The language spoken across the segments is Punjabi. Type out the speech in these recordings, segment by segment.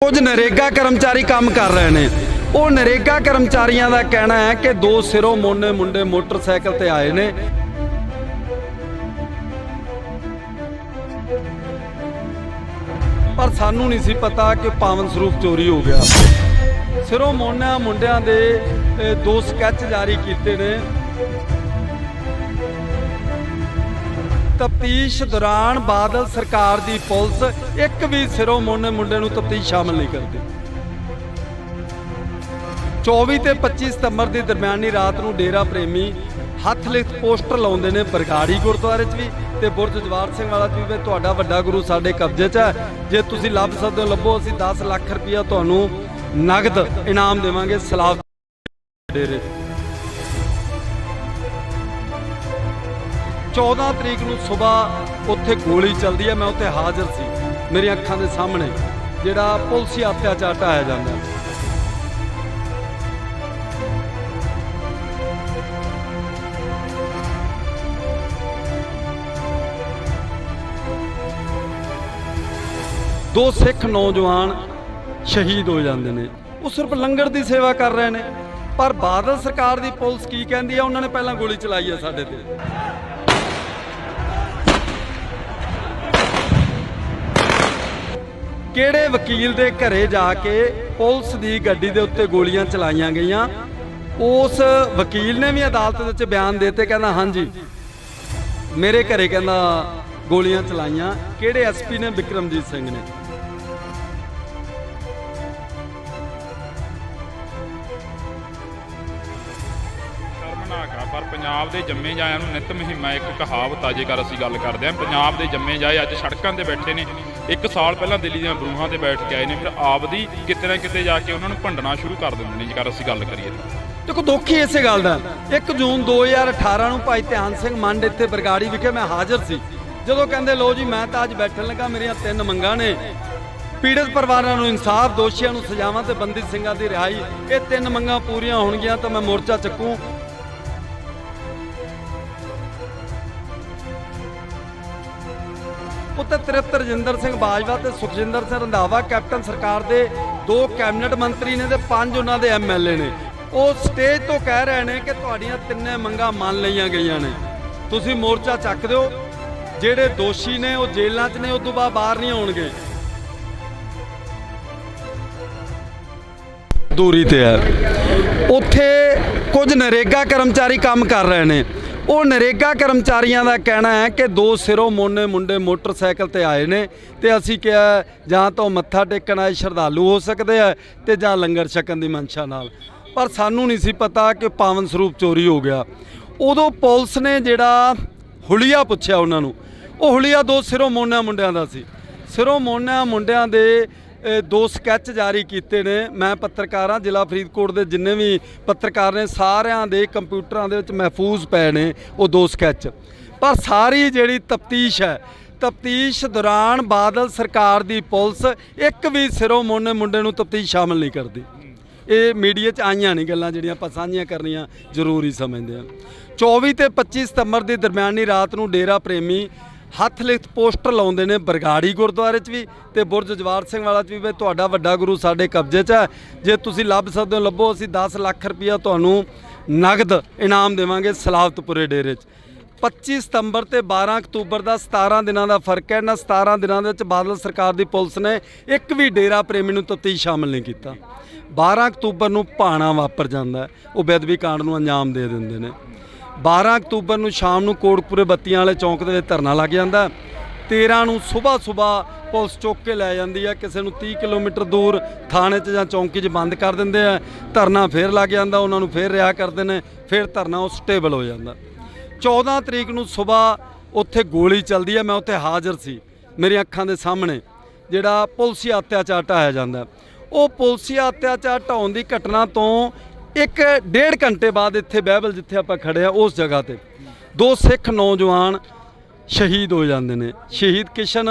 कुछ नरेगा कर्मचारी काम कर रहे हैं। वो नरेगा कर्मचारियों का कहना है कि दो सिरों मोने मुंडे मोटरसाइकिल ते आए ने। पर सानू नहीं सी पता कि पावन स्वरूप चोरी हो गया। सिरों मोने मुंडियां दे दो स्कैच जारी किए ने। तफ्तीश दौरान बादल सरकार की पुलिस एक भी सिरों मोने मुंडे नूं तफ्तीश शामिल नहीं करती। 24 ते 25 सितंबर की दरमियानी रात नूं डेरा प्रेमी हथ लिख पोस्टर लाउंदे ने बरगाड़ी गुरुद्वारे च भी ते बुरज जवाहर सिंह वाला च भी। तुहाडा वड्डा गुरु साडे कब्जे च है, जे तुसीं लभ सकदे हो लभो। असीं 10 लाख रुपया तुहानूं नगद इनाम देवांगे। सलाब डेरे 14 तरीक नूं सुबह उत्थे गोली चलती है। मैं उत्थे हाज़र सी, मेरी अखां दे सामने जिहड़ा पुलसी अत्याचार ढाया जांदा है। दो सिख नौजवान शहीद हो जाते हैं। वो सिर्फ लंगर की सेवा कर रहे हैं। पर बादल सरकार की पुलिस की कहती है, उन्होंने पहला गोली चलाई है साडे ते। किहड़े वकील दे घरे जाके पुलिस की गड्डी दे उत्ते गोलियां चलाईयां गईयां। उस वकील ने भी अदालत विच बयान देते, कहना हाँ जी मेरे घरे कहना गोलियां चलाईयां। किहड़े SP ने? बिक्रमजीत सिंह ने। पर पंजाब के जम्मे जाया नित मुहिमा एक कहावत आ। जेकर असीं गल करते हैं पंजाब के जम्मे जाए अज सड़कों पर बैठे ने। 1 साल पहला दिल्ली दी बरूहां ते बैठ के आए ने, फिर आपदी किते ना किते जाके उन्होंने भंडना शुरू कर देंगे। जेकर असीं गल करिए देखो दुख ही इसे गल दा। 1 जून 2018 ਨੂੰ ਭਾਈ ਧਿਆਨ ਸਿੰਘ ਮੰਡ ਇੱਥੇ ਬਰਗਾੜੀ ਵਿਖੇ ਮੈਂ ਹਾਜ਼ਰ ਸੀ। ਜਦੋਂ ਕਹਿੰਦੇ ਲੋ ਜੀ ਮੈਂ ਤਾਂ ਅੱਜ ਬੈਠਣ ਲੱਗਾ, ਮੇਰੀਆਂ 3 ਮੰਗਾਂ ਨੇ। ਪੀੜਤ ਪਰਿਵਾਰਾਂ ਨੂੰ ਇਨਸਾਫ, ਦੋਸ਼ੀਆਂ ਨੂੰ ਸਜ਼ਾਵਾਂ ਤੇ ਬੰਦੀ ਸਿੰਘਾਂ ਦੀ ਰਿਹਾਈ। ਇਹ 3 ਮੰਗਾਂ ਪੂਰੀਆਂ ਹੋਣਗੀਆਂ ਤਾਂ ਮੈਂ ਮੋਰਚਾ ਚੱਕੂ। उत्तर तृप्त रजिंदर सिंह बाजवा ते सुखजिंदर सिंह रंधावा कैप्टन सरकार के 2 कैबिनेट मंत्री ने ते 5 उन्होंने MLA ने। वो स्टेज तो कह रहे हैं कि तुहाड़ियां 3 मंगां मान लईयां गईयां ने, तुसीं मोर्चा चक दिओ। जिहड़े दोषी ने वो जेलों च ने, उस तों बाद बाहर नहीं आउणगे। दूरी ते है उत्थे कुछ नरेगा कर्मचारी काम कर रहे हैं। वो नरेगा कर्मचारियों का कहना है कि 2 सिरों मोने मुंडे मोटरसाइकिल ते आए ने ते असीं क्या जां तो मत्था टेकण आए श्रद्धालु हो सकते हैं ते जां लंगर छकण की मंशा नाल। पर सानू नहीं सी पता कि पावन स्वरूप चोरी हो गया। उदों पुलिस ने जिहड़ा हुलिया पुछया उन्होंने, वो हुलिया 2 सिरों मोने मुंडियां दा सी। सिरों मोने मुंडियां दे 2 स्कैच जारी किए ने। मैं पत्रकार हाँ, जिला फरीदकोट के जिन्ने भी पत्रकार ने सारिਆਂ ਦੇ कंप्यूटर ਦੇ ਵਿੱਚ महफूज पे ने वो 2 स्कैच। पर सारी जिहड़ी तफ्तीश है, तफ्तीश दौरान बादल सरकार की पुलिस एक भी सिरों मोने मुंडे नूं तफ्तीश शामिल नहीं करती। ये मीडिया च आईयां नहीं गल्लां जिहड़ियां आपां साਂਝੀਆਂ करनियां जरूरी समझदे हां। 24 ते 25 सितंबर की दरमियानी रात नूं डेरा प्रेमी हथ लिख पोस्टर लाउंदे ने बरगाड़ी गुरुद्वारे च भी ते बुरज जवाहर सिंह वाला च भी। तुहाडा वड्डा गुरु साडे कब्जे च है, जे तुसीं लभ सकदे हो लभो। असीं 10 लाख रुपया तुहानूं नगद इनाम देवांगे। सलावतपुरे डेरे च 25 सितंबर ते 12 अक्तूबर का 17 दिनों का फर्क है। इन्हां 17 दिनों दे विच बादल सरकार की पुलिस ने एक भी डेरा प्रेमी नूं तफ्तीश शामिल नहीं किया। 12 अक्तूबर नूं भाणा वापर जांदा है, वो बेदबी कांड नूं अंजाम दे दिंदे ने। 12 अक्तूबर नूं शाम नूं कोटकपुरे बत्तियां वाले चौंक दे धरना लग जाता। 13 नूं सुबह पुलिस चुक के लै जाती है। किसी नूं 30 किलोमीटर दूर थाने च जां चौंकी च बंद कर देंदे आ। धरना फिर लग जाता, उन्होंने फिर रिहा करते हैं, फिर धरना उस स्टेबल हो जाता। 14 तरीक नूं सुबह उत्थे गोली चलती है। मैं उत्थे हाज़र सी, मेरी अखां दे सामने जिहड़ा पुलसी अत्याचार ढाया जाता। वो पुलसी अत्याचार ढाउण दी घटना तो 1-1.5 घंटे बाद इत्थे बहबल जिथे आप खड़े हैं उस जगह पर 2 सिख नौजवान शहीद हो जाते हैं। शहीद किशन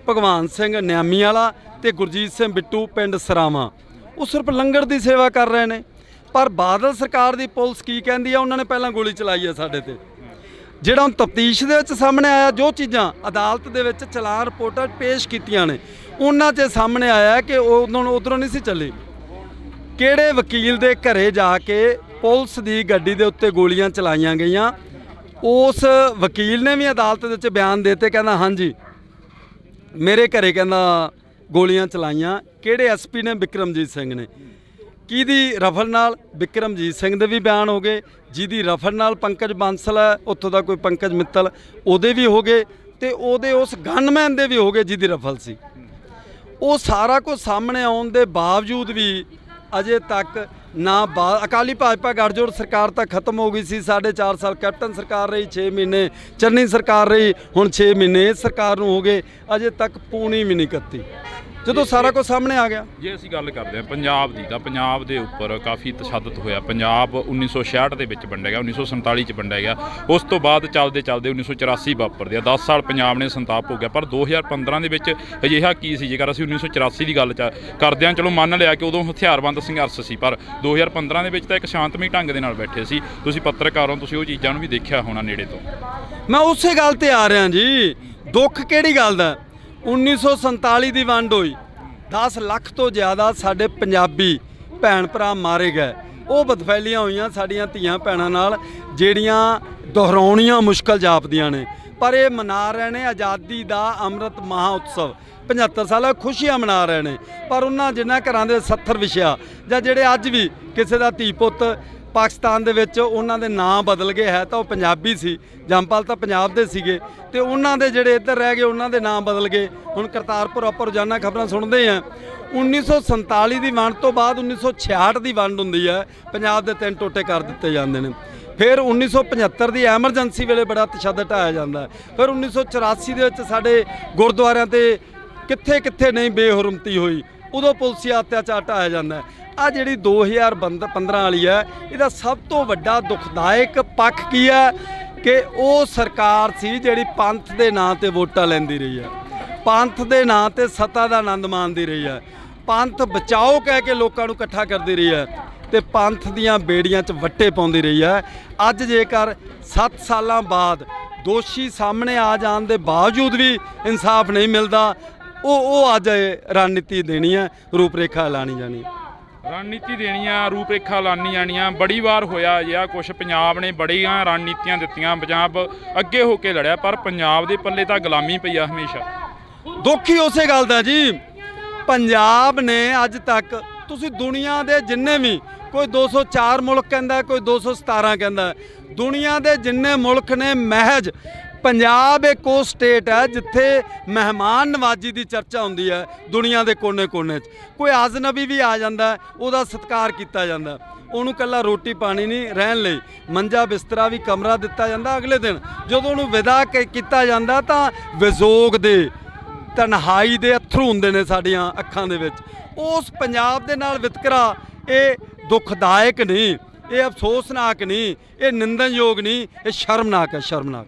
भगवान सिंह न्यामी वाला ते गुरजीत सिंह बिट्टू पिंड सरावां। वो सिर्फ लंगर की सेवा कर रहे हैं। पर बादल सरकार की पुलिस की कहती है, उन्होंने पहला गोली चलाई है साडे ते। ਜਿਹੜਾ ਹੁਣ ਤਫਤੀਸ਼ ਦੇ ਵਿੱਚ ਸਾਹਮਣੇ ਆਇਆ, ਜੋ ਚੀਜ਼ਾਂ ਅਦਾਲਤ ਦੇ ਵਿੱਚ ਚਲਾਨ ਰਿਪੋਰਟਾਂ ਪੇਸ਼ ਕੀਤੀਆਂ ਨੇ, ਉਹਨਾਂ 'ਚ ਸਾਹਮਣੇ ਆਇਆ ਕਿ ਉਧਰੋਂ ਨਹੀਂ ਸੀ ਚੱਲੀ। ਕਿਹੜੇ ਵਕੀਲ ਦੇ ਘਰੇ ਜਾ ਕੇ ਪੁਲਿਸ ਦੀ ਗੱਡੀ ਦੇ ਉੱਤੇ ਗੋਲੀਆਂ ਚਲਾਈਆਂ ਗਈਆਂ, ਉਸ ਵਕੀਲ ਨੇ ਵੀ ਅਦਾਲਤ ਦੇ ਵਿੱਚ ਬਿਆਨ ਦਿੱਤੇ, ਕਹਿੰਦਾ ਹਾਂਜੀ ਮੇਰੇ ਘਰੇ ਕਹਿੰਦਾ ਗੋਲੀਆਂ ਚਲਾਈਆਂ। ਕਿਹੜੇ ਐਸਪੀ ਨੇ? ਬਿਕਰਮਜੀਤ ਸਿੰਘ ਨੇ। ਕਿਹਦੀ ਰਫਲ ਨਾਲ? ਬਿਕਰਮਜੀਤ ਸਿੰਘ ਦੇ ਵੀ ਬਿਆਨ ਹੋ ਗਏ। ਜਿਹਦੀ ਰਫਲ ਨਾਲ ਪੰਕਜ ਬਾਂਸਲ ਹੈ, ਉੱਥੋਂ ਦਾ ਕੋਈ ਪੰਕਜ ਮਿੱਤਲ, ਉਹਦੇ ਵੀ ਹੋ ਗਏ, ਤੇ ਉਹਦੇ ਉਸ ਗਨਮੈਨ ਦੇ ਵੀ ਹੋ ਗਏ ਜਿਹਦੀ ਰਫਲ ਸੀ। ਉਹ ਸਾਰਾ ਕੁਝ ਸਾਹਮਣੇ ਆਉਣ ਦੇ ਬਾਵਜੂਦ ਵੀ ਅਜੇ ਤੱਕ ਨਾ ਅਕਾਲੀ ਭਾਜਪਾ ਗੱਠਜੋੜ ਸਰਕਾਰ ਤਾਂ ਖਤਮ ਹੋ ਗਈ ਸੀ, 4.5 ਸਾਲ ਕੈਪਟਨ ਸਰਕਾਰ ਰਹੀ, 6 ਮਹੀਨੇ ਚੰਨੀ ਸਰਕਾਰ ਰਹੀ, ਹੁਣ 6 ਮਹੀਨੇ ਇਸ ਸਰਕਾਰ ਨੂੰ ਹੋ ਗਏ, ਅਜੇ ਤੱਕ ਪੂਣੀ ਵੀ ਨਹੀਂ ਕੱਤੀ, ਜਦੋਂ ਸਾਰਾ ਕੁਝ ਸਾਹਮਣੇ ਆ ਗਿਆ। ਜੇ ਅਸੀਂ ਗੱਲ ਕਰਦੇ ਹਾਂ ਪੰਜਾਬ ਦੀ, ਤਾਂ ਪੰਜਾਬ ਦੇ ਉੱਪਰ ਕਾਫੀ ਤਸ਼ੱਦਦ ਹੋਇਆ। ਪੰਜਾਬ 1966 ਦੇ ਵਿੱਚ ਵੰਡਿਆ ਗਿਆ, 1947 ਚ ਵੰਡਿਆ ਗਿਆ, ਉਸ ਤੋਂ ਬਾਅਦ ਚੱਲਦੇ 1984 ਵਾਪਰਦੇ ਆ, 10 ਸਾਲ ਪੰਜਾਬ ਨੇ ਸੰਤਾਪ ਹੋ ਗਿਆ। ਪਰ 2015 ਦੇ ਵਿੱਚ ਅਜਿਹਾ ਕੀ ਸੀ? ਜੇਕਰ ਅਸੀਂ 1984 ਦੀ ਗੱਲ ਕਰਦੇ ਹਾਂ, ਚਲੋ ਮੰਨ ਲਿਆ ਕਿ ਉਦੋਂ ਹਥਿਆਰਬੰਦ ਸੰਘਰਸ਼ ਸੀ, ਪਰ 2015 ਦੇ ਵਿੱਚ ਤਾਂ ਇੱਕ ਸ਼ਾਂਤਮਈ ਢੰਗ ਦੇ ਨਾਲ ਬੈਠੇ ਸੀ। ਤੁਸੀਂ ਪੱਤਰਕਾਰ ਹੋ, ਤੁਸੀਂ ਉਹ ਚੀਜ਼ਾਂ ਨੂੰ ਵੀ ਦੇਖਿਆ ਹੋਣਾ ਨੇੜੇ ਤੋਂ। ਮੈਂ ਉਸੇ ਗੱਲ ਤੇ ਆ ਰਿਹਾ ਜੀ। ਦੁੱਖ ਕਿਹੜੀ ਗੱਲ ਦਾ? 1947 ਦੀ ਵੰਡ ਹੋਈ, 10 ਲੱਖ ਤੋਂ ਜ਼ਿਆਦਾ ਸਾਡੇ ਪੰਜਾਬੀ ਭੈਣ ਭਰਾ ਮਾਰੇ ਗਏ। ਉਹ ਬਦਫੈਲੀਆਂ ਹੋਈਆਂ ਸਾਡੀਆਂ ਧੀਆਂ ਭੈਣਾਂ ਨਾਲ, ਜਿਹੜੀਆਂ ਦੁਹਰਾਉਣੀਆਂ ਮੁਸ਼ਕਲ ਜਾਪਦੀਆਂ ਨੇ, ਪਰ ਇਹ ਮਨਾ ਰਹੇ ਨੇ ਆਜ਼ਾਦੀ ਦਾ ਅੰਮ੍ਰਿਤ ਮਹਾ ਉਤਸਵ। 75 ਸਾਲਾਂ ਖੁਸ਼ੀਆਂ ਮਨਾ ਰਹੇ ਨੇ, ਪਰ ਉਹਨਾਂ ਜਿਨ੍ਹਾਂ ਘਰਾਂ ਦੇ 70 ਵਿਛਿਆ, ਜਾਂ ਜਿਹੜੇ ਅੱਜ ਵੀ ਕਿਸੇ ਦਾ ਧੀ ਪੁੱਤ ਪਾਕਿਸਤਾਨ ਦੇ ਵਿੱਚ ਉਹਨਾਂ ਦੇ ਨਾਂ ਬਦਲ ਗਏ, ਹੈ ਤਾਂ ਉਹ ਪੰਜਾਬੀ ਸੀ, ਜੰਮਪਲ ਤਾਂ ਪੰਜਾਬ ਦੇ ਸੀਗੇ, ਤੇ ਉਹਨਾਂ ਦੇ ਜਿਹੜੇ ਇੱਧਰ ਰਹਿ ਗਏ ਉਹਨਾਂ ਦੇ ਨਾਂ ਬਦਲ ਗਏ। ਹੁਣ ਕਰਤਾਰਪੁਰ ਆਪਾਂ ਰੋਜ਼ਾਨਾ ਖਬਰਾਂ ਸੁਣਦੇ ਹਾਂ। 1947 ਦੀ ਵੰਡ ਤੋਂ ਬਾਅਦ 1966 ਦੀ ਵੰਡ ਹੁੰਦੀ ਹੈ, ਪੰਜਾਬ ਦੇ 3 ਟੋਟੇ ਕਰ ਦਿੱਤੇ ਜਾਂਦੇ ਨੇ। ਫਿਰ 1975 ਦੀ ਐਮਰਜੈਂਸੀ ਵੇਲੇ ਬੜਾ ਤਸ਼ੱਦਦ ਢਾਇਆ ਜਾਂਦਾ ਹੈ। ਫਿਰ 1984 ਦੇ ਵਿੱਚ ਸਾਡੇ ਗੁਰਦੁਆਰਿਆਂ ਤੇ ਕਿੱਥੇ ਕਿੱਥੇ ਨਹੀਂ ਬੇਹੁਰਮਤੀ ਹੋਈ, ਉਦੋਂ ਪੁਲਸੀ ਅਤਿਆਚਾਰ ਢਾਇਆ ਜਾਂਦਾ ਹੈ। ਆ ਜਿਹੜੀ 2015 ਵਾਲੀ ਹੈ, ਇਹਦਾ ਸਭ ਤੋਂ ਵੱਡਾ ਦੁਖਦਾਇਕ ਪੱਖ ਕੀ ਹੈ ਕਿ ਉਹ ਸਰਕਾਰ ਸੀ ਜਿਹੜੀ ਪੰਥ ਦੇ ਨਾਂ ਤੇ ਵੋਟਾਂ ਲੈਂਦੀ ਰਹੀ ਹੈ, ਪੰਥ ਦੇ ਨਾਂ ਤੇ ਸੱਤਾ ਦਾ ਆਨੰਦ ਮਾਣਦੀ ਰਹੀ ਹੈ, ਪੰਥ ਬਚਾਓ ਕਹਿ ਕੇ ਲੋਕਾਂ ਨੂੰ ਇਕੱਠਾ ਕਰਦੀ ਰਹੀ ਹੈ, ਤੇ ਪੰਥ ਦੀਆਂ ਬੇੜੀਆਂ 'ਚ ਵੱਟੇ ਪਾਉਂਦੀ ਰਹੀ ਹੈ। ਅੱਜ ਜੇਕਰ 7 ਸਾਲਾਂ ਬਾਅਦ ਦੋਸ਼ੀ ਸਾਹਮਣੇ ਆ ਜਾਣ ਦੇ ਬਾਵਜੂਦ ਵੀ ਇਨਸਾਫ ਨਹੀਂ ਮਿਲਦਾ, ਉਹ ਅੱਜ ਰਣਨੀਤੀ ਦੇਣੀ ਹੈ, ਰੂਪਰੇਖਾ ਐਲਾਨੀ ਜਾਣੀ ਹੈ। ਰਣਨੀਤੀ ਦੇਣੀਆਂ, ਰੂਪਰੇਖਾ ਲਾਣੀ ਜਾਣੀਆਂ। ਬੜੀ ਵਾਰ ਹੋਇਆ ਜਾਂ ਕੁਛ ਪੰਜਾਬ ਨੇ ਬੜੀਆਂ ਰਣਨੀਤੀਆਂ ਦਿੱਤੀਆਂ, ਪੰਜਾਬ ਅੱਗੇ ਹੋ ਕੇ ਲੜਿਆ, ਪਰ ਪੰਜਾਬ ਦੇ ਪੱਲੇ ਤਾਂ ਗੁਲਾਮੀ ਪਈ ਆ ਹਮੇਸ਼ਾ। ਦੁੱਖ ਹੀ ਉਸੇ ਗੱਲ ਦਾ ਜੀ। ਪੰਜਾਬ ਨੇ ਅੱਜ ਤੱਕ, ਤੁਸੀਂ ਦੁਨੀਆ ਦੇ ਜਿੰਨੇ ਵੀ, ਕੋਈ 204 ਮੁਲਕ ਕਹਿੰਦਾ, ਕੋਈ 217 ਕਹਿੰਦਾ, ਦੁਨੀਆ ਦੇ ਜਿੰਨੇ ਮੁਲਕ ਨੇ, ਮਹਿਜ ਪੰਜਾਬ ਇੱਕ ਉਹ ਸਟੇਟ ਹੈ ਜਿੱਥੇ ਮਹਿਮਾਨ ਨਵਾਜੀ ਦੀ ਚਰਚਾ ਹੁੰਦੀ ਹੈ। ਦੁਨੀਆ ਦੇ ਕੋਨੇ-ਕੋਨੇ 'ਚ ਕੋਈ ਅਜਨਬੀ ਵੀ ਆ ਜਾਂਦਾ, ਉਹਦਾ ਸਤਿਕਾਰ ਕੀਤਾ ਜਾਂਦਾ, ਉਹਨੂੰ ਇਕੱਲਾ ਰੋਟੀ ਪਾਣੀ ਨਹੀਂ, ਰਹਿਣ ਲਈ ਮੰਜਾ ਬਿਸਤਰਾ ਵੀ ਕਮਰਾ ਦਿੱਤਾ ਜਾਂਦਾ। ਅਗਲੇ ਦਿਨ ਜਦੋਂ ਉਹਨੂੰ ਵਿਦਾ ਕੀਤਾ ਜਾਂਦਾ ਤਾਂ ਵਿਜੋਗ ਦੇ, ਤਨਹਾਈ ਦੇ ਅਥਰੂ ਹੁੰਦੇ ਨੇ ਸਾਡੀਆਂ ਅੱਖਾਂ ਦੇ ਵਿੱਚ। ਉਸ ਪੰਜਾਬ ਦੇ ਨਾਲ ਵਿਤਕਰਾ ਇਹ ਦੁਖਦਾਇਕ ਨਹੀਂ, ਇਹ ਅਫਸੋਸਨਾਕ ਨਹੀਂ, ਇਹ ਨਿੰਦਣਯੋਗ ਨਹੀਂ, ਇਹ ਸ਼ਰਮਨਾਕ ਹੈ, ਸ਼ਰਮਨਾਕ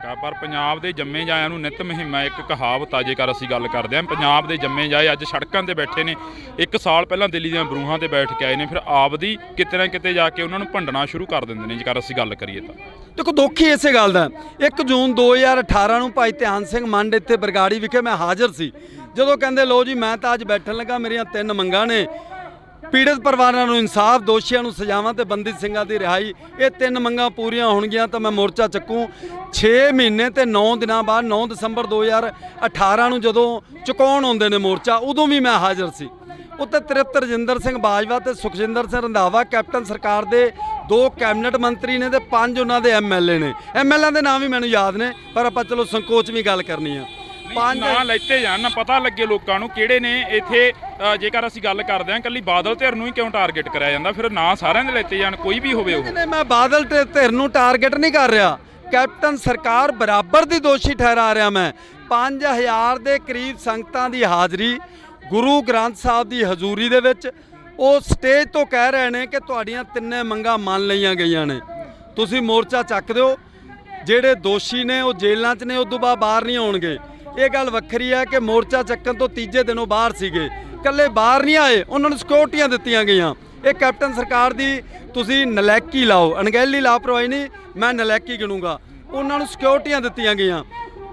ਆ। ਪਰ ਪੰਜਾਬ ਦੇ ਜੰਮੇ ਜਾਇਆਂ ਨੂੰ ਨਿਤ ਮੁਹਿੰਮਾਂ, ਇੱਕ ਕਹਾਵਤ ਆ, ਜੇਕਰ ਅਸੀਂ ਗੱਲ ਕਰਦੇ ਹਾਂ ਪੰਜਾਬ ਦੇ ਜੰਮੇ ਜਾਏ ਅੱਜ ਸੜਕਾਂ ਤੇ ਬੈਠੇ ਨੇ। 1 ਸਾਲ ਪਹਿਲਾਂ ਦਿੱਲੀ ਦੀਆਂ ਬਰੂਹਾਂ ਤੇ ਬੈਠ ਕੇ ਆਏ ਨੇ, ਫਿਰ ਆਪਦੀ ਕਿਤੇ ਨਾ ਕਿਤੇ ਜਾ ਕੇ ਉਹਨਾਂ ਨੂੰ ਭੰਡਣਾ ਸ਼ੁਰੂ ਕਰ ਦਿੰਦੇ ਨੇ। ਜੇਕਰ ਅਸੀਂ ਗੱਲ ਕਰੀਏ ਤਾਂ ਦੇਖੋ ਦੁੱਖ ਹੀ ਇਸੇ ਗੱਲ ਦਾ। 1 ਜੂਨ 2018 ਨੂੰ ਭਾਈ ਧਿਆਨ ਸਿੰਘ ਮੰਡ ਇੱਥੇ ਬਰਗਾੜੀ ਵਿਖੇ ਮੈਂ ਹਾਜ਼ਰ ਸੀ, ਜਦੋਂ ਕਹਿੰਦੇ ਲੋ ਜੀ ਮੈਂ ਤਾਂ ਅੱਜ ਬੈਠਣ ਲੱਗਾ, ਮੇਰੀਆਂ 3 ਮੰਗਾਂ ਨੇ, ਪੀੜਤ ਪਰਿਵਾਰਾਂ ਨੂੰ ਇਨਸਾਫ, ਦੋਸ਼ੀਆਂ ਨੂੰ ਸਜ਼ਾਵਾਂ ਤੇ ਬੰਦੀ ਸਿੰਘਾਂ ਦੀ ਰਿਹਾਈ। ਇਹ 3 ਮੰਗਾਂ ਪੂਰੀਆਂ ਹੋਣਗੀਆਂ ਤਾਂ ਮੈਂ ਮੋਰਚਾ ਚੱਕੂ। 6 ਮਹੀਨੇ ਤੇ 9 ਦਿਨਾਂ ਬਾਅਦ 9 ਦਸੰਬਰ 2018 ਨੂੰ ਜਦੋਂ ਚੁਕਾਉਣ ਆਉਂਦੇ ਨੇ ਮੋਰਚਾ, ਉਦੋਂ ਵੀ ਮੈਂ ਹਾਜ਼ਰ ਸੀ। ਉੱਤੇ ਤ੍ਰਿਪਤ ਰਜਿੰਦਰ ਸਿੰਘ ਬਾਜਵਾ ਤੇ ਸੁਖਜਿੰਦਰ ਸਿੰਘ ਰੰਧਾਵਾ ਕੈਪਟਨ ਸਰਕਾਰ ਦੇ 2 ਕੈਬਨਿਟ ਮੰਤਰੀ ਨੇ ਤੇ 5 ਉਹਨਾਂ ਦੇ ਐਮਐਲਏ ਨੇ। ਐਮਐਲਏ ਦੇ ਨਾਮ ਵੀ ਮੈਨੂੰ ਯਾਦ ਨੇ, ਪਰ ਆਪਾਂ ਚਲੋ ਸੰਕੋਚ ਵੀ ਗੱਲ ਕਰਨੀ ਆ। 5 ਨਾਂ ਲੈਤੇ ਜਾਣ ਨਾ, ਪਤਾ ਲੱਗੇ ਲੋਕਾਂ ਨੂੰ ਕਿਹੜੇ ਨੇ ਇੱਥੇ। ਜੇਕਰ ਅਸੀਂ ਗੱਲ ਕਰਦੇ ਹਾਂ ਇਕੱਲੀ ਬਾਦਲ ਧਿਰ ਨੂੰ ਹੀ ਕਿਉਂ ਟਾਰਗੇਟ ਕਰਿਆ ਜਾਂਦਾ, ਫਿਰ ਨਾਂ ਸਾਰਿਆਂ ਦੇ ਲੈਤੇ ਜਾਣ, ਕੋਈ ਵੀ ਹੋਵੇ ਉਹ। ਨਹੀਂ, ਮੈਂ ਬਾਦਲ ਧਿਰ ਨੂੰ ਟਾਰਗੇਟ ਨਹੀਂ ਕਰ ਰਿਹਾ, ਕੈਪਟਨ ਸਰਕਾਰ ਬਰਾਬਰ ਦੀ ਦੋਸ਼ੀ ਠਹਿਰਾ ਰਿਹਾ। ਮੈਂ 5000 ਦੇ ਕਰੀਬ ਸੰਗਤਾਂ ਦੀ ਹਾਜ਼ਰੀ, ਗੁਰੂ ਗ੍ਰੰਥ ਸਾਹਿਬ ਦੀ ਹਜ਼ੂਰੀ ਦੇ ਵਿੱਚ ਉਹ ਸਟੇਜ ਤੋਂ ਕਹਿ ਰਹੇ ਨੇ ਕਿ ਤੁਹਾਡੀਆਂ 3 ਮੰਗਾਂ ਮੰਨ ਲਈਆਂ ਗਈਆਂ ਨੇ, ਤੁਸੀਂ ਮੋਰਚਾ ਚੱਕ ਦਿਓ। ਜਿਹੜੇ ਦੋਸ਼ੀ ਨੇ ਉਹ ਜੇਲ੍ਹਾਂ 'ਚ ਨੇ, ਉਦੋਂ ਬਾਅਦ ਬਾਹਰ ਨਹੀਂ ਆਉਣਗੇ। ਇਹ ਗੱਲ ਵੱਖਰੀ ਹੈ ਕਿ ਮੋਰਚਾ ਚੱਕਣ ਤੋਂ ਤੀਜੇ ਦਿਨ ਉਹ ਬਾਹਰ ਸੀਗੇ, ਇਕੱਲੇ ਬਾਹਰ ਨਹੀਂ ਆਏ, ਉਹਨਾਂ ਨੂੰ ਸਿਕਿਉਰਟੀਆਂ ਦਿੱਤੀਆਂ ਗਈਆਂ ਇਹ ਕੈਪਟਨ ਸਰਕਾਰ ਦੀ ਤੁਸੀਂ ਨਲਾਇਕੀ ਲਾਓ, ਅਣਗਹਿਲੀ ਲਾਪਰਵਾਹੀ ਨਹੀਂ, ਮੈਂ ਨਲਾਇਕੀ ਗਿਣੂੰਗਾ। ਉਹਨਾਂ ਨੂੰ ਸਿਕਿਉਰਟੀਆਂ ਦਿੱਤੀਆਂ ਗਈਆਂ।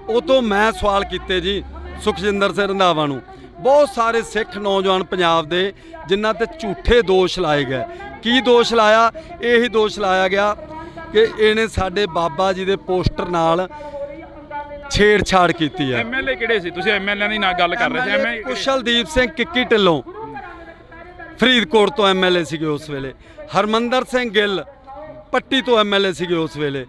ਉਦੋਂ ਮੈਂ ਸਵਾਲ ਕੀਤੇ ਜੀ ਸੁਖਜਿੰਦਰ ਸਿੰਘ ਰੰਧਾਵਾ ਨੂੰ, ਬਹੁਤ ਸਾਰੇ ਸਿੱਖ ਨੌਜਵਾਨ ਪੰਜਾਬ ਦੇ ਜਿਨ੍ਹਾਂ ਤੇ ਝੂਠੇ ਦੋਸ਼ ਲਾਏ ਗਏ। ਕੀ ਦੋਸ਼ ਲਾਇਆ? ਇਹੀ ਦੋਸ਼ ਲਾਇਆ ਗਿਆ ਕਿ ਇਹਨੇ ਸਾਡੇ ਬਾਬਾ ਜੀ ਦੇ ਪੋਸਟਰ ਨਾਲ ਛੇੜਛਾੜ ਕੀਤੀ ਹੈ। ਐਮਐਲਏ ਕਿਹੜੇ ਸੀ? ਤੁਸੀਂ ਐਮਐਲਏ ਦੀ ਨਾਲ ਗੱਲ ਕਰ ਰਹੇ ਸੀ। ਐਮਐਲਏ ਕੁਸ਼ਲਦੀਪ ਸਿੰਘ ਕਿੱਕੀ ਢਿੱਲੋਂ ਫਰੀਦਕੋਟ ਤੋਂ ਐਮਐਲਏ ਸੀਗੇ ਉਸ ਵੇਲੇ। ਹਰਮੰਦਰ ਸਿੰਘ ਗਿੱਲ ਪੱਟੀ ਤੋਂ ਐਮਐਲਏ ਸੀਗੇ ਉਸ ਵੇਲੇ।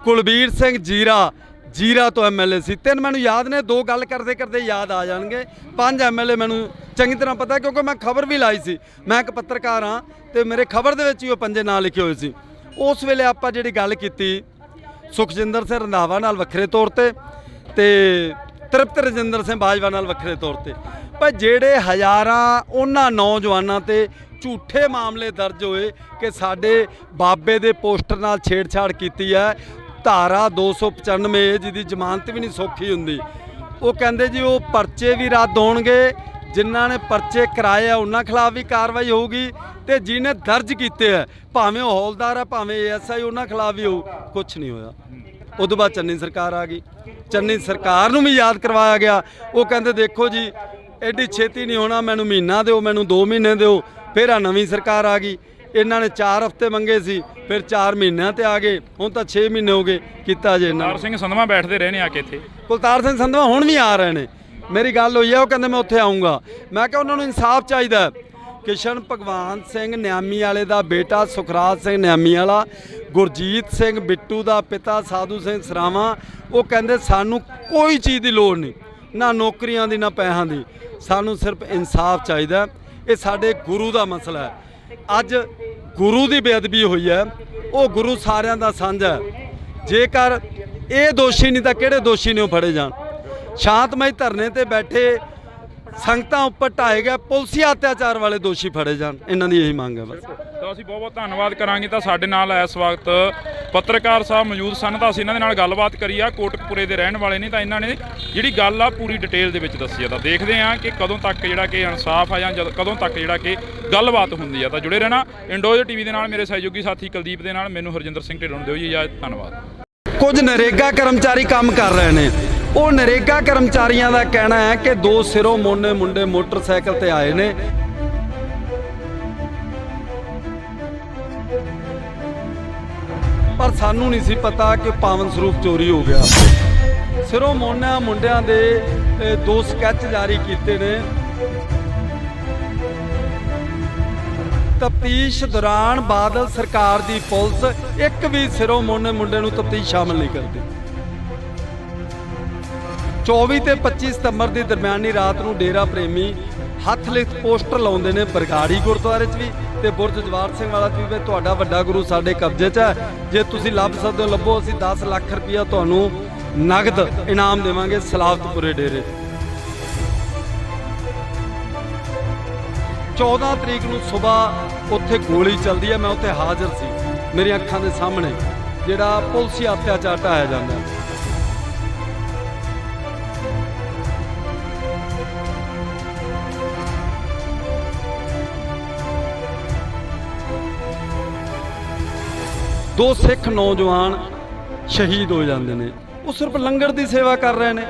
ਕੁਲਬੀਰ ਸਿੰਘ ਜੀਰਾ ਤੋਂ ਐਮਐਲਏ ਸੀ। ਤਿੰਨ ਮੈਨੂੰ ਯਾਦ ਨੇ, ਦੋ ਗੱਲ ਕਰਦੇ ਕਰਦੇ ਯਾਦ ਆ ਜਾਣਗੇ। 5 ਐਮਐਲਏ ਮੈਨੂੰ ਚੰਗੀ ਤਰ੍ਹਾਂ ਪਤਾ ਕਿਉਂਕਿ ਮੈਂ ਖਬਰ ਵੀ ਲਾਈ ਸੀ। ਮੈਂ ਇੱਕ ਪੱਤਰਕਾਰ ਹਾਂ ਤੇ ਮੇਰੇ ਖਬਰ ਦੇ ਵਿੱਚ ਹੀ ਉਹ 5 ਨਾਂ ਲਿਖੇ ਹੋਏ ਸੀ। ਉਸ ਵੇਲੇ ਆਪਾਂ ਜਿਹੜੀ ਗੱਲ ਕੀਤੀ ਸੁਖਜਿੰਦਰ ਸਿੰਘ ਰੰਧਾਵਾ ਨਾਲ ਵੱਖਰੇ ਤੌਰ ਤੇ ਤ੍ਰਿਪਤ ਰਜਿੰਦਰ ਸਿੰਘ ਬਾਜਵਾ ਨਾਲ ਵੱਖਰੇ ਤੌਰ ਤੇ, ਪਰ ਜਿਹੜੇ ਹਜ਼ਾਰਾਂ ਉਹਨਾਂ ਨੌਜਵਾਨਾਂ ਤੇ ਝੂਠੇ ਮਾਮਲੇ ਦਰਜ ਹੋਏ ਕਿ ਸਾਡੇ ਬਾਬੇ ਦੇ ਪੋਸਟਰ ਨਾਲ ਛੇੜਛਾੜ ਕੀਤੀ ਹੈ। ਧਾਰਾ 295 ਜਿਹਦੀ ਜ਼ਮਾਨਤ ਵੀ ਨਹੀਂ ਸੌਖੀ ਹੁੰਦੀ। ਉਹ ਕਹਿੰਦੇ ਜੀ ਉਹ ਪਰਚੇ ਵੀ ਰੱਦ ਹੋਣਗੇ, ਜਿਨ੍ਹਾਂ ਨੇ ਪਰਚੇ ਕਰਾਏ ਆ ਉਹਨਾਂ ਖਿਲਾਫ ਵੀ ਕਾਰਵਾਈ ਹੋਊਗੀ, ਤੇ ਜਿਹਨੇ ਦਰਜ ਕੀਤੇ ਆ ਭਾਵੇਂ ਉਹ ਹੌਲਦਾਰ ਆ ਭਾਵੇਂ ਐਸਆਈ ਉਹਨਾਂ ਖਿਲਾਫ ਵੀ ਹੋਊ। ਕੁਛ ਨਹੀਂ ਹੋਇਆ। ਉਦੋਂ ਬਾਅਦ ਚੰਨੀ ਸਰਕਾਰ ਆ ਗਈ। ਚੰਨੀ ਸਰਕਾਰ ਨੂੰ ਵੀ ਯਾਦ ਕਰਵਾਇਆ ਗਿਆ। ਉਹ ਕਹਿੰਦੇ ਦੇਖੋ ਜੀ ਐਡੀ ਛੇਤੀ ਨਹੀਂ ਹੋਣਾ, ਮੈਨੂੰ ਮਹੀਨਾ ਦਿਓ, ਮੈਨੂੰ 2 ਮਹੀਨੇ ਦਿਓ। ਫਿਰ ਆ ਨਵੀਂ ਸਰਕਾਰ ਆ ਗਈ। ਇਹਨਾਂ ਨੇ 4 ਹਫ਼ਤੇ ਮੰਗੇ ਸੀ, ਫਿਰ 4 ਮਹੀਨਿਆਂ ਤੇ ਆ ਗਏ। ਹੁਣ ਤਾਂ 6 ਮਹੀਨੇ ਹੋ ਗਏ ਕੀਤਾ ਜੇ। ਕੁਲਤਾਰ ਸਿੰਘ ਸੰਧਵਾ ਬੈਠਦੇ ਰਹੇ ਨੇ ਆ ਕੇ ਇੱਥੇ। ਕੁਲਤਾਰ ਸਿੰਘ ਸੰਧਵਾ ਹੁਣ ਵੀ ਆ ਰਹੇ ਨੇ। ਮੇਰੀ ਗੱਲ ਹੋਈ ਹੈ, ਉਹ ਕਹਿੰਦੇ ਮੈਂ ਉੱਥੇ ਆਊਂਗਾ। ਮੈਂ ਕਿਹਾ ਉਹਨਾਂ ਨੂੰ ਇਨਸਾਫ ਚਾਹੀਦਾ। ਕਿਸ਼ਨ ਭਗਵਾਨ ਸਿੰਘ ਨਿਆਮੀ ਵਾਲੇ ਦਾ ਬੇਟਾ ਸੁਖਰਾਜ ਸਿੰਘ ਨਿਆਮੀ ਵਾਲਾ, ਗੁਰਜੀਤ ਸਿੰਘ ਬਿੱਟੂ ਦਾ ਪਿਤਾ ਸਾਧੂ ਸਿੰਘ ਸਰਾਵਾਂ, ਉਹ ਕਹਿੰਦੇ ਸਾਨੂੰ ਕੋਈ ਚੀਜ਼ ਦੀ ਲੋੜ ਨਹੀਂ, ਨਾ ਨੌਕਰੀਆਂ ਦੀ ਨਾ ਪੈਸਿਆਂ ਦੀ, ਸਾਨੂੰ ਸਿਰਫ ਇਨਸਾਫ ਚਾਹੀਦਾ। ਇਹ ਸਾਡੇ ਗੁਰੂ ਦਾ ਮਸਲਾ ਹੈ। ਅੱਜ ਗੁਰੂ ਦੀ ਬੇਅਦਬੀ ਹੋਈ ਹੈ, ਉਹ ਗੁਰੂ ਸਾਰਿਆਂ ਦਾ ਸਾਂਝਾ ਹੈ। ਜੇਕਰ ਇਹ ਦੋਸ਼ੀ ਨਹੀਂ ਤਾਂ ਕਿਹੜੇ ਦੋਸ਼ੀ ਨੇ ਉਹ ਫੜੇ ਜਾਣ। ਸ਼ਾਂਤਮਈ ਧਰਨੇ ਤੇ ਬੈਠੇ ਸੰਗਤਾਂ ਉੱਪਰ ਢਾਏ ਗਏ ਪੁਲਸੀ ਅਤਿਆਚਾਰ ਵਾਲੇ ਦੋਸ਼ੀ ਫੜੇ ਜਾਣ। ਇਹਨਾਂ ਦੀ ਇਹੀ ਮੰਗ ਹੈ ਬਸ। ਤਾਂ ਅਸੀਂ ਬਹੁਤ ਬਹੁਤ ਧੰਨਵਾਦ ਕਰਾਂਗੇ। ਤਾਂ ਸਾਡੇ ਨਾਲ ਇਸ ਵਕਤ ਪੱਤਰਕਾਰ ਸਾਹਿਬ ਮੌਜੂਦ ਸਨ, ਤਾਂ ਅਸੀਂ ਇਹਨਾਂ ਦੇ ਨਾਲ ਗੱਲਬਾਤ ਕਰੀ ਆ। ਕੋਟਕਪੁਰੇ ਦੇ ਰਹਿਣ ਵਾਲੇ ਨੇ, ਤਾਂ ਇਹਨਾਂ ਨੇ ਜਿਹੜੀ ਗੱਲ ਆ ਪੂਰੀ ਡਿਟੇਲ ਦੇ ਵਿੱਚ ਦੱਸੀ ਆ। ਤਾਂ ਦੇਖਦੇ ਆ ਕਿ ਕਦੋਂ ਤੱਕ ਜਿਹੜਾ ਕਿ ਇਨਸਾਫ ਆ ਜਾਂ ਕਦੋਂ ਤੱਕ ਜਿਹੜਾ ਕਿ ਗੱਲਬਾਤ ਹੁੰਦੀ ਆ। ਤਾਂ ਜੁੜੇ ਰਹਿਣਾ ਇੰਡੋਜ਼ ਟੀਵੀ ਦੇ ਨਾਲ। ਮੇਰੇ ਸਹਿਯੋਗੀ ਸਾਥੀ ਕੁਲਦੀਪ ਦੇ ਨਾਲ ਮੈਨੂੰ ਹਰਜਿੰਦਰ ਸਿੰਘ ਢਿੱਲੋਂ ਨੂੰ ਦਿਓ ਜੀ ਇਜਾਜ਼ਤ। ਧੰਨਵਾਦ। ਕੁਝ ਨਰੇਗਾ ਕਰਮਚਾਰੀ ਕੰਮ ਕਰ ਰਹੇ ਨੇ। ਉਹ ਨਰੇਗਾ ਕਰਮਚਾਰੀਆਂ ਦਾ ਕਹਿਣਾ ਹੈ ਕਿ 2 ਸਿਰੋਂ ਮੋਨੇ ਮੁੰਡੇ ਮੋਟਰਸਾਈਕਲ ਤੇ ਆਏ ਨੇ। ਪਰ ਸਾਨੂੰ ਨਹੀਂ ਸੀ ਪਤਾ ਕਿ ਪਾਵਨ ਸਰੂਪ ਚੋਰੀ ਹੋ ਗਿਆ। ਸਿਰੋਂ ਮੋਨਾ ਮੁੰਡਿਆਂ ਦੇ 2 ਸਕੈਚ ਜਾਰੀ ਕੀਤੇ ਨੇ। ਤਫਤੀਸ਼ ਦੌਰਾਨ ਬਾਦਲ ਸਰਕਾਰ ਦੀ ਪੁਲਿਸ ਇੱਕ ਵੀ ਸਿਰੋਂ ਮੋਨੇ ਮੁੰਡੇ ਨੂੰ ਤਫਤੀਸ਼ ਸ਼ਾਮਲ ਨਹੀਂ ਕਰਦੀ। 24 ਤੇ 25 ਸਤੰਬਰ ਦੀ ਦਰਮਿਆਨੀ ਰਾਤ ਨੂੰ ਡੇਰਾ ਪ੍ਰੇਮੀ ਹੱਥ ਲਿਖਤ ਪੋਸਟਰ ਲਾਉਂਦੇ ਨੇ ਬਰਗਾੜੀ ਗੁਰਦੁਆਰੇ 'ਚ ਵੀ ਤੇ ਬੁਰਜ ਜਵਾਰ ਸਿੰਘ ਵਾਲਾ 'ਚ ਵੀ। ਤੁਹਾਡਾ ਵੱਡਾ ਗੁਰੂ ਸਾਡੇ ਕਬਜ਼ੇ 'ਚ ਹੈ, ਜੇ ਤੁਸੀਂ ਲੱਭ ਸਕਦੇ ਹੋ ਲੱਭੋ, ਅਸੀਂ 10 ਲੱਖ ਰੁਪਇਆ ਤੁਹਾਨੂੰ ਨਗਦ ਇਨਾਮ ਦੇਵਾਂਗੇ ਸਲਾਵਤਪੁਰੇ ਡੇਰੇ। 14 ਤਰੀਕ ਨੂੰ ਸਵੇਰ ਉੱਥੇ ਗੋਲੀ ਚੱਲਦੀ ਹੈ। ਮੈਂ ਉੱਥੇ ਹਾਜ਼ਰ ਸੀ, ਮੇਰੀਆਂ ਅੱਖਾਂ ਦੇ ਸਾਹਮਣੇ ਜਿਹੜਾ ਪੁਲਸੀ ਅਤਿਆਚਾਰ ਢਾਇਆ ਜਾਂਦਾ। ਦੋ ਸਿੱਖ ਨੌਜਵਾਨ ਸ਼ਹੀਦ ਹੋ ਜਾਂਦੇ ਨੇ। ਉਹ ਸਿਰਫ ਲੰਗਰ ਦੀ ਸੇਵਾ ਕਰ ਰਹੇ ਨੇ।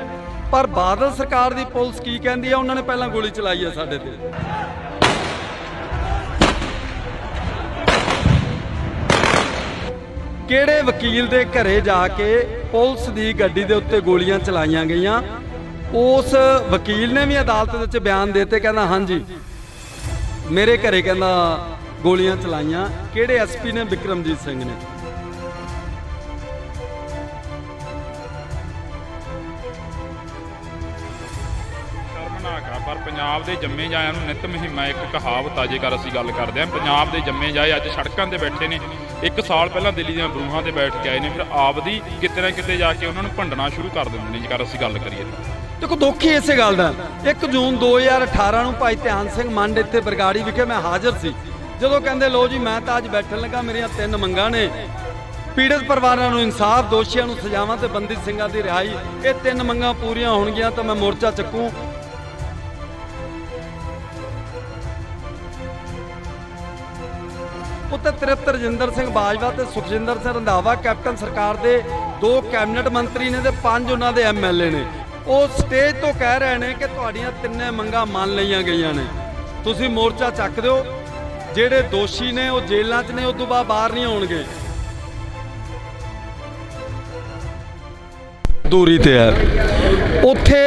ਪਰ ਬਾਦਲ ਸਰਕਾਰ ਦੀ ਪੁਲਿਸ ਕੀ ਕਹਿੰਦੀ ਹੈ? ਉਹਨਾਂ ਨੇ ਪਹਿਲਾਂ ਗੋਲੀ ਚਲਾਈ ਹੈ ਸਾਡੇ ਤੇ। ਕਿਹੜੇ ਵਕੀਲ ਦੇ ਘਰੇ ਜਾ ਕੇ ਪੁਲਿਸ ਦੀ ਗੱਡੀ ਦੇ ਉੱਤੇ ਗੋਲੀਆਂ ਚਲਾਈਆਂ ਗਈਆਂ? ਉਸ ਵਕੀਲ ਨੇ ਵੀ ਅਦਾਲਤ ਦੇ ਵਿੱਚ ਬਿਆਨ ਦਿੱਤੇ, ਕਹਿੰਦਾ ਹਾਂਜੀ ਮੇਰੇ ਘਰੇ ਕਹਿੰਦਾ ਗੋਲੀਆਂ ਚਲਾਈਆਂ। ਕਿਹੜੇ ਐਸਪੀ ਨੇ? ਵਿਕਰਮਜੀਤ ਸਿੰਘ ਨੇ। ਪਰ ਪੰਜਾਬ ਦੇ ਜੰਮੇ ਜਾਇਆਂ ਨੂੰ ਨਿਤ ਮੁਹਿੰਮ ਇੱਕ ਕਹਾਵਤ ਆ। ਜੇਕਰ ਅਸੀਂ ਗੱਲ ਕਰਦੇ ਹਾਂ ਪੰਜਾਬ ਦੇ ਜੰਮੇ ਜਾਏ ਅੱਜ ਸੜਕਾਂ ਤੇ ਬੈਠੇ ਨੇ। 1 ਸਾਲ ਪਹਿਲਾਂ ਦਿੱਲੀ ਦੀਆਂ ਬਰੂਹਾਂ ਤੇ ਬੈਠ ਕੇ ਆਏ ਨੇ, ਫਿਰ ਆਪਦੀ ਕਿਤੇ ਨਾ ਕਿਤੇ ਜਾ ਕੇ ਉਹਨਾਂ ਨੂੰ ਭੰਡਣਾ ਸ਼ੁਰੂ ਕਰ ਦਿੰਦੇ ਨੇ। ਜੇਕਰ ਅਸੀਂ ਗੱਲ ਕਰੀਏ ਤਾਂ ਦੇਖੋ ਦੁੱਖ ਹੀ ਇਸੇ ਗੱਲ ਦਾ। 1 ਜੂਨ 2018 ਨੂੰ ਭਾਈ ਧਿਆਨ ਸਿੰਘ ਮੰਡ ਇੱਥੇ ਬਰਗਾੜੀ ਵਿਖੇ ਮੈਂ ਹਾਜ਼ਰ ਸੀ। ਜਦੋਂ ਕਹਿੰਦੇ ਲੋ ਜੀ ਮੈਂ ਤਾਂ ਅੱਜ ਬੈਠਣ ਲੱਗਾ, ਮੇਰੀਆਂ 3 ਮੰਗਾਂ ਨੇ। ਪੀੜਤ ਪਰਿਵਾਰਾਂ ਨੂੰ ਇਨਸਾਫ, ਦੋਸ਼ੀਆਂ ਨੂੰ ਸਜ਼ਾਵਾਂ ਤੇ ਬੰਦੀ ਸਿੰਘਾਂ ਦੀ ਰਿਹਾਈ। ਇਹ 3 ਮੰਗਾਂ ਪੂਰੀਆਂ ਹੋਣਗੀਆਂ ਤਾਂ ਮੈਂ ਮੋਰਚਾ ਚੱਕੂ। ਉੱਤੇ ਤ੍ਰਿਪਤ ਰਜਿੰਦਰ ਸਿੰਘ ਬਾਜਵਾ ਤੇ ਸੁਖਜਿੰਦਰ ਸਿੰਘ ਰੰਧਾਵਾ ਕੈਪਟਨ ਸਰਕਾਰ ਦੇ 2 ਕੈਬਨਿਟ ਮੰਤਰੀ ਨੇ ਤੇ 5 ਉਹਨਾਂ ਦੇ ਐਮਐਲਏ ਨੇ। ਉਹ ਸਟੇਜ ਤੋਂ ਕਹਿ ਰਹੇ ਨੇ ਕਿ ਤੁਹਾਡੀਆਂ 3 ਮੰਗਾਂ ਮੰਨ ਲਈਆਂ ਗਈਆਂ ਨੇ, ਤੁਸੀਂ ਮੋਰਚਾ ਚੱਕ ਦਿਓ। ਜਿਹੜੇ ਦੋਸ਼ੀ ਨੇ ਉਹ ਜੇਲ੍ਹਾਂ 'ਚ ਨੇ, ਉਸ ਤੋਂ ਬਾਅਦ ਬਾਹਰ ਨਹੀਂ ਆਉਣਗੇ। ਦੂਰੀ ਤੇ ਹੈ ਉੱਥੇ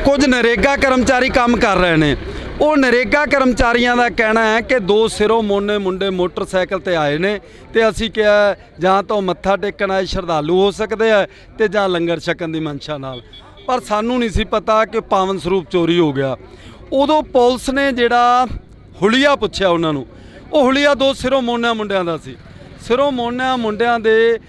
ਕੁਝ ਨਰੇਗਾ ਕਰਮਚਾਰੀ ਕੰਮ ਕਰ ਰਹੇ ਨੇ। ਉਹ ਨਰੇਗਾ ਕਰਮਚਾਰੀਆਂ ਦਾ ਕਹਿਣਾ ਹੈ ਕਿ 2 ਸਿਰੋਂ ਮੋਨੇ ਮੁੰਡੇ ਮੋਟਰਸਾਈਕਲ ਤੇ ਆਏ ਨੇ ਤੇ ਅਸੀਂ ਕਿਹਾ ਜਾਂ ਤਾਂ ਮੱਥਾ ਟੇਕਣ ਆਏ ਸ਼ਰਧਾਲੂ ਹੋ ਸਕਦੇ ਆ ਤੇ ਜਾਂ ਲੰਗਰ ਛਕਣ ਦੀ ਮਨਸ਼ਾ ਨਾਲ। ਪਰ ਸਾਨੂੰ ਨਹੀਂ ਸੀ ਪਤਾ ਕਿ ਪਾਵਨ ਸਰੂਪ ਚੋਰੀ ਹੋ ਗਿਆ। ਉਦੋਂ ਪੁਲਿਸ ਨੇ ਜਿਹੜਾ ਹੁਲੀਆ ਪੁੱਛਿਆ ਉਹਨਾਂ ਨੂੰ, ਉਹ ਹੁਲੀਆ 2 ਸਿਰੋਂ ਮੋਨਾ ਮੁੰਡਿਆਂ ਦਾ ਸੀ। ਸਿਰੋਂ ਮੋਨਾ ਮੁੰਡਿਆਂ ਦੇ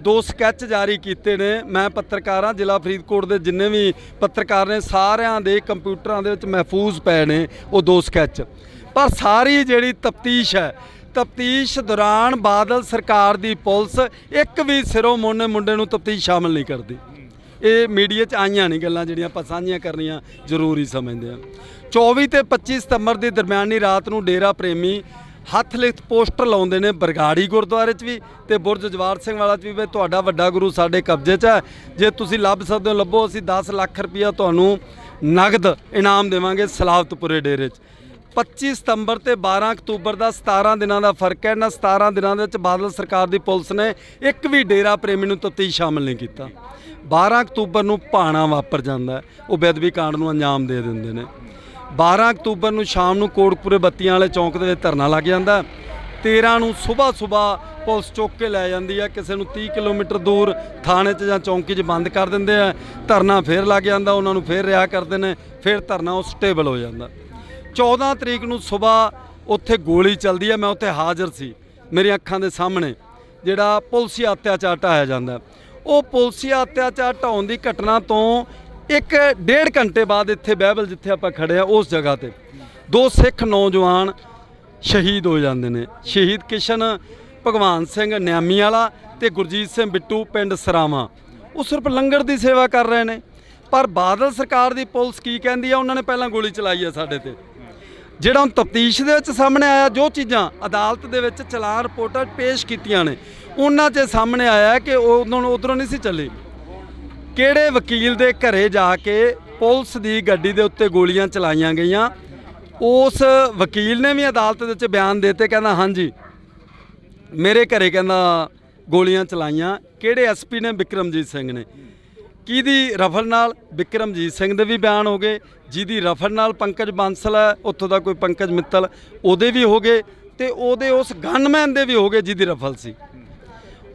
2 ਸਕੈਚ ਜਾਰੀ ਕੀਤੇ ਨੇ। ਮੈਂ ਪੱਤਰਕਾਰਾਂ ਜ਼ਿਲ੍ਹਾ ਫਰੀਦਕੋਟ ਦੇ ਜਿੰਨੇ ਵੀ ਪੱਤਰਕਾਰ ਨੇ ਸਾਰਿਆਂ ਦੇ ਕੰਪਿਊਟਰਾਂ ਦੇ ਵਿੱਚ ਮਹਿਫੂਜ਼ ਪਏ ਨੇ ਉਹ 2 ਸਕੈਚ। ਪਰ ਸਾਰੀ ਜਿਹੜੀ ਤਫਤੀਸ਼ ਹੈ, ਤਫਤੀਸ਼ ਦੌਰਾਨ ਬਾਦਲ ਸਰਕਾਰ ਦੀ ਪੁਲਿਸ ਇੱਕ ਵੀ ਸਿਰੋਂ ਮੋਨੇ ਮੁੰਡੇ ਨੂੰ ਤਫਤੀਸ਼ ਸ਼ਾਮਲ ਨਹੀਂ ਕਰਦੀ। ਇਹ ਮੀਡੀਆ 'ਚ ਆਈਆਂ ਨਹੀਂ ਗੱਲਾਂ ਜਿਹੜੀਆਂ ਆਪਾਂ ਸਾਂਝੀਆਂ ਕਰਨੀਆਂ ਜ਼ਰੂਰੀ ਸਮਝਦੇ ਹਾਂ। 24 ਤੇ 25 ਸਤੰਬਰ ਦੀ ਦਰਮਿਆਨੀ ਰਾਤ ਨੂੰ ਡੇਰਾ ਪ੍ਰੇਮੀ ਹੱਥ ਲਿਖਤ ਪੋਸਟਰ ਲਾਉਂਦੇ ਨੇ ਬਰਗਾੜੀ ਗੁਰਦੁਆਰੇ 'ਚ ਵੀ ਤੇ ਬੁਰਜ ਜਵਾਰ ਸਿੰਘ ਵਾਲਾ 'ਚ ਵੀ ਤੁਹਾਡਾ ਵੱਡਾ ਗੁਰੂ ਸਾਡੇ ਕਬਜ਼ੇ 'ਚ ਹੈ, ਜੇ ਤੁਸੀਂ ਲੱਭ ਸਕਦੇ ਹੋ ਲੱਭੋ, ਅਸੀਂ 10 ਲੱਖ ਰੁਪਈਆ ਤੁਹਾਨੂੰ ਨਗਦ ਇਨਾਮ ਦੇਵਾਂਗੇ ਸਲਾਵਤਪੁਰੇ ਡੇਰੇ 'ਚ। 25 ਸਤੰਬਰ ਤੇ 12 ਅਕਤੂਬਰ ਦਾ 17 ਦਿਨਾਂ ਦਾ ਫਰਕ ਹੈ। ਇਹਨਾਂ 17 ਦਿਨਾਂ ਦੇ ਵਿੱਚ ਬਾਦਲ ਸਰਕਾਰ ਦੀ ਪੁਲਿਸ ਨੇ ਇੱਕ ਵੀ ਡੇਰਾ ਪ੍ਰੇਮੀ ਨੂੰ ਤਫਤੀਸ਼ ਸ਼ਾਮਲ ਨਹੀਂ ਕੀਤਾ। 12 ਅਕਤੂਬਰ ਨੂੰ ਭਾਣਾ ਵਾਪਰ ਜਾਂਦਾ, ਉਹ ਬੇਅਦਬੀ ਕਾਂਡ ਨੂੰ ਅੰਜਾਮ ਦੇ ਦਿੰਦੇ ਨੇ। 12 ਅਕਤੂਬਰ ਨੂੰ ਸ਼ਾਮ ਨੂੰ ਕੋਟਕਪੁਰੇ ਬੱਤੀਆਂ ਵਾਲੇ ਚੌਂਕ ਦੇ ਵਿੱਚ ਧਰਨਾ ਲੱਗ ਜਾਂਦਾ। 13 ਨੂੰ ਸਵੇਰ ਪੁਲਿਸ ਚੁੱਕ ਕੇ ਲੈ ਜਾਂਦੀ ਹੈ, ਕਿਸੇ ਨੂੰ 30 ਕਿਲੋਮੀਟਰ ਦੂਰ ਥਾਣੇ 'ਚ ਜਾਂ ਚੌਂਕੀ 'ਚ ਬੰਦ ਕਰ ਦਿੰਦੇ ਆ। ਧਰਨਾ ਫੇਰ ਲੱਗ ਜਾਂਦਾ, ਉਹਨਾਂ ਨੂੰ ਫੇਰ ਰਿਹਾ ਕਰਦੇ ਨੇ, ਫਿਰ ਧਰਨਾ ਉਹ ਸਟੇਬਲ ਹੋ ਜਾਂਦਾ। 14 ਤਰੀਕ ਨੂੰ ਸਵੇਰ ਉੱਥੇ ਗੋਲੀ ਚੱਲਦੀ ਹੈ, ਮੈਂ ਉੱਥੇ ਹਾਜ਼ਰ ਸੀ, ਮੇਰੀਆਂ ਅੱਖਾਂ ਦੇ ਸਾਹਮਣੇ ਜਿਹੜਾ ਪੁਲਸੀ ਅਤਿਆਚਾਰ ਢਾਇਆ ਜਾਂਦਾ। ਉਹ ਪੁਲਸੀ ਅਤਿਆਚਾਰ ਢਾਉਣ ਦੀ ਘਟਨਾ ਤੋਂ 1.5 ਘੰਟੇ ਬਾਅਦ ਇੱਥੇ ਬਹਿਬਲ ਜਿੱਥੇ ਆਪਾਂ ਖੜੇ ਆ ਉਸ ਜਗ੍ਹਾ ਤੇ 2 ਸਿੱਖ ਨੌਜਵਾਨ ਸ਼ਹੀਦ ਹੋ ਜਾਂਦੇ ਨੇ। ਸ਼ਹੀਦ ਕਿਸ਼ਨ ਭਗਵਾਨ ਸਿੰਘ ਨਿਆਮੀ ਵਾਲਾ ਤੇ ਗੁਰਜੀਤ ਸਿੰਘ ਬਿੱਟੂ ਪਿੰਡ ਸਰਾਵਾਂ। ਉਹ ਸਿਰਫ ਲੰਗਰ ਦੀ ਸੇਵਾ ਕਰ ਰਹੇ ਨੇ। ਪਰ ਬਾਦਲ ਸਰਕਾਰ ਦੀ ਪੁਲਿਸ ਕੀ ਕਹਿੰਦੀ ਆ, ਉਹਨਾਂ ਨੇ ਪਹਿਲਾਂ ਗੋਲੀ ਚਲਾਈ ਆ ਸਾਡੇ ਤੇ। ਜਿਹੜਾ ਹੁਣ ਤਫਤੀਸ਼ ਦੇ ਵਿੱਚ ਸਾਹਮਣੇ ਆਇਆ, ਜੋ ਚੀਜ਼ਾਂ ਅਦਾਲਤ ਦੇ ਵਿੱਚ ਚਲਾਨ ਰਿਪੋਰਟਾਂ ਪੇਸ਼ ਕੀਤੀਆਂ ਨੇ, ਉਹਨਾਂ 'ਚ ਸਾਹਮਣੇ ਆਇਆ ਕਿ ਉਧਰੋਂ ਨਹੀਂ ਸੀ ਚੱਲੀ। ਕਿਹੜੇ ਵਕੀਲ ਦੇ ਘਰੇ ਜਾ ਕੇ ਪੁਲਿਸ ਦੀ ਗੱਡੀ ਦੇ ਉੱਤੇ ਗੋਲੀਆਂ ਚਲਾਈਆਂ ਗਈਆਂ। ਉਸ ਵਕੀਲ ਨੇ ਵੀ ਅਦਾਲਤ ਦੇ ਵਿੱਚ ਬਿਆਨ ਦਿੱਤੇ, ਕਹਿੰਦਾ ਹਾਂਜੀ ਮੇਰੇ ਘਰੇ ਕਹਿੰਦਾ ਗੋਲੀਆਂ ਚਲਾਈਆਂ। ਕਿਹੜੇ ਐਸਪੀ ਨੇ? ਬਿਕਰਮਜੀਤ ਸਿੰਘ ਨੇ। ਕਿਹਦੀ ਰਫਲ ਨਾਲ? ਬਿਕਰਮਜੀਤ ਸਿੰਘ ਦੇ ਵੀ ਬਿਆਨ ਹੋ ਗਏ। ਜਿਹਦੀ ਰਫਲ ਨਾਲ ਪੰਕਜ ਬਾਂਸਲ ਹੈ, ਉੱਥੋਂ ਦਾ ਕੋਈ ਪੰਕਜ ਮਿੱਤਲ, ਉਹਦੇ ਵੀ ਹੋ ਗਏ ਤੇ ਉਹਦੇ ਉਸ ਗਨਮੈਨ ਦੇ ਵੀ ਹੋ ਗਏ ਜਿਹਦੀ ਰਫਲ ਸੀ।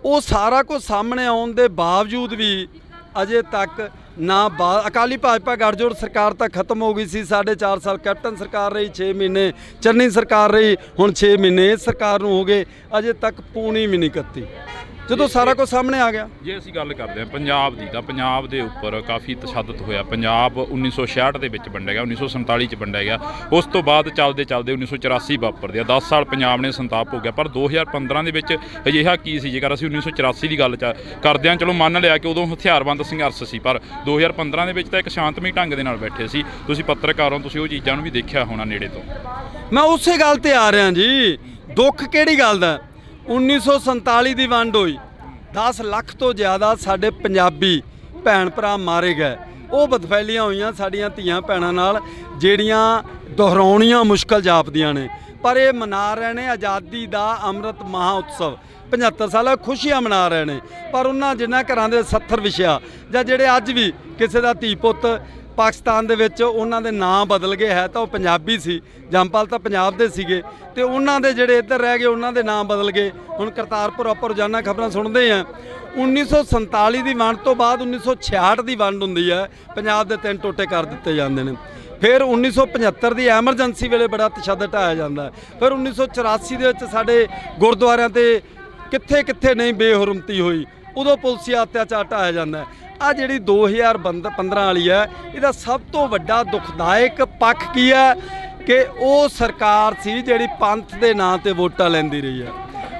ਉਹ ਸਾਰਾ ਕੁਝ ਸਾਹਮਣੇ ਆਉਣ ਦੇ ਬਾਵਜੂਦ ਵੀ ਅਜੇ ਤੱਕ ਨਾ ਅਕਾਲੀ ਭਾਜਪਾ ਗੱਠਜੋੜ ਸਰਕਾਰ ਤਾਂ ਖਤਮ ਹੋ ਗਈ ਸੀ। 4.5 ਸਾਲ ਕੈਪਟਨ ਸਰਕਾਰ ਰਹੀ, 6 ਮਹੀਨੇ ਚੰਨੀ ਸਰਕਾਰ ਰਹੀ, ਹੁਣ 6 ਮਹੀਨੇ ਇਸ ਸਰਕਾਰ ਨੂੰ ਹੋ ਗਏ, ਅਜੇ ਤੱਕ ਪੂਣੀ ਵੀ ਨਹੀਂ ਕੱਤੀ ਜਦੋਂ ਸਾਰਾ ਕੁਝ ਸਾਹਮਣੇ ਆ ਗਿਆ। ਜੇ ਅਸੀਂ ਗੱਲ ਕਰਦੇ ਹਾਂ ਪੰਜਾਬ ਦੀ, ਤਾਂ ਪੰਜਾਬ ਦੇ ਉੱਪਰ ਕਾਫੀ ਤਸ਼ੱਦਦ ਹੋਇਆ। ਪੰਜਾਬ 1966 ਦੇ ਵਿੱਚ ਵੰਡਿਆ ਗਿਆ, 1947 ਚ ਵੰਡਿਆ ਗਿਆ। ਉਸ ਤੋਂ ਬਾਅਦ ਚੱਲਦੇ 1984 ਵਾਪਰਦੇ ਆ। 10 ਸਾਲ ਪੰਜਾਬ ਨੇ ਸੰਤਾਪ ਹੋ ਗਿਆ। ਪਰ 2015 ਦੇ ਵਿੱਚ ਅਜਿਹਾ ਕੀ ਸੀ? ਜੇਕਰ ਅਸੀਂ 1984 ਦੀ ਗੱਲ ਕਰਦੇ ਹਾਂ, ਚਲੋ ਮੰਨ ਲਿਆ ਕਿ ਉਦੋਂ ਹਥਿਆਰਬੰਦ ਸੰਘਰਸ਼ ਸੀ, ਪਰ 2015 ਦੇ ਵਿੱਚ ਤਾਂ ਇੱਕ ਸ਼ਾਂਤਮਈ ਢੰਗ ਦੇ ਨਾਲ ਬੈਠੇ ਸੀ। ਤੁਸੀਂ ਪੱਤਰਕਾਰ ਹੋ, ਤੁਸੀਂ ਉਹ ਚੀਜ਼ਾਂ ਨੂੰ ਵੀ ਦੇਖਿਆ ਹੋਣਾ ਨੇੜੇ ਤੋਂ। ਮੈਂ ਉਸੇ ਗੱਲ ਤੇ ਆ ਰਿਹਾ ਜੀ। ਦੁੱਖ ਕਿਹੜੀ ਗੱਲ ਦਾ? 1947 ਦੀ ਵੰਡ ਹੋਈ, 10 ਲੱਖ ਤੋਂ ਜ਼ਿਆਦਾ ਸਾਡੇ ਪੰਜਾਬੀ ਭੈਣ ਭਰਾ ਮਾਰੇ ਗਏ। ਉਹ ਬਦਫੈਲੀਆਂ ਹੋਈਆਂ ਸਾਡੀਆਂ ਧੀਆਂ ਭੈਣਾਂ ਨਾਲ, ਜਿਹੜੀਆਂ ਦੁਹਰਾਉਣੀਆਂ ਮੁਸ਼ਕਲ ਜਾਪਦੀਆਂ ਨੇ। ਪਰ ਇਹ ਮਨਾ ਰਹੇ ਨੇ ਆਜ਼ਾਦੀ ਦਾ ਅੰਮ੍ਰਿਤ ਮਹਾ ਉਤਸਵ, 75 ਸਾਲਾ ਖੁਸ਼ੀਆਂ ਮਨਾ ਰਹੇ ਨੇ। ਪਰ ਉਹਨਾਂ ਜਿਨ੍ਹਾਂ ਘਰਾਂ ਦੇ 70 ਵਿਛਿਆ ਜਾਂ ਜਿਹੜੇ ਅੱਜ ਵੀ ਕਿਸੇ ਦਾ ਧੀ ਪੁੱਤ ਪਾਕਿਸਤਾਨ ਦੇ ਵਿੱਚ ਉਹਨਾਂ ਦੇ ਨਾਂ ਬਦਲ ਗਏ, ਹੈ ਤਾਂ ਉਹ ਪੰਜਾਬੀ ਸੀ, ਜੰਮਪਲ ਤਾਂ ਪੰਜਾਬ ਦੇ ਸੀਗੇ, ਤੇ ਉਹਨਾਂ ਦੇ ਜਿਹੜੇ ਇੱਧਰ ਰਹਿ ਗਏ ਉਹਨਾਂ ਦੇ ਨਾਂ ਬਦਲ ਗਏ। ਹੁਣ ਕਰਤਾਰਪੁਰ ਆਪਾਂ ਰੋਜ਼ਾਨਾ ਖਬਰਾਂ ਸੁਣਦੇ ਹਾਂ। 1947 ਦੀ ਵੰਡ ਤੋਂ ਬਾਅਦ 1966 ਦੀ ਵੰਡ ਹੁੰਦੀ ਹੈ, ਪੰਜਾਬ ਦੇ 3 ਟੋਟੇ ਕਰ ਦਿੱਤੇ ਜਾਂਦੇ ਨੇ। ਫਿਰ 1975 ਦੀ ਐਮਰਜੈਂਸੀ ਵੇਲੇ ਬੜਾ ਤਸ਼ੱਦਦ ਢਾਇਆ ਜਾਂਦਾ। ਫਿਰ 1984 ਦੇ ਵਿੱਚ ਸਾਡੇ ਗੁਰਦੁਆਰਿਆਂ ਤੇ ਕਿੱਥੇ ਕਿੱਥੇ ਨਹੀਂ ਬੇਹੁਰਮਤੀ ਹੋਈ, ਉਦੋਂ ਪੁਲਸੀ ਅਤਿਆਚਾਰ ਢਾਇਆ ਜਾਂਦਾ। ਆ ਜਿਹੜੀ 2015 ਵਾਲੀ ਹੈ, ਇਹਦਾ ਸਭ ਤੋਂ ਵੱਡਾ ਦੁਖਦਾਇਕ ਪੱਖ ਕੀ ਹੈ ਕਿ ਉਹ ਸਰਕਾਰ ਸੀ ਜਿਹੜੀ ਪੰਥ ਦੇ ਨਾਂ ਤੇ ਵੋਟਾਂ ਲੈਂਦੀ ਰਹੀ ਹੈ,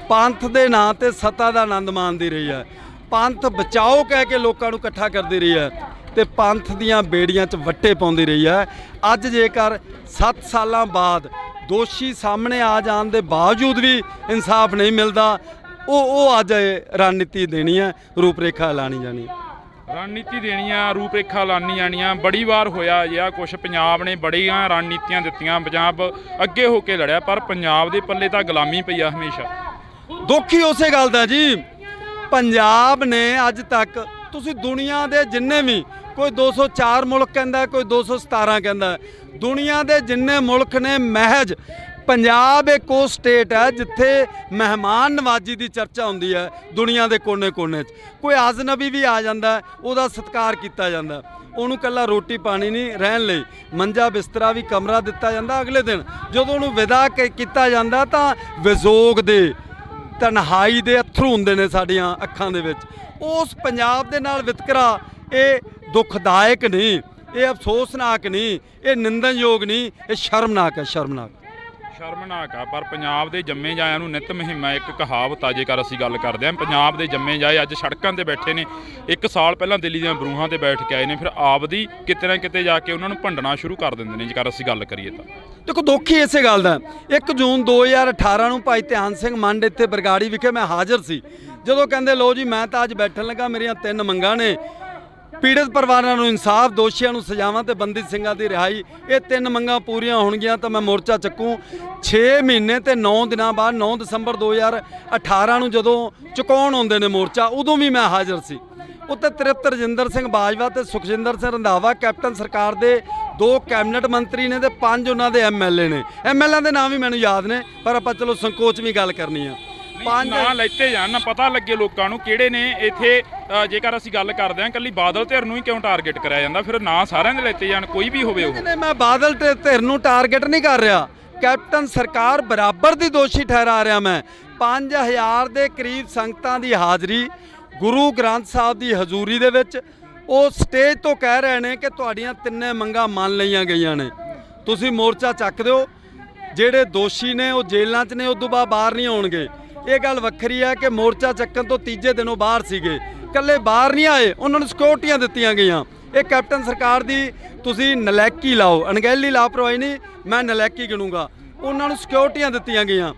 ਪੰਥ ਦੇ ਨਾਂ ਤੇ ਸੱਤਾ ਦਾ ਆਨੰਦ ਮਾਣਦੀ ਰਹੀ ਹੈ, ਪੰਥ ਬਚਾਓ ਕਹਿ ਕੇ ਲੋਕਾਂ ਨੂੰ ਇਕੱਠਾ ਕਰਦੀ ਰਹੀ ਹੈ ਤੇ ਪੰਥ ਦੀਆਂ ਬੇੜੀਆਂ 'ਚ ਵੱਟੇ ਪਾਉਂਦੀ ਰਹੀ ਹੈ। ਅੱਜ ਜੇਕਰ 7 ਸਾਲਾਂ ਬਾਅਦ ਦੋਸ਼ੀ ਸਾਹਮਣੇ ਆ ਜਾਣ ਦੇ ਬਾਵਜੂਦ ਵੀ ਇਨਸਾਫ ਨਹੀਂ ਮਿਲਦਾ। ਉਹ ਅੱਜ ਰਣਨੀਤੀ ਦੇਣੀ ਹੈ, ਰੂਪਰੇਖਾ ਐਲਾਨੀ ਜਾਣੀ ਹੈ। ਰਣਨੀਤੀ ਦੇਣੀਆਂ, ਰੂਪਰੇਖਾ ਲਾਣੀ ਜਾਣੀਆਂ। ਬੜੀ ਵਾਰ ਹੋਇਆ ਜਿਹਾ ਕੁਛ, ਪੰਜਾਬ ਨੇ ਬੜੀਆਂ ਰਣਨੀਤੀਆਂ ਦਿੱਤੀਆਂ, ਪੰਜਾਬ ਅੱਗੇ ਹੋ ਕੇ ਲੜਿਆ, ਪਰ ਪੰਜਾਬ ਦੇ ਪੱਲੇ ਤਾਂ ਗੁਲਾਮੀ ਪਈ ਆ ਹਮੇਸ਼ਾ। ਦੁੱਖ ਹੀ ਉਸੇ ਗੱਲ ਦਾ ਜੀ, ਪੰਜਾਬ ਨੇ ਅੱਜ ਤੱਕ, ਤੁਸੀਂ ਦੁਨੀਆ ਦੇ ਜਿੰਨੇ ਵੀ, ਕੋਈ 204 ਮੁਲਕ ਕਹਿੰਦਾ, ਕੋਈ 217 ਕਹਿੰਦਾ, ਦੁਨੀਆ ਦੇ ਜਿੰਨੇ ਮੁਲਕ ਨੇ, ਮਹਿਜ ਪੰਜਾਬ ਇੱਕ ਉਹ ਸਟੇਟ ਹੈ ਜਿੱਥੇ ਮਹਿਮਾਨ ਨਵਾਜੀ ਦੀ ਚਰਚਾ ਹੁੰਦੀ ਹੈ। ਦੁਨੀਆ ਦੇ ਕੋਨੇ-ਕੋਨੇ 'ਚ ਕੋਈ ਅਜਨਬੀ ਵੀ ਆ ਜਾਂਦਾ, ਉਹਦਾ ਸਤਿਕਾਰ ਕੀਤਾ ਜਾਂਦਾ, ਉਹਨੂੰ ਇਕੱਲਾ ਰੋਟੀ ਪਾਣੀ ਨਹੀਂ, ਰਹਿਣ ਲਈ ਮੰਜਾ ਬਿਸਤਰਾ ਵੀ ਕਮਰਾ ਦਿੱਤਾ ਜਾਂਦਾ। ਅਗਲੇ ਦਿਨ ਜਦੋਂ ਉਹਨੂੰ ਵਿਦਾ ਕੀਤਾ ਜਾਂਦਾ ਤਾਂ ਵਿਜੋਗ ਦੇ, ਤਨਹਾਈ ਦੇ ਅੱਥਰੂ ਹੁੰਦੇ ਨੇ ਸਾਡੀਆਂ ਅੱਖਾਂ ਦੇ ਵਿੱਚ। ਉਸ ਪੰਜਾਬ ਦੇ ਨਾਲ ਵਿਤਕਰਾ ਇਹ ਦੁਖਦਾਇਕ ਨਹੀਂ, ਇਹ ਅਫਸੋਸਨਾਕ ਨਹੀਂ, ਇਹ ਨਿੰਦਣਯੋਗ ਨਹੀਂ, ਇਹ ਸ਼ਰਮਨਾਕ ਹੈ, ਸ਼ਰਮਨਾਕ ਆ। ਪਰ ਪੰਜਾਬ ਦੇ ਜੰਮੇ ਜਾਇਆਂ ਨੂੰ ਨਿਤ ਮੁਹਿੰਮ ਹੈ। ਇੱਕ ਕਹਾਵਤ ਆ, ਜੇਕਰ ਅਸੀਂ ਗੱਲ ਕਰਦੇ ਹਾਂ, ਪੰਜਾਬ ਦੇ ਜੰਮੇ ਜਾਏ ਅੱਜ ਸੜਕਾਂ ਤੇ ਬੈਠੇ ਨੇ। 1 ਸਾਲ ਪਹਿਲਾਂ ਦਿੱਲੀ ਦੀਆਂ ਬਰੂਹਾਂ ਤੇ ਬੈਠ ਕੇ ਆਏ ਨੇ, ਫਿਰ ਆਪਦੀ ਕਿਤੇ ਨਾ ਕਿਤੇ ਜਾ ਕੇ ਉਹਨਾਂ ਨੂੰ ਭੰਡਣਾ ਸ਼ੁਰੂ ਕਰ ਦਿੰਦੇ ਨੇ, ਜੇਕਰ ਅਸੀਂ ਗੱਲ ਕਰੀਏ ਤਾਂ। ਦੇਖੋ ਦੁੱਖ ਹੀ ਇਸੇ ਗੱਲ ਦਾ। 1 ਜੂਨ 2018 ਨੂੰ ਭਾਈ ਧਿਆਨ ਸਿੰਘ ਮੰਡ ਇੱਥੇ ਬਰਗਾੜੀ ਵਿਖੇ ਮੈਂ ਹਾਜ਼ਰ ਸੀ, ਜਦੋਂ ਕਹਿੰਦੇ ਲੋ ਜੀ ਮੈਂ ਤਾਂ ਅੱਜ ਬੈਠਣ ਲੱਗਾ, ਮੇਰੀਆਂ 3 ਮੰਗਾਂ ਨੇ, ਪੀੜਤ ਪਰਿਵਾਰਾਂ ਨੂੰ ਇਨਸਾਫ, ਦੋਸ਼ੀਆਂ ਨੂੰ ਸਜ਼ਾਵਾਂ ਤੇ ਬੰਦੀ ਸਿੰਘਾਂ ਦੀ ਰਿਹਾਈ। ਇਹ 3 ਮੰਗਾਂ ਪੂਰੀਆਂ ਹੋਣਗੀਆਂ ਤਾਂ ਮੈਂ ਮੋਰਚਾ ਚੱਕੂ। 6 ਮਹੀਨੇ ਤੇ 9 ਦਿਨਾਂ ਬਾਅਦ 9 ਦਸੰਬਰ 2018 ਨੂੰ ਜਦੋਂ ਚੁਕਾਉਣ ਆਉਂਦੇ ਨੇ ਮੋਰਚਾ, ਉਦੋਂ ਵੀ ਮੈਂ ਹਾਜ਼ਰ ਸੀ। ਉੱਤੇ ਤ੍ਰਿਪਤ ਰਜਿੰਦਰ ਸਿੰਘ ਬਾਜਵਾ ਤੇ ਸੁਖਜਿੰਦਰ ਸਿੰਘ ਰੰਧਾਵਾ ਕੈਪਟਨ ਸਰਕਾਰ ਦੇ 2 ਕੈਬਨਿਟ ਮੰਤਰੀ ਨੇ ਤੇ 5 ਉਹਨਾਂ ਦੇ ਐਮਐਲਏ ਨੇ। ਐਮਐਲਏ ਦੇ ਨਾਮ ਵੀ ਮੈਨੂੰ ਯਾਦ ਨੇ, ਪਰ ਆਪਾਂ ਚਲੋ ਸੰਕੋਚ ਵੀ ਗੱਲ ਕਰਨੀ ਆ। 5 ਨਾਂ ਲੈਤੇ ਜਾਣ ਨਾ, ਪਤਾ ਲੱਗੇ ਲੋਕਾਂ ਨੂੰ ਕਿਹੜੇ ਨੇ ਇੱਥੇ। ਜੇਕਰ ਅਸੀਂ ਗੱਲ ਕਰਦੇ ਹਾਂ ਇਕੱਲੀ ਬਾਦਲ ਧਿਰ ਨੂੰ ਹੀ ਕਿਉਂ ਟਾਰਗੇਟ ਕਰਿਆ ਜਾਂਦਾ, ਫਿਰ ਨਾਂ ਸਾਰਿਆਂ ਦੇ ਲੈਤੇ ਜਾਣ, ਕੋਈ ਵੀ ਹੋਵੇ ਉਹ। ਮੈਂ ਬਾਦਲ ਧਿਰ ਨੂੰ ਟਾਰਗੇਟ ਨਹੀਂ ਕਰ ਰਿਹਾ, ਕੈਪਟਨ ਸਰਕਾਰ ਬਰਾਬਰ ਦੀ ਦੋਸ਼ੀ ਠਹਿਰਾ ਰਿਹਾ। ਮੈਂ 5000 ਦੇ ਕਰੀਬ ਸੰਗਤਾਂ ਦੀ ਹਾਜ਼ਰੀ, ਗੁਰੂ ਗ੍ਰੰਥ ਸਾਹਿਬ ਦੀ ਹਜ਼ੂਰੀ ਦੇ ਵਿੱਚ ਉਹ ਸਟੇਜ ਤੋਂ ਕਹਿ ਰਹੇ ਨੇ ਕਿ ਤੁਹਾਡੀਆਂ 3 ਮੰਗਾਂ ਮੰਨ ਲਈਆਂ ਗਈਆਂ ਨੇ, ਤੁਸੀਂ ਮੋਰਚਾ ਚੱਕ ਦਿਓ। ਜਿਹੜੇ ਦੋਸ਼ੀ ਨੇ ਉਹ ਜੇਲ੍ਹਾਂ 'ਚ ਨੇ, ਉਦੋਂ ਬਾਅਦ ਬਾਹਰ ਨਹੀਂ ਆਉਣਗੇ। ਇਹ ਗੱਲ ਵੱਖਰੀ ਹੈ ਕਿ ਮੋਰਚਾ ਚੱਕਣ ਤੋਂ ਤੀਜੇ ਦਿਨੋਂ ਬਾਹਰ ਸੀਗੇ, ਇਕੱਲੇ ਬਾਹਰ ਨਹੀਂ ਆਏ, ਉਹਨਾਂ ਨੂੰ ਸਿਕਿਉਰਟੀਆਂ ਦਿੱਤੀਆਂ ਗਈਆਂ। ਇਹ ਕੈਪਟਨ ਸਰਕਾਰ ਦੀ ਤੁਸੀਂ ਨਲਾਇਕੀ ਲਾਓ, ਅਣਗਹਿਲੀ ਲਾਪਰਵਾਹੀ ਨਹੀਂ, ਮੈਂ ਨਲਾਇਕੀ ਗਿਣੂੰਗਾ। ਉਹਨਾਂ ਨੂੰ ਸਿਕਿਉਰਟੀਆਂ ਦਿੱਤੀਆਂ ਗਈਆਂ।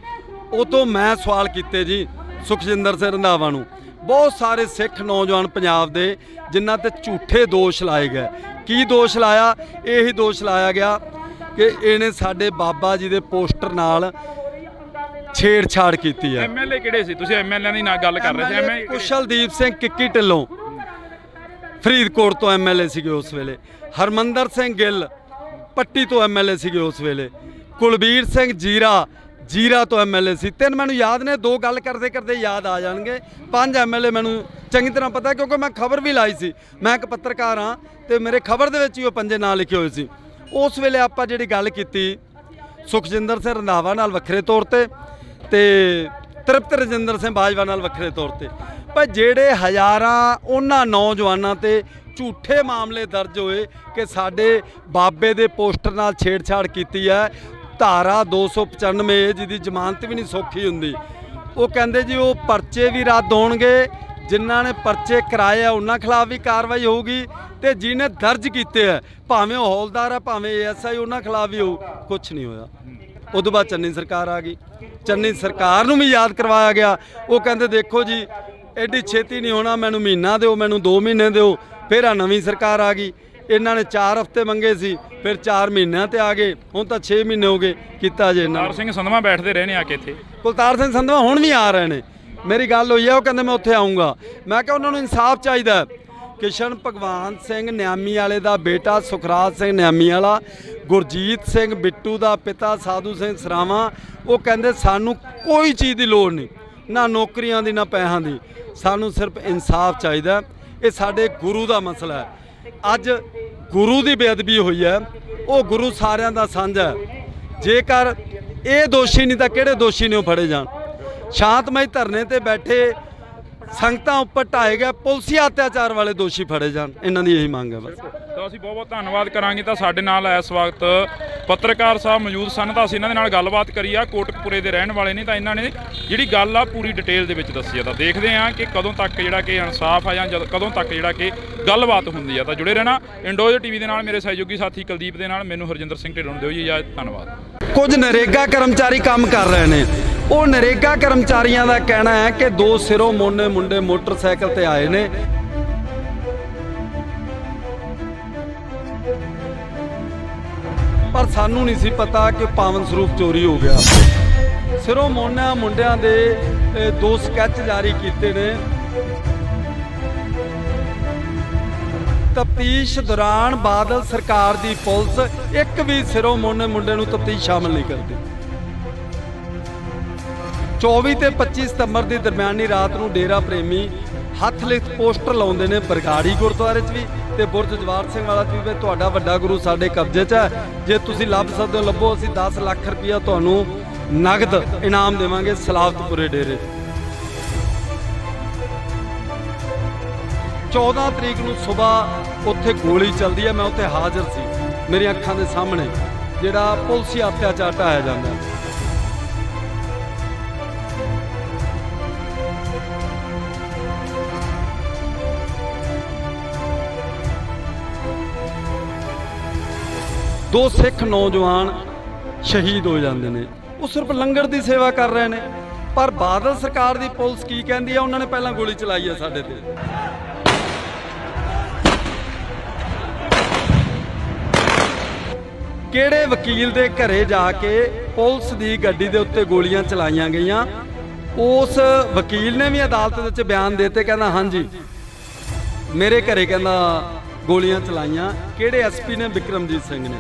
ਉਹ ਤੋਂ ਮੈਂ ਸਵਾਲ ਕੀਤੇ ਜੀ ਸੁਖਜਿੰਦਰ ਸਿੰਘ ਰੰਧਾਵਾ ਨੂੰ, ਬਹੁਤ ਸਾਰੇ ਸਿੱਖ ਨੌਜਵਾਨ ਪੰਜਾਬ ਦੇ ਜਿਨ੍ਹਾਂ ਤੇ ਝੂਠੇ ਦੋਸ਼ ਲਾਏ ਗਏ। ਕੀ ਦੋਸ਼ ਲਾਇਆ? ਇਹੀ ਦੋਸ਼ ਲਾਇਆ ਗਿਆ ਕਿ ਇਹਨੇ ਸਾਡੇ ਬਾਬਾ ਜੀ ਦੇ ਪੋਸਟਰ ਨਾਲ ਛੇੜਛਾੜ ਕੀਤੀ ਹੈ। ਐਮਐਲਏ ਕਿਹੜੇ ਸੀ? ਤੁਸੀਂ ਐਮਐਲਏ ਦੀ ਨਾ ਗੱਲ ਕਰ ਰਹੇ ਸੀ। ਐਮਐਲਏ ਕੁਸ਼ਲਦੀਪ ਸਿੰਘ ਕਿੱਕੀ ਢਿੱਲੋਂ ਫਰੀਦਕੋਟ ਤੋਂ ਐਮਐਲਏ ਸੀਗੇ ਉਸ ਵੇਲੇ। ਹਰਮੰਦਰ ਸਿੰਘ ਗਿੱਲ ਪੱਟੀ ਤੋਂ ਐਮਐਲਏ ਸੀਗੇ ਉਸ ਵੇਲੇ। ਕੁਲਬੀਰ ਸਿੰਘ ਜੀਰਾ ਤੋਂ ਐਮਐਲਏ ਸੀ। 3 ਮੈਨੂੰ ਯਾਦ ਨੇ, 2 ਗੱਲ ਕਰਦੇ ਕਰਦੇ ਯਾਦ ਆ ਜਾਣਗੇ। 5 ਐਮਐਲਏ ਮੈਨੂੰ ਚੰਗੀ ਤਰ੍ਹਾਂ ਪਤਾ, ਕਿਉਂਕਿ ਮੈਂ ਖਬਰ ਵੀ ਲਾਈ ਸੀ। ਮੈਂ ਇੱਕ ਪੱਤਰਕਾਰ ਹਾਂ ਤੇ ਮੇਰੇ ਖਬਰ ਦੇ ਵਿੱਚ ਹੀ ਉਹ 5 ਨਾਂ ਲਿਖੇ ਹੋਏ ਸੀ। ਉਸ ਵੇਲੇ ਆਪਾਂ ਜਿਹੜੀ ਗੱਲ ਕੀਤੀ ਸੁਖਜਿੰਦਰ ਸਿੰਘ ਰੰਧਾਵਾ ਨਾਲ ਵੱਖਰੇ ਤੌਰ ਤੇ ਤ੍ਰਿਪਤ ਰਜਿੰਦਰ ਸਿੰਘ ਬਾਜਵਾ ਨਾਲ ਵੱਖਰੇ ਤੌਰ ਤੇ, ਪਰ ਜਿਹੜੇ ਹਜ਼ਾਰਾਂ ਉਹਨਾਂ ਨੌਜਵਾਨਾਂ ਤੇ ਝੂਠੇ ਮਾਮਲੇ ਦਰਜ ਹੋਏ ਕਿ ਸਾਡੇ ਬਾਬੇ ਦੇ ਪੋਸਟਰ ਨਾਲ ਛੇੜਛਾੜ ਕੀਤੀ ਹੈ। ਧਾਰਾ 295 ਜਿਹਦੀ ਜ਼ਮਾਨਤ ਵੀ ਨਹੀਂ ਸੌਖੀ ਹੁੰਦੀ, ਉਹ ਕਹਿੰਦੇ ਜੀ ਉਹ ਪਰਚੇ ਵੀ ਰੱਦ ਹੋਣਗੇ, ਜਿਨ੍ਹਾਂ ਨੇ ਪਰਚੇ ਕਰਾਏ ਆ ਉਹਨਾਂ ਖਿਲਾਫ ਵੀ ਕਾਰਵਾਈ ਹੋਊਗੀ, ਤੇ ਜਿਹਨੇ ਦਰਜ ਕੀਤੇ ਆ ਭਾਵੇਂ ਉਹ ਹੌਲਦਾਰ ਆ ਭਾਵੇਂ ਏਐਸਆਈ, ਉਹਨਾਂ ਖਿਲਾਫ ਵੀ ਹੋਊ। ਕੁਛ ਨਹੀਂ ਹੋਇਆ। ਉਦੋਂ ਬਾਅਦ ਚੰਨੀ ਸਰਕਾਰ ਆ ਗਈ, ਚੰਨੀ ਸਰਕਾਰ ਨੂੰ ਵੀ ਯਾਦ ਕਰਵਾਇਆ ਗਿਆ। ਉਹ ਕਹਿੰਦੇ ਦੇਖੋ ਜੀ ਐਡੀ ਛੇਤੀ ਨਹੀਂ ਹੋਣਾ, ਮੈਨੂੰ ਮਹੀਨਾ ਦਿਓ, ਮੈਨੂੰ 2 ਮਹੀਨੇ ਦਿਓ। ਫਿਰ ਆ ਨਵੀਂ ਸਰਕਾਰ ਆ ਗਈ, ਇਹਨਾਂ ਨੇ 4 ਹਫ਼ਤੇ ਮੰਗੇ ਸੀ, ਫਿਰ 4 ਮਹੀਨਿਆਂ ਤੇ ਆ ਗਏ, ਹੁਣ ਤਾਂ 6 ਮਹੀਨੇ ਹੋ ਗਏ ਕੀਤਾ ਜੇ ਇਹਨਾਂ। ਕੁਲਤਾਰ ਸਿੰਘ ਸੰਧਵਾ ਬੈਠਦੇ ਰਹੇ ਨੇ ਆ ਕੇ ਇੱਥੇ। ਕੁਲਤਾਰ ਸਿੰਘ ਸੰਧਵਾ ਹੁਣ ਵੀ ਆ ਰਹੇ ਨੇ, ਮੇਰੀ ਗੱਲ ਹੋਈ ਆ, ਉਹ ਕਹਿੰਦੇ ਮੈਂ ਉੱਥੇ ਆਊਂਗਾ। ਮੈਂ ਕਿਹਾ ਉਹਨਾਂ ਨੂੰ ਇਨਸਾਫ ਚਾਹੀਦਾ। ਕਿਸ਼ਨ ਭਗਵਾਨ ਸਿੰਘ ਨਿਆਮੀ ਵਾਲੇ ਦਾ ਬੇਟਾ ਸੁਖਰਾਜ ਸਿੰਘ ਨਿਆਮੀ ਵਾਲਾ, ਗੁਰਜੀਤ ਸਿੰਘ ਬਿੱਟੂ ਦਾ ਪਿਤਾ ਸਾਧੂ ਸਿੰਘ ਸਰਾਵਾਂ, ਉਹ ਕਹਿੰਦੇ ਸਾਨੂੰ ਕੋਈ ਚੀਜ਼ ਦੀ ਲੋੜ ਨਹੀਂ, ਨਾ ਨੌਕਰੀਆਂ ਦੀ ਨਾ ਪੈਸਿਆਂ ਦੀ, ਸਾਨੂੰ ਸਿਰਫ ਇਨਸਾਫ ਚਾਹੀਦਾ। ਇਹ ਸਾਡੇ ਗੁਰੂ ਦਾ ਮਸਲਾ ਹੈ। ਅੱਜ ਗੁਰੂ ਦੀ ਬੇਅਦਬੀ ਹੋਈ ਹੈ, ਉਹ ਗੁਰੂ ਸਾਰਿਆਂ ਦਾ ਸਾਂਝਾ ਹੈ। ਜੇਕਰ ਇਹ ਦੋਸ਼ੀ ਨਹੀਂ ਤਾਂ ਕਿਹੜੇ ਦੋਸ਼ੀ ਨੇ ਉਹ ਫੜੇ ਜਾਣ। ਸ਼ਾਂਤਮਈ ਧਰਨੇ ਤੇ ਬੈਠੇ ਸੰਗਤਾਂ ਉੱਪਰ ਢਾਏ ਗਏ ਪੁਲਸੀ ਅਤਿਆਚਾਰ ਵਾਲੇ ਦੋਸ਼ੀ ਫੜੇ ਜਾਣ, ਇਹਨਾਂ ਦੀ ਇਹੀ ਮੰਗ ਹੈ ਬਸ। ਤਾਂ ਅਸੀਂ ਬਹੁਤ ਬਹੁਤ ਧੰਨਵਾਦ ਕਰਾਂਗੇ। ਤਾਂ ਸਾਡੇ ਨਾਲ ਇਸ ਵਕਤ ਪੱਤਰਕਾਰ ਸਾਹਿਬ ਮੌਜੂਦ ਸਨ ਤਾਂ ਅਸੀਂ ਇਹਨਾਂ ਦੇ ਨਾਲ ਗੱਲਬਾਤ ਕਰੀ ਆ। ਕੋਟਕਪੁਰੇ ਦੇ ਰਹਿਣ ਵਾਲੇ ਨੇ ਤਾਂ ਇਹਨਾਂ ਨੇ ਜਿਹੜੀ ਗੱਲ ਆ ਪੂਰੀ ਡਿਟੇਲ ਦੇ ਵਿੱਚ ਦੱਸੀ ਆ। ਤਾਂ ਦੇਖਦੇ ਆ ਕਿ ਕਦੋਂ ਤੱਕ ਜਿਹੜਾ ਕਿ ਇਨਸਾਫ ਆ ਜਾਂ ਕਦੋਂ ਤੱਕ ਜਿਹੜਾ ਕਿ ਗੱਲਬਾਤ ਹੁੰਦੀ ਆ। ਤਾਂ ਜੁੜੇ ਰਹਿਣਾ ਇੰਡੋਜ਼ ਟੀਵੀ ਦੇ ਨਾਲ। ਮੇਰੇ ਸਹਿਯੋਗੀ ਸਾਥੀ ਕੁਲਦੀਪ ਦੇ ਨਾਲ ਮੈਨੂੰ ਹਰਜਿੰਦਰ ਸਿੰਘ ਢਿੱਲੋਂ ਨੂੰ ਦਿਓ ਜੀ ਇਜਾਜ਼ਤ। ਧੰਨਵਾਦ। ਕੁਝ ਨਰੇਗਾ ਕਰਮਚਾਰੀ ਕੰਮ ਕਰ ਰਹੇ ਨੇ। ਉਹ ਨਰੇਗਾ ਕਰਮਚਾਰੀਆਂ ਦਾ ਕਹਿਣਾ ਹੈ ਕਿ ਦੋ ਸਿਰੋਂ ਮੋਨੇ ਮੁੰਡੇ ਮੋਟਰਸਾਈਕਲ ਤੇ ਆਏ ਨੇ। ਪਰ ਸਾਨੂੰ ਨਹੀਂ ਸੀ ਪਤਾ ਕਿ ਪਾਵਨ ਸਰੂਪ ਚੋਰੀ ਹੋ ਗਿਆ। ਸਿਰੋਂ ਮੋਨਿਆਂ ਮੁੰਡਿਆਂ ਦੇ ਦੋ ਸਕੈਚ ਜਾਰੀ ਕੀਤੇ ਨੇ। ਤਫਤੀਸ਼ ਦੌਰਾਨ ਬਾਦਲ ਸਰਕਾਰ ਦੀ ਪੁਲਿਸ ਇੱਕ ਵੀ ਸਿਰੋਂ ਮੋਨੇ ਮੁੰਡੇ ਨੂੰ ਤਫਤੀਸ਼ ਸ਼ਾਮਲ ਨਹੀਂ ਕਰਦੀ। 24 ਤੇ 25 ਸਤੰਬਰ ਦੀ ਦਰਮਿਆਨੀ ਰਾਤ ਨੂੰ ਡੇਰਾ ਪ੍ਰੇਮੀ ਹੱਥ ਲਿਖਤ ਪੋਸਟਰ ਲਾਉਂਦੇ ਨੇ ਬਰਗਾੜੀ ਗੁਰਦੁਆਰੇ 'ਚ ਵੀ ਤੇ ਬੁਰਜ ਜਵਾਰ ਸਿੰਘ ਵਾਲਾ 'ਚ ਵੀ। ਤੁਹਾਡਾ ਵੱਡਾ ਗੁਰੂ ਸਾਡੇ ਕਬਜ਼ੇ 'ਚ ਹੈ, ਜੇ ਤੁਸੀਂ ਲੱਭ ਸਕਦੇ ਹੋ ਲੱਭੋ। ਅਸੀਂ 10 ਲੱਖ ਰੁਪਇਆ ਤੁਹਾਨੂੰ ਨਗਦ ਇਨਾਮ ਦੇਵਾਂਗੇ ਸਲਾਵਤਪੁਰੇ ਡੇਰੇ 'ਚ। 14 ਤਰੀਕ ਨੂੰ ਸਵੇਰ ਉੱਥੇ ਗੋਲੀ ਚੱਲਦੀ ਹੈ। ਮੈਂ ਉੱਥੇ ਹਾਜ਼ਰ ਸੀ, ਮੇਰੀਆਂ ਅੱਖਾਂ ਦੇ ਸਾਹਮਣੇ ਜਿਹੜਾ ਪੁਲਸੀ ਅਤਿਆਚਾਰ ਢਾਇਆ ਜਾਂਦਾ ਹੈ। ਦੋ ਸਿੱਖ ਨੌਜਵਾਨ ਸ਼ਹੀਦ ਹੋ ਜਾਂਦੇ ਨੇ। ਉਹ ਸਿਰਫ ਲੰਗਰ ਦੀ ਸੇਵਾ ਕਰ ਰਹੇ ਨੇ। ਪਰ ਬਾਦਲ ਸਰਕਾਰ ਦੀ ਪੁਲਿਸ ਕੀ ਕਹਿੰਦੀ ਹੈ? ਉਹਨਾਂ ਨੇ ਪਹਿਲਾਂ ਗੋਲੀ ਚਲਾਈ ਹੈ ਸਾਡੇ ਤੇ। ਕਿਹੜੇ ਵਕੀਲ ਦੇ ਘਰੇ ਜਾ ਕੇ ਪੁਲਿਸ ਦੀ ਗੱਡੀ ਦੇ ਉੱਤੇ ਗੋਲੀਆਂ ਚਲਾਈਆਂ ਗਈਆਂ? ਉਸ ਵਕੀਲ ਨੇ ਵੀ ਅਦਾਲਤ ਵਿੱਚ ਬਿਆਨ ਦਿੱਤੇ, ਕਹਿੰਦਾ ਹਾਂਜੀ ਮੇਰੇ ਘਰੇ ਕਹਿੰਦਾ ਗੋਲੀਆਂ ਚਲਾਈਆਂ। ਕਿਹੜੇ ਐਸਪੀ ਨੇ? ਬਿਕਰਮਜੀਤ ਸਿੰਘ ਨੇ।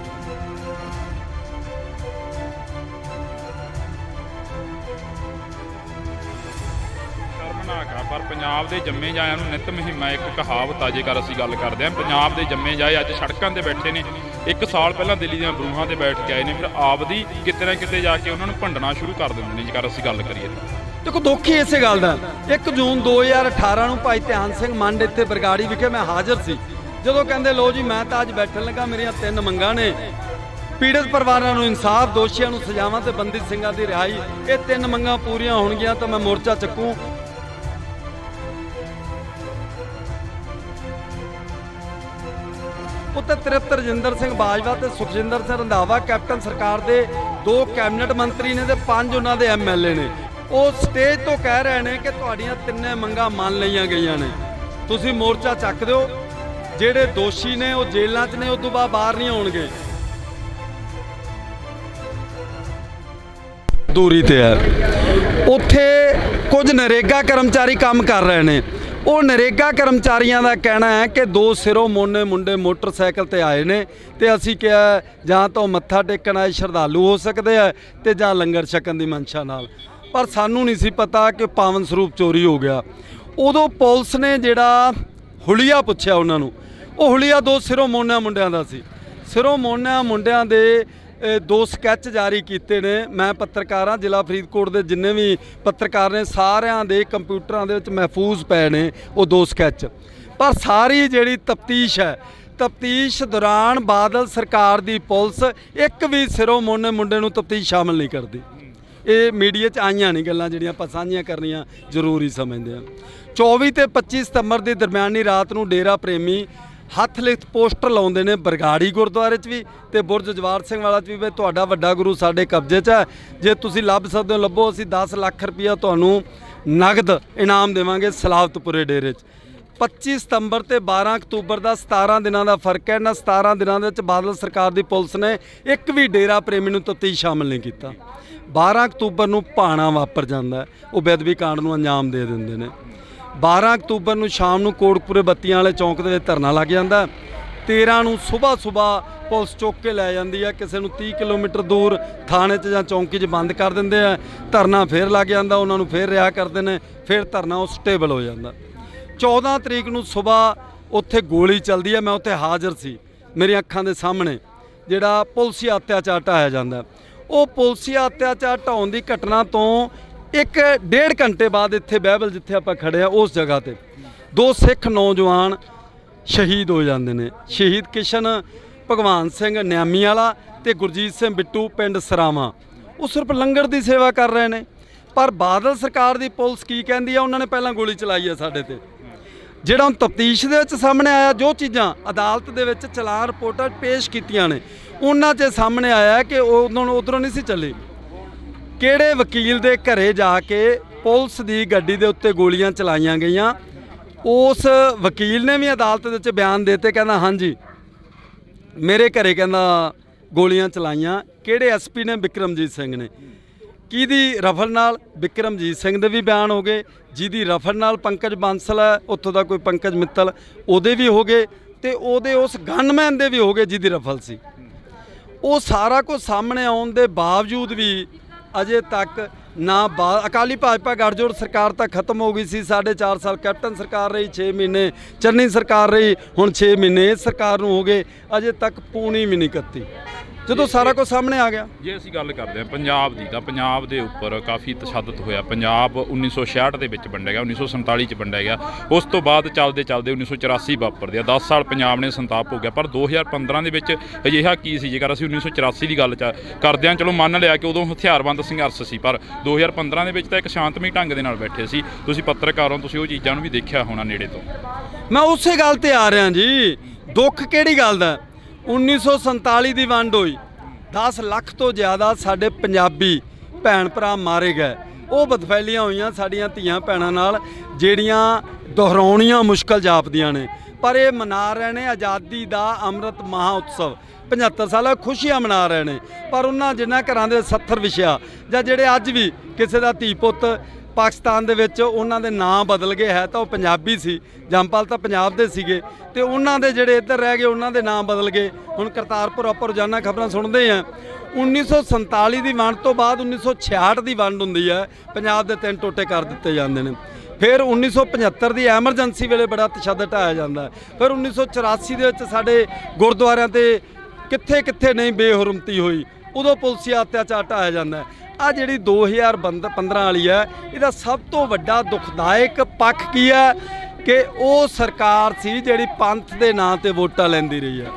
ਪਰ ਪੰਜਾਬ ਦੇ ਜੰਮੇ ਜਾਇਆਂ ਨੂੰ ਨਿਤ ਮੁਹਿੰਮਾਂ ਇੱਕ ਕਹਾਵਤ ਆ। ਜੇਕਰ ਅਸੀਂ ਗੱਲ ਕਰਦੇ ਹਾਂ ਪੰਜਾਬ ਦੇ ਜੰਮੇ ਜਾਏ ਅੱਜ ਸੜਕਾਂ ਤੇ ਬੈਠੇ ਨੇ। 1 ਸਾਲ ਪਹਿਲਾਂ ਦਿੱਲੀ ਦੀਆਂ ਬਰੂਹਾਂ ਤੇ ਬੈਠ ਕੇ ਆਏ ਨੇ, ਫਿਰ ਆਪਦੀ ਕਿਤੇ ਨਾ ਕਿਤੇ ਜਾ ਕੇ ਉਹਨਾਂ ਨੂੰ ਭੰਡਣਾ ਸ਼ੁਰੂ ਕਰ ਦਿੰਦੇ ਨੇ। ਜੇਕਰ ਅਸੀਂ ਗੱਲ ਕਰੀਏ ਦੇਖੋ ਦੁੱਖ ਹੀ ਇਸੇ ਗੱਲ ਦਾ। 1 ਜੂਨ 2018 ਨੂੰ ਭਾਈ ਧਿਆਨ ਸਿੰਘ ਮੰਡ ਇੱਥੇ ਬਰਗਾੜੀ ਵਿਖੇ ਮੈਂ ਹਾਜ਼ਰ ਸੀ, ਜਦੋਂ ਕਹਿੰਦੇ ਲੋ ਜੀ ਮੈਂ ਤਾਂ ਅੱਜ ਬੈਠਣ ਲੱਗਾ, ਮੇਰੀਆਂ 3 ਮੰਗਾਂ ਨੇ। ਪੀੜਤ ਪਰਿਵਾਰਾਂ ਨੂੰ ਇਨਸਾਫ, ਦੋਸ਼ੀਆਂ ਨੂੰ ਸਜ਼ਾਵਾਂ ਤੇ ਬੰਦੀ ਸਿੰਘਾਂ ਦੀ ਰਿਹਾਈ। ਇਹ 3 ਮੰਗਾਂ ਪੂਰੀਆਂ ਹੋਣਗੀਆਂ ਤਾਂ ਮੈਂ ਮੋਰਚਾ ਚੱਕੂ। ਉੱਤੇ ਤ੍ਰਿਪਤ ਰਜਿੰਦਰ ਸਿੰਘ ਬਾਜਵਾ ਤੇ ਸੁਖਜਿੰਦਰ ਸਿੰਘ ਰੰਧਾਵਾ ਕੈਪਟਨ ਸਰਕਾਰ ਦੇ 2 ਕੈਬਨਿਟ ਮੰਤਰੀ ਨੇ ਤੇ 5 ਉਹਨਾਂ ਦੇ ਐਮਐਲਏ ਨੇ। ਉਹ ਸਟੇਜ ਤੋਂ ਕਹਿ ਰਹੇ ਨੇ ਕਿ ਤੁਹਾਡੀਆਂ 3 ਮੰਗਾਂ ਮੰਨ ਲਈਆਂ ਗਈਆਂ ਨੇ, ਤੁਸੀਂ ਮੋਰਚਾ ਚੱਕ ਦਿਓ। ਜਿਹੜੇ ਦੋਸ਼ੀ ਨੇ ਉਹ ਜੇਲ੍ਹਾਂ 'ਚ ਨੇ, ਉਸ ਤੋਂ ਬਾਅਦ ਬਾਹਰ ਨਹੀਂ ਆਉਣਗੇ। ਦੂਰੀ ਤੇ ਹੈ ਉੱਥੇ ਕੁਝ ਨਰੇਗਾ ਕਰਮਚਾਰੀ ਕੰਮ ਕਰ ਰਹੇ ਨੇ। ਉਹ ਨਰੇਗਾ ਕਰਮਚਾਰੀਆਂ ਦਾ ਕਹਿਣਾ ਹੈ ਕਿ 2 ਸਿਰੋਂ ਮੋਨੇ ਮੁੰਡੇ ਮੋਟਰਸਾਈਕਲ ਤੇ ਆਏ ਨੇ ਤੇ ਅਸੀਂ ਕਿਹਾ ਜਾਂ ਤਾਂ ਮੱਥਾ ਟੇਕਣ ਆਏ ਸ਼ਰਧਾਲੂ ਹੋ ਸਕਦੇ ਆ ਤੇ ਜਾਂ ਲੰਗਰ ਛਕਣ ਦੀ ਮਨਸ਼ਾ ਨਾਲ। ਪਰ ਸਾਨੂੰ ਨਹੀਂ ਸੀ ਪਤਾ ਕਿ ਪਾਵਨ ਸਰੂਪ ਚੋਰੀ ਹੋ ਗਿਆ। ਉਦੋਂ ਪੁਲਿਸ ਨੇ ਜਿਹੜਾ ਹੁਲੀਆ ਪੁੱਛਿਆ ਉਹਨਾਂ ਨੂੰ, ਉਹ ਹੁਲੀਆ 2 ਸਿਰੋਂ ਮੋਨਿਆਂ ਮੁੰਡਿਆਂ ਦਾ ਸੀ। ਸਿਰੋਂ ਮੋਨਿਆਂ ਮੁੰਡਿਆਂ ਦੇ 2 ਸਕੈਚ ਜਾਰੀ ਕੀਤੇ ਨੇ। ਮੈਂ ਪੱਤਰਕਾਰ ਹਾਂ, ਜ਼ਿਲ੍ਹਾ ਫਰੀਦਕੋਟ ਦੇ ਜਿੰਨੇ ਵੀ ਪੱਤਰਕਾਰ ਨੇ ਸਾਰਿਆਂ ਦੇ ਕੰਪਿਊਟਰਾਂ ਦੇ ਵਿੱਚ ਮਹਿਫੂਜ਼ ਪਏ ਨੇ ਉਹ 2 ਸਕੈਚ। ਪਰ ਸਾਰੀ ਜਿਹੜੀ ਤਫਤੀਸ਼ ਹੈ, ਤਫਤੀਸ਼ ਦੌਰਾਨ ਬਾਦਲ ਸਰਕਾਰ ਦੀ ਪੁਲਿਸ ਇੱਕ ਵੀ ਸਿਰੋਂ ਮੋਨੇ ਮੁੰਡੇ ਨੂੰ ਤਫਤੀਸ਼ ਸ਼ਾਮਲ ਨਹੀਂ ਕਰਦੀ। ਇਹ ਮੀਡੀਆ 'ਚ ਆਈਆਂ ਨਹੀਂ ਗੱਲਾਂ ਜਿਹੜੀਆਂ ਆਪਾਂ ਸਾਂਝੀਆਂ ਕਰਨੀਆਂ ਜ਼ਰੂਰੀ ਸਮਝਦੇ ਹਾਂ। 24 ਤੇ 25 ਸਤੰਬਰ ਦੀ ਦਰਮਿਆਨੀ ਰਾਤ ਨੂੰ ਡੇਰਾ ਪ੍ਰੇਮੀ ਹੱਥ ਲਿਖਤ ਪੋਸਟਰ ਲਾਉਂਦੇ ਨੇ ਬਰਗਾੜੀ ਗੁਰਦੁਆਰੇ 'ਚ ਵੀ ਤੇ ਬੁਰਜ ਜਵਾਰ ਸਿੰਘ ਵਾਲਾ 'ਚ ਵੀ। ਤੁਹਾਡਾ ਵੱਡਾ ਗੁਰੂ ਸਾਡੇ ਕਬਜ਼ੇ 'ਚ ਹੈ, ਜੇ ਤੁਸੀਂ ਲੱਭ ਸਕਦੇ ਹੋ ਲੱਭੋ। ਅਸੀਂ 10 ਲੱਖ ਰੁਪਇਆ ਤੁਹਾਨੂੰ ਨਗਦ ਇਨਾਮ ਦੇਵਾਂਗੇ ਸਲਾਵਤਪੁਰੇ ਡੇਰੇ 'ਚ। 25 ਸਤੰਬਰ ਤੇ 12 ਅਕਤੂਬਰ ਦਾ 17 ਦਿਨਾਂ ਦਾ ਫਰਕ ਹੈ। ਇਹਨਾਂ 17 ਦਿਨਾਂ ਦੇ ਵਿੱਚ ਬਾਦਲ ਸਰਕਾਰ ਦੀ ਪੁਲਿਸ ਨੇ ਇੱਕ ਵੀ ਡੇਰਾ ਪ੍ਰੇਮੀ ਨੂੰ ਤਫਤੀਸ਼ ਸ਼ਾਮਲ ਨਹੀਂ ਕੀਤਾ। 12 ਅਕਤੂਬਰ ਨੂੰ ਭਾਣਾ ਵਾਪਰ ਜਾਂਦਾ, ਉਹ ਬੇਅਦਬੀ ਕਾਂਡ ਨੂੰ ਅੰਜਾਮ ਦੇ ਦਿੰਦੇ ਨੇ। 12 ਅਕਤੂਬਰ ਨੂੰ ਸ਼ਾਮ ਨੂੰ ਕੋਟਕਪੁਰੇ ਬੱਤੀਆਂ ਵਾਲੇ ਚੌਂਕ ਦੇ ਵਿੱਚ ਧਰਨਾ ਲੱਗ ਜਾਂਦਾ। 13 ਨੂੰ ਸਵੇਰ ਪੁਲਿਸ ਚੁੱਕ ਕੇ ਲੈ ਜਾਂਦੀ ਹੈ, ਕਿਸੇ ਨੂੰ 30 ਕਿਲੋਮੀਟਰ ਦੂਰ ਥਾਣੇ 'ਚ ਜਾਂ ਚੌਂਕੀ 'ਚ ਬੰਦ ਕਰ ਦਿੰਦੇ ਆ। ਧਰਨਾ ਫੇਰ ਲੱਗ ਜਾਂਦਾ, ਉਹਨਾਂ ਨੂੰ ਫੇਰ ਰਿਹਾ ਕਰਦੇ ਨੇ, ਫੇਰ ਧਰਨਾ ਉਹ ਸਟੇਬਲ ਹੋ ਜਾਂਦਾ। 14 ਤਰੀਕ ਨੂੰ ਸਵੇਰ ਉੱਥੇ ਗੋਲੀ ਚੱਲਦੀ ਹੈ। ਮੈਂ ਉੱਥੇ ਹਾਜ਼ਰ ਸੀ, ਮੇਰੀਆਂ ਅੱਖਾਂ ਦੇ ਸਾਹਮਣੇ ਜਿਹੜਾ ਪੁਲਸੀ ਅਤਿਆਚਾਰ ਢਾਇਆ ਜਾਂਦਾ। ਉਹ ਪੁਲਸੀ ਅਤਿਆਚਾਰ ਢਾਉਣ ਦੀ ਘਟਨਾ ਤੋਂ 1.5 ਘੰਟੇ ਬਾਅਦ ਇੱਥੇ ਬਹਿਬਲ ਜਿੱਥੇ ਆਪਾਂ ਖੜੇ ਆ ਉਸ ਜਗ੍ਹਾ ਤੇ 2 ਸਿੱਖ ਨੌਜਵਾਨ ਸ਼ਹੀਦ ਹੋ ਜਾਂਦੇ ਨੇ। ਸ਼ਹੀਦ ਕਿਸ਼ਨ ਭਗਵਾਨ ਸਿੰਘ ਨਿਆਮੀ ਵਾਲਾ ਤੇ ਗੁਰਜੀਤ ਸਿੰਘ ਬਿੱਟੂ ਪਿੰਡ ਸਰਾਵਾਂ, ਉਹ ਸਿਰਫ ਲੰਗਰ ਦੀ ਸੇਵਾ ਕਰ ਰਹੇ ਨੇ। ਪਰ ਬਾਦਲ ਸਰਕਾਰ ਦੀ ਪੁਲਿਸ ਕੀ ਕਹਿੰਦੀ ਆ, ਉਹਨਾਂ ਨੇ ਪਹਿਲਾਂ ਗੋਲੀ ਚਲਾਈ ਆ ਸਾਡੇ ਤੇ। ਜਿਹੜਾ ਹੁਣ ਤਫਤੀਸ਼ ਦੇ ਵਿੱਚ ਸਾਹਮਣੇ ਆਇਆ, ਜੋ ਚੀਜ਼ਾਂ ਅਦਾਲਤ ਦੇ ਵਿੱਚ ਚਲਾਨ ਰਿਪੋਰਟਾਂ ਪੇਸ਼ ਕੀਤੀਆਂ ਨੇ, ਉਹਨਾਂ 'ਚ ਸਾਹਮਣੇ ਆਇਆ ਕਿ ਉਧਰੋਂ ਨਹੀਂ ਸੀ ਚੱਲੀ। ਕਿਹੜੇ ਵਕੀਲ ਦੇ ਘਰੇ ਜਾ ਕੇ ਪੁਲਿਸ ਦੀ ਗੱਡੀ ਦੇ ਉੱਤੇ ਗੋਲੀਆਂ ਚਲਾਈਆਂ ਗਈਆਂ। ਉਸ ਵਕੀਲ ਨੇ ਵੀ ਅਦਾਲਤ ਦੇ ਵਿੱਚ ਬਿਆਨ ਦਿੱਤੇ, ਕਹਿੰਦਾ ਹਾਂਜੀ ਮੇਰੇ ਘਰੇ ਕਹਿੰਦਾ ਗੋਲੀਆਂ ਚਲਾਈਆਂ। ਕਿਹੜੇ ਐਸਪੀ ਨੇ? ਬਿਕਰਮਜੀਤ ਸਿੰਘ ਨੇ। ਕਿਹਦੀ ਰਫਲ ਨਾਲ? ਬਿਕਰਮਜੀਤ ਸਿੰਘ ਦੇ ਵੀ ਬਿਆਨ ਹੋ ਗਏ। ਜਿਹਦੀ ਰਫਲ ਨਾਲ ਪੰਕਜ ਬਾਂਸਲ ਹੈ, ਉੱਥੋਂ ਦਾ ਕੋਈ ਪੰਕਜ ਮਿੱਤਲ, ਉਹਦੇ ਵੀ ਹੋ ਗਏ, ਤੇ ਉਹਦੇ ਉਸ ਗਨਮੈਨ ਦੇ ਵੀ ਹੋ ਗਏ ਜਿਹਦੀ ਰਫਲ ਸੀ। ਉਹ ਸਾਰਾ ਕੁਝ ਸਾਹਮਣੇ ਆਉਣ ਦੇ ਬਾਵਜੂਦ ਵੀ ਅਜੇ ਤੱਕ ਨਾ ਅਕਾਲੀ ਭਾਜਪਾ ਗੱਠਜੋੜ ਸਰਕਾਰ ਤਾਂ ਖਤਮ ਹੋ ਗਈ ਸੀ। 4.5 ਸਾਲ ਕੈਪਟਨ ਸਰਕਾਰ ਰਹੀ, 6 ਮਹੀਨੇ ਚੰਨੀ ਸਰਕਾਰ ਰਹੀ, ਹੁਣ 6 ਮਹੀਨੇ ਇਸ ਸਰਕਾਰ ਨੂੰ ਹੋ ਗਏ, ਅਜੇ ਤੱਕ ਪੂਣੀ ਵੀ ਨਹੀਂ ਕੱਤੀ, ਜਦੋਂ ਸਾਰਾ ਕੁਝ ਸਾਹਮਣੇ ਆ ਗਿਆ। ਜੇ ਅਸੀਂ ਗੱਲ ਕਰਦੇ ਹਾਂ ਪੰਜਾਬ ਦੀ, ਤਾਂ ਪੰਜਾਬ ਦੇ ਉੱਪਰ ਕਾਫੀ ਤਸ਼ੱਦਦ ਹੋਇਆ। ਪੰਜਾਬ 1966 ਦੇ ਵਿੱਚ ਵੰਡਿਆ ਗਿਆ, 1947 'ਚ ਵੰਡਿਆ ਗਿਆ। ਉਸ ਤੋਂ ਬਾਅਦ ਚੱਲਦੇ 1984 ਵਾਪਰਦੇ ਆ। 10 ਸਾਲ ਪੰਜਾਬ ਨੇ ਸੰਤਾਪ ਹੋ ਗਿਆ। ਪਰ 2015 ਦੇ ਵਿੱਚ ਅਜਿਹਾ ਕੀ ਸੀ? ਜੇਕਰ ਅਸੀਂ 1984 ਦੀ ਗੱਲ ਕਰਦੇ ਹਾਂ, ਚਲੋ ਮੰਨ ਲਿਆ ਕਿ ਉਦੋਂ ਹਥਿਆਰਬੰਦ ਸੰਘਰਸ਼ ਸੀ, ਪਰ 2015 ਦੇ ਵਿੱਚ ਤਾਂ ਇੱਕ ਸ਼ਾਂਤਮਈ ਢੰਗ ਦੇ ਨਾਲ ਬੈਠੇ ਸੀ। ਤੁਸੀਂ ਪੱਤਰਕਾਰ ਹੋ, ਤੁਸੀਂ ਉਹ ਚੀਜ਼ਾਂ ਨੂੰ ਵੀ ਦੇਖਿਆ ਹੋਣਾ ਨੇੜੇ ਤੋਂ। ਮੈਂ ਉਸੇ ਗੱਲ ਤੇ ਆ ਰਿਹਾ ਜੀ। ਦੁੱਖ ਕਿਹੜੀ ਗੱਲ ਦਾ? 1947 ਦੀ ਵੰਡ ਹੋਈ, 10 ਲੱਖ ਤੋਂ ਜ਼ਿਆਦਾ ਸਾਡੇ ਪੰਜਾਬੀ ਭੈਣ ਭਰਾ ਮਾਰੇ ਗਏ। ਉਹ ਬਦਫੈਲੀਆਂ ਹੋਈਆਂ ਸਾਡੀਆਂ ਧੀਆਂ ਭੈਣਾਂ ਨਾਲ, ਜਿਹੜੀਆਂ ਦੁਹਰਾਉਣੀਆਂ ਮੁਸ਼ਕਲ ਜਾਪਦੀਆਂ ਨੇ। ਪਰ ਇਹ ਮਨਾ ਰਹੇ ਨੇ ਆਜ਼ਾਦੀ ਦਾ ਅੰਮ੍ਰਿਤ ਮਹਾ ਉਤਸਵ, 75 ਸਾਲਾਂ ਖੁਸ਼ੀਆਂ ਮਨਾ ਰਹੇ ਨੇ। ਪਰ ਉਹਨਾਂ ਜਿਨ੍ਹਾਂ ਘਰਾਂ ਦੇ 70 ਵਿਛਿਆ, ਜਾਂ ਜਿਹੜੇ ਅੱਜ ਵੀ ਕਿਸੇ ਦਾ ਧੀ ਪੁੱਤ ਪਾਕਿਸਤਾਨ ਦੇ ਵਿੱਚ ਉਹਨਾਂ ਦੇ ਨਾਂ ਬਦਲ ਗਏ, ਹੈ ਤਾਂ ਉਹ ਪੰਜਾਬੀ ਸੀ, ਜੰਮਪਲ ਤਾਂ ਪੰਜਾਬ ਦੇ ਸੀਗੇ, ਤੇ ਉਹਨਾਂ ਦੇ ਜਿਹੜੇ ਇੱਧਰ ਰਹਿ ਗਏ ਉਹਨਾਂ ਦੇ ਨਾਂ ਬਦਲ ਗਏ। ਹੁਣ ਕਰਤਾਰਪੁਰ ਆਪਾਂ ਰੋਜ਼ਾਨਾ ਖਬਰਾਂ ਸੁਣਦੇ ਹਾਂ। 1947 ਦੀ ਵੰਡ ਤੋਂ ਬਾਅਦ 1966 ਦੀ ਵੰਡ ਹੁੰਦੀ ਹੈ, ਪੰਜਾਬ ਦੇ 3 ਟੋਟੇ ਕਰ ਦਿੱਤੇ ਜਾਂਦੇ ਨੇ। ਫਿਰ 1975 ਦੀ ਐਮਰਜੈਂਸੀ ਵੇਲੇ ਬੜਾ ਤਸ਼ੱਦਦ ਢਾਇਆ ਜਾਂਦਾ। ਫਿਰ 1984 ਦੇ ਵਿੱਚ ਸਾਡੇ ਗੁਰਦੁਆਰਿਆਂ ਤੇ ਕਿੱਥੇ ਕਿੱਥੇ ਨਹੀਂ ਬੇਹੁਰਮਤੀ ਹੋਈ, ਉਦੋਂ ਪੁਲਸੀਆ ਅਤਿਆਚਾਰ ਢਾਇਆ ਜਾਂਦਾ। ਆ ਜਿਹੜੀ 2015 ਵਾਲੀ ਹੈ, ਇਹਦਾ ਸਭ ਤੋਂ ਵੱਡਾ ਦੁਖਦਾਇਕ ਪੱਖ ਕੀ ਹੈ ਕਿ ਉਹ ਸਰਕਾਰ ਸੀ ਜਿਹੜੀ ਪੰਥ ਦੇ ਨਾਂ ਤੇ ਵੋਟਾਂ ਲੈਂਦੀ ਰਹੀ ਹੈ,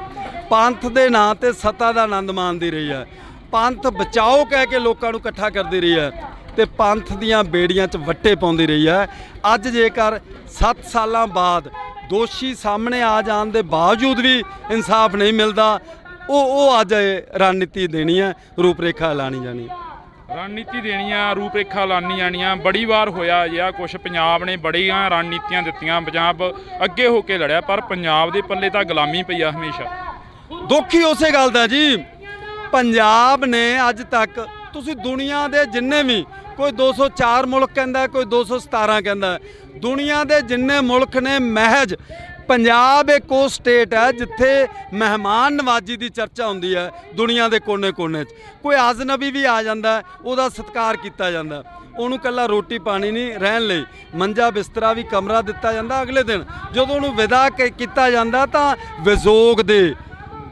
ਪੰਥ ਦੇ ਨਾਂ ਤੇ ਸੱਤਾ ਦਾ ਆਨੰਦ ਮਾਣਦੀ ਰਹੀ ਹੈ, ਪੰਥ ਬਚਾਓ ਕਹਿ ਕੇ ਲੋਕਾਂ ਨੂੰ ਇਕੱਠਾ ਕਰਦੀ ਰਹੀ ਹੈ, ਤੇ ਪੰਥ ਦੀਆਂ ਬੇੜੀਆਂ 'ਚ ਵੱਟੇ ਪਾਉਂਦੀ ਰਹੀ ਹੈ। ਅੱਜ ਜੇਕਰ 7 ਸਾਲਾਂ ਬਾਅਦ ਦੋਸ਼ੀ ਸਾਹਮਣੇ ਆ ਜਾਣ ਦੇ ਬਾਵਜੂਦ ਵੀ ਇਨਸਾਫ ਨਹੀਂ ਮਿਲਦਾ, ਉਹ ਅੱਜ ਰਣਨੀਤੀ ਦੇਣੀ ਹੈ, ਰੂਪਰੇਖਾ ਐਲਾਨੀ ਜਾਣੀ ਹੈ। ਰਣਨੀਤੀ ਦੇਣੀਆਂ, ਰੂਪਰੇਖਾ ਲਾਣੀ ਜਾਣੀਆਂ। ਬੜੀ ਵਾਰ ਹੋਇਆ ਜਿਹਾ ਕੁਛ, ਪੰਜਾਬ ਨੇ ਬੜੀਆਂ ਰਣਨੀਤੀਆਂ ਦਿੱਤੀਆਂ, ਪੰਜਾਬ ਅੱਗੇ ਹੋ ਕੇ ਲੜਿਆ, ਪਰ ਪੰਜਾਬ ਦੇ ਪੱਲੇ ਤਾਂ ਗੁਲਾਮੀ ਪਈ ਆ ਹਮੇਸ਼ਾ। ਦੁੱਖ ਹੀ ਉਸੇ ਗੱਲ ਦਾ ਜੀ। ਪੰਜਾਬ ਨੇ ਅੱਜ ਤੱਕ, ਤੁਸੀਂ ਦੁਨੀਆ ਦੇ ਜਿੰਨੇ ਵੀ, ਕੋਈ 204 ਮੁਲਕ ਕਹਿੰਦਾ, ਕੋਈ 217 ਕਹਿੰਦਾ, ਦੁਨੀਆ ਦੇ ਜਿੰਨੇ ਮੁਲਕ ਨੇ, ਮਹਿਜ ਪੰਜਾਬ ਇੱਕ ਉਹ ਸਟੇਟ ਹੈ ਜਿੱਥੇ ਮਹਿਮਾਨ ਨਵਾਜੀ ਦੀ ਚਰਚਾ ਹੁੰਦੀ ਹੈ। ਦੁਨੀਆ ਦੇ ਕੋਨੇ-ਕੋਨੇ 'ਚ ਕੋਈ ਅਜਨਬੀ ਵੀ ਆ ਜਾਂਦਾ, ਉਹਦਾ ਸਤਿਕਾਰ ਕੀਤਾ ਜਾਂਦਾ, ਉਹਨੂੰ ਇਕੱਲਾ ਰੋਟੀ ਪਾਣੀ ਨਹੀਂ, ਰਹਿਣ ਲਈ ਮੰਜਾ ਬਿਸਤਰਾ ਵੀ ਕਮਰਾ ਦਿੱਤਾ ਜਾਂਦਾ। ਅਗਲੇ ਦਿਨ ਜਦੋਂ ਉਹਨੂੰ ਵਿਦਾ ਕੀਤਾ ਜਾਂਦਾ ਤਾਂ ਵਿਜੋਗ ਦੇ,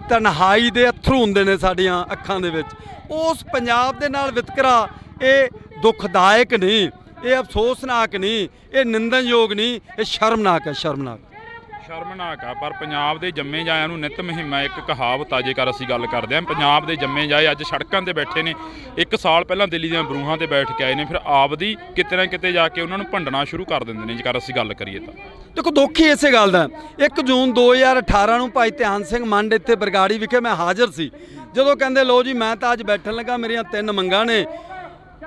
ਤਨਹਾਈ ਦੇ ਅਥਰੂ ਹੁੰਦੇ ਨੇ ਸਾਡੀਆਂ ਅੱਖਾਂ ਦੇ ਵਿੱਚ। ਉਸ ਪੰਜਾਬ ਦੇ ਨਾਲ ਵਿਤਕਰਾ ਇਹ ਦੁਖਦਾਇਕ ਨਹੀਂ, ਇਹ ਅਫਸੋਸਨਾਕ ਨਹੀਂ, ਇਹ ਨਿੰਦਣਯੋਗ ਨਹੀਂ, ਇਹ ਸ਼ਰਮਨਾਕ ਹੈ, ਸ਼ਰਮਨਾਕ ਆ। ਪਰ ਪੰਜਾਬ ਦੇ ਜੰਮੇ ਜਾਇਆਂ ਨੂੰ ਨਿਤ ਮੁਹਿੰਮ, ਇੱਕ ਕਹਾਵਤ ਆ, ਜੇਕਰ ਅਸੀਂ ਗੱਲ ਕਰਦੇ ਹਾਂ ਪੰਜਾਬ ਦੇ ਜੰਮੇ ਜਾਏ ਅੱਜ ਸੜਕਾਂ ਤੇ ਬੈਠੇ ਨੇ। 1 ਸਾਲ ਪਹਿਲਾਂ ਦਿੱਲੀ ਦੀਆਂ ਬਰੂਹਾਂ ਤੇ ਬੈਠ ਕੇ ਆਏ ਨੇ, ਫਿਰ ਆਪਦੀ ਕਿਤੇ ਨਾ ਕਿਤੇ ਜਾ ਕੇ ਉਹਨਾਂ ਨੂੰ ਭੰਡਣਾ ਸ਼ੁਰੂ ਕਰ ਦਿੰਦੇ ਨੇ। ਜੇਕਰ ਅਸੀਂ ਗੱਲ ਕਰੀਏ ਤਾਂ ਦੇਖੋ, ਦੁੱਖ ਹੀ ਇਸੇ ਗੱਲ ਦਾ। 1 ਜੂਨ 2018 ਨੂੰ ਭਾਈ ਧਿਆਨ ਸਿੰਘ ਮੰਡ ਇੱਥੇ ਬਰਗਾੜੀ ਵਿਖੇ ਮੈਂ ਹਾਜ਼ਰ ਸੀ, ਜਦੋਂ ਕਹਿੰਦੇ ਲਓ ਜੀ ਮੈਂ ਤਾਂ ਅੱਜ ਬੈਠਣ ਲੱਗਾ, ਮੇਰੀਆਂ 3 ਮੰਗਾਂ ਨੇ,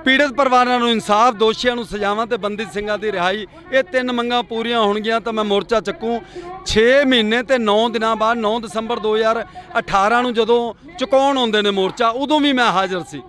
ਪੀੜਤ ਪਰਿਵਾਰਾਂ ਨੂੰ ਇਨਸਾਫ, ਦੋਸ਼ੀਆਂ ਨੂੰ ਸਜ਼ਾਵਾਂ ਤੇ ਬੰਦੀ ਸਿੰਘਾਂ ਦੀ ਰਿਹਾਈ। ਇਹ 3 ਮੰਗਾਂ ਪੂਰੀਆਂ ਹੋਣਗੀਆਂ ਤਾਂ ਮੈਂ ਮੋਰਚਾ ਚੱਕੂ। 6 ਮਹੀਨੇ ਤੇ 9 ਦਿਨਾਂ ਬਾਅਦ 9 ਦਸੰਬਰ 2018 ਨੂੰ ਜਦੋਂ ਚੁਕਾਉਣ ਆਉਂਦੇ ਨੇ ਮੋਰਚਾ, ਉਦੋਂ ਵੀ ਮੈਂ ਹਾਜ਼ਰ ਸੀ।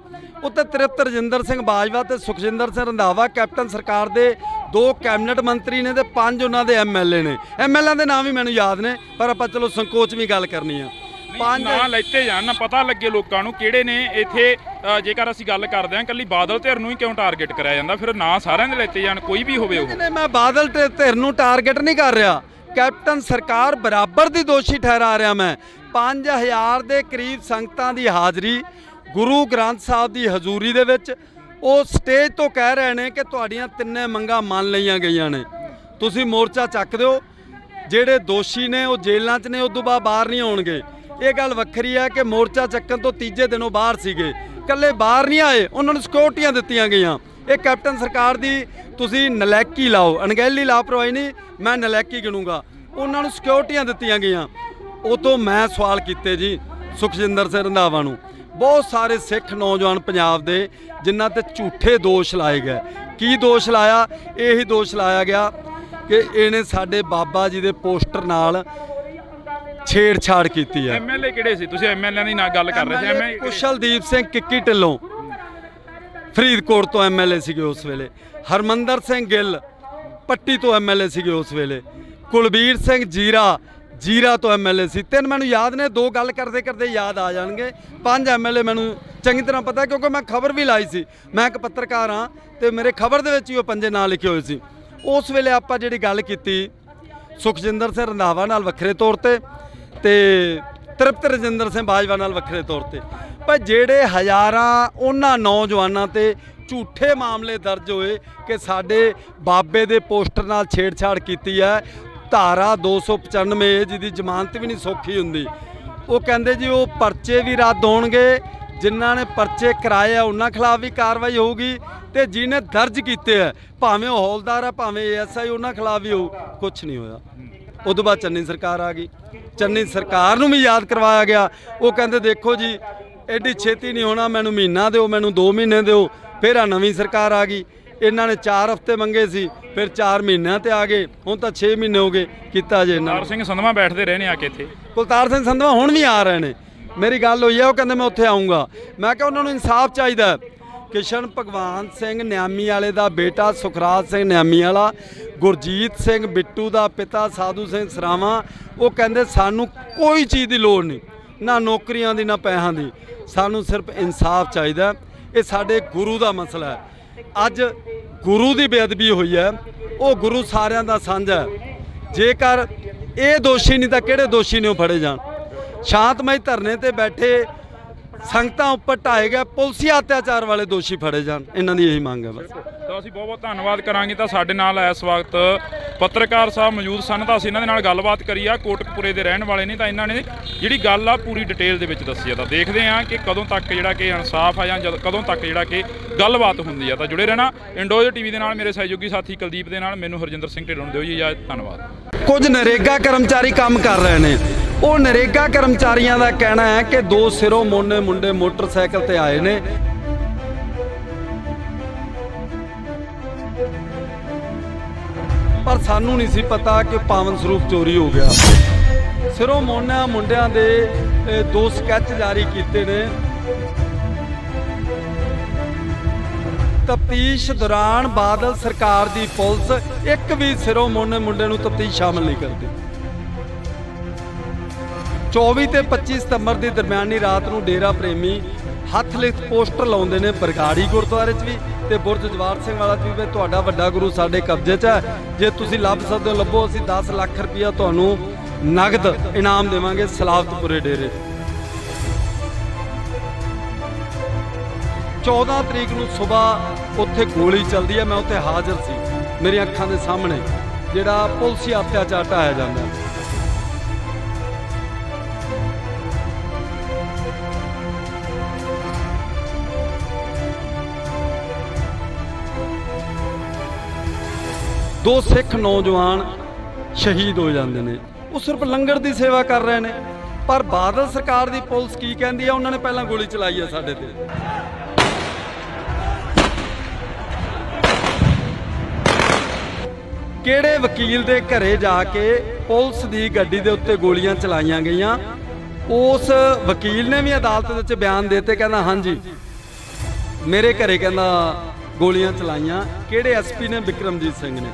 ਉੱਤੇ ਤ੍ਰਿਪਤ ਰਜਿੰਦਰ ਸਿੰਘ ਬਾਜਵਾ ਤੇ ਸੁਖਜਿੰਦਰ ਸਿੰਘ ਰੰਧਾਵਾ ਕੈਪਟਨ ਸਰਕਾਰ ਦੇ 2 ਕੈਬਨਿਟ ਮੰਤਰੀ ਨੇ ਤੇ 5 ਉਹਨਾਂ ਦੇ ਐਮਐਲਏ ਨੇ। ਐਮਐਲਏ ਦੇ ਨਾਮ ਵੀ ਮੈਨੂੰ ਯਾਦ ਨੇ, ਪਰ ਆਪਾਂ ਚਲੋ ਸੰਕੋਚ ਵੀ ਗੱਲ ਕਰਨੀ ਆ। 5 ਨਾਂ ਲੈਤੇ ਜਾਣ ਨਾ, ਪਤਾ ਲੱਗੇ ਲੋਕਾਂ ਨੂੰ ਕਿਹੜੇ ਨੇ ਇੱਥੇ। ਜੇਕਰ ਅਸੀਂ ਗੱਲ ਕਰਦੇ ਹਾਂ ਇਕੱਲੀ ਬਾਦਲ ਧਿਰ ਨੂੰ ਹੀ ਕਿਉਂ ਟਾਰਗੇਟ ਕਰਿਆ ਜਾਂਦਾ, ਫਿਰ ਨਾਂ ਸਾਰਿਆਂ ਦੇ ਲੈਤੇ ਜਾਣ, ਕੋਈ ਵੀ ਹੋਵੇ। ਉਹ ਮੈਂ ਬਾਦਲ ਧਿਰ ਨੂੰ ਟਾਰਗੇਟ ਨਹੀਂ ਕਰ ਰਿਹਾ, ਕੈਪਟਨ ਸਰਕਾਰ ਬਰਾਬਰ ਦੀ ਦੋਸ਼ੀ ਠਹਿਰਾ ਰਿਹਾ। ਮੈਂ 5000 ਦੇ ਕਰੀਬ ਸੰਗਤਾਂ ਦੀ ਹਾਜ਼ਰੀ, ਗੁਰੂ ਗ੍ਰੰਥ ਸਾਹਿਬ ਦੀ ਹਜ਼ੂਰੀ ਦੇ ਵਿੱਚ, ਉਹ ਸਟੇਜ ਤੋਂ ਕਹਿ ਰਹੇ ਨੇ ਕਿ ਤੁਹਾਡੀਆਂ 3 ਮੰਗਾਂ ਮੰਨ ਲਈਆਂ ਗਈਆਂ ਨੇ, ਤੁਸੀਂ ਮੋਰਚਾ ਚੱਕ ਦਿਓ। ਜਿਹੜੇ ਦੋਸ਼ੀ ਨੇ ਉਹ ਜੇਲ੍ਹਾਂ 'ਚ ਨੇ, ਉਦੋਂ ਬਾਅਦ ਬਾਹਰ ਨਹੀਂ ਆਉਣਗੇ। ਇਹ ਗੱਲ ਵੱਖਰੀ ਹੈ ਕਿ ਮੋਰਚਾ ਚੱਕਣ ਤੋਂ ਤੀਜੇ ਦਿਨੋਂ ਬਾਹਰ ਸੀਗੇ, ਇਕੱਲੇ ਬਾਹਰ ਨਹੀਂ ਆਏ, ਉਹਨਾਂ ਨੂੰ ਸਿਕਿਉਰਟੀਆਂ ਦਿੱਤੀਆਂ ਗਈਆਂ। ਇਹ ਕੈਪਟਨ ਸਰਕਾਰ ਦੀ ਤੁਸੀਂ ਨਲਾਇਕੀ ਲਾਓ, ਅਣਗਹਿਲੀ ਲਾਪਰਵਾਹੀ ਨਹੀਂ, ਮੈਂ ਨਲਾਇਕੀ ਗਿਣੂੰਗਾ। ਉਹਨਾਂ ਨੂੰ ਸਿਕਿਉਰਟੀਆਂ ਦਿੱਤੀਆਂ ਗਈਆਂ। ਉਤੋਂ ਮੈਂ ਸਵਾਲ ਕੀਤੇ ਜੀ ਸੁਖਜਿੰਦਰ ਸਿੰਘ ਰੰਧਾਵਾ ਨੂੰ, ਬਹੁਤ ਸਾਰੇ ਸਿੱਖ ਨੌਜਵਾਨ ਪੰਜਾਬ ਦੇ ਜਿਨ੍ਹਾਂ ਤੇ ਝੂਠੇ ਦੋਸ਼ ਲਾਏ ਗਏ। ਕੀ ਦੋਸ਼ ਲਾਇਆ? ਇਹੀ ਦੋਸ਼ ਲਾਇਆ ਗਿਆ ਕਿ ਇਹਨੇ ਸਾਡੇ ਬਾਬਾ ਜੀ ਦੇ ਪੋਸਟਰ ਨਾਲ ਛੇੜਛਾੜ ਕੀਤੀ ਹੈ। ਐਮਐਲਏ ਕਿਹੜੇ ਸੀ? ਤੁਸੀਂ ਐਮਐਲਏ ਦੀ ਨਾ ਗੱਲ ਕਰ ਰਹੇ ਸੀ। ਐਮਐਲਏ ਕੁਸ਼ਲਦੀਪ ਸਿੰਘ ਕਿੱਕੀ ਢਿੱਲੋਂ ਫਰੀਦਕੋਟ ਤੋਂ ਐਮਐਲਏ ਸੀਗੇ ਉਸ ਵੇਲੇ। ਹਰਮੰਦਰ ਸਿੰਘ ਗਿੱਲ ਪੱਟੀ ਤੋਂ ਐਮਐਲਏ ਸੀਗੇ ਉਸ ਵੇਲੇ। ਕੁਲਬੀਰ ਸਿੰਘ ਜੀਰਾ ਤੋਂ ਐਮਐਲਏ ਸੀ। ਤਿੰਨ ਮੈਨੂੰ ਯਾਦ ਨੇ, ਦੋ ਗੱਲ ਕਰਦੇ ਕਰਦੇ ਯਾਦ ਆ ਜਾਣਗੇ। ਪੰਜ ਐਮਐਲਏ ਮੈਨੂੰ ਚੰਗੀ ਤਰ੍ਹਾਂ ਪਤਾ ਕਿਉਂਕਿ ਮੈਂ ਖਬਰ ਵੀ ਲਾਈ ਸੀ। ਮੈਂ ਇੱਕ ਪੱਤਰਕਾਰ ਹਾਂ ਤੇ ਮੇਰੇ ਖਬਰ ਦੇ ਵਿੱਚ ਹੀ ਉਹ ਪੰਜੇ ਨਾਂ ਲਿਖੇ ਹੋਏ ਸੀ। ਉਸ ਵੇਲੇ ਆਪਾਂ ਜਿਹੜੀ ਗੱਲ ਕੀਤੀ ਸੁਖਜਿੰਦਰ ਸਿੰਘ ਰੰਧਾਵਾ ਨਾਲ ਵੱਖਰੇ ਤੌਰ ਤੇ ਤ੍ਰਿਪਤ ਰਜਿੰਦਰ ਸਿੰਘ ਬਾਜਵਾ ਨਾਲ ਵੱਖਰੇ ਤੌਰ ਤੇ, ਪਰ ਜਿਹੜੇ ਹਜ਼ਾਰਾਂ ਉਹਨਾਂ ਨੌਜਵਾਨਾਂ ਤੇ ਝੂਠੇ ਮਾਮਲੇ ਦਰਜ ਹੋਏ ਕਿ ਸਾਡੇ ਬਾਬੇ ਦੇ ਪੋਸਟਰ ਨਾਲ ਛੇੜਛਾੜ ਕੀਤੀ ਹੈ। ਧਾਰਾ 295 ਜਿਹਦੀ ਜ਼ਮਾਨਤ ਵੀ ਨਹੀਂ ਸੌਖੀ ਹੁੰਦੀ, ਉਹ ਕਹਿੰਦੇ ਜੀ ਉਹ ਪਰਚੇ ਵੀ ਰੱਦ ਹੋਣਗੇ, ਜਿਨ੍ਹਾਂ ਨੇ ਪਰਚੇ ਕਰਾਏ ਆ ਉਹਨਾਂ ਖਿਲਾਫ ਵੀ ਕਾਰਵਾਈ ਹੋਊਗੀ, ਤੇ ਜਿਹਨੇ ਦਰਜ ਕੀਤੇ ਆ ਭਾਵੇਂ ਉਹ ਹੌਲਦਾਰ ਆ ਭਾਵੇਂ ਐਸਆਈ ਉਹਨਾਂ ਖਿਲਾਫ ਵੀ ਹੋਊ। ਕੁਛ ਨਹੀਂ ਹੋਇਆ। ਉਦੋਂ ਬਾਅਦ ਚੰਨੀ ਸਰਕਾਰ ਆ ਗਈ। ਚੰਨੀ ਸਰਕਾਰ ਨੂੰ ਵੀ ਯਾਦ ਕਰਵਾਇਆ ਗਿਆ। ਉਹ ਕਹਿੰਦੇ ਦੇਖੋ ਜੀ ਐਡੀ ਛੇਤੀ ਨਹੀਂ ਹੋਣਾ, ਮੈਨੂੰ ਮਹੀਨਾ ਦਿਓ, ਮੈਨੂੰ 2 ਮਹੀਨੇ ਦਿਓ। ਫਿਰ ਆ ਨਵੀਂ ਸਰਕਾਰ ਆ ਗਈ, ਇਹਨਾਂ ਨੇ 4 ਹਫ਼ਤੇ ਮੰਗੇ ਸੀ, ਫਿਰ 4 ਮਹੀਨਿਆਂ ਤੇ ਆ ਗਏ, ਹੁਣ ਤਾਂ 6 ਮਹੀਨੇ ਹੋ ਗਏ ਕੀਤਾ ਜੇ ਇਹਨਾਂ। ਕੁਲਤਾਰ ਸਿੰਘ ਸੰਧਵਾ ਬੈਠਦੇ ਰਹੇ ਨੇ ਆ ਕੇ ਇੱਥੇ। ਕੁਲਤਾਰ ਸਿੰਘ ਸੰਧਵਾ ਹੁਣ ਵੀ ਆ ਰਹੇ ਨੇ, ਮੇਰੀ ਗੱਲ ਹੋਈ ਹੈ, ਉਹ ਕਹਿੰਦੇ ਮੈਂ ਉੱਥੇ ਆਊਂਗਾ। ਮੈਂ ਕਿਹਾ ਉਹਨਾਂ ਨੂੰ ਇਨਸਾਫ ਚਾਹੀਦਾ। ਕਿਸ਼ਨ ਭਗਵਾਨ ਸਿੰਘ ਨਿਆਮੀ ਵਾਲੇ ਦਾ ਬੇਟਾ ਸੁਖਰਾਜ ਸਿੰਘ ਨਿਆਮੀ ਵਾਲਾ, ਗੁਰਜੀਤ ਸਿੰਘ ਬਿੱਟੂ ਦਾ ਪਿਤਾ ਸਾਧੂ ਸਿੰਘ ਸਰਾਵਾਂ, ਉਹ ਕਹਿੰਦੇ ਸਾਨੂੰ ਕੋਈ ਚੀਜ਼ ਦੀ ਲੋੜ ਨਹੀਂ, ਨਾ ਨੌਕਰੀਆਂ ਦੀ ਨਾ ਪੈਸਿਆਂ ਦੀ, ਸਾਨੂੰ ਸਿਰਫ ਇਨਸਾਫ ਚਾਹੀਦਾ। ਇਹ ਸਾਡੇ ਗੁਰੂ ਦਾ ਮਸਲਾ ਹੈ। ਅੱਜ ਗੁਰੂ ਦੀ ਬੇਅਦਬੀ ਹੋਈ ਹੈ, ਉਹ ਗੁਰੂ ਸਾਰਿਆਂ ਦਾ ਸਾਂਝਾ ਹੈ। ਜੇਕਰ ਇਹ ਦੋਸ਼ੀ ਨਹੀਂ ਤਾਂ ਕਿਹੜੇ ਦੋਸ਼ੀ ਨੇ ਉਹ ਫੜੇ ਜਾਣ। ਸ਼ਾਂਤਮਈ ਧਰਨੇ ਤੇ ਬੈਠੇ ਸੰਗਤਾਂ ਉੱਪਰ ਢਾਏ ਗਏ ਪੁਲਸੀ ਅਤਿਆਚਾਰ ਵਾਲੇ ਦੋਸ਼ੀ ਫੜੇ ਜਾਣ, ਇਹਨਾਂ ਦੀ ਇਹੀ ਮੰਗ ਹੈ ਬਸ। ਤਾਂ ਅਸੀਂ ਬਹੁਤ ਬਹੁਤ ਧੰਨਵਾਦ ਕਰਾਂਗੇ। ਤਾਂ ਸਾਡੇ ਨਾਲ ਇਸ ਵਕਤ ਪੱਤਰਕਾਰ ਸਾਹਿਬ ਮੌਜੂਦ ਸਨ, ਤਾਂ ਅਸੀਂ ਇਹਨਾਂ ਦੇ ਨਾਲ ਗੱਲਬਾਤ ਕਰੀ ਆ। ਕੋਟਕਪੂਰੇ ਦੇ ਰਹਿਣ ਵਾਲੇ ਨੇ, ਤਾਂ ਇਹਨਾਂ ਨੇ ਜਿਹੜੀ ਗੱਲ ਆ ਪੂਰੀ ਡਿਟੇਲ ਦੇ ਵਿੱਚ ਦੱਸੀ ਆ। ਤਾਂ ਦੇਖਦੇ ਆ ਕਿ ਕਦੋਂ ਤੱਕ ਜਿਹੜਾ ਕਿ ਇਨਸਾਫ ਆ ਜਾਂ ਕਦੋਂ ਤੱਕ ਜਿਹੜਾ ਕਿ ਗੱਲਬਾਤ ਹੁੰਦੀ ਆ। ਤਾਂ ਜੁੜੇ ਰਹਿਣਾ ਇੰਡੋਜ਼ ਟੀਵੀ ਦੇ ਨਾਲ। ਮੇਰੇ ਸਹਿਯੋਗੀ ਸਾਥੀ ਕੁਲਦੀਪ ਦੇ ਨਾਲ, ਮੈਨੂੰ ਹਰਜਿੰਦਰ ਸਿੰਘ ਢਿੱਲੋਂ ਨੂੰ ਦਿਓ ਜੀ ਇਜਾਜ਼ਤ। ਧੰਨਵਾਦ। ਕੁਝ ਨਰੇਗਾ ਕਰਮਚਾਰੀ ਕੰਮ ਕਰ ਰਹੇ ਨੇ। ਉਹ ਨਰੇਗਾ ਕਰਮਚਾਰੀਆਂ ਦਾ ਕਹਿਣਾ ਹੈ ਕਿ 2 ਸਿਰੋਂ ਮੋਨੇ ਮੁੰਡੇ ਮੋਟਰਸਾਈਕਲ ਤੇ ਆਏ ਨੇ। ਪਰ ਸਾਨੂੰ ਨਹੀਂ ਸੀ ਪਤਾ ਕਿ ਪਾਵਨ ਸਰੂਪ ਚੋਰੀ ਹੋ ਗਿਆ। ਸਿਰੋਂ ਮੋਨਾ ਮੁੰਡਿਆਂ ਦੇ 2 ਸਕੈਚ ਜਾਰੀ ਕੀਤੇ ਨੇ। ਤਫਤੀਸ਼ ਦੌਰਾਨ ਬਾਦਲ ਸਰਕਾਰ ਦੀ ਪੁਲਿਸ ਇੱਕ ਵੀ ਸਿਰੋਂ ਮੋਨੇ ਮੁੰਡੇ ਨੂੰ ਤਫਤੀਸ਼ ਸ਼ਾਮਲ ਨਹੀਂ ਕਰਦੀ। 24 ਤੇ 25 ਸਤੰਬਰ ਦੀ ਦਰਮਿਆਨੀ ਰਾਤ ਨੂੰ ਡੇਰਾ ਪ੍ਰੇਮੀ ਹੱਥ ਲਿਖਤ ਪੋਸਟਰ ਲਾਉਂਦੇ ਨੇ ਬਰਗਾੜੀ ਗੁਰਦੁਆਰੇ 'ਚ ਵੀ ਤੇ ਬੁਰਜ ਜਵਾਰ ਸਿੰਘ ਵਾਲਾ 'ਚ ਵੀ। ਤੁਹਾਡਾ ਵੱਡਾ ਗੁਰੂ ਸਾਡੇ ਕਬਜ਼ੇ 'ਚ ਹੈ, ਜੇ ਤੁਸੀਂ ਲੱਭ ਸਕਦੇ ਹੋ ਲੱਭੋ, ਅਸੀਂ 10 ਲੱਖ ਰੁਪਇਆ ਤੁਹਾਨੂੰ ਨਗਦ ਇਨਾਮ ਦੇਵਾਂਗੇ ਸਲਾਵਤਪੁਰੇ ਡੇਰੇ। 14 ਤਰੀਕ ਨੂੰ ਸਵੇਰ ਉੱਥੇ ਗੋਲੀ ਚੱਲਦੀ ਹੈ, ਮੈਂ ਉੱਥੇ ਹਾਜ਼ਰ ਸੀ, ਮੇਰੀਆਂ ਅੱਖਾਂ ਦੇ ਸਾਹਮਣੇ ਜਿਹੜਾ ਪੁਲਸੀ ਅਤਿਆਚਾਰ ਢਾਇਆ ਜਾਂਦਾ। ਦੋ ਸਿੱਖ ਨੌਜਵਾਨ ਸ਼ਹੀਦ ਹੋ ਜਾਂਦੇ ਨੇ, ਉਹ ਸਿਰਫ ਲੰਗਰ ਦੀ ਸੇਵਾ ਕਰ ਰਹੇ ਨੇ। ਪਰ ਬਾਦਲ ਸਰਕਾਰ ਦੀ ਪੁਲਿਸ ਕੀ ਕਹਿੰਦੀ ਹੈ? ਉਹਨਾਂ ਨੇ ਪਹਿਲਾਂ ਗੋਲੀ ਚਲਾਈ ਹੈ ਸਾਡੇ ਤੇ। ਕਿਹੜੇ ਵਕੀਲ ਦੇ ਘਰੇ ਜਾ ਕੇ ਪੁਲਿਸ ਦੀ ਗੱਡੀ ਦੇ ਉੱਤੇ ਗੋਲੀਆਂ ਚਲਾਈਆਂ ਗਈਆਂ? ਉਸ ਵਕੀਲ ਨੇ ਵੀ ਅਦਾਲਤ ਵਿੱਚ ਬਿਆਨ ਦਿੱਤੇ, ਕਹਿੰਦਾ ਹਾਂਜੀ ਮੇਰੇ ਘਰੇ ਕਹਿੰਦਾ ਗੋਲੀਆਂ ਚਲਾਈਆਂ। ਕਿਹੜੇ ਐਸਪੀ ਨੇ? ਵਿਕਰਮਜੀਤ ਸਿੰਘ ਨੇ।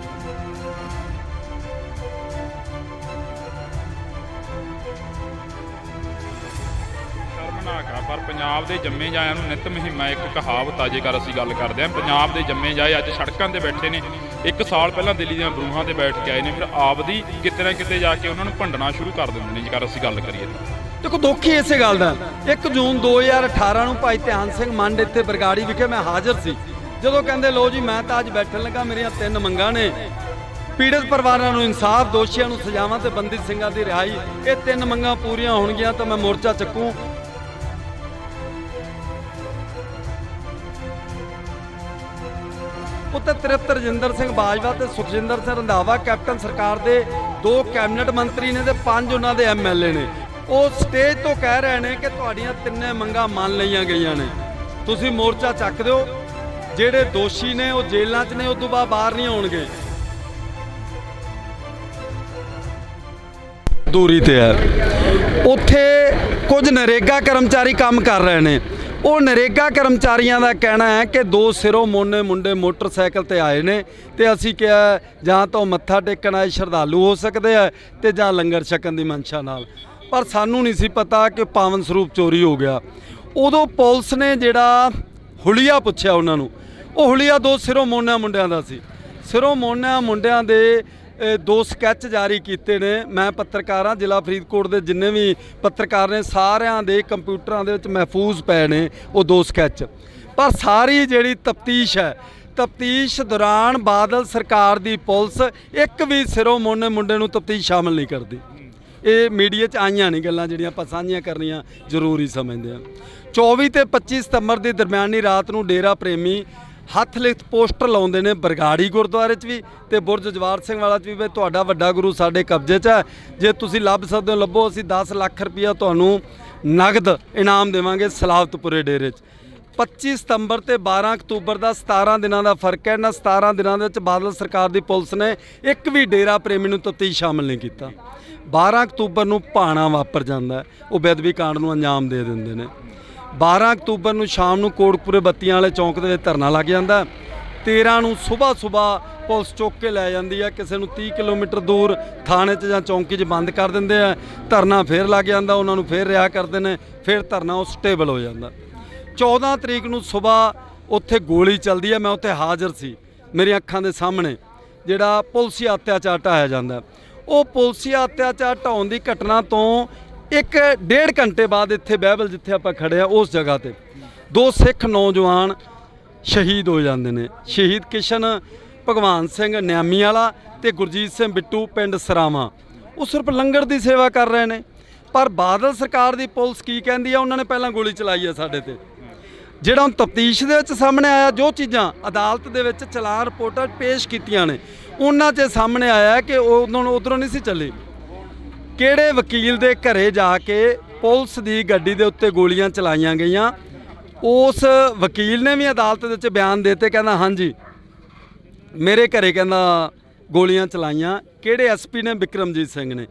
ਪਰ ਪੰਜਾਬ ਦੇ ਜੰਮੇ ਜਾਇਆਂ ਨੂੰ ਨਿਤ ਮੁਹਿੰਮਾਂ ਇੱਕ ਕਹਾਵਤ ਆ। ਜੇਕਰ ਅਸੀਂ ਗੱਲ ਕਰਦੇ ਹਾਂ ਪੰਜਾਬ ਦੇ ਜੰਮੇ ਜਾਏ ਅੱਜ ਸੜਕਾਂ ਤੇ ਬੈਠੇ ਨੇ। 1 ਸਾਲ ਪਹਿਲਾਂ ਦਿੱਲੀ ਦੀਆਂ ਬਰੂਹਾਂ ਤੇ ਬੈਠ ਕੇ ਆਏ ਨੇ, ਫਿਰ ਆਪਦੀ ਕਿਤੇ ਨਾ ਕਿਤੇ ਜਾ ਕੇ ਉਹਨਾਂ ਨੂੰ ਭੰਡਣਾ ਸ਼ੁਰੂ ਕਰ ਦਿੰਦੇ ਨੇ। ਜੇਕਰ ਅਸੀਂ ਗੱਲ ਕਰੀਏ ਤਾਂ ਦੇਖੋ ਦੁੱਖ ਹੀ ਇਸੇ ਗੱਲ ਦਾ। 1 ਜੂਨ 2018 ਨੂੰ ਭਾਈ ਧਿਆਨ ਸਿੰਘ ਮੰਡ ਇੱਥੇ ਬਰਗਾੜੀ ਵਿਖੇ ਮੈਂ ਹਾਜ਼ਰ ਸੀ, ਜਦੋਂ ਕਹਿੰਦੇ ਲੋ ਜੀ ਮੈਂ ਤਾਂ ਅੱਜ ਬੈਠਣ ਲੱਗਾ, ਮੇਰੀਆਂ 3 ਮੰਗਾਂ ਨੇ। ਪੀੜਤ ਪਰਿਵਾਰਾਂ ਨੂੰ ਇਨਸਾਫ, ਦੋਸ਼ੀਆਂ ਨੂੰ ਸਜ਼ਾਵਾਂ ਤੇ ਬੰਦੀ ਸਿੰਘਾਂ ਦੀ ਰਿਹਾਈ, ਇਹ 3 ਮੰਗਾਂ ਪੂਰੀਆਂ ਹੋਣਗੀਆਂ ਤਾਂ ਮੈਂ ਮੋਰਚਾ ਚੱਕੂ। ਉੱਤੇ ਤ੍ਰਿਪਤ ਰਜਿੰਦਰ ਸਿੰਘ ਬਾਜਵਾ ਤੇ ਸੁਖਜਿੰਦਰ ਸਿੰਘ ਰੰਧਾਵਾ ਕੈਪਟਨ ਸਰਕਾਰ ਦੇ 2 ਕੈਬਨਿਟ ਮੰਤਰੀ ਨੇ ਤੇ 5 ਉਹਨਾਂ ਦੇ ਐਮਐਲਏ ਨੇ। ਉਹ ਸਟੇਜ ਤੋਂ ਕਹਿ ਰਹੇ ਨੇ ਕਿ ਤੁਹਾਡੀਆਂ 3 ਮੰਗਾਂ ਮੰਨ ਲਈਆਂ ਗਈਆਂ ਨੇ, ਤੁਸੀਂ ਮੋਰਚਾ ਚੱਕ ਦਿਓ। ਜਿਹੜੇ ਦੋਸ਼ੀ ਨੇ ਉਹ ਜੇਲ੍ਹਾਂ 'ਚ ਨੇ, ਉਸ ਤੋਂ ਬਾਅਦ ਬਾਹਰ ਨਹੀਂ ਆਉਣਗੇ। ਦੂਰੀ ਤੇ ਹੈ, ਉੱਥੇ ਕੁਝ ਨਰੇਗਾ ਕਰਮਚਾਰੀ ਕੰਮ ਕਰ ਰਹੇ ਨੇ। ਉਹ ਨਰੇਗਾ ਕਰਮਚਾਰੀਆਂ ਦਾ ਕਹਿਣਾ ਹੈ ਕਿ 2 ਸਿਰੋਂ ਮੋਨੇ ਮੁੰਡੇ ਮੋਟਰਸਾਈਕਲ ਤੇ ਆਏ ਨੇ ਤੇ ਅਸੀਂ ਕਿਹਾ ਜਾਂ ਤਾਂ ਮੱਥਾ ਟੇਕਣ ਆਏ ਸ਼ਰਧਾਲੂ ਹੋ ਸਕਦੇ ਆ ਤੇ ਜਾਂ ਲੰਗਰ ਛਕਣ ਦੀ ਮਨਸ਼ਾ ਨਾਲ। ਪਰ ਸਾਨੂੰ ਨਹੀਂ ਸੀ ਪਤਾ ਕਿ ਪਾਵਨ ਸਰੂਪ ਚੋਰੀ ਹੋ ਗਿਆ। ਉਦੋਂ ਪੁਲਿਸ ਨੇ ਜਿਹੜਾ ਹੁਲੀਆ ਪੁੱਛਿਆ ਉਹਨਾਂ ਨੂੰ, ਉਹ ਹੁਲੀਆ 2 ਸਿਰੋਂ ਮੋਨਾ ਮੁੰਡਿਆਂ ਦਾ ਸੀ। ਸਿਰੋਂ ਮੋਨਾ ਮੁੰਡਿਆਂ ਦੇ 2 ਸਕੈਚ ਜਾਰੀ ਕੀਤੇ ਨੇ। ਮੈਂ ਪੱਤਰਕਾਰ ਹਾਂ, ਜ਼ਿਲ੍ਹਾ ਫਰੀਦਕੋਟ ਦੇ ਜਿੰਨੇ ਵੀ ਪੱਤਰਕਾਰ ਨੇ ਸਾਰਿਆਂ ਦੇ ਕੰਪਿਊਟਰਾਂ ਦੇ ਵਿੱਚ ਮਹਿਫੂਜ਼ ਪਏ ਨੇ ਉਹ 2 ਸਕੈਚ। ਪਰ ਸਾਰੀ ਜਿਹੜੀ ਤਫਤੀਸ਼ ਹੈ, ਤਫਤੀਸ਼ ਦੌਰਾਨ ਬਾਦਲ ਸਰਕਾਰ ਦੀ ਪੁਲਿਸ ਇੱਕ ਵੀ ਸਿਰੋਂ ਮੋਨੇ ਮੁੰਡੇ ਨੂੰ ਤਫਤੀਸ਼ ਸ਼ਾਮਲ ਨਹੀਂ ਕਰਦੀ। ਇਹ ਮੀਡੀਆ 'ਚ ਆਈਆਂ ਨਹੀਂ ਗੱਲਾਂ ਜਿਹੜੀਆਂ ਆਪਾਂ ਸਾਂਝੀਆਂ ਕਰਨੀਆਂ ਜ਼ਰੂਰੀ ਸਮਝਦੇ ਹਾਂ। 24 ਤੇ 25 ਸਤੰਬਰ ਦੀ ਦਰਮਿਆਨੀ ਰਾਤ ਨੂੰ ਡੇਰਾ ਪ੍ਰੇਮੀ ਹੱਥ ਲਿਖਤ ਪੋਸਟਰ ਲਾਉਂਦੇ ਨੇ ਬਰਗਾੜੀ ਗੁਰਦੁਆਰੇ 'ਚ ਵੀ ਤੇ ਬੁਰਜ ਜਵਾਰ ਸਿੰਘ ਵਾਲਾ 'ਚ ਵੀ ਤੁਹਾਡਾ ਵੱਡਾ ਗੁਰੂ ਸਾਡੇ ਕਬਜ਼ੇ 'ਚ ਹੈ, ਜੇ ਤੁਸੀਂ ਲੱਭ ਸਕਦੇ ਹੋ ਲੱਭੋ, ਅਸੀਂ 10 ਲੱਖ ਰੁਪਈਆ ਤੁਹਾਨੂੰ ਨਗਦ ਇਨਾਮ ਦੇਵਾਂਗੇ ਸਲਾਵਤਪੁਰੇ ਡੇਰੇ 'ਚ। 25 ਸਤੰਬਰ ਤੇ 12 ਅਕਤੂਬਰ ਦਾ 17 ਦਿਨਾਂ ਦਾ ਫਰਕ ਹੈ। ਇਹਨਾਂ 17 ਦਿਨਾਂ ਦੇ ਵਿੱਚ ਬਾਦਲ ਸਰਕਾਰ ਦੀ ਪੁਲਿਸ ਨੇ ਇੱਕ ਵੀ ਡੇਰਾ ਪ੍ਰੇਮੀ ਨੂੰ ਤਫਤੀਸ਼ ਸ਼ਾਮਲ ਨਹੀਂ ਕੀਤਾ। 12 ਅਕਤੂਬਰ ਨੂੰ ਭਾਣਾ ਵਾਪਰ ਜਾਂਦਾ, ਉਹ ਬੇਅਦਬੀ ਕਾਂਡ ਨੂੰ ਅੰਜਾਮ ਦੇ ਦਿੰਦੇ ਨੇ। 12 ਅਕਤੂਬਰ ਨੂੰ ਸ਼ਾਮ ਨੂੰ ਕੋਟਕਪੂਰੇ ਬੱਤੀਆਂ ਵਾਲੇ ਚੌਂਕ ਦੇ ਵਿੱਚ ਧਰਨਾ ਲੱਗ ਜਾਂਦਾ। 13 ਨੂੰ ਸਵੇਰ ਪੁਲਿਸ ਚੁੱਕ ਕੇ ਲੈ ਜਾਂਦੀ ਹੈ, ਕਿਸੇ ਨੂੰ 30 ਕਿਲੋਮੀਟਰ ਦੂਰ ਥਾਣੇ 'ਚ ਜਾਂ ਚੌਂਕੀ 'ਚ ਬੰਦ ਕਰ ਦਿੰਦੇ ਆ। ਧਰਨਾ ਫੇਰ ਲੱਗ ਜਾਂਦਾ, ਉਹਨਾਂ ਨੂੰ ਫੇਰ ਰਿਹਾ ਕਰਦੇ ਨੇ, ਫਿਰ ਧਰਨਾ ਉਹ ਸਟੇਬਲ ਹੋ ਜਾਂਦਾ। 14 ਤਰੀਕ ਨੂੰ ਸਵੇਰ ਉੱਥੇ ਗੋਲੀ ਚੱਲਦੀ ਹੈ, ਮੈਂ ਉੱਥੇ ਹਾਜ਼ਰ ਸੀ, ਮੇਰੀਆਂ ਅੱਖਾਂ ਦੇ ਸਾਹਮਣੇ ਜਿਹੜਾ ਪੁਲਸੀਆ ਅਤਿਆਚਾਰ ਢਾਇਆ ਜਾਂਦਾ। ਉਹ ਪੁਲਸੀਆ ਅਤਿਆਚਾਰ ਢਾਉਣ ਦੀ ਘਟਨਾ ਤੋਂ 1.5 ਘੰਟੇ ਬਾਅਦ ਇੱਥੇ ਬਹਿਬਲ ਜਿੱਥੇ ਆਪਾਂ ਖੜੇ ਆ ਉਸ ਜਗ੍ਹਾ ਤੇ 2 ਸਿੱਖ ਨੌਜਵਾਨ ਸ਼ਹੀਦ ਹੋ ਜਾਂਦੇ ਨੇ। ਸ਼ਹੀਦ ਕਿਸ਼ਨ ਭਗਵਾਨ ਸਿੰਘ ਨਿਆਮੀ ਵਾਲਾ ਤੇ ਗੁਰਜੀਤ ਸਿੰਘ ਬਿੱਟੂ ਪਿੰਡ ਸਰਾਵਾਂ। ਉਹ ਸਿਰਫ ਲੰਗਰ ਦੀ ਸੇਵਾ ਕਰ ਰਹੇ ਨੇ। ਪਰ ਬਾਦਲ ਸਰਕਾਰ ਦੀ ਪੁਲਿਸ ਕੀ ਕਹਿੰਦੀ ਆ, ਉਹਨਾਂ ਨੇ ਪਹਿਲਾਂ ਗੋਲੀ ਚਲਾਈ ਆ ਸਾਡੇ ਤੇ। ਜਿਹੜਾ ਹੁਣ ਤਫਤੀਸ਼ ਦੇ ਵਿੱਚ ਸਾਹਮਣੇ ਆਇਆ, ਜੋ ਚੀਜ਼ਾਂ ਅਦਾਲਤ ਦੇ ਵਿੱਚ ਚਲਾਨ ਰਿਪੋਰਟਾਂ ਪੇਸ਼ ਕੀਤੀਆਂ ਨੇ, ਉਹਨਾਂ 'ਚ ਸਾਹਮਣੇ ਆਇਆ ਕਿ ਉਧਰੋਂ ਨਹੀਂ ਸੀ ਚੱਲੀ। ਕਿਹੜੇ ਵਕੀਲ ਦੇ ਘਰੇ ਜਾ ਕੇ ਪੁਲਿਸ ਦੀ ਗੱਡੀ ਦੇ ਉੱਤੇ ਗੋਲੀਆਂ ਚਲਾਈਆਂ ਗਈਆਂ। ਉਸ ਵਕੀਲ ਨੇ ਵੀ ਅਦਾਲਤ ਦੇ ਵਿੱਚ ਬਿਆਨ ਦਿੱਤੇ, ਕਹਿੰਦਾ ਹਾਂਜੀ ਮੇਰੇ ਘਰੇ ਕਹਿੰਦਾ ਗੋਲੀਆਂ ਚਲਾਈਆਂ। ਕਿਹੜੇ ਐਸਪੀ ਨੇ? ਬਿਕਰਮਜੀਤ ਸਿੰਘ ਨੇ।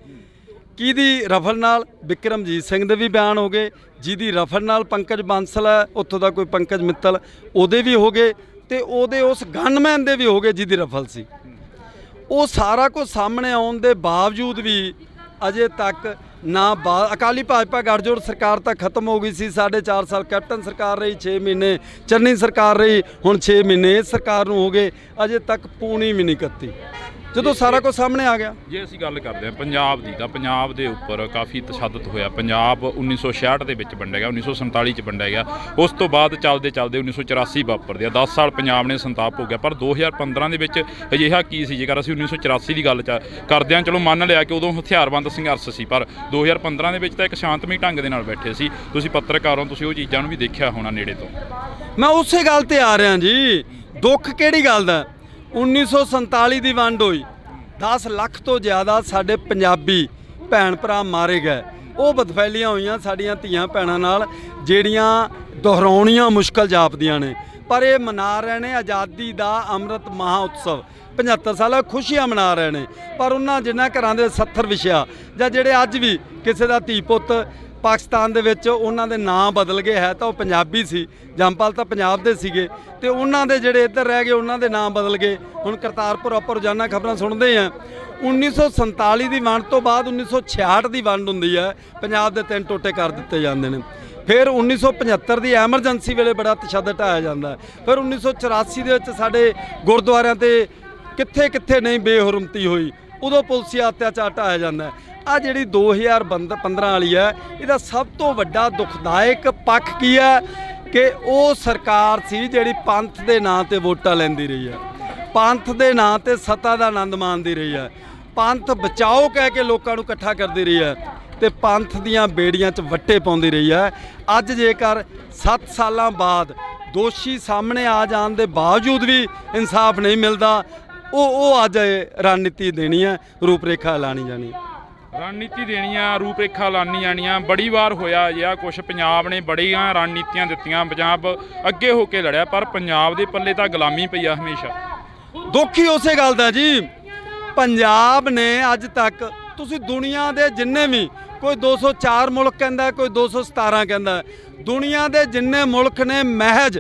ਕਿਹਦੀ ਰਫਲ ਨਾਲ? ਬਿਕਰਮਜੀਤ ਸਿੰਘ ਦੇ ਵੀ ਬਿਆਨ ਹੋ ਗਏ। ਜਿਹਦੀ ਰਫਲ ਨਾਲ ਪੰਕਜ ਬਾਂਸਲ ਹੈ, ਉੱਥੋਂ ਦਾ ਕੋਈ ਪੰਕਜ ਮਿੱਤਲ, ਉਹਦੇ ਵੀ ਹੋ ਗਏ ਤੇ ਉਹਦੇ ਉਸ ਗਨਮੈਨ ਦੇ ਵੀ ਹੋ ਗਏ ਜਿਹਦੀ ਰਫਲ ਸੀ। ਉਹ ਸਾਰਾ ਕੁਝ ਸਾਹਮਣੇ ਆਉਣ ਦੇ ਬਾਵਜੂਦ ਵੀ ਅਜੇ ਤੱਕ ਨਾ ਅਕਾਲੀ ਭਾਜਪਾ ਗੱਠਜੋੜ ਸਰਕਾਰ ਤਾਂ ਖਤਮ ਹੋ ਗਈ ਸੀ। 4.5 ਸਾਲ ਕੈਪਟਨ ਸਰਕਾਰ ਰਹੀ, 6 ਮਹੀਨੇ ਚੰਨੀ ਸਰਕਾਰ ਰਹੀ, ਹੁਣ 6 ਮਹੀਨੇ ਇਸ ਸਰਕਾਰ ਨੂੰ ਹੋ ਗਏ, ਅਜੇ ਤੱਕ ਪੂਣੀ ਵੀ ਨਹੀਂ ਕੱਤੀ ਜਦੋਂ ਸਾਰਾ ਕੁਝ ਸਾਹਮਣੇ ਆ ਗਿਆ। ਜੇ ਅਸੀਂ ਗੱਲ ਕਰਦੇ ਹਾਂ ਪੰਜਾਬ ਦੀ, ਤਾਂ ਪੰਜਾਬ ਦੇ ਉੱਪਰ ਕਾਫੀ ਤਸ਼ੱਦਦ ਹੋਇਆ। ਪੰਜਾਬ 1966 ਦੇ ਵਿੱਚ ਵੰਡਿਆ ਗਿਆ, 1947 ਚ ਵੰਡਿਆ ਗਿਆ। ਉਸ ਤੋਂ ਬਾਅਦ ਚੱਲਦੇ 1984 ਵਾਪਰਦੇ ਆ। 10 ਸਾਲ ਪੰਜਾਬ ਨੇ ਸੰਤਾਪ ਹੋ ਗਿਆ। ਪਰ 2015 ਦੇ ਵਿੱਚ ਅਜਿਹਾ ਕੀ ਸੀ? ਜੇਕਰ ਅਸੀਂ 1984 ਦੀ ਗੱਲ ਕਰਦੇ ਹਾਂ, ਚਲੋ ਮੰਨ ਲਿਆ ਕਿ ਉਦੋਂ ਹਥਿਆਰਬੰਦ ਸੰਘਰਸ਼ ਸੀ, ਪਰ 2015 ਦੇ ਵਿੱਚ ਤਾਂ ਇੱਕ ਸ਼ਾਂਤਮਈ ਢੰਗ ਦੇ ਨਾਲ ਬੈਠੇ ਸੀ। ਤੁਸੀਂ ਪੱਤਰਕਾਰ ਹੋ, ਤੁਸੀਂ ਉਹ ਚੀਜ਼ਾਂ ਨੂੰ ਵੀ ਦੇਖਿਆ ਹੋਣਾ ਨੇੜੇ ਤੋਂ। ਮੈਂ ਉਸੇ ਗੱਲ ਤੇ ਆ ਰਿਹਾ ਜੀ। ਦੁੱਖ ਕਿਹੜੀ ਗੱਲ ਦਾ? 1947 ਦੀ ਵੰਡ ਹੋਈ, 10 ਲੱਖ ਤੋਂ ਜ਼ਿਆਦਾ ਸਾਡੇ ਪੰਜਾਬੀ ਭੈਣ ਭਰਾ ਮਾਰੇ ਗਏ। ਉਹ ਬਦਫੈਲੀਆਂ ਹੋਈਆਂ ਸਾਡੀਆਂ ਧੀਆਂ ਭੈਣਾਂ ਨਾਲ, ਜਿਹੜੀਆਂ ਦੁਹਰਾਉਣੀਆਂ ਮੁਸ਼ਕਲ ਜਾਪਦੀਆਂ ਨੇ। ਪਰ ਇਹ ਮਨਾ ਰਹੇ ਨੇ ਆਜ਼ਾਦੀ ਦਾ ਅੰਮ੍ਰਿਤ ਮਹਾ ਉਤਸਵ, 75 ਸਾਲਾ ਖੁਸ਼ੀਆਂ ਮਨਾ ਰਹੇ ਨੇ। ਪਰ ਉਹਨਾਂ ਜਿਨ੍ਹਾਂ ਘਰਾਂ ਦੇ 70 ਵਿਛਿਆ ਜਾਂ ਜਿਹੜੇ ਅੱਜ ਵੀ ਕਿਸੇ ਦਾ ਧੀ ਪੁੱਤ ਪਾਕਿਸਤਾਨ ਦੇ ਵਿੱਚ ਉਹਨਾਂ ਦੇ ਨਾਂ ਬਦਲ ਗਏ, ਹੈ ਤਾਂ ਉਹ ਪੰਜਾਬੀ ਸੀ, ਜੰਮਪਲ ਤਾਂ ਪੰਜਾਬ ਦੇ ਸੀਗੇ, ਤੇ ਉਹਨਾਂ ਦੇ ਜਿਹੜੇ ਇੱਧਰ ਰਹਿ ਗਏ ਉਹਨਾਂ ਦੇ ਨਾਂ ਬਦਲ ਗਏ। ਹੁਣ ਕਰਤਾਰਪੁਰ ਆਪਾਂ ਰੋਜ਼ਾਨਾ ਖਬਰਾਂ ਸੁਣਦੇ ਹਾਂ। 1947 ਦੀ ਵੰਡ ਤੋਂ ਬਾਅਦ 1966 ਦੀ ਵੰਡ ਹੁੰਦੀ ਹੈ, ਪੰਜਾਬ ਦੇ 3 ਟੋਟੇ ਕਰ ਦਿੱਤੇ ਜਾਂਦੇ ਨੇ। ਫਿਰ 1975 ਦੀ ਐਮਰਜੈਂਸੀ ਵੇਲੇ ਬੜਾ ਤਸ਼ੱਦਦ ਢਾਇਆ ਜਾਂਦਾ ਹੈ। ਫਿਰ 1984 ਦੇ ਵਿੱਚ ਸਾਡੇ ਗੁਰਦੁਆਰਿਆਂ ਤੇ ਕਿੱਥੇ ਕਿੱਥੇ ਨਹੀਂ ਬੇਹੁਰਮਤੀ ਹੋਈ, ਉਦੋਂ ਪੁਲਸੀਆ ਅਤਿਆਚਾਰ ਢਾਇਆ ਜਾਂਦਾ ਹੈ। ਆ ਜਿਹੜੀ 2015 ਵਾਲੀ ਹੈ, ਇਹਦਾ ਸਭ ਤੋਂ ਵੱਡਾ ਦੁਖਦਾਇਕ ਪੱਖ ਕੀ ਹੈ ਕਿ ਉਹ ਸਰਕਾਰ ਸੀ ਜਿਹੜੀ ਪੰਥ ਦੇ ਨਾਂ ਤੇ ਵੋਟਾਂ ਲੈਂਦੀ ਰਹੀ ਹੈ। ਪੰਥ ਦੇ ਨਾਂ ਤੇ ਸੱਤਾ ਦਾ ਆਨੰਦ ਮਾਣਦੀ ਰਹੀ ਹੈ, ਪੰਥ ਬਚਾਓ ਕਹਿ ਕੇ ਲੋਕਾਂ ਨੂੰ ਇਕੱਠਾ ਕਰਦੀ ਰਹੀ ਹੈ ਤੇ ਪੰਥ ਦੀਆਂ ਬੇੜੀਆਂ 'ਚ ਵੱਟੇ ਪਾਉਂਦੀ ਰਹੀ ਹੈ। ਅੱਜ ਜੇਕਰ 7 ਸਾਲਾਂ ਬਾਅਦ ਦੋਸ਼ੀ ਸਾਹਮਣੇ ਆ ਜਾਣ ਦੇ ਬਾਵਜੂਦ ਵੀ ਇਨਸਾਫ ਨਹੀਂ ਮਿਲਦਾ, ਉਹ ਅੱਜ ਰਣਨੀਤੀ ਦੇਣੀ ਹੈ, ਰੂਪਰੇਖਾ ਐਲਾਨੀ ਜਾਣੀ ਹੈ। ਰਣਨੀਤੀ ਦੇਣੀਆਂ, ਰੂਪਰੇਖਾ ਲਾਣੀ ਜਾਣੀਆਂ। ਬੜੀ ਵਾਰ ਹੋਇਆ ਜਿਹਾ ਕੁਛ, ਪੰਜਾਬ ਨੇ ਬੜੀਆਂ ਰਣਨੀਤੀਆਂ ਦਿੱਤੀਆਂ, ਪੰਜਾਬ ਅੱਗੇ ਹੋ ਕੇ ਲੜਿਆ, ਪਰ ਪੰਜਾਬ ਦੇ ਪੱਲੇ ਤਾਂ ਗੁਲਾਮੀ ਪਈ ਆ ਹਮੇਸ਼ਾ। ਦੁੱਖ ਹੀ ਉਸੇ ਗੱਲ ਦਾ ਜੀ, ਪੰਜਾਬ ਨੇ ਅੱਜ ਤੱਕ, ਤੁਸੀਂ ਦੁਨੀਆ ਦੇ ਜਿੰਨੇ ਵੀ, ਕੋਈ 204 ਮੁਲਕ ਕਹਿੰਦਾ, ਕੋਈ 217 ਕਹਿੰਦਾ, ਦੁਨੀਆ ਦੇ ਜਿੰਨੇ ਮੁਲਕ ਨੇ, ਮਹਿਜ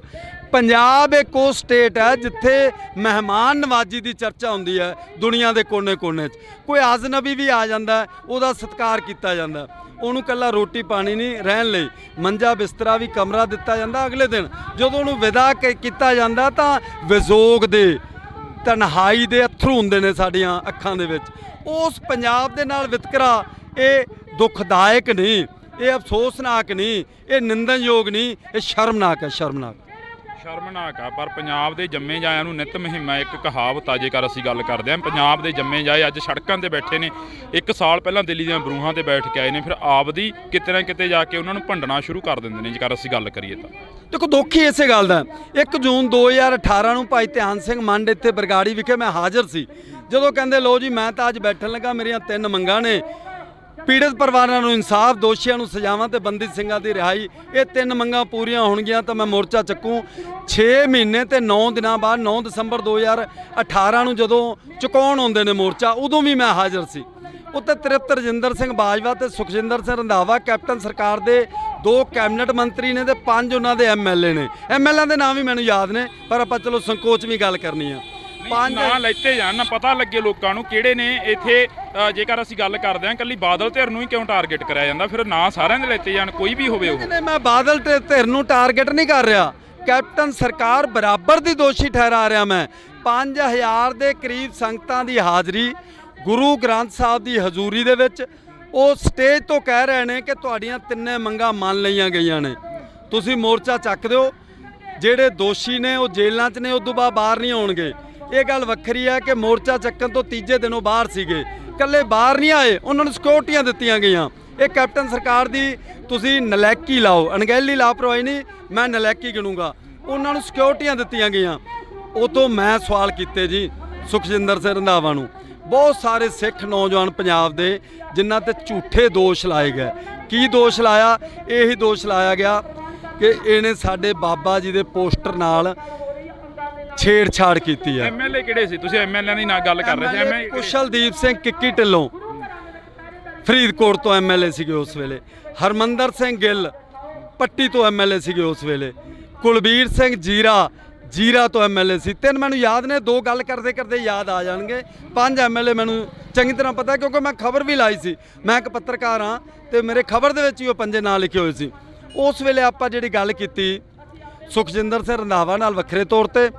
ਪੰਜਾਬ ਇੱਕ ਉਹ ਸਟੇਟ ਹੈ ਜਿੱਥੇ ਮਹਿਮਾਨ ਨਵਾਜੀ ਦੀ ਚਰਚਾ ਹੁੰਦੀ ਹੈ। ਦੁਨੀਆ ਦੇ ਕੋਨੇ-ਕੋਨੇ 'ਚ ਕੋਈ ਅਜਨਬੀ ਵੀ ਆ ਜਾਂਦਾ, ਉਹਦਾ ਸਤਿਕਾਰ ਕੀਤਾ ਜਾਂਦਾ, ਉਹਨੂੰ ਇਕੱਲਾ ਰੋਟੀ ਪਾਣੀ ਨਹੀਂ, ਰਹਿਣ ਲਈ ਮੰਜਾ ਬਿਸਤਰਾ ਵੀ ਕਮਰਾ ਦਿੱਤਾ ਜਾਂਦਾ। ਅਗਲੇ ਦਿਨ ਜਦੋਂ ਉਹਨੂੰ ਵਿਦਾ ਕੀਤਾ ਜਾਂਦਾ ਤਾਂ ਵਿਜੋਗ ਦੇ, ਤਨਹਾਈ ਦੇ ਅੱਥਰੂ ਹੁੰਦੇ ਨੇ ਸਾਡੀਆਂ ਅੱਖਾਂ ਦੇ ਵਿੱਚ। ਉਸ ਪੰਜਾਬ ਦੇ ਨਾਲ ਵਿਤਕਰਾ ਇਹ ਦੁਖਦਾਇਕ ਨਹੀਂ, ਇਹ ਅਫਸੋਸਨਾਕ ਨਹੀਂ, ਇਹ ਨਿੰਦਣਯੋਗ ਨਹੀਂ, ਇਹ ਸ਼ਰਮਨਾਕ ਹੈ, ਸ਼ਰਮਨਾਕ ਆ। ਪਰ ਪੰਜਾਬ ਦੇ ਜੰਮੇ ਜਾਇਆਂ ਨੂੰ ਨਿਤ ਮੁਹਿੰਮਾਂ, ਇੱਕ ਕਹਾਵਤ ਆ, ਜੇਕਰ ਅਸੀਂ ਗੱਲ ਕਰਦੇ ਹਾਂ ਪੰਜਾਬ ਦੇ ਜੰਮੇ ਜਾਏ ਅੱਜ ਸੜਕਾਂ ਤੇ ਬੈਠੇ ਨੇ। 1 ਸਾਲ ਪਹਿਲਾਂ ਦਿੱਲੀ ਦੀਆਂ ਬਰੂਹਾਂ ਤੇ ਬੈਠ ਕੇ ਆਏ ਨੇ, ਫਿਰ ਆਪਦੀ ਕਿਤੇ ਨਾ ਕਿਤੇ ਜਾ ਕੇ ਉਹਨਾਂ ਨੂੰ ਭੰਡਣਾ ਸ਼ੁਰੂ ਕਰ ਦਿੰਦੇ ਨੇ, ਜੇਕਰ ਅਸੀਂ ਗੱਲ ਕਰੀਏ ਤਾਂ। ਦੇਖੋ ਦੁੱਖ ਹੀ ਇਸੇ ਗੱਲ ਦਾ। 1 ਜੂਨ 2018 ਨੂੰ ਭਾਈ ਧਿਆਨ ਸਿੰਘ ਮੰਡ ਇੱਥੇ ਬਰਗਾੜੀ ਵਿਖੇ ਮੈਂ ਹਾਜ਼ਰ ਸੀ, ਜਦੋਂ ਕਹਿੰਦੇ ਲੋ ਜੀ ਮੈਂ ਤਾਂ ਅੱਜ ਬੈਠਣ ਲੱਗਾ, ਮੇਰੀਆਂ 3 ਮੰਗਾਂ ਨੇ, ਪੀੜਤ ਪਰਿਵਾਰਾਂ ਨੂੰ ਇਨਸਾਫ, ਦੋਸ਼ੀਆਂ ਨੂੰ ਸਜ਼ਾਵਾਂ ਤੇ ਬੰਦੀ ਸਿੰਘਾਂ ਦੀ ਰਿਹਾਈ। ਇਹ 3 ਮੰਗਾਂ ਪੂਰੀਆਂ ਹੋਣਗੀਆਂ ਤਾਂ ਮੈਂ ਮੋਰਚਾ ਚੱਕੂ। 6 ਮਹੀਨੇ ਤੇ 9 ਦਿਨਾਂ ਬਾਅਦ 9 ਦਸੰਬਰ 2018 ਨੂੰ ਜਦੋਂ ਚੁਕਾਉਣ ਆਉਂਦੇ ਨੇ ਮੋਰਚਾ, ਉਦੋਂ ਵੀ ਮੈਂ ਹਾਜ਼ਰ ਸੀ। ਉੱਤੇ ਤ੍ਰਿਪਤ ਰਜਿੰਦਰ ਸਿੰਘ ਬਾਜਵਾ ਤੇ ਸੁਖਜਿੰਦਰ ਸਿੰਘ ਰੰਧਾਵਾ ਕੈਪਟਨ ਸਰਕਾਰ ਦੇ 2 ਕੈਬਨਿਟ ਮੰਤਰੀ ਨੇ ਤੇ 5 ਉਹਨਾਂ ਦੇ ਐਮਐਲਏ ਨੇ। ਐਮਐਲਏ ਦੇ ਨਾਮ ਵੀ ਮੈਨੂੰ ਯਾਦ ਨੇ, ਪਰ ਆਪਾਂ ਚਲੋ ਸੰਕੋਚ ਵੀ ਗੱਲ ਕਰਨੀ ਆ। 5 ਨਾਂ ਲੈਤੇ ਜਾਣ ਨਾ, ਪਤਾ ਲੱਗੇ ਲੋਕਾਂ ਨੂੰ ਕਿਹੜੇ ਨੇ ਇੱਥੇ। ਜੇਕਰ ਅਸੀਂ ਗੱਲ ਕਰਦੇ ਹਾਂ ਇਕੱਲੀ ਬਾਦਲ ਧਿਰ ਨੂੰ ਹੀ ਕਿਉਂ ਟਾਰਗੇਟ ਕਰਿਆ ਜਾਂਦਾ, ਫਿਰ ਨਾਂ ਸਾਰਿਆਂ ਦੇ ਲੈਤੇ ਜਾਣ, ਕੋਈ ਵੀ ਹੋਵੇ ਉਹ। ਨਹੀਂ, ਮੈਂ ਬਾਦਲ ਧਿਰ ਨੂੰ ਟਾਰਗੇਟ ਨਹੀਂ ਕਰ ਰਿਹਾ, ਕੈਪਟਨ ਸਰਕਾਰ ਬਰਾਬਰ ਦੀ ਦੋਸ਼ੀ ਠਹਿਰਾ ਰਿਹਾ। ਮੈਂ 5000 ਦੇ ਕਰੀਬ ਸੰਗਤਾਂ ਦੀ ਹਾਜ਼ਰੀ, ਗੁਰੂ ਗ੍ਰੰਥ ਸਾਹਿਬ ਦੀ ਹਜ਼ੂਰੀ ਦੇ ਵਿੱਚ ਉਹ ਸਟੇਜ ਤੋਂ ਕਹਿ ਰਹੇ ਨੇ ਕਿ ਤੁਹਾਡੀਆਂ 3 ਮੰਗਾਂ ਮੰਨ ਲਈਆਂ ਗਈਆਂ ਨੇ, ਤੁਸੀਂ ਮੋਰਚਾ ਚੱਕ ਦਿਓ। ਜਿਹੜੇ ਦੋਸ਼ੀ ਨੇ ਉਹ ਜੇਲ੍ਹਾਂ 'ਚ ਨੇ, ਉਦੋਂ ਬਾਅਦ ਬਾਹਰ ਨਹੀਂ ਆਉਣਗੇ। ਇਹ ਗੱਲ ਵੱਖਰੀ ਹੈ ਕਿ ਮੋਰਚਾ ਚੱਕਣ ਤੋਂ ਤੀਜੇ ਦਿਨੋਂ ਬਾਹਰ ਸੀਗੇ, ਇਕੱਲੇ ਬਾਹਰ ਨਹੀਂ ਆਏ, ਉਹਨਾਂ ਨੂੰ ਸਿਕਿਉਰਟੀਆਂ ਦਿੱਤੀਆਂ ਗਈਆਂ। ਇਹ ਕੈਪਟਨ ਸਰਕਾਰ ਦੀ ਤੁਸੀਂ ਨਲਾਇਕੀ ਲਾਓ, ਅਣਗਹਿਲੀ ਲਾਪਰਵਾਹੀ ਨਹੀਂ, ਮੈਂ ਨਲਾਇਕੀ ਗਿਣੂੰਗਾ। ਉਹਨਾਂ ਨੂੰ ਸਿਕਿਉਰਟੀਆਂ ਦਿੱਤੀਆਂ ਗਈਆਂ। ਉਹ ਤੋਂ ਮੈਂ ਸਵਾਲ ਕੀਤੇ ਜੀ ਸੁਖਜਿੰਦਰ ਸਿੰਘ ਰੰਧਾਵਾ ਨੂੰ, ਬਹੁਤ ਸਾਰੇ ਸਿੱਖ ਨੌਜਵਾਨ ਪੰਜਾਬ ਦੇ ਜਿਨ੍ਹਾਂ ਤੇ ਝੂਠੇ ਦੋਸ਼ ਲਾਏ ਗਏ। ਕੀ ਦੋਸ਼ ਲਾਇਆ? ਇਹੀ ਦੋਸ਼ ਲਾਇਆ ਗਿਆ ਕਿ ਇਹਨੇ ਸਾਡੇ ਬਾਬਾ ਜੀ ਦੇ ਪੋਸਟਰ ਨਾਲ ਛੇੜਛਾੜ ਕੀਤੀ ਹੈ। ਐਮਐਲਏ ਕਿਹੜੇ ਸੀ? ਤੁਸੀਂ ਐਮਐਲਏ ਦੀ ਨਾ ਗੱਲ ਕਰ ਰਹੇ ਸੀ। ਐਮਐਲਏ ਕੁਸ਼ਲਦੀਪ ਸਿੰਘ ਕਿੱਕੀ ਢਿੱਲੋਂ ਫਰੀਦਕੋਟ ਤੋਂ ਐਮਐਲਏ ਸੀਗੇ ਉਸ ਵੇਲੇ। ਹਰਮੰਦਰ ਸਿੰਘ ਗਿੱਲ ਪੱਟੀ ਤੋਂ ਐਮਐਲਏ ਸੀਗੇ ਉਸ ਵੇਲੇ। ਕੁਲਬੀਰ ਸਿੰਘ ਜੀਰਾ ਤੋਂ ਐਮਐਲਏ ਸੀ। 3 ਮੈਨੂੰ ਯਾਦ ਨੇ, 2 ਗੱਲ ਕਰਦੇ ਕਰਦੇ ਯਾਦ ਆ ਜਾਣਗੇ। 5 ਐਮਐਲਏ ਮੈਨੂੰ ਚੰਗੀ ਤਰ੍ਹਾਂ ਪਤਾ, ਕਿਉਂਕਿ ਮੈਂ ਖਬਰ ਵੀ ਲਾਈ ਸੀ। ਮੈਂ ਇੱਕ ਪੱਤਰਕਾਰ ਹਾਂ ਤੇ ਮੇਰੇ ਖਬਰ ਦੇ ਵਿੱਚ ਹੀ ਉਹ 5 ਨਾਂ ਲਿਖੇ ਹੋਏ ਸੀ। ਉਸ ਵੇਲੇ ਆਪਾਂ ਜਿਹੜੀ ਗੱਲ ਕੀਤੀ ਸੁਖਜਿੰਦਰ ਸਿੰਘ ਰੰਧਾਵਾ ਨਾਲ ਵੱਖਰੇ ਤੌਰ ਤੇ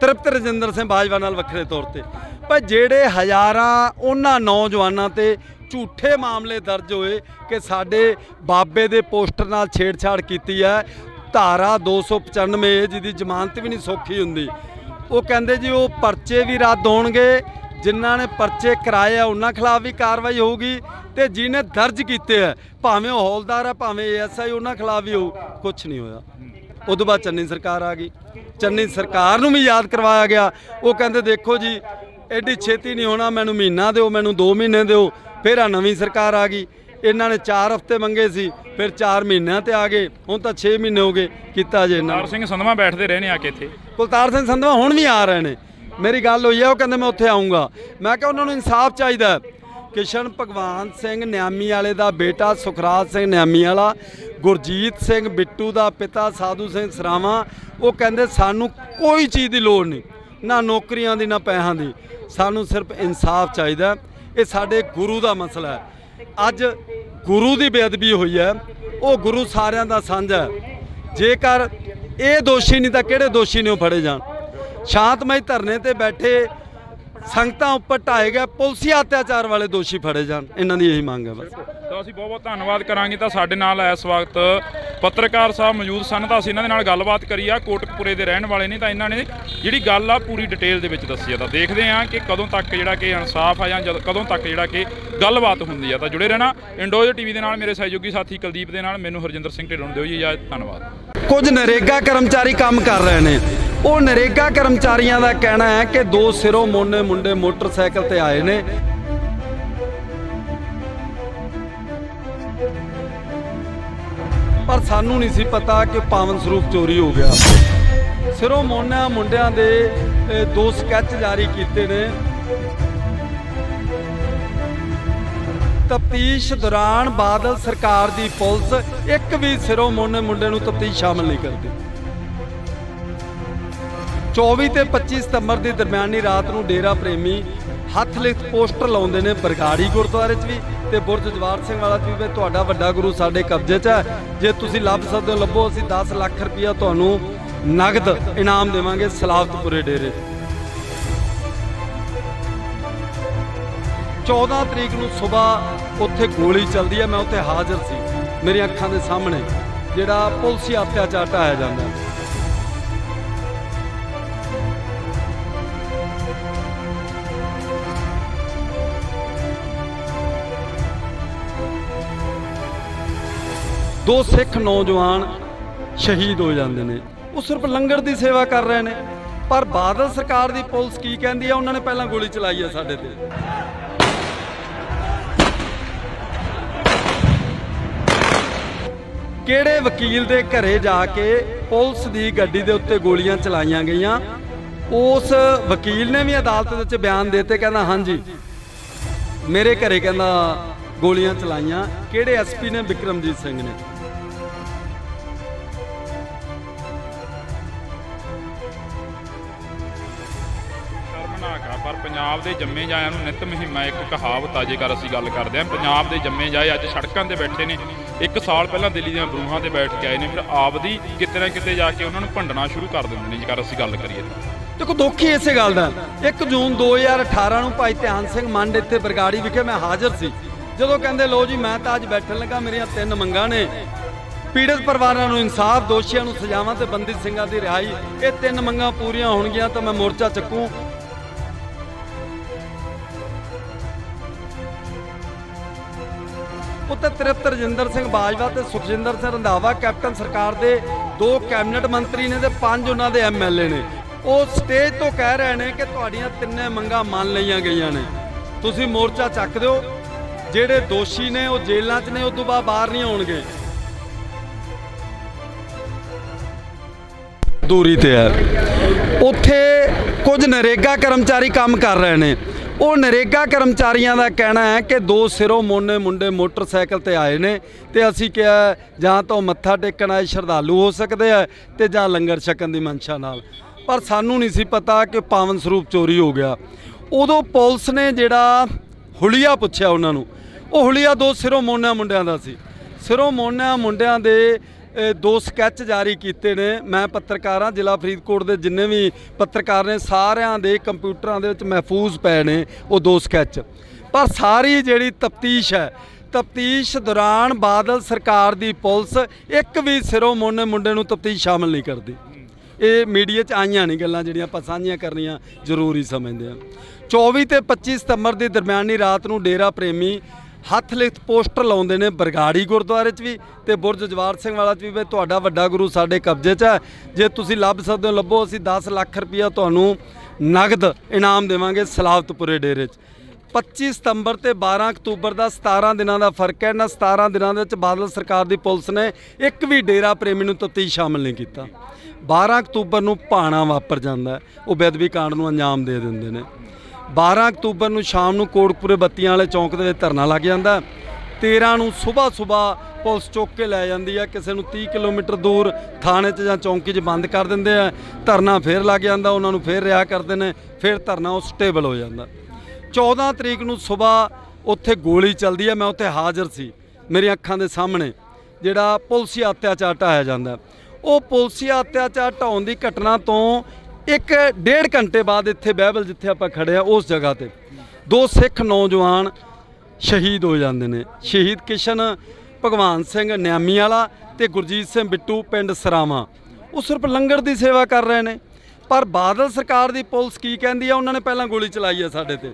ਤ੍ਰਿਪਤ ਰਜਿੰਦਰ ਸਿੰਘ ਬਾਜਵਾ ਨਾਲ ਵੱਖਰੇ ਤੌਰ ਤੇ, ਪਰ ਜਿਹੜੇ ਹਜ਼ਾਰਾਂ ਉਹਨਾਂ ਨੌਜਵਾਨਾਂ ਤੇ ਝੂਠੇ ਮਾਮਲੇ ਦਰਜ ਹੋਏ ਕਿ ਸਾਡੇ ਬਾਬੇ ਦੇ ਪੋਸਟਰ ਨਾਲ ਛੇੜਛਾੜ ਕੀਤੀ ਹੈ। ਧਾਰਾ 295 ਜਿਹਦੀ ਜ਼ਮਾਨਤ ਵੀ ਨਹੀਂ ਸੌਖੀ ਹੁੰਦੀ। ਉਹ ਕਹਿੰਦੇ ਜੀ ਉਹ ਪਰਚੇ ਵੀ ਰੱਦ ਹੋਣਗੇ, ਜਿਨ੍ਹਾਂ ਨੇ ਪਰਚੇ ਕਰਾਏ ਆ ਉਹਨਾਂ ਖਿਲਾਫ ਵੀ ਕਾਰਵਾਈ ਹੋਊਗੀ, ਤੇ ਜਿਹਨੇ ਦਰਜ ਕੀਤੇ ਆ ਭਾਵੇਂ ਉਹ ਹੌਲਦਾਰ ਆ ਭਾਵੇਂ ਏਐਸਆਈ, ਉਹਨਾਂ ਖਿਲਾਫ ਵੀ ਹੋਊ। ਕੁਛ ਨਹੀਂ ਹੋਇਆ। ਉਦੋਂ ਬਾਅਦ ਚੰਨੀ ਸਰਕਾਰ ਆ ਗਈ। ਚੰਨੀ ਸਰਕਾਰ ਨੂੰ ਵੀ ਯਾਦ ਕਰਵਾਇਆ ਗਿਆ। ਉਹ ਕਹਿੰਦੇ ਦੇਖੋ ਜੀ ਐਡੀ ਛੇਤੀ ਨਹੀਂ ਹੋਣਾ, ਮੈਨੂੰ ਮਹੀਨਾ ਦਿਓ, ਮੈਨੂੰ 2 ਮਹੀਨੇ ਦਿਓ। ਫਿਰ ਆ ਨਵੀਂ ਸਰਕਾਰ ਆ ਗਈ, ਇਹਨਾਂ ਨੇ 4 ਹਫ਼ਤੇ ਮੰਗੇ ਸੀ, ਫਿਰ 4 ਮਹੀਨਿਆਂ ਤੇ ਆ ਗਏ, ਹੁਣ ਤਾਂ 6 ਮਹੀਨੇ ਹੋ ਗਏ ਕੀਤਾ ਜੇ। ਕੁਲਤਾਰ ਸਿੰਘ ਸੰਧਵਾ ਬੈਠਦੇ ਰਹੇ ਨੇ ਆ ਕੇ ਇੱਥੇ। ਕੁਲਤਾਰ ਸਿੰਘ ਸੰਧਵਾ ਹੁਣ ਵੀ ਆ ਰਹੇ ਨੇ, ਮੇਰੀ ਗੱਲ ਹੋਈ ਹੈ, ਉਹ ਕਹਿੰਦੇ ਮੈਂ ਉੱਥੇ ਆਊਂਗਾ। ਮੈਂ ਕਿਹਾ ਉਹਨਾਂ ਨੂੰ ਇਨਸਾਫ ਚਾਹੀਦਾ। ਕਿਸ਼ਨ ਭਗਵਾਨ ਸਿੰਘ ਨਿਆਮੀ ਵਾਲੇ ਦਾ ਬੇਟਾ ਸੁਖਰਾਜ ਸਿੰਘ ਨਿਆਮੀ ਵਾਲਾ, ਗੁਰਜੀਤ ਸਿੰਘ ਬਿੱਟੂ ਦਾ ਪਿਤਾ ਸਾਧੂ ਸਿੰਘ ਸਰਾਵਾਂ, ਉਹ ਕਹਿੰਦੇ ਸਾਨੂੰ ਕੋਈ ਚੀਜ਼ ਦੀ ਲੋੜ ਨਹੀਂ, ਨਾ ਨੌਕਰੀਆਂ ਦੀ ਨਾ ਪੈਸਿਆਂ ਦੀ, ਸਾਨੂੰ ਸਿਰਫ ਇਨਸਾਫ ਚਾਹੀਦਾ। ਇਹ ਸਾਡੇ ਗੁਰੂ ਦਾ ਮਸਲਾ ਹੈ। ਅੱਜ ਗੁਰੂ ਦੀ ਬੇਅਦਬੀ ਹੋਈ ਹੈ, ਉਹ ਗੁਰੂ ਸਾਰਿਆਂ ਦਾ ਸਾਂਝਾ ਹੈ। ਜੇਕਰ ਇਹ ਦੋਸ਼ੀ ਨਹੀਂ ਤਾਂ ਕਿਹੜੇ ਦੋਸ਼ੀ ਨੇ ਉਹ ਫੜੇ ਜਾਣ। ਸ਼ਾਂਤਮਈ ਧਰਨੇ ਤੇ ਬੈਠੇ ਸੰਗਤਾਂ ਉੱਪਰ ਢਾਏ ਗਏ ਪੁਲਸੀ ਅਤਿਆਚਾਰ ਵਾਲੇ ਦੋਸ਼ੀ ਫੜੇ ਜਾਣ, ਇਹਨਾਂ ਦੀ ਇਹੀ ਮੰਗ ਹੈ ਬਸ। ਤਾਂ ਅਸੀਂ ਬਹੁਤ ਬਹੁਤ ਧੰਨਵਾਦ ਕਰਾਂਗੇ। ਤਾਂ ਸਾਡੇ ਨਾਲ ਇਸ ਵਕਤ ਪੱਤਰਕਾਰ ਸਾਹਿਬ ਮੌਜੂਦ ਸਨ ਤਾਂ ਅਸੀਂ ਇਹਨਾਂ ਦੇ ਨਾਲ ਗੱਲਬਾਤ ਕਰੀ ਆ। ਕੋਟਕਪੁਰੇ ਦੇ ਰਹਿਣ ਵਾਲੇ ਨੇ ਤਾਂ ਇਹਨਾਂ ਨੇ ਜਿਹੜੀ ਗੱਲ ਆ ਪੂਰੀ ਡਿਟੇਲ ਦੇ ਵਿੱਚ ਦੱਸੀ ਆ। ਤਾਂ ਦੇਖਦੇ ਆ ਕਿ ਕਦੋਂ ਤੱਕ ਜਿਹੜਾ ਕਿ ਇਨਸਾਫ ਆ ਜਾਂ ਕਦੋਂ ਤੱਕ ਜਿਹੜਾ ਕਿ ਗੱਲਬਾਤ ਹੁੰਦੀ ਆ। ਤਾਂ ਜੁੜੇ ਰਹਿਣਾ ਇੰਡੋਜ਼ ਟੀਵੀ ਦੇ ਨਾਲ। ਮੇਰੇ ਸਹਿਯੋਗੀ ਸਾਥੀ ਕੁਲਦੀਪ ਦੇ ਨਾਲ ਮੈਨੂੰ ਹਰਜਿੰਦਰ ਸਿੰਘ ਢਿੱਲੋਂ ਦਿਓ ਜੀ ਇਜਾਜ਼ਤ। ਧੰਨਵਾਦ। ਕੁਝ ਨਰੇਗਾ ਕਰਮਚਾਰੀ ਕੰਮ ਕਰ ਰਹੇ ਨੇ। ਉਹ ਨਰੇਗਾ ਕਰਮਚਾਰੀਆਂ ਦਾ ਕਹਿਣਾ ਹੈ ਕਿ ਦੋ ਸਿਰੋਂ ਮੋਨੇ ਮੁੰਡੇ ਮੋਟਰਸਾਈਕਲ ਤੇ ਆਏ ਨੇ। ਪਰ ਸਾਨੂੰ ਨਹੀਂ ਸੀ ਪਤਾ ਕਿ ਪਾਵਨ ਸਰੂਪ ਚੋਰੀ ਹੋ ਗਿਆ। ਸਿਰੋਂ ਮੋਨਾ ਮੁੰਡਿਆਂ ਦੇ ਦੋ ਸਕੈਚ ਜਾਰੀ ਕੀਤੇ ਨੇ। ਤਫਤੀਸ਼ ਦੌਰਾਨ ਬਾਦਲ ਸਰਕਾਰ ਦੀ ਪੁਲਿਸ ਇੱਕ ਵੀ ਸਿਰੋਂ ਮੋਨੇ ਮੁੰਡੇ ਨੂੰ ਤਫਤੀਸ਼ ਸ਼ਾਮਲ ਨਹੀਂ ਕਰਦੀ। 24 ਤੇ 25 ਸਤੰਬਰ ਦੀ ਦਰਮਿਆਨੀ ਰਾਤ ਨੂੰ ਡੇਰਾ ਪ੍ਰੇਮੀ ਹੱਥ ਲਿਖਤ ਪੋਸਟਰ ਲਾਉਂਦੇ ਨੇ ਬਰਗਾੜੀ ਗੁਰਦੁਆਰੇ 'ਚ ਵੀ ਤੇ ਬੁਰਜ ਜਵਾਰ ਸਿੰਘ ਵਾਲਾ 'ਚ ਵੀ। ਤੁਹਾਡਾ ਵੱਡਾ ਗੁਰੂ ਸਾਡੇ ਕਬਜ਼ੇ 'ਚ ਹੈ, ਜੇ ਤੁਸੀਂ ਲੱਭ ਸਕਦੇ ਹੋ ਲੱਭੋ। ਅਸੀਂ 10 ਲੱਖ ਰੁਪਇਆ ਤੁਹਾਨੂੰ ਨਗਦ ਇਨਾਮ ਦੇਵਾਂਗੇ ਸਲਾਵਤਪੁਰੇ ਡੇਰੇ 'ਚ। 14 ਤਰੀਕ ਨੂੰ ਸਵੇਰ ਉੱਥੇ ਗੋਲੀ ਚੱਲਦੀ ਹੈ। ਮੈਂ ਉੱਥੇ ਹਾਜ਼ਰ ਸੀ, ਮੇਰੀਆਂ ਅੱਖਾਂ ਦੇ ਸਾਹਮਣੇ ਜਿਹੜਾ ਪੁਲਸੀ ਅਤਿਆਚਾਰ ਢਾਇਆ ਜਾਂਦਾ। ਦੋ ਸਿੱਖ ਨੌਜਵਾਨ ਸ਼ਹੀਦ ਹੋ ਜਾਂਦੇ ਨੇ। ਉਹ ਸਿਰਫ ਲੰਗਰ ਦੀ ਸੇਵਾ ਕਰ ਰਹੇ ਨੇ। ਪਰ ਬਾਦਲ ਸਰਕਾਰ ਦੀ ਪੁਲਿਸ ਕੀ ਕਹਿੰਦੀ ਹੈ? ਉਹਨਾਂ ਨੇ ਪਹਿਲਾਂ ਗੋਲੀ ਚਲਾਈ ਹੈ ਸਾਡੇ ਤੇ। ਕਿਹੜੇ ਵਕੀਲ ਦੇ ਘਰੇ ਜਾ ਕੇ ਪੁਲਿਸ ਦੀ ਗੱਡੀ ਦੇ ਉੱਤੇ ਗੋਲੀਆਂ ਚਲਾਈਆਂ ਗਈਆਂ? ਉਸ ਵਕੀਲ ਨੇ ਵੀ ਅਦਾਲਤ ਵਿੱਚ ਬਿਆਨ ਦਿੱਤੇ, ਕਹਿੰਦਾ ਹਾਂਜੀ ਮੇਰੇ ਘਰੇ ਕਹਿੰਦਾ ਗੋਲੀਆਂ ਚਲਾਈਆਂ। ਕਿਹੜੇ ਐਸਪੀ ਨੇ? ਬਿਕਰਮਜੀਤ ਸਿੰਘ ਨੇ। ਪਰ ਪੰਜਾਬ ਦੇ ਜੰਮੇ ਜਾਇਆਂ ਨੂੰ ਨਿਤ ਮੁਹਿੰਮਾਂ ਇੱਕ ਕਹਾਵਤ ਆ। ਜੇਕਰ ਅਸੀਂ ਗੱਲ ਕਰਦੇ ਹਾਂ ਪੰਜਾਬ ਦੇ ਜੰਮੇ ਜਾਏ ਅੱਜ ਸੜਕਾਂ ਤੇ ਬੈਠੇ ਨੇ। 1 ਸਾਲ ਪਹਿਲਾਂ ਦਿੱਲੀ ਦੀਆਂ ਬਰੂਹਾਂ ਤੇ ਬੈਠ ਕੇ ਆਏ ਨੇ, ਫਿਰ ਆਪਦੀ ਕਿਤੇ ਨਾ ਕਿਤੇ ਜਾ ਕੇ ਉਹਨਾਂ ਨੂੰ ਭੰਡਣਾ ਸ਼ੁਰੂ ਕਰ ਦਿੰਦੇ ਨੇ। ਜੇਕਰ ਅਸੀਂ ਗੱਲ ਕਰੀਏ ਦੇਖੋ ਦੁੱਖ ਹੀ ਇਸੇ ਗੱਲ ਦਾ। 1 ਜੂਨ 2018 ਨੂੰ ਭਾਈ ਧਿਆਨ ਸਿੰਘ ਮੰਡ ਇੱਥੇ ਬਰਗਾੜੀ ਵਿਖੇ ਮੈਂ ਹਾਜ਼ਰ ਸੀ, ਜਦੋਂ ਕਹਿੰਦੇ ਲੋ ਜੀ ਮੈਂ ਤਾਂ ਅੱਜ ਬੈਠਣ ਲੱਗਾ, ਮੇਰੀਆਂ 3 ਮੰਗਾਂ ਨੇ। ਪੀੜਤ ਪਰਿਵਾਰਾਂ ਨੂੰ ਇਨਸਾਫ, ਦੋਸ਼ੀਆਂ ਨੂੰ ਸਜ਼ਾਵਾਂ ਤੇ ਬੰਦੀ ਸਿੰਘਾਂ ਦੀ ਰਿਹਾਈ। ਇਹ 3 ਮੰਗਾਂ ਪੂਰੀਆਂ ਹੋਣਗੀਆਂ ਤਾਂ ਮੈਂ ਮੋਰਚਾ ਚੱਕੂ। ਉੱਤੇ ਤ੍ਰਿਪਤ ਰਜਿੰਦਰ ਸਿੰਘ ਬਾਜਵਾ ਤੇ ਸੁਖਜਿੰਦਰ ਸਿੰਘ ਰੰਧਾਵਾ ਕੈਪਟਨ ਸਰਕਾਰ ਦੇ 2 ਕੈਬਨਿਟ ਮੰਤਰੀ ਨੇ ਤੇ 5 ਉਹਨਾਂ ਦੇ ਐਮਐਲਏ ਨੇ। ਉਹ ਸਟੇਜ ਤੋਂ ਕਹਿ ਰਹੇ ਨੇ ਕਿ ਤੁਹਾਡੀਆਂ 3 ਮੰਗਾਂ ਮੰਨ ਲਈਆਂ ਗਈਆਂ ਨੇ, ਤੁਸੀਂ ਮੋਰਚਾ ਚੱਕ ਦਿਓ। ਜਿਹੜੇ ਦੋਸ਼ੀ ਨੇ ਉਹ ਜੇਲ੍ਹਾਂ 'ਚ ਨੇ, ਉਸ ਤੋਂ ਬਾਅਦ ਬਾਹਰ ਨਹੀਂ ਆਉਣਗੇ। ਦੂਰੀ ਤੇ ਹੈ। ਉੱਥੇ ਕੁਝ ਨਰੇਗਾ ਕਰਮਚਾਰੀ ਕੰਮ ਕਰ ਰਹੇ ਨੇ। ਉਹ ਨਰੇਗਾ ਕਰਮਚਾਰੀਆਂ ਦਾ ਕਹਿਣਾ ਹੈ ਕਿ 2 ਸਿਰੋਂ ਮੋਨੇ ਮੁੰਡੇ ਮੋਟਰਸਾਈਕਲ ਤੇ ਆਏ ਨੇ ਤੇ ਅਸੀਂ ਕਿਹਾ ਜਾਂ ਤਾਂ ਮੱਥਾ ਟੇਕਣ ਆਏ ਸ਼ਰਧਾਲੂ ਹੋ ਸਕਦੇ ਆ ਤੇ ਜਾਂ ਲੰਗਰ ਛਕਣ ਦੀ ਮਨਸ਼ਾ ਨਾਲ। ਪਰ ਸਾਨੂੰ ਨਹੀਂ ਸੀ ਪਤਾ ਕਿ ਪਾਵਨ ਸਰੂਪ ਚੋਰੀ ਹੋ ਗਿਆ। ਉਦੋਂ ਪੁਲਿਸ ਨੇ ਜਿਹੜਾ ਹੁਲੀਆ ਪੁੱਛਿਆ ਉਹਨਾਂ ਨੂੰ, ਉਹ ਹੁਲੀਆ 2 ਸਿਰੋਂ ਮੋਨਾ ਮੁੰਡਿਆਂ ਦਾ ਸੀ। ਸਿਰੋਂ ਮੋਨਾ ਮੁੰਡਿਆਂ ਦੇ 2 ਸਕੈਚ ਜਾਰੀ ਕੀਤੇ ਨੇ। ਮੈਂ ਪੱਤਰਕਾਰ ਹਾਂ, ਜ਼ਿਲ੍ਹਾ ਫਰੀਦਕੋਟ ਦੇ ਜਿੰਨੇ ਵੀ ਪੱਤਰਕਾਰ ਨੇ ਸਾਰਿਆਂ ਦੇ ਕੰਪਿਊਟਰਾਂ ਦੇ ਵਿੱਚ ਮਹਿਫੂਜ਼ ਪਏ ਨੇ ਉਹ 2 ਸਕੈਚ। ਪਰ ਸਾਰੀ ਜਿਹੜੀ ਤਫਤੀਸ਼ ਹੈ, ਤਫਤੀਸ਼ ਦੌਰਾਨ ਬਾਦਲ ਸਰਕਾਰ ਦੀ ਪੁਲਿਸ ਇੱਕ ਵੀ ਸਿਰੋਂ ਮੋਨੇ ਮੁੰਡੇ ਨੂੰ ਤਫਤੀਸ਼ ਸ਼ਾਮਲ ਨਹੀਂ ਕਰਦੀ। ਇਹ ਮੀਡੀਆ 'ਚ ਆਈਆਂ ਨਹੀਂ ਗੱਲਾਂ ਜਿਹੜੀਆਂ ਆਪਾਂ ਸਾਂਝੀਆਂ ਕਰਨੀਆਂ ਜ਼ਰੂਰੀ ਸਮਝਦੇ ਹਾਂ। 24 ਤੇ 25 ਸਤੰਬਰ ਦੀ ਦਰਮਿਆਨੀ ਰਾਤ ਨੂੰ ਡੇਰਾ ਪ੍ਰੇਮੀ ਹੱਥ ਲਿਖਤ ਪੋਸਟਰ ਲਾਉਂਦੇ ਨੇ ਬਰਗਾੜੀ ਗੁਰਦੁਆਰੇ 'ਚ ਵੀ ਤੇ ਬੁਰਜ ਜਵਾਰ ਸਿੰਘ ਵਾਲਾ 'ਚ ਵੀ। ਤੁਹਾਡਾ ਵੱਡਾ ਗੁਰੂ ਸਾਡੇ ਕਬਜ਼ੇ 'ਚ ਹੈ, ਜੇ ਤੁਸੀਂ ਲੱਭ ਸਕਦੇ ਹੋ ਲੱਭੋ। ਅਸੀਂ 10 ਲੱਖ ਰੁਪਇਆ ਤੁਹਾਨੂੰ ਨਗਦ ਇਨਾਮ ਦੇਵਾਂਗੇ ਸਲਾਵਤਪੁਰੇ ਡੇਰੇ 'ਚ। 25 ਸਤੰਬਰ ਤੇ 12 ਅਕਤੂਬਰ ਦਾ 17 ਦਿਨਾਂ ਦਾ ਫਰਕ ਹੈ। ਇਹਨਾਂ 17 ਦਿਨਾਂ ਦੇ ਵਿੱਚ ਬਾਦਲ ਸਰਕਾਰ ਦੀ ਪੁਲਿਸ ਨੇ ਇੱਕ ਵੀ ਡੇਰਾ ਪ੍ਰੇਮੀ ਨੂੰ ਤਫਤੀਸ਼ ਸ਼ਾਮਲ ਨਹੀਂ ਕੀਤਾ। 12 ਅਕਤੂਬਰ ਨੂੰ ਭਾਣਾ ਵਾਪਰ ਜਾਂਦਾ, ਉਹ ਬੇਅਦਬੀ ਕਾਂਡ ਨੂੰ ਅੰਜਾਮ ਦੇ ਦਿੰਦੇ ਨੇ। 12 ਅਕਤੂਬਰ ਨੂੰ ਸ਼ਾਮ ਨੂੰ ਕੋਟਕਪੁਰੇ ਬੱਤੀਆਂ ਵਾਲੇ ਚੌਂਕ ਦੇ ਵਿੱਚ ਧਰਨਾ ਲੱਗ ਜਾਂਦਾ। 13 ਨੂੰ ਸਵੇਰ ਪੁਲਿਸ ਚੁੱਕ ਕੇ ਲੈ ਜਾਂਦੀ ਹੈ, ਕਿਸੇ ਨੂੰ 30 ਕਿਲੋਮੀਟਰ ਦੂਰ ਥਾਣੇ 'ਚ ਜਾਂ ਚੌਂਕੀ 'ਚ ਬੰਦ ਕਰ ਦਿੰਦੇ ਆ। ਧਰਨਾ ਫੇਰ ਲੱਗ ਜਾਂਦਾ, ਉਹਨਾਂ ਨੂੰ ਫੇਰ ਰਿਹਾ ਕਰਦੇ ਨੇ, ਫਿਰ ਧਰਨਾ ਉਹ ਸਟੇਬਲ ਹੋ ਜਾਂਦਾ। 14 ਤਰੀਕ ਨੂੰ ਸਵੇਰ ਉੱਥੇ ਗੋਲੀ ਚੱਲਦੀ ਹੈ। ਮੈਂ ਉੱਥੇ ਹਾਜ਼ਰ ਸੀ, ਮੇਰੀਆਂ ਅੱਖਾਂ ਦੇ ਸਾਹਮਣੇ ਜਿਹੜਾ ਪੁਲਸੀ ਅਤਿਆਚਾਰ ਢਾਇਆ ਜਾਂਦਾ। ਉਹ ਪੁਲਸੀ ਅਤਿਆਚਾਰ ਢਾਉਣ ਦੀ ਘਟਨਾ ਤੋਂ 1.5 ਘੰਟੇ ਬਾਅਦ ਇੱਥੇ ਬਹਿਬਲ ਜਿੱਥੇ ਆਪਾਂ ਖੜੇ ਆ ਉਸ ਜਗ੍ਹਾ ਤੇ 2 ਸਿੱਖ ਨੌਜਵਾਨ ਸ਼ਹੀਦ ਹੋ ਜਾਂਦੇ ਨੇ। ਸ਼ਹੀਦ ਕਿਸ਼ਨ ਭਗਵਾਨ ਸਿੰਘ ਨਿਆਮੀ ਵਾਲਾ ਤੇ ਗੁਰਜੀਤ ਸਿੰਘ ਬਿੱਟੂ ਪਿੰਡ ਸਰਾਵਾਂ, ਉਹ ਸਿਰਫ ਲੰਗਰ ਦੀ ਸੇਵਾ ਕਰ ਰਹੇ ਨੇ। ਪਰ ਬਾਦਲ ਸਰਕਾਰ ਦੀ ਪੁਲਿਸ ਕੀ ਕਹਿੰਦੀ ਆ, ਉਹਨਾਂ ਨੇ ਪਹਿਲਾਂ ਗੋਲੀ ਚਲਾਈ ਆ ਸਾਡੇ ਤੇ।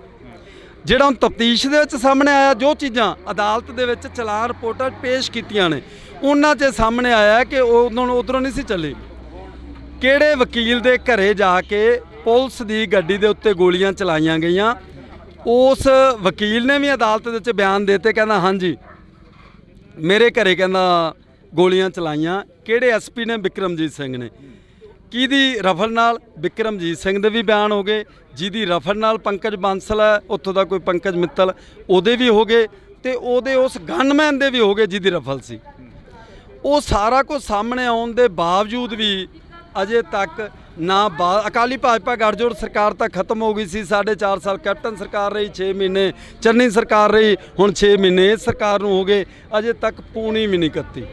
ਜਿਹੜਾ ਹੁਣ ਤਫਤੀਸ਼ ਦੇ ਵਿੱਚ ਸਾਹਮਣੇ ਆਇਆ, ਜੋ ਚੀਜ਼ਾਂ ਅਦਾਲਤ ਦੇ ਵਿੱਚ ਚਲਾਨ ਰਿਪੋਰਟਾਂ ਪੇਸ਼ ਕੀਤੀਆਂ ਨੇ, ਉਹਨਾਂ 'ਚ ਸਾਹਮਣੇ ਆਇਆ ਕਿ ਉਹ ਉਧਰੋਂ ਨਹੀਂ ਸੀ ਚੱਲੀ। ਕਿਹੜੇ ਵਕੀਲ ਦੇ ਘਰੇ ਜਾ ਕੇ ਪੁਲਿਸ ਦੀ ਗੱਡੀ ਦੇ ਉੱਤੇ ਗੋਲੀਆਂ ਚਲਾਈਆਂ ਗਈਆਂ, ਉਸ ਵਕੀਲ ਨੇ ਵੀ ਅਦਾਲਤ ਦੇ ਵਿੱਚ ਬਿਆਨ ਦਿੱਤੇ, ਕਹਿੰਦਾ ਹਾਂਜੀ ਮੇਰੇ ਘਰੇ ਕਹਿੰਦਾ ਗੋਲੀਆਂ ਚਲਾਈਆਂ। ਕਿਹੜੇ ਐਸਪੀ ਨੇ? ਬਿਕਰਮਜੀਤ ਸਿੰਘ ਨੇ। ਕਿਹਦੀ ਰਫਲ ਨਾਲ? ਬਿਕਰਮਜੀਤ ਸਿੰਘ ਦੇ ਵੀ ਬਿਆਨ ਹੋ ਗਏ, ਜਿਹਦੀ ਰਫਲ ਨਾਲ ਪੰਕਜ ਬਾਂਸਲ ਹੈ ਉੱਥੋਂ ਦਾ ਕੋਈ ਪੰਕਜ ਮਿੱਤਲ, ਉਹਦੇ ਵੀ ਹੋ ਗਏ, ਤੇ ਉਹਦੇ ਉਸ ਗਨਮੈਨ ਦੇ ਵੀ ਹੋ ਗਏ ਜਿਹਦੀ ਰਫਲ ਸੀ। ਉਹ ਸਾਰਾ ਕੁਝ ਸਾਹਮਣੇ ਆਉਣ ਦੇ ਬਾਵਜੂਦ ਵੀ ਅਜੇ ਤੱਕ ਨਾ ਅਕਾਲੀ ਭਾਜਪਾ ਗੱਠਜੋੜ ਸਰਕਾਰ ਤਾਂ ਖਤਮ ਹੋ ਗਈ ਸੀ, 4.5 ਸਾਲ ਕੈਪਟਨ ਸਰਕਾਰ ਰਹੀ, 6 ਮਹੀਨੇ ਚੰਨੀ ਸਰਕਾਰ ਰਹੀ, ਹੁਣ 6 ਮਹੀਨੇ ਇਸ ਸਰਕਾਰ ਨੂੰ ਹੋ ਗਏ, ਅਜੇ ਤੱਕ ਪੂਣੀ ਵੀ ਨਹੀਂ ਕੱਤੀ,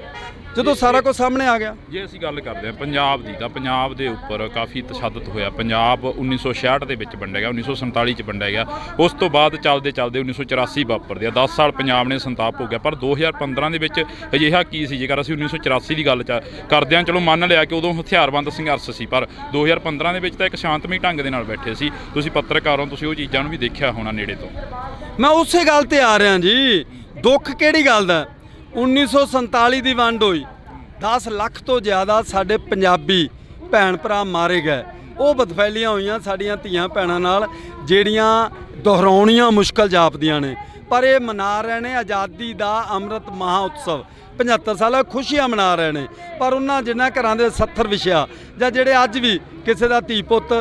ਜਦੋਂ ਸਾਰਾ ਕੁਝ ਸਾਹਮਣੇ ਆ ਗਿਆ। ਜੇ ਅਸੀਂ ਗੱਲ ਕਰਦੇ ਹਾਂ ਪੰਜਾਬ ਦੀ, ਤਾਂ ਪੰਜਾਬ ਦੇ ਉੱਪਰ ਕਾਫੀ ਤਸ਼ੱਦਦ ਹੋਇਆ। ਪੰਜਾਬ 1966 ਦੇ ਵਿੱਚ ਵੰਡਿਆ ਗਿਆ, 1947 ਚ ਵੰਡਿਆ ਗਿਆ, ਉਸ ਤੋਂ ਬਾਅਦ ਚੱਲਦੇ 1984 ਵਾਪਰਦੇ ਆ, 10 ਸਾਲ ਪੰਜਾਬ ਨੇ ਸੰਤਾਪ ਹੋ ਗਿਆ। ਪਰ 2015 ਦੇ ਵਿੱਚ ਅਜਿਹਾ ਕੀ ਸੀ? ਜੇਕਰ ਅਸੀਂ 1984 ਦੀ ਗੱਲ ਕਰਦੇ ਹਾਂ, ਚਲੋ ਮੰਨ ਲਿਆ ਕਿ ਉਦੋਂ ਹਥਿਆਰਬੰਦ ਸੰਘਰਸ਼ ਸੀ, ਪਰ 2015 ਦੇ ਵਿੱਚ ਤਾਂ ਇੱਕ ਸ਼ਾਂਤਮਈ ਢੰਗ ਦੇ ਨਾਲ ਬੈਠੇ ਸੀ। ਤੁਸੀਂ ਪੱਤਰਕਾਰ ਹੋ, ਤੁਸੀਂ ਉਹ ਚੀਜ਼ਾਂ ਨੂੰ ਵੀ ਦੇਖਿਆ ਹੋਣਾ ਨੇੜੇ ਤੋਂ। ਮੈਂ ਉਸੇ ਗੱਲ ਤੇ ਆ ਰਿਹਾ ਜੀ। ਦੁੱਖ ਕਿਹੜੀ ਗੱਲ ਦਾ? 1947 ਦੀ ਵੰਡ ਹੋਈ, 10 ਲੱਖ ਤੋਂ ਜ਼ਿਆਦਾ ਸਾਡੇ ਪੰਜਾਬੀ ਭੈਣ ਭਰਾ ਮਾਰੇ ਗਏ। ਉਹ ਬਦਫੈਲੀਆਂ ਹੋਈਆਂ ਸਾਡੀਆਂ ਧੀਆਂ ਭੈਣਾਂ ਨਾਲ, ਜਿਹੜੀਆਂ ਦੁਹਰਾਉਣੀਆਂ ਮੁਸ਼ਕਲ ਜਾਪਦੀਆਂ ਨੇ। ਪਰ ਇਹ ਮਨਾ ਰਹੇ ਨੇ ਆਜ਼ਾਦੀ ਦਾ ਅੰਮ੍ਰਿਤ ਮਹਾ ਉਤਸਵ, 75 ਸਾਲਾਂ ਖੁਸ਼ੀਆਂ ਮਨਾ ਰਹੇ ਨੇ। ਪਰ ਉਹਨਾਂ ਜਿਨ੍ਹਾਂ ਘਰਾਂ ਦੇ 70 ਵਿਛਿਆ, ਜਾਂ ਜਿਹੜੇ ਅੱਜ ਵੀ ਕਿਸੇ ਦਾ ਧੀ ਪੁੱਤ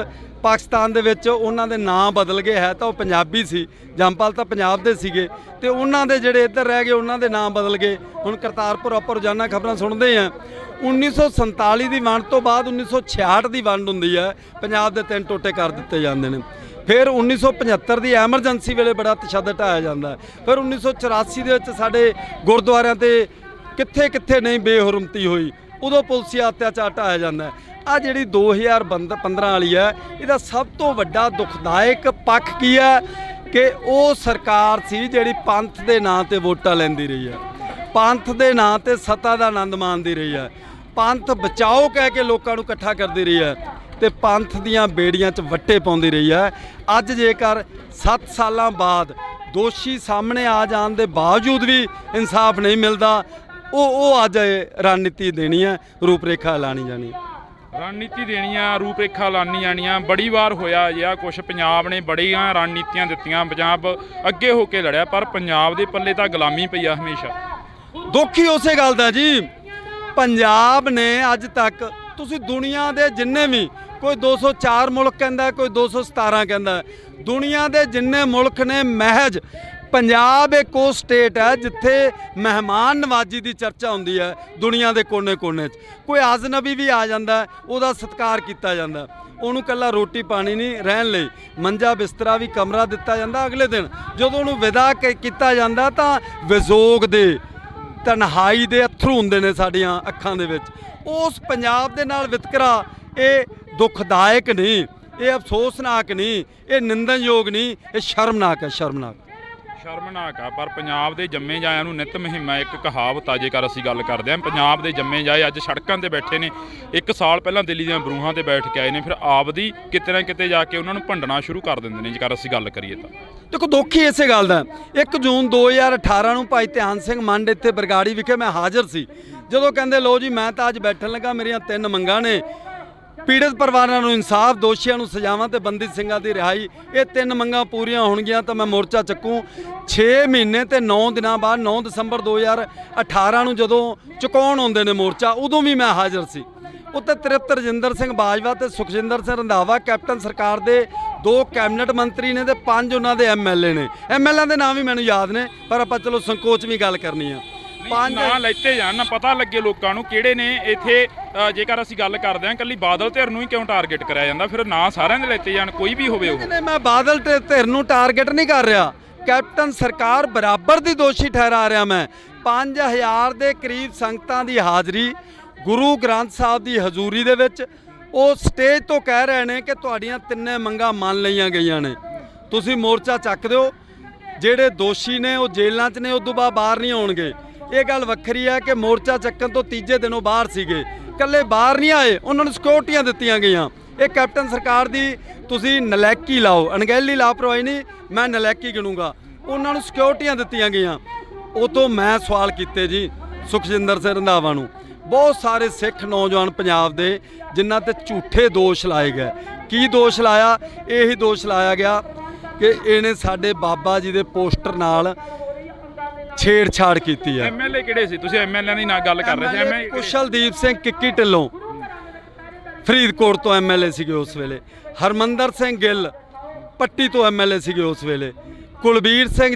ਪਾਕਿਸਤਾਨ ਦੇ ਵਿੱਚ ਉਹਨਾਂ ਦੇ ਨਾਂ ਬਦਲ ਗਏ, ਹੈ ਤਾਂ ਉਹ ਪੰਜਾਬੀ ਸੀ, ਜੰਮਪਲ ਤਾਂ ਪੰਜਾਬ ਦੇ ਸੀਗੇ, ਤੇ ਉਹਨਾਂ ਦੇ ਜਿਹੜੇ ਇੱਧਰ ਰਹਿ ਗਏ ਉਹਨਾਂ ਦੇ ਨਾਂ ਬਦਲ ਗਏ। ਹੁਣ ਕਰਤਾਰਪੁਰ ਆਪਾਂ ਰੋਜ਼ਾਨਾ ਖਬਰਾਂ ਸੁਣਦੇ ਆ। 1947 ਦੀ ਵੰਡ ਤੋਂ ਬਾਅਦ 1966 ਦੀ ਵੰਡ ਹੁੰਦੀ ਹੈ, ਪੰਜਾਬ ਦੇ 3 ਟੋਟੇ ਕਰ ਦਿੱਤੇ ਜਾਂਦੇ ਨੇ। ਫਿਰ 1975 ਦੀ ਐਮਰਜੈਂਸੀ ਵੇਲੇ ਬੜਾ ਤਸ਼ੱਦਦ ਢਾਇਆ ਜਾਂਦਾ। ਫਿਰ 1984 ਦੇ ਵਿੱਚ ਸਾਡੇ ਗੁਰਦੁਆਰਿਆਂ ਤੇ ਕਿੱਥੇ ਕਿੱਥੇ ਨਹੀਂ ਬੇਹੁਰਮਤੀ ਹੋਈ, ਉਦੋਂ ਪੁਲਸੀਆ ਅਤਿਆਚਾਰ ਢਾਇਆ ਜਾਂਦਾ। ਆ ਜਿਹੜੀ 2015 ਵਾਲੀ ਹੈ, ਇਹਦਾ ਸਭ ਤੋਂ ਵੱਡਾ ਦੁਖਦਾਇਕ ਪੱਖ ਕੀ ਹੈ ਕਿ ਉਹ ਸਰਕਾਰ ਸੀ ਜਿਹੜੀ ਪੰਥ ਦੇ ਨਾਂ ਤੇ ਵੋਟਾਂ ਲੈਂਦੀ ਰਹੀ ਹੈ, ਪੰਥ ਦੇ ਨਾਂ ਤੇ ਸੱਤਾ ਦਾ ਆਨੰਦ ਮਾਣਦੀ ਰਹੀ ਹੈ, ਪੰਥ ਬਚਾਓ ਕਹਿ ਕੇ ਲੋਕਾਂ ਨੂੰ ਇਕੱਠਾ ਕਰਦੀ ਰਹੀ ਹੈ, ਤੇ ਪੰਥ ਦੀਆਂ ਬੇੜੀਆਂ 'ਚ ਵੱਟੇ ਪਾਉਂਦੀ ਰਹੀ ਹੈ। ਅੱਜ ਜੇਕਰ 7 ਸਾਲਾਂ ਬਾਅਦ ਦੋਸ਼ੀ ਸਾਹਮਣੇ ਆ ਜਾਣ ਦੇ ਬਾਵਜੂਦ ਵੀ ਇਨਸਾਫ ਨਹੀਂ ਮਿਲਦਾ, ਉਹ ਅੱਜ ਰਣਨੀਤੀ ਦੇਣੀ ਹੈ, ਰੂਪਰੇਖਾ ਐਲਾਨੀ ਜਾਣੀ ਹੈ। ਰਣਨੀਤੀ ਦੇਣੀਆਂ, ਰੂਪਰੇਖਾ ਲਾਣੀ ਜਾਣੀਆਂ। ਬੜੀ ਵਾਰ ਹੋਇਆ ਜਿਹਾ ਕੁਛ, ਪੰਜਾਬ ਨੇ ਬੜੀਆਂ ਰਣਨੀਤੀਆਂ ਦਿੱਤੀਆਂ, ਪੰਜਾਬ ਅੱਗੇ ਹੋ ਕੇ ਲੜਿਆ, ਪਰ ਪੰਜਾਬ ਦੇ ਪੱਲੇ ਤਾਂ ਗੁਲਾਮੀ ਪਈ ਆ ਹਮੇਸ਼ਾ। ਦੁੱਖ ਹੀ ਉਸੇ ਗੱਲ ਦਾ ਜੀ, ਪੰਜਾਬ ਨੇ ਅੱਜ ਤੱਕ, ਤੁਸੀਂ ਦੁਨੀਆ ਦੇ ਜਿੰਨੇ ਵੀ, ਕੋਈ 204 ਮੁਲਕ ਕਹਿੰਦਾ, ਕੋਈ 217 ਕਹਿੰਦਾ, ਦੁਨੀਆ ਦੇ ਜਿੰਨੇ ਮੁਲਕ ਨੇ, ਮਹਿਜ ਪੰਜਾਬ ਇੱਕ ਉਹ ਸਟੇਟ ਹੈ ਜਿੱਥੇ ਮਹਿਮਾਨ ਨਵਾਜੀ ਦੀ ਚਰਚਾ ਹੁੰਦੀ ਹੈ। ਦੁਨੀਆ ਦੇ ਕੋਨੇ-ਕੋਨੇ 'ਚ ਕੋਈ ਅਜਨਬੀ ਵੀ ਆ ਜਾਂਦਾ, ਉਹਦਾ ਸਤਿਕਾਰ ਕੀਤਾ ਜਾਂਦਾ, ਉਹਨੂੰ ਇਕੱਲਾ ਰੋਟੀ ਪਾਣੀ ਨਹੀਂ, ਰਹਿਣ ਲਈ ਮੰਜਾ ਬਿਸਤਰਾ ਵੀ ਕਮਰਾ ਦਿੱਤਾ ਜਾਂਦਾ। ਅਗਲੇ ਦਿਨ ਜਦੋਂ ਉਹਨੂੰ ਵਿਦਾ ਕੀਤਾ ਜਾਂਦਾ ਤਾਂ ਵਿਜੋਗ ਦੇ, ਤਨਹਾਈ ਦੇ ਅਥਰੂ ਹੁੰਦੇ ਨੇ ਸਾਡੀਆਂ ਅੱਖਾਂ ਦੇ ਵਿੱਚ। ਉਸ ਪੰਜਾਬ ਦੇ ਨਾਲ ਵਿਤਕਰਾ ਇਹ ਦੁਖਦਾਇਕ ਨਹੀਂ, ਇਹ ਅਫਸੋਸਨਾਕ ਨਹੀਂ, ਇਹ ਨਿੰਦਣਯੋਗ ਨਹੀਂ, ਇਹ ਸ਼ਰਮਨਾਕ ਹੈ, ਸ਼ਰਮਨਾਕ ਆ। ਪਰ ਪੰਜਾਬ ਦੇ ਜੰਮੇ ਜਾਇਆਂ ਨੂੰ ਨਿਤ ਮੁਹਿੰਮ ਹੈ। ਇੱਕ ਕਹਾਵਤ ਆ, ਜੇਕਰ ਅਸੀਂ ਗੱਲ ਕਰਦੇ ਹਾਂ, ਪੰਜਾਬ ਦੇ ਜੰਮੇ ਜਾਏ ਅੱਜ ਸੜਕਾਂ ਤੇ ਬੈਠੇ ਨੇ। 1 ਸਾਲ ਪਹਿਲਾਂ ਦਿੱਲੀ ਦੀਆਂ ਬਰੂਹਾਂ ਤੇ ਬੈਠ ਕੇ ਆਏ ਨੇ, ਫਿਰ ਆਪਦੀ ਕਿਤੇ ਨਾ ਕਿਤੇ ਜਾ ਕੇ ਉਹਨਾਂ ਨੂੰ ਭੰਡਣਾ ਸ਼ੁਰੂ ਕਰ ਦਿੰਦੇ ਨੇ। ਜੇਕਰ ਅਸੀਂ ਗੱਲ ਕਰੀਏ ਤਾਂ ਦੇਖੋ, ਦੁੱਖ ਹੀ ਇਸੇ ਗੱਲ ਦਾ। 1 ਜੂਨ 2018 ਨੂੰ ਭਾਈ ਧਿਆਨ ਸਿੰਘ ਮੰਡ ਇੱਥੇ ਬਰਗਾੜੀ ਵਿਖੇ ਮੈਂ ਹਾਜ਼ਰ ਸੀ, ਜਦੋਂ ਕਹਿੰਦੇ ਲੋ ਜੀ ਮੈਂ ਤਾਂ ਅੱਜ ਬੈਠਣ ਲੱਗਾ, ਮੇਰੀਆਂ 3 ਮੰਗਾਂ ਨੇ, ਪੀੜਤ ਪਰਿਵਾਰਾਂ ਨੂੰ ਇਨਸਾਫ, ਦੋਸ਼ੀਆਂ ਨੂੰ ਸਜ਼ਾਵਾਂ ਤੇ ਬੰਦੀ ਸਿੰਘਾਂ ਦੀ ਰਿਹਾਈ। ਇਹ 3 ਮੰਗਾਂ ਪੂਰੀਆਂ ਹੋਣਗੀਆਂ ਤਾਂ ਮੈਂ ਮੋਰਚਾ ਚੱਕੂ। 6 ਮਹੀਨੇ ਤੇ 9 ਦਿਨਾਂ ਬਾਅਦ 9 ਦਸੰਬਰ 2018 ਨੂੰ ਜਦੋਂ ਚੁਕਾਉਣ ਆਉਂਦੇ ਨੇ ਮੋਰਚਾ, ਉਦੋਂ ਵੀ ਮੈਂ ਹਾਜ਼ਰ ਸੀ। ਉੱਤੇ ਤ੍ਰਿਪਤ ਰਜਿੰਦਰ ਸਿੰਘ ਬਾਜਵਾ ਤੇ ਸੁਖਜਿੰਦਰ ਸਿੰਘ ਰੰਧਾਵਾ ਕੈਪਟਨ ਸਰਕਾਰ ਦੇ 2 ਕੈਬਨਿਟ ਮੰਤਰੀ ਨੇ, ਤੇ 5 ਉਹਨਾਂ ਦੇ ਐਮਐਲਏ ਨੇ। ਐਮਐਲਏ ਦੇ ਨਾਮ ਵੀ ਮੈਨੂੰ ਯਾਦ ਨੇ, ਪਰ ਆਪਾਂ ਚਲੋ ਸੰਕੋਚ ਵੀ ਗੱਲ ਕਰਨੀ ਆ। 5 ਨਾਂ ਲੈਤੇ ਜਾਣ ਨਾ, ਪਤਾ ਲੱਗੇ ਲੋਕਾਂ ਨੂੰ ਕਿਹੜੇ ਨੇ ਇੱਥੇ। ਜੇਕਰ ਅਸੀਂ ਗੱਲ ਕਰਦੇ ਹਾਂ, ਇਕੱਲੀ ਬਾਦਲ ਧਿਰ ਨੂੰ ਹੀ ਕਿਉਂ ਟਾਰਗੇਟ ਕਰਿਆ ਜਾਂਦਾ? ਫਿਰ ਨਾਂ ਸਾਰਿਆਂ ਦੇ ਲੈਤੇ ਜਾਣ, ਕੋਈ ਵੀ ਹੋਵੇ। ਉਹ ਮੈਂ ਬਾਦਲ ਧਿਰ ਨੂੰ ਟਾਰਗੇਟ ਨਹੀਂ ਕਰ ਰਿਹਾ, ਕੈਪਟਨ ਸਰਕਾਰ ਬਰਾਬਰ ਦੀ ਦੋਸ਼ੀ ਠਹਿਰਾ ਰਿਹਾ। ਮੈਂ 5000 ਦੇ ਕਰੀਬ ਸੰਗਤਾਂ ਦੀ ਹਾਜ਼ਰੀ, ਗੁਰੂ ਗ੍ਰੰਥ ਸਾਹਿਬ ਦੀ ਹਜ਼ੂਰੀ ਦੇ ਵਿੱਚ, ਉਹ ਸਟੇਜ ਤੋਂ ਕਹਿ ਰਹੇ ਨੇ ਕਿ ਤੁਹਾਡੀਆਂ 3 ਮੰਗਾਂ ਮੰਨ ਲਈਆਂ ਗਈਆਂ ਨੇ, ਤੁਸੀਂ ਮੋਰਚਾ ਚੱਕ ਦਿਓ। ਜਿਹੜੇ ਦੋਸ਼ੀ ਨੇ ਉਹ ਜੇਲ੍ਹਾਂ 'ਚ ਨੇ, ਉਦੋਂ ਬਾਅਦ ਬਾਹਰ ਨਹੀਂ ਆਉਣਗੇ। ਇਹ ਗੱਲ ਵੱਖਰੀ ਹੈ ਕਿ ਮੋਰਚਾ ਚੱਕਣ ਤੋਂ ਤੀਜੇ ਦਿਨੋਂ ਬਾਹਰ ਸੀਗੇ, ਇਕੱਲੇ ਬਾਹਰ ਨਹੀਂ ਆਏ, ਉਹਨਾਂ ਨੂੰ ਸਿਕਿਉਰਟੀਆਂ ਦਿੱਤੀਆਂ ਗਈਆਂ। ਇਹ ਕੈਪਟਨ ਸਰਕਾਰ ਦੀ ਤੁਸੀਂ ਨਲਾਇਕੀ ਲਾਓ, ਅਣਗਹਿਲੀ ਲਾਪਰਵਾਹੀ ਨਹੀਂ, ਮੈਂ ਨਲਾਇਕੀ ਗਿਣੂੰਗਾ। ਉਹਨਾਂ ਨੂੰ ਸਿਕਿਉਰਟੀਆਂ ਦਿੱਤੀਆਂ ਗਈਆਂ। ਉਹ ਤੋਂ ਮੈਂ ਸਵਾਲ ਕੀਤੇ ਜੀ ਸੁਖਜਿੰਦਰ ਸਿੰਘ ਰੰਧਾਵਾ ਨੂੰ, ਬਹੁਤ ਸਾਰੇ ਸਿੱਖ ਨੌਜਵਾਨ ਪੰਜਾਬ ਦੇ ਜਿਨ੍ਹਾਂ ਤੇ ਝੂਠੇ ਦੋਸ਼ ਲਾਏ ਗਏ। ਕੀ ਦੋਸ਼ ਲਾਇਆ? ਇਹੀ ਦੋਸ਼ ਲਾਇਆ ਗਿਆ ਕਿ ਇਹਨੇ ਸਾਡੇ ਬਾਬਾ ਜੀ ਦੇ ਪੋਸਟਰ ਨਾਲ ਛੇੜਛਾੜ ਕੀਤੀ ਹੈ। ਐਮਐਲਏ ਕਿਹੜੇ ਸੀ? ਤੁਸੀਂ ਐਮਐਲਏ ਦੀ ਨਾਲ ਗੱਲ ਕਰ ਰਹੇ ਸੀ। ਐਮਐਲਏ ਕੁਸ਼ਲਦੀਪ ਸਿੰਘ ਕਿੱਕੀ ਢਿੱਲੋਂ ਫਰੀਦਕੋਟ ਤੋਂ ਐਮਐਲਏ ਸੀਗੇ ਉਸ ਵੇਲੇ, ਹਰਮੰਦਰ ਸਿੰਘ ਗਿੱਲ ਪੱਟੀ ਤੋਂ ਐਮਐਲਏ ਸੀਗੇ ਉਸ ਵੇਲੇ, ਕੁਲਬੀਰ ਸਿੰਘ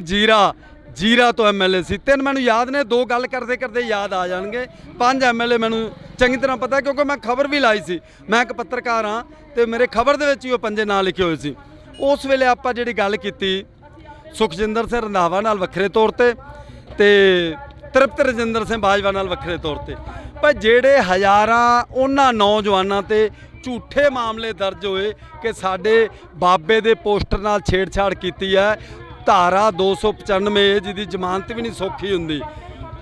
ਜੀਰਾ ਤੋਂ ਐਮਐਲਏ ਸੀ। ਤਿੰਨ ਮੈਨੂੰ ਯਾਦ ਨੇ, ਦੋ ਗੱਲ ਕਰਦੇ ਕਰਦੇ ਯਾਦ ਆ ਜਾਣਗੇ। 5 ਐਮਐਲਏ ਮੈਨੂੰ ਚੰਗੀ ਤਰ੍ਹਾਂ ਪਤਾ ਕਿਉਂਕਿ ਮੈਂ ਖਬਰ ਵੀ ਲਾਈ ਸੀ। ਮੈਂ ਇੱਕ ਪੱਤਰਕਾਰ ਹਾਂ ਤੇ ਮੇਰੇ ਖਬਰ ਦੇ ਵਿੱਚ ਹੀ ਉਹ 5 ਨਾਂ ਲਿਖੇ ਹੋਏ ਸੀ। ਉਸ ਵੇਲੇ ਆਪਾਂ ਜਿਹੜੀ ਗੱਲ ਕੀਤੀ ਸੁਖਜਿੰਦਰ ਸਿੰਘ ਰੰਧਾਵਾ ਨਾਲ ਵੱਖਰੇ ਤੌਰ ਤੇ ਤ੍ਰਿਪਤ ਰਜਿੰਦਰ ਸਿੰਘ ਬਾਜਵਾ ਨਾਲ ਵੱਖਰੇ ਤੌਰ ਤੇ, ਪਰ ਜਿਹੜੇ ਹਜ਼ਾਰਾਂ ਉਹਨਾਂ ਨੌਜਵਾਨਾਂ ਤੇ ਝੂਠੇ ਮਾਮਲੇ ਦਰਜ ਹੋਏ ਕਿ ਸਾਡੇ ਬਾਬੇ ਦੇ ਪੋਸਟਰ ਨਾਲ ਛੇੜਛਾੜ ਕੀਤੀ ਹੈ। ਧਾਰਾ 295 ਜਿਹਦੀ ਜ਼ਮਾਨਤ ਵੀ ਨਹੀਂ ਸੌਖੀ ਹੁੰਦੀ,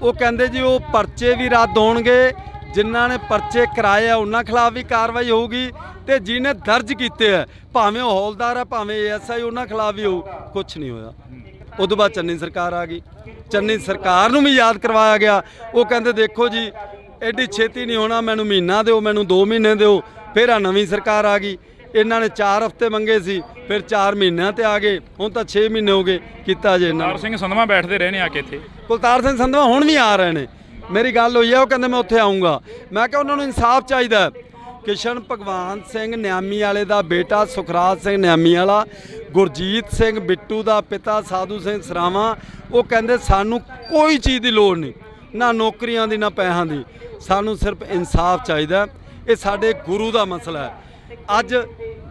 ਉਹ ਕਹਿੰਦੇ ਜੀ ਉਹ ਪਰਚੇ ਵੀ ਰੱਦ ਹੋਣਗੇ, ਜਿਨ੍ਹਾਂ ਨੇ ਪਰਚੇ ਕਰਾਏ ਆ ਉਹਨਾਂ ਖਿਲਾਫ ਵੀ ਕਾਰਵਾਈ ਹੋਊਗੀ, ਤੇ ਜਿਹਨੇ ਦਰਜ ਕੀਤੇ ਆ ਭਾਵੇਂ ਉਹ ਹੌਲਦਾਰ ਆ ਭਾਵੇਂ ਐਸਆਈ ਉਹਨਾਂ ਖਿਲਾਫ ਵੀ ਹੋਊ। ਕੁਛ ਨਹੀਂ ਹੋਇਆ। ਉਦੋਂ ਬਾਅਦ ਚੰਨੀ ਸਰਕਾਰ ਆ ਗਈ, ਚੰਨੀ ਸਰਕਾਰ ਨੂੰ ਵੀ ਯਾਦ ਕਰਵਾਇਆ ਗਿਆ। ਉਹ ਕਹਿੰਦੇ ਦੇਖੋ ਜੀ ਐਡੀ ਛੇਤੀ ਨਹੀਂ ਹੋਣਾ, ਮੈਨੂੰ ਮਹੀਨਾ ਦਿਓ, ਮੈਨੂੰ 2 ਮਹੀਨੇ ਦਿਓ। ਫਿਰ ਆ ਨਵੀਂ ਸਰਕਾਰ ਆ ਗਈ, ਇਹਨਾਂ ਨੇ 4 ਹਫ਼ਤੇ ਮੰਗੇ ਸੀ, ਫਿਰ 4 ਮਹੀਨਿਆਂ ਤੇ ਆ ਗਏ, ਹੁਣ ਤਾਂ 6 ਮਹੀਨੇ ਹੋ ਗਏ ਕੀਤਾ ਜੇ ਇਹਨਾਂ। ਕੁਲਤਾਰ ਸਿੰਘ ਸੰਧਵਾ ਬੈਠਦੇ ਰਹੇ ਨੇ ਆ ਕੇ ਇੱਥੇ। ਕੁਲਤਾਰ ਸਿੰਘ ਸੰਧਵਾ ਹੁਣ ਵੀ ਆ ਰਹੇ ਨੇ, ਮੇਰੀ ਗੱਲ ਹੋਈ ਹੈ, ਉਹ ਕਹਿੰਦੇ ਮੈਂ ਉੱਥੇ ਆਊਂਗਾ। ਮੈਂ ਕਿਹਾ ਉਹਨਾਂ ਨੂੰ ਇਨਸਾਫ ਚਾਹੀਦਾ। ਕਿਸ਼ਨ ਭਗਵਾਨ ਸਿੰਘ ਨਿਆਮੀ ਵਾਲੇ ਦਾ ਬੇਟਾ ਸੁਖਰਾਜ ਸਿੰਘ ਨਿਆਮੀ ਵਾਲਾ, ਗੁਰਜੀਤ ਸਿੰਘ ਬਿੱਟੂ ਦਾ ਪਿਤਾ ਸਾਧੂ ਸਿੰਘ ਸਰਾਵਾਂ, ਉਹ ਕਹਿੰਦੇ ਸਾਨੂੰ ਕੋਈ ਚੀਜ਼ ਦੀ ਲੋੜ ਨਹੀਂ, ਨਾ ਨੌਕਰੀਆਂ ਦੀ ਨਾ ਪੈਸਿਆਂ ਦੀ, ਸਾਨੂੰ ਸਿਰਫ ਇਨਸਾਫ ਚਾਹੀਦਾ। ਇਹ ਸਾਡੇ ਗੁਰੂ ਦਾ ਮਸਲਾ ਹੈ। ਅੱਜ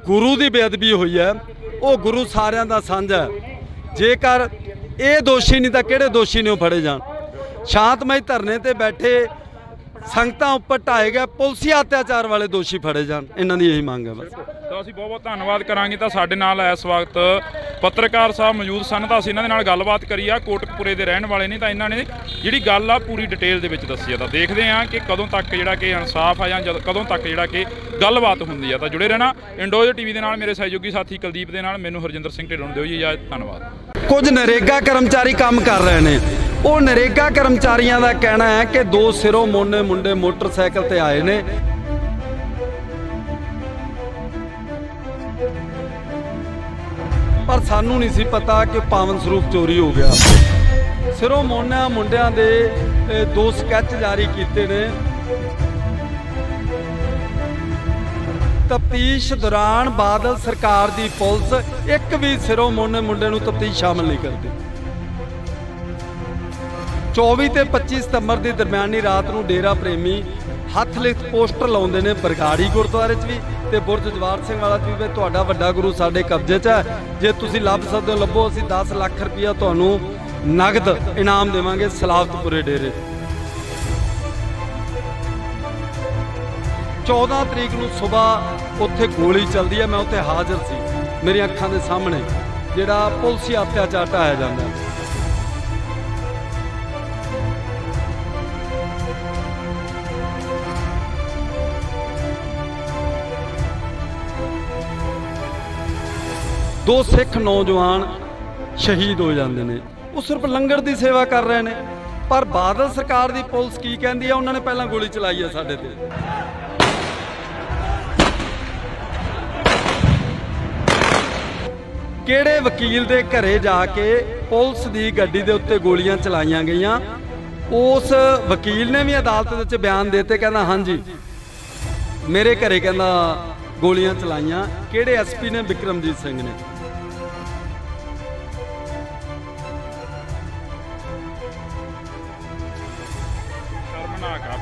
ਗੁਰੂ ਦੀ ਬੇਅਦਬੀ ਹੋਈ ਹੈ, ਉਹ ਗੁਰੂ ਸਾਰਿਆਂ ਦਾ ਸਾਂਝਾ ਹੈ। ਜੇਕਰ ਇਹ ਦੋਸ਼ੀ ਨਹੀਂ ਤਾਂ ਕਿਹੜੇ ਦੋਸ਼ੀ ਨੇ ਉਹ ਫੜੇ ਜਾਣ। ਸ਼ਾਂਤਮਈ ਧਰਨੇ ਤੇ ਬੈਠੇ ਸੰਗਤਾਂ ਉੱਪਰ ਢਾਏ ਗਏ ਪੁਲਸੀ ਅਤਿਆਚਾਰ ਵਾਲੇ ਦੋਸ਼ੀ ਫੜੇ ਜਾਣ, ਇਹਨਾਂ ਦੀ ਇਹੀ ਮੰਗ ਹੈ ਬਸ। ਤਾਂ ਅਸੀਂ ਬਹੁਤ ਬਹੁਤ ਧੰਨਵਾਦ ਕਰਾਂਗੇ। ਤਾਂ ਸਾਡੇ ਨਾਲ ਇਸ ਵਕਤ ਪੱਤਰਕਾਰ ਸਾਹਿਬ ਮੌਜੂਦ ਸਨ, ਤਾਂ ਅਸੀਂ ਇਹਨਾਂ ਦੇ ਨਾਲ ਗੱਲਬਾਤ ਕਰੀ ਆ। ਕੋਟਕਪੂਰੇ ਦੇ ਰਹਿਣ ਵਾਲੇ ਨੇ, ਤਾਂ ਇਹਨਾਂ ਨੇ ਜਿਹੜੀ ਗੱਲ ਆ ਪੂਰੀ ਡਿਟੇਲ ਦੇ ਵਿੱਚ ਦੱਸੀ ਆ। ਤਾਂ ਦੇਖਦੇ ਆ ਕਿ ਕਦੋਂ ਤੱਕ ਜਿਹੜਾ ਕਿ ਇਨਸਾਫ ਆ ਜਾਂ ਕਦੋਂ ਤੱਕ ਜਿਹੜਾ ਕਿ ਗੱਲਬਾਤ ਹੁੰਦੀ ਆ। ਤਾਂ ਜੁੜੇ ਰਹਿਣਾ ਇੰਡੋਜ਼ ਟੀਵੀ ਦੇ ਨਾਲ। ਮੇਰੇ ਸਹਿਯੋਗੀ ਸਾਥੀ ਕੁਲਦੀਪ ਦੇ ਨਾਲ, ਮੈਨੂੰ ਹਰਜਿੰਦਰ ਸਿੰਘ ਢਿੱਲੋਂ ਨੂੰ ਦਿਓ ਜੀ ਇਜਾਜ਼ਤ। ਧੰਨਵਾਦ। ਕੁਝ ਨਰੇਗਾ ਕਰਮਚਾਰੀ ਕੰਮ ਕਰ ਰਹੇ ਨੇ, ਉਹ ਨਰੇਗਾ ਕਰਮਚਾਰੀਆਂ ਦਾ ਕਹਿਣਾ ਹੈ ਕਿ 2 ਸਿਰੋਂ ਮੋਨੇ ਮੁੰਡੇ ਮੋਟਰਸਾਈਕਲ ਤੇ ਆਏ ਨੇ, ਪਰ ਸਾਨੂੰ ਨਹੀਂ ਸੀ ਪਤਾ ਕਿ ਪਾਵਨ ਸਰੂਪ ਚੋਰੀ ਹੋ ਗਿਆ। ਸਿਰੋਂ ਮੋਨਾ ਮੁੰਡਿਆਂ ਦੇ 2 ਸਕੈਚ ਜਾਰੀ ਕੀਤੇ ਨੇ। ਤਫਤੀਸ਼ ਦੌਰਾਨ ਬਾਦਲ ਸਰਕਾਰ ਦੀ ਪੁਲਿਸ ਇੱਕ ਵੀ ਸਿਰੋਂ ਮੋਨੇ ਮੁੰਡੇ ਨੂੰ ਤਫਤੀਸ਼ ਸ਼ਾਮਲ ਨਹੀਂ ਕਰਦੀ। 24 ਤੇ 25 ਸਤੰਬਰ ਦੀ ਦਰਮਿਆਨੀ ਰਾਤ ਨੂੰ ਡੇਰਾ ਪ੍ਰੇਮੀ ਹੱਥ ਲਿਖਤ ਪੋਸਟਰ ਲਾਉਂਦੇ ਨੇ ਬਰਗਾੜੀ ਗੁਰਦੁਆਰੇ 'ਚ ਵੀ ਤੇ ਬੁਰਜ ਜਵਾਰ ਸਿੰਘ ਵਾਲਾ 'ਚ ਵੀ, ਤੁਹਾਡਾ ਵੱਡਾ ਗੁਰੂ ਸਾਡੇ ਕਬਜ਼ੇ 'ਚ ਹੈ, ਜੇ ਤੁਸੀਂ ਲੱਭ ਸਕਦੇ ਹੋ ਲੱਭੋ, ਅਸੀਂ 10 ਲੱਖ ਰੁਪਇਆ ਤੁਹਾਨੂੰ ਨਗਦ ਇਨਾਮ ਦੇਵਾਂਗੇ ਸਲਾਵਤਪੁਰੇ ਡੇਰੇ। 14 ਤਰੀਕ ਨੂੰ ਸਵੇਰ ਉੱਥੇ ਗੋਲੀ ਚੱਲਦੀ ਹੈ, ਮੈਂ ਉੱਥੇ ਹਾਜ਼ਰ ਸੀ, ਮੇਰੀਆਂ ਅੱਖਾਂ ਦੇ ਸਾਹਮਣੇ ਜਿਹੜਾ ਪੁਲਸੀ ਅਤਿਆਚਾਰ ਢਾਇਆ ਜਾਂਦਾ। ਦੋ ਸਿੱਖ ਨੌਜਵਾਨ ਸ਼ਹੀਦ ਹੋ ਜਾਂਦੇ ਨੇ, ਉਹ ਸਿਰਫ ਲੰਗਰ ਦੀ ਸੇਵਾ ਕਰ ਰਹੇ ਨੇ। ਪਰ ਬਾਦਲ ਸਰਕਾਰ ਦੀ ਪੁਲਿਸ ਕੀ ਕਹਿੰਦੀ ਹੈ? ਉਹਨਾਂ ਨੇ ਪਹਿਲਾਂ ਗੋਲੀ ਚਲਾਈ ਹੈ ਸਾਡੇ ਤੇ। ਕਿਹੜੇ ਵਕੀਲ ਦੇ ਘਰੇ ਜਾ ਕੇ ਪੁਲਿਸ ਦੀ ਗੱਡੀ ਦੇ ਉੱਤੇ ਗੋਲੀਆਂ ਚਲਾਈਆਂ ਗਈਆਂ? ਉਸ ਵਕੀਲ ਨੇ ਵੀ ਅਦਾਲਤ ਵਿੱਚ ਬਿਆਨ ਦਿੱਤੇ, ਕਹਿੰਦਾ ਹਾਂਜੀ ਮੇਰੇ ਘਰੇ ਕਹਿੰਦਾ ਗੋਲੀਆਂ ਚਲਾਈਆਂ। ਕਿਹੜੇ ਐਸਪੀ ਨੇ? ਬਿਕਰਮਜੀਤ ਸਿੰਘ ਨੇ।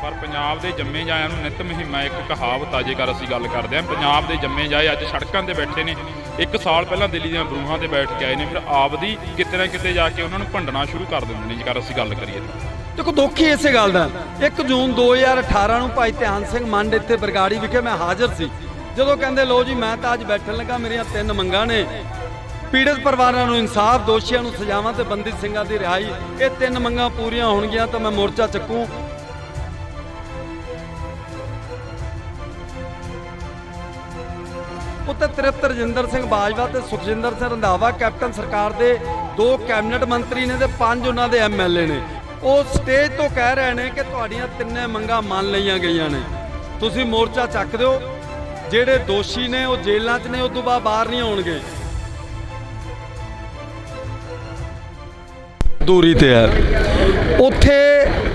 ਪਰ ਪੰਜਾਬ ਦੇ ਜੰਮੇ ਜਾਇਆਂ ਨੂੰ ਨਿਤ ਮੁਹਿੰਮਾਂ ਇੱਕ ਕਹਾਵਤ ਆ। ਜੇਕਰ ਅਸੀਂ ਗੱਲ ਕਰਦੇ ਹਾਂ ਪੰਜਾਬ ਦੇ ਜੰਮੇ ਜਾਏ ਅੱਜ ਸੜਕਾਂ ਤੇ ਬੈਠੇ ਨੇ। 1 ਸਾਲ ਪਹਿਲਾਂ ਦਿੱਲੀ ਦੀਆਂ ਬਰੂਹਾਂ ਤੇ ਬੈਠ ਕੇ ਆਏ ਨੇ, ਫਿਰ ਆਪਦੀ ਕਿਤੇ ਨਾ ਕਿਤੇ ਜਾ ਕੇ ਉਹਨਾਂ ਨੂੰ ਭੰਡਣਾ ਸ਼ੁਰੂ ਕਰ ਦਿੰਦੇ ਨੇ। ਜੇਕਰ ਅਸੀਂ ਗੱਲ ਕਰੀਏ ਦੇਖੋ ਦੁੱਖ ਹੀ ਇਸੇ ਗੱਲ ਦਾ। 1 ਜੂਨ 2018 ਨੂੰ ਭਾਈ ਧਿਆਨ ਸਿੰਘ ਮੰਡ ਇੱਥੇ ਬਰਗਾੜੀ ਵਿਖੇ ਮੈਂ ਹਾਜ਼ਰ ਸੀ, ਜਦੋਂ ਕਹਿੰਦੇ ਲੋ ਜੀ ਮੈਂ ਤਾਂ ਅੱਜ ਬੈਠਣ ਲੱਗਾ, ਮੇਰੀਆਂ 3 ਮੰਗਾਂ ਨੇ ਪੀੜਤ ਪਰਿਵਾਰਾਂ ਨੂੰ ਇਨਸਾਫ, ਦੋਸ਼ੀਆਂ ਨੂੰ ਸਜ਼ਾਵਾਂ ਤੇ ਬੰਦੀ ਸਿੰਘਾਂ ਦੀ ਰਿਹਾਈ, ਇਹ 3 ਮੰਗਾਂ ਪੂਰੀਆਂ ਹੋਣਗੀਆਂ ਤਾਂ ਮੈਂ ਮੋਰਚਾ ਚੱਕੂ। ਉੱਤੇ ਤ੍ਰਿਪਤ ਰਜਿੰਦਰ ਸਿੰਘ ਬਾਜਵਾ ਤੇ ਸੁਖਜਿੰਦਰ ਸਿੰਘ ਰੰਧਾਵਾ ਕੈਪਟਨ ਸਰਕਾਰ ਦੇ 2 ਕੈਬਨਿਟ ਮੰਤਰੀ ਨੇ ਤੇ 5 ਉਹਨਾਂ ਦੇ ਐਮਐਲਏ ਨੇ। ਉਹ ਸਟੇਜ ਤੋਂ ਕਹਿ ਰਹੇ ਨੇ ਕਿ ਤੁਹਾਡੀਆਂ 3 ਮੰਗਾਂ ਮੰਨ ਲਈਆਂ ਗਈਆਂ ਨੇ, ਤੁਸੀਂ ਮੋਰਚਾ ਚੱਕ ਦਿਓ। ਜਿਹੜੇ ਦੋਸ਼ੀ ਨੇ ਉਹ ਜੇਲ੍ਹਾਂ 'ਚ ਨੇ, ਉਸ ਤੋਂ ਬਾਅਦ ਬਾਹਰ ਨਹੀਂ ਆਉਣਗੇ। ਦੂਰੀ ਤੇ ਹੈ, ਉੱਥੇ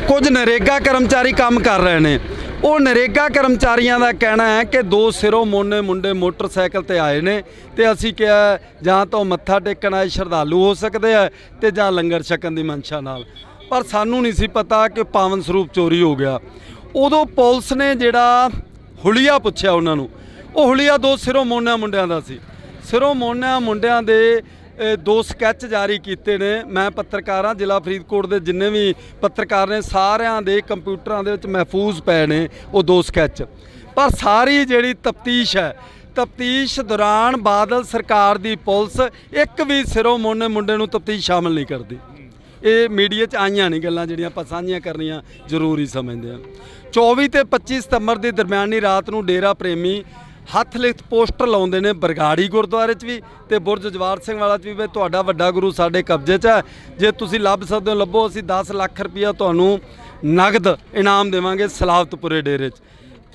ਕੁਝ ਨਰੇਗਾ ਕਰਮਚਾਰੀ ਕੰਮ ਕਰ ਰਹੇ ਨੇ। ਉਹ ਨਰੇਗਾ ਕਰਮਚਾਰੀਆਂ ਦਾ ਕਹਿਣਾ ਹੈ ਕਿ 2 ਸਿਰੋਂ ਮੋਨੇ ਮੁੰਡੇ ਮੋਟਰਸਾਈਕਲ ਤੇ ਆਏ ਨੇ ਤੇ ਅਸੀਂ ਕਿਹਾ ਜਾਂ ਤਾਂ ਮੱਥਾ ਟੇਕਣ ਆਏ ਸ਼ਰਧਾਲੂ ਹੋ ਸਕਦੇ ਆ ਤੇ ਜਾਂ ਲੰਗਰ ਛਕਣ ਦੀ ਮਨਸ਼ਾ ਨਾਲ। ਪਰ ਸਾਨੂੰ ਨਹੀਂ ਸੀ ਪਤਾ ਕਿ ਪਾਵਨ ਸਰੂਪ ਚੋਰੀ ਹੋ ਗਿਆ। ਉਦੋਂ ਪੁਲਿਸ ਨੇ ਜਿਹੜਾ ਹੁਲੀਆ ਪੁੱਛਿਆ ਉਹਨਾਂ ਨੂੰ, ਉਹ ਹੁਲੀਆ 2 ਸਿਰੋਂ ਮੋਨਾ ਮੁੰਡਿਆਂ ਦਾ ਸੀ। ਸਿਰੋਂ ਮੋਨਾ ਮੁੰਡਿਆਂ ਦੇ 2 ਸਕੈਚ ਜਾਰੀ ਕੀਤੇ ਨੇ। ਮੈਂ ਪੱਤਰਕਾਰ ਹਾਂ, ਜ਼ਿਲ੍ਹਾ ਫਰੀਦਕੋਟ ਦੇ ਜਿੰਨੇ ਵੀ ਪੱਤਰਕਾਰ ਨੇ ਸਾਰਿਆਂ ਦੇ ਕੰਪਿਊਟਰਾਂ ਦੇ ਵਿੱਚ ਮਹਿਫੂਜ਼ ਪਏ ਨੇ ਉਹ 2 ਸਕੈਚ। ਪਰ ਸਾਰੀ ਜਿਹੜੀ ਤਫਤੀਸ਼ ਹੈ, ਤਫਤੀਸ਼ ਦੌਰਾਨ ਬਾਦਲ ਸਰਕਾਰ ਦੀ ਪੁਲਿਸ ਇੱਕ ਵੀ ਸਿਰੋਂ ਮੋਨੇ ਮੁੰਡੇ ਨੂੰ ਤਫਤੀਸ਼ ਸ਼ਾਮਲ ਨਹੀਂ ਕਰਦੀ। ਇਹ ਮੀਡੀਆ 'ਚ ਆਈਆਂ ਨਹੀਂ ਗੱਲਾਂ ਜਿਹੜੀਆਂ ਆਪਾਂ ਸਾਂਝੀਆਂ ਕਰਨੀਆਂ ਜ਼ਰੂਰੀ ਸਮਝਦੇ ਹਾਂ। 24 ਤੇ 25 ਸਤੰਬਰ ਦੀ ਦਰਮਿਆਨੀ ਰਾਤ ਨੂੰ ਡੇਰਾ ਪ੍ਰੇਮੀ ਹੱਥ ਲਿਖਤ ਪੋਸਟਰ ਲਾਉਂਦੇ ਨੇ ਬਰਗਾੜੀ ਗੁਰਦੁਆਰੇ 'ਚ ਵੀ ਤੇ ਬੁਰਜ ਜਵਾਰ ਸਿੰਘ ਵਾਲਾ 'ਚ ਵੀ ਤੁਹਾਡਾ ਵੱਡਾ ਗੁਰੂ ਸਾਡੇ ਕਬਜ਼ੇ 'ਚ ਹੈ, ਜੇ ਤੁਸੀਂ ਲੱਭ ਸਕਦੇ ਹੋ ਲੱਭੋ, ਅਸੀਂ 10 ਲੱਖ ਰੁਪਈਆ ਤੁਹਾਨੂੰ ਨਗਦ ਇਨਾਮ ਦੇਵਾਂਗੇ ਸਲਾਵਤਪੁਰੇ ਡੇਰੇ 'ਚ।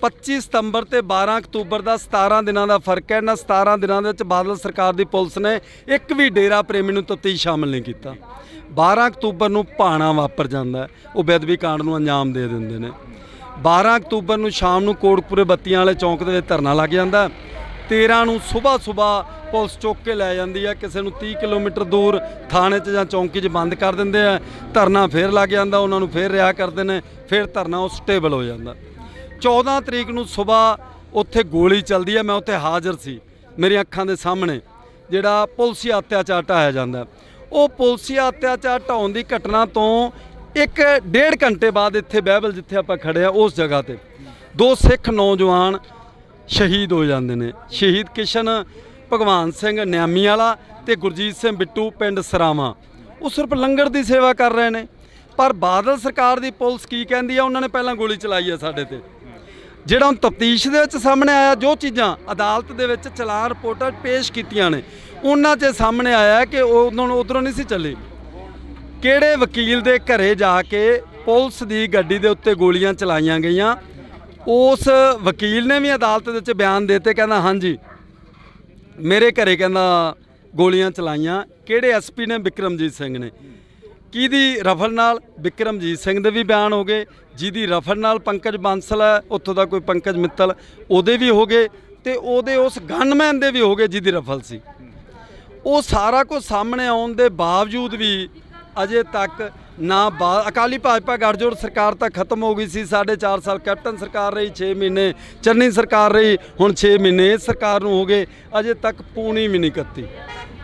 25 ਸਤੰਬਰ ਤੇ 12 ਅਕਤੂਬਰ ਦਾ 17 ਦਿਨਾਂ ਦਾ ਫਰਕ ਹੈ। ਇਹਨਾਂ 17 ਦਿਨਾਂ ਦੇ ਵਿੱਚ ਬਾਦਲ ਸਰਕਾਰ ਦੀ ਪੁਲਿਸ ਨੇ ਇੱਕ ਵੀ ਡੇਰਾ ਪ੍ਰੇਮੀ ਨੂੰ ਤਫਤੀਸ਼ ਸ਼ਾਮਲ ਨਹੀਂ ਕੀਤਾ। 12 ਅਕਤੂਬਰ ਨੂੰ ਭਾਣਾ ਵਾਪਰ ਜਾਂਦਾ, ਉਹ ਬੇਅਦਬੀ ਕਾਂਡ ਨੂੰ ਅੰਜਾਮ ਦੇ ਦਿੰਦੇ ਨੇ। 12 ਅਕਤੂਬਰ ਨੂੰ ਸ਼ਾਮ ਨੂੰ ਕੋਟਕਪੂਰੇ ਬੱਤੀਆਂ ਵਾਲੇ ਚੌਂਕ ਦੇ ਵਿੱਚ ਧਰਨਾ ਲੱਗ ਜਾਂਦਾ। 13 ਨੂੰ ਸਵੇਰ ਪੁਲਿਸ ਚੁੱਕ ਕੇ ਲੈ ਜਾਂਦੀ ਹੈ, ਕਿਸੇ ਨੂੰ 30 ਕਿਲੋਮੀਟਰ ਦੂਰ ਥਾਣੇ 'ਚ ਜਾਂ ਚੌਂਕੀ 'ਚ ਬੰਦ ਕਰ ਦਿੰਦੇ ਆ। ਧਰਨਾ ਫੇਰ ਲੱਗ ਜਾਂਦਾ, ਉਹਨਾਂ ਨੂੰ ਫੇਰ ਰਿਹਾ ਕਰਦੇ ਨੇ, ਫਿਰ ਧਰਨਾ ਉਹ ਸਟੇਬਲ ਹੋ ਜਾਂਦਾ। 14 ਤਰੀਕ ਨੂੰ ਸਵੇਰ ਉੱਥੇ ਗੋਲੀ ਚੱਲਦੀ ਹੈ, ਮੈਂ ਉੱਥੇ ਹਾਜ਼ਰ ਸੀ, ਮੇਰੀਆਂ ਅੱਖਾਂ ਦੇ ਸਾਹਮਣੇ ਜਿਹੜਾ ਪੁਲਸੀ ਅਤਿਆਚਾਰ ਢਾਇਆ ਜਾਂਦਾ। ਉਹ ਪੁਲਸੀ ਅਤਿਆਚਾਰ ਢਾਉਣ ਦੀ ਘਟਨਾ ਤੋਂ 1.5 ਘੰਟੇ ਬਾਅਦ ਇੱਥੇ ਬਹਿਬਲ ਜਿੱਥੇ ਆਪਾਂ ਖੜੇ ਆ ਉਸ ਜਗ੍ਹਾ ਤੇ 2 ਸਿੱਖ ਨੌਜਵਾਨ ਸ਼ਹੀਦ ਹੋ ਜਾਂਦੇ ਨੇ। ਸ਼ਹੀਦ ਕਿਸ਼ਨ ਭਗਵਾਨ ਸਿੰਘ ਨਿਆਮੀ ਵਾਲਾ ਤੇ ਗੁਰਜੀਤ ਸਿੰਘ ਬਿੱਟੂ ਪਿੰਡ ਸਰਾਵਾਂ। ਉਹ ਸਿਰਫ ਲੰਗਰ ਦੀ ਸੇਵਾ ਕਰ ਰਹੇ ਨੇ। ਪਰ ਬਾਦਲ ਸਰਕਾਰ ਦੀ ਪੁਲਿਸ ਕੀ ਕਹਿੰਦੀ ਆ, ਉਹਨਾਂ ਨੇ ਪਹਿਲਾਂ ਗੋਲੀ ਚਲਾਈ ਹੈ ਸਾਡੇ ਤੇ। ਜਿਹੜਾ ਹੁਣ ਤਫਤੀਸ਼ ਦੇ ਵਿੱਚ ਸਾਹਮਣੇ ਆਇਆ, ਜੋ ਚੀਜ਼ਾਂ ਅਦਾਲਤ ਦੇ ਵਿੱਚ ਚਲਾਨ ਰਿਪੋਰਟਾਂ ਪੇਸ਼ ਕੀਤੀਆਂ ਨੇ, ਉਹਨਾਂ 'ਚ ਸਾਹਮਣੇ ਆਇਆ ਕਿ ਉਧਰੋਂ ਨਹੀਂ ਸੀ ਚੱਲੀ। ਕਿਹੜੇ ਵਕੀਲ ਦੇ ਘਰੇ ਜਾ ਕੇ ਪੁਲਿਸ ਦੀ ਗੱਡੀ ਦੇ ਉੱਤੇ ਗੋਲੀਆਂ ਚਲਾਈਆਂ ਗਈਆਂ। ਉਸ ਵਕੀਲ ਨੇ ਵੀ ਅਦਾਲਤ ਦੇ ਵਿੱਚ ਬਿਆਨ ਦਿੱਤੇ, ਕਹਿੰਦਾ ਹਾਂਜੀ ਮੇਰੇ ਘਰੇ ਕਹਿੰਦਾ ਗੋਲੀਆਂ ਚਲਾਈਆਂ। ਕਿਹੜੇ ਐਸਪੀ ਨੇ? ਬਿਕਰਮਜੀਤ ਸਿੰਘ ਨੇ। ਕਿਹਦੀ ਰਫਲ ਨਾਲ? ਬਿਕਰਮਜੀਤ ਸਿੰਘ ਦੇ ਵੀ ਬਿਆਨ ਹੋ ਗਏ। ਜਿਹਦੀ ਰਫਲ ਨਾਲ ਪੰਕਜ ਬਾਂਸਲ ਹੈ, ਉੱਥੋਂ ਦਾ ਕੋਈ ਪੰਕਜ ਮਿੱਤਲ, ਉਹਦੇ ਵੀ ਹੋ ਗਏ ਤੇ ਉਹਦੇ ਉਸ ਗਨਮੈਨ ਦੇ ਵੀ ਹੋ ਗਏ ਜਿਹਦੀ ਰਫਲ ਸੀ। ਉਹ ਸਾਰਾ ਕੁਝ ਸਾਹਮਣੇ ਆਉਣ ਦੇ ਬਾਵਜੂਦ ਵੀ ਅਜੇ ਤੱਕ ਨਾ ਅਕਾਲੀ ਭਾਜਪਾ ਗੱਠਜੋੜ ਸਰਕਾਰ ਤਾਂ ਖਤਮ ਹੋ ਗਈ ਸੀ। 4.5 ਸਾਲ ਕੈਪਟਨ ਸਰਕਾਰ ਰਹੀ, 6 ਮਹੀਨੇ ਚੰਨੀ ਸਰਕਾਰ ਰਹੀ, ਹੁਣ 6 ਮਹੀਨੇ ਇਸ ਸਰਕਾਰ ਨੂੰ ਹੋ ਗਏ, ਅਜੇ ਤੱਕ ਪੂਣੀ ਵੀ ਨਹੀਂ ਕੱਤੀ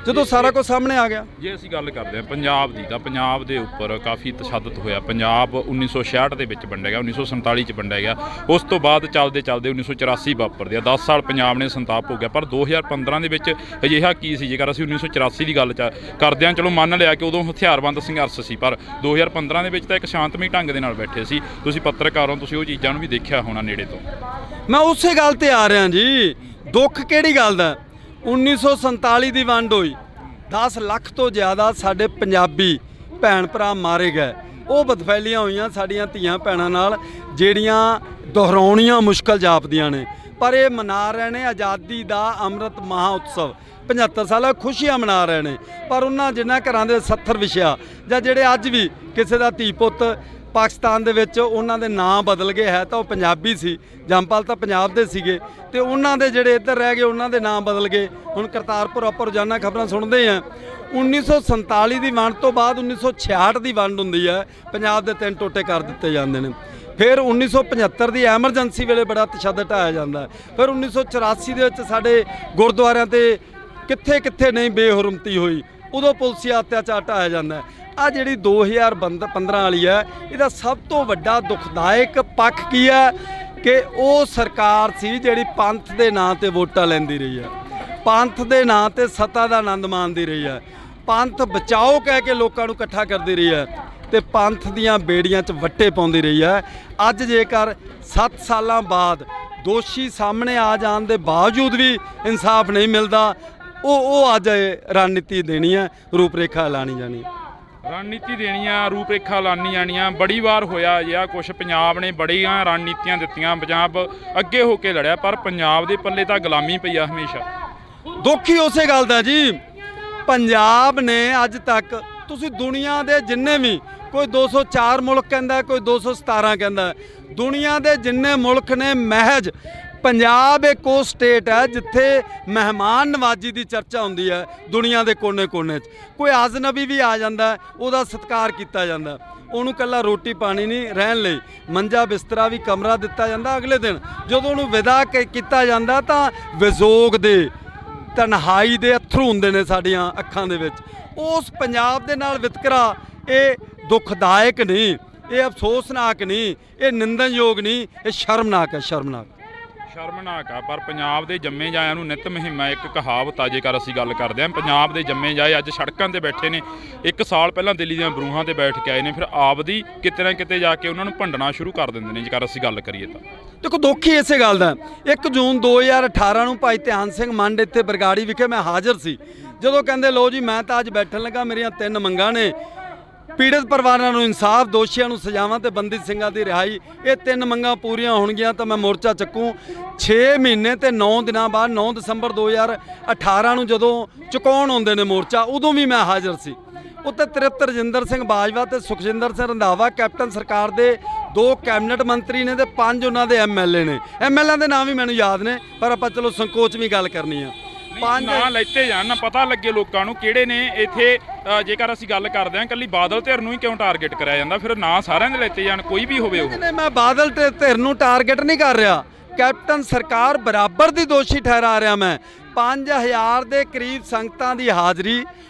ਜਦੋਂ ਸਾਰਾ ਕੁਝ ਸਾਹਮਣੇ ਆ ਗਿਆ। ਜੇ ਅਸੀਂ ਗੱਲ ਕਰਦੇ ਹਾਂ ਪੰਜਾਬ ਦੀ, ਤਾਂ ਪੰਜਾਬ ਦੇ ਉੱਪਰ ਕਾਫੀ ਤਸ਼ੱਦਦ ਹੋਇਆ। ਪੰਜਾਬ 1966 ਦੇ ਵਿੱਚ ਵੰਡਿਆ ਗਿਆ, 1947 'ਚ ਵੰਡਿਆ ਗਿਆ। ਉਸ ਤੋਂ ਬਾਅਦ ਚੱਲਦੇ 1984 ਵਾਪਰਦੇ ਆ। 10 ਸਾਲ ਪੰਜਾਬ ਨੇ ਸੰਤਾਪ ਹੋ ਗਿਆ। ਪਰ 2015 ਦੇ ਵਿੱਚ ਅਜਿਹਾ ਕੀ ਸੀ? ਜੇਕਰ ਅਸੀਂ 1984 ਦੀ ਗੱਲ ਕਰਦੇ ਹਾਂ, ਚਲੋ ਮੰਨ ਲਿਆ ਕਿ ਉਦੋਂ ਹਥਿਆਰਬੰਦ ਸੰਘਰਸ਼ ਸੀ, ਪਰ 2015 ਦੇ ਵਿੱਚ ਤਾਂ ਇੱਕ ਸ਼ਾਂਤਮਈ ਢੰਗ ਦੇ ਨਾਲ ਬੈਠੇ ਸੀ। ਤੁਸੀਂ ਪੱਤਰਕਾਰ ਹੋ, ਤੁਸੀਂ ਉਹ ਚੀਜ਼ਾਂ ਨੂੰ ਵੀ ਦੇਖਿਆ ਹੋਣਾ ਨੇੜੇ ਤੋਂ। ਮੈਂ ਉਸੇ ਗੱਲ ਤੇ ਆ ਰਿਹਾ ਜੀ। ਦੁੱਖ ਕਿਹੜੀ ਗੱਲ ਦਾ? 1947 ਦੀ ਵੰਡ ਹੋਈ, 10 ਲੱਖ ਤੋਂ ਜ਼ਿਆਦਾ ਸਾਡੇ ਪੰਜਾਬੀ ਭੈਣ ਭਰਾ ਮਾਰੇ ਗਏ। ਉਹ ਬਦਫੈਲੀਆਂ ਹੋਈਆਂ ਸਾਡੀਆਂ ਧੀਆਂ ਭੈਣਾਂ ਨਾਲ, ਜਿਹੜੀਆਂ ਦੁਹਰਾਉਣੀਆਂ ਮੁਸ਼ਕਲ ਜਾਪਦੀਆਂ ਨੇ। ਪਰ ਇਹ ਮਨਾ ਰਹੇ ਨੇ ਆਜ਼ਾਦੀ ਦਾ ਅੰਮ੍ਰਿਤ ਮਹਾ ਉਤਸਵ, 75 ਸਾਲਾ ਖੁਸ਼ੀਆਂ ਮਨਾ ਰਹੇ ਨੇ। ਪਰ ਉਹਨਾਂ ਜਿਨ੍ਹਾਂ ਘਰਾਂ ਦੇ 70 ਵਿਛਿਆ ਜਾਂ ਜਿਹੜੇ ਅੱਜ ਵੀ ਕਿਸੇ ਦਾ ਧੀ ਪੁੱਤ ਪਾਕਿਸਤਾਨ ਦੇ ਵਿੱਚ ਉਹਨਾਂ ਦੇ ਨਾਂ ਬਦਲ ਗਏ, ਹੈ ਤਾਂ ਉਹ ਪੰਜਾਬੀ ਸੀ, ਜੰਮਪਲ ਤਾਂ ਪੰਜਾਬ ਦੇ ਸੀਗੇ, ਤੇ ਉਹਨਾਂ ਦੇ ਜਿਹੜੇ ਇੱਧਰ ਰਹਿ ਗਏ ਉਹਨਾਂ ਦੇ ਨਾਂ ਬਦਲ ਗਏ। ਹੁਣ ਕਰਤਾਰਪੁਰ ਆਪਾਂ ਰੋਜ਼ਾਨਾ ਖਬਰਾਂ ਸੁਣਦੇ ਹਾਂ। 1947 ਦੀ ਵੰਡ ਤੋਂ ਬਾਅਦ 1966 ਦੀ ਵੰਡ ਹੁੰਦੀ ਹੈ, ਪੰਜਾਬ ਦੇ 3 ਟੋਟੇ ਕਰ ਦਿੱਤੇ ਜਾਂਦੇ ਨੇ। ਫਿਰ 1975 ਦੀ ਐਮਰਜੈਂਸੀ ਵੇਲੇ ਬੜਾ ਤਸ਼ੱਦਦ ਢਾਇਆ ਜਾਂਦਾ। ਫਿਰ 1984 ਦੇ ਵਿੱਚ ਸਾਡੇ ਗੁਰਦੁਆਰਿਆਂ ਤੇ ਕਿੱਥੇ ਕਿੱਥੇ ਨਹੀਂ ਬੇਹੁਰਮਤੀ ਹੋਈ, ਉਦੋਂ ਪੁਲਸੀ ਅਤਿਆਚਾਰ ਢਾਇਆ ਜਾਂਦਾ। ਆ ਜਿਹੜੀ 2015 ਵਾਲੀ ਹੈ, ਇਹਦਾ ਸਭ ਤੋਂ ਵੱਡਾ ਦੁਖਦਾਇਕ ਪੱਖ ਕੀ ਹੈ ਕਿ ਉਹ ਸਰਕਾਰ ਸੀ ਜਿਹੜੀ ਪੰਥ ਦੇ ਨਾਂ ਤੇ ਵੋਟਾਂ ਲੈਂਦੀ ਰਹੀ ਹੈ। ਪੰਥ ਦੇ ਨਾਂ ਤੇ ਸੱਤਾ ਦਾ ਆਨੰਦ ਮਾਣਦੀ ਰਹੀ ਹੈ, ਪੰਥ ਬਚਾਓ ਕਹਿ ਕੇ ਲੋਕਾਂ ਨੂੰ ਇਕੱਠਾ ਕਰਦੀ ਰਹੀ ਹੈ ਤੇ ਪੰਥ ਦੀਆਂ ਬੇੜੀਆਂ 'ਚ ਵੱਟੇ ਪਾਉਂਦੀ ਰਹੀ ਹੈ। ਅੱਜ ਜੇਕਰ 7 ਸਾਲਾਂ ਬਾਅਦ ਦੋਸ਼ੀ ਸਾਹਮਣੇ ਆ ਜਾਣ ਦੇ ਬਾਵਜੂਦ ਵੀ ਇਨਸਾਫ ਨਹੀਂ ਮਿਲਦਾ, ਉਹ ਅੱਜ ਰਣਨੀਤੀ ਦੇਣੀ ਹੈ, ਰੂਪਰੇਖਾ ਐਲਾਨੀ ਜਾਣੀ ਹੈ। ਰਣਨੀਤੀ ਦੇਣੀਆਂ, ਰੂਪਰੇਖਾ ਲਾਣੀ ਜਾਣੀਆਂ। ਬੜੀ ਵਾਰ ਹੋਇਆ ਜਾਂ ਕੁਛ ਪੰਜਾਬ ਨੇ ਬੜੀਆਂ ਰਣਨੀਤੀਆਂ ਦਿੱਤੀਆਂ, ਪੰਜਾਬ ਅੱਗੇ ਹੋ ਕੇ ਲੜਿਆ, ਪਰ ਪੰਜਾਬ ਦੇ ਪੱਲੇ ਤਾਂ ਗੁਲਾਮੀ ਪਈ ਆ ਹਮੇਸ਼ਾ। ਦੁਖੀ ਉਸੇ ਗੱਲ ਦਾ ਜੀ, ਪੰਜਾਬ ਨੇ ਅੱਜ ਤੱਕ ਤੁਸੀਂ ਦੁਨੀਆ ਦੇ ਜਿੰਨੇ ਵੀ, ਕੋਈ 204 ਮੁਲਕ ਕਹਿੰਦਾ, ਕੋਈ 217 ਕਹਿੰਦਾ, ਦੁਨੀਆ ਦੇ ਜਿੰਨੇ ਮੁਲਕ ਨੇ ਮਹਿਜ ਪੰਜਾਬ ਇੱਕ ਉਹ ਸਟੇਟ ਹੈ ਜਿੱਥੇ ਮਹਿਮਾਨ ਨਵਾਜੀ ਦੀ ਚਰਚਾ ਹੁੰਦੀ ਹੈ ਦੁਨੀਆ ਦੇ ਕੋਨੇ-ਕੋਨੇ 'ਚ। ਕੋਈ ਅਜਨਬੀ ਵੀ ਆ ਜਾਂਦਾ ਉਹਦਾ ਸਤਿਕਾਰ ਕੀਤਾ ਜਾਂਦਾ, ਉਹਨੂੰ ਕੱਲਾ ਰੋਟੀ ਪਾਣੀ ਨਹੀਂ, ਰਹਿਣ ਲਈ ਮੰਜਾ ਬਿਸਤਰਾ ਵੀ ਕਮਰਾ ਦਿੱਤਾ ਜਾਂਦਾ। ਅਗਲੇ ਦਿਨ ਜਦੋਂ ਉਹਨੂੰ ਵਿਦਾ ਕੀਤਾ ਜਾਂਦਾ ਤਾਂ ਵਿਜੋਗ ਦੇ, ਤਨਹਾਈ ਦੇ ਅੱਥਰੂ ਹੁੰਦੇ ਨੇ ਸਾਡੀਆਂ ਅੱਖਾਂ ਦੇ ਵਿੱਚ। ਉਸ ਪੰਜਾਬ ਦੇ ਨਾਲ ਵਿਤਕਰਾ ਇਹ ਦੁਖਦਾਇਕ ਨਹੀਂ, ਇਹ ਅਫਸੋਸਨਾਕ ਨਹੀਂ, ਇਹ ਨਿੰਦਣਯੋਗ ਨਹੀਂ, ਇਹ ਸ਼ਰਮਨਾਕ ਹੈ, ਸ਼ਰਮਨਾਕ ਆ। ਪਰ ਪੰਜਾਬ ਦੇ ਜੰਮੇ ਜਾਇਆਂ ਨੂੰ ਨਿਤ ਮਹਿਮਾ, ਇੱਕ ਕਹਾਵਤ ਆ, ਜੇਕਰ ਅਸੀਂ ਗੱਲ ਕਰਦੇ ਹਾਂ ਪੰਜਾਬ ਦੇ ਜੰਮੇ ਜਾਏ ਅੱਜ ਸੜਕਾਂ ਤੇ ਬੈਠੇ ਨੇ। 1 ਸਾਲ ਪਹਿਲਾਂ ਦਿੱਲੀ ਦੀਆਂ ਬਰੂਹਾਂ ਤੇ ਬੈਠ ਕੇ ਆਏ ਨੇ, ਫਿਰ ਆਪਦੀ ਕਿਤੇ ਨਾ ਕਿਤੇ ਜਾ ਕੇ ਉਹਨਾਂ ਨੂੰ ਭੰਡਣਾ ਸ਼ੁਰੂ ਕਰ ਦਿੰਦੇ ਨੇ। ਜੇਕਰ ਅਸੀਂ ਗੱਲ ਕਰੀਏ ਤਾਂ ਦੇਖੋ ਦੁੱਖ ਹੀ ਇਸੇ ਗੱਲ ਦਾ। 1 ਜੂਨ 2018 ਨੂੰ ਭਾਈ ਧਿਆਨ ਸਿੰਘ ਮੰਡ ਇੱਥੇ ਬਰਗਾੜੀ ਵਿਖੇ ਮੈਂ ਹਾਜ਼ਰ ਸੀ, ਜਦੋਂ ਕਹਿੰਦੇ ਲੋ ਜੀ ਮੈਂ ਤਾਂ ਅੱਜ ਬੈਠਣ ਲੱਗਾ, ਮੇਰੀਆਂ 3 ਮੰਗਾਂ ਨੇ, ਪੀੜਤ ਪਰਿਵਾਰਾਂ ਨੂੰ ਇਨਸਾਫ, ਦੋਸ਼ੀਆਂ ਨੂੰ ਸਜ਼ਾਵਾਂ ਤੇ ਬੰਦੀ ਸਿੰਘਾਂ ਦੀ ਰਿਹਾਈ। ਇਹ 3 ਮੰਗਾਂ ਪੂਰੀਆਂ ਹੋਣਗੀਆਂ ਤਾਂ ਮੈਂ ਮੋਰਚਾ ਚੱਕੂ। 6 ਮਹੀਨੇ ਤੇ 9 ਦਿਨਾਂ ਬਾਅਦ 9 ਦਸੰਬਰ 2018 ਨੂੰ ਜਦੋਂ ਚੁਕਾਉਣ ਆਉਂਦੇ ਨੇ ਮੋਰਚਾ, ਉਦੋਂ ਵੀ ਮੈਂ ਹਾਜ਼ਰ ਸੀ। ਉੱਤੇ ਤ੍ਰਿਪਤ ਰਜਿੰਦਰ ਸਿੰਘ ਬਾਜਵਾ ਤੇ ਸੁਖਜਿੰਦਰ ਸਿੰਘ ਰੰਧਾਵਾ ਕੈਪਟਨ ਸਰਕਾਰ ਦੇ 2 ਕੈਬਨਿਟ ਮੰਤਰੀ ਨੇ ਤੇ 5 ਉਹਨਾਂ ਦੇ ਐਮਐਲਏ ਨੇ। ਐਮਐਲਏ ਦੇ ਨਾਮ ਵੀ ਮੈਨੂੰ ਯਾਦ ਨੇ, ਪਰ ਆਪਾਂ ਚਲੋ ਸੰਕੋਚ ਵੀ ਗੱਲ ਕਰਨੀ ਆ। 5 ਨਾਂ ਲੈਤੇ ਜਾਣ ਨਾ, ਪਤਾ ਲੱਗੇ ਲੋਕਾਂ ਨੂੰ ਕਿਹੜੇ ਨੇ ਇੱਥੇ। ਜੇਕਰ ਅਸੀਂ ਗੱਲ ਕਰਦੇ ਹਾਂ ਇਕੱਲੀ ਬਾਦਲ ਧਿਰ ਨੂੰ ਹੀ ਕਿਉਂ ਟਾਰਗੇਟ ਕਰਿਆ ਜਾਂਦਾ, ਫਿਰ ਨਾਂ ਸਾਰਿਆਂ ਦੇ ਲੈਤੇ ਜਾਣ, ਕੋਈ ਵੀ ਹੋਵੇ ਉਹ। ਨਹੀਂ, ਮੈਂ ਬਾਦਲ ਤੇ ਧਿਰ ਨੂੰ ਟਾਰਗੇਟ ਨਹੀਂ ਕਰ ਰਿਹਾ, ਕੈਪਟਨ ਸਰਕਾਰ ਬਰਾਬਰ ਦੀ ਦੋਸ਼ੀ ਠਹਿਰਾ ਰਿਹਾ। ਮੈਂ 5000 ਦੇ ਕਰੀਬ ਸੰਗਤਾਂ ਦੀ ਹਾਜ਼ਰੀ,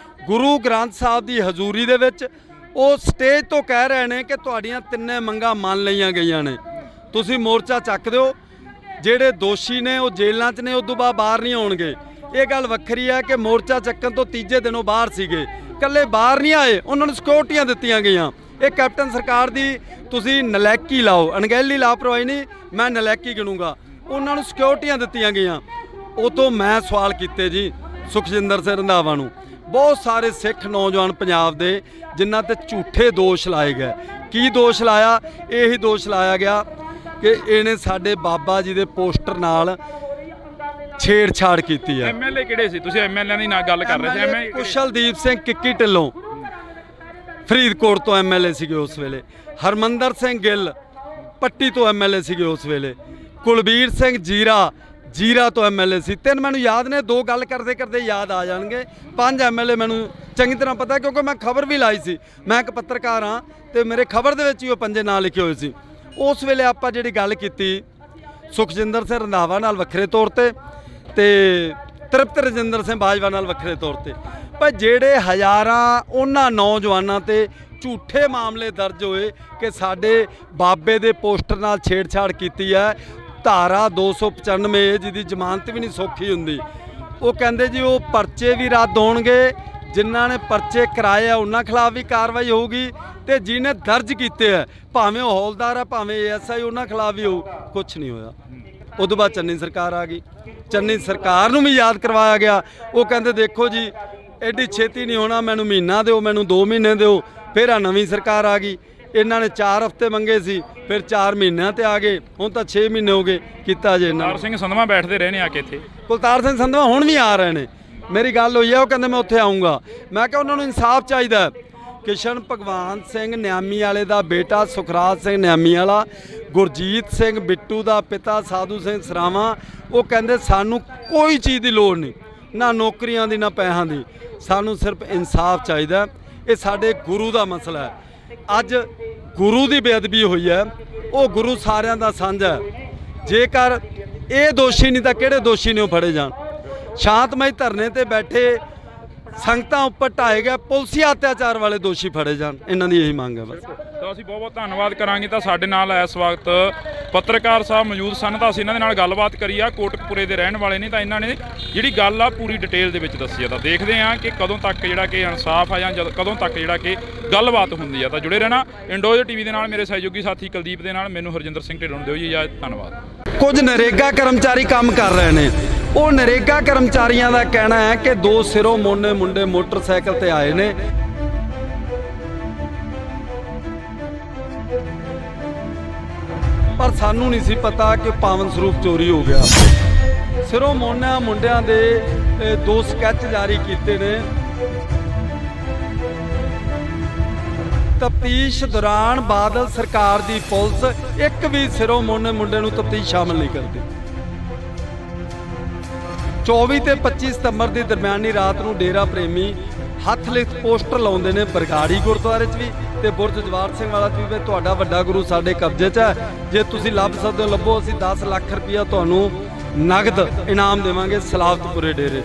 ਗੁਰੂ ਗ੍ਰੰਥ ਸਾਹਿਬ ਦੀ ਹਜ਼ੂਰੀ ਦੇ ਵਿੱਚ ਉਹ ਸਟੇਜ ਤੋਂ ਕਹਿ ਰਹੇ ਨੇ ਕਿ ਤੁਹਾਡੀਆਂ 3 ਮੰਗਾਂ ਮੰਨ ਲਈਆਂ ਗਈਆਂ ਨੇ, ਤੁਸੀਂ ਮੋਰਚਾ ਚੱਕ ਦਿਓ। ਜਿਹੜੇ ਦੋਸ਼ੀ ਨੇ ਉਹ ਜੇਲ੍ਹਾਂ 'ਚ ਨੇ, ਉਦੋਂ ਬਾਅਦ ਬਾਹਰ ਨਹੀਂ ਆਉਣਗੇ। ਇਹ ਗੱਲ ਵੱਖਰੀ ਹੈ ਕਿ ਮੋਰਚਾ ਚੱਕਣ ਤੋਂ ਤੀਜੇ ਦਿਨੋਂ ਬਾਹਰ ਸੀਗੇ, ਇਕੱਲੇ ਬਾਹਰ ਨਹੀਂ ਆਏ, ਉਹਨਾਂ ਨੂੰ ਸਿਕਿਉਰਟੀਆਂ ਦਿੱਤੀਆਂ ਗਈਆਂ। ਇਹ ਕੈਪਟਨ ਸਰਕਾਰ ਦੀ ਤੁਸੀਂ ਨਲਾਇਕੀ ਲਾਓ, ਅਣਗਹਿਲੀ ਲਾਪਰਵਾਹੀ ਨਹੀਂ, ਮੈਂ ਨਲਾਇਕੀ ਗਿਣੂੰਗਾ। ਉਹਨਾਂ ਨੂੰ ਸਿਕਿਉਰਟੀਆਂ ਦਿੱਤੀਆਂ ਗਈਆਂ। ਉਦੋਂ ਮੈਂ ਸਵਾਲ ਕੀਤੇ ਜੀ ਸੁਖਜਿੰਦਰ ਸਿੰਘ ਰੰਧਾਵਾ ਨੂੰ, ਬਹੁਤ ਸਾਰੇ ਸਿੱਖ ਨੌਜਵਾਨ ਪੰਜਾਬ ਦੇ ਜਿਨ੍ਹਾਂ ਤੇ ਝੂਠੇ ਦੋਸ਼ ਲਾਏ ਗਏ। ਕੀ ਦੋਸ਼ ਲਾਇਆ? ਇਹੀ ਦੋਸ਼ ਲਾਇਆ ਗਿਆ ਕਿ ਇਹਨੇ ਸਾਡੇ ਬਾਬਾ ਜੀ ਦੇ ਪੋਸਟਰ ਨਾਲ ਛੇੜਛਾੜ ਕੀਤੀ ਹੈ। ਐਮਐਲਏ ਕਿਹੜੇ ਸੀ? ਤੁਸੀਂ ਐਮਐਲਏ ਦੀ ਨਾ ਗੱਲ ਕਰ ਰਹੇ ਸੀ। ਐਮਐਲਏ ਕੁਸ਼ਲਦੀਪ ਸਿੰਘ ਕਿੱਕੀ ਢਿੱਲੋਂ ਫਰੀਦਕੋਟ ਤੋਂ ਐਮਐਲਏ ਸੀਗੇ ਉਸ ਵੇਲੇ। ਹਰਮੰਦਰ ਸਿੰਘ ਗਿੱਲ ਪੱਟੀ ਤੋਂ ਐਮਐਲਏ ਸੀਗੇ ਉਸ ਵੇਲੇ। ਕੁਲਬੀਰ ਸਿੰਘ ਜੀਰਾ ਤੋਂ ਐਮਐਲਏ ਸੀ। 3 ਮੈਨੂੰ ਯਾਦ ਨੇ, 2 ਗੱਲ ਕਰਦੇ ਕਰਦੇ ਯਾਦ ਆ ਜਾਣਗੇ। 5 ਐਮਐਲਏ ਮੈਨੂੰ ਚੰਗੀ ਤਰ੍ਹਾਂ ਪਤਾ, ਕਿਉਂਕਿ ਮੈਂ ਖਬਰ ਵੀ ਲਾਈ ਸੀ। ਮੈਂ ਇੱਕ ਪੱਤਰਕਾਰ ਹਾਂ ਤੇ ਮੇਰੇ ਖਬਰ ਦੇ ਵਿੱਚ ਹੀ ਉਹ 5 ਨਾਂ ਲਿਖੇ ਹੋਏ ਸੀ। ਉਸ ਵੇਲੇ ਆਪਾਂ ਜਿਹੜੀ ਗੱਲ ਕੀਤੀ ਸੁਖਜਿੰਦਰ ਸਿੰਘ ਰੰਧਾਵਾ ਨਾਲ ਵੱਖਰੇ ਤੌਰ ਤੇ ਤ੍ਰਿਪਤ ਰਜਿੰਦਰ ਸਿੰਘ ਬਾਜਵਾ ਨਾਲ ਵੱਖਰੇ ਤੌਰ ਤੇ, ਪਰ ਜਿਹੜੇ ਹਜ਼ਾਰਾਂ ਉਹਨਾਂ ਨੌਜਵਾਨਾਂ ਤੇ ਝੂਠੇ ਮਾਮਲੇ ਦਰਜ ਹੋਏ ਕਿ ਸਾਡੇ ਬਾਬੇ ਦੇ ਪੋਸਟਰ ਨਾਲ ਛੇੜਛਾੜ ਕੀਤੀ ਹੈ। ਧਾਰਾ 295 ਜਿਹਦੀ ਜ਼ਮਾਨਤ ਵੀ ਨਹੀਂ ਸੌਖੀ ਹੁੰਦੀ, ਉਹ ਕਹਿੰਦੇ ਜੀ ਉਹ ਪਰਚੇ ਵੀ ਰੱਦ ਹੋਣਗੇ, ਜਿਨ੍ਹਾਂ ਨੇ ਪਰਚੇ ਕਰਾਏ ਆ ਉਹਨਾਂ ਖਿਲਾਫ ਵੀ ਕਾਰਵਾਈ ਹੋਊਗੀ, ਤੇ ਜਿਹਨੇ ਦਰਜ ਕੀਤੇ ਆ ਭਾਵੇਂ ਉਹ ਹੌਲਦਾਰ ਆ ਭਾਵੇਂ ਐਸਆਈ, ਉਹਨਾਂ ਖਿਲਾਫ ਵੀ ਹੋਊ। ਕੁਛ ਨਹੀਂ ਹੋਇਆ। ਉਦੋਂ ਬਾਅਦ ਚੰਨੀ ਸਰਕਾਰ ਆ ਗਈ, ਚੰਨੀ ਸਰਕਾਰ ਨੂੰ ਵੀ ਯਾਦ ਕਰਵਾਇਆ ਗਿਆ। ਉਹ ਕਹਿੰਦੇ ਦੇਖੋ ਜੀ ਐਡੀ ਛੇਤੀ ਨਹੀਂ ਹੋਣਾ, ਮੈਨੂੰ ਮਹੀਨਾ ਦਿਓ, ਮੈਨੂੰ 2 ਮਹੀਨੇ ਦਿਓ। ਫਿਰ ਆ ਨਵੀਂ ਸਰਕਾਰ ਆ ਗਈ, ਇਹਨਾਂ ਨੇ 4 ਹਫ਼ਤੇ ਮੰਗੇ ਸੀ, ਫਿਰ 4 ਮਹੀਨਿਆਂ ਤੇ ਆ ਗਏ, ਹੁਣ ਤਾਂ 6 ਮਹੀਨੇ ਹੋ ਗਏ ਕੀਤਾ ਜੇ। ਕੁਲਤਾਰ ਸਿੰਘ ਸੰਧਵਾ ਬੈਠਦੇ ਰਹੇ ਨੇ ਆ ਕੇ ਇੱਥੇ। ਕੁਲਤਾਰ ਸਿੰਘ ਸੰਧਵਾ ਹੁਣ ਵੀ ਆ ਰਹੇ ਨੇ, ਮੇਰੀ ਗੱਲ ਹੋਈ ਹੈ, ਉਹ ਕਹਿੰਦੇ ਮੈਂ ਉੱਥੇ ਆਊਂਗਾ। ਮੈਂ ਕਿਹਾ ਉਹਨਾਂ ਨੂੰ ਇਨਸਾਫ ਚਾਹੀਦਾ। ਕਿਸ਼ਨ ਭਗਵਾਨ ਸਿੰਘ ਨਿਆਮੀ ਵਾਲੇ ਦਾ ਬੇਟਾ ਸੁਖਰਾਜ ਸਿੰਘ ਨਿਆਮੀ ਵਾਲਾ, ਗੁਰਜੀਤ ਸਿੰਘ ਬਿੱਟੂ ਦਾ ਪਿਤਾ ਸਾਧੂ ਸਿੰਘ ਸਰਾਵਾਂ, ਉਹ ਕਹਿੰਦੇ ਸਾਨੂੰ ਕੋਈ ਚੀਜ਼ ਦੀ ਲੋੜ ਨਹੀਂ, ਨਾ ਨੌਕਰੀਆਂ ਦੀ ਨਾ ਪੈਸਿਆਂ ਦੀ, ਸਾਨੂੰ ਸਿਰਫ ਇਨਸਾਫ ਚਾਹੀਦਾ। ਇਹ ਸਾਡੇ ਗੁਰੂ ਦਾ ਮਸਲਾ ਹੈ। ਅੱਜ ਗੁਰੂ ਦੀ ਬੇਅਦਬੀ ਹੋਈ ਹੈ, ਉਹ ਗੁਰੂ ਸਾਰਿਆਂ ਦਾ ਸਾਂਝਾ ਹੈ। ਜੇਕਰ ਇਹ ਦੋਸ਼ੀ ਨਹੀਂ ਤਾਂ ਕਿਹੜੇ ਦੋਸ਼ੀ ਨੇ ਉਹ ਫੜੇ ਜਾਣ। ਸ਼ਾਂਤਮਈ ਧਰਨੇ ਤੇ ਬੈਠੇ ਸੰਗਤਾਂ ਉੱਪਰ ਢਾਏ ਗਏ ਪੁਲਸੀ ਅਤਿਆਚਾਰ ਵਾਲੇ ਦੋਸ਼ੀ ਫੜੇ ਜਾਣ, ਇਹਨਾਂ ਦੀ ਇਹੀ ਮੰਗ ਹੈ ਬਸ। ਤਾਂ ਅਸੀਂ ਬਹੁਤ ਬਹੁਤ ਧੰਨਵਾਦ ਕਰਾਂਗੇ। ਤਾਂ ਸਾਡੇ ਨਾਲ ਇਸ ਵਕਤ ਪੱਤਰਕਾਰ ਸਾਹਿਬ ਮੌਜੂਦ ਸਨ ਤਾਂ ਅਸੀਂ ਇਹਨਾਂ ਦੇ ਨਾਲ ਗੱਲਬਾਤ ਕਰੀ ਆ। ਕੋਟਕਪੁਰੇ ਦੇ ਰਹਿਣ ਵਾਲੇ ਨੇ ਤਾਂ ਇਹਨਾਂ ਨੇ ਜਿਹੜੀ ਗੱਲ ਆ ਪੂਰੀ ਡਿਟੇਲ ਦੇ ਵਿੱਚ ਦੱਸੀ ਆ। ਤਾਂ ਦੇਖਦੇ ਆ ਕਿ ਕਦੋਂ ਤੱਕ ਜਿਹੜਾ ਕਿ ਇਨਸਾਫ ਆ ਜਾਂ ਕਦੋਂ ਤੱਕ ਜਿਹੜਾ ਕਿ ਗੱਲਬਾਤ ਹੁੰਦੀ ਆ। ਤਾਂ ਜੁੜੇ ਰਹਿਣਾ ਇੰਡੋਜ਼ ਟੀਵੀ ਦੇ ਨਾਲ। ਮੇਰੇ ਸਹਿਯੋਗੀ ਸਾਥੀ ਕੁਲਦੀਪ ਦੇ ਨਾਲ ਮੈਨੂੰ ਹਰਜਿੰਦਰ ਸਿੰਘ ਢਿੱਲੋਂ ਨੂੰ ਦਿਓ ਜੀ ਇਜਾਜ਼ਤ। ਧੰਨਵਾਦ। ਕੁਝ ਨਰੇਗਾ ਕਰਮਚਾਰੀ ਕੰਮ ਕਰ ਰਹੇ ਨੇ। ਉਹ ਨਰੇਗਾ ਕਰਮਚਾਰੀਆਂ ਦਾ ਕਹਿਣਾ ਹੈ ਕਿ ਦੋ ਸਿਰੋਂ ਮੋਨੇ ਮੁੰਡੇ ਮੋਟਰਸਾਈਕਲ ਤੇ ਆਏ ਨੇ, ਪਰ ਸਾਨੂੰ ਨਹੀਂ ਸੀ ਪਤਾ ਕਿ ਪਾਵਨ ਸਰੂਪ ਚੋਰੀ ਹੋ ਗਿਆ। ਸਿਰੋਂ ਮੋਨਾ ਮੁੰਡਿਆਂ ਦੇ ਦੋ ਸਕੈਚ ਜਾਰੀ ਕੀਤੇ ਨੇ। ਤਫਤੀਸ਼ ਦੌਰਾਨ ਬਾਦਲ ਸਰਕਾਰ ਦੀ ਪੁਲਿਸ ਇੱਕ ਵੀ ਸਿਰੋਂ ਮੋਨੇ ਮੁੰਡੇ ਨੂੰ ਤਫਤੀਸ਼ ਸ਼ਾਮਲ ਨਹੀਂ ਕਰਦੀ। 24 ਤੇ 25 ਸਤੰਬਰ ਦੀ ਦਰਮਿਆਨੀ ਰਾਤ ਨੂੰ ਡੇਰਾ ਪ੍ਰੇਮੀ ਹੱਥ ਲਿਖਤ ਪੋਸਟਰ ਲਾਉਂਦੇ ਨੇ ਬਰਗਾੜੀ ਗੁਰਦੁਆਰੇ 'ਚ ਵੀ ਤੇ ਬੁਰਜ ਜਵਾਰ ਸਿੰਘ ਵਾਲਾ 'ਚ ਵੀ। ਤੁਹਾਡਾ ਵੱਡਾ ਗੁਰੂ ਸਾਡੇ ਕਬਜ਼ੇ 'ਚ ਹੈ, ਜੇ ਤੁਸੀਂ ਲੱਭ ਸਕਦੇ ਹੋ ਲੱਭੋ, ਅਸੀਂ 10 ਲੱਖ ਰੁਪਇਆ ਤੁਹਾਨੂੰ ਨਗਦ ਇਨਾਮ ਦੇਵਾਂਗੇ ਸਲਾਵਤਪੁਰੇ ਡੇਰੇ।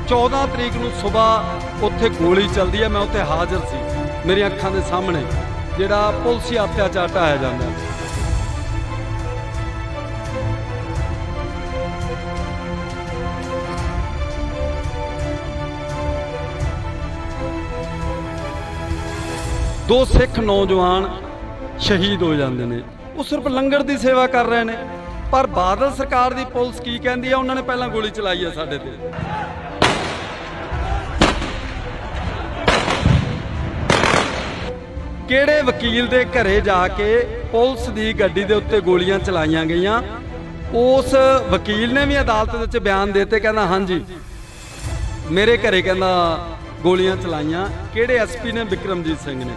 14 ਤਰੀਕ ਨੂੰ ਸਵੇਰ ਉੱਥੇ ਗੋਲੀ ਚੱਲਦੀ ਹੈ, ਮੈਂ ਉੱਥੇ ਹਾਜ਼ਰ ਸੀ। ਮੇਰੀਆਂ ਅੱਖਾਂ ਦੇ ਸਾਹਮਣੇ ਜਿਹੜਾ ਪੁਲਸੀ ਅਤਿਆਚਾਰ ਢਾਇਆ ਜਾਂਦਾ। ਦੋ ਸਿੱਖ ਨੌਜਵਾਨ ਸ਼ਹੀਦ ਹੋ ਜਾਂਦੇ ਨੇ। ਉਹ ਸਿਰਫ ਲੰਗਰ ਦੀ ਸੇਵਾ ਕਰ ਰਹੇ ਨੇ, ਪਰ ਬਾਦਲ ਸਰਕਾਰ ਦੀ ਪੁਲਿਸ ਕੀ ਕਹਿੰਦੀ ਆ? ਉਹਨਾਂ ਨੇ ਪਹਿਲਾਂ ਗੋਲੀ ਚਲਾਈ ਆ ਸਾਡੇ ਤੇ। ਕਿਹੜੇ ਵਕੀਲ ਦੇ ਘਰੇ ਜਾ ਕੇ ਪੁਲਿਸ ਦੀ ਗੱਡੀ ਦੇ ਉੱਤੇ ਗੋਲੀਆਂ ਚਲਾਈਆਂ ਗਈਆਂ? ਉਸ ਵਕੀਲ ਨੇ ਵੀ ਅਦਾਲਤ ਦੇ ਵਿੱਚ ਬਿਆਨ ਦਿੱਤੇ, ਕਹਿੰਦਾ ਹਾਂਜੀ ਮੇਰੇ ਘਰੇ ਕਹਿੰਦਾ ਗੋਲੀਆਂ ਚਲਾਈਆਂ। ਕਿਹੜੇ ਐਸਪੀ ਨੇ? ਵਿਕਰਮਜੀਤ ਸਿੰਘ ਨੇ।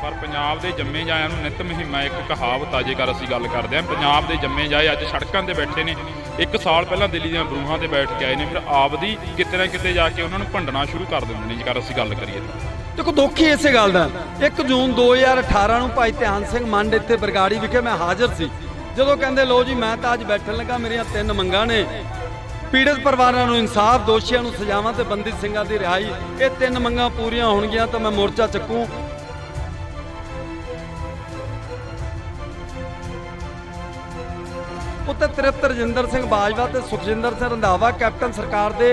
ਪਰ ਪੰਜਾਬ ਦੇ ਜੰਮੇ ਜਾਇਆਂ ਨੂੰ ਨਿਤ ਮੁਹਿੰਮ ਇੱਕ ਕਹਾਵਤ ਆ। ਜੇਕਰ ਅਸੀਂ ਗੱਲ ਕਰਦੇ ਹਾਂ ਪੰਜਾਬ ਦੇ ਜੰਮੇ ਜਾਏ ਅੱਜ ਸੜਕਾਂ ਤੇ ਬੈਠੇ ਨੇ। 1 ਸਾਲ ਪਹਿਲਾਂ ਦਿੱਲੀ ਦੀਆਂ ਬਰੂਹਾਂ ਤੇ ਬੈਠ ਕੇ ਆਏ ਨੇ, ਫਿਰ ਆਪਦੀ ਕਿਤੇ ਨਾ ਕਿਤੇ ਜਾ ਕੇ ਉਹਨਾਂ ਨੂੰ ਭੰਡਣਾ ਸ਼ੁਰੂ ਕਰ ਦਿੰਦੇ ਨੇ। ਜੇਕਰ ਅਸੀਂ ਗੱਲ ਕਰੀਏ ਤਾਂ ਦੇਖੋ ਦੁੱਖ ਹੀ ਇਸੇ ਗੱਲ ਦਾ। 1 ਜੂਨ 2018 ਨੂੰ ਭਾਈ ਧਿਆਨ ਸਿੰਘ ਮੰਡ ਇੱਥੇ ਬਰਗਾੜੀ ਵਿਖੇ ਮੈਂ ਹਾਜ਼ਰ ਸੀ, ਜਦੋਂ ਕਹਿੰਦੇ ਲੋ ਜੀ ਮੈਂ ਤਾਂ ਅੱਜ ਬੈਠਣ ਲੱਗਾ, ਮੇਰੀਆਂ 3 ਮੰਗਾਂ ਨੇ। ਪੀੜਤ ਪਰਿਵਾਰਾਂ ਨੂੰ ਇਨਸਾਫ, ਦੋਸ਼ੀਆਂ ਨੂੰ ਸਜ਼ਾਵਾਂ ਤੇ ਬੰਦੀ ਸਿੰਘਾਂ ਦੀ ਰਿਹਾਈ। ਇਹ 3 ਮੰਗਾਂ ਪੂਰੀਆਂ ਹੋਣਗੀਆਂ ਤਾਂ ਮੈਂ ਮੋਰਚਾ ਚੱਕੂ। ਉੱਤੇ ਤ੍ਰਿਪਤ ਰਜਿੰਦਰ ਸਿੰਘ ਬਾਜਵਾ ਤੇ ਸੁਖਜਿੰਦਰ ਸਿੰਘ ਰੰਧਾਵਾ ਕੈਪਟਨ ਸਰਕਾਰ ਦੇ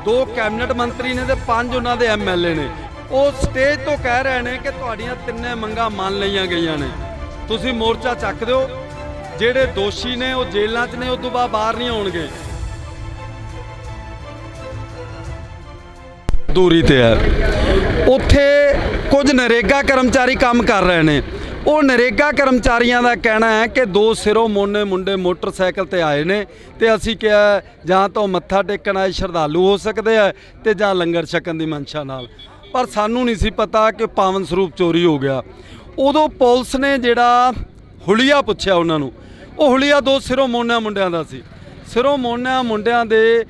2 ਕੈਬਨਿਟ ਮੰਤਰੀ ਨੇ ਤੇ 5 ਉਹਨਾਂ ਦੇ ਐਮਐਲਏ ਨੇ। ਉਹ ਸਟੇਜ ਤੋਂ ਕਹਿ ਰਹੇ ਨੇ ਕਿ ਤੁਹਾਡੀਆਂ 3 ਮੰਗਾਂ ਮੰਨ ਲਈਆਂ ਗਈਆਂ ਨੇ, ਤੁਸੀਂ ਮੋਰਚਾ ਚੱਕ ਦਿਓ। ਜਿਹੜੇ ਦੋਸ਼ੀ ਨੇ ਉਹ ਜੇਲ੍ਹਾਂ 'ਚ ਨੇ, ਉਸ ਤੋਂ ਬਾਅਦ ਬਾਹਰ ਨਹੀਂ ਆਉਣਗੇ। ਦੂਰੀ ਤੇ ਹੈ। ਉੱਥੇ ਕੁਝ ਨਰੇਗਾ ਕਰਮਚਾਰੀ ਕੰਮ ਕਰ ਰਹੇ ਨੇ। ਉਹ ਨਰੇਗਾ ਕਰਮਚਾਰੀਆਂ ਦਾ ਕਹਿਣਾ ਹੈ ਕਿ ਦੋ ਸਿਰੋਂ ਮੋਨੇ ਮੁੰਡੇ ਮੋਟਰਸਾਈਕਲ ਤੇ ਆਏ ਨੇ ਤੇ ਅਸੀਂ ਕਿਹਾ ਜਾਂ ਤਾਂ ਮੱਥਾ ਟੇਕਣ ਆਏ ਸ਼ਰਧਾਲੂ ਹੋ ਸਕਦੇ ਆ ਤੇ ਜਾਂ ਲੰਗਰ ਛਕਣ ਦੀ ਮਨਸ਼ਾ ਨਾਲ, ਪਰ ਸਾਨੂੰ ਨਹੀਂ ਸੀ ਪਤਾ ਕਿ ਪਾਵਨ ਸਰੂਪ ਚੋਰੀ ਹੋ ਗਿਆ। ਉਦੋਂ ਪੁਲਿਸ ਨੇ ਜਿਹੜਾ ਹੁਲੀਆ ਪੁੱਛਿਆ ਉਹਨਾਂ ਨੂੰ, ਉਹ ਹੁਲੀਆ ਦੋ ਸਿਰੋਂ ਮੋਨਾ ਮੁੰਡਿਆਂ ਦਾ ਸੀ। ਸਿਰੋਂ ਮੋਨਾ ਮੁੰਡਿਆਂ ਦੇ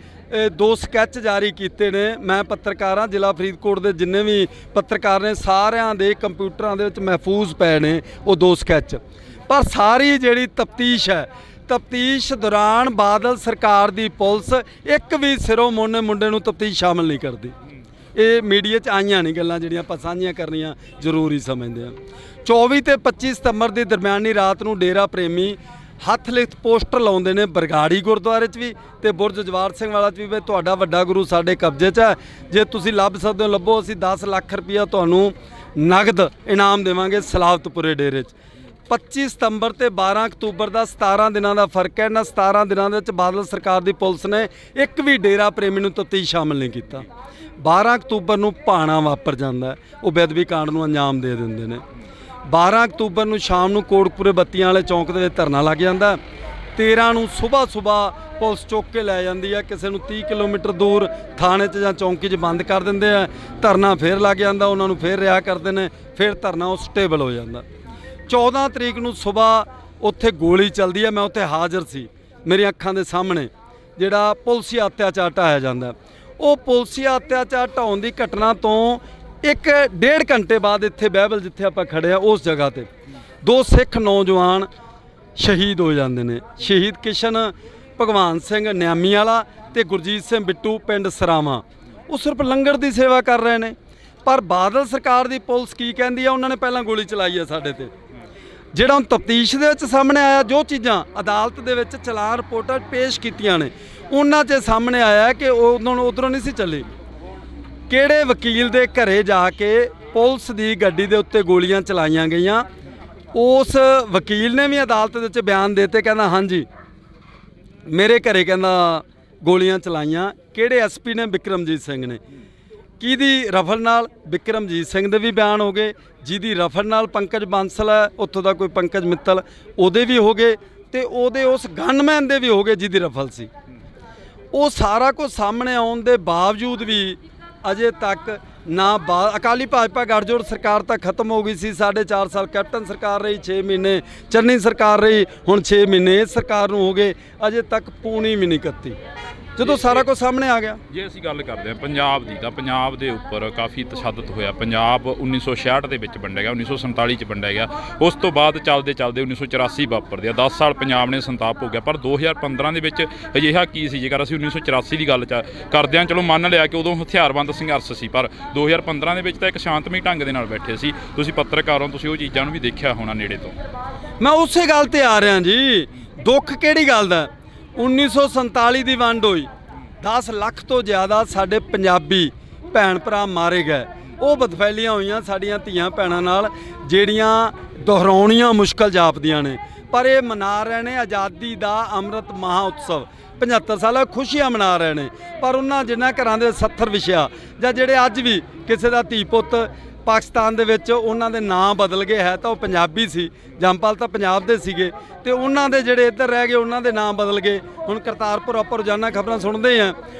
2 ਸਕੈਚ ਜਾਰੀ ਕੀਤੇ ਨੇ। ਮੈਂ ਪੱਤਰਕਾਰਾਂ ਜ਼ਿਲ੍ਹਾ ਫਰੀਦਕੋਟ ਦੇ ਜਿੰਨੇ ਵੀ ਪੱਤਰਕਾਰ ਨੇ ਸਾਰਿਆਂ ਦੇ ਕੰਪਿਊਟਰਾਂ ਦੇ ਵਿੱਚ ਮਹਿਫੂਜ਼ ਪਏ ਨੇ ਉਹ 2 ਸਕੈਚ। ਪਰ ਸਾਰੀ ਜਿਹੜੀ ਤਫਤੀਸ਼ ਹੈ, ਤਫਤੀਸ਼ ਦੌਰਾਨ ਬਾਦਲ ਸਰਕਾਰ ਦੀ ਪੁਲਿਸ ਇੱਕ ਵੀ ਸਿਰੋਂ ਮੋਨੇ ਮੁੰਡੇ ਨੂੰ ਤਫਤੀਸ਼ ਸ਼ਾਮਲ ਨਹੀਂ ਕਰਦੀ। ਇਹ ਮੀਡੀਆ 'ਚ ਆਈਆਂ ਨਹੀਂ ਗੱਲਾਂ ਜਿਹੜੀਆਂ ਆਪਾਂ ਸਾਂਝੀਆਂ ਕਰਨੀਆਂ ਜ਼ਰੂਰੀ ਸਮਝਦੇ ਹਾਂ। 24 ਤੇ 25 ਸਤੰਬਰ ਦੀ ਦਰਮਿਆਨੀ ਰਾਤ ਨੂੰ ਡੇਰਾ ਪ੍ਰੇਮੀ ਹੱਥ ਲਿਖਤ ਪੋਸਟਰ ਲਾਉਂਦੇ ਨੇ ਬਰਗਾੜੀ ਗੁਰਦੁਆਰੇ 'ਚ ਵੀ ਤੇ ਬੁਰਜ ਜਵਾਰ ਸਿੰਘ ਵਾਲਾ 'ਚ ਵੀ। ਤੁਹਾਡਾ ਵੱਡਾ ਗੁਰੂ ਸਾਡੇ ਕਬਜ਼ੇ 'ਚ ਹੈ, ਜੇ ਤੁਸੀਂ ਲੱਭ ਸਕਦੇ ਹੋ ਲੱਭੋ, ਅਸੀਂ 10 ਲੱਖ ਰੁਪਇਆ ਤੁਹਾਨੂੰ ਨਗਦ ਇਨਾਮ ਦੇਵਾਂਗੇ ਸਲਾਵਤਪੁਰੇ ਡੇਰੇ 'ਚ। 25 ਸਤੰਬਰ ਤੇ 12 ਅਕਤੂਬਰ ਦਾ 17 ਦਿਨਾਂ ਦਾ ਫਰਕ ਹੈ। ਇਹਨਾਂ 17 ਦਿਨਾਂ ਦੇ ਵਿੱਚ ਬਾਦਲ ਸਰਕਾਰ ਦੀ ਪੁਲਿਸ ਨੇ ਇੱਕ ਵੀ ਡੇਰਾ ਪ੍ਰੇਮੀ ਨੂੰ ਤਫਤੀਸ਼ ਸ਼ਾਮਲ ਨਹੀਂ ਕੀਤਾ। 12 ਅਕਤੂਬਰ ਨੂੰ ਭਾਣਾ ਵਾਪਰ ਜਾਂਦਾ, ਉਹ ਬੇਅਦਬੀ ਕਾਂਡ ਨੂੰ ਅੰਜਾਮ ਦੇ ਦਿੰਦੇ ਨੇ। 12 ਅਕਤੂਬਰ ਨੂੰ ਸ਼ਾਮ ਨੂੰ ਕੋਟਕਪੁਰੇ ਬੱਤੀਆਂ ਵਾਲੇ ਚੌਂਕ ਦੇ ਵਿੱਚ ਧਰਨਾ ਲੱਗ ਜਾਂਦਾ। 13 ਨੂੰ ਸਵੇਰ ਪੁਲਿਸ ਚੁੱਕ ਕੇ ਲੈ ਜਾਂਦੀ ਹੈ, ਕਿਸੇ ਨੂੰ 30 ਕਿਲੋਮੀਟਰ ਦੂਰ ਥਾਣੇ 'ਚ ਜਾਂ ਚੌਂਕੀ 'ਚ ਬੰਦ ਕਰ ਦਿੰਦੇ ਆ। ਧਰਨਾ ਫੇਰ ਲੱਗ ਜਾਂਦਾ, ਉਹਨਾਂ ਨੂੰ ਫੇਰ ਰਿਹਾ ਕਰਦੇ ਨੇ, ਫਿਰ ਧਰਨਾ ਉਹ ਸਟੇਬਲ ਹੋ ਜਾਂਦਾ। 14 ਤਰੀਕ ਨੂੰ ਸਵੇਰ ਉੱਥੇ ਗੋਲੀ ਚੱਲਦੀ ਹੈ, ਮੈਂ ਉੱਥੇ ਹਾਜ਼ਰ ਸੀ। ਮੇਰੀਆਂ ਅੱਖਾਂ ਦੇ ਸਾਹਮਣੇ ਜਿਹੜਾ ਪੁਲਸੀ ਅਤਿਆਚਾਰ ਢਾਇਆ ਜਾਂਦਾ। ਉਹ ਪੁਲਸੀ ਅਤਿਆਚਾਰ ਢਾਉਣ ਦੀ ਘਟਨਾ ਤੋਂ 1.5 ਘੰਟੇ ਬਾਅਦ ਇੱਥੇ ਬਹਿਬਲ ਜਿੱਥੇ ਆਪਾਂ ਖੜੇ ਆ ਉਸ ਜਗ੍ਹਾ ਤੇ 2 ਸਿੱਖ ਨੌਜਵਾਨ ਸ਼ਹੀਦ ਹੋ ਜਾਂਦੇ ਨੇ। ਸ਼ਹੀਦ ਕਿਸ਼ਨ ਭਗਵਾਨ ਸਿੰਘ ਨਿਆਮੀ ਵਾਲਾ ਤੇ ਗੁਰਜੀਤ ਸਿੰਘ ਬਿੱਟੂ ਪਿੰਡ ਸਰਾਵਾਂ, ਉਹ ਸਿਰਫ ਲੰਗਰ ਦੀ ਸੇਵਾ ਕਰ ਰਹੇ ਨੇ। ਪਰ ਬਾਦਲ ਸਰਕਾਰ ਦੀ ਪੁਲਿਸ ਕੀ ਕਹਿੰਦੀ ਆ, ਉਹਨਾਂ ਨੇ ਪਹਿਲਾਂ ਗੋਲੀ ਚਲਾਈ ਆ ਸਾਡੇ ਤੇ। ਜਿਹੜਾ ਹੁਣ ਤਫਤੀਸ਼ ਦੇ ਵਿੱਚ ਸਾਹਮਣੇ ਆਇਆ, ਜੋ ਚੀਜ਼ਾਂ ਅਦਾਲਤ ਦੇ ਵਿੱਚ ਚਲਾਨ ਰਿਪੋਰਟਾਂ ਪੇਸ਼ ਕੀਤੀਆਂ ਨੇ, ਉਹਨਾਂ 'ਚ ਸਾਹਮਣੇ ਆਇਆ ਕਿ ਉਹ ਉਧਰੋਂ ਨਹੀਂ ਸੀ ਚੱਲੇ। ਕਿਹੜੇ ਵਕੀਲ ਦੇ ਘਰੇ ਜਾ ਕੇ ਪੁਲਿਸ ਦੀ ਗੱਡੀ ਦੇ ਉੱਤੇ ਗੋਲੀਆਂ ਚਲਾਈਆਂ ਗਈਆਂ। ਉਸ ਵਕੀਲ ਨੇ ਵੀ ਅਦਾਲਤ ਦੇ ਵਿੱਚ ਬਿਆਨ ਦਿੱਤੇ, ਕਹਿੰਦਾ ਹਾਂਜੀ ਮੇਰੇ ਘਰੇ ਕਹਿੰਦਾ ਗੋਲੀਆਂ ਚਲਾਈਆਂ। ਕਿਹੜੇ ਐਸਪੀ ਨੇ? ਬਿਕਰਮਜੀਤ ਸਿੰਘ ਨੇ। ਕਿਹਦੀ ਰਫਲ ਨਾਲ? ਬਿਕਰਮਜੀਤ ਸਿੰਘ ਦੇ ਵੀ ਬਿਆਨ ਹੋ ਗਏ। ਜਿਹਦੀ ਰਫਲ ਨਾਲ ਪੰਕਜ ਬਾਂਸਲ ਹੈ, ਉੱਥੋਂ ਦਾ ਕੋਈ ਪੰਕਜ ਮਿੱਤਲ, ਉਹਦੇ ਵੀ ਹੋ ਗਏ, ਤੇ ਉਹਦੇ ਉਸ ਗਨਮੈਨ ਦੇ ਵੀ ਹੋ ਗਏ ਜਿਹਦੀ ਰਫਲ ਸੀ। ਉਹ ਸਾਰਾ ਕੁਝ ਸਾਹਮਣੇ ਆਉਣ ਦੇ ਬਾਵਜੂਦ ਵੀ ਅਜੇ ਤੱਕ ਨਾ ਅਕਾਲੀ ਭਾਜਪਾ ਗੱਠਜੋੜ ਸਰਕਾਰ ਤਾਂ ਖਤਮ ਹੋ ਗਈ ਸੀ। 4.5 ਸਾਲ ਕੈਪਟਨ ਸਰਕਾਰ ਰਹੀ, 6 ਮਹੀਨੇ ਚੰਨੀ ਸਰਕਾਰ ਰਹੀ, ਹੁਣ 6 ਮਹੀਨੇ ਇਸ ਸਰਕਾਰ ਨੂੰ ਹੋ ਗਏ, ਅਜੇ ਤੱਕ ਪੂਣੀ ਵੀ ਨਹੀਂ ਕੱਤੀ, ਜਦੋਂ ਸਾਰਾ ਕੁਝ ਸਾਹਮਣੇ ਆ ਗਿਆ। ਜੇ ਅਸੀਂ ਗੱਲ ਕਰਦੇ ਹਾਂ ਪੰਜਾਬ ਦੀ, ਤਾਂ ਪੰਜਾਬ ਦੇ ਉੱਪਰ ਕਾਫੀ ਤਸ਼ੱਦਦ ਹੋਇਆ। ਪੰਜਾਬ 1966 ਦੇ ਵਿੱਚ ਵੰਡਿਆ ਗਿਆ, 1947 ਚ ਵੰਡਿਆ ਗਿਆ। ਉਸ ਤੋਂ ਬਾਅਦ ਚੱਲਦੇ 1984 ਵਾਪਰਦੇ ਆ। 10 ਸਾਲ ਪੰਜਾਬ ਨੇ ਸੰਤਾਪ ਹੋ ਗਿਆ। ਪਰ 2015 ਦੇ ਵਿੱਚ ਅਜਿਹਾ ਕੀ ਸੀ? ਜੇਕਰ ਅਸੀਂ 1984 ਦੀ ਗੱਲ ਕਰਦੇ ਹਾਂ, ਚਲੋ ਮੰਨ ਲਿਆ ਕਿ ਉਦੋਂ ਹਥਿਆਰਬੰਦ ਸੰਘਰਸ਼ ਸੀ, ਪਰ 2015 ਦੇ ਵਿੱਚ ਤਾਂ ਇੱਕ ਸ਼ਾਂਤਮਈ ਢੰਗ ਦੇ ਨਾਲ ਬੈਠੇ ਸੀ। ਤੁਸੀਂ ਪੱਤਰਕਾਰ ਹੋ, ਤੁਸੀਂ ਉਹ ਚੀਜ਼ਾਂ ਨੂੰ ਵੀ ਦੇਖਿਆ ਹੋਣਾ ਨੇੜੇ ਤੋਂ। ਮੈਂ ਉਸੇ ਗੱਲ ਤੇ ਆ ਰਿਹਾ ਜੀ। ਦੁੱਖ ਕਿਹੜੀ ਗੱਲ ਦਾ? 1947 ਦੀ ਵੰਡ ਹੋਈ, 10 ਲੱਖ ਤੋਂ ਜ਼ਿਆਦਾ ਸਾਡੇ ਪੰਜਾਬੀ ਭੈਣ ਭਰਾ ਮਾਰੇ ਗਏ। ਉਹ ਬਦਫੈਲੀਆਂ ਹੋਈਆਂ ਸਾਡੀਆਂ ਧੀਆਂ ਭੈਣਾਂ ਨਾਲ, ਜਿਹੜੀਆਂ ਦੁਹਰਾਉਣੀਆਂ ਮੁਸ਼ਕਲ ਜਾਪਦੀਆਂ ਨੇ। ਪਰ ਇਹ ਮਨਾ ਰਹੇ ਨੇ ਆਜ਼ਾਦੀ ਦਾ ਅੰਮ੍ਰਿਤ ਮਹਾ ਉਤਸਵ, 75 ਸਾਲਾ ਖੁਸ਼ੀਆਂ ਮਨਾ ਰਹੇ ਨੇ। ਪਰ ਉਹਨਾਂ ਜਿਨ੍ਹਾਂ ਘਰਾਂ ਦੇ 70 ਵਿਛਿਆ, ਜਾਂ ਜਿਹੜੇ ਅੱਜ ਵੀ ਕਿਸੇ ਦਾ ਧੀ ਪੁੱਤ ਪਾਕਿਸਤਾਨ ਦੇ ਵਿੱਚ ਉਹਨਾਂ ਦੇ ਨਾਂ ਬਦਲ ਗਏ, ਹੈ ਤਾਂ ਉਹ ਪੰਜਾਬੀ ਸੀ, ਜੰਮਪਲ ਤਾਂ ਪੰਜਾਬ ਦੇ ਸੀਗੇ, ਤੇ ਉਹਨਾਂ ਦੇ ਜਿਹੜੇ ਇੱਧਰ ਰਹਿ ਗਏ ਉਹਨਾਂ ਦੇ ਨਾਂ ਬਦਲ ਗਏ। ਹੁਣ ਕਰਤਾਰਪੁਰ ਆਪਾਂ ਰੋਜ਼ਾਨਾ ਖਬਰਾਂ ਸੁਣਦੇ ਹਾਂ।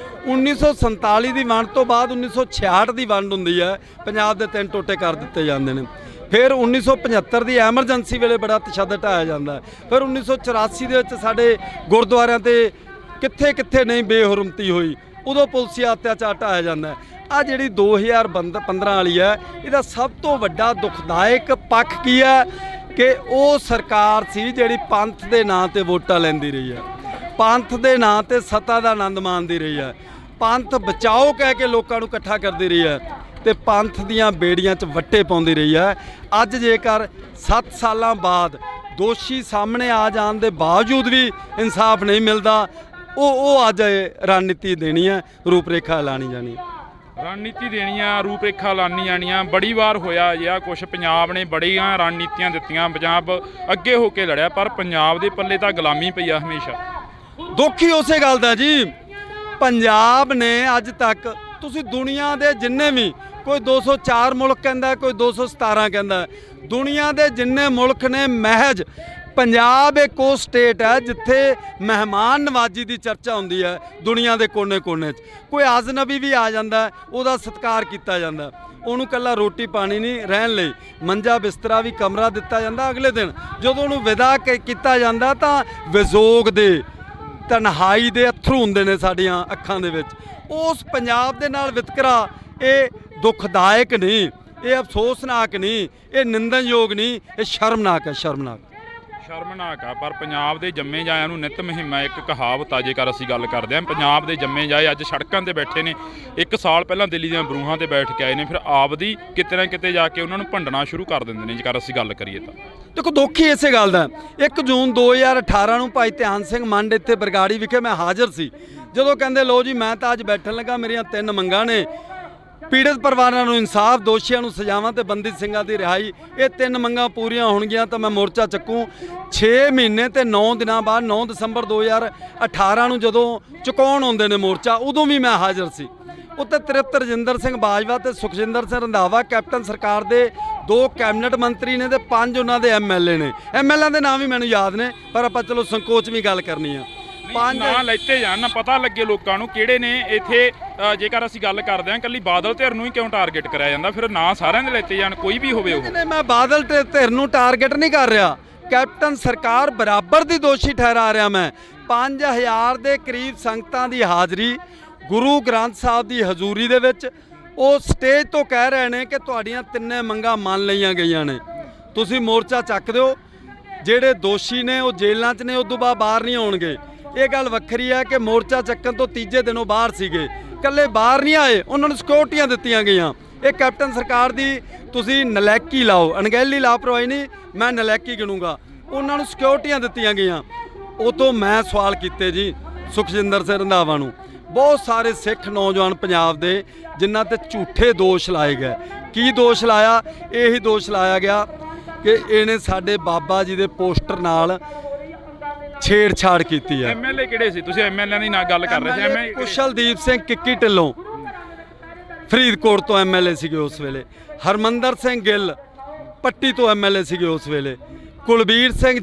1947 ਦੀ ਵੰਡ ਤੋਂ ਬਾਅਦ 1966 ਦੀ ਵੰਡ ਹੁੰਦੀ ਹੈ, ਪੰਜਾਬ ਦੇ 3 ਟੋਟੇ ਕਰ ਦਿੱਤੇ ਜਾਂਦੇ ਨੇ। ਫਿਰ 1975 ਦੀ ਐਮਰਜੈਂਸੀ ਵੇਲੇ ਬੜਾ ਤਸ਼ੱਦਦ ਢਾਇਆ ਜਾਂਦਾ ਹੈ। ਫਿਰ 1984 ਦੇ ਵਿੱਚ ਸਾਡੇ ਗੁਰਦੁਆਰਿਆਂ ਤੇ ਕਿੱਥੇ ਕਿੱਥੇ ਨਹੀਂ ਬੇਹੁਰਮਤੀ ਹੋਈ, ਉਦੋਂ ਪੁਲਸੀ ਅਤਿਆਚਾਰ ਢਾਇਆ ਜਾਂਦਾ ਹੈ। ਆ ਜਿਹੜੀ 2015 ਵਾਲੀ ਹੈ, ਇਹਦਾ ਸਭ ਤੋਂ ਵੱਡਾ ਦੁਖਦਾਇਕ ਪੱਖ ਕੀ ਹੈ ਕਿ ਉਹ ਸਰਕਾਰ ਸੀ ਜਿਹੜੀ ਪੰਥ ਦੇ ਨਾਂ ਤੇ ਵੋਟਾਂ ਲੈਂਦੀ ਰਹੀ ਹੈ, ਪੰਥ ਦੇ ਨਾਂ ਤੇ ਸੱਤਾ ਦਾ ਆਨੰਦ ਮਾਣਦੀ ਰਹੀ ਹੈ, ਪੰਥ ਬਚਾਓ ਕਹਿ ਕੇ ਲੋਕਾਂ ਨੂੰ ਇਕੱਠਾ ਕਰਦੀ ਰਹੀ ਹੈ, ਤੇ ਪੰਥ ਦੀਆਂ ਬੇੜੀਆਂ 'ਚ ਵੱਟੇ ਪਾਉਂਦੀ ਰਹੀ ਹੈ। ਅੱਜ ਜੇਕਰ 7 ਸਾਲਾਂ ਬਾਅਦ ਦੋਸ਼ੀ ਸਾਹਮਣੇ ਆ ਜਾਣ ਦੇ ਬਾਵਜੂਦ ਵੀ ਇਨਸਾਫ ਨਹੀਂ ਮਿਲਦਾ, ਉਹ ਅੱਜ ਰਣਨੀਤੀ ਦੇਣੀ ਹੈ, ਰੂਪਰੇਖਾ ਐਲਾਨੀ ਜਾਣੀ ਹੈ। ਰਣਨੀਤੀ ਦੇਣੀਆਂ, ਰੂਪਰੇਖਾ ਐਲਾਨੀ ਜਾਣੀਆਂ। ਬੜੀ ਵਾਰ ਹੋਇਆ ਜਿਹਾ ਕੁਛ, ਪੰਜਾਬ ਨੇ ਬੜੀਆਂ ਰਣਨੀਤੀਆਂ ਦਿੱਤੀਆਂ, ਪੰਜਾਬ ਅੱਗੇ ਹੋ ਕੇ ਲੜਿਆ, ਪਰ ਪੰਜਾਬ ਦੇ ਪੱਲੇ ਤਾਂ ਗੁਲਾਮੀ ਪਈ ਆ ਹਮੇਸ਼ਾ। ਦੁੱਖ ਹੀ ਉਸੇ ਗੱਲ ਦਾ ਜੀ। ਪੰਜਾਬ ਨੇ ਅੱਜ ਤੱਕ, ਤੁਸੀਂ ਦੁਨੀਆ ਦੇ ਜਿੰਨੇ ਵੀ, ਕੋਈ 204 ਮੁਲਕ ਕਹਿੰਦਾ, ਕੋਈ 217 ਕਹਿੰਦਾ, ਦੁਨੀਆ ਦੇ ਜਿੰਨੇ ਮੁਲਕ ਨੇ, ਮਹਿਜ ਪੰਜਾਬ ਇੱਕ ਉਹ ਸਟੇਟ ਹੈ ਜਿੱਥੇ ਮਹਿਮਾਨ ਨਵਾਜੀ ਦੀ ਚਰਚਾ ਹੁੰਦੀ ਹੈ। ਦੁਨੀਆ ਦੇ ਕੋਨੇ-ਕੋਨੇ 'ਚ ਕੋਈ ਅਜਨਬੀ ਵੀ ਆ ਜਾਂਦਾ, ਉਹਦਾ ਸਤਿਕਾਰ ਕੀਤਾ ਜਾਂਦਾ, ਉਹਨੂੰ ਇਕੱਲਾ ਰੋਟੀ ਪਾਣੀ ਨਹੀਂ, ਰਹਿਣ ਲਈ ਮੰਜਾ ਬਿਸਤਰਾ ਵੀ ਕਮਰਾ ਦਿੱਤਾ ਜਾਂਦਾ। ਅਗਲੇ ਦਿਨ ਜਦੋਂ ਉਹਨੂੰ ਵਿਦਾ ਕੀਤਾ ਜਾਂਦਾ ਤਾਂ ਵਿਜੋਗ ਦੇ, ਤਨਹਾਈ ਦੇ ਅੱਥਰੂ ਹੁੰਦੇ ਨੇ ਸਾਡੀਆਂ ਅੱਖਾਂ ਦੇ ਵਿੱਚ। ਉਸ ਪੰਜਾਬ ਦੇ ਨਾਲ ਵਿਤਕਰਾ ਇਹ ਦੁਖਦਾਇਕ ਨਹੀਂ, ਇਹ ਅਫਸੋਸਨਾਕ ਨਹੀਂ, ਇਹ ਨਿੰਦਣਯੋਗ ਨਹੀਂ, ਇਹ ਸ਼ਰਮਨਾਕ ਹੈ, ਸ਼ਰਮਨਾਕ ਆ। ਪਰ ਪੰਜਾਬ ਦੇ ਜੰਮੇ ਜਾਇਆਂ ਨੂੰ ਨਿਤ ਮੁਹਿੰਮ ਹੈ। ਇੱਕ ਕਹਾਵਤ ਆ, ਜੇਕਰ ਅਸੀਂ ਗੱਲ ਕਰਦੇ ਹਾਂ, ਪੰਜਾਬ ਦੇ ਜੰਮੇ ਜਾਏ ਅੱਜ ਸੜਕਾਂ ਤੇ ਬੈਠੇ ਨੇ। 1 ਸਾਲ ਪਹਿਲਾਂ ਦਿੱਲੀ ਦੀਆਂ ਬਰੂਹਾਂ ਤੇ ਬੈਠ ਕੇ ਆਏ ਨੇ, ਫਿਰ ਆਪਦੀ ਕਿਤੇ ਨਾ ਕਿਤੇ ਜਾ ਕੇ ਉਹਨਾਂ ਨੂੰ ਭੰਡਣਾ ਸ਼ੁਰੂ ਕਰ ਦਿੰਦੇ ਨੇ। ਜੇਕਰ ਅਸੀਂ ਗੱਲ ਕਰੀਏ ਤਾਂ ਦੇਖੋ, ਦੁੱਖ ਹੀ ਇਸੇ ਗੱਲ ਦਾ। 1 ਜੂਨ 2018 ਨੂੰ ਭਾਈ ਧਿਆਨ ਸਿੰਘ ਮੰਡ ਇੱਥੇ ਬਰਗਾੜੀ ਵਿਖੇ ਮੈਂ ਹਾਜ਼ਰ ਸੀ, ਜਦੋਂ ਕਹਿੰਦੇ ਲਓ ਜੀ ਮੈਂ ਤਾਂ ਅੱਜ ਬੈਠਣ ਲੱਗਾ, ਮੇਰੀਆਂ 3 ਮੰਗਾਂ ਨੇ, ਪੀੜਤ ਪਰਿਵਾਰਾਂ ਨੂੰ ਇਨਸਾਫ, ਦੋਸ਼ੀਆਂ ਨੂੰ ਸਜ਼ਾਵਾਂ ਤੇ ਬੰਦੀ ਸਿੰਘਾਂ ਦੀ ਰਿਹਾਈ। ਇਹ 3 ਮੰਗਾਂ ਪੂਰੀਆਂ ਹੋਣਗੀਆਂ ਤਾਂ ਮੈਂ ਮੋਰਚਾ ਚੱਕੂ। 6 ਮਹੀਨੇ ਤੇ 9 ਦਿਨਾਂ ਬਾਅਦ 9 ਦਸੰਬਰ 2018 ਨੂੰ ਜਦੋਂ ਚੁਕਾਉਣ ਆਉਂਦੇ ਨੇ ਮੋਰਚਾ, ਉਦੋਂ ਵੀ ਮੈਂ ਹਾਜ਼ਰ ਸੀ। ਉੱਤੇ ਤ੍ਰਿਪਤ ਰਜਿੰਦਰ ਸਿੰਘ ਬਾਜਵਾ ਤੇ ਸੁਖਜਿੰਦਰ ਸਿੰਘ ਰੰਧਾਵਾ ਕੈਪਟਨ ਸਰਕਾਰ ਦੇ 2 ਕੈਬਨਿਟ ਮੰਤਰੀ ਨੇ, ਤੇ 5 ਉਹਨਾਂ ਦੇ ਐਮਐਲਏ ਨੇ। ਐਮਐਲਏ ਦੇ ਨਾਮ ਵੀ ਮੈਨੂੰ ਯਾਦ ਨੇ, ਪਰ ਆਪਾਂ ਚਲੋ ਸੰਕੋਚ ਵੀ ਗੱਲ ਕਰਨੀ ਆ। 5 ਨਾਂ ਲੈਤੇ ਜਾਣ ਨਾ, ਪਤਾ ਲੱਗੇ ਲੋਕਾਂ ਨੂੰ ਕਿਹੜੇ ਨੇ ਇੱਥੇ। ਜੇਕਰ ਅਸੀਂ ਗੱਲ ਕਰਦੇ ਹਾਂ, ਇਕੱਲੀ ਬਾਦਲ ਧਿਰ ਨੂੰ ਹੀ ਕਿਉਂ ਟਾਰਗੇਟ ਕਰਿਆ ਜਾਂਦਾ? ਫਿਰ ਨਾਂ ਸਾਰਿਆਂ ਦੇ ਲੈਤੇ ਜਾਣ, ਕੋਈ ਵੀ ਹੋਵੇ ਉਹ। ਮੈਂ ਬਾਦਲ ਧਿਰ ਨੂੰ ਟਾਰਗੇਟ ਨਹੀਂ ਕਰ ਰਿਹਾ, ਕੈਪਟਨ ਸਰਕਾਰ ਬਰਾਬਰ ਦੀ ਦੋਸ਼ੀ ਠਹਿਰਾ ਰਿਹਾ। ਮੈਂ 5000 ਦੇ ਕਰੀਬ ਸੰਗਤਾਂ ਦੀ ਹਾਜ਼ਰੀ, ਗੁਰੂ ਗ੍ਰੰਥ ਸਾਹਿਬ ਦੀ ਹਜ਼ੂਰੀ ਦੇ ਵਿੱਚ, ਉਹ ਸਟੇਜ ਤੋਂ ਕਹਿ ਰਹੇ ਨੇ ਕਿ ਤੁਹਾਡੀਆਂ 3 ਮੰਗਾਂ ਮੰਨ ਲਈਆਂ ਗਈਆਂ ਨੇ, ਤੁਸੀਂ ਮੋਰਚਾ ਚੱਕ ਦਿਓ। ਜਿਹੜੇ ਦੋਸ਼ੀ ਨੇ ਉਹ ਜੇਲ੍ਹਾਂ 'ਚ ਨੇ, ਉਦੋਂ ਬਾਅਦ ਬਾਹਰ ਨਹੀਂ ਆਉਣਗੇ। ਇਹ ਗੱਲ ਵੱਖਰੀ ਹੈ ਕਿ ਮੋਰਚਾ ਚੱਕਣ ਤੋਂ ਤੀਜੇ ਦਿਨੋਂ ਬਾਹਰ ਸੀਗੇ, ਇਕੱਲੇ ਬਾਹਰ ਨਹੀਂ ਆਏ, ਉਹਨਾਂ ਨੂੰ ਸਿਕਿਉਰਟੀਆਂ ਦਿੱਤੀਆਂ ਗਈਆਂ। ਇਹ ਕੈਪਟਨ ਸਰਕਾਰ ਦੀ ਤੁਸੀਂ ਨਲਾਇਕੀ ਲਾਓ, ਅਣਗਹਿਲੀ ਲਾਪਰਵਾਹੀ ਨਹੀਂ, ਮੈਂ ਨਲਾਇਕੀ ਗਿਣੂੰਗਾ। ਉਹਨਾਂ ਨੂੰ ਸਿਕਿਉਰਟੀਆਂ ਦਿੱਤੀਆਂ ਗਈਆਂ। ਉਹ ਤੋਂ ਮੈਂ ਸਵਾਲ ਕੀਤੇ ਜੀ ਸੁਖਜਿੰਦਰ ਸਿੰਘ ਰੰਧਾਵਾ ਨੂੰ, ਬਹੁਤ ਸਾਰੇ ਸਿੱਖ ਨੌਜਵਾਨ ਪੰਜਾਬ ਦੇ ਜਿਨ੍ਹਾਂ ਤੇ ਝੂਠੇ ਦੋਸ਼ ਲਾਏ ਗਏ। ਕੀ ਦੋਸ਼ ਲਾਇਆ? ਇਹੀ ਦੋਸ਼ ਲਾਇਆ ਗਿਆ ਕਿ ਇਹਨੇ ਸਾਡੇ ਬਾਬਾ ਜੀ ਦੇ ਪੋਸਟਰ ਨਾਲ ਛੇੜਛਾੜ ਕੀਤੀ ਹੈ। ਐਮਐਲਏ ਕਿਹੜੇ ਸੀ? ਤੁਸੀਂ ਐਮਐਲਏ ਦੀ ਨਾਲ ਗੱਲ ਕਰ ਰਹੇ ਸੀ। ਐਮਐਲਏ ਕੁਸ਼ਲਦੀਪ ਸਿੰਘ ਕਿੱਕੀ ਢਿੱਲੋਂ ਫਰੀਦਕੋਟ ਤੋਂ ਐਮਐਲਏ ਸੀਗੇ ਉਸ ਵੇਲੇ। ਹਰਮੰਦਰ ਸਿੰਘ ਗਿੱਲ ਪੱਟੀ ਤੋਂ ਐਮਐਲਏ ਸੀਗੇ ਉਸ ਵੇਲੇ। ਕੁਲਬੀਰ ਸਿੰਘ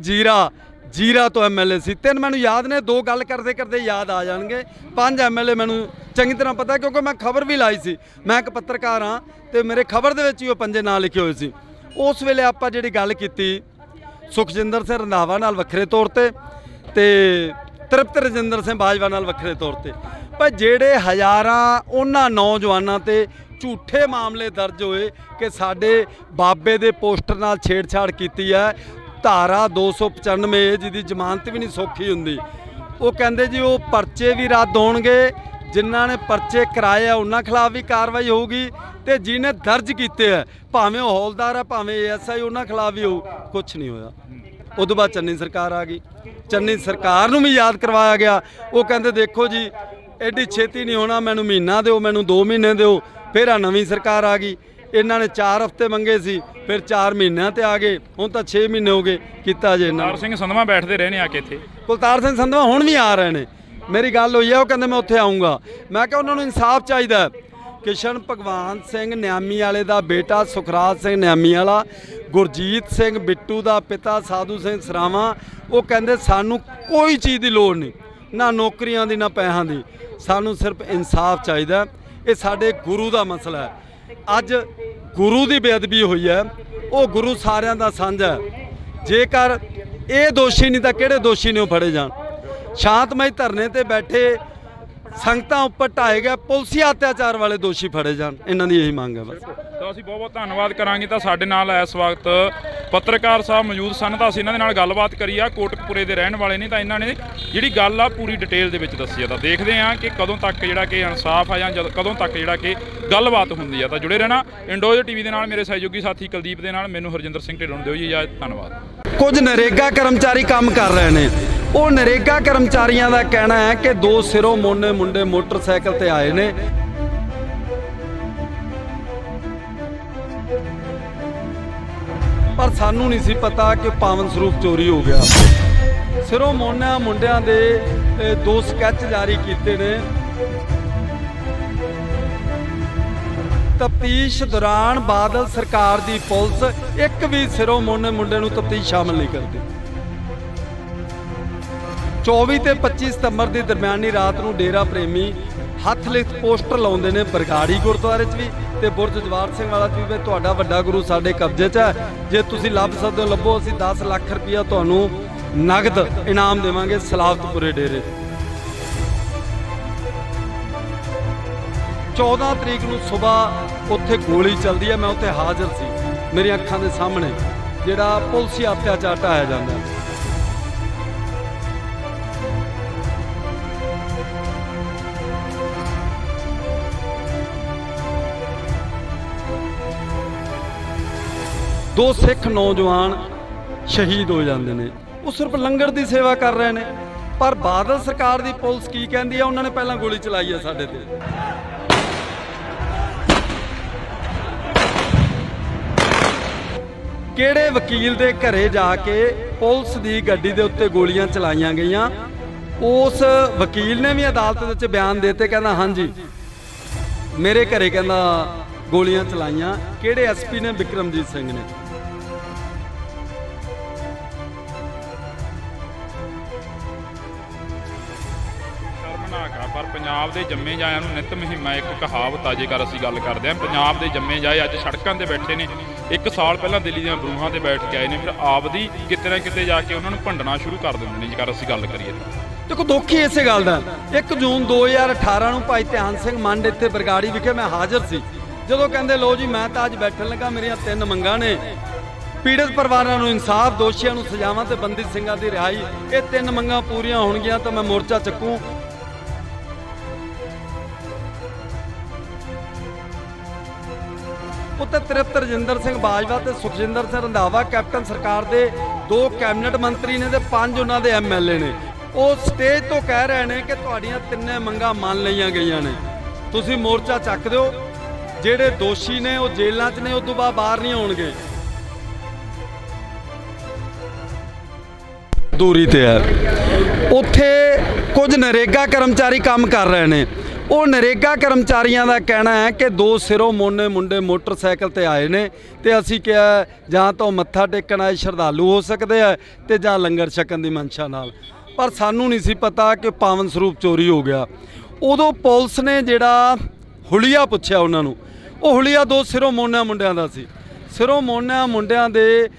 ਜੀਰਾ ਤੋਂ ਐਮਐਲਏ ਸੀ। ਤਿੰਨ ਮੈਨੂੰ ਯਾਦ ਨੇ, ਦੋ ਗੱਲ ਕਰਦੇ ਕਰਦੇ ਯਾਦ ਆ ਜਾਣਗੇ। 5 ਐਮਐਲਏ ਮੈਨੂੰ ਚੰਗੀ ਤਰ੍ਹਾਂ ਪਤਾ ਕਿਉਂਕਿ ਮੈਂ ਖਬਰ ਵੀ ਲਾਈ ਸੀ। ਮੈਂ ਇੱਕ ਪੱਤਰਕਾਰ ਹਾਂ ਤੇ ਮੇਰੇ ਖਬਰ ਦੇ ਵਿੱਚ ਹੀ ਉਹ 5 ਨਾਂ ਲਿਖੇ ਹੋਏ ਸੀ। ਉਸ ਵੇਲੇ ਆਪਾਂ ਜਿਹੜੀ ਗੱਲ ਕੀਤੀ ਸੁਖਜਿੰਦਰ ਸਿੰਘ ਰੰਧਾਵਾ ਨਾਲ ਵੱਖਰੇ ਤੌਰ ਤੇ ਤ੍ਰਿਪਤ ਰਜਿੰਦਰ ਸਿੰਘ ਬਾਜਵਾ ਨਾਲ ਵੱਖਰੇ ਤੌਰ ਤੇ, ਪਰ ਜਿਹੜੇ ਹਜ਼ਾਰਾਂ ਉਹਨਾਂ ਨੌਜਵਾਨਾਂ ਤੇ ਝੂਠੇ ਮਾਮਲੇ ਦਰਜ ਹੋਏ ਕਿ ਸਾਡੇ ਬਾਬੇ ਦੇ ਪੋਸਟਰ ਨਾਲ ਛੇੜਛਾੜ ਕੀਤੀ ਹੈ। ਧਾਰਾ 295 ਜਿਹਦੀ ਜ਼ਮਾਨਤ ਵੀ ਨਹੀਂ ਸੌਖੀ ਹੁੰਦੀ। ਉਹ ਕਹਿੰਦੇ ਜੀ ਉਹ ਪਰਚੇ ਵੀ ਰੱਦ ਹੋਣਗੇ, ਜਿਨ੍ਹਾਂ ਨੇ ਪਰਚੇ ਕਰਾਏ ਆ ਉਹਨਾਂ ਖਿਲਾਫ ਵੀ ਕਾਰਵਾਈ ਹੋਊਗੀ, ਤੇ ਜਿਹਨੇ ਦਰਜ ਕੀਤੇ ਆ ਭਾਵੇਂ ਉਹ ਹੌਲਦਾਰ ਆ ਭਾਵੇਂ ਏਐਸਆਈ ਉਹਨਾਂ ਖਿਲਾਫ ਵੀ ਹੋਊ। ਕੁਛ ਨਹੀਂ ਹੋਇਆ। ਉਦੋਂ ਬਾਅਦ ਚੰਨੀ ਸਰਕਾਰ ਆ ਗਈ। ਚੰਨੀ ਸਰਕਾਰ ਨੂੰ ਵੀ ਯਾਦ ਕਰਵਾਇਆ ਗਿਆ। ਉਹ ਕਹਿੰਦੇ ਦੇਖੋ ਜੀ ਐਡੀ ਛੇਤੀ ਨਹੀਂ ਹੋਣਾ, ਮੈਨੂੰ ਮਹੀਨਾ ਦਿਓ, ਮੈਨੂੰ 2 ਮਹੀਨੇ ਦਿਓ। ਫਿਰ ਆ ਨਵੀਂ ਸਰਕਾਰ ਆ ਗਈ। ਇਹਨਾਂ ਨੇ 4 ਹਫ਼ਤੇ ਮੰਗੇ ਸੀ, ਫਿਰ 4 ਮਹੀਨਿਆਂ ਤੇ ਆ ਗਏ। ਹੁਣ ਤਾਂ 6 ਮਹੀਨੇ ਹੋ ਗਏ ਕੀਤਾ ਜੇ ਇਹਨਾਂ। ਕੁਲਤਾਰ ਸਿੰਘ ਸੰਧਵਾ ਬੈਠਦੇ ਰਹੇ ਨੇ ਆ ਕੇ ਇੱਥੇ। ਕੁਲਤਾਰ ਸਿੰਘ ਸੰਧਵਾ ਹੁਣ ਵੀ ਆ ਰਹੇ ਨੇ। ਮੇਰੀ ਗੱਲ ਹੋਈ ਹੈ, ਉਹ ਕਹਿੰਦੇ ਮੈਂ ਉੱਥੇ ਆਊਂਗਾ। ਮੈਂ ਕਿਹਾ ਉਹਨਾਂ ਨੂੰ ਇਨਸਾਫ ਚਾਹੀਦਾ। ਕਿਸ਼ਨ ਭਗਵਾਨ ਸਿੰਘ ਨਿਆਮੀ ਵਾਲੇ ਦਾ ਬੇਟਾ ਸੁਖਰਾਜ ਸਿੰਘ ਨਿਆਮੀ ਵਾਲਾ, ਗੁਰਜੀਤ ਸਿੰਘ ਬਿੱਟੂ ਦਾ ਪਿਤਾ ਸਾਧੂ ਸਿੰਘ ਸਰਾਵਾਂ, ਉਹ ਕਹਿੰਦੇ ਸਾਨੂੰ ਕੋਈ ਚੀਜ਼ ਦੀ ਲੋੜ ਨਹੀਂ, ਨਾ ਨੌਕਰੀਆਂ ਦੀ ਨਾ ਪੈਸਿਆਂ ਦੀ, ਸਾਨੂੰ ਸਿਰਫ ਇਨਸਾਫ ਚਾਹੀਦਾ। ਇਹ ਸਾਡੇ ਗੁਰੂ ਦਾ ਮਸਲਾ ਹੈ। ਅੱਜ ਗੁਰੂ ਦੀ ਬੇਅਦਬੀ ਹੋਈ ਹੈ, ਉਹ ਗੁਰੂ ਸਾਰਿਆਂ ਦਾ ਸਾਂਝਾ ਹੈ। ਜੇਕਰ ਇਹ ਦੋਸ਼ੀ ਨਹੀਂ ਤਾਂ ਕਿਹੜੇ ਦੋਸ਼ੀ ਨੇ ਉਹ ਫੜੇ ਜਾਣ। ਸ਼ਾਂਤਮਈ ਧਰਨੇ ਤੇ ਬੈਠੇ ਸੰਗਤਾਂ ਉੱਪਰ ਢਾਏ ਗਏ ਪੁਲਸੀ ਅਤਿਆਚਾਰ ਵਾਲੇ ਦੋਸ਼ੀ ਫੜੇ ਜਾਣ। ਇਹਨਾਂ ਦੀ ਇਹੀ ਮੰਗ ਹੈ ਬਸ। ਤਾਂ ਅਸੀਂ ਬਹੁਤ ਬਹੁਤ ਧੰਨਵਾਦ ਕਰਾਂਗੇ। ਤਾਂ ਸਾਡੇ ਨਾਲ ਇਸ ਵਕਤ ਪੱਤਰਕਾਰ ਸਾਹਿਬ ਮੌਜੂਦ ਸਨ, ਤਾਂ ਅਸੀਂ ਇਹਨਾਂ ਦੇ ਨਾਲ ਗੱਲਬਾਤ ਕਰੀ ਆ। ਕੋਟਕਪੁਰੇ ਦੇ ਰਹਿਣ ਵਾਲੇ ਨੇ, ਤਾਂ ਇਹਨਾਂ ਨੇ ਜਿਹੜੀ ਗੱਲ ਆ ਪੂਰੀ ਡਿਟੇਲ ਦੇ ਵਿੱਚ ਦੱਸੀ ਆ। ਤਾਂ ਦੇਖਦੇ ਹਾਂ ਕਿ ਕਦੋਂ ਤੱਕ ਜਿਹੜਾ ਕਿ ਇਨਸਾਫ ਆ ਜਾਂ ਕਦੋਂ ਤੱਕ ਜਿਹੜਾ ਕਿ ਗੱਲਬਾਤ ਹੁੰਦੀ ਆ। ਤਾਂ ਜੁੜੇ ਰਹਿਣਾ ਇੰਡੋਜ਼ ਟੀਵੀ ਦੇ ਨਾਲ। ਮੇਰੇ ਸਹਿਯੋਗੀ ਸਾਥੀ ਕੁਲਦੀਪ ਦੇ ਨਾਲ, ਮੈਨੂੰ ਹਰਜਿੰਦਰ ਸਿੰਘ ਢਿੱਲੋਂ ਨੂੰ ਦਿਓ ਜੀ ਇਜਾਜ਼ਤ। ਧੰਨਵਾਦ। ਕੁਝ ਨਰੇਗਾ ਕਰਮਚਾਰੀ ਕੰਮ ਕਰ ਰਹੇ ਨੇ। ਉਹ ਨਰੇਗਾ ਕਰਮਚਾਰੀਆਂ ਦਾ ਕਹਿਣਾ ਹੈ ਕਿ 2 ਸਿਰੋਂ ਮੋਨੇ ਮੁੰਡੇ ਮੋਟਰਸਾਈਕਲ ਤੇ ਆਏ ਨੇ। ਪਰ ਸਾਨੂੰ ਨਹੀਂ ਸੀ ਪਤਾ ਕਿ ਪਾਵਨ ਸਰੂਪ ਚੋਰੀ ਹੋ ਗਿਆ। ਸਿਰੋਂ ਮੋਨਿਆਂ ਮੁੰਡਿਆਂ ਦੇ 2 ਸਕੈਚ ਜਾਰੀ ਕੀਤੇ ਨੇ। ਤਫਤੀਸ਼ ਦੌਰਾਨ ਬਾਦਲ ਸਰਕਾਰ ਦੀ ਪੁਲਿਸ ਇੱਕ ਵੀ ਸਿਰੋਂ ਮੋਨੇ ਮੁੰਡੇ ਨੂੰ ਤਫਤੀਸ਼ ਸ਼ਾਮਲ ਨਹੀਂ ਕਰਦੀ। 24 ਤੇ 25 ਸਤੰਬਰ ਦੀ ਦਰਮਿਆਨੀ ਰਾਤ ਨੂੰ ਡੇਰਾ ਪ੍ਰੇਮੀ ਹੱਥ ਲਿਖਤ ਪੋਸਟਰ ਲਾਉਂਦੇ ਨੇ ਬਰਗਾੜੀ ਗੁਰਦੁਆਰੇ 'ਚ ਵੀ ਤੇ ਬੁਰਜ ਜਵਾਰ ਸਿੰਘ ਵਾਲਾ 'ਚ ਵੀ। ਤੁਹਾਡਾ ਵੱਡਾ ਗੁਰੂ ਸਾਡੇ ਕਬਜ਼ੇ 'ਚ ਹੈ, ਜੇ ਤੁਸੀਂ ਲੱਭ ਸਕਦੇ ਹੋ ਲੱਭੋ, ਅਸੀਂ 10 ਲੱਖ ਰੁਪਇਆ ਤੁਹਾਨੂੰ ਨਗਦ ਇਨਾਮ ਦੇਵਾਂਗੇ ਸਲਾਵਤਪੁਰੇ ਡੇਰੇ 'ਤੇ। 14 ਤਰੀਕ ਨੂੰ ਸਵੇਰ ਉੱਥੇ ਗੋਲੀ ਚੱਲਦੀ ਹੈ, ਮੈਂ ਉੱਥੇ ਹਾਜ਼ਰ ਸੀ। ਮੇਰੀਆਂ ਅੱਖਾਂ ਦੇ ਸਾਹਮਣੇ ਜਿਹੜਾ ਪੁਲਸੀ ਅਤਿਆਚਾਰ ਢਾਇਆ ਜਾਂਦਾ। ਦੋ ਸਿੱਖ ਨੌਜਵਾਨ ਸ਼ਹੀਦ ਹੋ ਜਾਂਦੇ ਨੇ। ਉਹ ਸਿਰਫ ਲੰਗਰ ਦੀ ਸੇਵਾ ਕਰ ਰਹੇ ਨੇ। ਪਰ ਬਾਦਲ ਸਰਕਾਰ ਦੀ ਪੁਲਿਸ ਕੀ ਕਹਿੰਦੀ ਹੈ? ਉਹਨਾਂ ਨੇ ਪਹਿਲਾਂ ਗੋਲੀ ਚਲਾਈ ਹੈ ਸਾਡੇ ਤੇ। ਕਿਹੜੇ ਵਕੀਲ ਦੇ ਘਰੇ ਜਾ ਕੇ ਪੁਲਿਸ ਦੀ ਗੱਡੀ ਦੇ ਉੱਤੇ ਗੋਲੀਆਂ ਚਲਾਈਆਂ ਗਈਆਂ? ਉਸ ਵਕੀਲ ਨੇ ਵੀ ਅਦਾਲਤ ਵਿੱਚ ਬਿਆਨ ਦਿੱਤੇ, ਕਹਿੰਦਾ ਹਾਂਜੀ ਮੇਰੇ ਘਰੇ ਕਹਿੰਦਾ ਗੋਲੀਆਂ ਚਲਾਈਆਂ। ਕਿਹੜੇ ਐਸਪੀ ਨੇ? ਬਿਕਰਮਜੀਤ ਸਿੰਘ ਨੇ। ਪਰ ਪੰਜਾਬ ਦੇ ਜੰਮੇ ਜਾਇਆਂ ਨੂੰ ਨਿਤ ਮੁਹਿੰਮਾਂ ਇੱਕ ਕਹਾਵਤ ਆ। ਜੇਕਰ ਅਸੀਂ ਗੱਲ ਕਰਦੇ ਹਾਂ ਪੰਜਾਬ ਦੇ ਜੰਮੇ ਜਾਏ ਅੱਜ ਸੜਕਾਂ ਤੇ ਬੈਠੇ ਨੇ। 1 ਸਾਲ ਪਹਿਲਾਂ ਦਿੱਲੀ ਦੀਆਂ ਬਰੂਹਾਂ ਤੇ ਬੈਠ ਕੇ ਆਏ ਨੇ, ਫਿਰ ਆਪਦੀ ਕਿਤੇ ਨਾ ਕਿਤੇ ਜਾ ਕੇ ਉਹਨਾਂ ਨੂੰ ਭੰਡਣਾ ਸ਼ੁਰੂ ਕਰ ਦਿੰਦੇ ਨੇ। ਜੇਕਰ ਅਸੀਂ ਗੱਲ ਕਰੀਏ ਦੇਖੋ ਦੁੱਖ ਹੀ ਇਸੇ ਗੱਲ ਦਾ। 1 ਜੂਨ 2018 ਨੂੰ ਭਾਈ ਧਿਆਨ ਸਿੰਘ ਮੰਡ ਇੱਥੇ ਬਰਗਾੜੀ ਵਿਖੇ ਮੈਂ ਹਾਜ਼ਰ ਸੀ। ਜਦੋਂ ਕਹਿੰਦੇ ਲੋ ਜੀ ਮੈਂ ਤਾਂ ਅੱਜ ਬੈਠਣ ਲੱਗਾ, ਮੇਰੀਆਂ 3 ਮੰਗਾਂ ਨੇ ਪੀੜਤ ਪਰਿਵਾਰਾਂ ਨੂੰ ਇਨਸਾਫ, ਦੋਸ਼ੀਆਂ ਨੂੰ ਸਜ਼ਾਵਾਂ ਤੇ ਬੰਦੀ ਸਿੰਘਾਂ ਦੀ ਰਿਹਾਈ, ਇਹ 3 ਮੰਗਾਂ ਪੂਰੀਆਂ ਹੋਣਗੀਆਂ ਤਾਂ ਮੈਂ ਮੋਰਚਾ ਚੱਕੂ। ਉੱਤੇ ਤ੍ਰਿਪਤ ਰਜਿੰਦਰ ਸਿੰਘ ਬਾਜਵਾ ਤੇ ਸੁਖਜਿੰਦਰ ਸਿੰਘ ਰੰਧਾਵਾ ਕੈਪਟਨ ਸਰਕਾਰ ਦੇ 2 ਕੈਬਨਿਟ ਮੰਤਰੀ ਨੇ ਤੇ 5 ਉਹਨਾਂ ਦੇ ਐਮਐਲਏ ਨੇ। ਉਹ ਸਟੇਜ ਤੋਂ ਕਹਿ ਰਹੇ ਨੇ ਕਿ ਤੁਹਾਡੀਆਂ 3 ਮੰਗਾਂ ਮੰਨ ਲਈਆਂ ਗਈਆਂ ਨੇ, ਤੁਸੀਂ ਮੋਰਚਾ ਚੱਕ ਦਿਓ। ਜਿਹੜੇ ਦੋਸ਼ੀ ਨੇ ਉਹ ਜੇਲ੍ਹਾਂ 'ਚ ਨੇ, ਉਸ ਤੋਂ ਬਾਅਦ ਬਾਹਰ ਨਹੀਂ ਆਉਣਗੇ। ਦੂਰੀ ਤੇ ਹੈ, ਉੱਥੇ ਕੁਝ ਨਰੇਗਾ ਕਰਮਚਾਰੀ ਕੰਮ ਕਰ ਰਹੇ ਨੇ। ਉਹ ਨਰੇਗਾ ਕਰਮਚਾਰੀਆਂ ਦਾ ਕਹਿਣਾ ਹੈ ਕਿ 2 ਸਿਰੋਂ ਮੋਨੇ ਮੁੰਡੇ ਮੋਟਰਸਾਈਕਲ ਤੇ ਆਏ ਨੇ ਤੇ ਅਸੀਂ ਕਿਹਾ ਜਾਂ ਤਾਂ ਮੱਥਾ ਟੇਕਣ ਆਏ ਸ਼ਰਧਾਲੂ ਹੋ ਸਕਦੇ ਆ ਤੇ ਜਾਂ ਲੰਗਰ ਛਕਣ ਦੀ ਮਨਸ਼ਾ ਨਾਲ, ਪਰ ਸਾਨੂੰ ਨਹੀਂ ਸੀ ਪਤਾ ਕਿ ਪਾਵਨ ਸਰੂਪ ਚੋਰੀ ਹੋ ਗਿਆ। ਉਦੋਂ ਪੁਲਿਸ ਨੇ ਜਿਹੜਾ ਹੁਲੀਆ ਪੁੱਛਿਆ ਉਹਨਾਂ ਨੂੰ, ਉਹ ਹੁਲੀਆ 2 ਸਿਰੋਂ ਮੋਨਾ ਮੁੰਡਿਆਂ ਦਾ ਸੀ। ਸਿਰੋਂ ਮੋਨਾ ਮੁੰਡਿਆਂ ਦੇ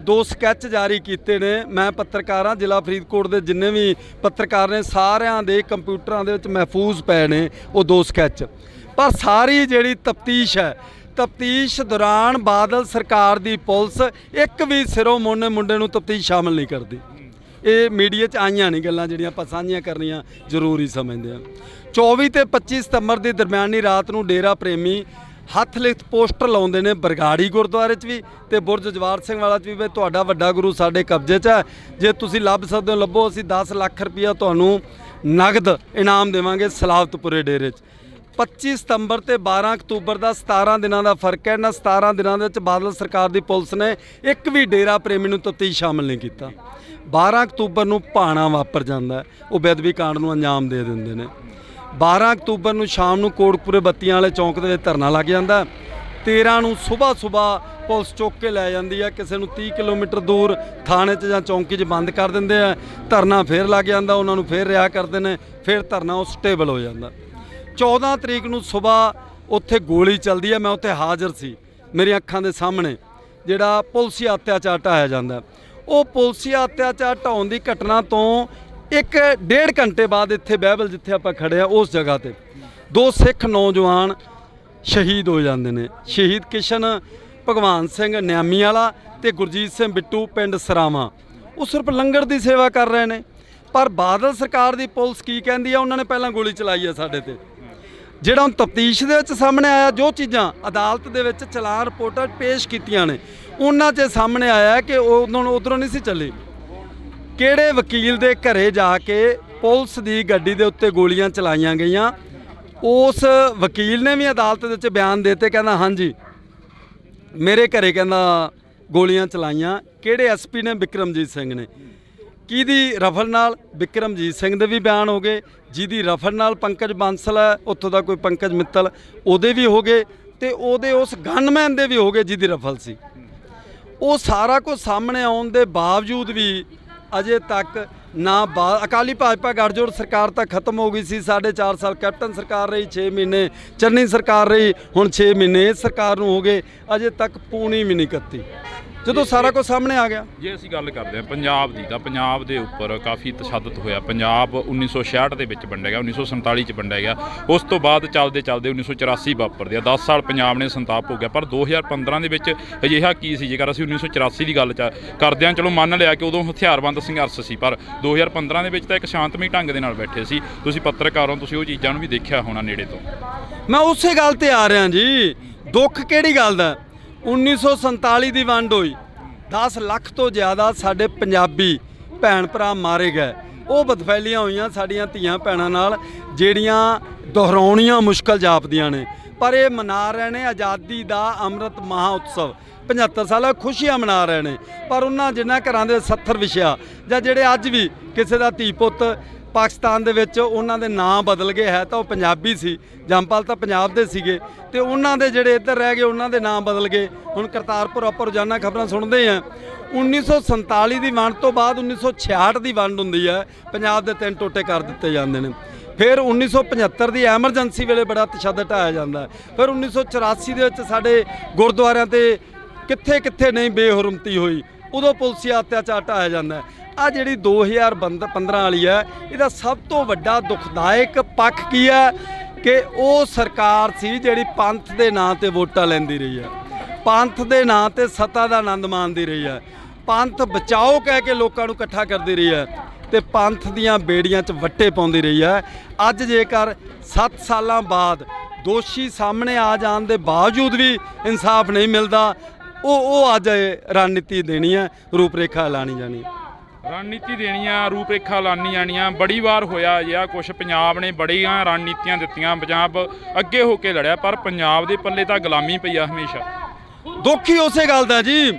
2 ਸਕੈਚ ਜਾਰੀ ਕੀਤੇ ਨੇ। ਮੈਂ ਪੱਤਰਕਾਰਾਂ ਜ਼ਿਲ੍ਹਾ ਫਰੀਦਕੋਟ ਦੇ ਜਿੰਨੇ ਵੀ ਪੱਤਰਕਾਰ ਨੇ ਸਾਰਿਆਂ ਦੇ ਕੰਪਿਊਟਰਾਂ ਦੇ ਵਿੱਚ ਮਹਿਫੂਜ਼ ਪਏ ਨੇ ਉਹ 2 ਸਕੈਚ। ਪਰ ਸਾਰੀ ਜਿਹੜੀ ਤਫਤੀਸ਼ ਹੈ, ਤਫਤੀਸ਼ ਦੌਰਾਨ ਬਾਦਲ ਸਰਕਾਰ ਦੀ ਪੁਲਿਸ ਇੱਕ ਵੀ ਸਿਰੋਂ ਮੋਨੇ ਮੁੰਡੇ ਨੂੰ ਤਫਤੀਸ਼ ਸ਼ਾਮਲ ਨਹੀਂ ਕਰਦੀ। ਇਹ ਮੀਡੀਆ 'ਚ ਆਈਆਂ ਨਹੀਂ ਗੱਲਾਂ ਜਿਹੜੀਆਂ ਆਪਾਂ ਸਾਂਝੀਆਂ ਕਰਨੀਆਂ ਜ਼ਰੂਰੀ ਸਮਝਦੇ ਹਾਂ। 24 ਤੇ 25 ਸਤੰਬਰ ਦੀ ਦਰਮਿਆਨੀ ਰਾਤ ਨੂੰ ਡੇਰਾ ਪ੍ਰੇਮੀ ਹੱਥ ਲਿਖਤ ਪੋਸਟਰ ਲਾਉਂਦੇ ਨੇ ਬਰਗਾੜੀ ਗੁਰਦੁਆਰੇ 'ਚ ਵੀ ਤੇ ਬੁਰਜ ਜਵਾਰ ਸਿੰਘ ਵਾਲਾ 'ਚ ਵੀ ਤੁਹਾਡਾ ਵੱਡਾ ਗੁਰੂ ਸਾਡੇ ਕਬਜ਼ੇ 'ਚ ਹੈ, ਜੇ ਤੁਸੀਂ ਲੱਭ ਸਕਦੇ ਹੋ ਲੱਭੋ, ਅਸੀਂ 10 ਲੱਖ ਰੁਪਈਆ ਤੁਹਾਨੂੰ ਨਗਦ ਇਨਾਮ ਦੇਵਾਂਗੇ ਸਲਾਵਤਪੁਰੇ ਡੇਰੇ 'ਚ। 25 ਸਤੰਬਰ ਤੇ 12 ਅਕਤੂਬਰ ਦਾ 17 ਦਿਨਾਂ ਦਾ ਫਰਕ ਹੈ। ਇਹਨਾਂ 17 ਦਿਨਾਂ ਦੇ ਵਿੱਚ ਬਾਦਲ ਸਰਕਾਰ ਦੀ ਪੁਲਿਸ ਨੇ ਇੱਕ ਵੀ ਡੇਰਾ ਪ੍ਰੇਮੀ ਨੂੰ ਤਫਤੀਸ਼ ਸ਼ਾਮਲ ਨਹੀਂ ਕੀਤਾ। 12 ਅਕਤੂਬਰ ਨੂੰ ਭਾਣਾ ਵਾਪਰ ਜਾਂਦਾ, ਉਹ ਬੇਅਦਬੀ ਕਾਂਡ ਨੂੰ ਅੰਜਾਮ ਦੇ ਦਿੰਦੇ ਨੇ। 12 ਅਕਤੂਬਰ ਨੂੰ ਸ਼ਾਮ ਨੂੰ ਕੋਟਕਪੁਰੇ ਬੱਤੀਆਂ ਵਾਲੇ ਚੌਂਕ ਦੇ ਵਿੱਚ ਧਰਨਾ ਲੱਗ ਜਾਂਦਾ। 13 ਨੂੰ ਸਵੇਰ ਪੁਲਿਸ ਚੁੱਕ ਕੇ ਲੈ ਜਾਂਦੀ ਹੈ, ਕਿਸੇ ਨੂੰ 30 ਕਿਲੋਮੀਟਰ ਦੂਰ ਥਾਣੇ 'ਚ ਜਾਂ ਚੌਂਕੀ 'ਚ ਬੰਦ ਕਰ ਦਿੰਦੇ ਆ। ਧਰਨਾ ਫੇਰ ਲੱਗ ਜਾਂਦਾ, ਉਹਨਾਂ ਨੂੰ ਫੇਰ ਰਿਹਾ ਕਰਦੇ ਨੇ, ਫੇਰ ਧਰਨਾ ਉਹ ਸਟੇਬਲ ਹੋ ਜਾਂਦਾ। 14 ਤਰੀਕ ਨੂੰ ਸਵੇਰ ਉੱਥੇ ਗੋਲੀ ਚੱਲਦੀ ਹੈ, ਮੈਂ ਉੱਥੇ ਹਾਜ਼ਰ ਸੀ, ਮੇਰੀਆਂ ਅੱਖਾਂ ਦੇ ਸਾਹਮਣੇ ਜਿਹੜਾ ਪੁਲਸੀ ਅਤਿਆਚਾਰ ਢਾਇਆ ਜਾਂਦਾ। ਉਹ ਪੁਲਸੀ ਅਤਿਆਚਾਰ ਢਾਉਣ ਦੀ ਘਟਨਾ ਤੋਂ 1.5 ਘੰਟੇ ਬਾਅਦ ਇੱਥੇ ਬਹਿਬਲ ਜਿੱਥੇ ਆਪਾਂ ਖੜੇ ਆ ਉਸ ਜਗ੍ਹਾ ਤੇ 2 ਸਿੱਖ ਨੌਜਵਾਨ ਸ਼ਹੀਦ ਹੋ ਜਾਂਦੇ ਨੇ। ਸ਼ਹੀਦ ਕਿਸ਼ਨ ਭਗਵਾਨ ਸਿੰਘ ਨਿਆਮੀ ਵਾਲਾ ਤੇ ਗੁਰਜੀਤ ਸਿੰਘ ਬਿੱਟੂ ਪਿੰਡ ਸਰਾਵਾਂ। ਉਹ ਸਿਰਫ ਲੰਗਰ ਦੀ ਸੇਵਾ ਕਰ ਰਹੇ ਨੇ, ਪਰ ਬਾਦਲ ਸਰਕਾਰ ਦੀ ਪੁਲਿਸ ਕੀ ਕਹਿੰਦੀ ਆ, ਉਹਨਾਂ ਨੇ ਪਹਿਲਾਂ ਗੋਲੀ ਚਲਾਈ ਆ ਸਾਡੇ ਤੇ। ਜਿਹੜਾ ਹੁਣ ਤਫਤੀਸ਼ ਦੇ ਵਿੱਚ ਸਾਹਮਣੇ ਆਇਆ, ਜੋ ਚੀਜ਼ਾਂ ਅਦਾਲਤ ਦੇ ਵਿੱਚ ਚਲਾਨ ਰਿਪੋਰਟਾਂ ਪੇਸ਼ ਕੀਤੀਆਂ ਨੇ, ਉਹਨਾਂ 'ਚ ਸਾਹਮਣੇ ਆਇਆ ਕਿ ਉਧਰੋਂ ਨਹੀਂ ਸੀ ਚੱਲੀ। ਕਿਹੜੇ ਵਕੀਲ ਦੇ ਘਰੇ ਜਾ ਕੇ ਪੁਲਿਸ ਦੀ ਗੱਡੀ ਦੇ ਉੱਤੇ ਗੋਲੀਆਂ ਚਲਾਈਆਂ ਗਈਆਂ, ਉਸ ਵਕੀਲ ਨੇ ਵੀ ਅਦਾਲਤ ਦੇ ਵਿੱਚ ਬਿਆਨ ਦਿੱਤੇ, ਕਹਿੰਦਾ ਹਾਂਜੀ ਮੇਰੇ ਘਰੇ ਕਹਿੰਦਾ ਗੋਲੀਆਂ ਚਲਾਈਆਂ। ਕਿਹੜੇ ਐਸਪੀ ਨੇ? ਬਿਕਰਮਜੀਤ ਸਿੰਘ ਨੇ। ਕਿਹਦੀ ਰਫਲ ਨਾਲ? ਬਿਕਰਮਜੀਤ ਸਿੰਘ ਦੇ ਵੀ ਬਿਆਨ ਹੋ ਗਏ। ਜਿਹਦੀ ਰਫਲ ਨਾਲ ਪੰਕਜ ਬਾਂਸਲ ਹੈ ਉੱਥੋਂ ਦਾ ਕੋਈ ਪੰਕਜ ਮਿੱਤਲ, ਉਹਦੇ ਵੀ ਹੋ ਗਏ ਤੇ ਉਹਦੇ ਉਸ ਗਨਮੈਨ ਦੇ ਵੀ ਹੋ ਗਏ ਜਿਹਦੀ ਰਫਲ ਸੀ। ਉਹ ਸਾਰਾ ਕੁਝ ਸਾਹਮਣੇ ਆਉਣ ਦੇ ਬਾਵਜੂਦ ਵੀ ਅਜੇ ਤੱਕ ਨਾ ਅਕਾਲੀ ਭਾਜਪਾ ਗੱਠਜੋੜ ਸਰਕਾਰ ਤਾਂ ਖਤਮ ਹੋ ਗਈ ਸੀ। 4.5 ਸਾਲ ਕੈਪਟਨ ਸਰਕਾਰ ਰਹੀ, 6 ਮਹੀਨੇ ਚੰਨੀ ਸਰਕਾਰ ਰਹੀ, ਹੁਣ 6 ਮਹੀਨੇ ਇਸ ਸਰਕਾਰ ਨੂੰ ਹੋ ਗਏ, ਅਜੇ ਤੱਕ ਪੂਣੀ ਵੀ ਨਹੀਂ ਕੱਤੀ। ਜਦੋਂ ਸਾਰਾ ਕੁਝ ਸਾਹਮਣੇ ਆ ਗਿਆ। ਜੇ ਅਸੀਂ ਗੱਲ ਕਰਦੇ ਹਾਂ ਪੰਜਾਬ ਦੀ, ਤਾਂ ਪੰਜਾਬ ਦੇ ਉੱਪਰ ਕਾਫੀ ਤਸ਼ੱਦਦ ਹੋਇਆ। ਪੰਜਾਬ 1966 ਦੇ ਵਿੱਚ ਵੰਡਿਆ ਗਿਆ, 1947 'ਚ ਵੰਡਿਆ ਗਿਆ। ਉਸ ਤੋਂ ਬਾਅਦ ਚੱਲਦੇ 1984 ਵਾਪਰਦੇ ਆ। 10 ਸਾਲ ਪੰਜਾਬ ਨੇ ਸੰਤਾਪ ਹੋ ਗਿਆ। ਪਰ 2015 ਦੇ ਵਿੱਚ ਅਜਿਹਾ ਕੀ ਸੀ? ਜੇਕਰ ਅਸੀਂ 1984 ਦੀ ਗੱਲ ਕਰਦੇ ਹਾਂ, ਚਲੋ ਮੰਨ ਲਿਆ ਕਿ ਉਦੋਂ ਹਥਿਆਰਬੰਦ ਸੰਘਰਸ਼ ਸੀ, ਪਰ 2015 ਦੇ ਵਿੱਚ ਤਾਂ ਇੱਕ ਸ਼ਾਂਤਮਈ ਢੰਗ ਦੇ ਨਾਲ ਬੈਠੇ ਸੀ। ਤੁਸੀਂ ਪੱਤਰਕਾਰ ਹੋ, ਤੁਸੀਂ ਉਹ ਚੀਜ਼ਾਂ ਨੂੰ ਵੀ ਦੇਖਿਆ ਹੋਣਾ ਨੇੜੇ ਤੋਂ। ਮੈਂ ਉਸੇ ਗੱਲ ਤੇ ਆ ਰਿਹਾ ਜੀ। ਦੁੱਖ ਕਿਹੜੀ ਗੱਲ ਦਾ? 1947 ਦੀ ਵੰਡ ਹੋਈ, 10 ਲੱਖ ਤੋਂ ਜ਼ਿਆਦਾ ਸਾਡੇ ਪੰਜਾਬੀ ਭੈਣ ਭਰਾ ਮਾਰੇ ਗਏ। ਉਹ ਬਦਫੈਲੀਆਂ ਹੋਈਆਂ ਸਾਡੀਆਂ ਧੀਆਂ ਭੈਣਾਂ ਨਾਲ, ਜਿਹੜੀਆਂ ਦੁਹਰਾਉਣੀਆਂ ਮੁਸ਼ਕਲ ਜਾਪਦੀਆਂ ਨੇ। ਪਰ ਇਹ ਮਨਾ ਰਹੇ ਨੇ ਆਜ਼ਾਦੀ ਦਾ ਅੰਮ੍ਰਿਤ ਮਹਾ ਉਤਸਵ, 75 ਸਾਲਾਂ ਖੁਸ਼ੀਆਂ ਮਨਾ ਰਹੇ ਨੇ। ਪਰ ਉਹਨਾਂ ਜਿਨ੍ਹਾਂ ਘਰਾਂ ਦੇ 70 ਵਿਛਿਆ ਜਾਂ ਜਿਹੜੇ ਅੱਜ ਵੀ ਕਿਸੇ ਦਾ ਧੀ ਪੁੱਤ ਪਾਕਿਸਤਾਨ ਦੇ ਵਿੱਚ ਉਹਨਾਂ ਦੇ ਨਾਂ ਬਦਲ ਗਏ, ਹੈ ਤਾਂ ਉਹ ਪੰਜਾਬੀ ਸੀ, ਜੰਮਪਲ ਤਾਂ ਪੰਜਾਬ ਦੇ ਸੀਗੇ, ਤੇ ਉਹਨਾਂ ਦੇ ਜਿਹੜੇ ਇੱਧਰ ਰਹਿ ਗਏ ਉਹਨਾਂ ਦੇ ਨਾਂ ਬਦਲ ਗਏ। ਹੁਣ ਕਰਤਾਰਪੁਰ ਆਪਾਂ ਰੋਜ਼ਾਨਾ ਖਬਰਾਂ ਸੁਣਦੇ ਹਾਂ। 1947 ਦੀ ਵੰਡ ਤੋਂ ਬਾਅਦ 1966 ਦੀ ਵੰਡ ਹੁੰਦੀ ਹੈ, ਪੰਜਾਬ ਦੇ 3 ਟੋਟੇ ਕਰ ਦਿੱਤੇ ਜਾਂਦੇ ਨੇ। ਫਿਰ 1975 ਦੀ ਐਮਰਜੈਂਸੀ ਵੇਲੇ ਬੜਾ ਤਸ਼ੱਦਦ ਢਾਇਆ ਜਾਂਦਾ। ਫਿਰ 1984 ਦੇ ਵਿੱਚ ਸਾਡੇ ਗੁਰਦੁਆਰਿਆਂ ਤੇ ਕਿੱਥੇ ਕਿੱਥੇ ਨਹੀਂ ਬੇਹੁਰਮਤੀ ਹੋਈ, ਉਦੋਂ ਪੁਲਸੀ ਅਤਿਆਚਾਰ ਢਾਇਆ ਜਾਂਦਾ। ਆ ਜਿਹੜੀ 2015 ਵਾਲੀ ਹੈ, ਇਹਦਾ ਸਭ ਤੋਂ ਵੱਡਾ ਦੁਖਦਾਇਕ ਪੱਖ ਕੀ ਹੈ ਕਿ ਉਹ ਸਰਕਾਰ ਸੀ ਜਿਹੜੀ ਪੰਥ ਦੇ ਨਾਂ ਤੇ ਵੋਟਾਂ ਲੈਂਦੀ ਰਹੀ ਹੈ। ਪੰਥ ਦੇ ਨਾਂ ਤੇ ਸੱਤਾ ਦਾ ਆਨੰਦ ਮਾਣਦੀ ਰਹੀ ਹੈ, ਪੰਥ ਬਚਾਓ ਕਹਿ ਕੇ ਲੋਕਾਂ ਨੂੰ ਇਕੱਠਾ ਕਰਦੀ ਰਹੀ ਹੈ ਤੇ ਪੰਥ ਦੀਆਂ ਬੇੜੀਆਂ 'ਚ ਵੱਟੇ ਪਾਉਂਦੀ ਰਹੀ ਹੈ। ਅੱਜ ਜੇਕਰ 7 ਸਾਲਾਂ ਬਾਅਦ ਦੋਸ਼ੀ ਸਾਹਮਣੇ ਆ ਜਾਣ ਦੇ ਬਾਵਜੂਦ ਵੀ ਇਨਸਾਫ ਨਹੀਂ ਮਿਲਦਾ, ਉਹ ਅੱਜ ਰਣਨੀਤੀ ਦੇਣੀ ਹੈ, ਰੂਪਰੇਖਾ ਐਲਾਨੀ ਜਾਣੀ ਹੈ। ਰਣਨੀਤੀ ਦੇਣੀਆਂ, ਰੂਪਰੇਖਾ ਲਾਣੀ ਜਾਣੀਆਂ। ਬੜੀ ਵਾਰ ਹੋਇਆ ਜਿਹਾ ਕੁਛ, ਪੰਜਾਬ ਨੇ ਬੜੀਆਂ ਰਣਨੀਤੀਆਂ ਦਿੱਤੀਆਂ, ਪੰਜਾਬ ਅੱਗੇ ਹੋ ਕੇ ਲੜਿਆ, ਪਰ ਪੰਜਾਬ ਦੇ ਪੱਲੇ ਤਾਂ ਗੁਲਾਮੀ ਪਈ ਆ ਹਮੇਸ਼ਾ। ਦੁੱਖ ਹੀ ਉਸੇ ਗੱਲ ਦਾ ਜੀ,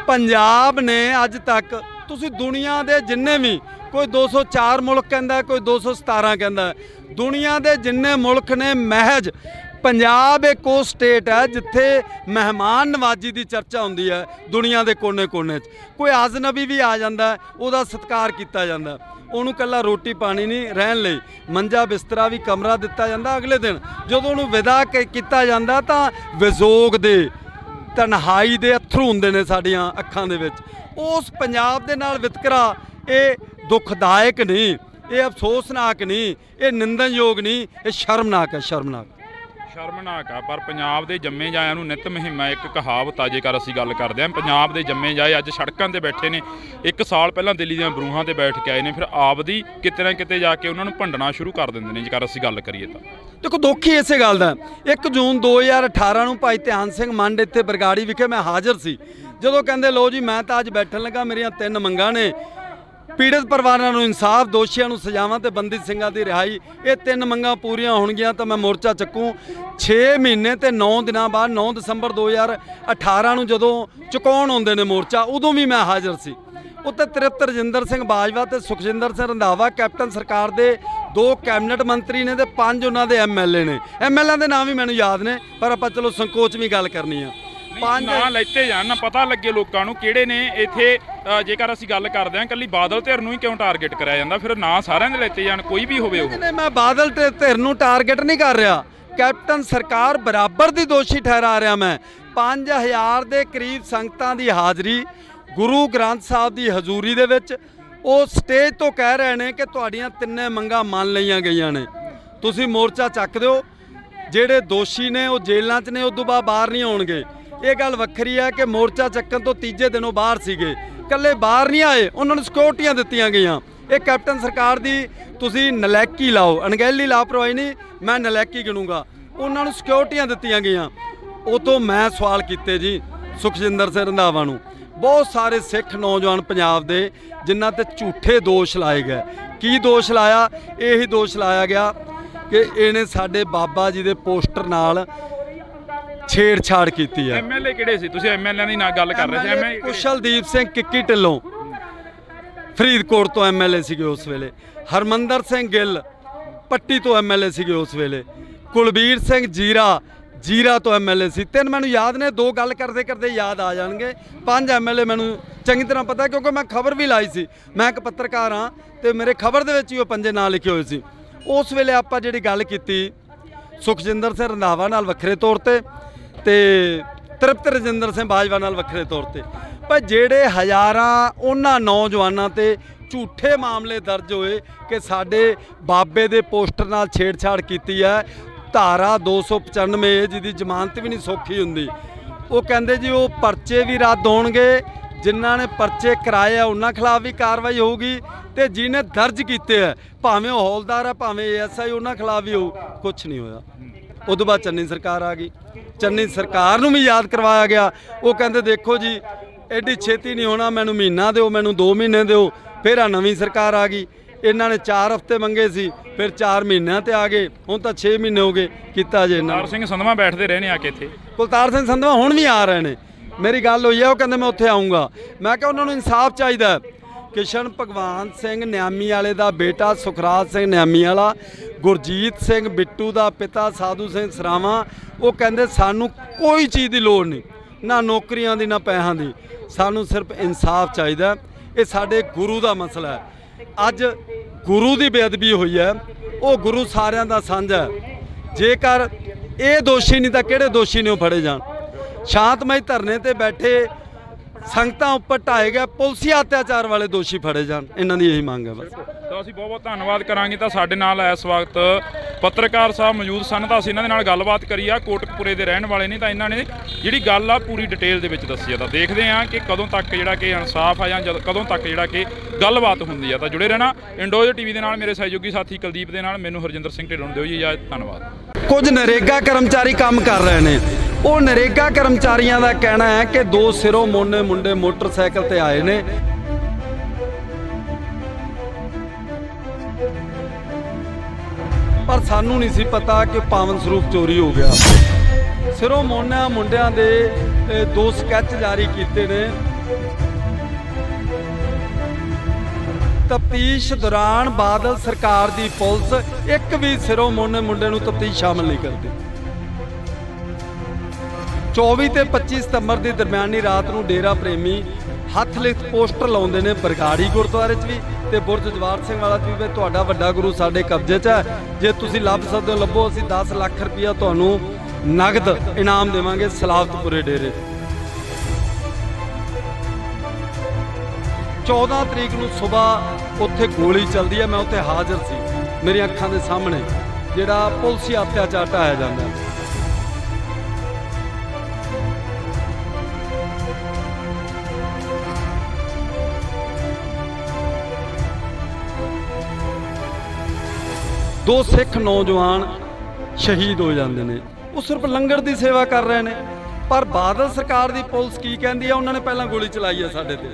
ਪੰਜਾਬ ਨੇ ਅੱਜ ਤੱਕ ਤੁਸੀਂ ਦੁਨੀਆ ਦੇ ਜਿੰਨੇ ਵੀ, ਕੋਈ 204 ਮੁਲਕ ਕਹਿੰਦਾ, ਕੋਈ 217 ਕਹਿੰਦਾ, ਦੁਨੀਆ ਦੇ ਜਿੰਨੇ ਮੁਲਕ ਨੇ, ਮਹਿਜ ਪੰਜਾਬ ਇੱਕ ਉਹ ਸਟੇਟ ਹੈ ਜਿੱਥੇ ਮਹਿਮਾਨ ਨਵਾਜੀ ਦੀ ਚਰਚਾ ਹੁੰਦੀ ਹੈ। ਦੁਨੀਆ ਦੇ ਕੋਨੇ-ਕੋਨੇ 'ਚ ਕੋਈ ਅਜਨਬੀ ਵੀ ਆ ਜਾਂਦਾ, ਉਹਦਾ ਸਤਿਕਾਰ ਕੀਤਾ ਜਾਂਦਾ, ਉਹਨੂੰ ਕੱਲਾ ਰੋਟੀ ਪਾਣੀ ਨਹੀਂ, ਰਹਿਣ ਲਈ ਮੰਜਾ ਬਿਸਤਰਾ ਵੀ ਕਮਰਾ ਦਿੱਤਾ ਜਾਂਦਾ। ਅਗਲੇ ਦਿਨ ਜਦੋਂ ਉਹਨੂੰ ਵਿਦਾ ਕੀਤਾ ਜਾਂਦਾ ਤਾਂ ਵਿਜੋਗ ਦੇ, ਤਨਹਾਈ ਦੇ ਅਥਰੂ ਹੁੰਦੇ ਨੇ ਸਾਡੀਆਂ ਅੱਖਾਂ ਦੇ ਵਿੱਚ। ਉਸ ਪੰਜਾਬ ਦੇ ਨਾਲ ਵਿਤਕਰਾ ਇਹ ਦੁਖਦਾਇਕ ਨਹੀਂ, ਇਹ ਅਫਸੋਸਨਾਕ ਨਹੀਂ, ਇਹ ਨਿੰਦਣਯੋਗ ਨਹੀਂ, ਇਹ ਸ਼ਰਮਨਾਕ ਹੈ, ਸ਼ਰਮਨਾਕ ਆ। ਪਰ ਪੰਜਾਬ ਦੇ ਜੰਮੇ ਜਾਇਆਂ ਨੂੰ ਨਿਤ ਮੁਹਿੰਮਾਂ, ਇੱਕ ਕਹਾਵਤ ਆ ਜੇਕਰ ਅਸੀਂ ਗੱਲ ਕਰਦੇ ਹਾਂ, ਪੰਜਾਬ ਦੇ ਜੰਮੇ ਜਾਏ ਅੱਜ ਸੜਕਾਂ ਤੇ ਬੈਠੇ ਨੇ। 1 ਸਾਲ ਪਹਿਲਾਂ ਦਿੱਲੀ ਦੀਆਂ ਬਰੂਹਾਂ ਤੇ ਬੈਠ ਕੇ ਆਏ ਨੇ, ਫਿਰ ਆਪਦੀ ਕਿਤੇ ਨਾ ਕਿਤੇ ਜਾ ਕੇ ਉਹਨਾਂ ਨੂੰ ਭੰਡਣਾ ਸ਼ੁਰੂ ਕਰ ਦਿੰਦੇ ਨੇ ਜੇਕਰ ਅਸੀਂ ਗੱਲ ਕਰੀਏ ਤਾਂ। ਦੇਖੋ ਦੁੱਖ ਹੀ ਇਸੇ ਗੱਲ ਦਾ। 1 ਜੂਨ 2018 ਨੂੰ ਭਾਈ ਧਿਆਨ ਸਿੰਘ ਮੰਡ ਇੱਥੇ ਬਰਗਾੜੀ ਵਿਖੇ ਮੈਂ ਹਾਜ਼ਰ ਸੀ, ਜਦੋਂ ਕਹਿੰਦੇ ਲੋ ਜੀ ਮੈਂ ਤਾਂ ਅੱਜ ਬੈਠਣ ਲੱਗਾ, ਮੇਰੀਆਂ 3 ਮੰਗਾਂ ਨੇ, ਪੀੜਤ ਪਰਿਵਾਰਾਂ ਨੂੰ ਇਨਸਾਫ, ਦੋਸ਼ੀਆਂ ਨੂੰ ਸਜ਼ਾਵਾਂ ਤੇ ਬੰਦੀ ਸਿੰਘਾਂ ਦੀ ਰਿਹਾਈ। ਇਹ 3 ਮੰਗਾਂ ਪੂਰੀਆਂ ਹੋਣਗੀਆਂ ਤਾਂ ਮੈਂ ਮੋਰਚਾ ਚੱਕੂ। 6 ਮਹੀਨੇ ਤੇ 9 ਦਿਨਾਂ ਬਾਅਦ 9 ਦਸੰਬਰ 2018 ਨੂੰ ਜਦੋਂ ਚੁਕਾਉਣ ਆਉਂਦੇ ਨੇ ਮੋਰਚਾ, ਉਦੋਂ ਵੀ ਮੈਂ ਹਾਜ਼ਰ ਸੀ। ਉੱਤੇ ਤ੍ਰਿਪਤ ਰਜਿੰਦਰ ਸਿੰਘ ਬਾਜਵਾ ਤੇ ਸੁਖਜਿੰਦਰ ਸਿੰਘ ਰੰਧਾਵਾ ਕੈਪਟਨ ਸਰਕਾਰ ਦੇ 2 ਕੈਬਨਿਟ ਮੰਤਰੀ ਨੇ ਤੇ 5 ਉਹਨਾਂ ਦੇ ਐਮਐਲਏ ਨੇ। ਐਮਐਲਏ ਦੇ ਨਾਮ ਵੀ ਮੈਨੂੰ ਯਾਦ ਨੇ, ਪਰ ਆਪਾਂ ਚਲੋ ਸੰਕੋਚ ਵੀ ਗੱਲ ਕਰਨੀ ਆ। 5 ਨਾਂ ਲੈਤੇ ਜਾਣ ਨਾ, ਪਤਾ ਲੱਗੇ ਲੋਕਾਂ ਨੂੰ ਕਿਹੜੇ ਨੇ ਇੱਥੇ। ਜੇਕਰ ਅਸੀਂ ਗੱਲ ਕਰਦੇ ਹਾਂ ਇਕੱਲੀ ਬਾਦਲ ਧਿਰ ਨੂੰ ਹੀ ਕਿਉਂ ਟਾਰਗੇਟ ਕਰਿਆ ਜਾਂਦਾ, ਫਿਰ ਨਾਂ ਸਾਰਿਆਂ ਦੇ ਲੈਤੇ ਜਾਣ, ਕੋਈ ਵੀ ਹੋਵੇ ਉਹ। ਮੈਂ ਬਾਦਲ ਤੇ ਧਿਰ ਨੂੰ ਟਾਰਗੇਟ ਨਹੀਂ ਕਰ ਰਿਹਾ, ਕੈਪਟਨ ਸਰਕਾਰ ਬਰਾਬਰ ਦੀ ਦੋਸ਼ੀ ਠਹਿਰਾ ਰਿਹਾ। ਮੈਂ 5000 ਦੇ ਕਰੀਬ ਸੰਗਤਾਂ ਦੀ ਹਾਜ਼ਰੀ, ਗੁਰੂ ਗ੍ਰੰਥ ਸਾਹਿਬ ਦੀ ਹਜ਼ੂਰੀ ਦੇ ਵਿੱਚ ਉਹ ਸਟੇਜ ਤੋਂ ਕਹਿ ਰਹੇ ਨੇ ਕਿ ਤੁਹਾਡੀਆਂ 3 ਮੰਗਾਂ ਮੰਨ ਲਈਆਂ ਗਈਆਂ ਨੇ, ਤੁਸੀਂ ਮੋਰਚਾ ਚੱਕ ਦਿਓ। ਜਿਹੜੇ ਦੋਸ਼ੀ ਨੇ ਉਹ ਜੇਲ੍ਹਾਂ 'ਚ ਨੇ, ਉਦੋਂ ਬਾਅਦ ਬਾਹਰ ਨਹੀਂ ਆਉਣਗੇ। ਇਹ ਗੱਲ ਵੱਖਰੀ ਹੈ ਕਿ ਮੋਰਚਾ ਚੱਕਣ ਤੋਂ ਤੀਜੇ ਦਿਨੋਂ ਬਾਹਰ ਸੀਗੇ, ਇਕੱਲੇ ਬਾਹਰ ਨਹੀਂ ਆਏ, ਉਹਨਾਂ ਨੂੰ ਸਿਕਿਉਰਟੀਆਂ ਦਿੱਤੀਆਂ ਗਈਆਂ। ਇਹ ਕੈਪਟਨ ਸਰਕਾਰ ਦੀ ਤੁਸੀਂ ਨਲਾਇਕੀ ਲਾਓ, ਅਣਗਹਿਲੀ ਲਾਪਰਵਾਹੀ ਨਹੀਂ, ਮੈਂ ਨਲਾਇਕੀ ਗਿਣੂੰਗਾ। ਉਹਨਾਂ ਨੂੰ ਸਿਕਿਉਰਟੀਆਂ ਦਿੱਤੀਆਂ ਗਈਆਂ। ਉਹ ਤੋਂ ਮੈਂ ਸਵਾਲ ਕੀਤੇ ਜੀ ਸੁਖਜਿੰਦਰ ਸਿੰਘ ਰੰਧਾਵਾ ਨੂੰ, ਬਹੁਤ ਸਾਰੇ ਸਿੱਖ ਨੌਜਵਾਨ ਪੰਜਾਬ ਦੇ ਜਿਨ੍ਹਾਂ ਤੇ ਝੂਠੇ ਦੋਸ਼ ਲਾਏ ਗਏ। ਕੀ ਦੋਸ਼ ਲਾਇਆ? ਇਹੀ ਦੋਸ਼ ਲਾਇਆ ਗਿਆ ਕਿ ਇਹਨੇ ਸਾਡੇ ਬਾਬਾ ਜੀ ਦੇ ਪੋਸਟਰ ਨਾਲ ਛੇੜਛਾੜ ਕੀਤੀ ਹੈ। ਐਮਐਲਏ ਕਿਹੜੇ ਸੀ? ਤੁਸੀਂ ਐਮਐਲਏ ਦੀ ਨਾ ਗੱਲ ਕਰ ਰਹੇ ਸੀ। ਐਮਐਲਏ ਕੁਸ਼ਲਦੀਪ ਸਿੰਘ ਕਿੱਕੀ ਢਿੱਲੋਂ ਫਰੀਦਕੋਟ ਤੋਂ ਐਮਐਲਏ ਸੀਗੇ ਉਸ ਵੇਲੇ। ਹਰਮੰਦਰ ਸਿੰਘ ਗਿੱਲ ਪੱਟੀ ਤੋਂ ਐਮਐਲਏ ਸੀਗੇ ਉਸ ਵੇਲੇ। ਕੁਲਬੀਰ ਸਿੰਘ ਜੀਰਾ ਤੋਂ ਐਮਐਲਏ ਸੀ। 3 ਮੈਨੂੰ ਯਾਦ ਨੇ, 2 ਗੱਲ ਕਰਦੇ ਕਰਦੇ ਯਾਦ ਆ ਜਾਣਗੇ। 5 ਐਮਐਲਏ ਮੈਨੂੰ ਚੰਗੀ ਤਰ੍ਹਾਂ ਪਤਾ, ਕਿਉਂਕਿ ਮੈਂ ਖਬਰ ਵੀ ਲਾਈ ਸੀ। ਮੈਂ ਇੱਕ ਪੱਤਰਕਾਰ ਹਾਂ ਤੇ ਮੇਰੇ ਖਬਰ ਦੇ ਵਿੱਚ ਹੀ ਉਹ 5 ਨਾਂ ਲਿਖੇ ਹੋਏ ਸੀ। ਉਸ ਵੇਲੇ ਆਪਾਂ ਜਿਹੜੀ ਗੱਲ ਕੀਤੀ ਸੁਖਜਿੰਦਰ ਸਿੰਘ ਰੰਧਾਵਾ ਨਾਲ ਵੱਖਰੇ ਤੌਰ ਤੇ ਤ੍ਰਿਪਤ ਰਜਿੰਦਰ ਸਿੰਘ ਬਾਜਵਾ ਨਾਲ ਵੱਖਰੇ ਤੌਰ ਤੇ, ਪਰ ਜਿਹੜੇ ਹਜ਼ਾਰਾਂ ਉਹਨਾਂ ਨੌਜਵਾਨਾਂ ਤੇ ਝੂਠੇ ਮਾਮਲੇ ਦਰਜ ਹੋਏ ਕਿ ਸਾਡੇ ਬਾਬੇ ਦੇ ਪੋਸਟਰ ਨਾਲ ਛੇੜਛਾੜ ਕੀਤੀ ਹੈ। ਧਾਰਾ 295 ਜਿਹਦੀ ਜ਼ਮਾਨਤ ਵੀ ਨਹੀਂ ਸੌਖੀ ਹੁੰਦੀ, ਉਹ ਕਹਿੰਦੇ ਜੀ ਉਹ ਪਰਚੇ ਵੀ ਰੱਦ ਹੋਣਗੇ, ਜਿਨ੍ਹਾਂ ਨੇ ਪਰਚੇ ਕਰਾਏ ਆ ਉਹਨਾਂ ਖਿਲਾਫ ਵੀ ਕਾਰਵਾਈ ਹੋਊਗੀ, ਤੇ ਜਿਹਨੇ ਦਰਜ ਕੀਤੇ ਆ ਭਾਵੇਂ ਉਹ ਹੌਲਦਾਰ ਆ ਭਾਵੇਂ ਐਸਆਈ, ਉਹਨਾਂ ਖਿਲਾਫ ਵੀ ਹੋਊ। ਕੁਛ ਨਹੀਂ ਹੋਇਆ। ਉਦੋਂ ਬਾਅਦ ਚੰਨੀ ਸਰਕਾਰ ਆ ਗਈ, ਚੰਨੀ ਸਰਕਾਰ ਨੂੰ ਵੀ ਯਾਦ ਕਰਵਾਇਆ ਗਿਆ। ਉਹ ਕਹਿੰਦੇ ਦੇਖੋ ਜੀ ਐਡੀ ਛੇਤੀ ਨਹੀਂ ਹੋਣਾ, ਮੈਨੂੰ ਮਹੀਨਾ ਦਿਓ, ਮੈਨੂੰ 2 ਮਹੀਨੇ ਦਿਓ। ਫਿਰ ਆ ਨਵੀਂ ਸਰਕਾਰ ਆ ਗਈ, ਇਹਨਾਂ ਨੇ 4 ਹਫ਼ਤੇ ਮੰਗੇ ਸੀ, ਫਿਰ 4 ਮਹੀਨਿਆਂ ਤੇ ਆ ਗਏ, ਹੁਣ ਤਾਂ 6 ਮਹੀਨੇ ਹੋ ਗਏ ਕੀਤਾ ਜੇ। ਕੁਲਤਾਰ ਸਿੰਘ ਸੰਧਵਾ ਬੈਠਦੇ ਰਹੇ ਨੇ ਆ ਕੇ ਇੱਥੇ। ਕੁਲਤਾਰ ਸਿੰਘ ਸੰਧਵਾ ਹੁਣ ਵੀ ਆ ਰਹੇ ਨੇ, ਮੇਰੀ ਗੱਲ ਹੋਈ ਹੈ, ਉਹ ਕਹਿੰਦੇ ਮੈਂ ਉੱਥੇ ਆਊਂਗਾ। ਮੈਂ ਕਿਹਾ ਉਹਨਾਂ ਨੂੰ ਇਨਸਾਫ ਚਾਹੀਦਾ। ਕਿਸ਼ਨ ਭਗਵਾਨ ਸਿੰਘ ਨਿਆਮੀ ਵਾਲੇ ਦਾ ਬੇਟਾ ਸੁਖਰਾਜ ਸਿੰਘ ਨਿਆਮੀ ਵਾਲਾ, ਗੁਰਜੀਤ ਸਿੰਘ ਬਿੱਟੂ ਦਾ ਪਿਤਾ ਸਾਧੂ ਸਿੰਘ ਸਰਾਵਾਂ, ਉਹ ਕਹਿੰਦੇ ਸਾਨੂੰ ਕੋਈ ਚੀਜ਼ ਦੀ ਲੋੜ ਨਹੀਂ, ਨਾ ਨੌਕਰੀਆਂ ਦੀ ਨਾ ਪੈਸਿਆਂ ਦੀ, ਸਾਨੂੰ ਸਿਰਫ ਇਨਸਾਫ ਚਾਹੀਦਾ। ਇਹ ਸਾਡੇ ਗੁਰੂ ਦਾ ਮਸਲਾ ਹੈ। ਅੱਜ ਗੁਰੂ ਦੀ ਬੇਅਦਬੀ ਹੋਈ ਹੈ, ਉਹ ਗੁਰੂ ਸਾਰਿਆਂ ਦਾ ਸਾਂਝਾ ਹੈ। ਜੇਕਰ ਇਹ ਦੋਸ਼ੀ ਨਹੀਂ ਤਾਂ ਕਿਹੜੇ ਦੋਸ਼ੀ ਨੇ ਉਹ ਫੜੇ ਜਾਣ। ਸ਼ਾਂਤਮਈ ਧਰਨੇ ਤੇ ਬੈਠੇ ਸੰਗਤਾਂ ਉੱਪਰ ਢਾਏ ਗਏ ਪੁਲਸੀ ਅਤਿਆਚਾਰ ਵਾਲੇ ਦੋਸ਼ੀ ਫੜੇ ਜਾਣ, ਇਹਨਾਂ ਦੀ ਇਹੀ ਮੰਗ ਹੈ ਬਸ। ਤਾਂ ਅਸੀਂ ਬਹੁਤ ਬਹੁਤ ਧੰਨਵਾਦ ਕਰਾਂਗੇ। ਤਾਂ ਸਾਡੇ ਨਾਲ ਇਸ ਵਕਤ ਪੱਤਰਕਾਰ ਸਾਹਿਬ ਮੌਜੂਦ ਸਨ ਤਾਂ ਅਸੀਂ ਇਹਨਾਂ ਦੇ ਨਾਲ ਗੱਲਬਾਤ ਕਰੀ ਆ। ਕੋਟਕਪੂਰੇ ਦੇ ਰਹਿਣ ਵਾਲੇ ਨੇ ਤਾਂ ਇਹਨਾਂ ਨੇ ਜਿਹੜੀ ਗੱਲ ਆ ਪੂਰੀ ਡਿਟੇਲ ਦੇ ਵਿੱਚ ਦੱਸੀ ਆ। ਤਾਂ ਦੇਖਦੇ ਆ ਕਿ ਕਦੋਂ ਤੱਕ ਜਿਹੜਾ ਕਿ ਇਨਸਾਫ ਆ ਜਾਂ ਕਦੋਂ ਤੱਕ ਜਿਹੜਾ ਕਿ ਗੱਲਬਾਤ ਹੁੰਦੀ ਆ। ਤਾਂ ਜੁੜੇ ਰਹਿਣਾ ਇੰਡੋਜ਼ ਟੀਵੀ ਦੇ ਨਾਲ। ਮੇਰੇ ਸਹਿਯੋਗੀ ਸਾਥੀ ਕੁਲਦੀਪ ਦੇ ਨਾਲ ਮੈਨੂੰ ਹਰਜਿੰਦਰ ਸਿੰਘ ਢਿੱਲੋਂ ਨੂੰ ਦਿਓ ਜੀ ਇਜਾਜ਼ਤ। ਧੰਨਵਾਦ। ਕੁਝ ਨਰੇਗਾ ਕਰਮਚਾਰੀ ਕੰਮ ਕਰ ਰਹੇ ਨੇ। ਉਹ ਨਰੇਗਾ ਕਰਮਚਾਰੀਆਂ ਦਾ ਕਹਿਣਾ ਹੈ ਕਿ ਦੋ ਸਿਰੋਂ ਮੋਨੇ ਮੁੰਡੇ ਮੋਟਰਸਾਈਕਲ ਤੇ ਆਏ ਨੇ। ਪਰ ਸਾਨੂੰ ਨਹੀਂ ਸੀ ਪਤਾ ਕਿ ਪਾਵਨ ਸਰੂਪ ਚੋਰੀ ਹੋ ਗਿਆ। ਸਿਰੋਂ ਮੋਨਾ ਮੁੰਡਿਆਂ ਦੇ 2 ਸਕੈਚ ਜਾਰੀ ਕੀਤੇ ਨੇ। ਤਫਤੀਸ਼ ਦੌਰਾਨ ਬਾਦਲ ਸਰਕਾਰ ਦੀ ਪੁਲਿਸ ਇੱਕ ਵੀ ਸਿਰੋਂ ਮੋਨੇ ਮੁੰਡੇ ਨੂੰ ਤਫਤੀਸ਼ ਸ਼ਾਮਲ ਨਹੀਂ ਕਰਦੀ। 24 ਤੇ 25 ਸਤੰਬਰ ਦੀ ਦਰਮਿਆਨੀ ਰਾਤ ਨੂੰ ਡੇਰਾ ਪ੍ਰੇਮੀ ਹੱਥ ਲਿਖਤ ਪੋਸਟਰ ਲਾਉਂਦੇ ਨੇ ਬਰਗਾੜੀ ਗੁਰਦੁਆਰੇ 'ਚ ਵੀ ਤੇ ਬੁਰਜ ਜਵਾਰ ਸਿੰਘ ਵਾਲਾ 'ਚ ਵੀ। ਤੁਹਾਡਾ ਵੱਡਾ ਗੁਰੂ ਸਾਡੇ ਕਬਜ਼ੇ 'ਚ ਹੈ, ਜੇ ਤੁਸੀਂ ਲੱਭ ਸਕਦੇ ਹੋ ਲੱਭੋ। ਅਸੀਂ 10 ਲੱਖ ਰੁਪਇਆ ਤੁਹਾਨੂੰ ਨਗਦ ਇਨਾਮ ਦੇਵਾਂਗੇ ਸਲਾਵਤਪੁਰੇ ਡੇਰੇ। 14 ਤਰੀਕ ਨੂੰ ਸਵੇਰ ਉੱਥੇ ਗੋਲੀ ਚੱਲਦੀ ਹੈ। ਮੈਂ ਉੱਥੇ ਹਾਜ਼ਰ ਸੀ, ਮੇਰੀਆਂ ਅੱਖਾਂ ਦੇ ਸਾਹਮਣੇ ਜਿਹੜਾ ਪੁਲਸੀ ਅਤਿਆਚਾਰ ਢਾਇਆ ਜਾਂਦਾ। ਦੋ ਸਿੱਖ ਨੌਜਵਾਨ ਸ਼ਹੀਦ ਹੋ ਜਾਂਦੇ ਨੇ। ਉਹ ਸਿਰਫ ਲੰਗਰ ਦੀ ਸੇਵਾ ਕਰ ਰਹੇ ਨੇ। ਪਰ ਬਾਦਲ ਸਰਕਾਰ ਦੀ ਪੁਲਿਸ ਕੀ ਕਹਿੰਦੀ ਹੈ? ਉਹਨਾਂ ਨੇ ਪਹਿਲਾਂ ਗੋਲੀ ਚਲਾਈ ਹੈ ਸਾਡੇ ਤੇ।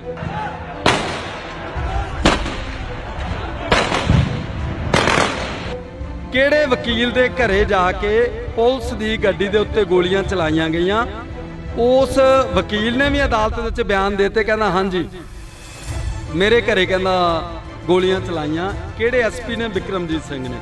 ਕਿਹੜੇ ਵਕੀਲ ਦੇ ਘਰੇ ਜਾ ਕੇ ਪੁਲਿਸ ਦੀ ਗੱਡੀ ਦੇ ਉੱਤੇ ਗੋਲੀਆਂ ਚਲਾਈਆਂ ਗਈਆਂ? ਉਸ ਵਕੀਲ ਨੇ ਵੀ ਅਦਾਲਤ ਵਿੱਚ ਬਿਆਨ ਦਿੱਤੇ, ਕਹਿੰਦਾ ਹਾਂਜੀ ਮੇਰੇ ਘਰੇ ਕਹਿੰਦਾ ਗੋਲੀਆਂ ਚਲਾਈਆਂ। ਕਿਹੜੇ ਐਸਪੀ ਨੇ? ਵਿਕਰਮਜੀਤ ਸਿੰਘ ਨੇ।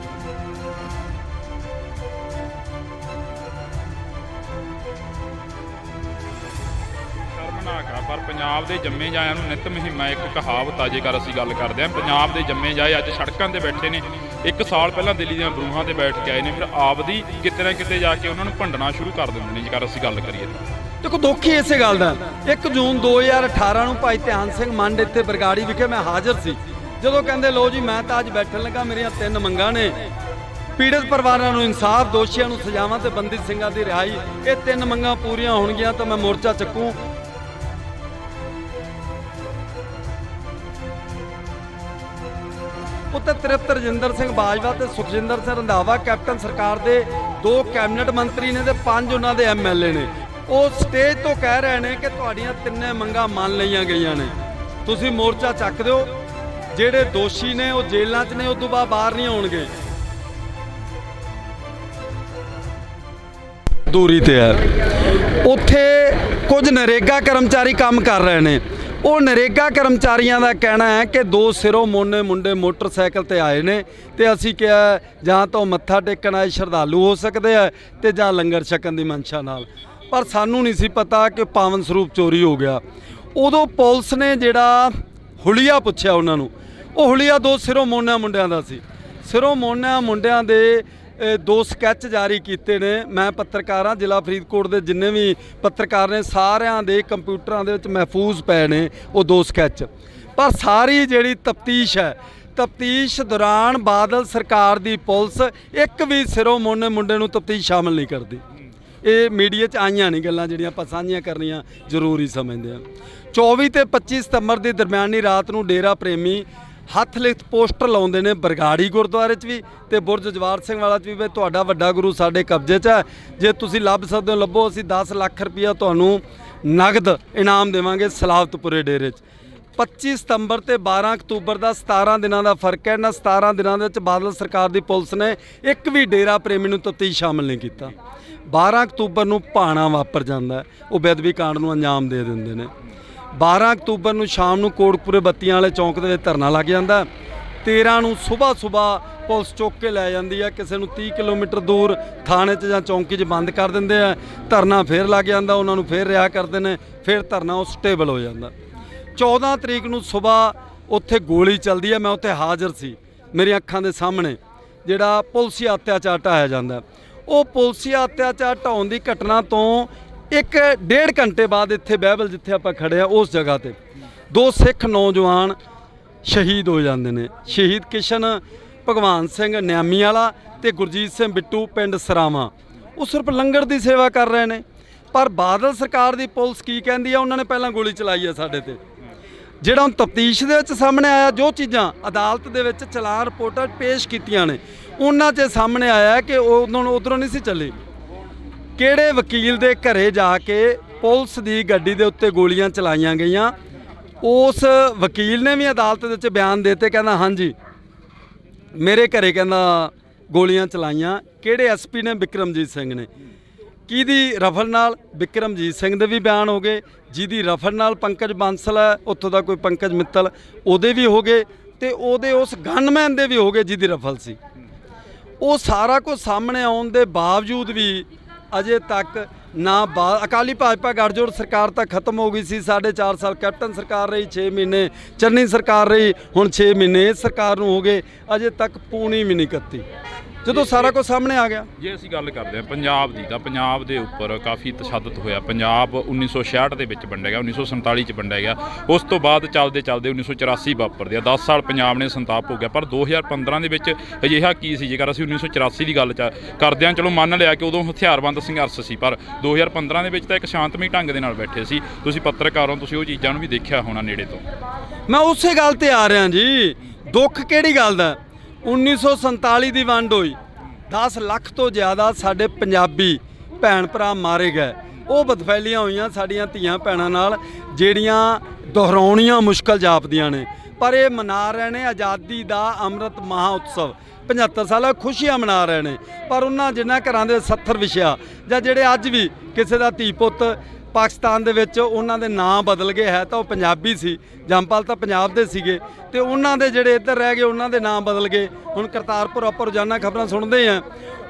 ਪਰ ਪੰਜਾਬ ਦੇ ਜੰਮੇ ਜਾਇਆਂ ਨੂੰ ਨਿਤ ਮੁਹਿੰਮਾਂ ਇੱਕ ਕਹਾਵਤ ਆ। ਜੇਕਰ ਅਸੀਂ ਗੱਲ ਕਰਦੇ ਹਾਂ ਪੰਜਾਬ ਦੇ ਜੰਮੇ ਜਾਏ ਅੱਜ ਸੜਕਾਂ ਤੇ ਬੈਠੇ ਨੇ। 1 ਸਾਲ ਪਹਿਲਾਂ ਦਿੱਲੀ ਦੀਆਂ ਬਰੂਹਾਂ ਤੇ ਬੈਠ ਕੇ ਆਏ ਨੇ, ਫਿਰ ਆਪਦੀ ਕਿਤੇ ਨਾ ਕਿਤੇ ਜਾ ਕੇ ਉਹਨਾਂ ਨੂੰ ਭੰਡਣਾ ਸ਼ੁਰੂ ਕਰ ਦਿੰਦੇ ਨੇ। ਜੇਕਰ ਅਸੀਂ ਗੱਲ ਕਰੀਏ ਦੇਖੋ ਦੁੱਖ ਹੀ ਇਸੇ ਗੱਲ ਦਾ। 1 ਜੂਨ 2018 ਨੂੰ ਭਾਈ ਧਿਆਨ ਸਿੰਘ ਮੰਡ ਇੱਥੇ ਬਰਗਾੜੀ ਵਿਖੇ ਮੈਂ ਹਾਜ਼ਰ ਸੀ, ਜਦੋਂ ਕਹਿੰਦੇ ਲੋ ਜੀ ਮੈਂ ਤਾਂ ਅੱਜ ਬੈਠਣ ਲੱਗਾ, ਮੇਰੀਆਂ 3 ਮੰਗਾਂ ਨੇ। ਪੀੜਤ ਪਰਿਵਾਰਾਂ ਨੂੰ ਇਨਸਾਫ, ਦੋਸ਼ੀਆਂ ਨੂੰ ਸਜ਼ਾਵਾਂ ਤੇ ਬੰਦੀ ਸਿੰਘਾਂ ਦੀ ਰਿਹਾਈ। ਇਹ 3 ਮੰਗਾਂ ਪੂਰੀਆਂ ਹੋਣਗੀਆਂ ਤਾਂ ਮੈਂ ਮੋਰਚਾ ਚੱਕੂ। ਉੱਤੇ ਤ੍ਰਿਪਤ ਰਜਿੰਦਰ ਸਿੰਘ ਬਾਜਵਾ ਤੇ ਸੁਖਜਿੰਦਰ ਸਿੰਘ ਰੰਧਾਵਾ ਕੈਪਟਨ ਸਰਕਾਰ ਦੇ 2 ਕੈਬਨਿਟ ਮੰਤਰੀ ਨੇ ਤੇ 5 ਉਹਨਾਂ ਦੇ ਐਮਐਲਏ ਨੇ। ਉਹ ਸਟੇਜ ਤੋਂ ਕਹਿ ਰਹੇ ਨੇ ਕਿ ਤੁਹਾਡੀਆਂ 3 ਮੰਗਾਂ ਮੰਨ ਲਈਆਂ ਗਈਆਂ ਨੇ, ਤੁਸੀਂ ਮੋਰਚਾ ਚੱਕ ਦਿਓ। ਜਿਹੜੇ ਦੋਸ਼ੀ ਨੇ ਉਹ ਜੇਲ੍ਹਾਂ 'ਚ ਨੇ, ਉਸ ਤੋਂ ਬਾਅਦ ਬਾਹਰ ਨਹੀਂ ਆਉਣਗੇ। ਦੂਰੀ ਤੇ ਹੈ। ਉੱਥੇ ਕੁਝ ਨਰੇਗਾ ਕਰਮਚਾਰੀ ਕੰਮ ਕਰ ਰਹੇ ਨੇ। ਉਹ ਨਰੇਗਾ ਕਰਮਚਾਰੀਆਂ ਦਾ ਕਹਿਣਾ ਹੈ ਕਿ 2 ਸਿਰੋਂ ਮੋਨੇ ਮੁੰਡੇ ਮੋਟਰਸਾਈਕਲ ਤੇ ਆਏ ਨੇ ਤੇ ਅਸੀਂ ਕਿਹਾ ਜਾਂ ਤਾਂ ਮੱਥਾ ਟੇਕਣ ਆਏ ਸ਼ਰਧਾਲੂ ਹੋ ਸਕਦੇ ਆ ਤੇ ਜਾਂ ਲੰਗਰ ਛਕਣ ਦੀ ਮਨਸ਼ਾ ਨਾਲ। ਪਰ ਸਾਨੂੰ ਨਹੀਂ ਸੀ ਪਤਾ ਕਿ ਪਾਵਨ ਸਰੂਪ ਚੋਰੀ ਹੋ ਗਿਆ। ਉਦੋਂ ਪੁਲਿਸ ਨੇ ਜਿਹੜਾ ਹੁਲੀਆ ਪੁੱਛਿਆ ਉਹਨਾਂ ਨੂੰ, ਉਹ ਹੁਲੀਆ 2 ਸਿਰੋਂ ਮੋਨਾ ਮੁੰਡਿਆਂ ਦਾ ਸੀ। ਸਿਰੋਂ ਮੋਨਾ ਮੁੰਡਿਆਂ ਦੇ 2 ਸਕੈਚ ਜਾਰੀ ਕੀਤੇ ਨੇ। ਮੈਂ ਪੱਤਰਕਾਰ ਹਾਂ, ਜ਼ਿਲ੍ਹਾ ਫਰੀਦਕੋਟ ਦੇ ਜਿੰਨੇ ਵੀ ਪੱਤਰਕਾਰ ਨੇ ਸਾਰਿਆਂ ਦੇ ਕੰਪਿਊਟਰਾਂ ਦੇ ਵਿੱਚ ਮਹਿਫੂਜ਼ ਪਏ ਨੇ ਉਹ 2 ਸਕੈਚ। ਪਰ ਸਾਰੀ ਜਿਹੜੀ ਤਫਤੀਸ਼ ਹੈ, ਤਫਤੀਸ਼ ਦੌਰਾਨ ਬਾਦਲ ਸਰਕਾਰ ਦੀ ਪੁਲਿਸ ਇੱਕ ਵੀ ਸਿਰੋਂ ਮੋਨੇ ਮੁੰਡੇ ਨੂੰ ਤਫਤੀਸ਼ ਸ਼ਾਮਲ ਨਹੀਂ ਕਰਦੀ। ਇਹ ਮੀਡੀਆ 'ਚ ਆਈਆਂ ਨਹੀਂ ਗੱਲਾਂ ਜਿਹੜੀਆਂ ਆਪਾਂ ਸਾਂਝੀਆਂ ਕਰਨੀਆਂ ਜ਼ਰੂਰੀ ਸਮਝਦੇ ਹਾਂ। 24 ਤੇ 25 ਸਤੰਬਰ ਦੀ ਦਰਮਿਆਨੀ ਰਾਤ ਨੂੰ ਡੇਰਾ ਪ੍ਰੇਮੀ ਹੱਥ ਲਿਖਤ ਪੋਸਟਰ ਲਾਉਂਦੇ ਨੇ ਬਰਗਾੜੀ ਗੁਰਦੁਆਰੇ 'ਚ ਵੀ ਤੇ ਬੁਰਜ ਜਵਾਰ ਸਿੰਘ ਵਾਲਾ 'ਚ ਵੀ। ਤੁਹਾਡਾ ਵੱਡਾ ਗੁਰੂ ਸਾਡੇ ਕਬਜ਼ੇ 'ਚ ਹੈ, ਜੇ ਤੁਸੀਂ ਲੱਭ ਸਕਦੇ ਹੋ ਲੱਭੋ। ਅਸੀਂ 10 ਲੱਖ ਰੁਪਇਆ ਤੁਹਾਨੂੰ ਨਗਦ ਇਨਾਮ ਦੇਵਾਂਗੇ ਸਲਾਵਤਪੁਰੇ ਡੇਰੇ 'ਚ। 25 ਸਤੰਬਰ ਤੇ 12 ਅਕਤੂਬਰ ਦਾ 17 ਦਿਨਾਂ ਦਾ ਫਰਕ ਹੈ। ਇਹਨਾਂ 17 ਦਿਨਾਂ ਦੇ ਵਿੱਚ ਬਾਦਲ ਸਰਕਾਰ ਦੀ ਪੁਲਿਸ ਨੇ ਇੱਕ ਵੀ ਡੇਰਾ ਪ੍ਰੇਮੀ ਨੂੰ ਤਫਤੀਸ਼ ਸ਼ਾਮਲ ਨਹੀਂ ਕੀਤਾ। 12 ਅਕਤੂਬਰ ਨੂੰ ਭਾਣਾ ਵਾਪਰ ਜਾਂਦਾ, ਉਹ ਬੇਅਦਬੀ ਕਾਂਡ ਨੂੰ ਅੰਜਾਮ ਦੇ ਦਿੰਦੇ ਨੇ। 12 ਅਕਤੂਬਰ ਨੂੰ ਸ਼ਾਮ ਨੂੰ ਕੋਟਕਪੂਰੇ ਬੱਤੀਆਂ ਵਾਲੇ ਚੌਂਕ ਦੇ ਵਿੱਚ ਧਰਨਾ ਲੱਗ ਜਾਂਦਾ। 13 ਨੂੰ ਸਵੇਰ ਪੁਲਿਸ ਚੁੱਕ ਕੇ ਲੈ ਜਾਂਦੀ ਹੈ, ਕਿਸੇ ਨੂੰ 30 ਕਿਲੋਮੀਟਰ ਦੂਰ ਥਾਣੇ 'ਚ ਜਾਂ ਚੌਂਕੀ 'ਚ ਬੰਦ ਕਰ ਦਿੰਦੇ ਆ। ਧਰਨਾ ਫੇਰ ਲੱਗ ਜਾਂਦਾ, ਉਹਨਾਂ ਨੂੰ ਫੇਰ ਰਿਹਾ ਕਰਦੇ ਨੇ, ਫਿਰ ਧਰਨਾ ਉਹ ਸਟੇਬਲ ਹੋ ਜਾਂਦਾ। 14 ਤਰੀਕ ਨੂੰ ਸਵੇਰ ਉੱਥੇ ਗੋਲੀ ਚੱਲਦੀ ਹੈ। ਮੈਂ ਉੱਥੇ ਹਾਜ਼ਰ ਸੀ, ਮੇਰੀਆਂ ਅੱਖਾਂ ਦੇ ਸਾਹਮਣੇ ਜਿਹੜਾ ਪੁਲਸੀ ਅਤਿਆਚਾਰ ਢਾਇਆ ਜਾਂਦਾ। ਉਹ ਪੁਲਸੀ ਅਤਿਆਚਾਰ ਢਾਉਣ ਦੀ ਘਟਨਾ ਤੋਂ 1.5 ਘੰਟੇ ਬਾਅਦ ਇੱਥੇ ਬਹਿਬਲ ਜਿੱਥੇ ਆਪਾਂ ਖੜੇ ਆ ਉਸ ਜਗ੍ਹਾ ਤੇ 2 ਸਿੱਖ ਨੌਜਵਾਨ ਸ਼ਹੀਦ ਹੋ ਜਾਂਦੇ ਨੇ। ਸ਼ਹੀਦ ਕਿਸ਼ਨ ਭਗਵਾਨ ਸਿੰਘ ਨਿਆਮੀ ਵਾਲਾ ਤੇ ਗੁਰਜੀਤ ਸਿੰਘ ਬਿੱਟੂ ਪਿੰਡ ਸਰਾਵਾਂ, ਉਹ ਸਿਰਫ ਲੰਗਰ ਦੀ ਸੇਵਾ ਕਰ ਰਹੇ ਨੇ। ਪਰ ਬਾਦਲ ਸਰਕਾਰ ਦੀ ਪੁਲਿਸ ਕੀ ਕਹਿੰਦੀ ਆ, ਉਹਨਾਂ ਨੇ ਪਹਿਲਾਂ ਗੋਲੀ ਚਲਾਈ ਆ ਸਾਡੇ ਤੇ। ਜਿਹੜਾ ਹੁਣ ਤਫਤੀਸ਼ ਦੇ ਵਿੱਚ ਸਾਹਮਣੇ ਆਇਆ, ਜੋ ਚੀਜ਼ਾਂ ਅਦਾਲਤ ਦੇ ਵਿੱਚ ਚਲਾਨ ਰਿਪੋਰਟਾਂ ਪੇਸ਼ ਕੀਤੀਆਂ ਨੇ, ਉਹਨਾਂ 'ਚ ਸਾਹਮਣੇ ਆਇਆ ਕਿ ਉਧਰੋਂ ਨਹੀਂ ਸੀ ਚੱਲੀ। ਕਿਹੜੇ ਵਕੀਲ ਦੇ ਘਰੇ ਜਾ ਕੇ ਪੁਲਿਸ ਦੀ ਗੱਡੀ ਦੇ ਉੱਤੇ ਗੋਲੀਆਂ ਚਲਾਈਆਂ ਗਈਆਂ। ਉਸ ਵਕੀਲ ਨੇ ਵੀ ਅਦਾਲਤ ਦੇ ਵਿੱਚ ਬਿਆਨ ਦਿੱਤੇ, ਕਹਿੰਦਾ ਹਾਂਜੀ ਮੇਰੇ ਘਰੇ ਕਹਿੰਦਾ ਗੋਲੀਆਂ ਚਲਾਈਆਂ। ਕਿਹੜੇ ਐਸਪੀ ਨੇ? ਬਿਕਰਮਜੀਤ ਸਿੰਘ ਨੇ। ਕਿਹਦੀ ਰਫਲ ਨਾਲ? ਬਿਕਰਮਜੀਤ ਸਿੰਘ ਦੇ ਵੀ ਬਿਆਨ ਹੋ ਗਏ। ਜਿਹਦੀ ਰਫਲ ਨਾਲ ਪੰਕਜ ਬਾਂਸਲ ਹੈ, ਉੱਥੋਂ ਦਾ ਕੋਈ ਪੰਕਜ ਮਿੱਤਲ, ਉਹਦੇ ਵੀ ਹੋ ਗਏ, ਤੇ ਉਹਦੇ ਉਸ ਗਨਮੈਨ ਦੇ ਵੀ ਹੋ ਗਏ ਜਿਹਦੀ ਰਫਲ ਸੀ। ਉਹ ਸਾਰਾ ਕੁਝ ਸਾਹਮਣੇ ਆਉਣ ਦੇ ਬਾਵਜੂਦ ਵੀ ਅਜੇ ਤੱਕ ਨਾ ਅਕਾਲੀ ਭਾਜਪਾ ਗੱਠਜੋੜ ਸਰਕਾਰ ਤਾਂ ਖਤਮ ਹੋ ਗਈ ਸੀ। 4.5 ਸਾਲ ਕੈਪਟਨ ਸਰਕਾਰ ਰਹੀ, 6 ਮਹੀਨੇ ਚੰਨੀ ਸਰਕਾਰ ਰਹੀ, ਹੁਣ 6 ਮਹੀਨੇ ਇਸ ਸਰਕਾਰ ਨੂੰ ਹੋ ਗਏ, ਅਜੇ ਤੱਕ ਪੂਣੀ ਵੀ ਨਹੀਂ ਕੱਤੀ, ਜਦੋਂ ਸਾਰਾ ਕੁਝ ਸਾਹਮਣੇ ਆ ਗਿਆ। ਜੇ ਅਸੀਂ ਗੱਲ ਕਰਦੇ ਹਾਂ ਪੰਜਾਬ ਦੀ, ਤਾਂ ਪੰਜਾਬ ਦੇ ਉੱਪਰ ਕਾਫੀ ਤਸ਼ੱਦਦ ਹੋਇਆ। ਪੰਜਾਬ 1966 ਦੇ ਵਿੱਚ ਵੰਡਿਆ ਗਿਆ, 1947 ਚ ਵੰਡਿਆ ਗਿਆ। ਉਸ ਤੋਂ ਬਾਅਦ ਚੱਲਦੇ 1984 ਵਾਪਰਦੇ ਆ। 10 ਸਾਲ ਪੰਜਾਬ ਨੇ ਸੰਤਾਪ ਹੋ ਗਿਆ। ਪਰ 2015 ਦੇ ਵਿੱਚ ਅਜਿਹਾ ਕੀ ਸੀ? ਜੇਕਰ ਅਸੀਂ 1984 ਦੀ ਗੱਲ ਕਰਦੇ ਹਾਂ, ਚਲੋ ਮੰਨ ਲਿਆ ਕਿ ਉਦੋਂ ਹਥਿਆਰਬੰਦ ਸੰਘਰਸ਼ ਸੀ, ਪਰ 2015 ਦੇ ਵਿੱਚ ਤਾਂ ਇੱਕ ਸ਼ਾਂਤਮਈ ਢੰਗ ਦੇ ਨਾਲ ਬੈਠੇ ਸੀ। ਤੁਸੀਂ ਪੱਤਰਕਾਰ ਹੋ, ਤੁਸੀਂ ਉਹ ਚੀਜ਼ਾਂ ਨੂੰ ਵੀ ਦੇਖਿਆ ਹੋਣਾ ਨੇੜੇ ਤੋਂ। ਮੈਂ ਉਸੇ ਗੱਲ ਤੇ ਆ ਰਿਹਾ ਜੀ। ਦੁੱਖ ਕਿਹੜੀ ਗੱਲ ਦਾ? 1947 ਦੀ ਵੰਡ ਹੋਈ, 10 ਲੱਖ ਤੋਂ ਜ਼ਿਆਦਾ ਸਾਡੇ ਪੰਜਾਬੀ ਭੈਣ ਭਰਾ ਮਾਰੇ ਗਏ। ਉਹ ਬਦਫੈਲੀਆਂ ਹੋਈਆਂ ਸਾਡੀਆਂ ਧੀਆਂ ਭੈਣਾਂ ਨਾਲ, ਜਿਹੜੀਆਂ ਦੁਹਰਾਉਣੀਆਂ ਮੁਸ਼ਕਲ ਜਾਪਦੀਆਂ ਨੇ। ਪਰ ਇਹ ਮਨਾ ਰਹੇ ਨੇ ਆਜ਼ਾਦੀ ਦਾ ਅੰਮ੍ਰਿਤ ਮਹਾ ਉਤਸਵ, 75 ਸਾਲਾ ਖੁਸ਼ੀਆਂ ਮਨਾ ਰਹੇ ਨੇ। ਪਰ ਉਹਨਾਂ ਜਿਨ੍ਹਾਂ ਘਰਾਂ ਦੇ 70 ਵਿਛਿਆ, ਜਾਂ ਜਿਹੜੇ ਅੱਜ ਵੀ ਕਿਸੇ ਦਾ ਧੀ ਪੁੱਤ ਪਾਕਿਸਤਾਨ ਦੇ ਵਿੱਚ ਉਹਨਾਂ ਦੇ ਨਾਂ ਬਦਲ ਗਏ, ਹੈ ਤਾਂ ਉਹ ਪੰਜਾਬੀ ਸੀ, ਜੰਮਪਲ ਤਾਂ ਪੰਜਾਬ ਦੇ ਸੀਗੇ, ਤੇ ਉਹਨਾਂ ਦੇ ਜਿਹੜੇ ਇੱਧਰ ਰਹਿ ਗਏ ਉਹਨਾਂ ਦੇ ਨਾਂ ਬਦਲ ਗਏ। ਹੁਣ ਕਰਤਾਰਪੁਰ ਆਪਾਂ ਰੋਜ਼ਾਨਾ ਖਬਰਾਂ ਸੁਣਦੇ ਹਾਂ।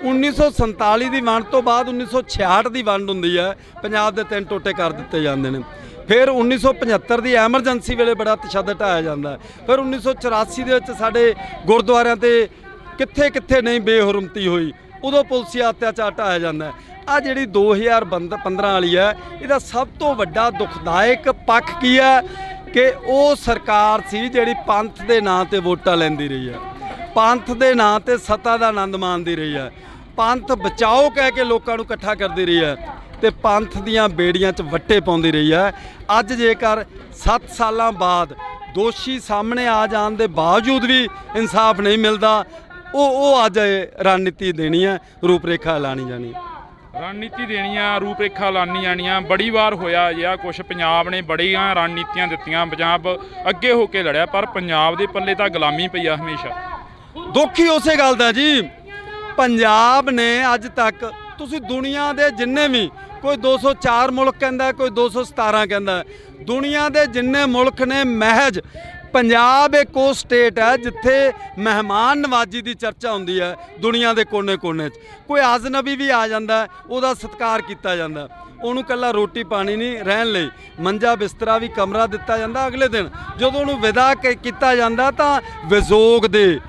1947 ਦੀ ਵੰਡ ਤੋਂ ਬਾਅਦ 1966 ਦੀ ਵੰਡ ਹੁੰਦੀ ਹੈ, ਪੰਜਾਬ ਦੇ 3 ਟੋਟੇ ਕਰ ਦਿੱਤੇ ਜਾਂਦੇ ਨੇ। ਫਿਰ 1975 ਦੀ ਐਮਰਜੈਂਸੀ ਵੇਲੇ ਬੜਾ ਤਸ਼ੱਦਦ ਢਾਇਆ ਜਾਂਦਾ ਹੈ। ਫਿਰ 1984 ਦੇ ਵਿੱਚ ਸਾਡੇ ਗੁਰਦੁਆਰਿਆਂ ਤੇ ਕਿੱਥੇ ਕਿੱਥੇ ਨਹੀਂ ਬੇਹਰਮਤੀ ਹੋਈ, ਉਦੋਂ ਪੁਲਸੀ ਅਤਿਆਚਾਰ ਢਾਇਆ ਜਾਂਦਾ ਹੈ। ਆ ਜਿਹੜੀ 2015 ਵਾਲੀ ਹੈ, ਇਹਦਾ ਸਭ ਤੋਂ ਵੱਡਾ ਦੁਖਦਾਇਕ ਪੱਖ ਕੀ ਹੈ ਕਿ ਉਹ ਸਰਕਾਰ ਸੀ ਜਿਹੜੀ ਪੰਥ ਦੇ ਨਾਂ ਤੇ ਵੋਟਾਂ ਲੈਂਦੀ ਰਹੀ ਹੈ, ਪੰਥ ਦੇ ਨਾਂ ਤੇ ਸੱਤਾ ਦਾ ਆਨੰਦ ਮਾਣਦੀ ਰਹੀ ਹੈ, ਪੰਥ ਬਚਾਓ ਕਹਿ ਕੇ ਲੋਕਾਂ ਨੂੰ ਇਕੱਠਾ ਕਰਦੀ ਰਹੀ ਹੈ, ਤੇ ਪੰਥ ਦੀਆਂ ਬੇੜੀਆਂ 'ਚ ਵੱਟੇ ਪਾਉਂਦੀ ਰਹੀ ਹੈ। ਅੱਜ ਜੇਕਰ 7 ਸਾਲਾਂ ਬਾਅਦ ਦੋਸ਼ੀ ਸਾਹਮਣੇ ਆ ਜਾਣ ਦੇ ਬਾਵਜੂਦ ਵੀ ਇਨਸਾਫ ਨਹੀਂ ਮਿਲਦਾ, ਉਹ ਅੱਜ ਰਣਨੀਤੀ ਦੇਣੀ ਹੈ, ਰੂਪਰੇਖਾ ਐਲਾਨੀ ਜਾਣੀ। ਰਣਨੀਤੀ ਦੇਣੀਆਂ, ਰੂਪਰੇਖਾ ਲਾਣੀ ਜਾਣੀਆਂ। ਬੜੀ ਵਾਰ ਹੋਇਆ ਜਾਂ ਕੁਛ ਪੰਜਾਬ ਨੇ ਬੜੀਆਂ ਰਣਨੀਤੀਆਂ ਦਿੱਤੀਆਂ, ਪੰਜਾਬ ਅੱਗੇ ਹੋ ਕੇ ਲੜਿਆ, ਪਰ ਪੰਜਾਬ ਦੇ ਪੱਲੇ ਤਾਂ ਗੁਲਾਮੀ ਪਈ ਆ ਹਮੇਸ਼ਾ। ਦੁੱਖ ਹੀ ਉਸੇ ਗੱਲ ਦਾ ਜੀ। ਪੰਜਾਬ ਨੇ ਅੱਜ ਤੱਕ, ਤੁਸੀਂ ਦੁਨੀਆ ਦੇ ਜਿੰਨੇ ਵੀ, ਕੋਈ 204 ਮੁਲਕ ਕਹਿੰਦਾ, ਕੋਈ 217 ਕਹਿੰਦਾ, ਦੁਨੀਆ ਦੇ ਜਿੰਨੇ ਮੁਲਕ ਨੇ, ਮਹਿਜ ਪੰਜਾਬ ਇੱਕ ਉਹ ਸਟੇਟ ਹੈ ਜਿੱਥੇ ਮਹਿਮਾਨ ਨਵਾਜੀ ਦੀ ਚਰਚਾ ਹੁੰਦੀ ਹੈ। ਦੁਨੀਆ ਦੇ ਕੋਨੇ-ਕੋਨੇ 'ਚ ਕੋਈ ਅਜਨਬੀ ਵੀ ਆ ਜਾਂਦਾ, ਉਹਦਾ ਸਤਿਕਾਰ ਕੀਤਾ ਜਾਂਦਾ, ਉਹਨੂੰ ਇਕੱਲਾ ਰੋਟੀ ਪਾਣੀ ਨਹੀਂ, ਰਹਿਣ ਲਈ ਮੰਜਾ ਬਿਸਤਰਾ ਵੀ ਕਮਰਾ ਦਿੱਤਾ ਜਾਂਦਾ। ਅਗਲੇ ਦਿਨ ਜਦੋਂ ਉਹਨੂੰ ਵਿਦਾ ਕੀਤਾ ਜਾਂਦਾ ਤਾਂ ਵਿਜੋਗ ਦੇ,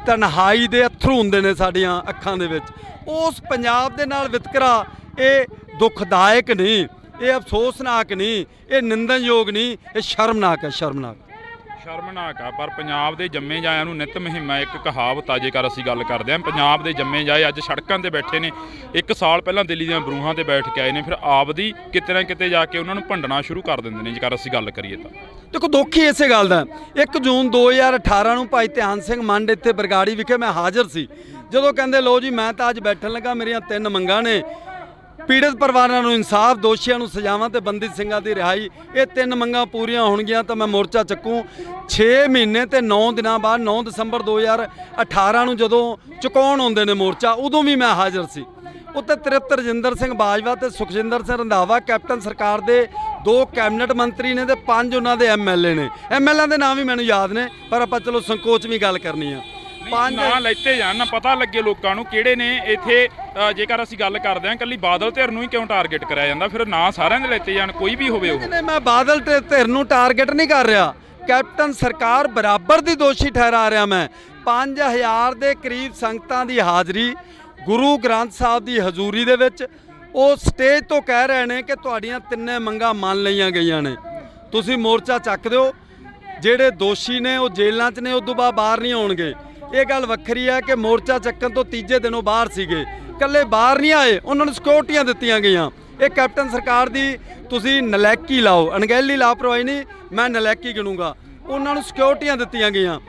ਤਨਹਾਈ ਦੇ ਅੱਥਰੂ ਹੁੰਦੇ ਨੇ ਸਾਡੀਆਂ ਅੱਖਾਂ ਦੇ ਵਿੱਚ। ਉਸ ਪੰਜਾਬ ਦੇ ਨਾਲ ਵਿਤਕਰਾ ਇਹ ਦੁਖਦਾਇਕ ਨਹੀਂ, ਇਹ ਅਫਸੋਸਨਾਕ ਨਹੀਂ, ਇਹ ਨਿੰਦਣਯੋਗ ਨਹੀਂ, ਇਹ ਸ਼ਰਮਨਾਕ ਹੈ, ਸ਼ਰਮਨਾਕ ਆ। ਪਰ ਪੰਜਾਬ ਦੇ ਜੰਮੇ ਜਾਇਆਂ ਨੂੰ ਨਿਤ ਮੁਹਿੰਮ, ਇੱਕ ਕਹਾਵਤ ਆ, ਜੇਕਰ ਅਸੀਂ ਗੱਲ ਕਰਦੇ ਹਾਂ ਪੰਜਾਬ ਦੇ ਜੰਮੇ ਜਾਏ ਅੱਜ ਸੜਕਾਂ ਤੇ ਬੈਠੇ ਨੇ। 1 ਸਾਲ ਪਹਿਲਾਂ ਦਿੱਲੀ ਦੀਆਂ ਬਰੂਹਾਂ ਤੇ ਬੈਠ ਕੇ ਆਏ ਨੇ, ਫਿਰ ਆਪਦੀ ਕਿਤੇ ਨਾ ਕਿਤੇ ਜਾ ਕੇ ਉਹਨਾਂ ਨੂੰ ਭੰਡਣਾ ਸ਼ੁਰੂ ਕਰ ਦਿੰਦੇ ਨੇ। ਜੇਕਰ ਅਸੀਂ ਗੱਲ ਕਰੀਏ ਤਾਂ ਦੇਖੋ ਦੁੱਖ ਹੀ ਇਸੇ ਗੱਲ ਦਾ। 1 ਜੂਨ 2018 ਨੂੰ ਭਾਈ ਧਿਆਨ ਸਿੰਘ ਮੰਡ ਇੱਥੇ ਬਰਗਾੜੀ ਵਿਖੇ ਮੈਂ ਹਾਜ਼ਰ ਸੀ, ਜਦੋਂ ਕਹਿੰਦੇ ਲੋ ਜੀ ਮੈਂ ਤਾਂ ਅੱਜ ਬੈਠਣ ਲੱਗਾ, ਮੇਰੀਆਂ 3 ਮੰਗਾਂ ਨੇ, ਪੀੜਤ ਪਰਿਵਾਰਾਂ ਨੂੰ ਇਨਸਾਫ, ਦੋਸ਼ੀਆਂ ਨੂੰ ਸਜ਼ਾਵਾਂ ਤੇ ਬੰਦੀ ਸਿੰਘਾਂ ਦੀ ਰਿਹਾਈ। ਇਹ 3 ਮੰਗਾਂ ਪੂਰੀਆਂ ਹੋਣਗੀਆਂ ਤਾਂ ਮੈਂ ਮੋਰਚਾ ਚੱਕੂ। 6 ਮਹੀਨੇ ਤੇ 9 ਦਿਨਾਂ ਬਾਅਦ 9 ਦਸੰਬਰ 2018 ਨੂੰ ਜਦੋਂ ਚੁਕਾਉਣ ਆਉਂਦੇ ਨੇ ਮੋਰਚਾ, ਉਦੋਂ ਵੀ ਮੈਂ ਹਾਜ਼ਰ ਸੀ। ਉੱਤੇ ਤ੍ਰਿਪਤ ਰਜਿੰਦਰ ਸਿੰਘ ਬਾਜਵਾ ਤੇ ਸੁਖਜਿੰਦਰ ਸਿੰਘ ਰੰਧਾਵਾ ਕੈਪਟਨ ਸਰਕਾਰ ਦੇ 2 ਕੈਬਨਿਟ ਮੰਤਰੀ ਨੇ, ਤੇ 5 ਉਹਨਾਂ ਦੇ ਐਮਐਲਏ ਨੇ। ਐਮਐਲਏ ਦੇ ਨਾਮ ਵੀ ਮੈਨੂੰ ਯਾਦ ਨੇ, ਪਰ ਆਪਾਂ ਚਲੋ ਸੰਕੋਚ ਵੀ ਗੱਲ ਕਰਨੀ ਆ। 5 ਨਾਂ ਲੈਤੇ ਜਾਣ ਨਾ, ਪਤਾ ਲੱਗੇ ਲੋਕਾਂ ਨੂੰ ਕਿਹੜੇ ਨੇ ਇੱਥੇ। ਜੇਕਰ ਅਸੀਂ ਗੱਲ ਕਰਦੇ ਹਾਂ ਇਕੱਲੀ ਬਾਦਲ ਧਿਰ ਨੂੰ ਹੀ ਕਿਉਂ ਟਾਰਗੇਟ ਕਰਿਆ ਜਾਂਦਾ, ਫਿਰ ਨਾਂ ਸਾਰਿਆਂ ਦੇ ਲੈਤੇ ਜਾਣ, ਕੋਈ ਵੀ ਹੋਵੇ ਉਹ। ਨਹੀਂ, ਮੈਂ ਬਾਦਲ ਧਿਰ ਨੂੰ ਟਾਰਗੇਟ ਨਹੀਂ ਕਰ ਰਿਹਾ, ਕੈਪਟਨ ਸਰਕਾਰ ਬਰਾਬਰ ਦੀ ਦੋਸ਼ੀ ਠਹਿਰਾ ਰਿਹਾ। ਮੈਂ 5000 ਦੇ ਕਰੀਬ ਸੰਗਤਾਂ ਦੀ ਹਾਜ਼ਰੀ ਗੁਰੂ ਗ੍ਰੰਥ ਸਾਹਿਬ ਦੀ ਹਜ਼ੂਰੀ ਦੇ ਵਿੱਚ, ਉਹ ਸਟੇਜ ਤੋਂ ਕਹਿ ਰਹੇ ਨੇ ਕਿ ਤੁਹਾਡੀਆਂ 3 ਮੰਗਾਂ ਮੰਨ ਲਈਆਂ ਗਈਆਂ ਨੇ, ਤੁਸੀਂ ਮੋਰਚਾ ਚੱਕ ਦਿਓ। ਜਿਹੜੇ ਦੋਸ਼ੀ ਨੇ ਉਹ ਜੇਲ੍ਹਾਂ 'ਚ ਨੇ, ਉਦੋਂ ਬਾਅਦ ਬਾਹਰ ਨਹੀਂ ਆਉਣਗੇ। ਇਹ ਗੱਲ ਵੱਖਰੀ ਹੈ ਕਿ ਮੋਰਚਾ ਚੱਕਣ ਤੋਂ ਤੀਜੇ ਦਿਨੋਂ ਬਾਹਰ ਸੀਗੇ, ਇਕੱਲੇ ਬਾਹਰ ਨਹੀਂ ਆਏ, ਉਹਨਾਂ ਨੂੰ ਸਿਕਿਉਰਟੀਆਂ ਦਿੱਤੀਆਂ ਗਈਆਂ। ਇਹ ਕੈਪਟਨ ਸਰਕਾਰ ਦੀ ਤੁਸੀਂ ਨਲਾਇਕੀ ਲਾਓ, ਅਣਗਹਿਲੀ ਲਾਪਰਵਾਹੀ ਨਹੀਂ, ਮੈਂ ਨਲਾਇਕੀ ਗਿਣੂੰਗਾ। ਉਹਨਾਂ ਨੂੰ ਸਿਕਿਉਰਟੀਆਂ ਦਿੱਤੀਆਂ ਗਈਆਂ।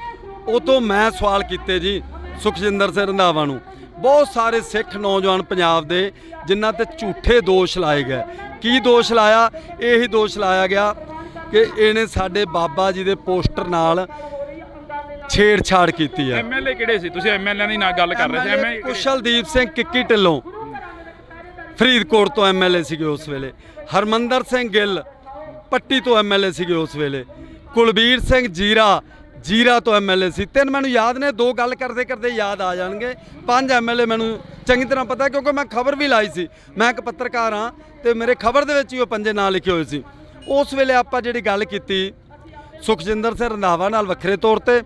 ਉਹ ਤੋਂ ਮੈਂ ਸਵਾਲ ਕੀਤੇ ਜੀ ਸੁਖਜਿੰਦਰ ਸਿੰਘ ਰੰਧਾਵਾ ਨੂੰ, ਬਹੁਤ ਸਾਰੇ ਸਿੱਖ ਨੌਜਵਾਨ ਪੰਜਾਬ ਦੇ ਜਿਨ੍ਹਾਂ ਤੇ ਝੂਠੇ ਦੋਸ਼ ਲਾਏ ਗਏ। ਕੀ ਦੋਸ਼ ਲਾਇਆ? ਇਹੀ ਦੋਸ਼ ਲਾਇਆ ਗਿਆ ਕਿ ਇਹਨੇ ਸਾਡੇ ਬਾਬਾ ਜੀ ਦੇ ਪੋਸਟਰ ਨਾਲ ਛੇੜਛਾੜ ਕੀਤੀ ਹੈ। ਐਮਐਲਏ ਕਿਹੜੇ ਸੀ? ਤੁਸੀਂ ਐਮਐਲਏ ਦੀ ਨਾ ਗੱਲ ਕਰ ਰਹੇ ਸੀ। ਐਮਐਲਏ ਕੁਸ਼ਲਦੀਪ ਸਿੰਘ ਕਿੱਕੀ ਢਿੱਲੋਂ ਫਰੀਦਕੋਟ ਤੋਂ ਐਮਐਲਏ ਸੀਗੇ ਉਸ ਵੇਲੇ। ਹਰਮੰਦਰ ਸਿੰਘ ਗਿੱਲ ਪੱਟੀ ਤੋਂ ਐਮਐਲਏ ਸੀਗੇ ਉਸ ਵੇਲੇ। ਕੁਲਬੀਰ ਸਿੰਘ ਜੀਰਾ ਤੋਂ ਐਮਐਲਏ ਸੀ। ਤਿੰਨ ਮੈਨੂੰ ਯਾਦ ਨੇ, ਦੋ ਗੱਲ ਕਰਦੇ ਕਰਦੇ ਯਾਦ ਆ ਜਾਣਗੇ। 5 ਐਮਐਲਏ ਮੈਨੂੰ ਚੰਗੀ ਤਰ੍ਹਾਂ ਪਤਾ ਕਿਉਂਕਿ ਮੈਂ ਖਬਰ ਵੀ ਲਾਈ ਸੀ। ਮੈਂ ਇੱਕ ਪੱਤਰਕਾਰ ਹਾਂ ਤੇ ਮੇਰੇ ਖਬਰ ਦੇ ਵਿੱਚ ਹੀ ਉਹ 5 ਨਾਂ ਲਿਖੇ ਹੋਏ ਸੀ। ਉਸ ਵੇਲੇ ਆਪਾਂ ਜਿਹੜੀ ਗੱਲ ਕੀਤੀ ਸੁਖਜਿੰਦਰ ਸਿੰਘ ਰੰਧਾਵਾ ਨਾਲ ਵੱਖਰੇ ਤੌਰ ਤੇ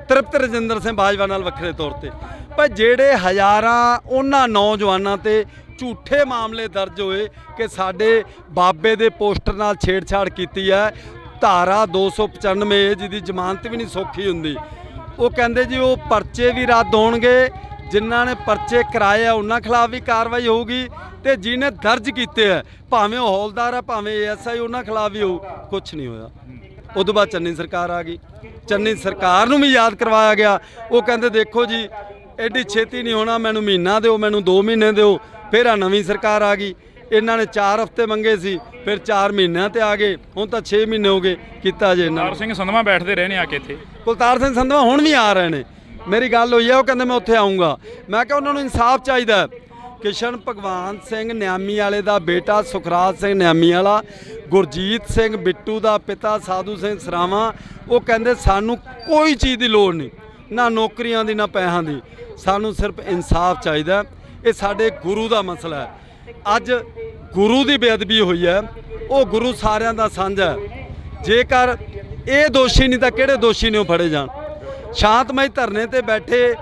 ਤ੍ਰਿਪਤ ਰਜਿੰਦਰ ਸਿੰਘ ਬਾਜਵਾ ਨਾਲ ਵੱਖਰੇ ਤੌਰ ਤੇ, ਪਰ ਜਿਹੜੇ ਹਜ਼ਾਰਾਂ ਉਹਨਾਂ ਨੌਜਵਾਨਾਂ ਤੇ ਝੂਠੇ ਮਾਮਲੇ ਦਰਜ ਹੋਏ ਕਿ ਸਾਡੇ ਬਾਬੇ ਦੇ ਪੋਸਟਰ ਨਾਲ ਛੇੜਛਾੜ ਕੀਤੀ ਹੈ। ਧਾਰਾ 295 ਜਿਹਦੀ ਜ਼ਮਾਨਤ ਵੀ ਨਹੀਂ ਸੌਖੀ ਹੁੰਦੀ। ਉਹ ਕਹਿੰਦੇ ਜੀ ਉਹ ਪਰਚੇ ਵੀ ਰੱਦ ਹੋਣਗੇ, ਜਿਨ੍ਹਾਂ ਨੇ ਪਰਚੇ ਕਰਾਏ ਆ ਉਹਨਾਂ ਖਿਲਾਫ ਵੀ ਕਾਰਵਾਈ ਹੋਊਗੀ, ਤੇ ਜਿਹਨੇ ਦਰਜ ਕੀਤੇ ਆ ਭਾਵੇਂ ਉਹ ਹੌਲਦਾਰ ਆ ਭਾਵੇਂ ਐਸਆਈ ਉਹਨਾਂ ਖਿਲਾਫ ਵੀ ਹੋਊ। ਕੁਛ ਨਹੀਂ ਹੋਇਆ। ਉਦੋਂ ਬਾਅਦ ਚੰਨੀ ਸਰਕਾਰ ਆ ਗਈ। ਚੰਨੀ ਸਰਕਾਰ ਨੂੰ ਵੀ ਯਾਦ ਕਰਵਾਇਆ ਗਿਆ। ਉਹ ਕਹਿੰਦੇ ਦੇਖੋ ਜੀ ਐਡੀ ਛੇਤੀ ਨਹੀਂ ਹੋਣਾ, ਮੈਨੂੰ ਮਹੀਨਾ ਦਿਓ, ਮੈਨੂੰ 2 ਮਹੀਨੇ ਦਿਓ। ਫਿਰ ਆ ਨਵੀਂ ਸਰਕਾਰ ਆ ਗਈ। ਇਹਨਾਂ ਨੇ 4 ਹਫ਼ਤੇ ਮੰਗੇ ਸੀ, ਫਿਰ 4 ਮਹੀਨਿਆਂ ਤੇ ਆ ਗਏ। ਹੁਣ ਤਾਂ 6 ਮਹੀਨੇ ਹੋ ਗਏ ਕੀਤਾ ਜੇ ਇਹਨਾਂ। ਕੁਲਤਾਰ ਸਿੰਘ ਸੰਧਵਾ ਬੈਠਦੇ ਰਹੇ ਨੇ ਆ ਕੇ ਇੱਥੇ। ਕੁਲਤਾਰ ਸਿੰਘ ਸੰਧਵਾ ਹੁਣ ਵੀ ਆ ਰਹੇ ਨੇ। ਮੇਰੀ ਗੱਲ ਹੋਈ ਹੈ, ਉਹ ਕਹਿੰਦੇ ਮੈਂ ਉੱਥੇ ਆਊਂਗਾ। ਮੈਂ ਕਿਹਾ ਉਹਨਾਂ ਨੂੰ ਇਨਸਾਫ ਚਾਹੀਦਾ। ਕਿਸ਼ਨ ਭਗਵਾਨ ਸਿੰਘ ਨਿਆਮੀ ਵਾਲੇ ਦਾ ਬੇਟਾ ਸੁਖਰਾਜ ਸਿੰਘ ਨਿਆਮੀ ਵਾਲਾ, ਗੁਰਜੀਤ ਸਿੰਘ ਬਿੱਟੂ ਦਾ ਪਿਤਾ ਸਾਧੂ ਸਿੰਘ ਸਰਾਵਾਂ, ਉਹ ਕਹਿੰਦੇ ਸਾਨੂੰ ਕੋਈ ਚੀਜ਼ ਦੀ ਲੋੜ ਨਹੀਂ, ਨਾ ਨੌਕਰੀਆਂ ਦੀ ਨਾ ਪੈਸਿਆਂ ਦੀ, ਸਾਨੂੰ ਸਿਰਫ ਇਨਸਾਫ ਚਾਹੀਦਾ। ਇਹ ਸਾਡੇ ਗੁਰੂ ਦਾ ਮਸਲਾ ਹੈ। ਅੱਜ ਗੁਰੂ ਦੀ ਬੇਅਦਬੀ ਹੋਈ ਹੈ, ਉਹ ਗੁਰੂ ਸਾਰਿਆਂ ਦਾ ਸਾਂਝਾ ਹੈ। ਜੇਕਰ ਇਹ ਦੋਸ਼ੀ ਨਹੀਂ ਤਾਂ ਕਿਹੜੇ ਦੋਸ਼ੀ ਨੇ ਉਹ ਫੜੇ ਜਾਣ। ਸ਼ਾਂਤਮਈ ਧਰਨੇ ਤੇ ਬੈਠੇ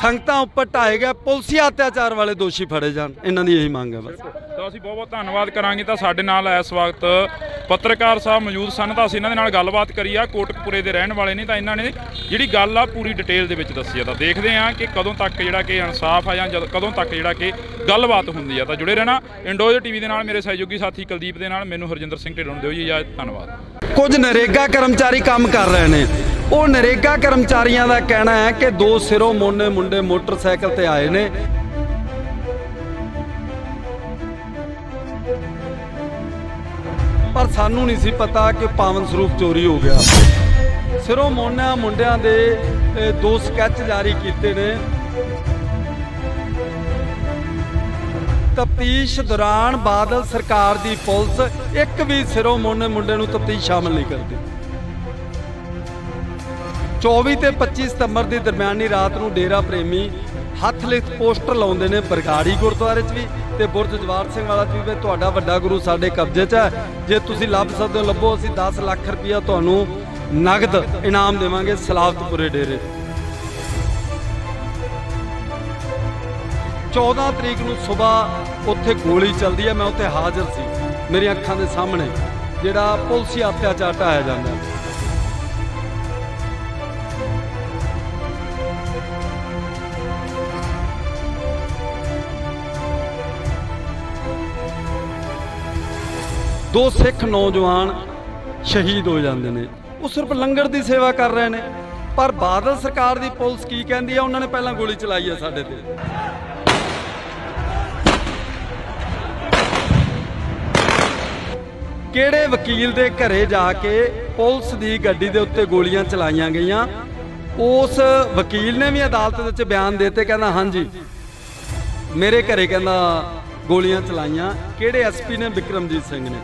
ਸੰਗਤਾਂ ਉੱਪਰ ਢਾਏ ਗਏ ਪੁਲਸੀ ਅਤਿਆਚਾਰ ਵਾਲੇ ਦੋਸ਼ੀ ਫੜੇ ਜਾਣ। ਇਹਨਾਂ ਦੀ ਇਹੀ ਮੰਗ ਹੈ ਬਸ। ਤਾਂ ਅਸੀਂ ਬਹੁਤ ਬਹੁਤ ਧੰਨਵਾਦ ਕਰਾਂਗੇ। ਤਾਂ ਸਾਡੇ ਨਾਲ ਇਸ ਵਕਤ ਪੱਤਰਕਾਰ ਸਾਹਿਬ ਮੌਜੂਦ ਸਨ, ਤਾਂ ਅਸੀਂ ਇਹਨਾਂ ਦੇ ਨਾਲ ਗੱਲਬਾਤ ਕਰੀ ਆ। ਕੋਟਕਪੂਰੇ ਦੇ ਰਹਿਣ ਵਾਲੇ ਨੇ, ਤਾਂ ਇਹਨਾਂ ਨੇ ਜਿਹੜੀ ਗੱਲ ਆ ਪੂਰੀ ਡਿਟੇਲ ਦੇ ਵਿੱਚ ਦੱਸੀ ਆ। ਤਾਂ ਦੇਖਦੇ ਆ ਕਿ ਕਦੋਂ ਤੱਕ ਜਿਹੜਾ ਕਿ ਇਨਸਾਫ ਆ ਜਾਂ ਕਦੋਂ ਤੱਕ ਜਿਹੜਾ ਕਿ ਗੱਲਬਾਤ ਹੁੰਦੀ ਆ। ਤਾਂ ਜੁੜੇ ਰਹਿਣਾ ਇੰਡੋਜ਼ ਟੀਵੀ ਦੇ ਨਾਲ। ਮੇਰੇ ਸਹਿਯੋਗੀ ਸਾਥੀ ਕੁਲਦੀਪ ਦੇ ਨਾਲ ਮੈਨੂੰ ਹਰਜਿੰਦਰ ਸਿੰਘ ਢਿੱਲੋਂ ਦਿਓ ਜੀ ਇਜਾਜ਼ਤ। ਧੰਨਵਾਦ। ਕੁਝ ਨਰੇਗਾ ਕਰਮਚਾਰੀ ਕੰਮ ਕਰ ਰਹੇ ਨੇ। ਉਹ ਨਰੇਗਾ ਕਰਮਚਾਰੀਆਂ ਦਾ ਕਹਿਣਾ ਹੈ ਕਿ 2 ਸਿਰੋਂ ਮੋਨੇ ਮੁੰਡੇ ਮੋਟਰਸਾਈਕਲ ਤੇ ਆਏ ਨੇ। ਪਰ ਸਾਨੂੰ ਨਹੀਂ ਸੀ ਪਤਾ ਕਿ ਪਾਵਨ ਸਰੂਪ ਚੋਰੀ ਹੋ ਗਿਆ। ਸਿਰੋਂ ਮੋਨਾ ਮੁੰਡਿਆਂ ਦੇ 2 ਸਕੈਚ ਜਾਰੀ ਕੀਤੇ ਨੇ। ਤਫਤੀਸ਼ ਦੌਰਾਨ ਬਾਦਲ ਸਰਕਾਰ ਦੀ ਪੁਲਿਸ ਇੱਕ ਵੀ ਸਿਰੋਂ ਮੋਨੇ ਮੁੰਡੇ ਨੂੰ ਤਫਤੀਸ਼ ਸ਼ਾਮਲ ਨਹੀਂ ਕਰਦੀ। 24 ਤੇ 25 ਸਤੰਬਰ ਦੀ ਦਰਮਿਆਨੀ ਰਾਤ ਨੂੰ ਡੇਰਾ ਪ੍ਰੇਮੀ ਹੱਥ ਲਿਖਤ ਪੋਸਟਰ ਲਾਉਂਦੇ ਨੇ ਬਰਗਾੜੀ ਗੁਰਦੁਆਰੇ 'ਚ ਵੀ ਤੇ ਬੁਰਜ ਜਵਾਰ ਸਿੰਘ ਵਾਲਾ 'ਚ ਵੀ। ਤੁਹਾਡਾ ਵੱਡਾ ਗੁਰੂ ਸਾਡੇ ਕਬਜ਼ੇ 'ਚ ਹੈ, ਜੇ ਤੁਸੀਂ ਲੱਭ ਸਕਦੇ ਹੋ ਲੱਭੋ, ਅਸੀਂ 10 ਲੱਖ ਰੁਪਇਆ ਤੁਹਾਨੂੰ ਨਗਦ ਇਨਾਮ ਦੇਵਾਂਗੇ ਸਲਾਵਤਪੁਰੇ ਡੇਰੇ। 14 ਤਰੀਕ ਨੂੰ ਸਵੇਰ ਉੱਥੇ ਗੋਲੀ ਚੱਲਦੀ ਹੈ, ਮੈਂ ਉੱਥੇ ਹਾਜ਼ਰ ਸੀ, ਮੇਰੀਆਂ ਅੱਖਾਂ ਦੇ ਸਾਹਮਣੇ ਜਿਹੜਾ ਪੁਲਸੀ ਅਤਿਆਚਾਰ ਢਾਇਆ ਜਾਂਦਾ। ਦੋ ਸਿੱਖ ਨੌਜਵਾਨ ਸ਼ਹੀਦ ਹੋ ਜਾਂਦੇ ਨੇ। ਉਹ ਸਿਰਫ ਲੰਗਰ ਦੀ ਸੇਵਾ ਕਰ ਰਹੇ ਨੇ। ਪਰ ਬਾਦਲ ਸਰਕਾਰ ਦੀ ਪੁਲਿਸ ਕੀ ਕਹਿੰਦੀ ਹੈ? ਉਹਨਾਂ ਨੇ ਪਹਿਲਾਂ ਗੋਲੀ ਚਲਾਈ ਹੈ ਸਾਡੇ ਤੇ। ਕਿਹੜੇ ਵਕੀਲ ਦੇ ਘਰੇ ਜਾ ਕੇ ਪੁਲਿਸ ਦੀ ਗੱਡੀ ਦੇ ਉੱਤੇ ਗੋਲੀਆਂ ਚਲਾਈਆਂ ਗਈਆਂ? ਉਸ ਵਕੀਲ ਨੇ ਵੀ ਅਦਾਲਤ ਵਿੱਚ ਬਿਆਨ ਦਿੱਤੇ, ਕਹਿੰਦਾ ਹਾਂਜੀ ਮੇਰੇ ਘਰੇ ਕਹਿੰਦਾ ਗੋਲੀਆਂ ਚਲਾਈਆਂ। ਕਿਹੜੇ ਐਸਪੀ ਨੇ? ਬਿਕਰਮਜੀਤ ਸਿੰਘ ਨੇ।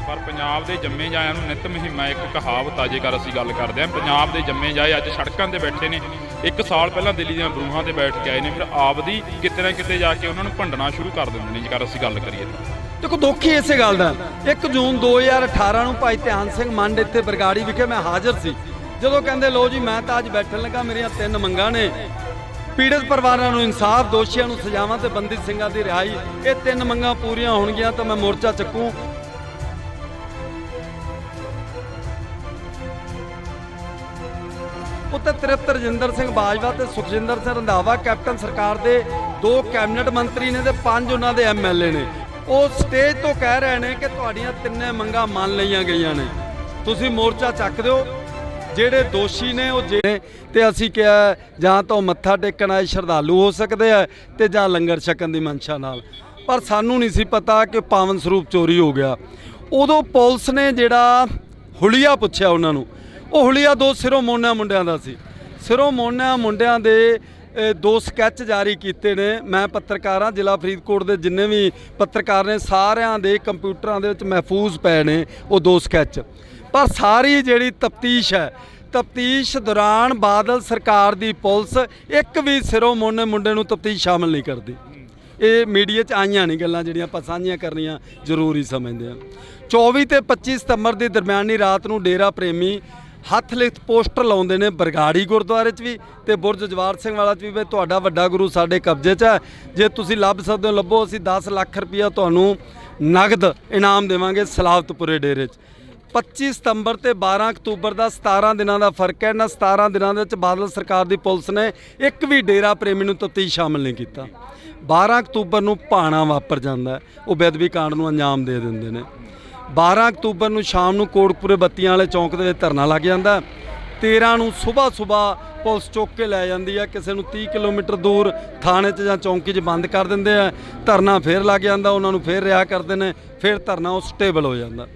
ਪਰ ਪੰਜਾਬ ਦੇ ਜੰਮੇ ਜਾਇਆਂ ਨੂੰ ਨਿਤ ਮੁਹਿੰਮਾਂ ਇੱਕ ਕਹਾਵਤ ਆ। ਜੇਕਰ ਅਸੀਂ ਗੱਲ ਕਰਦੇ ਹਾਂ ਪੰਜਾਬ ਦੇ ਜੰਮੇ ਜਾਏ ਅੱਜ ਸੜਕਾਂ ਤੇ ਬੈਠੇ ਨੇ। 1 ਸਾਲ ਪਹਿਲਾਂ ਦਿੱਲੀ ਦੀਆਂ ਬਰੂਹਾਂ ਤੇ ਬੈਠ ਕੇ ਆਏ ਨੇ, ਫਿਰ ਆਪਦੀ ਕਿਤੇ ਨਾ ਕਿਤੇ ਜਾ ਕੇ ਉਹਨਾਂ ਨੂੰ ਭੰਡਣਾ ਸ਼ੁਰੂ ਕਰ ਦਿੰਦੇ ਨੇ। ਜੇਕਰ ਅਸੀਂ ਗੱਲ ਕਰੀਏ ਦੇਖੋ ਦੁੱਖ ਹੀ ਇਸੇ ਗੱਲ ਦਾ। 1 ਜੂਨ 2018 ਨੂੰ ਭਾਈ ਧਿਆਨ ਸਿੰਘ ਮੰਡ ਇੱਥੇ ਬਰਗਾੜੀ ਵਿਖੇ ਮੈਂ ਹਾਜ਼ਰ ਸੀ। ਜਦੋਂ ਕਹਿੰਦੇ ਲੋ ਜੀ ਮੈਂ ਤਾਂ ਅੱਜ ਬੈਠਣ ਲੱਗਾ, ਮੇਰੀਆਂ 3 ਮੰਗਾਂ ਨੇ ਪੀੜਤ ਪਰਿਵਾਰਾਂ ਨੂੰ ਇਨਸਾਫ, ਦੋਸ਼ੀਆਂ ਨੂੰ ਸਜ਼ਾਵਾਂ ਤੇ ਬੰਦੀ ਸਿੰਘਾਂ ਦੀ ਰਿਹਾਈ, ਇਹ 3 ਮੰਗਾਂ ਪੂਰੀਆਂ ਹੋਣਗੀਆਂ ਤਾਂ ਮੈਂ ਮੋਰਚਾ ਚੱਕੂ। ਉੱਤੇ ਤ੍ਰਿਪਤ ਰਜਿੰਦਰ ਸਿੰਘ ਬਾਜਵਾ ਤੇ ਸੁਖਜਿੰਦਰ ਸਿੰਘ ਰੰਧਾਵਾ ਕੈਪਟਨ ਸਰਕਾਰ ਦੇ 2 ਕੈਬਨਿਟ ਮੰਤਰੀ ਨੇ ਤੇ 5 ਉਹਨਾਂ ਦੇ ਐਮਐਲਏ ਨੇ। ਉਹ ਸਟੇਜ ਤੋਂ ਕਹਿ ਰਹੇ ਨੇ ਕਿ ਤੁਹਾਡੀਆਂ 3 ਮੰਗਾਂ ਮੰਨ ਲਈਆਂ ਗਈਆਂ ਨੇ, ਤੁਸੀਂ ਮੋਰਚਾ ਚੱਕ ਦਿਓ। ਜਿਹੜੇ ਦੋਸ਼ੀ ਨੇ ਉਹ ਜਿਹੜੇ ਤੇ ਅਸੀਂ ਕਿਹਾ ਜਾਂ ਤਾਂ ਉਹ ਮੱਥਾ ਟੇਕਣ ਆਏ ਸ਼ਰਧਾਲੂ ਹੋ ਸਕਦੇ ਆ ਤੇ ਜਾਂ ਲੰਗਰ ਛਕਣ ਦੀ ਮਨਸ਼ਾ ਨਾਲ, ਪਰ ਸਾਨੂੰ ਨਹੀਂ ਸੀ ਪਤਾ ਕਿ ਪਾਵਨ ਸਰੂਪ ਚੋਰੀ ਹੋ ਗਿਆ। ਉਦੋਂ ਪੁਲਿਸ ਨੇ ਜਿਹੜਾ ਹੁਲੀਆ ਪੁੱਛਿਆ ਉਹਨਾਂ ਨੂੰ, ਉਹ ਹੁਲੀਆ 2 ਸਿਰੋਂ ਮੋਨਾ ਮੁੰਡਿਆਂ ਦਾ ਸੀ। ਸਿਰੋਂ ਮੋਨਾ ਮੁੰਡਿਆਂ ਦੇ 2 ਸਕੈਚ ਜਾਰੀ ਕੀਤੇ ਨੇ। ਮੈਂ ਪੱਤਰਕਾਰ ਹਾਂ, ਜ਼ਿਲ੍ਹਾ ਫਰੀਦਕੋਟ ਦੇ ਜਿੰਨੇ ਵੀ ਪੱਤਰਕਾਰ ਨੇ ਸਾਰਿਆਂ ਦੇ ਕੰਪਿਊਟਰਾਂ ਦੇ ਵਿੱਚ ਮਹਿਫੂਜ਼ ਪਏ ਨੇ ਉਹ 2 ਸਕੈਚ। ਪਰ ਸਾਰੀ ਜਿਹੜੀ ਤਫਤੀਸ਼ ਹੈ, ਤਫਤੀਸ਼ ਦੌਰਾਨ ਬਾਦਲ ਸਰਕਾਰ ਦੀ ਪੁਲਿਸ ਇੱਕ ਵੀ ਸਿਰੋਂ ਮੋਨੇ ਮੁੰਡੇ ਨੂੰ ਤਫਤੀਸ਼ ਸ਼ਾਮਲ ਨਹੀਂ ਕਰਦੀ। ਇਹ ਮੀਡੀਆ 'ਚ ਆਈਆਂ ਨਹੀਂ ਗੱਲਾਂ ਜਿਹੜੀਆਂ ਆਪਾਂ ਸਾਂਝੀਆਂ ਕਰਨੀਆਂ ਜ਼ਰੂਰੀ ਸਮਝਦੇ ਹਾਂ। 24 ਤੇ 25 ਸਤੰਬਰ ਦੀ ਦਰਮਿਆਨੀ ਰਾਤ ਨੂੰ ਡੇਰਾ ਪ੍ਰੇਮੀ ਹੱਥ ਲਿਖਤ ਪੋਸਟਰ ਲਾਉਂਦੇ ਨੇ ਬਰਗਾੜੀ ਗੁਰਦੁਆਰੇ 'ਚ ਵੀ ਤੇ ਬੁਰਜ ਜਵਾਰ ਸਿੰਘ ਵਾਲਾ 'ਚ ਵੀ ਤੁਹਾਡਾ ਵੱਡਾ ਗੁਰੂ ਸਾਡੇ ਕਬਜ਼ੇ 'ਚ ਹੈ, ਜੇ ਤੁਸੀਂ ਲੱਭ ਸਕਦੇ ਹੋ ਲੱਭੋ, ਅਸੀਂ 10 ਲੱਖ ਰੁਪਈਆ ਤੁਹਾਨੂੰ ਨਗਦ ਇਨਾਮ ਦੇਵਾਂਗੇ ਸਲਾਵਤਪੁਰੇ ਡੇਰੇ 'ਚ। 25 ਸਤੰਬਰ ਤੇ 12 ਅਕਤੂਬਰ ਦਾ 17 ਦਿਨਾਂ ਦਾ ਫਰਕ ਹੈ। ਇਹਨਾਂ 17 ਦਿਨਾਂ ਦੇ ਵਿੱਚ ਬਾਦਲ ਸਰਕਾਰ ਦੀ ਪੁਲਿਸ ਨੇ ਇੱਕ ਵੀ ਡੇਰਾ ਪ੍ਰੇਮੀ ਨੂੰ ਤਫਤੀਸ਼ ਸ਼ਾਮਲ ਨਹੀਂ ਕੀਤਾ। 12 ਅਕਤੂਬਰ ਨੂੰ ਭਾਣਾ ਵਾਪਰ ਜਾਂਦਾ, ਉਹ ਬੇਅਦਬੀ ਕਾਂਡ ਨੂੰ ਅੰਜਾਮ ਦੇ ਦਿੰਦੇ ਨੇ। 12 ਅਕਤੂਬਰ ਨੂੰ ਸ਼ਾਮ ਨੂੰ ਕੋਟਕਪੁਰੇ ਬੱਤੀਆਂ ਵਾਲੇ ਚੌਂਕ ਦੇ ਵਿੱਚ ਧਰਨਾ ਲੱਗ ਜਾਂਦਾ। 13 ਨੂੰ ਸਵੇਰ ਪੁਲਿਸ ਚੁੱਕ ਕੇ ਲੈ ਜਾਂਦੀ ਹੈ, ਕਿਸੇ ਨੂੰ 30 ਕਿਲੋਮੀਟਰ ਦੂਰ ਥਾਣੇ 'ਚ ਜਾਂ ਚੌਂਕੀ 'ਚ ਬੰਦ ਕਰ ਦਿੰਦੇ ਆ। ਧਰਨਾ ਫੇਰ ਲੱਗ ਜਾਂਦਾ, ਉਹਨਾਂ ਨੂੰ ਫੇਰ ਰਿਹਾ ਕਰਦੇ ਨੇ, ਫਿਰ ਧਰਨਾ ਉਹ ਸਟੇਬਲ ਹੋ ਜਾਂਦਾ।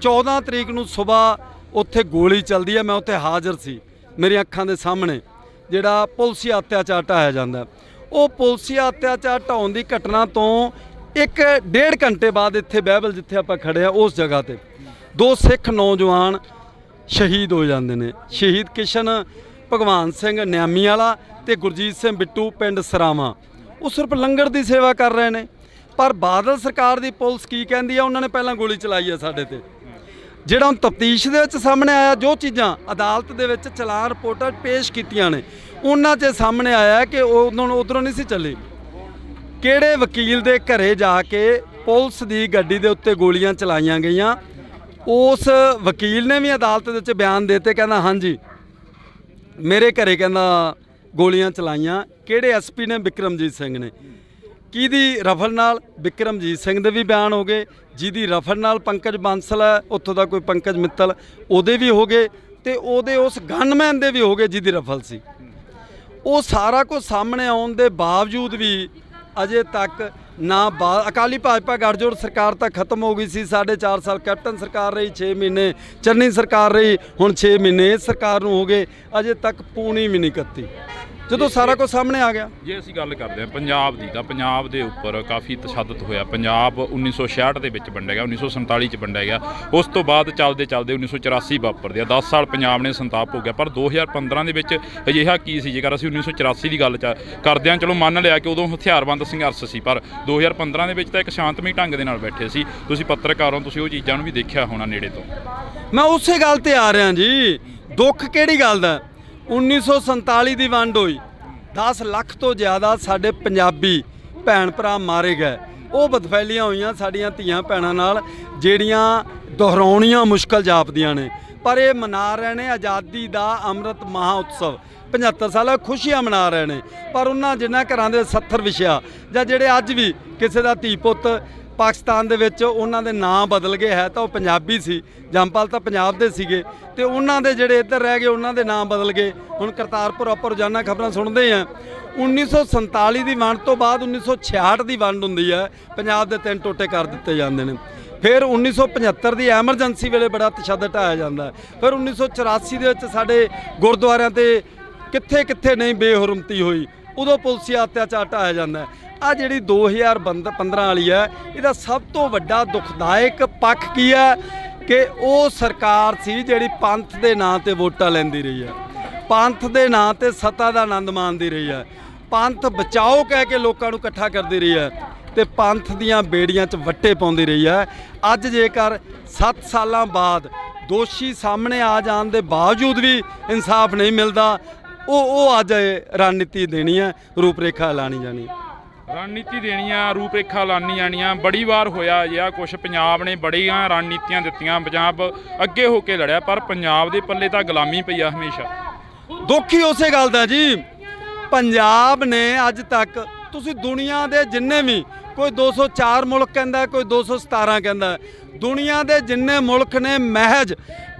14 ਤਰੀਕ ਨੂੰ ਸਵੇਰ ਉੱਥੇ ਗੋਲੀ ਚੱਲਦੀ ਹੈ, ਮੈਂ ਉੱਥੇ ਹਾਜ਼ਰ ਸੀ, ਮੇਰੀਆਂ ਅੱਖਾਂ ਦੇ ਸਾਹਮਣੇ ਜਿਹੜਾ ਪੁਲਸੀ ਅਤਿਆਚਾਰ ਢਾਇਆ ਜਾਂਦਾ। ਉਹ ਪੁਲਸੀ ਅਤਿਆਚਾਰ ਢਾਉਣ ਦੀ ਘਟਨਾ ਤੋਂ 1.5 ਘੰਟੇ ਬਾਅਦ ਇੱਥੇ ਬਹਿਬਲ ਜਿੱਥੇ ਆਪਾਂ ਖੜੇ ਆ ਉਸ ਜਗ੍ਹਾ ਤੇ 2 ਸਿੱਖ ਨੌਜਵਾਨ ਸ਼ਹੀਦ ਹੋ ਜਾਂਦੇ ਨੇ। ਸ਼ਹੀਦ ਕਿਸ਼ਨ ਭਗਵਾਨ ਸਿੰਘ ਨਿਆਮੀ ਵਾਲਾ ਤੇ ਗੁਰਜੀਤ ਸਿੰਘ ਬਿੱਟੂ ਪਿੰਡ ਸਰਾਵਾਂ। ਉਹ ਸਿਰਫ ਲੰਗਰ ਦੀ ਸੇਵਾ ਕਰ ਰਹੇ ਨੇ, ਪਰ ਬਾਦਲ ਸਰਕਾਰ ਦੀ ਪੁਲਿਸ ਕੀ ਕਹਿੰਦੀ ਆ, ਉਹਨਾਂ ਨੇ ਪਹਿਲਾਂ ਗੋਲੀ ਚਲਾਈ ਆ ਸਾਡੇ ਤੇ। ਜਿਹੜਾ ਹੁਣ ਤਫਤੀਸ਼ ਦੇ ਵਿੱਚ ਸਾਹਮਣੇ ਆਇਆ, ਜੋ ਚੀਜ਼ਾਂ ਅਦਾਲਤ ਦੇ ਵਿੱਚ ਚਲਾਨ ਰਿਪੋਰਟਾਂ ਪੇਸ਼ ਕੀਤੀਆਂ ਨੇ, ਉਹਨਾਂ 'ਚ ਸਾਹਮਣੇ ਆਇਆ ਕਿ ਉਧਰੋਂ ਨਹੀਂ ਸੀ ਚੱਲੀ। ਕਿਹੜੇ ਵਕੀਲ ਦੇ ਘਰੇ ਜਾ ਕੇ ਪੁਲਿਸ ਦੀ ਗੱਡੀ ਦੇ ਉੱਤੇ ਗੋਲੀਆਂ ਚਲਾਈਆਂ ਗਈਆਂ। ਉਸ ਵਕੀਲ ਨੇ ਵੀ ਅਦਾਲਤ ਦੇ ਵਿੱਚ ਬਿਆਨ ਦਿੱਤੇ, ਕਹਿੰਦਾ ਹਾਂਜੀ ਮੇਰੇ ਘਰੇ ਕਹਿੰਦਾ ਗੋਲੀਆਂ ਚਲਾਈਆਂ। ਕਿਹੜੇ ਐਸਪੀ ਨੇ? ਬਿਕਰਮਜੀਤ ਸਿੰਘ ਨੇ। ਕਿਹਦੀ ਰਫਲ ਨਾਲ? ਬਿਕਰਮਜੀਤ ਸਿੰਘ ਦੇ ਵੀ ਬਿਆਨ ਹੋ ਗਏ। ਜਿਹਦੀ ਰਫਲ ਨਾਲ ਪੰਕਜ ਬਾਂਸਲ ਹੈ ਉੱਥੋਂ ਦਾ ਕੋਈ ਪੰਕਜ ਮਿੱਤਲ, ਉਹਦੇ ਵੀ ਹੋ ਗਏ ਤੇ ਉਹਦੇ ਉਸ ਗਨਮੈਨ ਦੇ ਵੀ ਹੋ ਗਏ ਜਿਹਦੀ ਰਫਲ ਸੀ। ਉਹ ਸਾਰਾ ਕੁਝ ਸਾਹਮਣੇ ਆਉਣ ਦੇ ਬਾਵਜੂਦ ਵੀ ਅਜੇ ਤੱਕ ਨਾ ਅਕਾਲੀ ਭਾਜਪਾ ਗੱਠਜੋੜ ਸਰਕਾਰ ਤਾਂ ਖਤਮ ਹੋ ਗਈ ਸੀ। 4.5 ਸਾਲ ਕੈਪਟਨ ਸਰਕਾਰ ਰਹੀ, 6 ਮਹੀਨੇ ਚੰਨੀ ਸਰਕਾਰ ਰਹੀ, ਹੁਣ 6 ਮਹੀਨੇ ਇਸ ਸਰਕਾਰ ਨੂੰ ਹੋ ਗਏ, ਅਜੇ ਤੱਕ ਪੂਣੀ ਵੀ ਨਹੀਂ ਕੱਤੀ ਜਦੋਂ ਸਾਰਾ ਕੁਝ ਸਾਹਮਣੇ ਆ ਗਿਆ। ਜੇ ਅਸੀਂ ਗੱਲ ਕਰਦੇ ਹਾਂ ਪੰਜਾਬ ਦੀ, ਤਾਂ ਪੰਜਾਬ ਦੇ ਉੱਪਰ ਕਾਫੀ ਤਸ਼ੱਦਦ ਹੋਇਆ। ਪੰਜਾਬ 1966 ਦੇ ਵਿੱਚ ਵੰਡਿਆ ਗਿਆ, 1947 'ਚ ਵੰਡਿਆ ਗਿਆ। ਉਸ ਤੋਂ ਬਾਅਦ ਚੱਲਦੇ 1984 ਵਾਪਰਦੇ ਆ। 10 ਸਾਲ ਪੰਜਾਬ ਨੇ ਸੰਤਾਪ ਹੋ ਗਿਆ। ਪਰ 2015 ਦੇ ਵਿੱਚ ਅਜਿਹਾ ਕੀ ਸੀ? ਜੇਕਰ ਅਸੀਂ 1984 ਦੀ ਗੱਲ ਕਰਦੇ ਹਾਂ, ਚਲੋ ਮੰਨ ਲਿਆ ਕਿ ਉਦੋਂ ਹਥਿਆਰਬੰਦ ਸੰਘਰਸ਼ ਸੀ, ਪਰ 2015 ਦੇ ਵਿੱਚ ਤਾਂ ਇੱਕ ਸ਼ਾਂਤਮਈ ਢੰਗ ਦੇ ਨਾਲ ਬੈਠੇ ਸੀ। ਤੁਸੀਂ ਪੱਤਰਕਾਰ ਹੋ, ਤੁਸੀਂ ਉਹ ਚੀਜ਼ਾਂ ਨੂੰ ਵੀ ਦੇਖਿਆ ਹੋਣਾ ਨੇੜੇ ਤੋਂ। ਮੈਂ ਉਸੇ ਗੱਲ ਤੇ ਆ ਰਿਹਾ ਜੀ। ਦੁੱਖ ਕਿਹੜੀ ਗੱਲ ਦਾ? 1947 ਦੀ ਵੰਡ ਹੋਈ, 10 ਲੱਖ ਤੋਂ ਜ਼ਿਆਦਾ ਸਾਡੇ ਪੰਜਾਬੀ ਭੈਣ ਭਰਾ ਮਾਰੇ ਗਏ। ਉਹ ਬਦਫੈਲੀਆਂ ਹੋਈਆਂ ਸਾਡੀਆਂ ਧੀਆਂ ਭੈਣਾਂ ਨਾਲ, ਜਿਹੜੀਆਂ ਦੁਹਰਾਉਣੀਆਂ ਮੁਸ਼ਕਲ ਜਾਪਦੀਆਂ ਨੇ। ਪਰ ਇਹ ਮਨਾ ਰਹੇ ਨੇ ਆਜ਼ਾਦੀ ਦਾ ਅੰਮ੍ਰਿਤ ਮਹਾ ਉਤਸਵ, 75 ਸਾਲਾ ਖੁਸ਼ੀਆਂ ਮਨਾ ਰਹੇ ਨੇ। ਪਰ ਉਹਨਾਂ ਜਿਨ੍ਹਾਂ ਘਰਾਂ ਦੇ 70 ਵਿਛਿਆ ਜਾਂ ਜਿਹੜੇ ਅੱਜ ਵੀ ਕਿਸੇ ਦਾ ਧੀ ਪੁੱਤ ਪਾਕਿਸਤਾਨ ਦੇ ਵਿੱਚ ਉਹਨਾਂ ਦੇ ਨਾਂ ਬਦਲ ਗਏ, ਹੈ ਤਾਂ ਉਹ ਪੰਜਾਬੀ ਸੀ, ਜੰਮਪਲ ਤਾਂ ਪੰਜਾਬ ਦੇ ਸੀਗੇ, ਤੇ ਉਹਨਾਂ ਦੇ ਜਿਹੜੇ ਇੱਧਰ ਰਹਿ ਗਏ ਉਹਨਾਂ ਦੇ ਨਾਂ ਬਦਲ ਗਏ। ਹੁਣ ਕਰਤਾਰਪੁਰ ਆਪਾਂ ਰੋਜ਼ਾਨਾ ਖਬਰਾਂ ਸੁਣਦੇ ਹਾਂ। 1947 ਦੀ ਵੰਡ ਤੋਂ ਬਾਅਦ 1966 ਦੀ ਵੰਡ ਹੁੰਦੀ ਹੈ, ਪੰਜਾਬ ਦੇ 3 ਟੋਟੇ ਕਰ ਦਿੱਤੇ ਜਾਂਦੇ ਨੇ। ਫਿਰ 1975 ਦੀ ਐਮਰਜੈਂਸੀ ਵੇਲੇ ਬੜਾ ਤਸ਼ੱਦਦ ਢਾਇਆ ਜਾਂਦਾ। ਫਿਰ 1984 ਦੇ ਵਿੱਚ ਸਾਡੇ ਗੁਰਦੁਆਰਿਆਂ ਤੇ ਕਿੱਥੇ ਕਿੱਥੇ ਨਹੀਂ ਬੇਹੁਰਮਤੀ ਹੋਈ, ਉਦੋਂ ਪੁਲਸੀ ਅਤਿਆਚਾਰ ਢਾਇਆ ਜਾਂਦਾ। ਆ ਜਿਹੜੀ 2015 ਵਾਲੀ ਹੈ, ਇਹਦਾ ਸਭ ਤੋਂ ਵੱਡਾ ਦੁਖਦਾਇਕ ਪੱਖ ਕੀ ਹੈ ਕਿ ਉਹ ਸਰਕਾਰ ਸੀ ਜਿਹੜੀ ਪੰਥ ਦੇ ਨਾਂ ਤੇ ਵੋਟਾਂ ਲੈਂਦੀ ਰਹੀ ਹੈ, ਪੰਥ ਦੇ ਨਾਂ ਤੇ ਸੱਤਾ ਦਾ ਆਨੰਦ ਮਾਣਦੀ ਰਹੀ ਹੈ, ਪੰਥ ਬਚਾਓ ਕਹਿ ਕੇ ਲੋਕਾਂ ਨੂੰ ਇਕੱਠਾ ਕਰਦੀ ਰਹੀ ਹੈ ਤੇ ਪੰਥ ਦੀਆਂ ਬੇੜੀਆਂ 'ਚ ਵੱਟੇ ਪਾਉਂਦੀ ਰਹੀ ਹੈ। ਅੱਜ ਜੇਕਰ 7 ਸਾਲਾਂ ਬਾਅਦ ਦੋਸ਼ੀ ਸਾਹਮਣੇ ਆ ਜਾਣ ਦੇ ਬਾਵਜੂਦ ਵੀ ਇਨਸਾਫ ਨਹੀਂ ਮਿਲਦਾ, ਉਹ ਅੱਜ ਰਣਨੀਤੀ ਦੇਣੀ ਹੈ, ਰੂਪਰੇਖਾ ਐਲਾਨੀ ਜਾਣੀ ਹੈ। ਰਣਨੀਤੀ ਦੇਣੀਆਂ, ਰੂਪਰੇਖਾ ਲਾਣੀ ਜਾਣੀਆਂ। ਬੜੀ ਵਾਰ ਹੋਇਆ ਜਾਂ ਕੁਛ ਪੰਜਾਬ ਨੇ ਬੜੀਆਂ ਰਣਨੀਤੀਆਂ ਦਿੱਤੀਆਂ, ਪੰਜਾਬ ਅੱਗੇ ਹੋ ਕੇ ਲੜਿਆ, ਪਰ ਪੰਜਾਬ ਦੇ ਪੱਲੇ ਤਾਂ ਗੁਲਾਮੀ ਪਈ ਆ ਹਮੇਸ਼ਾ। ਦੁੱਖ ਹੀ ਉਸੇ ਗੱਲ ਦਾ ਜੀ, ਪੰਜਾਬ ਨੇ ਅੱਜ ਤੱਕ ਤੁਸੀਂ ਦੁਨੀਆ ਦੇ ਜਿੰਨੇ ਵੀ, ਕੋਈ 204 ਮੁਲਕ ਕਹਿੰਦਾ, ਕੋਈ 217 ਕਹਿੰਦਾ, ਦੁਨੀਆ ਦੇ ਜਿੰਨੇ ਮੁਲਕ ਨੇ ਮਹਿਜ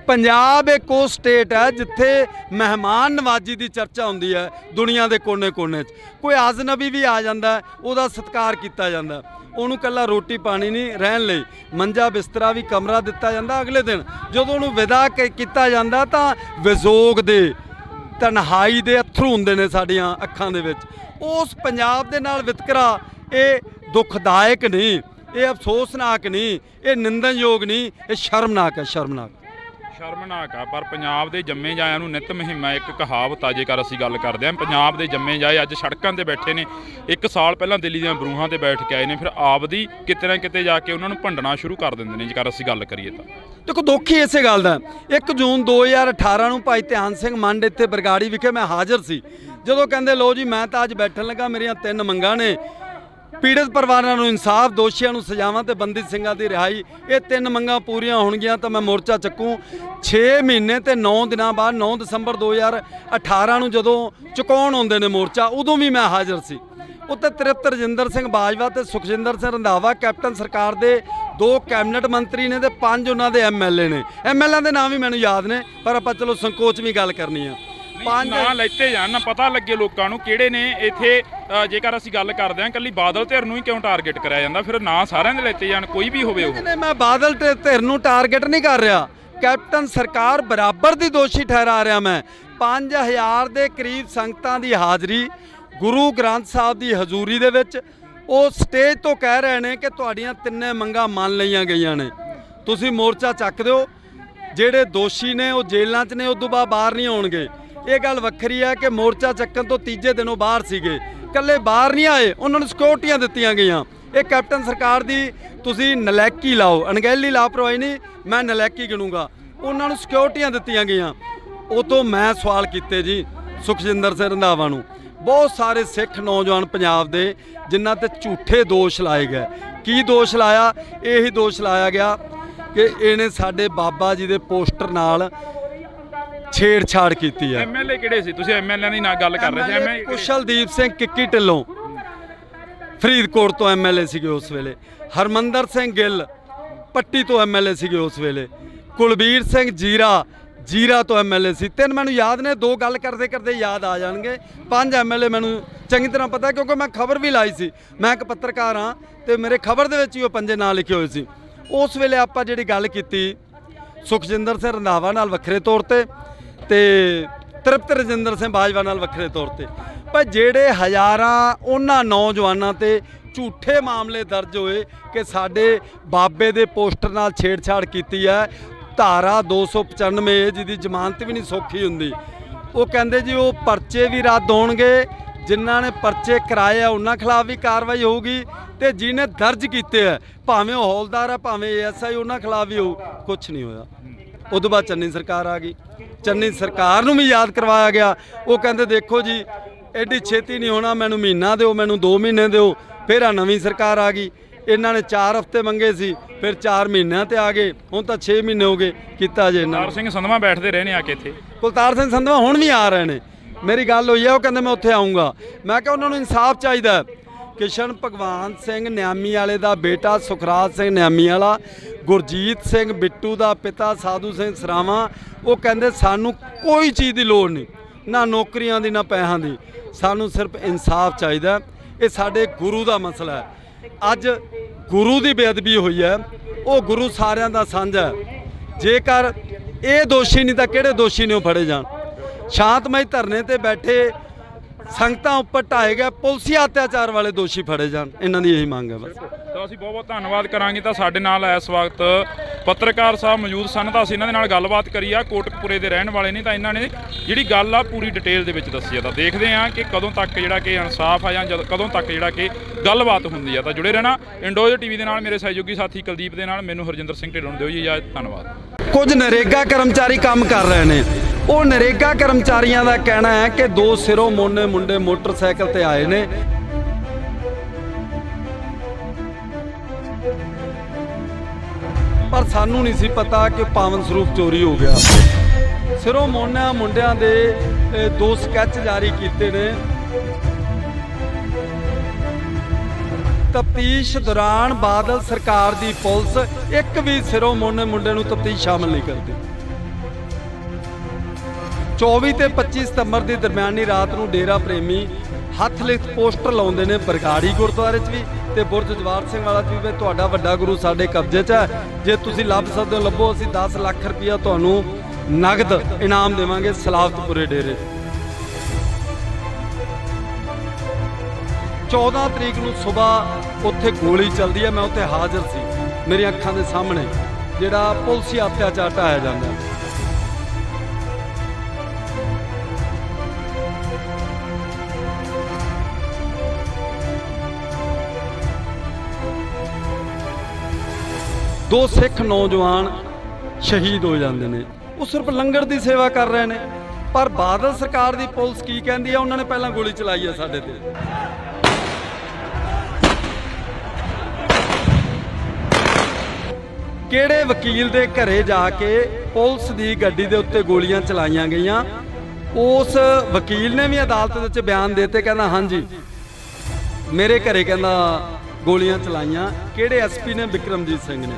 ਪੰਜਾਬ ਇੱਕ ਉਹ ਸਟੇਟ ਹੈ ਜਿੱਥੇ ਮਹਿਮਾਨ ਨਵਾਜੀ ਦੀ ਚਰਚਾ ਹੁੰਦੀ ਹੈ। ਦੁਨੀਆ ਦੇ ਕੋਨੇ-ਕੋਨੇ 'ਚ ਕੋਈ ਅਜਨਬੀ ਵੀ ਆ ਜਾਂਦਾ ਉਹਦਾ ਸਤਿਕਾਰ ਕੀਤਾ ਜਾਂਦਾ, ਉਹਨੂੰ ਇਕੱਲਾ ਰੋਟੀ ਪਾਣੀ ਨਹੀਂ, ਰਹਿਣ ਲਈ ਮੰਜਾ ਬਿਸਤਰਾ ਵੀ ਕਮਰਾ ਦਿੱਤਾ ਜਾਂਦਾ। ਅਗਲੇ ਦਿਨ ਜਦੋਂ ਉਹਨੂੰ ਵਿਦਾ ਕੀਤਾ ਜਾਂਦਾ ਤਾਂ ਵਿਜੋਗ ਦੇ, ਤਨਹਾਈ ਦੇ ਅਥਰੂ ਹੁੰਦੇ ਨੇ ਸਾਡੀਆਂ ਅੱਖਾਂ ਦੇ ਵਿੱਚ। ਉਸ ਪੰਜਾਬ ਦੇ ਨਾਲ ਵਿਤਕਰਾ ਇਹ ਦੁਖਦਾਇਕ ਨਹੀਂ, ਇਹ ਅਫਸੋਸਨਾਕ ਨਹੀਂ, ਇਹ ਨਿੰਦਣਯੋਗ ਨਹੀਂ, ਇਹ ਸ਼ਰਮਨਾਕ ਹੈ, ਸ਼ਰਮਨਾਕ ਆ। ਪਰ ਪੰਜਾਬ ਦੇ ਜੰਮੇ ਜਾਇਆਂ ਨੂੰ ਨਿਤ ਮੁਹਿੰਮਾਂ, ਇੱਕ ਕਹਾਵਤ ਆ ਜੇਕਰ ਅਸੀਂ ਗੱਲ ਕਰਦੇ ਹਾਂ, ਪੰਜਾਬ ਦੇ ਜੰਮੇ ਜਾਏ ਅੱਜ ਸੜਕਾਂ ਤੇ ਬੈਠੇ ਨੇ। 1 ਸਾਲ ਪਹਿਲਾਂ ਦਿੱਲੀ ਦੀਆਂ ਬਰੂਹਾਂ ਤੇ ਬੈਠ ਕੇ ਆਏ ਨੇ, ਫਿਰ ਆਪਦੀ ਕਿਤੇ ਨਾ ਕਿਤੇ ਜਾ ਕੇ ਉਹਨਾਂ ਨੂੰ ਭੰਡਣਾ ਸ਼ੁਰੂ ਕਰ ਦਿੰਦੇ ਨੇ ਜੇਕਰ ਅਸੀਂ ਗੱਲ ਕਰੀਏ ਤਾਂ। ਦੇਖੋ ਦੁੱਖ ਹੀ ਇਸੇ ਗੱਲ ਦਾ। 1 ਜੂਨ 2018 ਨੂੰ ਭਾਈ ਧਿਆਨ ਸਿੰਘ ਮੰਡ ਇੱਥੇ ਬਰਗਾੜੀ ਵਿਖੇ ਮੈਂ ਹਾਜ਼ਰ ਸੀ, ਜਦੋਂ ਕਹਿੰਦੇ ਲੋ ਜੀ ਮੈਂ ਤਾਂ ਅੱਜ ਬੈਠਣ ਲੱਗਾ, ਮੇਰੀਆਂ 3 ਮੰਗਾਂ ਨੇ, ਪੀੜਤ ਪਰਿਵਾਰਾਂ ਨੂੰ ਇਨਸਾਫ, ਦੋਸ਼ੀਆਂ ਨੂੰ ਸਜ਼ਾਵਾਂ ਤੇ ਬੰਦੀ ਸਿੰਘਾਂ ਦੀ ਰਿਹਾਈ। ਇਹ 3 ਮੰਗਾਂ ਪੂਰੀਆਂ ਹੋਣਗੀਆਂ ਤਾਂ ਮੈਂ ਮੋਰਚਾ ਚੱਕੂ। 6 ਮਹੀਨੇ ਤੇ 9 ਦਿਨਾਂ ਬਾਅਦ 9 ਦਸੰਬਰ 2018 ਨੂੰ ਜਦੋਂ ਚੁਕਾਉਣ ਆਉਂਦੇ ਨੇ ਮੋਰਚਾ, ਉਦੋਂ ਵੀ ਮੈਂ ਹਾਜ਼ਰ ਸੀ। ਉੱਤੇ ਤ੍ਰਿਪਤ ਰਜਿੰਦਰ ਸਿੰਘ ਬਾਜਵਾ ਤੇ ਸੁਖਜਿੰਦਰ ਸਿੰਘ ਰੰਧਾਵਾ ਕੈਪਟਨ ਸਰਕਾਰ ਦੇ 2 ਕੈਬਨਿਟ ਮੰਤਰੀ ਨੇ ਤੇ 5 ਉਹਨਾਂ ਦੇ ਐਮਐਲਏ ਨੇ। ਐਮਐਲਏ ਦੇ ਨਾਮ ਵੀ ਮੈਨੂੰ ਯਾਦ ਨੇ, ਪਰ ਆਪਾਂ ਚਲੋ ਸੰਕੋਚ ਵੀ ਗੱਲ ਕਰਨੀ ਆ। 5 ਨਾਂ ਲੈਤੇ ਜਾਣ ਨਾ, ਪਤਾ ਲੱਗੇ ਲੋਕਾਂ ਨੂੰ ਕਿਹੜੇ ਨੇ ਇੱਥੇ। ਜੇਕਰ ਅਸੀਂ ਗੱਲ ਕਰਦੇ ਹਾਂ ਇਕੱਲੀ ਬਾਦਲ ਧਿਰ ਨੂੰ ਹੀ ਕਿਉਂ ਟਾਰਗੇਟ ਕਰਿਆ ਜਾਂਦਾ, ਫਿਰ ਨਾਂ ਸਾਰਿਆਂ ਦੇ ਲੈਤੇ ਜਾਣ, ਕੋਈ ਵੀ ਹੋਵੇ ਉਹ। ਨਹੀਂ, ਮੈਂ ਬਾਦਲ ਤੇ ਧਿਰ ਨੂੰ ਟਾਰਗੇਟ ਨਹੀਂ ਕਰ ਰਿਹਾ, ਕੈਪਟਨ ਸਰਕਾਰ ਬਰਾਬਰ ਦੀ ਦੋਸ਼ੀ ਠਹਿਰਾ ਰਿਹਾ। ਮੈਂ 5000 ਦੇ ਕਰੀਬ ਸੰਗਤਾਂ ਦੀ ਹਾਜ਼ਰੀ, ਗੁਰੂ ਗ੍ਰੰਥ ਸਾਹਿਬ ਦੀ ਹਜ਼ੂਰੀ ਦੇ ਵਿੱਚ ਉਹ ਸਟੇਜ ਤੋਂ ਕਹਿ ਰਹੇ ਨੇ ਕਿ ਤੁਹਾਡੀਆਂ 3 ਮੰਗਾਂ ਮੰਨ ਲਈਆਂ ਗਈਆਂ ਨੇ, ਤੁਸੀਂ ਮੋਰਚਾ ਚੱਕ ਦਿਓ। ਜਿਹੜੇ ਦੋਸ਼ੀ ਨੇ ਉਹ ਜੇਲ੍ਹਾਂ 'ਚ ਨੇ, ਉਦੋਂ ਬਾਅਦ ਬਾਹਰ ਨਹੀਂ ਆਉਣਗੇ। ਇਹ ਗੱਲ ਵੱਖਰੀ ਹੈ ਕਿ ਮੋਰਚਾ ਚੱਕਣ ਤੋਂ ਤੀਜੇ ਦਿਨੋਂ ਬਾਹਰ ਸੀਗੇ, ਇਕੱਲੇ ਬਾਹਰ ਨਹੀਂ ਆਏ, ਉਹਨਾਂ ਨੂੰ ਸਿਕਿਉਰਟੀਆਂ ਦਿੱਤੀਆਂ ਗਈਆਂ। ਇਹ ਕੈਪਟਨ ਸਰਕਾਰ ਦੀ ਤੁਸੀਂ ਨਲਾਇਕੀ ਲਾਓ, ਅਣਗਹਿਲੀ ਲਾਪਰਵਾਹੀ ਨਹੀਂ, ਮੈਂ ਨਲਾਇਕੀ ਗਿਣੂੰਗਾ। ਉਹਨਾਂ ਨੂੰ ਸਿਕਿਉਰਟੀਆਂ ਦਿੱਤੀਆਂ ਗਈਆਂ। ਉਦੋਂ ਮੈਂ ਸਵਾਲ ਕੀਤੇ ਜੀ ਸੁਖਜਿੰਦਰ ਸਿੰਘ ਰੰਧਾਵਾ ਨੂੰ, ਬਹੁਤ ਸਾਰੇ ਸਿੱਖ ਨੌਜਵਾਨ ਪੰਜਾਬ ਦੇ ਜਿਨ੍ਹਾਂ ਤੇ ਝੂਠੇ ਦੋਸ਼ ਲਾਏ ਗਏ। ਕੀ ਦੋਸ਼ ਲਾਇਆ? ਇਹੀ ਦੋਸ਼ ਲਾਇਆ ਗਿਆ ਕਿ ਇਹਨੇ ਸਾਡੇ ਬਾਬਾ ਜੀ ਦੇ ਪੋਸਟਰ ਨਾਲ ਛੇੜਛਾੜ ਕੀਤੀ ਹੈ। ਐਮਐਲਏ ਕਿਹੜੇ ਸੀ? ਤੁਸੀਂ ਐਮਐਲਏ ਦੀ ਨਾ ਗੱਲ ਕਰ ਰਹੇ ਸੀ। ਐਮਐਲਏ ਕੁਸ਼ਲਦੀਪ ਸਿੰਘ ਕਿੱਕੀ ਢਿੱਲੋਂ ਫਰੀਦਕੋਟ ਤੋਂ ਐਮਐਲਏ ਸੀਗੇ ਉਸ ਵੇਲੇ। ਹਰਮੰਦਰ ਸਿੰਘ ਗਿੱਲ ਪੱਟੀ ਤੋਂ ਐਮਐਲਏ ਸੀਗੇ ਉਸ ਵੇਲੇ। ਕੁਲਬੀਰ ਸਿੰਘ ਜੀਰਾ ਤੋਂ ਐਮਐਲਏ ਸੀ। 3 ਮੈਨੂੰ ਯਾਦ ਨੇ, 2 ਗੱਲ ਕਰਦੇ ਕਰਦੇ ਯਾਦ ਆ ਜਾਣਗੇ। 5 ਐਮਐਲਏ ਮੈਨੂੰ ਚੰਗੀ ਤਰ੍ਹਾਂ ਪਤਾ, ਕਿਉਂਕਿ ਮੈਂ ਖਬਰ ਵੀ ਲਾਈ ਸੀ। ਮੈਂ ਇੱਕ ਪੱਤਰਕਾਰ ਹਾਂ ਤੇ ਮੇਰੇ ਖਬਰ ਦੇ ਵਿੱਚ ਹੀ ਉਹ 5 ਨਾਂ ਲਿਖੇ ਹੋਏ ਸੀ। ਉਸ ਵੇਲੇ ਆਪਾਂ ਜਿਹੜੀ ਗੱਲ ਕੀਤੀ ਸੁਖਜਿੰਦਰ ਸਿੰਘ ਰੰਧਾਵਾ ਨਾਲ ਵੱਖਰੇ ਤੌਰ ਤੇ ਤ੍ਰਿਪਤ ਰਜਿੰਦਰ ਸਿੰਘ ਬਾਜਵਾ ਨਾਲ ਵੱਖਰੇ ਤੌਰ ਤੇ, ਪਰ ਜਿਹੜੇ ਹਜ਼ਾਰਾਂ ਉਹਨਾਂ ਨੌਜਵਾਨਾਂ ਤੇ ਝੂਠੇ ਮਾਮਲੇ ਦਰਜ ਹੋਏ ਕਿ ਸਾਡੇ ਬਾਬੇ ਦੇ ਪੋਸਟਰ ਨਾਲ ਛੇੜਛਾੜ ਕੀਤੀ ਹੈ। ਧਾਰਾ 295 ਜਿਹਦੀ ਜ਼ਮਾਨਤ ਵੀ ਨਹੀਂ ਸੌਖੀ ਹੁੰਦੀ। ਉਹ ਕਹਿੰਦੇ ਜੀ ਉਹ ਪਰਚੇ ਵੀ ਰੱਦ ਹੋਣਗੇ, ਜਿਨ੍ਹਾਂ ਨੇ ਪਰਚੇ ਕਰਾਏ ਆ ਉਹਨਾਂ ਖਿਲਾਫ ਵੀ ਕਾਰਵਾਈ ਹੋਊਗੀ, ਤੇ ਜਿਹਨੇ ਦਰਜ ਕੀਤੇ ਆ ਭਾਵੇਂ ਉਹ ਹੌਲਦਾਰ ਆ ਭਾਵੇਂ ਐਸਆਈ, ਉਹਨਾਂ ਖਿਲਾਫ ਵੀ ਹੋਊ। ਕੁਛ ਨਹੀਂ ਹੋਇਆ। ਉਦੋਂ ਬਾਅਦ ਚੰਨੀ ਸਰਕਾਰ ਆ ਗਈ। ਚੰਨੀ ਸਰਕਾਰ ਨੂੰ ਵੀ ਯਾਦ ਕਰਵਾਇਆ ਗਿਆ। ਉਹ ਕਹਿੰਦੇ ਦੇਖੋ ਜੀ ਐਡੀ ਛੇਤੀ ਨਹੀਂ ਹੋਣਾ, ਮੈਨੂੰ ਮਹੀਨਾ ਦਿਓ, ਮੈਨੂੰ 2 ਮਹੀਨੇ ਦਿਓ। ਫਿਰ ਆ ਨਵੀਂ ਸਰਕਾਰ ਆ ਗਈ, ਇਹਨਾਂ ਨੇ 4 ਹਫ਼ਤੇ ਮੰਗੇ ਸੀ, ਫਿਰ 4 ਮਹੀਨਿਆਂ ਤੇ ਆ ਗਏ, ਹੁਣ ਤਾਂ 6 ਮਹੀਨੇ ਹੋ ਗਏ ਕੀਤਾ ਜੇ। ਕੁਲਤਾਰ ਸਿੰਘ ਸੰਧਵਾ ਬੈਠਦੇ ਰਹੇ ਨੇ ਆ ਕੇ ਇੱਥੇ। ਕੁਲਤਾਰ ਸਿੰਘ ਸੰਧਵਾ ਹੁਣ ਵੀ ਆ ਰਹੇ ਨੇ, ਮੇਰੀ ਗੱਲ ਹੋਈ ਹੈ, ਉਹ ਕਹਿੰਦੇ ਮੈਂ ਉੱਥੇ ਆਊਂਗਾ। ਮੈਂ ਕਿਹਾ ਉਹਨਾਂ ਨੂੰ ਇਨਸਾਫ ਚਾਹੀਦਾ। ਕਿਸ਼ਨ ਭਗਵਾਨ ਸਿੰਘ ਨਿਆਮੀ ਵਾਲੇ ਦਾ ਬੇਟਾ ਸੁਖਰਾਜ ਸਿੰਘ ਨਿਆਮੀ ਵਾਲਾ, ਗੁਰਜੀਤ ਸਿੰਘ ਬਿੱਟੂ ਦਾ ਪਿਤਾ ਸਾਧੂ ਸਿੰਘ ਸਰਾਵਾਂ, ਉਹ ਕਹਿੰਦੇ ਸਾਨੂੰ ਕੋਈ ਚੀਜ਼ ਦੀ ਲੋੜ ਨਹੀਂ, ਨਾ ਨੌਕਰੀਆਂ ਦੀ ਨਾ ਪੈਸਿਆਂ ਦੀ, ਸਾਨੂੰ ਸਿਰਫ ਇਨਸਾਫ ਚਾਹੀਦਾ। ਇਹ ਸਾਡੇ ਗੁਰੂ ਦਾ ਮਸਲਾ ਹੈ। ਅੱਜ ਗੁਰੂ ਦੀ ਬੇਅਦਬੀ ਹੋਈ ਹੈ, ਉਹ ਗੁਰੂ ਸਾਰਿਆਂ ਦਾ ਸਾਂਝਾ ਹੈ। ਜੇਕਰ ਇਹ ਦੋਸ਼ੀ ਨਹੀਂ ਤਾਂ ਕਿਹੜੇ ਦੋਸ਼ੀ ਨੇ ਉਹ ਫੜੇ ਜਾਣ। ਸ਼ਾਂਤਮਈ ਧਰਨੇ ਤੇ ਬੈਠੇ ਸੰਗਤਾਂ ਉੱਪਰ ਢਾਏ ਗਏ ਪੁਲਸੀ ਅਤਿਆਚਾਰ ਵਾਲੇ ਦੋਸ਼ੀ ਫੜੇ ਜਾਣ, ਇਹਨਾਂ ਦੀ ਇਹੀ ਮੰਗ ਹੈ ਬਸ। ਤਾਂ ਅਸੀਂ ਬਹੁਤ ਬਹੁਤ ਧੰਨਵਾਦ ਕਰਾਂਗੇ। ਤਾਂ ਸਾਡੇ ਨਾਲ ਇਸ ਵਕਤ ਪੱਤਰਕਾਰ ਸਾਹਿਬ ਮੌਜੂਦ ਸਨ ਤਾਂ ਅਸੀਂ ਇਹਨਾਂ ਦੇ ਨਾਲ ਗੱਲਬਾਤ ਕਰੀ ਆ। ਕੋਟਕਪੂਰੇ ਦੇ ਰਹਿਣ ਵਾਲੇ ਨੇ ਤਾਂ ਇਹਨਾਂ ਨੇ ਜਿਹੜੀ ਗੱਲ ਆ ਪੂਰੀ ਡਿਟੇਲ ਦੇ ਵਿੱਚ ਦੱਸੀ ਆ। ਤਾਂ ਦੇਖਦੇ ਆ ਕਿ ਕਦੋਂ ਤੱਕ ਜਿਹੜਾ ਕਿ ਇਨਸਾਫ ਆ ਜਾਂ ਕਦੋਂ ਤੱਕ ਜਿਹੜਾ ਕਿ ਗੱਲਬਾਤ ਹੁੰਦੀ ਆ। ਤਾਂ ਜੁੜੇ ਰਹਿਣਾ ਇੰਡੋਜ਼ ਟੀਵੀ ਦੇ ਨਾਲ। ਮੇਰੇ ਸਹਿਯੋਗੀ ਸਾਥੀ ਕੁਲਦੀਪ ਦੇ ਨਾਲ ਮੈਨੂੰ ਹਰਜਿੰਦਰ ਸਿੰਘ ਢਿੱਲੋਂ ਨੂੰ ਦਿਓ ਜੀ ਇਜਾਜ਼ਤ। ਧੰਨਵਾਦ। ਕੁਝ ਨਰੇਗਾ ਕਰਮਚਾਰੀ ਕੰਮ ਕਰ ਰਹੇ ਨੇ। ਉਹ ਨਰੇਗਾ ਕਰਮਚਾਰੀਆਂ ਦਾ ਕਹਿਣਾ ਹੈ ਕਿ ਦੋ ਸਿਰੋਂ ਮੋਨੇ ਮੁੰਡੇ ਮੋਟਰਸਾਈਕਲ ਤੇ ਆਏ ਨੇ। ਪਰ ਸਾਨੂੰ ਨਹੀਂ ਸੀ ਪਤਾ ਕਿ ਪਾਵਨ ਸਰੂਪ ਚੋਰੀ ਹੋ ਗਿਆ। ਸਿਰੋਂ ਮੋਨਾ ਮੁੰਡਿਆਂ ਦੇ ਦੋ ਸਕੈਚ ਜਾਰੀ ਕੀਤੇ ਨੇ। ਤਫਤੀਸ਼ ਦੌਰਾਨ ਬਾਦਲ ਸਰਕਾਰ ਦੀ ਪੁਲਿਸ ਇੱਕ ਵੀ ਸਿਰੋਂ ਮੋਨੇ ਮੁੰਡੇ ਨੂੰ ਤਫਤੀਸ਼ ਸ਼ਾਮਲ ਨਹੀਂ ਕਰਦੀ। 24 ਤੇ 25 ਸਤੰਬਰ ਦੀ ਦਰਮਿਆਨੀ ਰਾਤ ਨੂੰ ਡੇਰਾ ਪ੍ਰੇਮੀ ਹੱਥ ਲਿਖਤ ਪੋਸਟਰ ਲਾਉਂਦੇ ਨੇ ਬਰਗਾੜੀ ਗੁਰਦੁਆਰੇ 'ਚ ਵੀ ਤੇ ਬੁਰਜ ਜਵਾਰ ਸਿੰਘ ਵਾਲਾ 'ਚ ਵੀ। ਤੁਹਾਡਾ ਵੱਡਾ ਗੁਰੂ ਸਾਡੇ ਕਬਜ਼ੇ 'ਚ ਹੈ, ਜੇ ਤੁਸੀਂ ਲੱਭ ਸਕਦੇ ਹੋ ਲੱਭੋ। ਅਸੀਂ 10 ਲੱਖ ਰੁਪਇਆ ਤੁਹਾਨੂੰ ਨਗਦ ਇਨਾਮ ਦੇਵਾਂਗੇ ਸਲਾਵਤਪੁਰੇ ਡੇਰੇ। 14 ਤਰੀਕ ਨੂੰ ਸਵੇਰ ਉੱਥੇ ਗੋਲੀ ਚੱਲਦੀ ਹੈ। ਮੈਂ ਉੱਥੇ ਹਾਜ਼ਰ ਸੀ, ਮੇਰੀਆਂ ਅੱਖਾਂ ਦੇ ਸਾਹਮਣੇ ਜਿਹੜਾ ਪੁਲਸੀ ਅਤਿਆਚਾਰ ਢਾਇਆ ਜਾਂਦਾ। ਦੋ ਸਿੱਖ ਨੌਜਵਾਨ ਸ਼ਹੀਦ ਹੋ ਜਾਂਦੇ ਨੇ। ਉਹ ਸਿਰਫ ਲੰਗਰ ਦੀ ਸੇਵਾ ਕਰ ਰਹੇ ਨੇ। ਪਰ ਬਾਦਲ ਸਰਕਾਰ ਦੀ ਪੁਲਿਸ ਕੀ ਕਹਿੰਦੀ ਹੈ? ਉਹਨਾਂ ਨੇ ਪਹਿਲਾਂ ਗੋਲੀ ਚਲਾਈ ਹੈ ਸਾਡੇ ਤੇ। ਕਿਹੜੇ ਵਕੀਲ ਦੇ ਘਰੇ ਜਾ ਕੇ ਪੁਲਿਸ ਦੀ ਗੱਡੀ ਦੇ ਉੱਤੇ ਗੋਲੀਆਂ ਚਲਾਈਆਂ ਗਈਆਂ? ਉਸ ਵਕੀਲ ਨੇ ਵੀ ਅਦਾਲਤ ਦੇ ਵਿੱਚ ਬਿਆਨ ਦਿੱਤੇ, ਕਹਿੰਦਾ ਹਾਂਜੀ ਮੇਰੇ ਘਰੇ ਕਹਿੰਦਾ ਗੋਲੀਆਂ ਚਲਾਈਆਂ। ਕਿਹੜੇ ਐਸਪੀ ਨੇ? ਵਿਕਰਮਜੀਤ ਸਿੰਘ ਨੇ।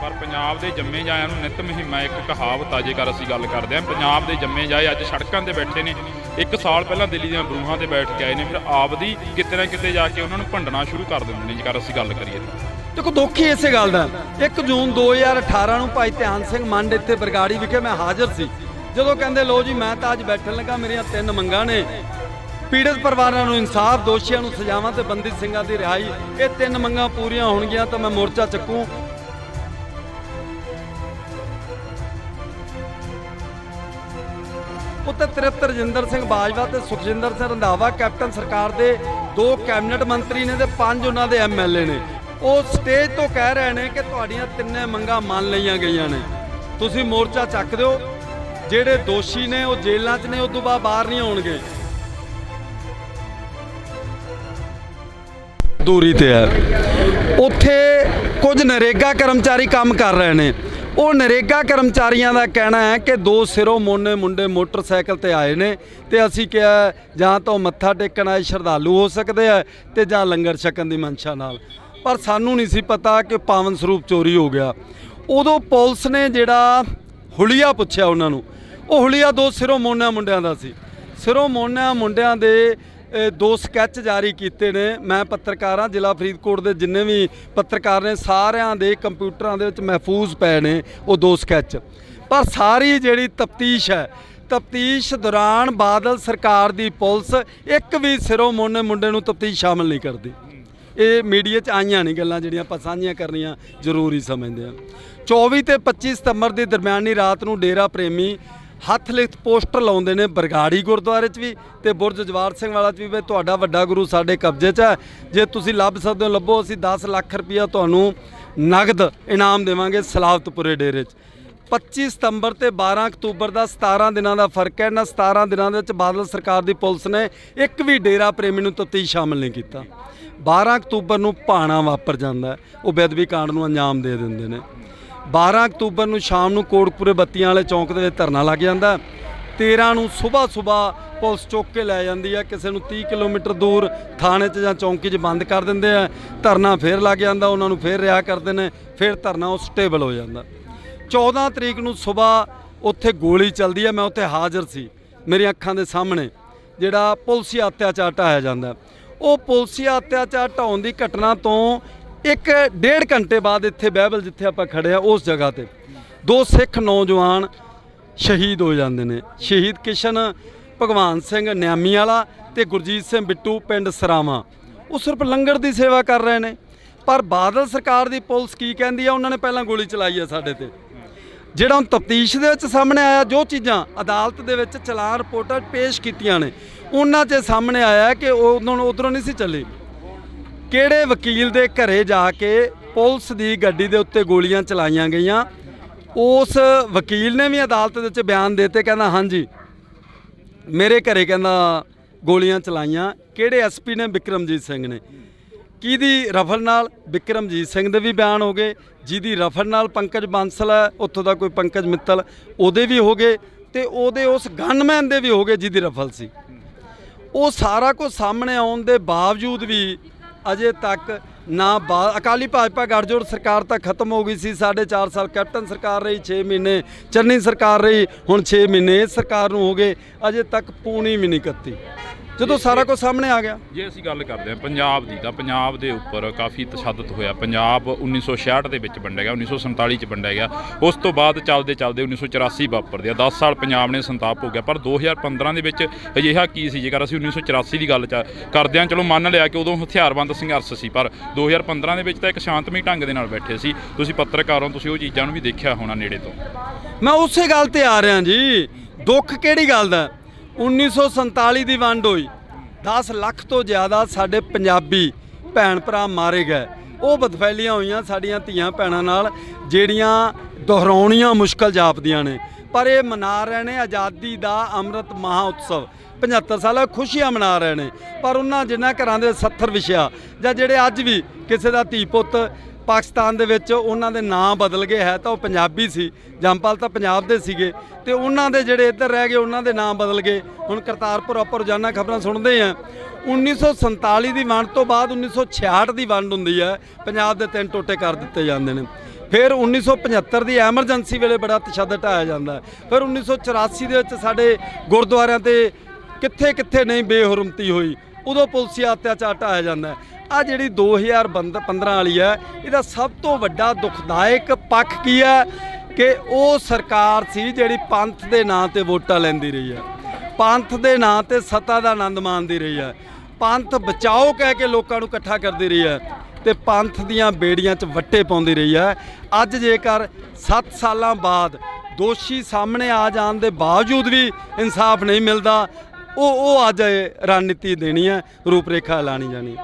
ਪਰ ਪੰਜਾਬ ਦੇ ਜੰਮੇ ਜਾਇਆਂ ਨੂੰ ਨਿਤ ਮੁਹਿੰਮ ਹੈ। ਇੱਕ ਕਹਾਵਤ ਆ, ਜੇਕਰ ਅਸੀਂ ਗੱਲ ਕਰਦੇ ਹਾਂ ਪੰਜਾਬ ਦੇ ਜੰਮੇ ਜਾਏ ਅੱਜ ਸੜਕਾਂ ਤੇ ਬੈਠੇ ਨੇ। 1 ਸਾਲ ਪਹਿਲਾਂ ਦਿੱਲੀ ਦੀਆਂ ਬਰੂਹਾਂ ਤੇ ਬੈਠ ਕੇ ਆਏ ਨੇ, ਫਿਰ ਆਪਦੀ ਕਿਤੇ ਨਾ ਕਿਤੇ ਜਾ ਕੇ ਉਹਨਾਂ ਨੂੰ ਭੰਡਣਾ ਸ਼ੁਰੂ ਕਰ ਦਿੰਦੇ ਨੇ। ਜੇਕਰ ਅਸੀਂ ਗੱਲ ਕਰੀਏ ਤਾਂ ਦੇਖੋ ਦੁੱਖ ਹੀ ਇਸੇ ਗੱਲ ਦਾ। 1 ਜੂਨ 2018 ਨੂੰ ਭਾਈ ਧਿਆਨ ਸਿੰਘ ਮੰਡ ਇੱਥੇ ਬਰਗਾੜੀ ਵਿਖੇ ਮੈਂ ਹਾਜ਼ਰ ਸੀ। ਜਦੋਂ ਕਹਿੰਦੇ ਲੋ ਜੀ ਮੈਂ ਤਾਂ ਅੱਜ ਬੈਠਣ ਲੱਗਾ, ਮੇਰੀਆਂ 3 ਮੰਗਾਂ ਨੇ। ਪੀੜਤ ਪਰਿਵਾਰਾਂ ਨੂੰ ਇਨਸਾਫ, ਦੋਸ਼ੀਆਂ ਨੂੰ ਸਜ਼ਾਵਾਂ ਤੇ ਬੰਦੀ ਸਿੰਘਾਂ ਦੀ ਰਿਹਾਈ। ਇਹ 3 ਮੰਗਾਂ ਪੂਰੀਆਂ ਹੋਣਗੀਆਂ ਤਾਂ ਮੈਂ ਮੋਰਚਾ ਚੱਕੂ। ਉੱਤੇ ਤ੍ਰਿਪਤ ਰਜਿੰਦਰ ਸਿੰਘ ਬਾਜਵਾ ਤੇ ਸੁਖਜਿੰਦਰ ਸਿੰਘ ਰੰਧਾਵਾ ਕੈਪਟਨ ਸਰਕਾਰ ਦੇ 2 ਕੈਬਨਿਟ ਮੰਤਰੀ ਨੇ ਤੇ 5 ਉਹਨਾਂ ਦੇ ਐਮਐਲਏ ਨੇ। ਉਹ ਸਟੇਜ ਤੋਂ ਕਹਿ ਰਹੇ ਨੇ ਕਿ ਤੁਹਾਡੀਆਂ 3 ਮੰਗਾਂ ਮੰਨ ਲਈਆਂ ਗਈਆਂ ਨੇ, ਤੁਸੀਂ ਮੋਰਚਾ ਚੱਕ ਦਿਓ। ਜਿਹੜੇ ਦੋਸ਼ੀ ਨੇ ਉਹ ਜੇਲ੍ਹਾਂ 'ਚ ਨੇ, ਉਸ ਤੋਂ ਬਾਅਦ ਬਾਹਰ ਨਹੀਂ ਆਉਣਗੇ। ਦੂਰੀ ਤੇ ਹੈ। ਉੱਥੇ ਕੁਝ ਨਰੇਗਾ ਕਰਮਚਾਰੀ ਕੰਮ ਕਰ ਰਹੇ ਨੇ। ਉਹ ਨਰੇਗਾ ਕਰਮਚਾਰੀਆਂ ਦਾ ਕਹਿਣਾ ਹੈ ਕਿ ਦੋ ਸਿਰੋਂ ਮੋਨੇ ਮੁੰਡੇ ਮੋਟਰਸਾਈਕਲ ਤੇ ਆਏ ਨੇ ਤੇ ਅਸੀਂ ਕਿਹਾ ਜਾਂ ਤਾਂ ਮੱਥਾ ਟੇਕਣ ਆਏ ਸ਼ਰਧਾਲੂ ਹੋ ਸਕਦੇ ਆ ਤੇ ਜਾਂ ਲੰਗਰ ਛਕਣ ਦੀ ਮਨਸ਼ਾ ਨਾਲ। ਪਰ ਸਾਨੂੰ ਨਹੀਂ ਸੀ ਪਤਾ ਕਿ ਪਾਵਨ ਸਰੂਪ ਚੋਰੀ ਹੋ ਗਿਆ। ਉਦੋਂ ਪੁਲਿਸ ਨੇ ਜਿਹੜਾ ਹੁਲੀਆ ਪੁੱਛਿਆ ਉਹਨਾਂ ਨੂੰ, ਉਹ ਹੁਲੀਆ ਦੋ ਸਿਰੋਂ ਮੋਨਾ ਮੁੰਡਿਆਂ ਦਾ ਸੀ। ਸਿਰੋਂ ਮੋਨਾ ਮੁੰਡਿਆਂ ਦੇ 2 ਸਕੈਚ ਜਾਰੀ ਕੀਤੇ ਨੇ। ਮੈਂ ਪੱਤਰਕਾਰ ਹਾਂ, ਜ਼ਿਲ੍ਹਾ ਫਰੀਦਕੋਟ ਦੇ ਜਿੰਨੇ ਵੀ ਪੱਤਰਕਾਰ ਨੇ ਸਾਰਿਆਂ ਦੇ ਕੰਪਿਊਟਰਾਂ ਦੇ ਵਿੱਚ ਮਹਿਫੂਜ਼ ਪਏ ਨੇ ਉਹ 2 ਸਕੈਚ। ਪਰ ਸਾਰੀ ਜਿਹੜੀ ਤਫਤੀਸ਼ ਹੈ, ਤਫਤੀਸ਼ ਦੌਰਾਨ ਬਾਦਲ ਸਰਕਾਰ ਦੀ ਪੁਲਿਸ ਇੱਕ ਵੀ ਸਿਰੋਂ ਮੋਨੇ ਮੁੰਡੇ ਨੂੰ ਤਫਤੀਸ਼ ਸ਼ਾਮਲ ਨਹੀਂ ਕਰਦੀ। ਇਹ ਮੀਡੀਆ 'ਚ ਆਈਆਂ ਨਹੀਂ ਗੱਲਾਂ ਜਿਹੜੀਆਂ ਆਪਾਂ ਸਾਂਝੀਆਂ ਕਰਨੀਆਂ ਜ਼ਰੂਰੀ ਸਮਝਦੇ ਹਾਂ। 24 ਤੇ 25 ਸਤੰਬਰ ਦੀ ਦਰਮਿਆਨੀ ਰਾਤ ਨੂੰ ਡੇਰਾ ਪ੍ਰੇਮੀ ਹੱਥ ਲਿਖਤ ਪੋਸਟਰ ਲਾਉਂਦੇ ਨੇ ਬਰਗਾੜੀ ਗੁਰਦੁਆਰੇ 'ਚ ਵੀ ਤੇ ਬੁਰਜ ਜਵਾਰ ਸਿੰਘ ਵਾਲਾ 'ਚ ਵੀ। ਤੁਹਾਡਾ ਵੱਡਾ ਗੁਰੂ ਸਾਡੇ ਕਬਜ਼ੇ 'ਚ ਹੈ, ਜੇ ਤੁਸੀਂ ਲੱਭ ਸਕਦੇ ਹੋ ਲੱਭੋ। ਅਸੀਂ 10 ਲੱਖ ਰੁਪਇਆ ਤੁਹਾਨੂੰ ਨਗਦ ਇਨਾਮ ਦੇਵਾਂਗੇ ਸਲਾਵਤਪੁਰੇ ਡੇਰੇ 'ਚ। 25 ਸਤੰਬਰ ਤੇ 12 ਅਕਤੂਬਰ ਦਾ 17 ਦਿਨਾਂ ਦਾ ਫਰਕ ਹੈ। ਇਹਨਾਂ 17 ਦਿਨਾਂ ਦੇ ਵਿੱਚ ਬਾਦਲ ਸਰਕਾਰ ਦੀ ਪੁਲਿਸ ਨੇ ਇੱਕ ਵੀ ਡੇਰਾ ਪ੍ਰੇਮੀ ਨੂੰ ਤਫਤੀਸ਼ ਸ਼ਾਮਲ ਨਹੀਂ ਕੀਤਾ। 12 ਅਕਤੂਬਰ ਨੂੰ ਭਾਣਾ ਵਾਪਰ ਜਾਂਦਾ, ਉਹ ਬੇਅਦਬੀ ਕਾਂਡ ਨੂੰ ਅੰਜਾਮ ਦੇ ਦਿੰਦੇ ਨੇ। 12 ਅਕਤੂਬਰ ਨੂੰ ਸ਼ਾਮ ਨੂੰ ਕੋਟਕਪੂਰੇ ਬੱਤੀਆਂ ਵਾਲੇ ਚੌਂਕ ਦੇ ਵਿੱਚ ਧਰਨਾ ਲੱਗ ਜਾਂਦਾ। 13 ਨੂੰ ਸਵੇਰ ਪੁਲਿਸ ਚੁੱਕ ਕੇ ਲੈ ਜਾਂਦੀ ਹੈ, ਕਿਸੇ ਨੂੰ 30 ਕਿਲੋਮੀਟਰ ਦੂਰ ਥਾਣੇ 'ਚ ਜਾਂ ਚੌਂਕੀ 'ਚ ਬੰਦ ਕਰ ਦਿੰਦੇ ਆ। ਧਰਨਾ ਫੇਰ ਲੱਗ ਜਾਂਦਾ, ਉਹਨਾਂ ਨੂੰ ਫੇਰ ਰਿਹਾ ਕਰਦੇ ਨੇ, ਫਿਰ ਧਰਨਾ ਉਹ ਸਟੇਬਲ ਹੋ ਜਾਂਦਾ। 14 ਤਰੀਕ ਨੂੰ ਸਵੇਰ ਉੱਥੇ ਗੋਲੀ ਚੱਲਦੀ ਹੈ। ਮੈਂ ਉੱਥੇ ਹਾਜ਼ਰ ਸੀ, ਮੇਰੀਆਂ ਅੱਖਾਂ ਦੇ ਸਾਹਮਣੇ ਜਿਹੜਾ ਪੁਲਸੀ ਅਤਿਆਚਾਰ ਢਾਇਆ ਜਾਂਦਾ। ਉਹ ਪੁਲਸੀ ਅਤਿਆਚਾਰ ਢਾਉਣ ਦੀ ਘਟਨਾ ਤੋਂ 1.5 ਘੰਟੇ ਬਾਅਦ ਇੱਥੇ ਬਹਿਬਲ ਜਿੱਥੇ ਆਪਾਂ ਖੜੇ ਆ ਉਸ ਜਗ੍ਹਾ ਤੇ 2 ਸਿੱਖ ਨੌਜਵਾਨ ਸ਼ਹੀਦ ਹੋ ਜਾਂਦੇ ਨੇ। ਸ਼ਹੀਦ ਕਿਸ਼ਨ ਭਗਵਾਨ ਸਿੰਘ ਨਿਆਮੀ ਵਾਲਾ ਤੇ ਗੁਰਜੀਤ ਸਿੰਘ ਬਿੱਟੂ ਪਿੰਡ ਸਰਾਵਾਂ, ਉਹ ਸਿਰਫ ਲੰਗਰ ਦੀ ਸੇਵਾ ਕਰ ਰਹੇ ਨੇ। ਪਰ ਬਾਦਲ ਸਰਕਾਰ ਦੀ ਪੁਲਿਸ ਕੀ ਕਹਿੰਦੀ ਆ, ਉਹਨਾਂ ਨੇ ਪਹਿਲਾਂ ਗੋਲੀ ਚਲਾਈ ਆ ਸਾਡੇ ਤੇ। ਜਿਹੜਾ ਹੁਣ ਤਫਤੀਸ਼ ਦੇ ਵਿੱਚ ਸਾਹਮਣੇ ਆਇਆ, ਜੋ ਚੀਜ਼ਾਂ ਅਦਾਲਤ ਦੇ ਵਿੱਚ ਚਲਾਨ ਰਿਪੋਰਟਾਂ ਪੇਸ਼ ਕੀਤੀਆਂ ਨੇ, ਉਹਨਾਂ 'ਚ ਸਾਹਮਣੇ ਆਇਆ ਕਿ ਉਧਰੋਂ ਨਹੀਂ ਸੀ ਚੱਲੀ। ਕਿਹੜੇ ਵਕੀਲ ਦੇ ਘਰੇ ਜਾ ਕੇ ਪੁਲਿਸ ਦੀ ਗੱਡੀ ਦੇ ਉੱਤੇ ਗੋਲੀਆਂ ਚਲਾਈਆਂ ਗਈਆਂ। ਉਸ ਵਕੀਲ ਨੇ ਵੀ ਅਦਾਲਤ ਦੇ ਵਿੱਚ ਬਿਆਨ ਦਿੱਤੇ, ਕਹਿੰਦਾ ਹਾਂਜੀ ਮੇਰੇ ਘਰੇ ਕਹਿੰਦਾ ਗੋਲੀਆਂ ਚਲਾਈਆਂ। ਕਿਹੜੇ ਐਸਪੀ ਨੇ? ਬਿਕਰਮਜੀਤ ਸਿੰਘ ਨੇ। ਕਿਹਦੀ ਰਫਲ ਨਾਲ? ਬਿਕਰਮਜੀਤ ਸਿੰਘ ਦੇ ਵੀ ਬਿਆਨ ਹੋ ਗਏ। ਜਿਹਦੀ ਰਫਲ ਨਾਲ ਪੰਕਜ ਬਾਂਸਲ ਹੈ, ਉੱਥੋਂ ਦਾ ਕੋਈ ਪੰਕਜ ਮਿੱਤਲ, ਉਹਦੇ ਵੀ ਹੋ ਗਏ, ਤੇ ਉਹਦੇ ਉਸ ਗਨਮੈਨ ਦੇ ਵੀ ਹੋ ਗਏ ਜਿਹਦੀ ਰਫਲ ਸੀ। ਉਹ ਸਾਰਾ ਕੁਝ ਸਾਹਮਣੇ ਆਉਣ ਦੇ ਬਾਵਜੂਦ ਵੀ ਅਜੇ ਤੱਕ ਨਾ ਅਕਾਲੀ ਭਾਜਪਾ ਗੱਠਜੋੜ ਸਰਕਾਰ ਤਾਂ ਖਤਮ ਹੋ ਗਈ ਸੀ। 4.5 ਸਾਲ ਕੈਪਟਨ ਸਰਕਾਰ ਰਹੀ, 6 ਮਹੀਨੇ ਚੰਨੀ ਸਰਕਾਰ ਰਹੀ, ਹੁਣ 6 ਮਹੀਨੇ ਇਸ ਸਰਕਾਰ ਨੂੰ ਹੋ ਗਏ, ਅਜੇ ਤੱਕ ਪੂਣੀ ਵੀ ਨਹੀਂ ਕੱਤੀ, ਜਦੋਂ ਸਾਰਾ ਕੁਝ ਸਾਹਮਣੇ ਆ ਗਿਆ। ਜੇ ਅਸੀਂ ਗੱਲ ਕਰਦੇ ਹਾਂ ਪੰਜਾਬ ਦੀ, ਤਾਂ ਪੰਜਾਬ ਦੇ ਉੱਪਰ ਕਾਫੀ ਤਸ਼ੱਦਦ ਹੋਇਆ। ਪੰਜਾਬ 1966 ਦੇ ਵਿੱਚ ਵੰਡਿਆ ਗਿਆ, 1947 ਚ ਵੰਡਿਆ ਗਿਆ। ਉਸ ਤੋਂ ਬਾਅਦ ਚੱਲਦੇ 1984 ਵਾਪਰਦੇ ਆ। 10 ਸਾਲ ਪੰਜਾਬ ਨੇ ਸੰਤਾਪ ਹੋ ਗਿਆ। ਪਰ 2015 ਦੇ ਵਿੱਚ ਅਜਿਹਾ ਕੀ ਸੀ? ਜੇਕਰ ਅਸੀਂ 1984 ਦੀ ਗੱਲ ਕਰਦੇ ਹਾਂ, ਚਲੋ ਮੰਨ ਲਿਆ ਕਿ ਉਦੋਂ ਹਥਿਆਰਬੰਦ ਸੰਘਰਸ਼ ਸੀ, ਪਰ 2015 ਦੇ ਵਿੱਚ ਤਾਂ ਇੱਕ ਸ਼ਾਂਤਮਈ ਢੰਗ ਦੇ ਨਾਲ ਬੈਠੇ ਸੀ। ਤੁਸੀਂ ਪੱਤਰਕਾਰ ਹੋ, ਤੁਸੀਂ ਉਹ ਚੀਜ਼ਾਂ ਨੂੰ ਵੀ ਦੇਖਿਆ ਹੋਣਾ ਨੇੜੇ ਤੋਂ। ਮੈਂ ਉਸੇ ਗੱਲ ਤੇ ਆ ਰਿਹਾ ਜੀ। ਦੁੱਖ ਕਿਹੜੀ ਗੱਲ ਦਾ? 1947 ਦੀ ਵੰਡ ਹੋਈ, 10 ਲੱਖ ਤੋਂ ਜ਼ਿਆਦਾ ਸਾਡੇ ਪੰਜਾਬੀ ਭੈਣ ਭਰਾ ਮਾਰੇ ਗਏ। ਉਹ ਬਦਫੈਲੀਆਂ ਹੋਈਆਂ ਸਾਡੀਆਂ ਧੀਆਂ ਭੈਣਾਂ ਨਾਲ, ਜਿਹੜੀਆਂ ਦੁਹਰਾਉਣੀਆਂ ਮੁਸ਼ਕਲ ਜਾਪਦੀਆਂ ਨੇ। ਪਰ ਇਹ ਮਨਾ ਰਹੇ ਨੇ ਆਜ਼ਾਦੀ ਦਾ ਅੰਮ੍ਰਿਤ ਮਹਾ ਉਤਸਵ, 75 ਸਾਲ ਖੁਸ਼ੀਆਂ ਮਨਾ ਰਹੇ ਨੇ। ਪਰ ਉਹਨਾਂ ਜਿਨ੍ਹਾਂ ਘਰਾਂ ਦੇ 70 ਵਿਛਿਆ, ਜਾਂ ਜਿਹੜੇ ਅੱਜ ਵੀ ਕਿਸੇ ਦਾ ਧੀ ਪੁੱਤ ਪਾਕਿਸਤਾਨ ਦੇ ਵਿੱਚ ਉਹਨਾਂ ਦੇ ਨਾਂ ਬਦਲ ਗਏ, ਹੈ ਤਾਂ ਉਹ ਪੰਜਾਬੀ ਸੀ, ਜੰਮਪਲ ਤਾਂ ਪੰਜਾਬ ਦੇ ਸੀਗੇ, ਤੇ ਉਹਨਾਂ ਦੇ ਜਿਹੜੇ ਇੱਧਰ ਰਹਿ ਗਏ ਉਹਨਾਂ ਦੇ ਨਾਂ ਬਦਲ ਗਏ। ਹੁਣ ਕਰਤਾਰਪੁਰ ਆਪਾਂ ਰੋਜ਼ਾਨਾ ਖਬਰਾਂ ਸੁਣਦੇ ਹਾਂ। 1947 ਦੀ ਵੰਡ ਤੋਂ ਬਾਅਦ 1966 ਦੀ ਵੰਡ ਹੁੰਦੀ ਹੈ, ਪੰਜਾਬ ਦੇ 3 ਟੋਟੇ ਕਰ ਦਿੱਤੇ ਜਾਂਦੇ ਨੇ। ਫਿਰ 1975 ਦੀ ਐਮਰਜੈਂਸੀ ਵੇਲੇ ਬੜਾ ਤਸ਼ੱਦਦ ਢਾਇਆ ਜਾਂਦਾ ਹੈ। ਫਿਰ 1984 ਦੇ ਵਿੱਚ ਸਾਡੇ ਗੁਰਦੁਆਰਿਆਂ ਤੇ ਕਿੱਥੇ ਕਿੱਥੇ ਨਹੀਂ ਬੇਹੁਰਮਤੀ ਹੋਈ, ਉਦੋਂ ਪੁਲਸੀ ਅਤਿਆਚਾਰ ਢਾਇਆ ਜਾਂਦਾ ਹੈ। ਆ ਜਿਹੜੀ 2015 ਵਾਲੀ ਹੈ, ਇਹਦਾ ਸਭ ਤੋਂ ਵੱਡਾ ਦੁਖਦਾਇਕ ਪੱਖ ਕੀ ਹੈ ਕਿ ਉਹ ਸਰਕਾਰ ਸੀ ਜਿਹੜੀ ਪੰਥ ਦੇ ਨਾਂ ਤੇ ਵੋਟਾਂ ਲੈਂਦੀ ਰਹੀ ਹੈ, ਪੰਥ ਦੇ ਨਾਂ ਤੇ ਸੱਤਾ ਦਾ ਆਨੰਦ ਮਾਣਦੀ ਰਹੀ ਹੈ, ਪੰਥ ਬਚਾਓ ਕਹਿ ਕੇ ਲੋਕਾਂ ਨੂੰ ਇਕੱਠਾ ਕਰਦੀ ਰਹੀ ਹੈ, ਤੇ ਪੰਥ ਦੀਆਂ ਬੇੜੀਆਂ 'ਚ ਵੱਟੇ ਪਾਉਂਦੀ ਰਹੀ ਹੈ। ਅੱਜ ਜੇਕਰ 7 ਸਾਲਾਂ ਬਾਅਦ ਦੋਸ਼ੀ ਸਾਹਮਣੇ ਆ ਜਾਣ ਦੇ ਬਾਵਜੂਦ ਵੀ ਇਨਸਾਫ ਨਹੀਂ ਮਿਲਦਾ, ਉਹ ਅੱਜ ਰਣਨੀਤੀ ਦੇਣੀ ਹੈ, ਰੂਪਰੇਖਾ ਐਲਾਨੀ ਜਾਣੀ।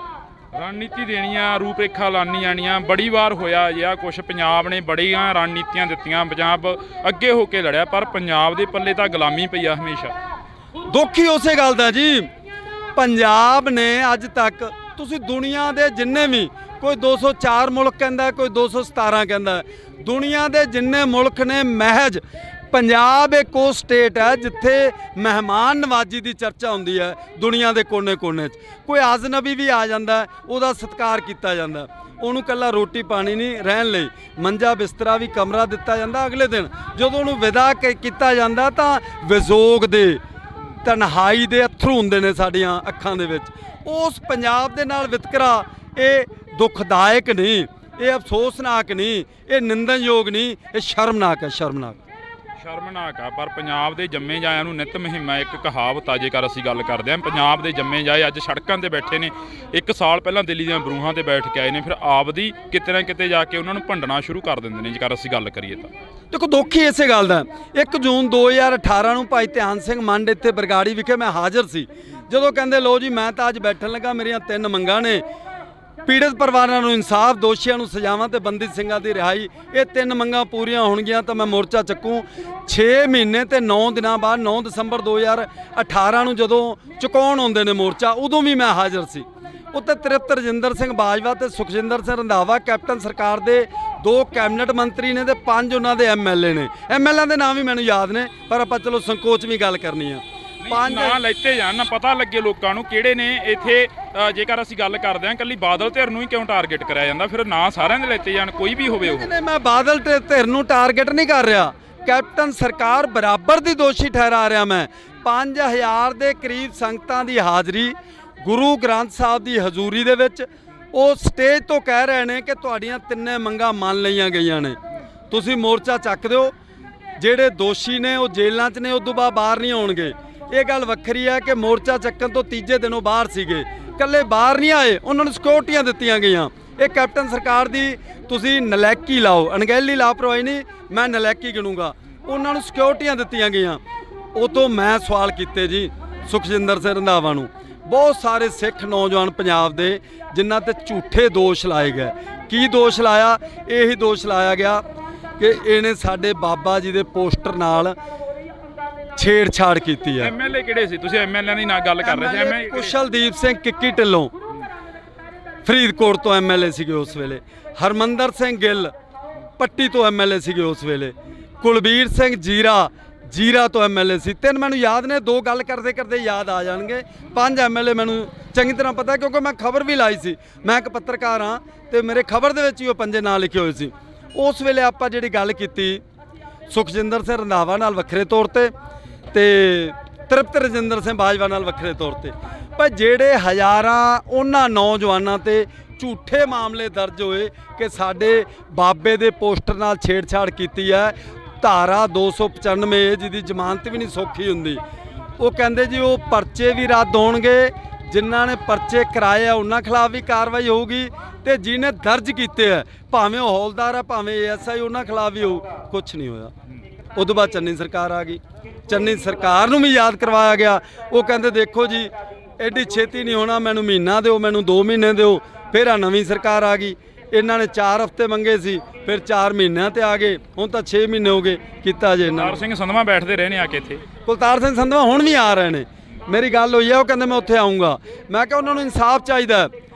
ਰਣਨੀਤੀ ਦੇਣੀਆਂ, ਰੂਪਰੇਖਾ ਲਾਣੀ ਜਾਣੀਆਂ। ਬੜੀ ਵਾਰ ਹੋਇਆ ਜਿਹਾ ਕੁਛ, ਪੰਜਾਬ ਨੇ ਬੜੀਆਂ ਰਣਨੀਤੀਆਂ ਦਿੱਤੀਆਂ, ਪੰਜਾਬ ਅੱਗੇ ਹੋ ਕੇ ਲੜਿਆ, ਪਰ ਪੰਜਾਬ ਦੇ ਪੱਲੇ ਤਾਂ ਗੁਲਾਮੀ ਪਈ ਆ ਹਮੇਸ਼ਾ। ਦੁੱਖ ਹੀ ਉਸੇ ਗੱਲ ਦਾ ਜੀ। ਪੰਜਾਬ ਨੇ ਅੱਜ ਤੱਕ, ਤੁਸੀਂ ਦੁਨੀਆ ਦੇ ਜਿੰਨੇ ਵੀ, ਕੋਈ 204 ਮੁਲਕ ਕਹਿੰਦਾ, ਕੋਈ 217 ਕਹਿੰਦਾ, ਦੁਨੀਆ ਦੇ ਜਿੰਨੇ ਮੁਲਕ ਨੇ, ਮਹਿਜ ਪੰਜਾਬ ਇੱਕ ਉਹ ਸਟੇਟ ਹੈ ਜਿੱਥੇ ਮਹਿਮਾਨ ਨਵਾਜੀ ਦੀ ਚਰਚਾ ਹੁੰਦੀ ਹੈ। ਦੁਨੀਆ ਦੇ ਕੋਨੇ-ਕੋਨੇ 'ਚ ਕੋਈ ਅਜਨਬੀ ਵੀ ਆ ਜਾਂਦਾ, ਉਹਦਾ ਸਤਿਕਾਰ ਕੀਤਾ ਜਾਂਦਾ, ਉਹਨੂੰ ਇਕੱਲਾ ਰੋਟੀ ਪਾਣੀ ਨਹੀਂ, ਰਹਿਣ ਲਈ ਮੰਜਾ ਬਿਸਤਰਾ ਵੀ ਕਮਰਾ ਦਿੱਤਾ ਜਾਂਦਾ। ਅਗਲੇ ਦਿਨ ਜਦੋਂ ਉਹਨੂੰ ਵਿਦਾ ਕੀਤਾ ਜਾਂਦਾ ਤਾਂ ਵਿਜੋਗ ਦੇ, ਤਨਹਾਈ ਦੇ ਅੱਥਰੂ ਹੁੰਦੇ ਨੇ ਸਾਡੀਆਂ ਅੱਖਾਂ ਦੇ ਵਿੱਚ। ਉਸ ਪੰਜਾਬ ਦੇ ਨਾਲ ਵਿਤਕਰਾ ਇਹ ਦੁਖਦਾਇਕ ਨਹੀਂ, ਇਹ ਅਫਸੋਸਨਾਕ ਨਹੀਂ, ਇਹ ਨਿੰਦਣਯੋਗ ਨਹੀਂ, ਇਹ ਸ਼ਰਮਨਾਕ ਹੈ, ਸ਼ਰਮਨਾਕ ਆ। ਪਰ ਪੰਜਾਬ ਦੇ ਜੰਮੇ ਜਾਇਆਂ ਨੂੰ ਨਿਤ ਮੁਹਿੰਮ ਹੈ। ਇੱਕ ਕਹਾਵਤ ਆ, ਜੇਕਰ ਅਸੀਂ ਗੱਲ ਕਰਦੇ ਹਾਂ, ਪੰਜਾਬ ਦੇ ਜੰਮੇ ਜਾਏ ਅੱਜ ਸੜਕਾਂ ਤੇ ਬੈਠੇ ਨੇ। 1 ਸਾਲ ਪਹਿਲਾਂ ਦਿੱਲੀ ਦੀਆਂ ਬਰੂਹਾਂ ਤੇ ਬੈਠ ਕੇ ਆਏ ਨੇ, ਫਿਰ ਆਪਦੀ ਕਿਤੇ ਨਾ ਕਿਤੇ ਜਾ ਕੇ ਉਹਨਾਂ ਨੂੰ ਭੰਡਣਾ ਸ਼ੁਰੂ ਕਰ ਦਿੰਦੇ ਨੇ। ਜੇਕਰ ਅਸੀਂ ਗੱਲ ਕਰੀਏ ਤਾਂ ਦੇਖੋ, ਦੁੱਖ ਹੀ ਇਸੇ ਗੱਲ ਦਾ। 1 ਜੂਨ 2018 ਨੂੰ ਭਾਈ ਧਿਆਨ ਸਿੰਘ ਮੰਡ ਇੱਥੇ ਬਰਗਾੜੀ ਵਿਖੇ ਮੈਂ ਹਾਜ਼ਰ ਸੀ, ਜਦੋਂ ਕਹਿੰਦੇ ਲੋ ਜੀ ਮੈਂ ਤਾਂ ਅੱਜ ਬੈਠਣ ਲੱਗਾ, ਮੇਰੀਆਂ 3 ਮੰਗਾਂ ਨੇ, ਪੀੜਤ ਪਰਿਵਾਰਾਂ ਨੂੰ ਇਨਸਾਫ, ਦੋਸ਼ੀਆਂ ਨੂੰ ਸਜ਼ਾਵਾਂ ਤੇ ਬੰਦੀ ਸਿੰਘਾਂ ਦੀ ਰਿਹਾਈ। ਇਹ 3 ਮੰਗਾਂ ਪੂਰੀਆਂ ਹੋਣਗੀਆਂ ਤਾਂ ਮੈਂ ਮੋਰਚਾ ਚੱਕੂ। 6 ਮਹੀਨੇ ਤੇ 9 ਦਿਨਾਂ ਬਾਅਦ 9 ਦਸੰਬਰ 2018 ਨੂੰ ਜਦੋਂ ਚੁਕਾਉਣ ਆਉਂਦੇ ਨੇ ਮੋਰਚਾ, ਉਦੋਂ ਵੀ ਮੈਂ ਹਾਜ਼ਰ ਸੀ। ਉੱਤੇ ਤ੍ਰਿਪਤ ਰਜਿੰਦਰ ਸਿੰਘ ਬਾਜਵਾ ਤੇ ਸੁਖਜਿੰਦਰ ਸਿੰਘ ਰੰਧਾਵਾ ਕੈਪਟਨ ਸਰਕਾਰ ਦੇ 2 ਕੈਬਨਿਟ ਮੰਤਰੀ ਨੇ, ਤੇ 5 ਉਹਨਾਂ ਦੇ ਐਮਐਲਏ ਨੇ। ਐਮਐਲਏ ਦੇ ਨਾਮ ਵੀ ਮੈਨੂੰ ਯਾਦ ਨੇ, ਪਰ ਆਪਾਂ ਚਲੋ ਸੰਕੋਚ ਵੀ ਗੱਲ ਕਰਨੀ ਆ। 5 ਨਾਂ ਲੈਤੇ ਜਾਣ ਨਾ, ਪਤਾ ਲੱਗੇ ਲੋਕਾਂ ਨੂੰ ਕਿਹੜੇ ਨੇ ਇੱਥੇ। ਜੇਕਰ ਅਸੀਂ ਗੱਲ ਕਰਦੇ ਹਾਂ, ਇਕੱਲੀ ਬਾਦਲ ਧਿਰ ਨੂੰ ਹੀ ਕਿਉਂ ਟਾਰਗੇਟ ਕਰਿਆ ਜਾਂਦਾ? ਫਿਰ ਨਾਂ ਸਾਰਿਆਂ ਦੇ ਲੈਤੇ ਜਾਣ, ਕੋਈ ਵੀ ਹੋਵੇ। ਉਹ ਮੈਂ ਬਾਦਲ ਧਿਰ ਨੂੰ ਟਾਰਗੇਟ ਨਹੀਂ ਕਰ ਰਿਹਾ, ਕੈਪਟਨ ਸਰਕਾਰ ਬਰਾਬਰ ਦੀ ਦੋਸ਼ੀ ਠਹਿਰਾ ਰਿਹਾ। ਮੈਂ 5000 ਦੇ ਕਰੀਬ ਸੰਗਤਾਂ ਦੀ ਹਾਜ਼ਰੀ, ਗੁਰੂ ਗ੍ਰੰਥ ਸਾਹਿਬ ਦੀ ਹਜ਼ੂਰੀ ਦੇ ਵਿੱਚ, ਉਹ ਸਟੇਜ ਤੋਂ ਕਹਿ ਰਹੇ ਨੇ ਕਿ ਤੁਹਾਡੀਆਂ 3 ਮੰਗਾਂ ਮੰਨ ਲਈਆਂ ਗਈਆਂ ਨੇ, ਤੁਸੀਂ ਮੋਰਚਾ ਚੱਕ ਦਿਓ। ਜਿਹੜੇ ਦੋਸ਼ੀ ਨੇ ਉਹ ਜੇਲ੍ਹਾਂ 'ਚ ਨੇ, ਉਦੋਂ ਬਾਅਦ ਬਾਹਰ ਨਹੀਂ ਆਉਣਗੇ। ਇਹ ਗੱਲ ਵੱਖਰੀ ਹੈ ਕਿ ਮੋਰਚਾ ਚੱਕਣ ਤੋਂ ਤੀਜੇ ਦਿਨੋਂ ਬਾਹਰ ਸੀਗੇ, ਇਕੱਲੇ ਬਾਹਰ ਨਹੀਂ ਆਏ, ਉਹਨਾਂ ਨੂੰ ਸਿਕਿਉਰਟੀਆਂ ਦਿੱਤੀਆਂ ਗਈਆਂ। ਇਹ ਕੈਪਟਨ ਸਰਕਾਰ ਦੀ ਤੁਸੀਂ ਨਲਾਇਕੀ ਲਾਓ, ਅਣਗਹਿਲੀ ਲਾਪਰਵਾਹੀ ਨਹੀਂ, ਮੈਂ ਨਲਾਇਕੀ ਗਿਣੂੰਗਾ। ਉਹਨਾਂ ਨੂੰ ਸਿਕਿਉਰਟੀਆਂ ਦਿੱਤੀਆਂ ਗਈਆਂ। ਉਦੋਂ ਮੈਂ ਸਵਾਲ ਕੀਤੇ ਜੀ ਸੁਖਜਿੰਦਰ ਸਿੰਘ ਰੰਧਾਵਾ ਨੂੰ, ਬਹੁਤ ਸਾਰੇ ਸਿੱਖ ਨੌਜਵਾਨ ਪੰਜਾਬ ਦੇ ਜਿਨ੍ਹਾਂ ਤੇ ਝੂਠੇ ਦੋਸ਼ ਲਾਏ ਗਏ। ਕੀ ਦੋਸ਼ ਲਾਇਆ? ਇਹੀ ਦੋਸ਼ ਲਾਇਆ ਗਿਆ ਕਿ ਇਹਨੇ ਸਾਡੇ ਬਾਬਾ ਜੀ ਦੇ ਪੋਸਟਰ ਨਾਲ ਛੇੜਛਾੜ ਕੀਤੀ ਹੈ। ਐਮਐਲਏ ਕਿਹੜੇ ਸੀ? ਤੁਸੀਂ ਐਮਐਲਏ ਦੀ ਨਾਲ ਗੱਲ ਕਰ ਰਹੇ ਸੀ। ਐਮਐਲਏ ਕੁਸ਼ਲਦੀਪ ਸਿੰਘ ਕਿੱਕੀ ਢਿੱਲੋਂ ਫਰੀਦਕੋਟ ਤੋਂ ਐਮਐਲਏ ਸੀਗੇ ਉਸ ਵੇਲੇ। ਹਰਮੰਦਰ ਸਿੰਘ ਗਿੱਲ ਪੱਟੀ ਤੋਂ ਐਮਐਲਏ ਸੀਗੇ ਉਸ ਵੇਲੇ। ਕੁਲਬੀਰ ਸਿੰਘ ਜੀਰਾ ਤੋਂ ਐਮਐਲਏ ਸੀ। ਤਿੰਨ ਮੈਨੂੰ ਯਾਦ ਨੇ, ਦੋ ਗੱਲ ਕਰਦੇ ਕਰਦੇ ਯਾਦ ਆ ਜਾਣਗੇ। 5 ਐਮਐਲਏ ਮੈਨੂੰ ਚੰਗੀ ਤਰ੍ਹਾਂ ਪਤਾ ਕਿਉਂਕਿ ਮੈਂ ਖਬਰ ਵੀ ਲਾਈ ਸੀ। ਮੈਂ ਇੱਕ ਪੱਤਰਕਾਰ ਹਾਂ ਤੇ ਮੇਰੇ ਖਬਰ ਦੇ ਵਿੱਚ ਹੀ ਉਹ 5 ਨਾਂ ਲਿਖੇ ਹੋਏ ਸੀ। ਉਸ ਵੇਲੇ ਆਪਾਂ ਜਿਹੜੀ ਗੱਲ ਕੀਤੀ ਸੁਖਜਿੰਦਰ ਸਿੰਘ ਰੰਧਾਵਾ ਨਾਲ ਵੱਖਰੇ ਤੌਰ ਤੇ ਤ੍ਰਿਪਤ ਰਜਿੰਦਰ ਸਿੰਘ ਬਾਜਵਾ ਨਾਲ ਵੱਖਰੇ ਤੌਰ ਤੇ, ਪਰ ਜਿਹੜੇ ਹਜ਼ਾਰਾਂ ਉਹਨਾਂ ਨੌਜਵਾਨਾਂ ਤੇ ਝੂਠੇ ਮਾਮਲੇ ਦਰਜ ਹੋਏ ਕਿ ਸਾਡੇ ਬਾਬੇ ਦੇ ਪੋਸਟਰ ਨਾਲ ਛੇੜਛਾੜ ਕੀਤੀ ਹੈ। ਧਾਰਾ 295 ਜਿਹਦੀ ਜ਼ਮਾਨਤ ਵੀ ਨਹੀਂ ਸੌਖੀ ਹੁੰਦੀ, ਉਹ ਕਹਿੰਦੇ ਜੀ ਉਹ ਪਰਚੇ ਵੀ ਰੱਦ ਹੋਣਗੇ, ਜਿਨ੍ਹਾਂ ਨੇ ਪਰਚੇ ਕਰਾਏ ਆ ਉਹਨਾਂ ਖਿਲਾਫ ਵੀ ਕਾਰਵਾਈ ਹੋਊਗੀ, ਤੇ ਜਿਹਨੇ ਦਰਜ ਕੀਤੇ ਆ ਭਾਵੇਂ ਉਹ ਹੌਲਦਾਰ ਆ ਭਾਵੇਂ ਐਸਆਈ ਉਹਨਾਂ ਖਿਲਾਫ ਵੀ ਹੋਊ। ਕੁਛ ਨਹੀਂ ਹੋਇਆ। ਉਦੋਂ ਬਾਅਦ ਚੰਨੀ ਸਰਕਾਰ ਆ ਗਈ। ਚੰਨੀ ਸਰਕਾਰ ਨੂੰ ਵੀ ਯਾਦ ਕਰਵਾਇਆ ਗਿਆ। ਉਹ ਕਹਿੰਦੇ ਦੇਖੋ ਜੀ ਐਡੀ ਛੇਤੀ ਨਹੀਂ ਹੋਣਾ, ਮੈਨੂੰ ਮਹੀਨਾ ਦਿਓ, ਮੈਨੂੰ 2 ਮਹੀਨੇ ਦਿਓ। ਫਿਰ ਆ ਨਵੀਂ ਸਰਕਾਰ ਆ ਗਈ, ਇਹਨਾਂ ਨੇ 4 ਹਫ਼ਤੇ ਮੰਗੇ ਸੀ, ਫਿਰ 4 ਮਹੀਨਿਆਂ ਤੇ ਆ ਗਏ, ਹੁਣ ਤਾਂ 6 ਮਹੀਨੇ ਹੋ ਗਏ ਕੀਤਾ ਜੇ ਇਹਨਾਂ। ਕੁਲਤਾਰ ਸਿੰਘ ਸੰਧਵਾ ਬੈਠਦੇ ਰਹੇ ਨੇ ਆ ਕੇ ਇੱਥੇ। ਕੁਲਤਾਰ ਸਿੰਘ ਸੰਧਵਾ ਹੁਣ ਵੀ ਆ ਰਹੇ ਨੇ। ਮੇਰੀ ਗੱਲ ਹੋਈ ਹੈ, ਉਹ ਕਹਿੰਦੇ ਮੈਂ ਉੱਥੇ ਆਊਂਗਾ। ਮੈਂ ਕਿਹਾ ਉਹਨਾਂ ਨੂੰ ਇਨਸਾਫ ਚਾਹੀਦਾ।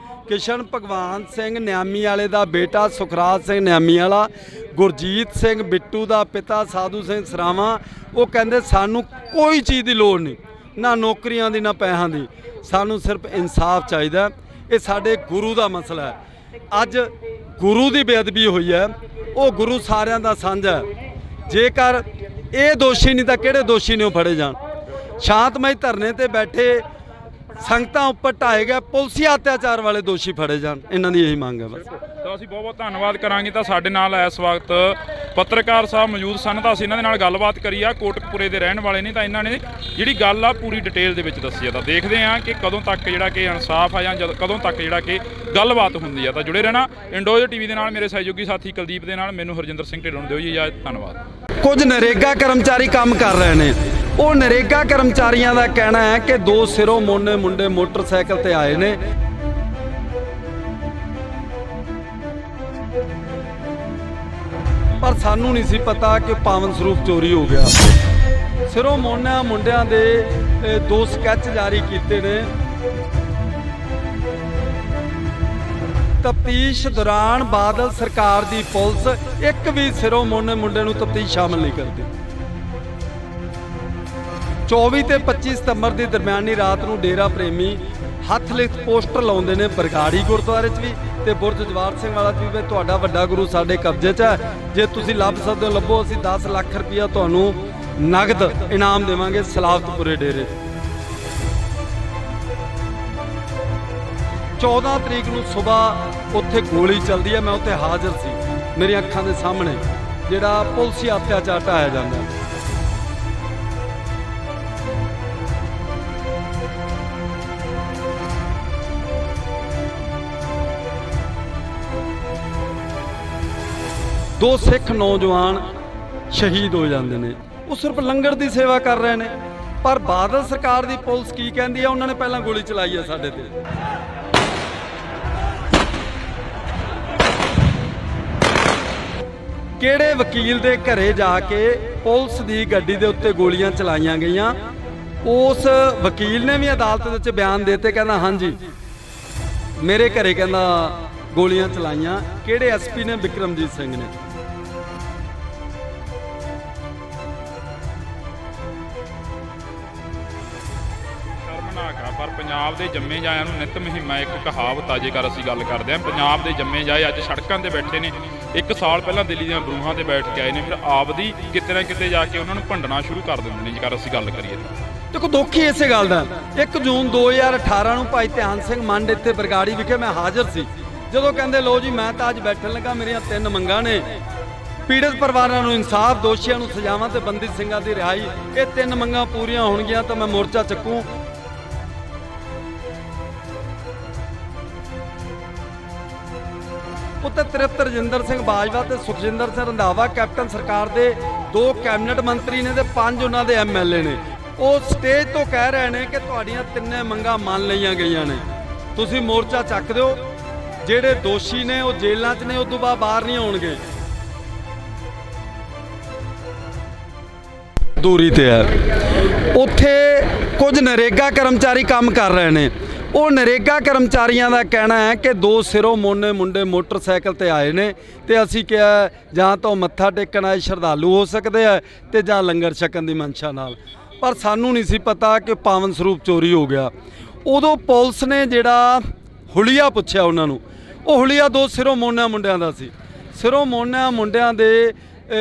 ਕਿਸ਼ਨ ਭਗਵਾਨ ਸਿੰਘ ਨਿਆਮੀ ਵਾਲੇ ਦਾ ਬੇਟਾ ਸੁਖਰਾਜ ਸਿੰਘ ਨਿਆਮੀ ਵਾਲਾ, ਗੁਰਜੀਤ ਸਿੰਘ ਬਿੱਟੂ ਦਾ ਪਿਤਾ ਸਾਧੂ ਸਿੰਘ ਸਰਾਵਾਂ, ਉਹ ਕਹਿੰਦੇ ਸਾਨੂੰ ਕੋਈ ਚੀਜ਼ ਦੀ ਲੋੜ ਨਹੀਂ, ਨਾ ਨੌਕਰੀਆਂ ਦੀ ਨਾ ਪੈਸਿਆਂ ਦੀ, ਸਾਨੂੰ ਸਿਰਫ ਇਨਸਾਫ ਚਾਹੀਦਾ। ਇਹ ਸਾਡੇ ਗੁਰੂ ਦਾ ਮਸਲਾ ਹੈ। ਅੱਜ ਗੁਰੂ ਦੀ ਬੇਅਦਬੀ ਹੋਈ ਹੈ, ਉਹ ਗੁਰੂ ਸਾਰਿਆਂ ਦਾ ਸਾਂਝਾ ਹੈ। ਜੇਕਰ ਇਹ ਦੋਸ਼ੀ ਨਹੀਂ ਤਾਂ ਕਿਹੜੇ ਦੋਸ਼ੀ ਨੇ ਉਹ ਫੜੇ ਜਾਣ। ਸ਼ਾਂਤਮਈ ਧਰਨੇ ਤੇ ਬੈਠੇ ਸੰਗਤਾਂ ਉੱਪਰ ਢਾਏ ਗਏ ਪੁਲਸੀ ਅਤਿਆਚਾਰ ਵਾਲੇ ਦੋਸ਼ੀ ਫੜੇ ਜਾਣ, ਇਹਨਾਂ ਦੀ ਇਹੀ ਮੰਗ ਹੈ ਬਸ। ਤਾਂ ਅਸੀਂ ਬਹੁਤ ਬਹੁਤ ਧੰਨਵਾਦ ਕਰਾਂਗੇ। ਤਾਂ ਸਾਡੇ ਨਾਲ ਇਸ ਵਕਤ ਪੱਤਰਕਾਰ ਸਾਹਿਬ ਮੌਜੂਦ ਸਨ, ਤਾਂ ਅਸੀਂ ਇਹਨਾਂ ਦੇ ਨਾਲ ਗੱਲਬਾਤ ਕਰੀ ਆ। ਕੋਟਕਪੁਰੇ ਦੇ ਰਹਿਣ ਵਾਲੇ ਨੇ, ਤਾਂ ਇਹਨਾਂ ਨੇ ਜਿਹੜੀ ਗੱਲ ਆ ਪੂਰੀ ਡਿਟੇਲ ਦੇ ਵਿੱਚ ਦੱਸੀ ਆ। ਤਾਂ ਦੇਖਦੇ ਆ ਕਿ ਕਦੋਂ ਤੱਕ ਜਿਹੜਾ ਕਿ ਇਨਸਾਫ ਆ ਜਾਂ ਕਦੋਂ ਤੱਕ ਜਿਹੜਾ ਕਿ ਗੱਲਬਾਤ ਹੁੰਦੀ ਆ। ਤਾਂ ਜੁੜੇ ਰਹਿਣਾ ਇੰਡੋਜ਼ ਟੀਵੀ ਦੇ ਨਾਲ। ਮੇਰੇ ਸਹਿਯੋਗੀ ਸਾਥੀ ਕੁਲਦੀਪ ਦੇ ਨਾਲ, ਮੈਨੂੰ ਹਰਜਿੰਦਰ ਸਿੰਘ ਢਿੱਲੋਂ ਨੂੰ ਦਿਓ ਜੀ ਇਜਾਜ਼ਤ। ਧੰਨਵਾਦ। ਕੁਝ ਨਰੇਗਾ ਕਰਮਚਾਰੀ ਕੰਮ ਕਰ ਰਹੇ ਨੇ। ਉਹ ਨਰੇਗਾ ਕਰਮਚਾਰੀਆਂ ਦਾ ਕਹਿਣਾ ਹੈ ਕਿ 2 ਸਿਰੋਂ ਮੋਨੇ ਮੁੰਡੇ ਮੋਟਰਸਾਈਕਲ ਤੇ ਆਏ ਨੇ। ਪਰ ਸਾਨੂੰ ਨਹੀਂ ਸੀ ਪਤਾ ਕਿ ਪਾਵਨ ਸਰੂਪ ਚੋਰੀ ਹੋ ਗਿਆ। ਸਿਰੋਂ ਮੋਨਾ ਮੁੰਡਿਆਂ ਦੇ 2 ਸਕੈਚ ਜਾਰੀ ਕੀਤੇ ਨੇ। ਤਫਤੀਸ਼ ਦੌਰਾਨ ਬਾਦਲ ਸਰਕਾਰ ਦੀ ਪੁਲਿਸ ਇੱਕ ਵੀ ਸਿਰੋਂ ਮੋਨੇ ਮੁੰਡੇ ਨੂੰ ਤਫਤੀਸ਼ ਸ਼ਾਮਲ ਨਹੀਂ ਕਰਦੀ। 24 ਤੇ 25 ਸਤੰਬਰ ਦੀ ਦਰਮਿਆਨੀ ਰਾਤ ਨੂੰ ਡੇਰਾ ਪ੍ਰੇਮੀ ਹੱਥ ਲਿਖਤ ਪੋਸਟਰ ਲਾਉਂਦੇ ਨੇ ਬਰਗਾੜੀ ਗੁਰਦੁਆਰੇ 'ਚ ਵੀ ਤੇ ਬੁਰਜ ਜਵਾਰ ਸਿੰਘ ਵਾਲਾ 'ਚ ਵੀ। ਤੁਹਾਡਾ ਵੱਡਾ ਗੁਰੂ ਸਾਡੇ ਕਬਜ਼ੇ 'ਚ ਹੈ, ਜੇ ਤੁਸੀਂ ਲੱਭ ਸਕਦੇ ਹੋ ਲੱਭੋ, ਅਸੀਂ 10 ਲੱਖ ਰੁਪਇਆ ਤੁਹਾਨੂੰ ਨਗਦ ਇਨਾਮ ਦੇਵਾਂਗੇ ਸਲਾਵਤਪੁਰੇ ਡੇਰੇ 'ਚ। 14 ਤਰੀਕ ਨੂੰ ਸਵੇਰ ਉੱਥੇ ਗੋਲੀ ਚੱਲਦੀ ਹੈ, ਮੈਂ ਉੱਥੇ ਹਾਜ਼ਰ ਸੀ। ਮੇਰੀਆਂ ਅੱਖਾਂ ਦੇ ਸਾਹਮਣੇ ਜਿਹੜਾ ਪੁਲਸੀ ਅਤਿਆਚਾਰ ਢਾਇਆ ਜਾਂਦਾ ਹੈ। ਦੋ ਸਿੱਖ ਨੌਜਵਾਨ ਸ਼ਹੀਦ ਹੋ ਜਾਂਦੇ ਨੇ। ਉਹ ਸਿਰਫ ਲੰਗਰ ਦੀ ਸੇਵਾ ਕਰ ਰਹੇ ਨੇ। ਪਰ ਬਾਦਲ ਸਰਕਾਰ ਦੀ ਪੁਲਿਸ ਕੀ ਕਹਿੰਦੀ ਹੈ? ਉਹਨਾਂ ਨੇ ਪਹਿਲਾਂ ਗੋਲੀ ਚਲਾਈ ਹੈ ਸਾਡੇ ਤੇ। ਕਿਹੜੇ ਵਕੀਲ ਦੇ ਘਰੇ ਜਾ ਕੇ ਪੁਲਿਸ ਦੀ ਗੱਡੀ ਦੇ ਉੱਤੇ ਗੋਲੀਆਂ ਚਲਾਈਆਂ ਗਈਆਂ? ਉਸ ਵਕੀਲ ਨੇ ਵੀ ਅਦਾਲਤ ਵਿੱਚ ਬਿਆਨ ਦਿੱਤੇ, ਕਹਿੰਦਾ ਹਾਂਜੀ ਮੇਰੇ ਘਰੇ ਕਹਿੰਦਾ ਗੋਲੀਆਂ ਚਲਾਈਆਂ। ਕਿਹੜੇ ਐਸਪੀ ਨੇ? ਬਿਕਰਮਜੀਤ ਸਿੰਘ ਨੇ। ਪਰ ਪੰਜਾਬ ਦੇ ਜੰਮੇ ਜਾਇਆਂ ਨੂੰ ਨਿਤ ਮੁਹਿੰਮਾਂ ਇੱਕ ਕਹਾਵਤ ਆ। ਜੇਕਰ ਅਸੀਂ ਗੱਲ ਕਰਦੇ ਹਾਂ ਪੰਜਾਬ ਦੇ ਜੰਮੇ ਜਾਏ ਅੱਜ ਸੜਕਾਂ ਤੇ ਬੈਠੇ ਨੇ। 1 ਸਾਲ ਪਹਿਲਾਂ ਦਿੱਲੀ ਦੀਆਂ ਬਰੂਹਾਂ ਤੇ ਬੈਠ ਕੇ ਆਏ ਨੇ, ਫਿਰ ਆਪਦੀ ਕਿਤੇ ਨਾ ਕਿਤੇ ਜਾ ਕੇ ਉਹਨਾਂ ਨੂੰ ਭੰਡਣਾ ਸ਼ੁਰੂ ਕਰ ਦਿੰਦੇ ਨੇ। ਜੇਕਰ ਅਸੀਂ ਗੱਲ ਕਰੀਏ ਦੇਖੋ ਦੁੱਖ ਹੀ ਇਸੇ ਗੱਲ ਦਾ। 1 ਜੂਨ 2018 ਨੂੰ ਭਾਈ ਧਿਆਨ ਸਿੰਘ ਮੰਡ ਇੱਥੇ ਬਰਗਾੜੀ ਵਿਖੇ ਮੈਂ ਹਾਜ਼ਰ ਸੀ। ਜਦੋਂ ਕਹਿੰਦੇ ਲੋ ਜੀ ਮੈਂ ਤਾਂ ਅੱਜ ਬੈਠਣ ਲੱਗਾ, ਮੇਰੀਆਂ 3 ਮੰਗਾਂ ਨੇ ਪੀੜਤ ਪਰਿਵਾਰਾਂ ਨੂੰ ਇਨਸਾਫ, ਦੋਸ਼ੀਆਂ ਨੂੰ ਸਜ਼ਾਵਾਂ ਤੇ ਬੰਦੀ ਸਿੰਘਾਂ ਦੀ ਰਿਹਾਈ, ਇਹ 3 ਮੰਗਾਂ ਪੂਰੀਆਂ ਹੋਣਗੀਆਂ ਤਾਂ ਮੈਂ ਮੋਰਚਾ ਚੱਕੂ। ਉੱਤੇ ਤ੍ਰਿਪਤ ਰਜਿੰਦਰ ਸਿੰਘ ਬਾਜਵਾ ਤੇ ਸੁਖਜਿੰਦਰ ਸਿੰਘ ਰੰਧਾਵਾ ਕੈਪਟਨ ਸਰਕਾਰ ਦੇ 2 ਕੈਬਨਿਟ ਮੰਤਰੀ ਨੇ ਤੇ 5 ਉਹਨਾਂ ਦੇ ਐਮਐਲਏ ਨੇ। ਉਹ ਸਟੇਜ ਤੋਂ ਕਹਿ ਰਹੇ ਨੇ ਕਿ ਤੁਹਾਡੀਆਂ 3 ਮੰਗਾਂ ਮੰਨ ਲਈਆਂ ਗਈਆਂ ਨੇ, ਤੁਸੀਂ ਮੋਰਚਾ ਚੱਕ ਦਿਓ। ਜਿਹੜੇ ਦੋਸ਼ੀ ਨੇ ਉਹ ਜੇਲ੍ਹਾਂ 'ਚ ਨੇ, ਉਸ ਤੋਂ ਬਾਅਦ ਬਾਹਰ ਨਹੀਂ ਆਉਣਗੇ। ਦੂਰੀ ਤੇ ਹੈ, ਉੱਥੇ ਕੁਝ ਨਰੇਗਾ ਕਰਮਚਾਰੀ ਕੰਮ ਕਰ ਰਹੇ ਨੇ। ਉਹ ਨਰੇਗਾ ਕਰਮਚਾਰੀਆਂ ਦਾ ਕਹਿਣਾ ਹੈ ਕਿ 2 ਸਿਰੋਂ ਮੋਨੇ ਮੁੰਡੇ ਮੋਟਰਸਾਈਕਲ ਤੇ ਆਏ ਨੇ ਤੇ ਅਸੀਂ ਕਿਹਾ ਜਾਂ ਤਾਂ ਮੱਥਾ ਟੇਕਣ ਆਏ ਸ਼ਰਧਾਲੂ ਹੋ ਸਕਦੇ ਆ ਤੇ ਜਾਂ ਲੰਗਰ ਛਕਣ ਦੀ ਮਨਸ਼ਾ ਨਾਲ, ਪਰ ਸਾਨੂੰ ਨਹੀਂ ਸੀ ਪਤਾ ਕਿ ਪਾਵਨ ਸਰੂਪ ਚੋਰੀ ਹੋ ਗਿਆ। ਉਦੋਂ ਪੁਲਿਸ ਨੇ ਜਿਹੜਾ ਹੁਲੀਆ ਪੁੱਛਿਆ ਉਹਨਾਂ ਨੂੰ, ਉਹ ਹੁਲੀਆ 2 ਸਿਰੋਂ ਮੋਨਾ ਮੁੰਡਿਆਂ ਦਾ ਸੀ। ਸਿਰੋਂ ਮੋਨਾ ਮੁੰਡਿਆਂ ਦੇ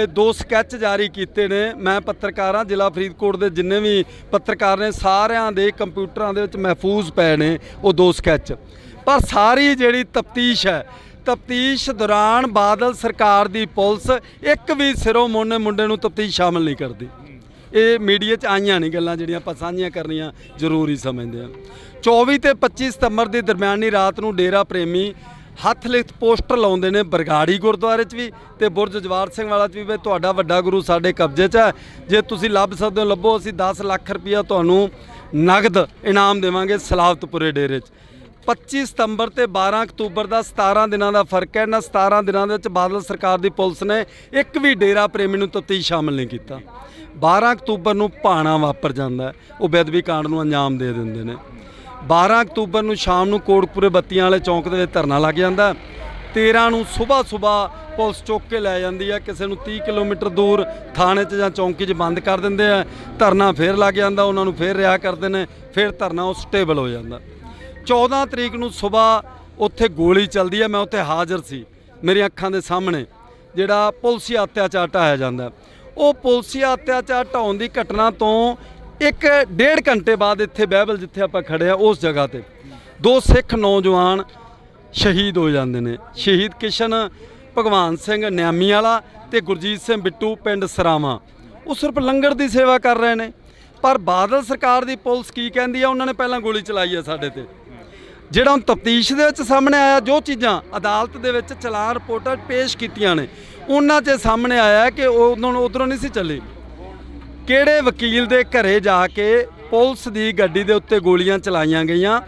2 ਸਕੈਚ ਜਾਰੀ ਕੀਤੇ ਨੇ। ਮੈਂ ਪੱਤਰਕਾਰ ਹਾਂ, ਜ਼ਿਲ੍ਹਾ ਫਰੀਦਕੋਟ ਦੇ ਜਿੰਨੇ ਵੀ ਪੱਤਰਕਾਰ ਨੇ ਸਾਰਿਆਂ ਦੇ ਕੰਪਿਊਟਰਾਂ ਦੇ ਵਿੱਚ ਮਹਿਫੂਜ਼ ਪਏ ਨੇ ਉਹ 2 ਸਕੈਚ। ਪਰ ਸਾਰੀ ਜਿਹੜੀ ਤਫਤੀਸ਼ ਹੈ, ਤਫਤੀਸ਼ ਦੌਰਾਨ ਬਾਦਲ ਸਰਕਾਰ ਦੀ ਪੁਲਿਸ ਇੱਕ ਵੀ ਸਿਰੋਂ ਮੋਨੇ ਮੁੰਡੇ ਨੂੰ ਤਫਤੀਸ਼ ਸ਼ਾਮਲ ਨਹੀਂ ਕਰਦੀ। ਇਹ ਮੀਡੀਆ 'ਚ ਆਈਆਂ ਨਹੀਂ ਗੱਲਾਂ ਜਿਹੜੀਆਂ ਆਪਾਂ ਸਾਂਝੀਆਂ ਕਰਨੀਆਂ ਜ਼ਰੂਰੀ ਸਮਝਦੇ ਹਾਂ। 24 ਤੇ 25 ਸਤੰਬਰ ਦੀ ਦਰਮਿਆਨੀ ਰਾਤ ਨੂੰ ਡੇਰਾ ਪ੍ਰੇਮੀ ਹੱਥ ਲਿਖਤ ਪੋਸਟਰ ਲਾਉਂਦੇ ਨੇ ਬਰਗਾੜੀ ਗੁਰਦੁਆਰੇ 'ਚ ਵੀ ਤੇ ਬੁਰਜ ਜਵਾਰ ਸਿੰਘ ਵਾਲਾ 'ਚ ਵੀ ਤੁਹਾਡਾ ਵੱਡਾ ਗੁਰੂ ਸਾਡੇ ਕਬਜ਼ੇ 'ਚ ਹੈ, ਜੇ ਤੁਸੀਂ ਲੱਭ ਸਕਦੇ ਹੋ ਲੱਭੋ, ਅਸੀਂ 10 ਲੱਖ ਰੁਪਈਆ ਤੁਹਾਨੂੰ ਨਗਦ ਇਨਾਮ ਦੇਵਾਂਗੇ ਸਲਾਵਤਪੁਰੇ ਡੇਰੇ 'ਚ। 25 ਸਤੰਬਰ ਤੇ 12 ਅਕਤੂਬਰ ਦਾ 17 ਦਿਨਾਂ ਦਾ ਫਰਕ ਹੈ। ਇਹਨਾਂ 17 ਦਿਨਾਂ ਦੇ ਵਿੱਚ ਬਾਦਲ ਸਰਕਾਰ ਦੀ ਪੁਲਿਸ ਨੇ ਇੱਕ ਵੀ ਡੇਰਾ ਪ੍ਰੇਮੀ ਨੂੰ ਤਫਤੀਸ਼ ਸ਼ਾਮਲ ਨਹੀਂ ਕੀਤਾ। 12 ਅਕਤੂਬਰ ਨੂੰ ਭਾਣਾ ਵਾਪਰ ਜਾਂਦਾ, ਉਹ ਬੇਅਦਬੀ ਕਾਂਡ ਨੂੰ ਅੰਜਾਮ ਦੇ ਦਿੰਦੇ ਨੇ। 12 ਅਕਤੂਬਰ ਨੂੰ ਸ਼ਾਮ ਨੂੰ ਕੋਟਕਪੂਰੇ ਬੱਤੀਆਂ ਵਾਲੇ ਚੌਂਕ ਦੇ ਵਿੱਚ ਧਰਨਾ ਲੱਗ ਜਾਂਦਾ। 13 ਨੂੰ ਸਵੇਰ ਪੁਲਿਸ ਚੁੱਕ ਕੇ ਲੈ ਜਾਂਦੀ ਹੈ, ਕਿਸੇ ਨੂੰ 30 ਕਿਲੋਮੀਟਰ ਦੂਰ ਥਾਣੇ 'ਚ ਜਾਂ ਚੌਂਕੀ 'ਚ ਬੰਦ ਕਰ ਦਿੰਦੇ ਆ। ਧਰਨਾ ਫੇਰ ਲੱਗ ਜਾਂਦਾ, ਉਹਨਾਂ ਨੂੰ ਫੇਰ ਰਿਹਾ ਕਰਦੇ ਨੇ, ਫੇਰ ਧਰਨਾ ਉਹ ਸਟੇਬਲ ਹੋ ਜਾਂਦਾ। 14 ਤਰੀਕ ਨੂੰ ਸਵੇਰ ਉੱਥੇ ਗੋਲੀ ਚੱਲਦੀ ਹੈ, ਮੈਂ ਉੱਥੇ ਹਾਜ਼ਰ ਸੀ, ਮੇਰੀਆਂ ਅੱਖਾਂ ਦੇ ਸਾਹਮਣੇ ਜਿਹੜਾ ਪੁਲਸੀ ਅਤਿਆਚਾਰ ਢਾਇਆ ਜਾਂਦਾ। ਉਹ ਪੁਲਸੀ ਅਤਿਆਚਾਰ ਢਾਉਣ ਦੀ ਘਟਨਾ ਤੋਂ 1.5 ਘੰਟੇ ਬਾਅਦ ਇੱਥੇ ਬਹਿਬਲ ਜਿੱਥੇ ਆਪਾਂ ਖੜੇ ਆ ਉਸ ਜਗ੍ਹਾ ਤੇ 2 ਸਿੱਖ ਨੌਜਵਾਨ ਸ਼ਹੀਦ ਹੋ ਜਾਂਦੇ ਨੇ। ਸ਼ਹੀਦ ਕਿਸ਼ਨ ਭਗਵਾਨ ਸਿੰਘ ਨਿਆਮੀ ਵਾਲਾ ਤੇ ਗੁਰਜੀਤ ਸਿੰਘ ਬਿੱਟੂ ਪਿੰਡ ਸਰਾਵਾਂ। ਉਹ ਸਿਰਫ ਲੰਗਰ ਦੀ ਸੇਵਾ ਕਰ ਰਹੇ ਨੇ, ਪਰ ਬਾਦਲ ਸਰਕਾਰ ਦੀ ਪੁਲਿਸ ਕੀ ਕਹਿੰਦੀ ਆ, ਉਹਨਾਂ ਨੇ ਪਹਿਲਾਂ ਗੋਲੀ ਚਲਾਈ ਆ ਸਾਡੇ ਤੇ। ਜਿਹੜਾ ਹੁਣ ਤਫਤੀਸ਼ ਦੇ ਵਿੱਚ ਸਾਹਮਣੇ ਆਇਆ, ਜੋ ਚੀਜ਼ਾਂ ਅਦਾਲਤ ਦੇ ਵਿੱਚ ਚਲਾਨ ਰਿਪੋਰਟਾਂ ਪੇਸ਼ ਕੀਤੀਆਂ ਨੇ, ਉਹਨਾਂ 'ਚ ਸਾਹਮਣੇ ਆਇਆ ਕਿ ਉਧਰੋਂ ਨਹੀਂ ਸੀ ਚੱਲੀ। ਕਿਹੜੇ ਵਕੀਲ ਦੇ ਘਰੇ ਜਾ ਕੇ ਪੁਲਿਸ ਦੀ ਗੱਡੀ ਦੇ ਉੱਤੇ ਗੋਲੀਆਂ ਚਲਾਈਆਂ ਗਈਆਂ।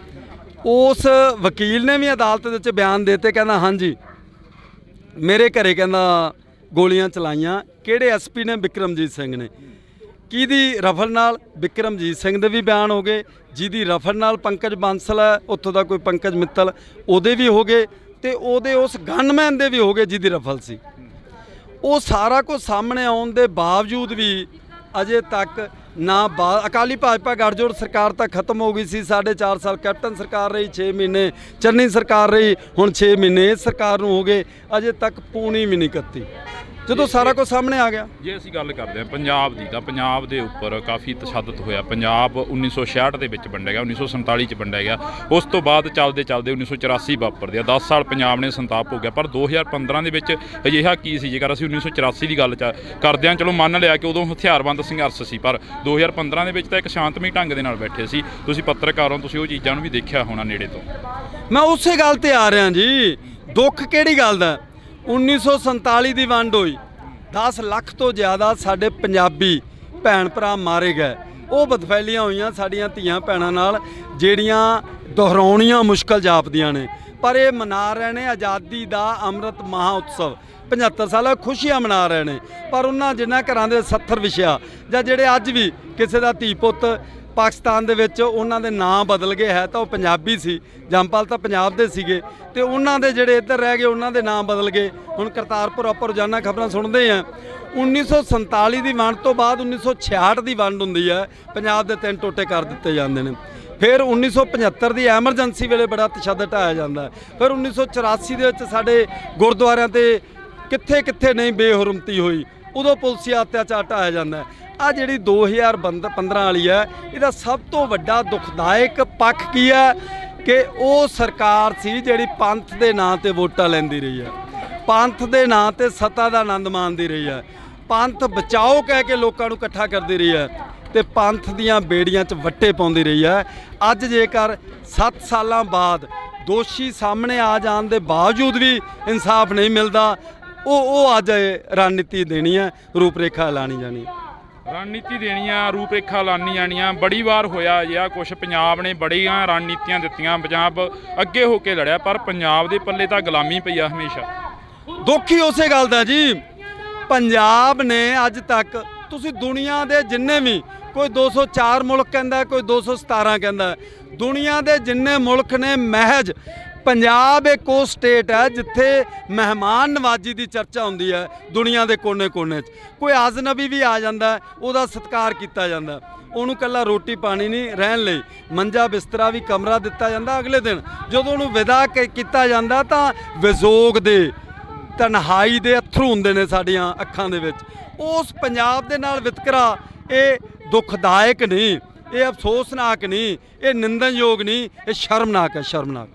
ਉਸ ਵਕੀਲ ਨੇ ਵੀ ਅਦਾਲਤ ਦੇ ਵਿੱਚ ਬਿਆਨ ਦਿੱਤੇ, ਕਹਿੰਦਾ ਹਾਂਜੀ ਮੇਰੇ ਘਰੇ ਕਹਿੰਦਾ ਗੋਲੀਆਂ ਚਲਾਈਆਂ। ਕਿਹੜੇ ਐਸਪੀ ਨੇ? ਬਿਕਰਮਜੀਤ ਸਿੰਘ ਨੇ। ਕਿਹਦੀ ਰਫਲ ਨਾਲ? ਬਿਕਰਮਜੀਤ ਸਿੰਘ ਦੇ ਵੀ ਬਿਆਨ ਹੋ ਗਏ। ਜਿਹਦੀ ਰਫਲ ਨਾਲ ਪੰਕਜ ਬਾਂਸਲ ਹੈ, ਉੱਥੋਂ ਦਾ ਕੋਈ ਪੰਕਜ ਮਿੱਤਲ, ਉਹਦੇ ਵੀ ਹੋ ਗਏ ਤੇ ਉਹਦੇ ਉਸ ਗਨਮੈਨ ਦੇ ਵੀ ਹੋ ਗਏ ਜਿਹਦੀ ਰਫਲ ਸੀ। ਉਹ ਸਾਰਾ ਕੁਝ ਸਾਹਮਣੇ ਆਉਣ ਦੇ ਬਾਵਜੂਦ ਵੀ ਅਜੇ ਤੱਕ ਨਾ ਅਕਾਲੀ ਭਾਜਪਾ ਗੱਠਜੋੜ ਸਰਕਾਰ ਤਾਂ ਖਤਮ ਹੋ ਗਈ ਸੀ। 4.5 ਸਾਲ ਕੈਪਟਨ ਸਰਕਾਰ ਰਹੀ, 6 ਮਹੀਨੇ ਚੰਨੀ ਸਰਕਾਰ ਰਹੀ, ਹੁਣ 6 ਮਹੀਨੇ ਇਸ ਸਰਕਾਰ ਨੂੰ ਹੋ ਗਏ, ਅਜੇ ਤੱਕ ਪੂਣੀ ਵੀ ਨਹੀਂ ਕੱਤੀ। ਜਦੋਂ ਸਾਰਾ ਕੁਝ ਸਾਹਮਣੇ ਆ ਗਿਆ। ਜੇ ਅਸੀਂ ਗੱਲ ਕਰਦੇ ਹਾਂ ਪੰਜਾਬ ਦੀ, ਤਾਂ ਪੰਜਾਬ ਦੇ ਉੱਪਰ ਕਾਫੀ ਤਸ਼ੱਦਦ ਹੋਇਆ। ਪੰਜਾਬ 1966 ਦੇ ਵਿੱਚ ਵੰਡਿਆ ਗਿਆ, 1947 'ਚ ਵੰਡਿਆ ਗਿਆ। ਉਸ ਤੋਂ ਬਾਅਦ ਚੱਲਦੇ 1984 ਵਾਪਰਦੇ ਆ। 10 ਸਾਲ ਪੰਜਾਬ ਨੇ ਸੰਤਾਪ ਹੋ ਗਿਆ। ਪਰ 2015 ਦੇ ਵਿੱਚ ਅਜਿਹਾ ਕੀ ਸੀ? ਜੇਕਰ ਅਸੀਂ 1984 ਦੀ ਗੱਲ ਕਰਦੇ ਹਾਂ, ਚਲੋ ਮੰਨ ਲਿਆ ਕਿ ਉਦੋਂ ਹਥਿਆਰਬੰਦ ਸੰਘਰਸ਼ ਸੀ, ਪਰ 2015 ਦੇ ਵਿੱਚ ਤਾਂ ਇੱਕ ਸ਼ਾਂਤਮਈ ਢੰਗ ਦੇ ਨਾਲ ਬੈਠੇ ਸੀ। ਤੁਸੀਂ ਪੱਤਰਕਾਰ ਹੋ, ਤੁਸੀਂ ਉਹ ਚੀਜ਼ਾਂ ਨੂੰ ਵੀ ਦੇਖਿਆ ਹੋਣਾ ਨੇੜੇ ਤੋਂ। ਮੈਂ ਉਸੇ ਗੱਲ ਤੇ ਆ ਰਿਹਾ ਜੀ। ਦੁੱਖ ਕਿਹੜੀ ਗੱਲ ਦਾ? 1947 ਦੀ ਵੰਡ ਹੋਈ, 10 ਲੱਖ ਤੋਂ ਜ਼ਿਆਦਾ ਸਾਡੇ ਪੰਜਾਬੀ ਭੈਣ ਭਰਾ ਮਾਰੇ ਗਏ। ਉਹ ਬਦਫੈਲੀਆਂ ਹੋਈਆਂ ਸਾਡੀਆਂ ਧੀਆਂ ਭੈਣਾਂ ਨਾਲ, ਜਿਹੜੀਆਂ ਦੁਹਰਾਉਣੀਆਂ ਮੁਸ਼ਕਲ ਜਾਪਦੀਆਂ ਨੇ। ਪਰ ਇਹ ਮਨਾ ਰਹੇ ਨੇ ਆਜ਼ਾਦੀ ਦਾ ਅੰਮ੍ਰਿਤ ਮਹਾ ਉਤਸਵ, 75 ਸਾਲਾਂ ਖੁਸ਼ੀਆਂ ਮਨਾ ਰਹੇ ਨੇ। ਪਰ ਉਹਨਾਂ ਜਿਨ੍ਹਾਂ ਘਰਾਂ ਦੇ 70 ਵਿਛਿਆ ਜਾਂ ਜਿਹੜੇ ਅੱਜ ਵੀ ਕਿਸੇ ਦਾ ਧੀ ਪੁੱਤ ਪਾਕਿਸਤਾਨ ਦੇ ਵਿੱਚ ਉਹਨਾਂ ਦੇ ਨਾਂ ਬਦਲ ਗਏ, ਹੈ ਤਾਂ ਉਹ ਪੰਜਾਬੀ ਸੀ, ਜੰਮਪਲ ਤਾਂ ਪੰਜਾਬ ਦੇ ਸੀਗੇ, ਤੇ ਉਹਨਾਂ ਦੇ ਜਿਹੜੇ ਇੱਧਰ ਰਹਿ ਗਏ ਉਹਨਾਂ ਦੇ ਨਾਂ ਬਦਲ ਗਏ। ਹੁਣ ਕਰਤਾਰਪੁਰ ਆਪਾਂ ਰੋਜ਼ਾਨਾ ਖਬਰਾਂ ਸੁਣਦੇ ਹਾਂ। 1947 ਦੀ ਵੰਡ ਤੋਂ ਬਾਅਦ 1966 ਦੀ ਵੰਡ ਹੁੰਦੀ ਹੈ, ਪੰਜਾਬ ਦੇ 3 ਟੋਟੇ ਕਰ ਦਿੱਤੇ ਜਾਂਦੇ ਨੇ। ਫਿਰ 1975 ਦੀ ਐਮਰਜੈਂਸੀ ਵੇਲੇ ਬੜਾ ਤਸ਼ੱਦਦ ਢਾਇਆ ਜਾਂਦਾ। ਫਿਰ 1984 ਦੇ ਵਿੱਚ ਸਾਡੇ ਗੁਰਦੁਆਰਿਆਂ ਤੇ ਕਿੱਥੇ ਕਿੱਥੇ ਨਹੀਂ ਬੇਹੁਰਮਤੀ ਹੋਈ, ਉਦੋਂ ਪੁਲਸੀ ਅਤਿਆਚਾਰ ਢਾਇਆ ਜਾਂਦਾ। ਆ ਜਿਹੜੀ 2015 ਵਾਲੀ ਹੈ, ਇਹਦਾ ਸਭ ਤੋਂ ਵੱਡਾ ਦੁਖਦਾਇਕ ਪੱਖ ਕੀ ਹੈ ਕਿ ਉਹ ਸਰਕਾਰ ਸੀ ਜਿਹੜੀ ਪੰਥ ਦੇ ਨਾਂ ਤੇ ਵੋਟਾਂ ਲੈਂਦੀ ਰਹੀ ਹੈ। ਪੰਥ ਦੇ ਨਾਂ ਤੇ ਸੱਤਾ ਦਾ ਆਨੰਦ ਮਾਣਦੀ ਰਹੀ ਹੈ, ਪੰਥ ਬਚਾਓ ਕਹਿ ਕੇ ਲੋਕਾਂ ਨੂੰ ਇਕੱਠਾ ਕਰਦੀ ਰਹੀ ਹੈ ਤੇ ਪੰਥ ਦੀਆਂ ਬੇੜੀਆਂ 'ਚ ਵੱਟੇ ਪਾਉਂਦੀ ਰਹੀ ਹੈ। ਅੱਜ ਜੇਕਰ 7 ਸਾਲਾਂ ਬਾਅਦ ਦੋਸ਼ੀ ਸਾਹਮਣੇ ਆ ਜਾਣ ਦੇ ਬਾਵਜੂਦ ਵੀ ਇਨਸਾਫ ਨਹੀਂ ਮਿਲਦਾ, ਉਹ ਅੱਜ ਰਣਨੀਤੀ ਦੇਣੀ ਹੈ, ਰੂਪਰੇਖਾ ਐਲਾਨੀ ਜਾਣੀ ਹੈ। ਰਣਨੀਤੀ ਦੇਣੀਆਂ, ਰੂਪਰੇਖਾ ਲਾਣੀ ਜਾਣੀਆਂ। ਬੜੀ ਵਾਰ ਹੋਇਆ ਜਿਹਾ ਕੁਛ, ਪੰਜਾਬ ਨੇ ਬੜੀਆਂ ਰਣਨੀਤੀਆਂ ਦਿੱਤੀਆਂ, ਪੰਜਾਬ ਅੱਗੇ ਹੋ ਕੇ ਲੜਿਆ, ਪਰ ਪੰਜਾਬ ਦੇ ਪੱਲੇ ਤਾਂ ਗੁਲਾਮੀ ਪਈ ਆ ਹਮੇਸ਼ਾ। ਦੁੱਖ ਹੀ ਉਸੇ ਗੱਲ ਦਾ ਜੀ, ਪੰਜਾਬ ਨੇ ਅੱਜ ਤੱਕ, ਤੁਸੀਂ ਦੁਨੀਆ ਦੇ ਜਿੰਨੇ ਵੀ, ਕੋਈ 204 ਮੁਲਕ ਕਹਿੰਦਾ, ਕੋਈ 217 ਕਹਿੰਦਾ, ਦੁਨੀਆ ਦੇ ਜਿੰਨੇ ਮੁਲਕ ਨੇ, ਮਹਿਜ ਪੰਜਾਬ ਇੱਕ ਉਹ ਸਟੇਟ ਹੈ ਜਿੱਥੇ ਮਹਿਮਾਨ ਨਵਾਜੀ ਦੀ ਚਰਚਾ ਹੁੰਦੀ ਹੈ। ਦੁਨੀਆ ਦੇ ਕੋਨੇ-ਕੋਨੇ 'ਚ ਕੋਈ ਅਜਨਬੀ ਵੀ ਆ ਜਾਂਦਾ, ਉਹਦਾ ਸਤਿਕਾਰ ਕੀਤਾ ਜਾਂਦਾ, ਉਹਨੂੰ ਇਕੱਲਾ ਰੋਟੀ ਪਾਣੀ ਨਹੀਂ, ਰਹਿਣ ਲਈ ਮੰਜਾ ਬਿਸਤਰਾ ਵੀ ਕਮਰਾ ਦਿੱਤਾ ਜਾਂਦਾ। ਅਗਲੇ ਦਿਨ ਜਦੋਂ ਉਹਨੂੰ ਵਿਦਾ ਕੀਤਾ ਜਾਂਦਾ ਤਾਂ ਵਿਜੋਗ ਦੇ, ਤਨਹਾਈ ਦੇ ਅਥਰੂ ਹੁੰਦੇ ਨੇ ਸਾਡੀਆਂ ਅੱਖਾਂ ਦੇ ਵਿੱਚ। ਉਸ ਪੰਜਾਬ ਦੇ ਨਾਲ ਵਿਤਕਰਾ ਇਹ ਦੁਖਦਾਇਕ ਨਹੀਂ, ਇਹ ਅਫਸੋਸਨਾਕ ਨਹੀਂ, ਇਹ ਨਿੰਦਣਯੋਗ ਨਹੀਂ, ਇਹ ਸ਼ਰਮਨਾਕ ਹੈ, ਸ਼ਰਮਨਾਕ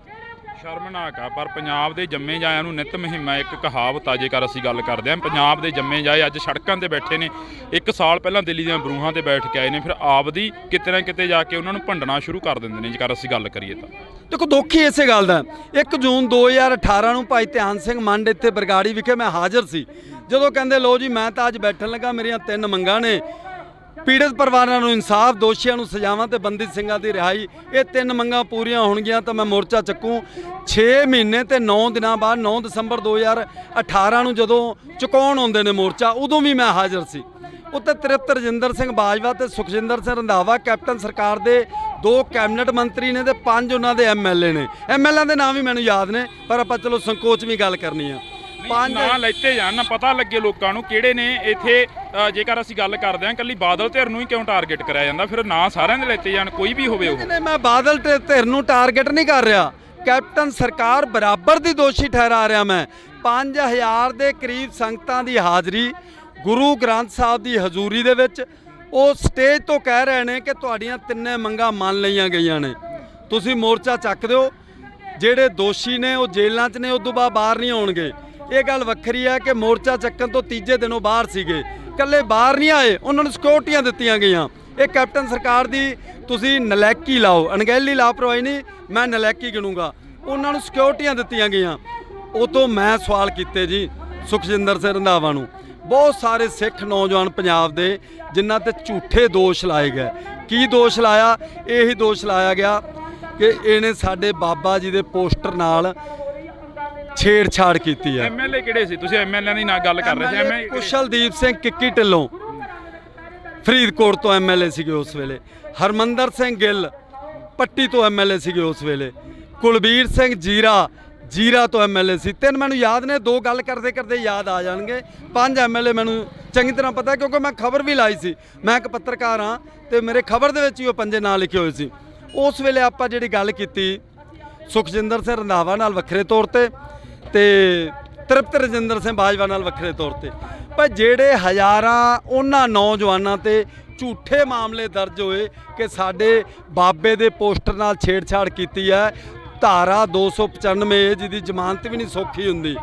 ਆ। ਪਰ ਪੰਜਾਬ ਦੇ ਜੰਮੇ ਜਾਇਆਂ ਨੂੰ ਨਿਤ ਮੁਹਿੰਮ ਹੈ। ਇੱਕ ਕਹਾਵਤ ਆ, ਜੇਕਰ ਅਸੀਂ ਗੱਲ ਕਰਦੇ ਹਾਂ, ਪੰਜਾਬ ਦੇ ਜੰਮੇ ਜਾਏ ਅੱਜ ਸੜਕਾਂ ਤੇ ਬੈਠੇ ਨੇ। 1 ਸਾਲ ਪਹਿਲਾਂ ਦਿੱਲੀ ਦੀਆਂ ਬਰੂਹਾਂ ਤੇ ਬੈਠ ਕੇ ਆਏ ਨੇ, ਫਿਰ ਆਪਦੀ ਕਿਤੇ ਨਾ ਕਿਤੇ ਜਾ ਕੇ ਉਹਨਾਂ ਨੂੰ ਭੰਡਣਾ ਸ਼ੁਰੂ ਕਰ ਦਿੰਦੇ ਨੇ, ਜੇਕਰ ਅਸੀਂ ਗੱਲ ਕਰੀਏ ਤਾਂ। ਦੇਖੋ ਦੁੱਖ ਹੀ ਇਸੇ ਗੱਲ ਦਾ। 1 ਜੂਨ 2018 ਨੂੰ ਭਾਈ ਧਿਆਨ ਸਿੰਘ ਮੰਡ ਇੱਥੇ ਬਰਗਾੜੀ ਵਿਖੇ ਮੈਂ ਹਾਜ਼ਰ ਸੀ, ਜਦੋਂ ਕਹਿੰਦੇ ਲੋ ਜੀ ਮੈਂ ਤਾਂ ਅੱਜ ਬੈਠਣ ਲੱਗਾ, ਮੇਰੀਆਂ 3 ਮੰਗਾਂ ਨੇ, ਪੀੜਤ ਪਰਿਵਾਰਾਂ ਨੂੰ ਇਨਸਾਫ, ਦੋਸ਼ੀਆਂ ਨੂੰ ਸਜ਼ਾਵਾਂ ਤੇ ਬੰਦੀ ਸਿੰਘਾਂ ਦੀ ਰਿਹਾਈ। ਇਹ 3 ਮੰਗਾਂ ਪੂਰੀਆਂ ਹੋਣਗੀਆਂ ਤਾਂ ਮੈਂ ਮੋਰਚਾ ਚੱਕੂ। 6 ਮਹੀਨੇ ਤੇ 9 ਦਿਨਾਂ ਬਾਅਦ 9 ਦਸੰਬਰ 2018 ਨੂੰ ਜਦੋਂ ਚੁਕਾਉਣ ਆਉਂਦੇ ਨੇ ਮੋਰਚਾ, ਉਦੋਂ ਵੀ ਮੈਂ ਹਾਜ਼ਰ ਸੀ। ਉੱਤੇ ਤ੍ਰਿਪਤ ਰਜਿੰਦਰ ਸਿੰਘ ਬਾਜਵਾ ਤੇ ਸੁਖਜਿੰਦਰ ਸਿੰਘ ਰੰਧਾਵਾ ਕੈਪਟਨ ਸਰਕਾਰ ਦੇ 2 ਕੈਬਨਿਟ ਮੰਤਰੀ ਨੇ ਤੇ 5 ਉਹਨਾਂ ਦੇ ਐਮਐਲਏ ਨੇ। ਐਮਐਲਏ ਦੇ ਨਾਮ ਵੀ ਮੈਨੂੰ ਯਾਦ ਨੇ, ਪਰ ਆਪਾਂ ਚਲੋ ਸੰਕੋਚ ਵੀ ਗੱਲ ਕਰਨੀ ਆ। 5 ਨਾਂ ਲੈਤੇ ਜਾਣ ਨਾ, ਪਤਾ ਲੱਗੇ ਲੋਕਾਂ ਨੂੰ ਕਿਹੜੇ ਨੇ ਇੱਥੇ। ਜੇਕਰ ਅਸੀਂ ਗੱਲ ਕਰਦੇ ਹਾਂ, ਇਕੱਲੀ ਬਾਦਲ ਧਿਰ ਨੂੰ ਹੀ ਕਿਉਂ ਟਾਰਗੇਟ ਕਰਿਆ ਜਾਂਦਾ? ਫਿਰ ਨਾਂ ਸਾਰਿਆਂ ਦੇ ਲੈਤੇ ਜਾਣ, ਕੋਈ ਵੀ ਹੋਵੇ। ਉਹ ਮੈਂ ਬਾਦਲ ਤੇ ਧਿਰ ਨੂੰ ਟਾਰਗੇਟ ਨਹੀਂ ਕਰ ਰਿਹਾ, ਕੈਪਟਨ ਸਰਕਾਰ ਬਰਾਬਰ ਦੀ ਦੋਸ਼ੀ ਠਹਿਰਾ ਰਿਹਾ। ਮੈਂ 5000 ਦੇ ਕਰੀਬ ਸੰਗਤਾਂ ਦੀ ਹਾਜ਼ਰੀ, ਗੁਰੂ ਗ੍ਰੰਥ ਸਾਹਿਬ ਦੀ ਹਜ਼ੂਰੀ ਦੇ ਵਿੱਚ ਉਹ ਸਟੇਜ ਤੋਂ ਕਹਿ ਰਹੇ ਨੇ ਕਿ ਤੁਹਾਡੀਆਂ 3 ਮੰਗਾਂ ਮੰਨ ਲਈਆਂ ਗਈਆਂ ਨੇ, ਤੁਸੀਂ ਮੋਰਚਾ ਚੱਕ ਦਿਓ। ਜਿਹੜੇ ਦੋਸ਼ੀ ਨੇ ਉਹ ਜੇਲ੍ਹਾਂ 'ਚ ਨੇ, ਉਦੋਂ ਬਾਅਦ ਬਾਹਰ ਨਹੀਂ ਆਉਣਗੇ। ਇਹ ਗੱਲ ਵੱਖਰੀ ਹੈ ਕਿ ਮੋਰਚਾ ਚੱਕਣ ਤੋਂ ਤੀਜੇ ਦਿਨੋਂ ਬਾਹਰ ਸੀਗੇ, ਇਕੱਲੇ ਬਾਹਰ ਨਹੀਂ ਆਏ, ਉਹਨਾਂ ਨੂੰ ਸਿਕਿਉਰਟੀਆਂ ਦਿੱਤੀਆਂ ਗਈਆਂ। ਇਹ ਕੈਪਟਨ ਸਰਕਾਰ ਦੀ ਤੁਸੀਂ ਨਲਾਇਕੀ ਲਾਓ, ਅਣਗਹਿਲੀ ਲਾਪਰਵਾਹੀ ਨਹੀਂ, ਮੈਂ ਨਲਾਇਕੀ ਗਿਣੂੰਗਾ। ਉਹਨਾਂ ਨੂੰ ਸਿਕਿਉਰਟੀਆਂ ਦਿੱਤੀਆਂ ਗਈਆਂ। ਉਹ ਤੋਂ ਮੈਂ ਸਵਾਲ ਕੀਤੇ ਜੀ ਸੁਖਜਿੰਦਰ ਸਿੰਘ ਰੰਧਾਵਾ ਨੂੰ, ਬਹੁਤ ਸਾਰੇ ਸਿੱਖ ਨੌਜਵਾਨ ਪੰਜਾਬ ਦੇ ਜਿਨ੍ਹਾਂ ਤੇ ਝੂਠੇ ਦੋਸ਼ ਲਾਏ ਗਏ। ਕੀ ਦੋਸ਼ ਲਾਇਆ? ਇਹੀ ਦੋਸ਼ ਲਾਇਆ ਗਿਆ ਕਿ ਇਹਨੇ ਸਾਡੇ ਬਾਬਾ ਜੀ ਦੇ ਪੋਸਟਰ ਨਾਲ ਛੇੜਛਾੜ ਕੀਤੀ ਹੈ। ਐਮਐਲਏ ਕਿਹੜੇ ਸੀ? ਤੁਸੀਂ ਐਮਐਲਏ ਦੀ ਨਾਲ ਗੱਲ ਕਰ ਰਹੇ ਸੀ। ਐਮਐਲਏ ਕੁਸ਼ਲਦੀਪ ਸਿੰਘ ਕਿੱਕੀ ਢਿੱਲੋਂ ਫਰੀਦਕੋਟ ਤੋਂ ਐਮਐਲਏ ਸੀਗੇ ਉਸ ਵੇਲੇ। ਹਰਮੰਦਰ ਸਿੰਘ ਗਿੱਲ ਪੱਟੀ ਤੋਂ ਐਮਐਲਏ ਸੀਗੇ ਉਸ ਵੇਲੇ। ਕੁਲਬੀਰ ਸਿੰਘ ਜੀਰਾ ਤੋਂ ਐਮਐਲਏ ਸੀ। 3 ਮੈਨੂੰ ਯਾਦ ਨੇ, 2 ਗੱਲ ਕਰਦੇ ਕਰਦੇ ਯਾਦ ਆ ਜਾਣਗੇ। 5 ਐਮਐਲਏ ਮੈਨੂੰ ਚੰਗੀ ਤਰ੍ਹਾਂ ਪਤਾ, ਕਿਉਂਕਿ ਮੈਂ ਖਬਰ ਵੀ ਲਾਈ ਸੀ। ਮੈਂ ਇੱਕ ਪੱਤਰਕਾਰ ਹਾਂ ਤੇ ਮੇਰੇ ਖਬਰ ਦੇ ਵਿੱਚ ਹੀ ਉਹ 5 ਨਾਂ ਲਿਖੇ ਹੋਏ ਸੀ। ਉਸ ਵੇਲੇ ਆਪਾਂ ਜਿਹੜੀ ਗੱਲ ਕੀਤੀ ਸੁਖਜਿੰਦਰ ਸਿੰਘ ਰੰਧਾਵਾ ਨਾਲ ਵੱਖਰੇ ਤੌਰ ਤੇ ਤ੍ਰਿਪਤ ਰਜਿੰਦਰ ਸਿੰਘ ਬਾਜਵਾ ਨਾਲ ਵੱਖਰੇ ਤੌਰ ਤੇ, ਪਰ ਜਿਹੜੇ ਹਜ਼ਾਰਾਂ ਉਹਨਾਂ ਨੌਜਵਾਨਾਂ ਤੇ ਝੂਠੇ ਮਾਮਲੇ ਦਰਜ ਹੋਏ ਕਿ ਸਾਡੇ ਬਾਬੇ ਦੇ ਪੋਸਟਰ ਨਾਲ ਛੇੜਛਾੜ ਕੀਤੀ ਹੈ। ਧਾਰਾ 295 ਜਿਹਦੀ ਜ਼ਮਾਨਤ ਵੀ ਨਹੀਂ ਸੌਖੀ ਹੁੰਦੀ।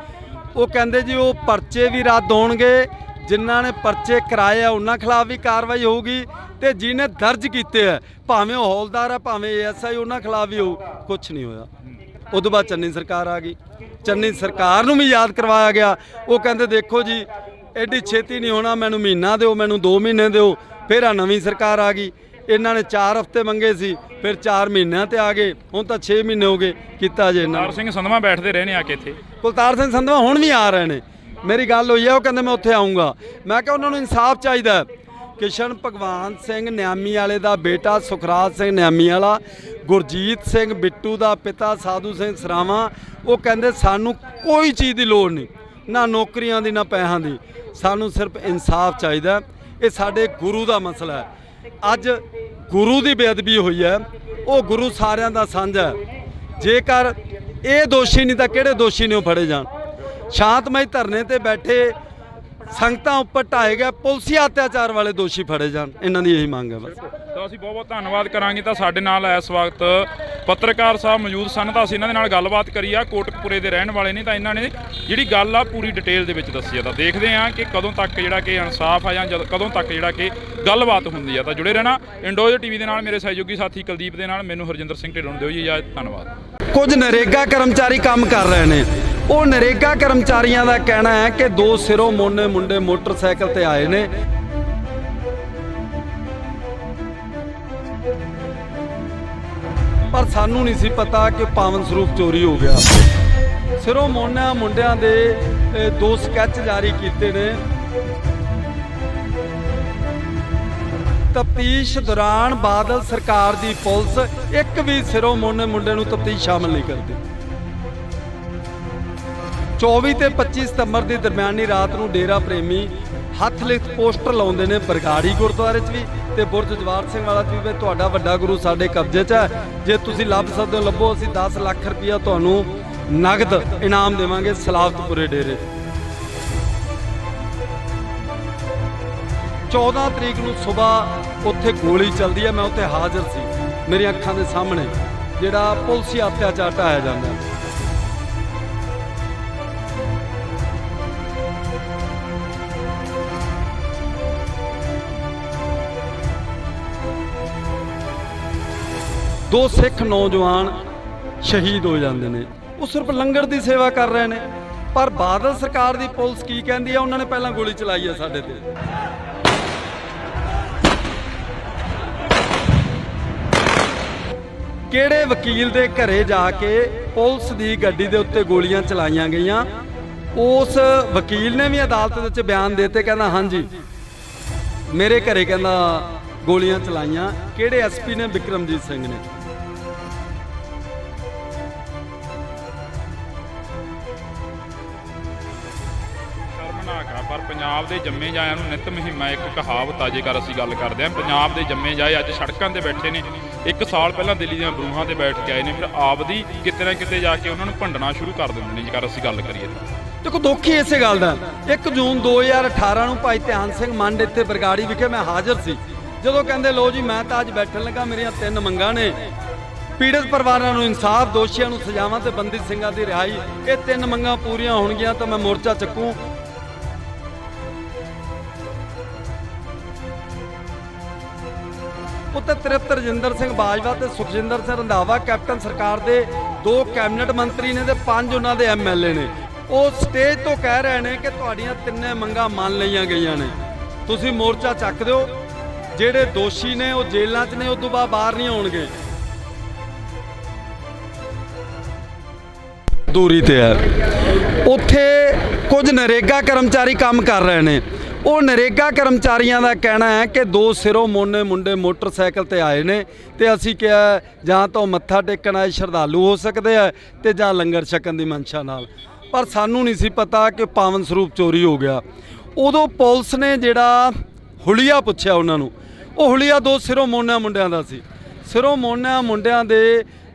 ਉਹ ਕਹਿੰਦੇ ਜੀ ਉਹ ਪਰਚੇ ਵੀ ਰੱਦ ਹੋਣਗੇ, ਜਿਨ੍ਹਾਂ ਨੇ ਪਰਚੇ ਕਰਾਏ ਆ ਉਹਨਾਂ ਖਿਲਾਫ ਵੀ ਕਾਰਵਾਈ ਹੋਊਗੀ, ਤੇ ਜਿਹਨੇ ਦਰਜ ਕੀਤੇ ਆ ਭਾਵੇਂ ਉਹ ਹੌਲਦਾਰ ਆ ਭਾਵੇਂ ਏਐਸਆਈ, ਉਹਨਾਂ ਖਿਲਾਫ ਵੀ ਹੋਊ। ਕੁਛ ਨਹੀਂ ਹੋਇਆ। ਉਦੋਂ ਬਾਅਦ ਚੰਨੀ ਸਰਕਾਰ ਆ ਗਈ, ਚੰਨੀ ਸਰਕਾਰ ਨੂੰ ਵੀ ਯਾਦ ਕਰਵਾਇਆ ਗਿਆ। ਉਹ ਕਹਿੰਦੇ ਦੇਖੋ ਜੀ ਐਡੀ ਛੇਤੀ ਨਹੀਂ ਹੋਣਾ, ਮੈਨੂੰ ਮਹੀਨਾ ਦਿਓ, ਮੈਨੂੰ 2 ਮਹੀਨੇ ਦਿਓ। ਫਿਰ ਆ ਨਵੀਂ ਸਰਕਾਰ ਆ ਗਈ, ਇਹਨਾਂ ਨੇ 4 ਹਫ਼ਤੇ ਮੰਗੇ ਸੀ, ਫਿਰ 4 ਮਹੀਨਿਆਂ ਤੇ ਆ ਗਏ, ਹੁਣ ਤਾਂ 6 ਮਹੀਨੇ ਹੋ ਗਏ ਕੀਤਾ ਜੇ। ਕੁਲਤਾਰ ਸਿੰਘ ਸੰਧਵਾ ਬੈਠਦੇ ਰਹੇ ਨੇ ਆ ਕੇ ਇੱਥੇ। ਕੁਲਤਾਰ ਸਿੰਘ ਸੰਧਵਾ ਹੁਣ ਵੀ ਆ ਰਹੇ ਨੇ, ਮੇਰੀ ਗੱਲ ਹੋਈ ਹੈ, ਉਹ ਕਹਿੰਦੇ ਮੈਂ ਉੱਥੇ ਆਊਂਗਾ। ਮੈਂ ਕਿਹਾ ਉਹਨਾਂ ਨੂੰ ਇਨਸਾਫ ਚਾਹੀਦਾ। ਕਿਸ਼ਨ ਭਗਵਾਨ ਸਿੰਘ ਨਿਆਮੀ ਵਾਲੇ ਦਾ ਬੇਟਾ ਸੁਖਰਾਜ ਸਿੰਘ ਨਿਆਮੀ ਵਾਲਾ, ਗੁਰਜੀਤ ਸਿੰਘ ਬਿੱਟੂ ਦਾ ਪਿਤਾ ਸਾਧੂ ਸਿੰਘ ਸਰਾਵਾਂ, ਉਹ ਕਹਿੰਦੇ ਸਾਨੂੰ ਕੋਈ ਚੀਜ਼ ਦੀ ਲੋੜ ਨਹੀਂ, ਨਾ ਨੌਕਰੀਆਂ ਦੀ ਨਾ ਪੈਸਿਆਂ ਦੀ, ਸਾਨੂੰ ਸਿਰਫ ਇਨਸਾਫ ਚਾਹੀਦਾ। ਇਹ ਸਾਡੇ ਗੁਰੂ ਦਾ ਮਸਲਾ ਹੈ। ਅੱਜ ਗੁਰੂ ਦੀ ਬੇਅਦਬੀ ਹੋਈ ਹੈ, ਉਹ ਗੁਰੂ ਸਾਰਿਆਂ ਦਾ ਸਾਂਝਾ ਹੈ। ਜੇਕਰ ਇਹ ਦੋਸ਼ੀ ਨਹੀਂ ਤਾਂ ਕਿਹੜੇ ਦੋਸ਼ੀ ਨੇ ਉਹ ਫੜੇ ਜਾਣ। ਸ਼ਾਂਤਮਈ ਧਰਨੇ ਤੇ ਬੈਠੇ ਸੰਗਤਾਂ ਉੱਪਰ ਢਾਏ ਗਏ ਪੁਲਸੀ ਅਤਿਆਚਾਰ ਵਾਲੇ ਦੋਸ਼ੀ ਫੜੇ ਜਾਣ, ਇਹਨਾਂ ਦੀ ਇਹੀ ਮੰਗ ਹੈ ਬਸ। ਤਾਂ ਅਸੀਂ ਬਹੁਤ ਬਹੁਤ ਧੰਨਵਾਦ ਕਰਾਂਗੇ। ਤਾਂ ਸਾਡੇ ਨਾਲ ਇਸ ਵਕਤ ਪੱਤਰਕਾਰ ਸਾਹਿਬ ਮੌਜੂਦ ਸਨ ਤਾਂ ਅਸੀਂ ਇਹਨਾਂ ਦੇ ਨਾਲ ਗੱਲਬਾਤ ਕਰੀ ਆ। ਕੋਟਕਪੂਰੇ ਦੇ ਰਹਿਣ ਵਾਲੇ ਨੇ ਤਾਂ ਇਹਨਾਂ ਨੇ ਜਿਹੜੀ ਗੱਲ ਆ ਪੂਰੀ ਡਿਟੇਲ ਦੇ ਵਿੱਚ ਦੱਸੀ ਆ। ਤਾਂ ਦੇਖਦੇ ਆ ਕਿ ਕਦੋਂ ਤੱਕ ਜਿਹੜਾ ਕਿ ਇਨਸਾਫ ਆ ਜਾਂ ਕਦੋਂ ਤੱਕ ਜਿਹੜਾ ਕਿ ਗੱਲਬਾਤ ਹੁੰਦੀ ਆ। ਤਾਂ ਜੁੜੇ ਰਹਿਣਾ ਇੰਡੋਜ਼ ਟੀਵੀ ਦੇ ਨਾਲ। ਮੇਰੇ ਸਹਿਯੋਗੀ ਸਾਥੀ ਕੁਲਦੀਪ ਦੇ ਨਾਲ ਮੈਨੂੰ ਹਰਜਿੰਦਰ ਸਿੰਘ ਢਿੱਲੋਂ ਨੂੰ ਦਿਓ ਜੀ ਇਜਾਜ਼ਤ। ਧੰਨਵਾਦ। ਕੁਝ ਨਰੇਗਾ ਕਰਮਚਾਰੀ ਕੰਮ ਕਰ ਰਹੇ ਨੇ। ਉਹ ਨਰੇਗਾ ਕਰਮਚਾਰੀਆਂ ਦਾ ਕਹਿਣਾ ਹੈ ਕਿ ਦੋ ਸਿਰੋਂ ਮੋਨੇ ਮੁੰਡੇ ਮੋਟਰਸਾਈਕਲ ਤੇ ਆਏ ਨੇ। ਪਰ ਸਾਨੂੰ ਨਹੀਂ ਸੀ ਪਤਾ ਕਿ ਪਾਵਨ ਸਰੂਪ ਚੋਰੀ ਹੋ ਗਿਆ। ਸਿਰੋਂ ਮੋਨਾ ਮੁੰਡਿਆਂ ਦੇ 2 ਸਕੈਚ ਜਾਰੀ ਕੀਤੇ ਨੇ। ਤਫਤੀਸ਼ ਦੌਰਾਨ ਬਾਦਲ ਸਰਕਾਰ ਦੀ ਪੁਲਿਸ ਇੱਕ ਵੀ ਸਿਰੋਂ ਮੋਨੇ ਮੁੰਡੇ ਨੂੰ ਤਫਤੀਸ਼ ਸ਼ਾਮਲ ਨਹੀਂ ਕਰਦੀ। 24 ਤੇ 25 ਸਤੰਬਰ ਦੀ ਦਰਮਿਆਨੀ ਰਾਤ ਨੂੰ ਡੇਰਾ ਪ੍ਰੇਮੀ ਹੱਥ ਲਿਖਤ ਪੋਸਟਰ ਲਾਉਂਦੇ ਨੇ ਬਰਗਾੜੀ ਗੁਰਦੁਆਰੇ 'ਚ ਵੀ ਤੇ ਬੁਰਜ ਜਵਾਰ ਸਿੰਘ ਵਾਲਾ 'ਚ ਵੀ। ਤੁਹਾਡਾ ਵੱਡਾ ਗੁਰੂ ਸਾਡੇ ਕਬਜ਼ੇ 'ਚ ਹੈ, ਜੇ ਤੁਸੀਂ ਲੱਭ ਸਕਦੇ ਹੋ ਲੱਭੋ। ਅਸੀਂ 10 ਲੱਖ ਰੁਪਇਆ ਤੁਹਾਨੂੰ ਨਗਦ ਇਨਾਮ ਦੇਵਾਂਗੇ ਸਲਾਵਤਪੁਰੇ ਡੇਰੇ 'ਚ। 14 ਤਰੀਕ ਨੂੰ ਸਵੇਰ ਉੱਥੇ ਗੋਲੀ ਚੱਲਦੀ ਹੈ। ਮੈਂ ਉੱਥੇ ਹਾਜ਼ਰ ਸੀ, ਮੇਰੀਆਂ ਅੱਖਾਂ ਦੇ ਸਾਹਮਣੇ ਜਿਹੜਾ ਪੁਲਸੀ ਅਤਿਆਚਾਰ ਢਾਇਆ ਜਾਂਦਾ। ਦੋ ਸਿੱਖ ਨੌਜਵਾਨ ਸ਼ਹੀਦ ਹੋ ਜਾਂਦੇ ਨੇ। ਉਹ ਸਿਰਫ ਲੰਗਰ ਦੀ ਸੇਵਾ ਕਰ ਰਹੇ ਨੇ। ਪਰ ਬਾਦਲ ਸਰਕਾਰ ਦੀ ਪੁਲਿਸ ਕੀ ਕਹਿੰਦੀ ਹੈ? ਉਹਨਾਂ ਨੇ ਪਹਿਲਾਂ ਗੋਲੀ ਚਲਾਈ ਹੈ ਸਾਡੇ ਤੇ। ਕਿਹੜੇ ਵਕੀਲ ਦੇ ਘਰੇ ਜਾ ਕੇ ਪੁਲਿਸ ਦੀ ਗੱਡੀ ਦੇ ਉੱਤੇ ਗੋਲੀਆਂ ਚਲਾਈਆਂ ਗਈਆਂ? ਉਸ ਵਕੀਲ ਨੇ ਵੀ ਅਦਾਲਤ ਵਿੱਚ ਬਿਆਨ ਦਿੱਤੇ, ਕਹਿੰਦਾ ਹਾਂਜੀ ਮੇਰੇ ਘਰੇ ਕਹਿੰਦਾ ਗੋਲੀਆਂ ਚਲਾਈਆਂ। ਕਿਹੜੇ ਐਸਪੀ ਨੇ? ਬਿਕਰਮਜੀਤ ਸਿੰਘ ਨੇ। ਪਰ ਪੰਜਾਬ ਦੇ ਜੰਮੇ ਜਾਇਆਂ ਨੂੰ ਨਿਤ ਮੁਹਿੰਮਾਂ ਇੱਕ ਕਹਾਵਤ ਆ। ਜੇਕਰ ਅਸੀਂ ਗੱਲ ਕਰਦੇ ਹਾਂ ਪੰਜਾਬ ਦੇ ਜੰਮੇ ਜਾਏ ਅੱਜ ਸੜਕਾਂ ਤੇ ਬੈਠੇ ਨੇ। 1 ਸਾਲ ਪਹਿਲਾਂ ਦਿੱਲੀ ਦੀਆਂ ਬਰੂਹਾਂ ਤੇ ਬੈਠ ਕੇ ਆਏ ਨੇ, ਫਿਰ ਆਪਦੀ ਕਿਤੇ ਨਾ ਕਿਤੇ ਜਾ ਕੇ ਉਹਨਾਂ ਨੂੰ ਭੰਡਣਾ ਸ਼ੁਰੂ ਕਰ ਦਿੰਦੇ ਨੇ। ਜੇਕਰ ਅਸੀਂ ਗੱਲ ਕਰੀਏ ਤਾਂ ਦੇਖੋ ਦੁੱਖ ਹੀ ਇਸੇ ਗੱਲ ਦਾ। 1 ਜੂਨ 2018 ਨੂੰ ਭਾਈ ਧਿਆਨ ਸਿੰਘ ਮੰਡ ਇੱਥੇ ਬਰਗਾੜੀ ਵਿਖੇ ਮੈਂ ਹਾਜ਼ਰ ਸੀ। ਜਦੋਂ ਕਹਿੰਦੇ ਲੋ ਜੀ ਮੈਂ ਤਾਂ ਅੱਜ ਬੈਠਣ ਲੱਗਾ, ਮੇਰੀਆਂ 3 ਮੰਗਾਂ ਨੇ। ਪੀੜਤ ਪਰਿਵਾਰਾਂ ਨੂੰ ਇਨਸਾਫ, ਦੋਸ਼ੀਆਂ ਨੂੰ ਸਜ਼ਾਵਾਂ ਤੇ ਬੰਦੀ ਸਿੰਘਾਂ ਦੀ ਰਿਹਾਈ। ਇਹ 3 ਮੰਗਾਂ ਪੂਰੀਆਂ ਹੋਣਗੀਆਂ ਤਾਂ ਮੈਂ ਮੋਰਚਾ ਚੱਕੂ। ਉੱਤੇ ਤ੍ਰਿਪਤ ਰਜਿੰਦਰ ਸਿੰਘ ਬਾਜਵਾ ਤੇ ਸੁਖਜਿੰਦਰ ਸਿੰਘ ਰੰਧਾਵਾ ਕੈਪਟਨ ਸਰਕਾਰ ਦੇ 2 ਕੈਬਨਿਟ ਮੰਤਰੀ ਨੇ ਤੇ 5 ਉਹਨਾਂ ਦੇ ਐਮਐਲਏ ਨੇ। ਉਹ ਸਟੇਜ ਤੋਂ ਕਹਿ ਰਹੇ ਨੇ ਕਿ ਤੁਹਾਡੀਆਂ 3 ਮੰਗਾਂ ਮੰਨ ਲਈਆਂ ਗਈਆਂ ਨੇ, ਤੁਸੀਂ ਮੋਰਚਾ ਚੱਕ ਦਿਓ। ਜਿਹੜੇ ਦੋਸ਼ੀ ਨੇ ਉਹ ਜੇਲ੍ਹਾਂ 'ਚ ਨੇ, ਉਸ ਤੋਂ ਬਾਅਦ ਬਾਹਰ ਨਹੀਂ ਆਉਣਗੇ। ਦੂਰੀ ਤੇ ਹੈ। ਉੱਥੇ ਕੁਝ ਨਰੇਗਾ ਕਰਮਚਾਰੀ ਕੰਮ ਕਰ ਰਹੇ ਨੇ। ਉਹ ਨਰੇਗਾ ਕਰਮਚਾਰੀਆਂ ਦਾ ਕਹਿਣਾ ਹੈ ਕਿ 2 ਸਿਰੋਂ ਮੋਨੇ ਮੁੰਡੇ ਮੋਟਰਸਾਈਕਲ ਤੇ ਆਏ ਨੇ ਤੇ ਅਸੀਂ ਕਿਹਾ ਜਾਂ ਤਾਂ ਮੱਥਾ ਟੇਕਣ ਆਏ ਸ਼ਰਧਾਲੂ ਹੋ ਸਕਦੇ ਆ ਤੇ ਜਾਂ ਲੰਗਰ ਛਕਣ ਦੀ ਮਨਸ਼ਾ ਨਾਲ। ਪਰ ਸਾਨੂੰ ਨਹੀਂ ਸੀ ਪਤਾ ਕਿ ਪਾਵਨ ਸਰੂਪ ਚੋਰੀ ਹੋ ਗਿਆ। ਉਦੋਂ ਪੁਲਿਸ ਨੇ ਜਿਹੜਾ ਹੁਲੀਆ ਪੁੱਛਿਆ ਉਹਨਾਂ ਨੂੰ, ਉਹ ਹੁਲੀਆ 2 ਸਿਰੋਂ ਮੋਨਾ ਮੁੰਡਿਆਂ ਦਾ ਸੀ। ਸਿਰੋਂ ਮੋਨਾ ਮੁੰਡਿਆਂ ਦੇ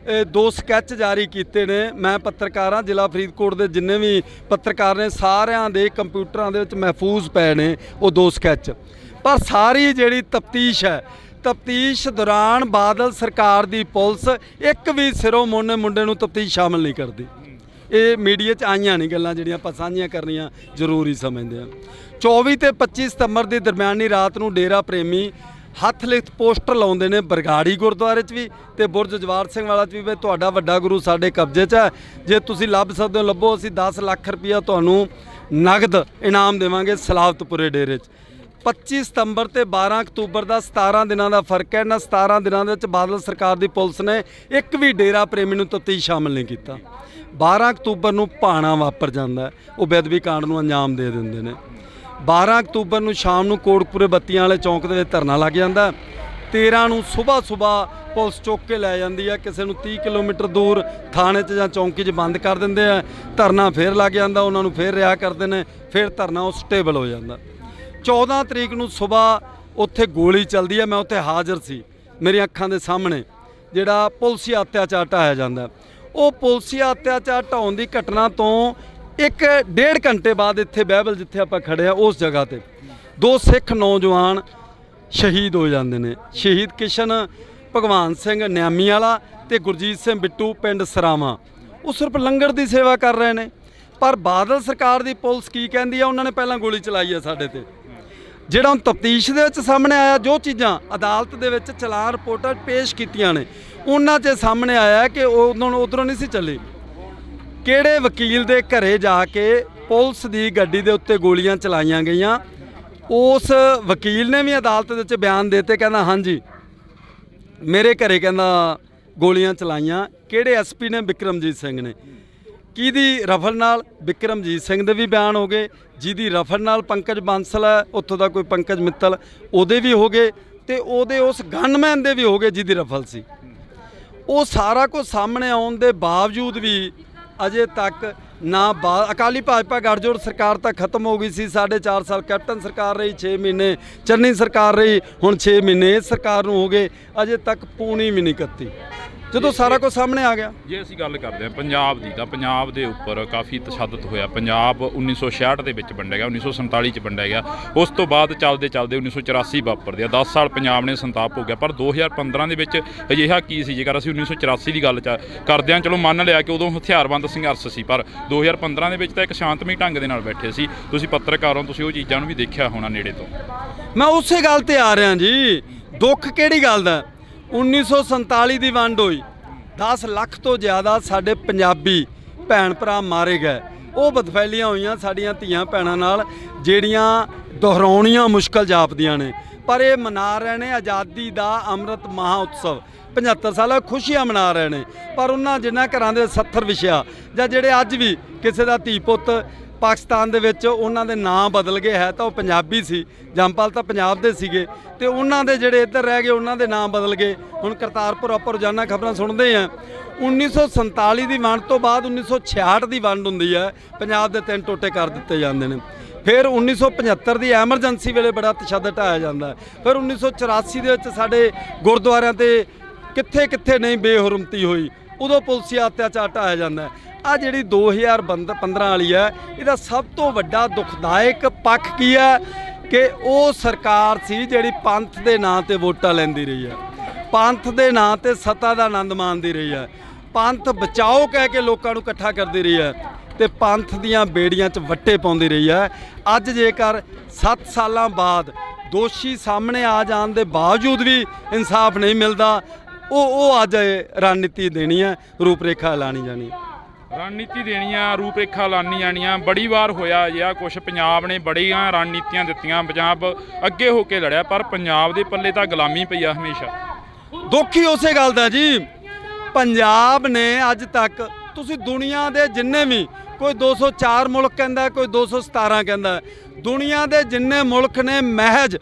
2 ਸਕੈਚ ਜਾਰੀ ਕੀਤੇ ਨੇ। ਮੈਂ ਪੱਤਰਕਾਰ ਹਾਂ, ਜ਼ਿਲ੍ਹਾ ਫਰੀਦਕੋਟ ਦੇ ਜਿੰਨੇ ਵੀ ਪੱਤਰਕਾਰ ਨੇ ਸਾਰਿਆਂ ਦੇ ਕੰਪਿਊਟਰਾਂ ਦੇ ਵਿੱਚ ਮਹਿਫੂਜ਼ ਪਏ ਨੇ ਉਹ 2 ਸਕੈਚ। ਪਰ ਸਾਰੀ ਜਿਹੜੀ ਤਫਤੀਸ਼ ਹੈ, ਤਫਤੀਸ਼ ਦੌਰਾਨ ਬਾਦਲ ਸਰਕਾਰ ਦੀ ਪੁਲਿਸ ਇੱਕ ਵੀ ਸਿਰੋਂ ਮੋਨੇ ਮੁੰਡੇ ਨੂੰ ਤਫਤੀਸ਼ ਸ਼ਾਮਲ ਨਹੀਂ ਕਰਦੀ। ਇਹ ਮੀਡੀਆ 'ਚ ਆਈਆਂ ਨਹੀਂ ਗੱਲਾਂ ਜਿਹੜੀਆਂ ਆਪਾਂ ਸਾਂਝੀਆਂ ਕਰਨੀਆਂ ਜ਼ਰੂਰੀ ਸਮਝਦੇ ਹਾਂ। 24 ਤੇ 25 ਸਤੰਬਰ ਦੀ ਦਰਮਿਆਨੀ ਰਾਤ ਨੂੰ ਡੇਰਾ ਪ੍ਰੇਮੀ ਹੱਥ ਲਿਖਤ ਪੋਸਟਰ ਲਾਉਂਦੇ ਨੇ ਬਰਗਾੜੀ ਗੁਰਦੁਆਰੇ 'ਚ ਵੀ ਤੇ ਬੁਰਜ ਜਵਾਰ ਸਿੰਘ ਵਾਲਾ 'ਚ ਵੀ। ਤੁਹਾਡਾ ਵੱਡਾ ਗੁਰੂ ਸਾਡੇ ਕਬਜ਼ੇ 'ਚ ਹੈ, ਜੇ ਤੁਸੀਂ ਲੱਭ ਸਕਦੇ ਹੋ ਲੱਭੋ। ਅਸੀਂ 10 ਲੱਖ ਰੁਪਇਆ ਤੁਹਾਨੂੰ ਨਗਦ ਇਨਾਮ ਦੇਵਾਂਗੇ ਸਲਾਵਤਪੁਰੇ ਡੇਰੇ 'ਚ। 25 ਸਤੰਬਰ ਤੇ 12 ਅਕਤੂਬਰ ਦਾ 17 ਦਿਨਾਂ ਦਾ ਫਰਕ ਹੈ। ਇਹਨਾਂ 17 ਦਿਨਾਂ ਦੇ ਵਿੱਚ ਬਾਦਲ ਸਰਕਾਰ ਦੀ ਪੁਲਿਸ ਨੇ ਇੱਕ ਵੀ ਡੇਰਾ ਪ੍ਰੇਮੀ ਨੂੰ ਤਫਤੀਸ਼ ਸ਼ਾਮਲ ਨਹੀਂ ਕੀਤਾ। 12 ਅਕਤੂਬਰ ਨੂੰ ਭਾਣਾ ਵਾਪਰ ਜਾਂਦਾ, ਉਹ ਬੇਅਦਬੀ ਕਾਂਡ ਨੂੰ ਅੰਜਾਮ ਦੇ ਦਿੰਦੇ ਨੇ। 12 ਅਕਤੂਬਰ ਨੂੰ ਸ਼ਾਮ ਨੂੰ ਕੋਟਕਪੂਰੇ ਬੱਤੀਆਂ ਵਾਲੇ ਚੌਂਕ ਦੇ ਵਿੱਚ ਧਰਨਾ ਲੱਗ ਜਾਂਦਾ। 13 ਨੂੰ ਸਵੇਰ ਪੁਲਿਸ ਚੁੱਕ ਕੇ ਲੈ ਜਾਂਦੀ ਹੈ, ਕਿਸੇ ਨੂੰ 30 ਕਿਲੋਮੀਟਰ ਦੂਰ ਥਾਣੇ 'ਚ ਜਾਂ ਚੌਂਕੀ 'ਚ ਬੰਦ ਕਰ ਦਿੰਦੇ ਆ। ਧਰਨਾ ਫੇਰ ਲੱਗ ਜਾਂਦਾ, ਉਹਨਾਂ ਨੂੰ ਫੇਰ ਰਿਹਾ ਕਰਦੇ ਨੇ, ਫਿਰ ਧਰਨਾ ਉਹ ਸਟੇਬਲ ਹੋ ਜਾਂਦਾ। 14 ਤਰੀਕ ਨੂੰ ਸਵੇਰ ਉੱਥੇ ਗੋਲੀ ਚੱਲਦੀ ਹੈ। ਮੈਂ ਉੱਥੇ ਹਾਜ਼ਰ ਸੀ, ਮੇਰੀਆਂ ਅੱਖਾਂ ਦੇ ਸਾਹਮਣੇ ਜਿਹੜਾ ਪੁਲਸੀ ਅਤਿਆਚਾਰ ਢਾਇਆ ਜਾਂਦਾ। ਉਹ ਪੁਲਸੀ ਅਤਿਆਚਾਰ ਢਾਉਣ ਦੀ ਘਟਨਾ ਤੋਂ 1.5 ਘੰਟੇ ਬਾਅਦ ਇੱਥੇ ਬਹਿਬਲ ਜਿੱਥੇ ਆਪਾਂ ਖੜੇ ਆ ਉਸ ਜਗ੍ਹਾ ਤੇ 2 ਸਿੱਖ ਨੌਜਵਾਨ ਸ਼ਹੀਦ ਹੋ ਜਾਂਦੇ ਨੇ। ਸ਼ਹੀਦ ਕਿਸ਼ਨ ਭਗਵਾਨ ਸਿੰਘ ਨਿਆਮੀ ਵਾਲਾ ਤੇ ਗੁਰਜੀਤ ਸਿੰਘ ਬਿੱਟੂ ਪਿੰਡ ਸਰਾਵਾਂ, ਉਹ ਸਿਰਫ ਲੰਗਰ ਦੀ ਸੇਵਾ ਕਰ ਰਹੇ ਨੇ। ਪਰ ਬਾਦਲ ਸਰਕਾਰ ਦੀ ਪੁਲਿਸ ਕੀ ਕਹਿੰਦੀ ਆ, ਉਹਨਾਂ ਨੇ ਪਹਿਲਾਂ ਗੋਲੀ ਚਲਾਈ ਆ ਸਾਡੇ ਤੇ। ਜਿਹੜਾ ਹੁਣ ਤਫਤੀਸ਼ ਦੇ ਵਿੱਚ ਸਾਹਮਣੇ ਆਇਆ, ਜੋ ਚੀਜ਼ਾਂ ਅਦਾਲਤ ਦੇ ਵਿੱਚ ਚਲਾਨ ਰਿਪੋਰਟਾਂ ਪੇਸ਼ ਕੀਤੀਆਂ ਨੇ, ਉਹਨਾਂ 'ਚ ਸਾਹਮਣੇ ਆਇਆ ਕਿ ਉਧਰੋਂ ਨਹੀਂ ਸੀ ਚੱਲੀ। ਕਿਹੜੇ ਵਕੀਲ ਦੇ ਘਰੇ ਜਾ ਕੇ ਪੁਲਿਸ ਦੀ ਗੱਡੀ ਦੇ ਉੱਤੇ ਗੋਲੀਆਂ ਚਲਾਈਆਂ ਗਈਆਂ। ਉਸ ਵਕੀਲ ਨੇ ਵੀ ਅਦਾਲਤ ਦੇ ਵਿੱਚ ਬਿਆਨ ਦਿੱਤੇ, ਕਹਿੰਦਾ ਹਾਂਜੀ ਮੇਰੇ ਘਰੇ ਕਹਿੰਦਾ ਗੋਲੀਆਂ ਚਲਾਈਆਂ। ਕਿਹੜੇ ਐਸਪੀ ਨੇ? ਬਿਕਰਮਜੀਤ ਸਿੰਘ ਨੇ। ਕਿਹਦੀ ਰਫਲ ਨਾਲ? ਬਿਕਰਮਜੀਤ ਸਿੰਘ ਦੇ ਵੀ ਬਿਆਨ ਹੋ ਗਏ। ਜਿਹਦੀ ਰਫਲ ਨਾਲ ਪੰਕਜ ਬਾਂਸਲ ਹੈ, ਉੱਥੋਂ ਦਾ ਕੋਈ ਪੰਕਜ ਮਿੱਤਲ, ਉਹਦੇ ਵੀ ਹੋ ਗਏ, ਤੇ ਉਹਦੇ ਉਸ ਗਨਮੈਨ ਦੇ ਵੀ ਹੋ ਗਏ ਜਿਹਦੀ ਰਫਲ ਸੀ। ਉਹ ਸਾਰਾ ਕੁਝ ਸਾਹਮਣੇ ਆਉਣ ਦੇ ਬਾਵਜੂਦ ਵੀ ਅਜੇ ਤੱਕ ਨਾ ਅਕਾਲੀ ਭਾਜਪਾ ਗੱਠਜੋੜ ਸਰਕਾਰ ਤਾਂ ਖਤਮ ਹੋ ਗਈ ਸੀ। 4.5 ਸਾਲ ਕੈਪਟਨ ਸਰਕਾਰ ਰਹੀ, 6 ਮਹੀਨੇ ਚੰਨੀ ਸਰਕਾਰ ਰਹੀ, ਹੁਣ 6 ਮਹੀਨੇ ਇਸ ਸਰਕਾਰ ਨੂੰ ਹੋ ਗਏ, ਅਜੇ ਤੱਕ ਪੂਣੀ ਵੀ ਨਹੀਂ ਕੱਤੀ, ਜਦੋਂ ਸਾਰਾ ਕੁਝ ਸਾਹਮਣੇ ਆ ਗਿਆ। ਜੇ ਅਸੀਂ ਗੱਲ ਕਰਦੇ ਹਾਂ ਪੰਜਾਬ ਦੀ, ਤਾਂ ਪੰਜਾਬ ਦੇ ਉੱਪਰ ਕਾਫੀ ਤਸ਼ੱਦਦ ਹੋਇਆ। ਪੰਜਾਬ 1966 ਦੇ ਵਿੱਚ ਵੰਡਿਆ ਗਿਆ, 1947 ਚ ਵੰਡਿਆ ਗਿਆ। ਉਸ ਤੋਂ ਬਾਅਦ ਚੱਲਦੇ 1984 ਵਾਪਰਦੇ ਆ। 10 ਸਾਲ ਪੰਜਾਬ ਨੇ ਸੰਤਾਪ ਹੋ ਗਿਆ। ਪਰ 2015 ਦੇ ਵਿੱਚ ਅਜਿਹਾ ਕੀ ਸੀ? ਜੇਕਰ ਅਸੀਂ 1984 ਦੀ ਗੱਲ ਕਰਦੇ ਹਾਂ, ਚਲੋ ਮੰਨ ਲਿਆ ਕਿ ਉਦੋਂ ਹਥਿਆਰਬੰਦ ਸੰਘਰਸ਼ ਸੀ, ਪਰ 2015 ਦੇ ਵਿੱਚ ਤਾਂ ਇੱਕ ਸ਼ਾਂਤਮਈ ਢੰਗ ਦੇ ਨਾਲ ਬੈਠੇ ਸੀ। ਤੁਸੀਂ ਪੱਤਰਕਾਰ ਹੋ, ਤੁਸੀਂ ਉਹ ਚੀਜ਼ਾਂ ਨੂੰ ਵੀ ਦੇਖਿਆ ਹੋਣਾ ਨੇੜੇ ਤੋਂ। ਮੈਂ ਉਸੇ ਗੱਲ ਤੇ ਆ ਰਿਹਾ ਜੀ। ਦੁੱਖ ਕਿਹੜੀ ਗੱਲ ਦਾ? 1947 ਦੀ ਵੰਡ ਹੋਈ, 10 ਲੱਖ ਤੋਂ ਜ਼ਿਆਦਾ ਸਾਡੇ ਪੰਜਾਬੀ ਭੈਣ ਭਰਾ ਮਾਰੇ ਗਏ। ਉਹ ਬਦਫੈਲੀਆਂ ਹੋਈਆਂ ਸਾਡੀਆਂ ਧੀਆਂ ਭੈਣਾਂ ਨਾਲ, ਜਿਹੜੀਆਂ ਦੁਹਰਾਉਣੀਆਂ ਮੁਸ਼ਕਲ ਜਾਪਦੀਆਂ ਨੇ। ਪਰ ਇਹ ਮਨਾ ਰਹੇ ਨੇ ਆਜ਼ਾਦੀ ਦਾ ਅੰਮ੍ਰਿਤ ਮਹਾ ਉਤਸਵ, 75 ਸਾਲਾ ਖੁਸ਼ੀਆਂ ਮਨਾ ਰਹੇ ਨੇ। ਪਰ ਉਹਨਾਂ ਜਿਨ੍ਹਾਂ ਘਰਾਂ ਦੇ 70 ਵਿਛਿਆ, ਜਾਂ ਜਿਹੜੇ ਅੱਜ ਵੀ ਕਿਸੇ ਦਾ ਧੀ ਪੁੱਤ ਪਾਕਿਸਤਾਨ ਦੇ ਵਿੱਚ ਉਹਨਾਂ ਦੇ ਨਾਂ ਬਦਲ ਗਏ, ਹੈ ਤਾਂ ਉਹ ਪੰਜਾਬੀ ਸੀ, ਜੰਮਪਲ ਤਾਂ ਪੰਜਾਬ ਦੇ ਸੀਗੇ, ਤੇ ਉਹਨਾਂ ਦੇ ਜਿਹੜੇ ਇੱਧਰ ਰਹਿ ਗਏ ਉਹਨਾਂ ਦੇ ਨਾਂ ਬਦਲ ਗਏ। ਹੁਣ ਕਰਤਾਰਪੁਰ ਆਪਾਂ ਰੋਜ਼ਾਨਾ ਖਬਰਾਂ ਸੁਣਦੇ ਹਾਂ। 1947 ਦੀ ਵੰਡ ਤੋਂ ਬਾਅਦ 1966 ਦੀ ਵੰਡ ਹੁੰਦੀ ਹੈ, ਪੰਜਾਬ ਦੇ 3 ਟੋਟੇ ਕਰ ਦਿੱਤੇ ਜਾਂਦੇ ਨੇ। ਫਿਰ 1975 ਦੀ ਐਮਰਜੈਂਸੀ ਵੇਲੇ ਬੜਾ ਤਸ਼ੱਦਦ ਢਾਇਆ ਜਾਂਦਾ ਹੈ। ਫਿਰ 1984 ਦੇ ਵਿੱਚ ਸਾਡੇ ਗੁਰਦੁਆਰਿਆਂ ਤੇ ਕਿੱਥੇ ਕਿੱਥੇ ਨਹੀਂ ਬੇਹੁਰਮਤੀ ਹੋਈ, ਉਦੋਂ ਪੁਲਸੀ ਅਤਿਆਚਾਰ ਢਾਇਆ ਜਾਂਦਾ ਹੈ। ਆ ਜਿਹੜੀ 2015 ਵਾਲੀ ਹੈ, ਇਹਦਾ ਸਭ ਤੋਂ ਵੱਡਾ ਦੁਖਦਾਇਕ ਪੱਖ ਕੀ ਹੈ ਕਿ ਉਹ ਸਰਕਾਰ ਸੀ ਜਿਹੜੀ ਪੰਥ ਦੇ ਨਾਂ ਤੇ ਵੋਟਾਂ ਲੈਂਦੀ ਰਹੀ ਹੈ, ਪੰਥ ਦੇ ਨਾਂ ਤੇ ਸੱਤਾ ਦਾ ਆਨੰਦ ਮਾਣਦੀ ਰਹੀ ਹੈ, ਪੰਥ ਬਚਾਓ ਕਹਿ ਕੇ ਲੋਕਾਂ ਨੂੰ ਇਕੱਠਾ ਕਰਦੀ ਰਹੀ ਹੈ, ਤੇ ਪੰਥ ਦੀਆਂ ਬੇੜੀਆਂ 'ਚ ਵੱਟੇ ਪਾਉਂਦੀ ਰਹੀ ਹੈ। ਅੱਜ ਜੇਕਰ 7 ਸਾਲਾਂ ਬਾਅਦ ਦੋਸ਼ੀ ਸਾਹਮਣੇ ਆ ਜਾਣ ਦੇ ਬਾਵਜੂਦ ਵੀ ਇਨਸਾਫ ਨਹੀਂ ਮਿਲਦਾ, ਉਹ ਅੱਜ ਰਣਨੀਤੀ ਦੇਣੀ ਹੈ, ਰੂਪਰੇਖਾ ਐਲਾਨੀ ਜਾਣੀ। ਰਣਨੀਤੀ ਦੇਣੀਆਂ, ਰੂਪਰੇਖਾ ਲਾਣੀ ਜਾਣੀਆਂ। ਬੜੀ ਵਾਰ ਹੋਇਆ ਜਾਂ ਕੁਛ ਪੰਜਾਬ ਨੇ ਬੜੀਆਂ ਰਣਨੀਤੀਆਂ ਦਿੱਤੀਆਂ, ਪੰਜਾਬ ਅੱਗੇ ਹੋ ਕੇ ਲੜਿਆ, ਪਰ ਪੰਜਾਬ ਦੇ ਪੱਲੇ ਤਾਂ ਗੁਲਾਮੀ ਪਈ ਆ ਹਮੇਸ਼ਾ। ਦੁੱਖ ਹੀ ਉਸੇ ਗੱਲ ਦਾ ਜੀ। ਪੰਜਾਬ ਨੇ ਅੱਜ ਤੱਕ, ਤੁਸੀਂ ਦੁਨੀਆ ਦੇ ਜਿੰਨੇ ਵੀ, ਕੋਈ 204 ਮੁਲਕ ਕਹਿੰਦਾ, ਕੋਈ 217 ਕਹਿੰਦਾ, ਦੁਨੀਆ ਦੇ ਜਿੰਨੇ ਮੁਲਕ ਨੇ, ਮਹਿਜ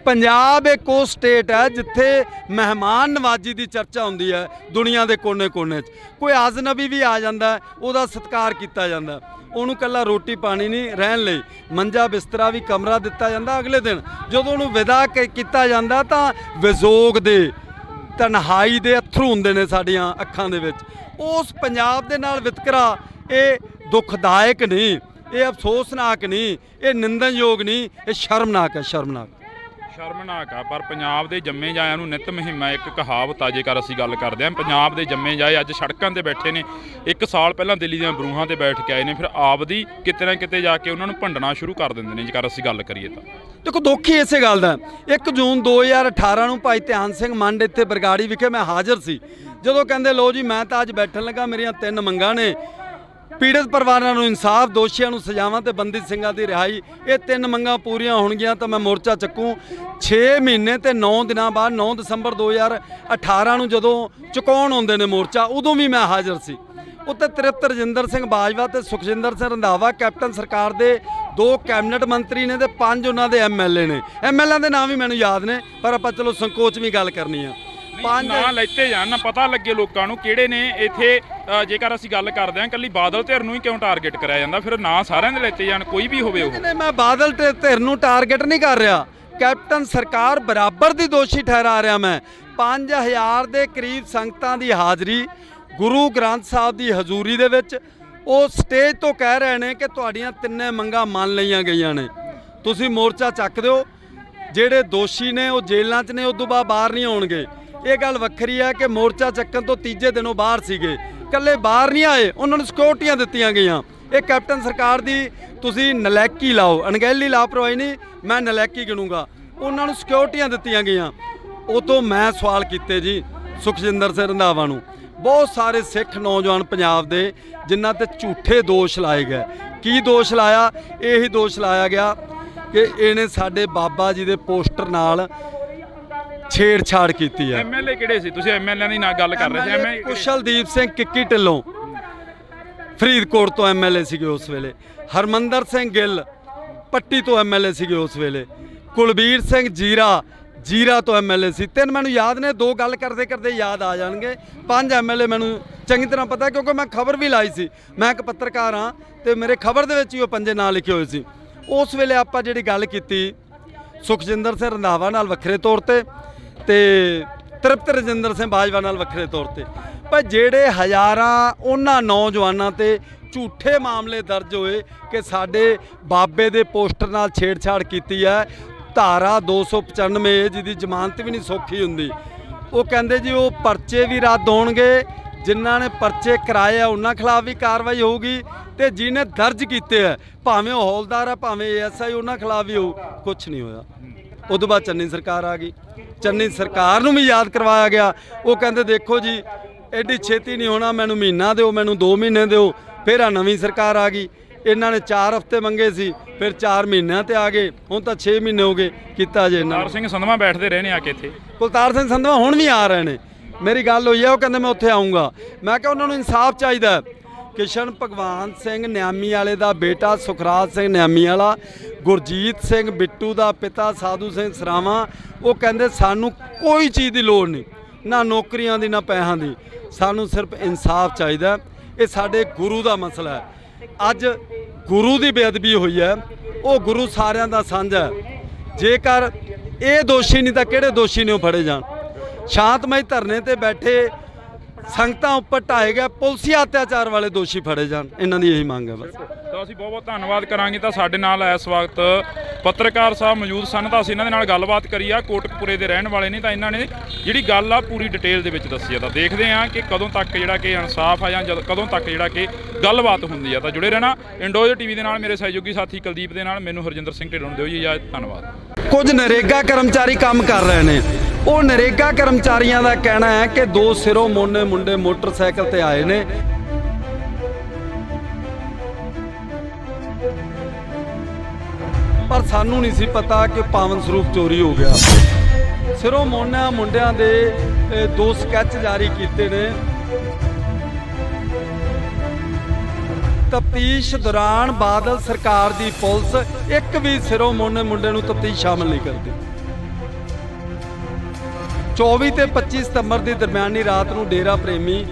ਪੰਜਾਬ ਇੱਕ ਉਹ ਸਟੇਟ ਹੈ ਜਿੱਥੇ ਮਹਿਮਾਨ ਨਵਾਜੀ ਦੀ ਚਰਚਾ ਹੁੰਦੀ ਹੈ। ਦੁਨੀਆ ਦੇ ਕੋਨੇ-ਕੋਨੇ 'ਚ ਕੋਈ ਅਜਨਬੀ ਵੀ ਆ ਜਾਂਦਾ, ਉਹਦਾ ਸਤਿਕਾਰ ਕੀਤਾ ਜਾਂਦਾ, ਉਹਨੂੰ ਇਕੱਲਾ ਰੋਟੀ ਪਾਣੀ ਨਹੀਂ, ਰਹਿਣ ਲਈ ਮੰਜਾ ਬਿਸਤਰਾ ਵੀ ਕਮਰਾ ਦਿੱਤਾ ਜਾਂਦਾ। ਅਗਲੇ ਦਿਨ ਜਦੋਂ ਉਹਨੂੰ ਵਿਦਾ ਕੀਤਾ ਜਾਂਦਾ ਤਾਂ ਵਿਜੋਗ ਦੇ, ਤਨਹਾਈ ਦੇ ਅੱਥਰੂ ਹੁੰਦੇ ਨੇ ਸਾਡੀਆਂ ਅੱਖਾਂ ਦੇ ਵਿੱਚ। ਉਸ ਪੰਜਾਬ ਦੇ ਨਾਲ ਵਿਤਕਰਾ ਇਹ ਦੁਖਦਾਇਕ ਨਹੀਂ, ਇਹ ਅਫਸੋਸਨਾਕ ਨਹੀਂ, ਇਹ ਨਿੰਦਣਯੋਗ ਨਹੀਂ, ਇਹ ਸ਼ਰਮਨਾਕ ਹੈ, ਸ਼ਰਮਨਾਕ ਆ। ਪਰ ਪੰਜਾਬ ਦੇ ਜੰਮੇ ਜਾਇਆਂ ਨੂੰ ਨਿਤ ਮੁਹਿੰਮਾਂ, ਇੱਕ ਕਹਾਵਤ ਆ, ਜੇਕਰ ਅਸੀਂ ਗੱਲ ਕਰਦੇ ਹਾਂ ਪੰਜਾਬ ਦੇ ਜੰਮੇ ਜਾਏ ਅੱਜ ਸੜਕਾਂ ਤੇ ਬੈਠੇ ਨੇ। 1 ਸਾਲ ਪਹਿਲਾਂ ਦਿੱਲੀ ਦੀਆਂ ਬਰੂਹਾਂ ਤੇ ਬੈਠ ਕੇ ਆਏ ਨੇ, ਫਿਰ ਆਪਦੀ ਕਿਤੇ ਨਾ ਕਿਤੇ ਜਾ ਕੇ ਉਹਨਾਂ ਨੂੰ ਭੰਡਣਾ ਸ਼ੁਰੂ ਕਰ ਦਿੰਦੇ ਨੇ। ਜੇਕਰ ਅਸੀਂ ਗੱਲ ਕਰੀਏ ਤਾਂ ਦੇਖੋ, ਦੁੱਖ ਹੀ ਇਸੇ ਗੱਲ ਦਾ। 1 ਜੂਨ 2018 ਨੂੰ ਭਾਈ ਧਿਆਨ ਸਿੰਘ ਮੰਡ ਇੱਥੇ ਬਰਗਾੜੀ ਵਿਖੇ ਮੈਂ ਹਾਜ਼ਰ ਸੀ, ਜਦੋਂ ਕਹਿੰਦੇ ਲਓ ਜੀ ਮੈਂ ਤਾਂ ਅੱਜ ਬੈਠਣ ਲੱਗਾ, ਮੇਰੀਆਂ 3 ਮੰਗਾਂ ਨੇ, ਪੀੜਤ ਪਰਿਵਾਰਾਂ ਨੂੰ ਇਨਸਾਫ, ਦੋਸ਼ੀਆਂ ਨੂੰ ਸਜ਼ਾਵਾਂ ਤੇ ਬੰਦੀ ਸਿੰਘਾਂ ਦੀ ਰਿਹਾਈ। ਇਹ 3 ਮੰਗਾਂ ਪੂਰੀਆਂ ਹੋਣਗੀਆਂ ਤਾਂ ਮੈਂ ਮੋਰਚਾ ਚੱਕੂ। 6 ਮਹੀਨੇ ਤੇ 9 ਦਿਨਾਂ ਬਾਅਦ 9 ਦਸੰਬਰ 2018 ਨੂੰ ਜਦੋਂ ਚੁਕਾਉਣ ਆਉਂਦੇ ਨੇ ਮੋਰਚਾ, ਉਦੋਂ ਵੀ ਮੈਂ ਹਾਜ਼ਰ ਸੀ। ਉੱਤੇ ਤ੍ਰਿਪਤ ਰਜਿੰਦਰ ਸਿੰਘ ਬਾਜਵਾ ਤੇ ਸੁਖਜਿੰਦਰ ਸਿੰਘ ਰੰਧਾਵਾ ਕੈਪਟਨ ਸਰਕਾਰ ਦੇ 2 ਕੈਬਨਿਟ ਮੰਤਰੀ ਨੇ, ਤੇ 5 ਉਹਨਾਂ ਦੇ ਐਮਐਲਏ ਨੇ। ਐਮਐਲਏ ਦੇ ਨਾਮ ਵੀ ਮੈਨੂੰ ਯਾਦ ਨੇ, ਪਰ ਆਪਾਂ ਚਲੋ ਸੰਕੋਚ ਵੀ ਗੱਲ ਕਰਨੀ ਆ। 5 ਨਾਂ ਲੈਤੇ ਜਾਣ ਨਾ, ਪਤਾ ਲੱਗੇ ਲੋਕਾਂ ਨੂੰ ਕਿਹੜੇ ਨੇ ਇੱਥੇ। ਜੇਕਰ ਅਸੀਂ ਗੱਲ ਕਰਦੇ ਹਾਂ ਇਕੱਲੀ ਬਾਦਲ ਧਿਰ ਨੂੰ ਹੀ ਕਿਉਂ ਟਾਰਗੇਟ ਕਰਿਆ ਜਾਂਦਾ, ਫਿਰ ਨਾਂ ਸਾਰਿਆਂ ਦੇ ਲੈਤੇ ਜਾਣ, ਕੋਈ ਵੀ ਹੋਵੇ ਉਹ। ਮੈਂ ਬਾਦਲ ਧਿਰ ਨੂੰ ਟਾਰਗੇਟ ਨਹੀਂ ਕਰ ਰਿਹਾ, ਕੈਪਟਨ ਸਰਕਾਰ ਬਰਾਬਰ ਦੀ ਦੋਸ਼ੀ ਠਹਿਰਾ ਰਿਹਾ। ਮੈਂ 5000 ਦੇ ਕਰੀਬ ਸੰਗਤਾਂ ਦੀ ਹਾਜ਼ਰੀ ਗੁਰੂ ਗ੍ਰੰਥ ਸਾਹਿਬ ਦੀ ਹਜ਼ੂਰੀ ਦੇ ਵਿੱਚ, ਉਹ ਸਟੇਜ ਤੋਂ ਕਹਿ ਰਹੇ ਨੇ ਕਿ ਤੁਹਾਡੀਆਂ 3 ਮੰਗਾਂ ਮੰਨ ਲਈਆਂ ਗਈਆਂ ਨੇ, ਤੁਸੀਂ ਮੋਰਚਾ ਚੱਕ ਦਿਓ। ਜਿਹੜੇ ਦੋਸ਼ੀ ਨੇ ਉਹ ਜੇਲ੍ਹਾਂ 'ਚ ਨੇ, ਉਦੋਂ ਬਾਅਦ ਬਾਹਰ ਨਹੀਂ ਆਉਣਗੇ। ਇਹ ਗੱਲ ਵੱਖਰੀ ਹੈ ਕਿ ਮੋਰਚਾ ਚੱਕਣ ਤੋਂ ਤੀਜੇ ਦਿਨੋਂ ਬਾਹਰ ਸੀਗੇ, ਇਕੱਲੇ ਬਾਹਰ ਨਹੀਂ ਆਏ, ਉਹਨਾਂ ਨੂੰ ਸਿਕਿਉਰਟੀਆਂ ਦਿੱਤੀਆਂ ਗਈਆਂ। ਇਹ ਕੈਪਟਨ ਸਰਕਾਰ ਦੀ ਤੁਸੀਂ ਨਲਾਇਕੀ ਲਾਓ, ਅਣਗਹਿਲੀ ਲਾਪਰਵਾਹੀ ਨਹੀਂ, ਮੈਂ ਨਲਾਇਕੀ ਗਿਣੂੰਗਾ। ਉਹਨਾਂ ਨੂੰ ਸਿਕਿਉਰਟੀਆਂ ਦਿੱਤੀਆਂ ਗਈਆਂ। ਉਦੋਂ ਮੈਂ ਸਵਾਲ ਕੀਤੇ ਜੀ ਸੁਖਜਿੰਦਰ ਸਿੰਘ ਰੰਧਾਵਾ ਨੂੰ, ਬਹੁਤ ਸਾਰੇ ਸਿੱਖ ਨੌਜਵਾਨ ਪੰਜਾਬ ਦੇ ਜਿਨ੍ਹਾਂ ਤੇ ਝੂਠੇ ਦੋਸ਼ ਲਾਏ ਗਏ। ਕੀ ਦੋਸ਼ ਲਾਇਆ? ਇਹੀ ਦੋਸ਼ ਲਾਇਆ ਗਿਆ ਕਿ ਇਹਨੇ ਸਾਡੇ ਬਾਬਾ ਜੀ ਦੇ ਪੋਸਟਰ ਨਾਲ ਛੇੜਛਾੜ ਕੀਤੀ ਹੈ। ਐਮਐਲਏ ਕਿਹੜੇ ਸੀ? ਤੁਸੀਂ ਐਮਐਲਏ ਦੀ ਨਾਲ ਗੱਲ ਕਰ ਰਹੇ ਸੀ। ਐਮਐਲਏ ਕੁਸ਼ਲਦੀਪ ਸਿੰਘ ਕਿੱਕੀ ਢਿੱਲੋਂ ਫਰੀਦਕੋਟ ਤੋਂ ਐਮਐਲਏ ਸੀਗੇ ਉਸ ਵੇਲੇ, ਹਰਮੰਦਰ ਸਿੰਘ ਗਿੱਲ ਪੱਟੀ ਤੋਂ ਐਮਐਲਏ ਸੀਗੇ ਉਸ ਵੇਲੇ, ਕੁਲਬੀਰ ਸਿੰਘ ਜੀਰਾ ਤੋਂ ਐਮਐਲਏ ਸੀ। ਤਿੰਨ ਮੈਨੂੰ ਯਾਦ ਨੇ, ਦੋ ਗੱਲ ਕਰਦੇ ਕਰਦੇ ਯਾਦ ਆ ਜਾਣਗੇ। 5 ਐਮਐਲਏ ਮੈਨੂੰ ਚੰਗੀ ਤਰ੍ਹਾਂ ਪਤਾ ਕਿਉਂਕਿ ਮੈਂ ਖਬਰ ਵੀ ਲਾਈ ਸੀ। ਮੈਂ ਇੱਕ ਪੱਤਰਕਾਰ ਹਾਂ ਤੇ ਮੇਰੇ ਖਬਰ ਦੇ ਵਿੱਚ ਹੀ ਉਹ 5 ਨਾਂ ਲਿਖੇ ਹੋਏ ਸੀ। ਉਸ ਵੇਲੇ ਆਪਾਂ ਜਿਹੜੀ ਗੱਲ ਕੀਤੀ ਸੁਖਜਿੰਦਰ ਸਿੰਘ ਰੰਧਾਵਾ ਨਾਲ ਵੱਖਰੇ ਤੌਰ ਤੇ ਤ੍ਰਿਪਤ ਰਜਿੰਦਰ ਸਿੰਘ ਬਾਜਵਾ ਨਾਲ ਵੱਖਰੇ ਤੌਰ ਤੇ, ਪਰ ਜਿਹੜੇ ਹਜ਼ਾਰਾਂ ਉਹਨਾਂ ਨੌਜਵਾਨਾਂ ਤੇ ਝੂਠੇ ਮਾਮਲੇ ਦਰਜ ਹੋਏ ਕਿ ਸਾਡੇ ਬਾਬੇ ਦੇ ਪੋਸਟਰ ਨਾਲ ਛੇੜਛਾੜ ਕੀਤੀ ਹੈ। ਧਾਰਾ 295 ਜਿਹਦੀ ਜ਼ਮਾਨਤ ਵੀ ਨਹੀਂ ਸੌਖੀ ਹੁੰਦੀ। ਉਹ ਕਹਿੰਦੇ ਜੀ ਉਹ ਪਰਚੇ ਵੀ ਰੱਦ ਹੋਣਗੇ, ਜਿਨ੍ਹਾਂ ਨੇ ਪਰਚੇ ਕਰਾਏ ਆ ਉਹਨਾਂ ਖਿਲਾਫ ਵੀ ਕਾਰਵਾਈ ਹੋਊਗੀ, ਤੇ ਜਿਹਨੇ ਦਰਜ ਕੀਤੇ ਆ ਭਾਵੇਂ ਉਹ ਹੌਲਦਾਰ ਆ ਭਾਵੇਂ ਐਸਆਈ ਉਹਨਾਂ ਖਿਲਾਫ ਵੀ ਹੋਊ। ਕੁਛ ਨਹੀਂ ਹੋਇਆ। ਉਦੋਂ ਬਾਅਦ ਚੰਨੀ ਸਰਕਾਰ ਆ ਗਈ। ਚੰਨੀ ਸਰਕਾਰ ਨੂੰ ਵੀ ਯਾਦ ਕਰਵਾਇਆ ਗਿਆ। ਉਹ ਕਹਿੰਦੇ ਦੇਖੋ ਜੀ ਐਡੀ ਛੇਤੀ ਨਹੀਂ ਹੋਣਾ, ਮੈਨੂੰ ਮਹੀਨਾ ਦਿਓ, ਮੈਨੂੰ 2 ਮਹੀਨੇ ਦਿਓ। ਫਿਰ ਆ ਨਵੀਂ ਸਰਕਾਰ ਆ ਗਈ, ਇਹਨਾਂ ਨੇ 4 ਹਫ਼ਤੇ ਮੰਗੇ ਸੀ, ਫਿਰ 4 ਮਹੀਨਿਆਂ ਤੇ ਆ ਗਏ, ਹੁਣ ਤਾਂ 6 ਮਹੀਨੇ ਹੋ ਗਏ ਕੀਤਾ ਜੇ। ਕੁਲਤਾਰ ਸਿੰਘ ਸੰਧਵਾ ਬੈਠਦੇ ਰਹੇ ਨੇ ਆ ਕੇ ਇੱਥੇ। ਕੁਲਤਾਰ ਸਿੰਘ ਸੰਧਵਾ ਹੁਣ ਵੀ ਆ ਰਹੇ ਨੇ, ਮੇਰੀ ਗੱਲ ਹੋਈ ਹੈ, ਉਹ ਕਹਿੰਦੇ ਮੈਂ ਉੱਥੇ ਆਊਂਗਾ। ਮੈਂ ਕਿਹਾ ਉਹਨਾਂ ਨੂੰ ਇਨਸਾਫ ਚਾਹੀਦਾ। ਕਿਸ਼ਨ ਭਗਵਾਨ ਸਿੰਘ ਨਿਆਮੀ ਵਾਲੇ ਦਾ ਬੇਟਾ ਸੁਖਰਾਜ ਸਿੰਘ ਨਿਆਮੀ ਵਾਲਾ, ਗੁਰਜੀਤ ਸਿੰਘ ਬਿੱਟੂ ਦਾ ਪਿਤਾ ਸਾਧੂ ਸਿੰਘ ਸਰਾਵਾਂ, ਉਹ ਕਹਿੰਦੇ ਸਾਨੂੰ ਕੋਈ ਚੀਜ਼ ਦੀ ਲੋੜ ਨਹੀਂ, ਨਾ ਨੌਕਰੀਆਂ ਦੀ ਨਾ ਪੈਸਿਆਂ ਦੀ, ਸਾਨੂੰ ਸਿਰਫ ਇਨਸਾਫ ਚਾਹੀਦਾ। ਇਹ ਸਾਡੇ ਗੁਰੂ ਦਾ ਮਸਲਾ ਹੈ। ਅੱਜ ਗੁਰੂ ਦੀ ਬੇਅਦਬੀ ਹੋਈ ਹੈ, ਉਹ ਗੁਰੂ ਸਾਰਿਆਂ ਦਾ ਸਾਂਝਾ ਹੈ। ਜੇਕਰ ਇਹ ਦੋਸ਼ੀ ਨਹੀਂ ਤਾਂ ਕਿਹੜੇ ਦੋਸ਼ੀ ਨੇ ਉਹ ਫੜੇ ਜਾਣ। ਸ਼ਾਂਤਮਈ ਧਰਨੇ ਤੇ ਬੈਠੇ ਸੰਗਤਾਂ ਉੱਪਰ ਢਾਏ ਗਏ ਪੁਲਸੀ ਅਤਿਆਚਾਰ ਵਾਲੇ ਦੋਸ਼ੀ ਫੜੇ ਜਾਣ, ਇਹਨਾਂ ਦੀ ਇਹੀ ਮੰਗ ਹੈ ਬਸ। ਤਾਂ ਅਸੀਂ ਬਹੁਤ ਬਹੁਤ ਧੰਨਵਾਦ ਕਰਾਂਗੇ। ਤਾਂ ਸਾਡੇ ਨਾਲ ਇਸ ਵਕਤ ਪੱਤਰਕਾਰ ਸਾਹਿਬ ਮੌਜੂਦ ਸਨ, ਤਾਂ ਅਸੀਂ ਇਹਨਾਂ ਦੇ ਨਾਲ ਗੱਲਬਾਤ ਕਰੀ ਆ। ਕੋਟਕਪੁਰੇ ਦੇ ਰਹਿਣ ਵਾਲੇ ਨੇ, ਤਾਂ ਇਹਨਾਂ ਨੇ ਜਿਹੜੀ ਗੱਲ ਆ ਪੂਰੀ ਡਿਟੇਲ ਦੇ ਵਿੱਚ ਦੱਸੀ ਆ। ਤਾਂ ਦੇਖਦੇ ਆ ਕਿ ਕਦੋਂ ਤੱਕ ਜਿਹੜਾ ਕਿ ਇਨਸਾਫ ਆ ਜਾਂ ਕਦੋਂ ਤੱਕ ਜਿਹੜਾ ਕਿ ਗੱਲਬਾਤ ਹੁੰਦੀ ਆ। ਤਾਂ ਜੁੜੇ ਰਹਿਣਾ ਇੰਡੋਜ਼ ਟੀਵੀ ਦੇ ਨਾਲ। ਮੇਰੇ ਸਹਿਯੋਗੀ ਸਾਥੀ ਕੁਲਦੀਪ ਦੇ ਨਾਲ ਮੈਨੂੰ ਹਰਜਿੰਦਰ ਸਿੰਘ ਢਿੱਲੋਂ ਨੂੰ ਦਿਓ ਜੀ ਇਜਾਜ਼ਤ। ਧੰਨਵਾਦ। ਕੁਝ ਨਰੇਗਾ ਕਰਮਚਾਰੀ ਕੰਮ ਕਰ ਰਹੇ ਨੇ। ਉਹ ਨਰੇਗਾ ਕਰਮਚਾਰੀਆਂ ਦਾ ਕਹਿਣਾ ਹੈ ਕਿ 2 ਸਿਰੋਂ ਮੋਨੇ ਮੁੰਡੇ ਮੋਟਰਸਾਈਕਲ ਤੇ ਆਏ ਨੇ। ਪਰ ਸਾਨੂੰ ਨਹੀਂ ਸੀ ਪਤਾ ਕਿ ਪਾਵਨ ਸਰੂਪ ਚੋਰੀ ਹੋ ਗਿਆ। ਸਿਰੋਂ ਮੋਨਾ ਮੁੰਡਿਆਂ ਦੇ 2 ਸਕੈਚ ਜਾਰੀ ਕੀਤੇ ਨੇ। ਤਫਤੀਸ਼ ਦੌਰਾਨ ਬਾਦਲ ਸਰਕਾਰ ਦੀ ਪੁਲਿਸ ਇੱਕ ਵੀ ਸਿਰੋਂ ਮੋਨੇ ਮੁੰਡੇ ਨੂੰ ਤਫਤੀਸ਼ ਸ਼ਾਮਲ ਨਹੀਂ ਕਰਦੀ। 24 ਤੇ 25 ਸਤੰਬਰ ਦੀ ਦਰਮਿਆਨੀ ਰਾਤ ਨੂੰ ਡੇਰਾ ਪ੍ਰੇਮੀ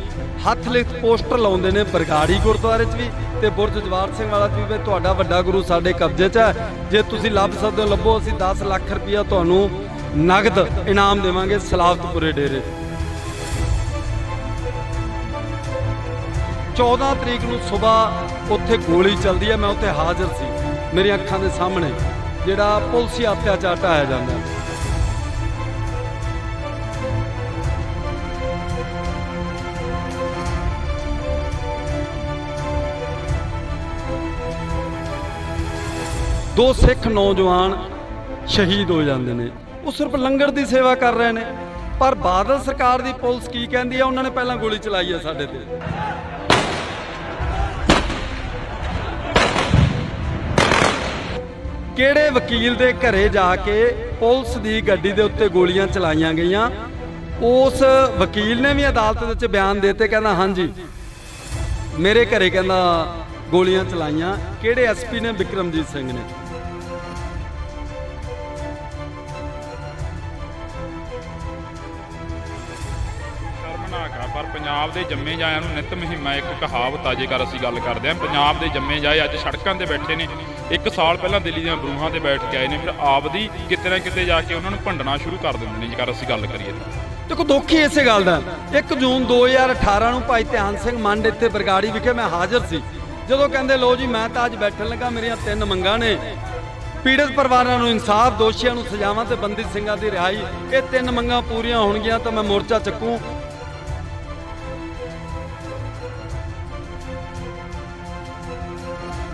ਹੱਥ ਲਿਖਤ ਪੋਸਟਰ ਲਾਉਂਦੇ ਨੇ ਬਰਗਾੜੀ ਗੁਰਦੁਆਰੇ 'ਚ ਵੀ ਤੇ ਬੁਰਜ ਜਵਾਰ ਸਿੰਘ ਵਾਲਾ 'ਚ ਵੀ, ਤੁਹਾਡਾ ਵੱਡਾ ਗੁਰੂ ਸਾਡੇ ਕਬਜ਼ੇ 'ਚ ਹੈ, ਜੇ ਤੁਸੀਂ ਲੱਭ ਸਕਦੇ ਹੋ ਲੱਭੋ, ਅਸੀਂ 10 ਲੱਖ ਰੁਪਇਆ ਤੁਹਾਨੂੰ ਨਗਦ ਇਨਾਮ ਦੇਵਾਂਗੇ ਸਲਾਵਤਪੁਰੇ ਡੇਰੇ। 14 ਤਰੀਕ ਨੂੰ ਸਵੇਰ ਉੱਥੇ ਗੋਲੀ ਚੱਲਦੀ ਹੈ, ਮੈਂ ਉੱਥੇ ਹਾਜ਼ਰ ਸੀ, ਮੇਰੀਆਂ ਅੱਖਾਂ ਦੇ ਸਾਹਮਣੇ ਜਿਹੜਾ ਪੁਲਸੀ ਅਤਿਆਚਾਰ ਢਾਇਆ ਜਾਂਦਾ। ਦੋ ਸਿੱਖ ਨੌਜਵਾਨ ਸ਼ਹੀਦ ਹੋ ਜਾਂਦੇ ਨੇ। ਉਹ ਸਿਰਫ ਲੰਗਰ ਦੀ ਸੇਵਾ ਕਰ ਰਹੇ ਨੇ। ਪਰ ਬਾਦਲ ਸਰਕਾਰ ਦੀ ਪੁਲਿਸ ਕੀ ਕਹਿੰਦੀ ਹੈ? ਉਹਨਾਂ ਨੇ ਪਹਿਲਾਂ ਗੋਲੀ ਚਲਾਈ ਹੈ ਸਾਡੇ ਤੇ। ਕਿਹੜੇ ਵਕੀਲ ਦੇ ਘਰੇ ਜਾ ਕੇ ਪੁਲਿਸ ਦੀ ਗੱਡੀ ਦੇ ਉੱਤੇ ਗੋਲੀਆਂ ਚਲਾਈਆਂ ਗਈਆਂ? ਉਸ ਵਕੀਲ ਨੇ ਵੀ ਅਦਾਲਤ ਵਿੱਚ ਬਿਆਨ ਦਿੱਤੇ, ਕਹਿੰਦਾ ਹਾਂਜੀ ਮੇਰੇ ਘਰੇ ਕਹਿੰਦਾ ਗੋਲੀਆਂ ਚਲਾਈਆਂ। ਕਿਹੜੇ ਐਸਪੀ ਨੇ? ਬਿਕਰਮਜੀਤ ਸਿੰਘ ਨੇ। ਪਰ ਪੰਜਾਬ ਦੇ ਜੰਮੇ ਜਾਇਆਂ ਨੂੰ ਨਿਤ ਮੁਹਿੰਮ ਇੱਕ ਕਹਾਵਤ ਆ। ਜੇਕਰ ਅਸੀਂ ਗੱਲ ਕਰਦੇ ਹਾਂ ਪੰਜਾਬ ਦੇ ਜੰਮੇ ਜਾਏ ਅੱਜ ਸੜਕਾਂ ਤੇ ਬੈਠੇ ਨੇ। 1 ਸਾਲ ਪਹਿਲਾਂ ਦਿੱਲੀ ਦੀਆਂ ਬਰੂਹਾਂ ਤੇ ਬੈਠ ਕੇ ਆਏ ਨੇ, ਫਿਰ ਆਪਦੀ ਕਿਤੇ ਨਾ ਕਿਤੇ ਜਾ ਕੇ ਉਹਨਾਂ ਨੂੰ ਭੰਡਣਾ ਸ਼ੁਰੂ ਕਰ ਦਿੰਦੇ ਨੇ। ਜੇਕਰ ਅਸੀਂ ਗੱਲ ਕਰੀਏ ਤਾਂ ਦੇਖੋ ਦੁੱਖ ਹੀ ਇਸੇ ਗੱਲ ਦਾ। 1 ਜੂਨ 2018 ਨੂੰ ਭਾਈ ਧਿਆਨ ਸਿੰਘ ਮੰਡ ਇੱਥੇ ਬਰਗਾੜੀ ਵਿਖੇ ਮੈਂ ਹਾਜ਼ਰ ਸੀ। ਜਦੋਂ ਕਹਿੰਦੇ ਲੋ ਜੀ ਮੈਂ ਤਾਂ ਅੱਜ ਬੈਠਣ ਲੱਗਾ, ਮੇਰੀਆਂ 3 ਮੰਗਾਂ ਨੇ ਪੀੜਤ ਪਰਿਵਾਰਾਂ ਨੂੰ ਇਨਸਾਫ, ਦੋਸ਼ੀਆਂ ਨੂੰ ਸਜ਼ਾਵਾਂ ਤੇ ਬੰਦੀ ਸਿੰਘਾਂ ਦੀ ਰਿਹਾਈ, ਇਹ 3 ਮੰਗਾਂ ਪੂਰੀਆਂ ਹੋਣਗੀਆਂ ਤਾਂ ਮੈਂ ਮੋਰਚਾ ਚੱਕੂ।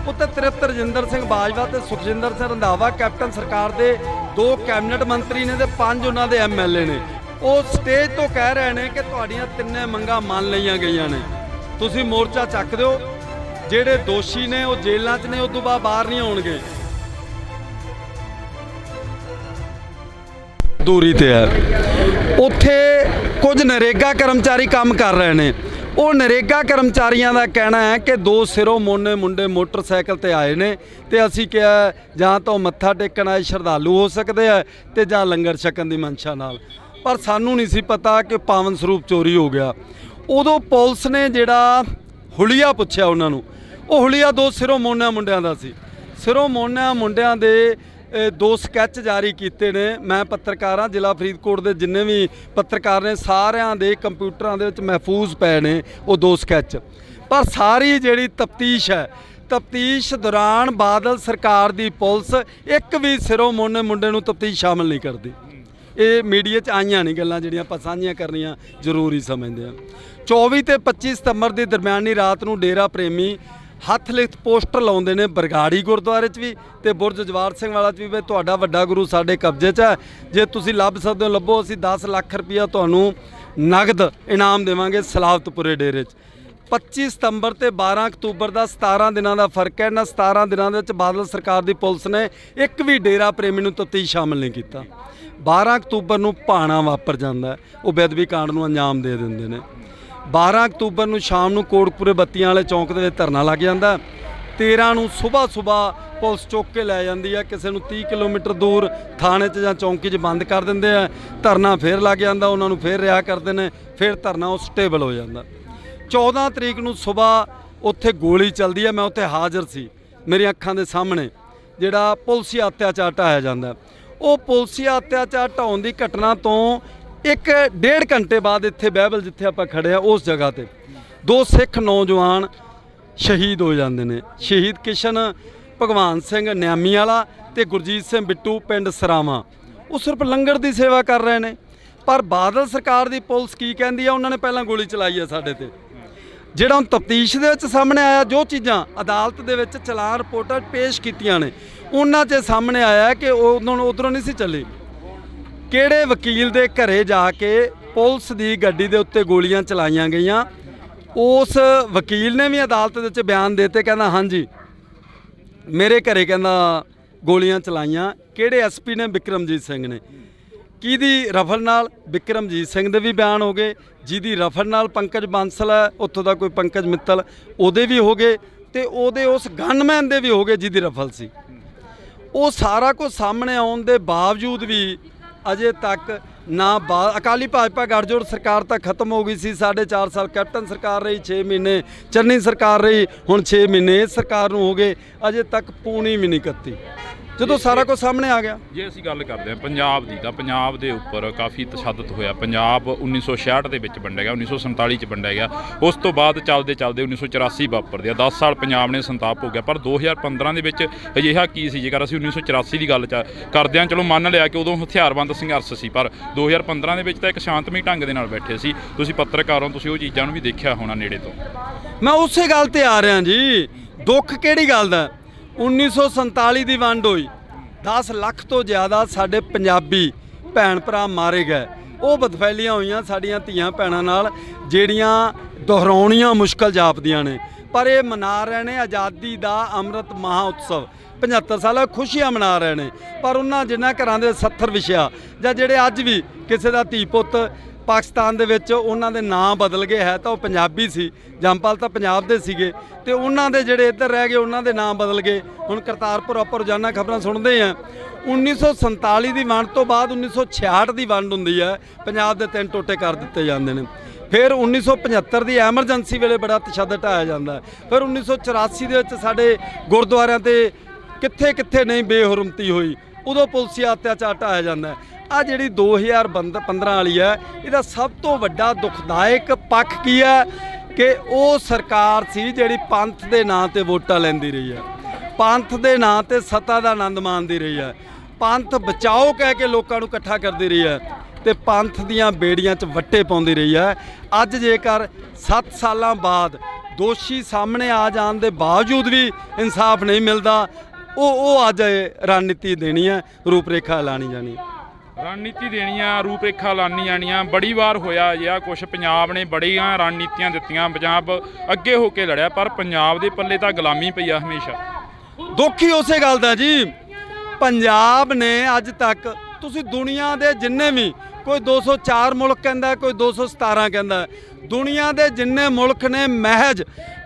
ਉੱਤੇ ਤ੍ਰਿਪਤ ਰਜਿੰਦਰ ਸਿੰਘ ਬਾਜਵਾ ਤੇ ਸੁਖਜਿੰਦਰ ਸਿੰਘ ਰੰਧਾਵਾ ਕੈਪਟਨ ਸਰਕਾਰ ਦੇ 2 ਕੈਬਨਿਟ ਮੰਤਰੀ ਨੇ ਤੇ 5 ਉਹਨਾਂ ਦੇ ਐਮਐਲਏ ਨੇ। ਉਹ ਸਟੇਜ ਤੋਂ ਕਹਿ ਰਹੇ ਨੇ ਕਿ ਤੁਹਾਡੀਆਂ 3 ਮੰਗਾਂ ਮੰਨ ਲਈਆਂ ਗਈਆਂ ਨੇ, ਤੁਸੀਂ ਮੋਰਚਾ ਚੱਕ ਦਿਓ। ਜਿਹੜੇ ਦੋਸ਼ੀ ਨੇ ਉਹ ਜੇਲ੍ਹਾਂ 'ਚ ਨੇ, ਉਸ ਤੋਂ ਬਾਅਦ ਬਾਹਰ ਨਹੀਂ ਆਉਣਗੇ। ਦੂਰੀ ਤੇ ਹੈ, ਉੱਥੇ ਕੁਝ ਨਰੇਗਾ ਕਰਮਚਾਰੀ ਕੰਮ ਕਰ ਰਹੇ ਨੇ। ਉਹ ਨਰੇਗਾ ਕਰਮਚਾਰੀਆਂ ਦਾ ਕਹਿਣਾ ਹੈ ਕਿ 2 ਸਿਰੋਂ ਮੋਨੇ ਮੁੰਡੇ ਮੋਟਰਸਾਈਕਲ ਤੇ ਆਏ ਨੇ ਤੇ ਅਸੀਂ ਕਿਹਾ ਜਾਂ ਤਾਂ ਮੱਥਾ ਟੇਕਣ ਆਏ ਸ਼ਰਧਾਲੂ ਹੋ ਸਕਦੇ ਆ ਤੇ ਜਾਂ ਲੰਗਰ ਛਕਣ ਦੀ ਮਨਸ਼ਾ ਨਾਲ। ਪਰ ਸਾਨੂੰ ਨਹੀਂ ਸੀ ਪਤਾ ਕਿ ਪਾਵਨ ਸਰੂਪ ਚੋਰੀ ਹੋ ਗਿਆ। ਉਦੋਂ ਪੁਲਿਸ ਨੇ ਜਿਹੜਾ ਹੁਲੀਆ ਪੁੱਛਿਆ ਉਹਨਾਂ ਨੂੰ, ਉਹ ਹੁਲੀਆ 2 ਸਿਰੋਂ ਮੋਨਾ ਮੁੰਡਿਆਂ ਦਾ ਸੀ। ਸਿਰੋਂ ਮੋਨਾ ਮੁੰਡਿਆਂ ਦੇ 2 ਸਕੈਚ ਜਾਰੀ ਕੀਤੇ ਨੇ। ਮੈਂ ਪੱਤਰਕਾਰ ਹਾਂ, ਜ਼ਿਲ੍ਹਾ ਫਰੀਦਕੋਟ ਦੇ ਜਿੰਨੇ ਵੀ ਪੱਤਰਕਾਰ ਨੇ ਸਾਰਿਆਂ ਦੇ ਕੰਪਿਊਟਰਾਂ ਦੇ ਵਿੱਚ ਮਹਿਫੂਜ਼ ਪਏ ਨੇ ਉਹ 2 ਸਕੈਚ। ਪਰ ਸਾਰੀ ਜਿਹੜੀ ਤਫਤੀਸ਼ ਹੈ, ਤਫਤੀਸ਼ ਦੌਰਾਨ ਬਾਦਲ ਸਰਕਾਰ ਦੀ ਪੁਲਿਸ ਇੱਕ ਵੀ ਸਿਰੋਂ ਮੋਨੇ ਮੁੰਡੇ ਨੂੰ ਤਫਤੀਸ਼ ਸ਼ਾਮਲ ਨਹੀਂ ਕਰਦੀ। ਇਹ ਮੀਡੀਆ 'ਚ ਆਈਆਂ ਨਹੀਂ ਗੱਲਾਂ ਜਿਹੜੀਆਂ ਆਪਾਂ ਸਾਂਝੀਆਂ ਕਰਨੀਆਂ ਜ਼ਰੂਰੀ ਸਮਝਦੇ ਹਾਂ। 24 ਤੇ 25 ਸਤੰਬਰ ਦੀ ਦਰਮਿਆਨੀ ਰਾਤ ਨੂੰ ਡੇਰਾ ਪ੍ਰੇਮੀ ਹੱਥ ਲਿਖਤ ਪੋਸਟਰ ਲਾਉਂਦੇ ਨੇ ਬਰਗਾੜੀ ਗੁਰਦੁਆਰੇ 'ਚ ਵੀ ਤੇ ਬੁਰਜ ਜਵਾਰ ਸਿੰਘ ਵਾਲਾ 'ਚ ਵੀ ਤੁਹਾਡਾ ਵੱਡਾ ਗੁਰੂ ਸਾਡੇ ਕਬਜ਼ੇ 'ਚ ਹੈ, ਜੇ ਤੁਸੀਂ ਲੱਭ ਸਕਦੇ ਹੋ ਲੱਭੋ, ਅਸੀਂ 10 ਲੱਖ ਰੁਪਈਆ ਤੁਹਾਨੂੰ ਨਗਦ ਇਨਾਮ ਦੇਵਾਂਗੇ ਸਲਾਵਤਪੁਰੇ ਡੇਰੇ 'ਚ। 25 ਸਤੰਬਰ ਤੇ 12 ਅਕਤੂਬਰ ਦਾ 17 ਦਿਨਾਂ ਦਾ ਫਰਕ ਹੈ। ਇਹਨਾਂ 17 ਦਿਨਾਂ ਦੇ ਵਿੱਚ ਬਾਦਲ ਸਰਕਾਰ ਦੀ ਪੁਲਿਸ ਨੇ ਇੱਕ ਵੀ ਡੇਰਾ ਪ੍ਰੇਮੀ ਨੂੰ ਤਫਤੀਸ਼ ਸ਼ਾਮਲ ਨਹੀਂ ਕੀਤਾ। 12 ਅਕਤੂਬਰ ਨੂੰ ਭਾਣਾ ਵਾਪਰ ਜਾਂਦਾ, ਉਹ ਬੇਅਦਬੀ ਕਾਂਡ ਨੂੰ ਅੰਜਾਮ ਦੇ ਦਿੰਦੇ ਨੇ। 12 ਅਕਤੂਬਰ ਨੂੰ ਸ਼ਾਮ ਨੂੰ ਕੋਟਕਪੁਰੇ ਬੱਤੀਆਂ ਵਾਲੇ ਚੌਂਕ ਦੇ ਵਿੱਚ ਧਰਨਾ ਲੱਗ ਜਾਂਦਾ। 13 ਨੂੰ ਸਵੇਰ ਪੁਲਿਸ ਚੁੱਕ ਕੇ ਲੈ ਜਾਂਦੀ ਹੈ, ਕਿਸੇ ਨੂੰ 30 ਕਿਲੋਮੀਟਰ ਦੂਰ ਥਾਣੇ 'ਚ ਜਾਂ ਚੌਂਕੀ 'ਚ ਬੰਦ ਕਰ ਦਿੰਦੇ ਆ। ਧਰਨਾ ਫੇਰ ਲੱਗ ਜਾਂਦਾ, ਉਹਨਾਂ ਨੂੰ ਫੇਰ ਰਿਹਾ ਕਰਦੇ ਨੇ, ਫਿਰ ਧਰਨਾ ਉਹ ਸਟੇਬਲ ਹੋ ਜਾਂਦਾ। 14 ਤਰੀਕ ਨੂੰ ਸਵੇਰ ਉੱਥੇ ਗੋਲੀ ਚੱਲਦੀ ਹੈ, ਮੈਂ ਉੱਥੇ ਹਾਜ਼ਰ ਸੀ, ਮੇਰੀਆਂ ਅੱਖਾਂ ਦੇ ਸਾਹਮਣੇ ਜਿਹੜਾ ਪੁਲਸੀ ਅਤਿਆਚਾਰ ਢਾਇਆ ਜਾਂਦਾ। ਉਹ ਪੁਲਸੀ ਅਤਿਆਚਾਰ ਢਾਉਣ ਦੀ ਘਟਨਾ ਤੋਂ 1.5 ਘੰਟੇ ਬਾਅਦ ਇੱਥੇ ਬਹਿਬਲ ਜਿੱਥੇ ਆਪਾਂ ਖੜੇ ਆ ਉਸ ਜਗ੍ਹਾ ਤੇ 2 ਸਿੱਖ ਨੌਜਵਾਨ ਸ਼ਹੀਦ ਹੋ ਜਾਂਦੇ ਨੇ। ਸ਼ਹੀਦ ਕਿਸ਼ਨ ਭਗਵਾਨ ਸਿੰਘ ਨਿਆਮੀ ਵਾਲਾ ਤੇ ਗੁਰਜੀਤ ਸਿੰਘ ਬਿੱਟੂ ਪਿੰਡ ਸਰਾਵਾਂ। ਉਹ ਸਿਰਫ ਲੰਗਰ ਦੀ ਸੇਵਾ ਕਰ ਰਹੇ ਨੇ। ਪਰ ਬਾਦਲ ਸਰਕਾਰ ਦੀ ਪੁਲਿਸ ਕੀ ਕਹਿੰਦੀ ਆ, ਉਹਨਾਂ ਨੇ ਪਹਿਲਾਂ ਗੋਲੀ ਚਲਾਈ ਆ ਸਾਡੇ ਤੇ। ਜਿਹੜਾ ਹੁਣ ਤਫਤੀਸ਼ ਦੇ ਵਿੱਚ ਸਾਹਮਣੇ ਆਇਆ, ਜੋ ਚੀਜ਼ਾਂ ਅਦਾਲਤ ਦੇ ਵਿੱਚ ਚਲਾਨ ਰਿਪੋਰਟਾਂ ਪੇਸ਼ ਕੀਤੀਆਂ ਨੇ, ਉਹਨਾਂ 'ਚ ਸਾਹਮਣੇ ਆਇਆ ਕਿ ਉਧਰੋਂ ਨਹੀਂ ਸੀ ਚੱਲੀ। ਕਿਹੜੇ ਵਕੀਲ ਦੇ ਘਰੇ ਜਾ ਕੇ ਪੁਲਿਸ ਦੀ ਗੱਡੀ ਦੇ ਉੱਤੇ ਗੋਲੀਆਂ ਚਲਾਈਆਂ ਗਈਆਂ। ਉਸ ਵਕੀਲ ਨੇ ਵੀ ਅਦਾਲਤ ਦੇ ਵਿੱਚ ਬਿਆਨ ਦਿੱਤੇ, ਕਹਿੰਦਾ ਹਾਂਜੀ ਮੇਰੇ ਘਰੇ ਕਹਿੰਦਾ ਗੋਲੀਆਂ ਚਲਾਈਆਂ। ਕਿਹੜੇ ਐਸਪੀ ਨੇ? ਬਿਕਰਮਜੀਤ ਸਿੰਘ ਨੇ। ਕਿਹਦੀ ਰਫਲ ਨਾਲ? ਬਿਕਰਮਜੀਤ ਸਿੰਘ ਦੇ ਵੀ ਬਿਆਨ ਹੋ ਗਏ। ਜਿਹਦੀ ਰਫਲ ਨਾਲ ਪੰਕਜ ਬਾਂਸਲ ਹੈ, ਉੱਥੋਂ ਦਾ ਕੋਈ ਪੰਕਜ ਮਿੱਤਲ, ਉਹਦੇ ਵੀ ਹੋ ਗਏ ਤੇ ਉਹਦੇ ਉਸ ਗਨਮੈਨ ਦੇ ਵੀ ਹੋ ਗਏ ਜਿਹਦੀ ਰਫਲ ਸੀ। ਉਹ ਸਾਰਾ ਕੁਝ ਸਾਹਮਣੇ ਆਉਣ ਦੇ ਬਾਵਜੂਦ ਵੀ ਅਜੇ ਤੱਕ ਨਾ ਅਕਾਲੀ ਭਾਜਪਾ ਗੱਠਜੋੜ ਸਰਕਾਰ ਤਾਂ ਖਤਮ ਹੋ ਗਈ ਸੀ। 4.5 ਸਾਲ ਕੈਪਟਨ ਸਰਕਾਰ ਰਹੀ, 6 ਮਹੀਨੇ ਚੰਨੀ ਸਰਕਾਰ ਰਹੀ, ਹੁਣ 6 ਮਹੀਨੇ ਇਸ ਸਰਕਾਰ ਨੂੰ ਹੋ ਗਏ, ਅਜੇ ਤੱਕ ਪੂਣੀ ਵੀ ਨਹੀਂ ਕੱਤੀ। ਜਦੋਂ ਸਾਰਾ ਕੁਝ ਸਾਹਮਣੇ ਆ ਗਿਆ। ਜੇ ਅਸੀਂ ਗੱਲ ਕਰਦੇ ਹਾਂ ਪੰਜਾਬ ਦੀ, ਤਾਂ ਪੰਜਾਬ ਦੇ ਉੱਪਰ ਕਾਫੀ ਤਸ਼ੱਦਦ ਹੋਇਆ। ਪੰਜਾਬ 1966 ਦੇ ਵਿੱਚ ਵੰਡਿਆ ਗਿਆ, 1947 ਚ ਵੰਡਿਆ ਗਿਆ। ਉਸ ਤੋਂ ਬਾਅਦ ਚੱਲਦੇ 1984 ਵਾਪਰਦੇ ਆ। 10 ਸਾਲ ਪੰਜਾਬ ਨੇ ਸੰਤਾਪ ਹੋ ਗਿਆ। ਪਰ 2015 ਦੇ ਵਿੱਚ ਅਜਿਹਾ ਕੀ ਸੀ? ਜੇਕਰ ਅਸੀਂ 1984 ਦੀ ਗੱਲ ਕਰਦੇ ਹਾਂ, ਚਲੋ ਮੰਨ ਲਿਆ ਕਿ ਉਦੋਂ ਹਥਿਆਰਬੰਦ ਸੰਘਰਸ਼ ਸੀ, ਪਰ 2015 ਦੇ ਵਿੱਚ ਤਾਂ ਇੱਕ ਸ਼ਾਂਤਮਈ ਢੰਗ ਦੇ ਨਾਲ ਬੈਠੇ ਸੀ। ਤੁਸੀਂ ਪੱਤਰਕਾਰ ਹੋ, ਤੁਸੀਂ ਉਹ ਚੀਜ਼ਾਂ ਨੂੰ ਵੀ ਦੇਖਿਆ ਹੋਣਾ ਨੇੜੇ ਤੋਂ। ਮੈਂ ਉਸੇ ਗੱਲ ਤੇ ਆ ਰਿਹਾ ਜੀ। ਦੁੱਖ ਕਿਹੜੀ ਗੱਲ ਦਾ? 1947 ਦੀ ਵੰਡ ਹੋਈ, 10 ਲੱਖ ਤੋਂ ਜ਼ਿਆਦਾ ਸਾਡੇ ਪੰਜਾਬੀ ਭੈਣ ਭਰਾ ਮਾਰੇ ਗਏ। ਉਹ ਬਦਫੈਲੀਆਂ ਹੋਈਆਂ ਸਾਡੀਆਂ ਧੀਆਂ ਭੈਣਾਂ ਨਾਲ, ਜਿਹੜੀਆਂ ਦੁਹਰਾਉਣੀਆਂ ਮੁਸ਼ਕਲ ਜਾਪਦੀਆਂ ਨੇ। ਪਰ ਇਹ ਮਨਾ ਰਹੇ ਨੇ ਆਜ਼ਾਦੀ ਦਾ ਅੰਮ੍ਰਿਤ ਮਹਾ ਉਤਸਵ, 75 ਸਾਲਾਂ ਖੁਸ਼ੀਆਂ ਮਨਾ ਰਹੇ ਨੇ। ਪਰ ਉਹਨਾਂ ਜਿਨ੍ਹਾਂ ਘਰਾਂ ਦੇ 70 ਵਿਛਿਆ ਜਾਂ ਜਿਹੜੇ ਅੱਜ ਵੀ ਕਿਸੇ ਦਾ ਧੀ ਪੁੱਤ ਪਾਕਿਸਤਾਨ ਦੇ ਵਿੱਚ ਉਹਨਾਂ ਦੇ ਨਾਂ ਬਦਲ ਗਏ, ਹੈ ਤਾਂ ਉਹ ਪੰਜਾਬੀ ਸੀ, ਜੰਮਪਲ ਤਾਂ ਪੰਜਾਬ ਦੇ ਸੀਗੇ, ਤੇ ਉਹਨਾਂ ਦੇ ਜਿਹੜੇ ਇੱਧਰ ਰਹਿ ਗਏ ਉਹਨਾਂ ਦੇ ਨਾਂ ਬਦਲ ਗਏ। ਹੁਣ ਕਰਤਾਰਪੁਰ ਆਪਾਂ ਰੋਜ਼ਾਨਾ ਖਬਰਾਂ ਸੁਣਦੇ ਹਾਂ। 1947 ਦੀ ਵੰਡ ਤੋਂ ਬਾਅਦ 1966 ਦੀ ਵੰਡ ਹੁੰਦੀ ਹੈ, ਪੰਜਾਬ ਦੇ 3 ਟੋਟੇ ਕਰ ਦਿੱਤੇ ਜਾਂਦੇ ਨੇ। ਫਿਰ 1975 ਦੀ ਐਮਰਜੈਂਸੀ ਵੇਲੇ ਬੜਾ ਤਸ਼ੱਦਦ ਢਾਇਆ ਜਾਂਦਾ। ਫਿਰ 1984 ਦੇ ਵਿੱਚ ਸਾਡੇ ਗੁਰਦੁਆਰਿਆਂ ਤੇ ਕਿੱਥੇ ਕਿੱਥੇ ਨਹੀਂ ਬੇਹੁਰਮਤੀ ਹੋਈ, ਉਦੋਂ ਪੁਲਸੀ ਅਤਿਆਚਾਰ ਢਾਇਆ ਜਾਂਦਾ। ਆ ਜਿਹੜੀ 2015 ਵਾਲੀ ਹੈ, ਇਹਦਾ ਸਭ ਤੋਂ ਵੱਡਾ ਦੁਖਦਾਇਕ ਪੱਖ ਕੀ ਹੈ ਕਿ ਉਹ ਸਰਕਾਰ ਸੀ ਜਿਹੜੀ ਪੰਥ ਦੇ ਨਾਂ ਤੇ ਵੋਟਾਂ ਲੈਂਦੀ ਰਹੀ ਹੈ। ਪੰਥ ਦੇ ਨਾਂ ਤੇ ਸੱਤਾ ਦਾ ਆਨੰਦ ਮਾਣਦੀ ਰਹੀ ਹੈ, ਪੰਥ ਬਚਾਓ ਕਹਿ ਕੇ ਲੋਕਾਂ ਨੂੰ ਇਕੱਠਾ ਕਰਦੀ ਰਹੀ ਹੈ ਤੇ ਪੰਥ ਦੀਆਂ ਬੇੜੀਆਂ 'ਚ ਵੱਟੇ ਪਾਉਂਦੀ ਰਹੀ ਹੈ। ਅੱਜ ਜੇਕਰ 7 ਸਾਲਾਂ ਬਾਅਦ ਦੋਸ਼ੀ ਸਾਹਮਣੇ ਆ ਜਾਣ ਦੇ ਬਾਵਜੂਦ ਵੀ ਇਨਸਾਫ ਨਹੀਂ ਮਿਲਦਾ, ਉਹ ਅੱਜ ਰਣਨੀਤੀ ਦੇਣੀ ਹੈ, ਰੂਪਰੇਖਾ ਐਲਾਨੀ ਜਾਣੀ ਹੈ। ਰਣਨੀਤੀ ਦੇਣੀਆਂ, ਰੂਪਰੇਖਾ ਲਾਣੀ ਜਾਣੀਆਂ। ਬੜੀ ਵਾਰ ਹੋਇਆ ਜਿਹਾ ਕੁਛ, ਪੰਜਾਬ ਨੇ ਬੜੀਆਂ ਰਣਨੀਤੀਆਂ ਦਿੱਤੀਆਂ, ਪੰਜਾਬ ਅੱਗੇ ਹੋ ਕੇ ਲੜਿਆ, ਪਰ ਪੰਜਾਬ ਦੇ ਪੱਲੇ ਤਾਂ ਗੁਲਾਮੀ ਪਈ ਆ ਹਮੇਸ਼ਾ। ਦੁੱਖ ਹੀ ਉਸੇ ਗੱਲ ਦਾ ਜੀ, ਪੰਜਾਬ ਨੇ ਅੱਜ ਤੱਕ, ਤੁਸੀਂ ਦੁਨੀਆ ਦੇ ਜਿੰਨੇ ਵੀ, ਕੋਈ 204 ਮੁਲਕ ਕਹਿੰਦਾ, ਕੋਈ 217 ਕਹਿੰਦਾ, ਦੁਨੀਆ ਦੇ ਜਿੰਨੇ ਮੁਲਕ ਨੇ, ਮਹਿਜ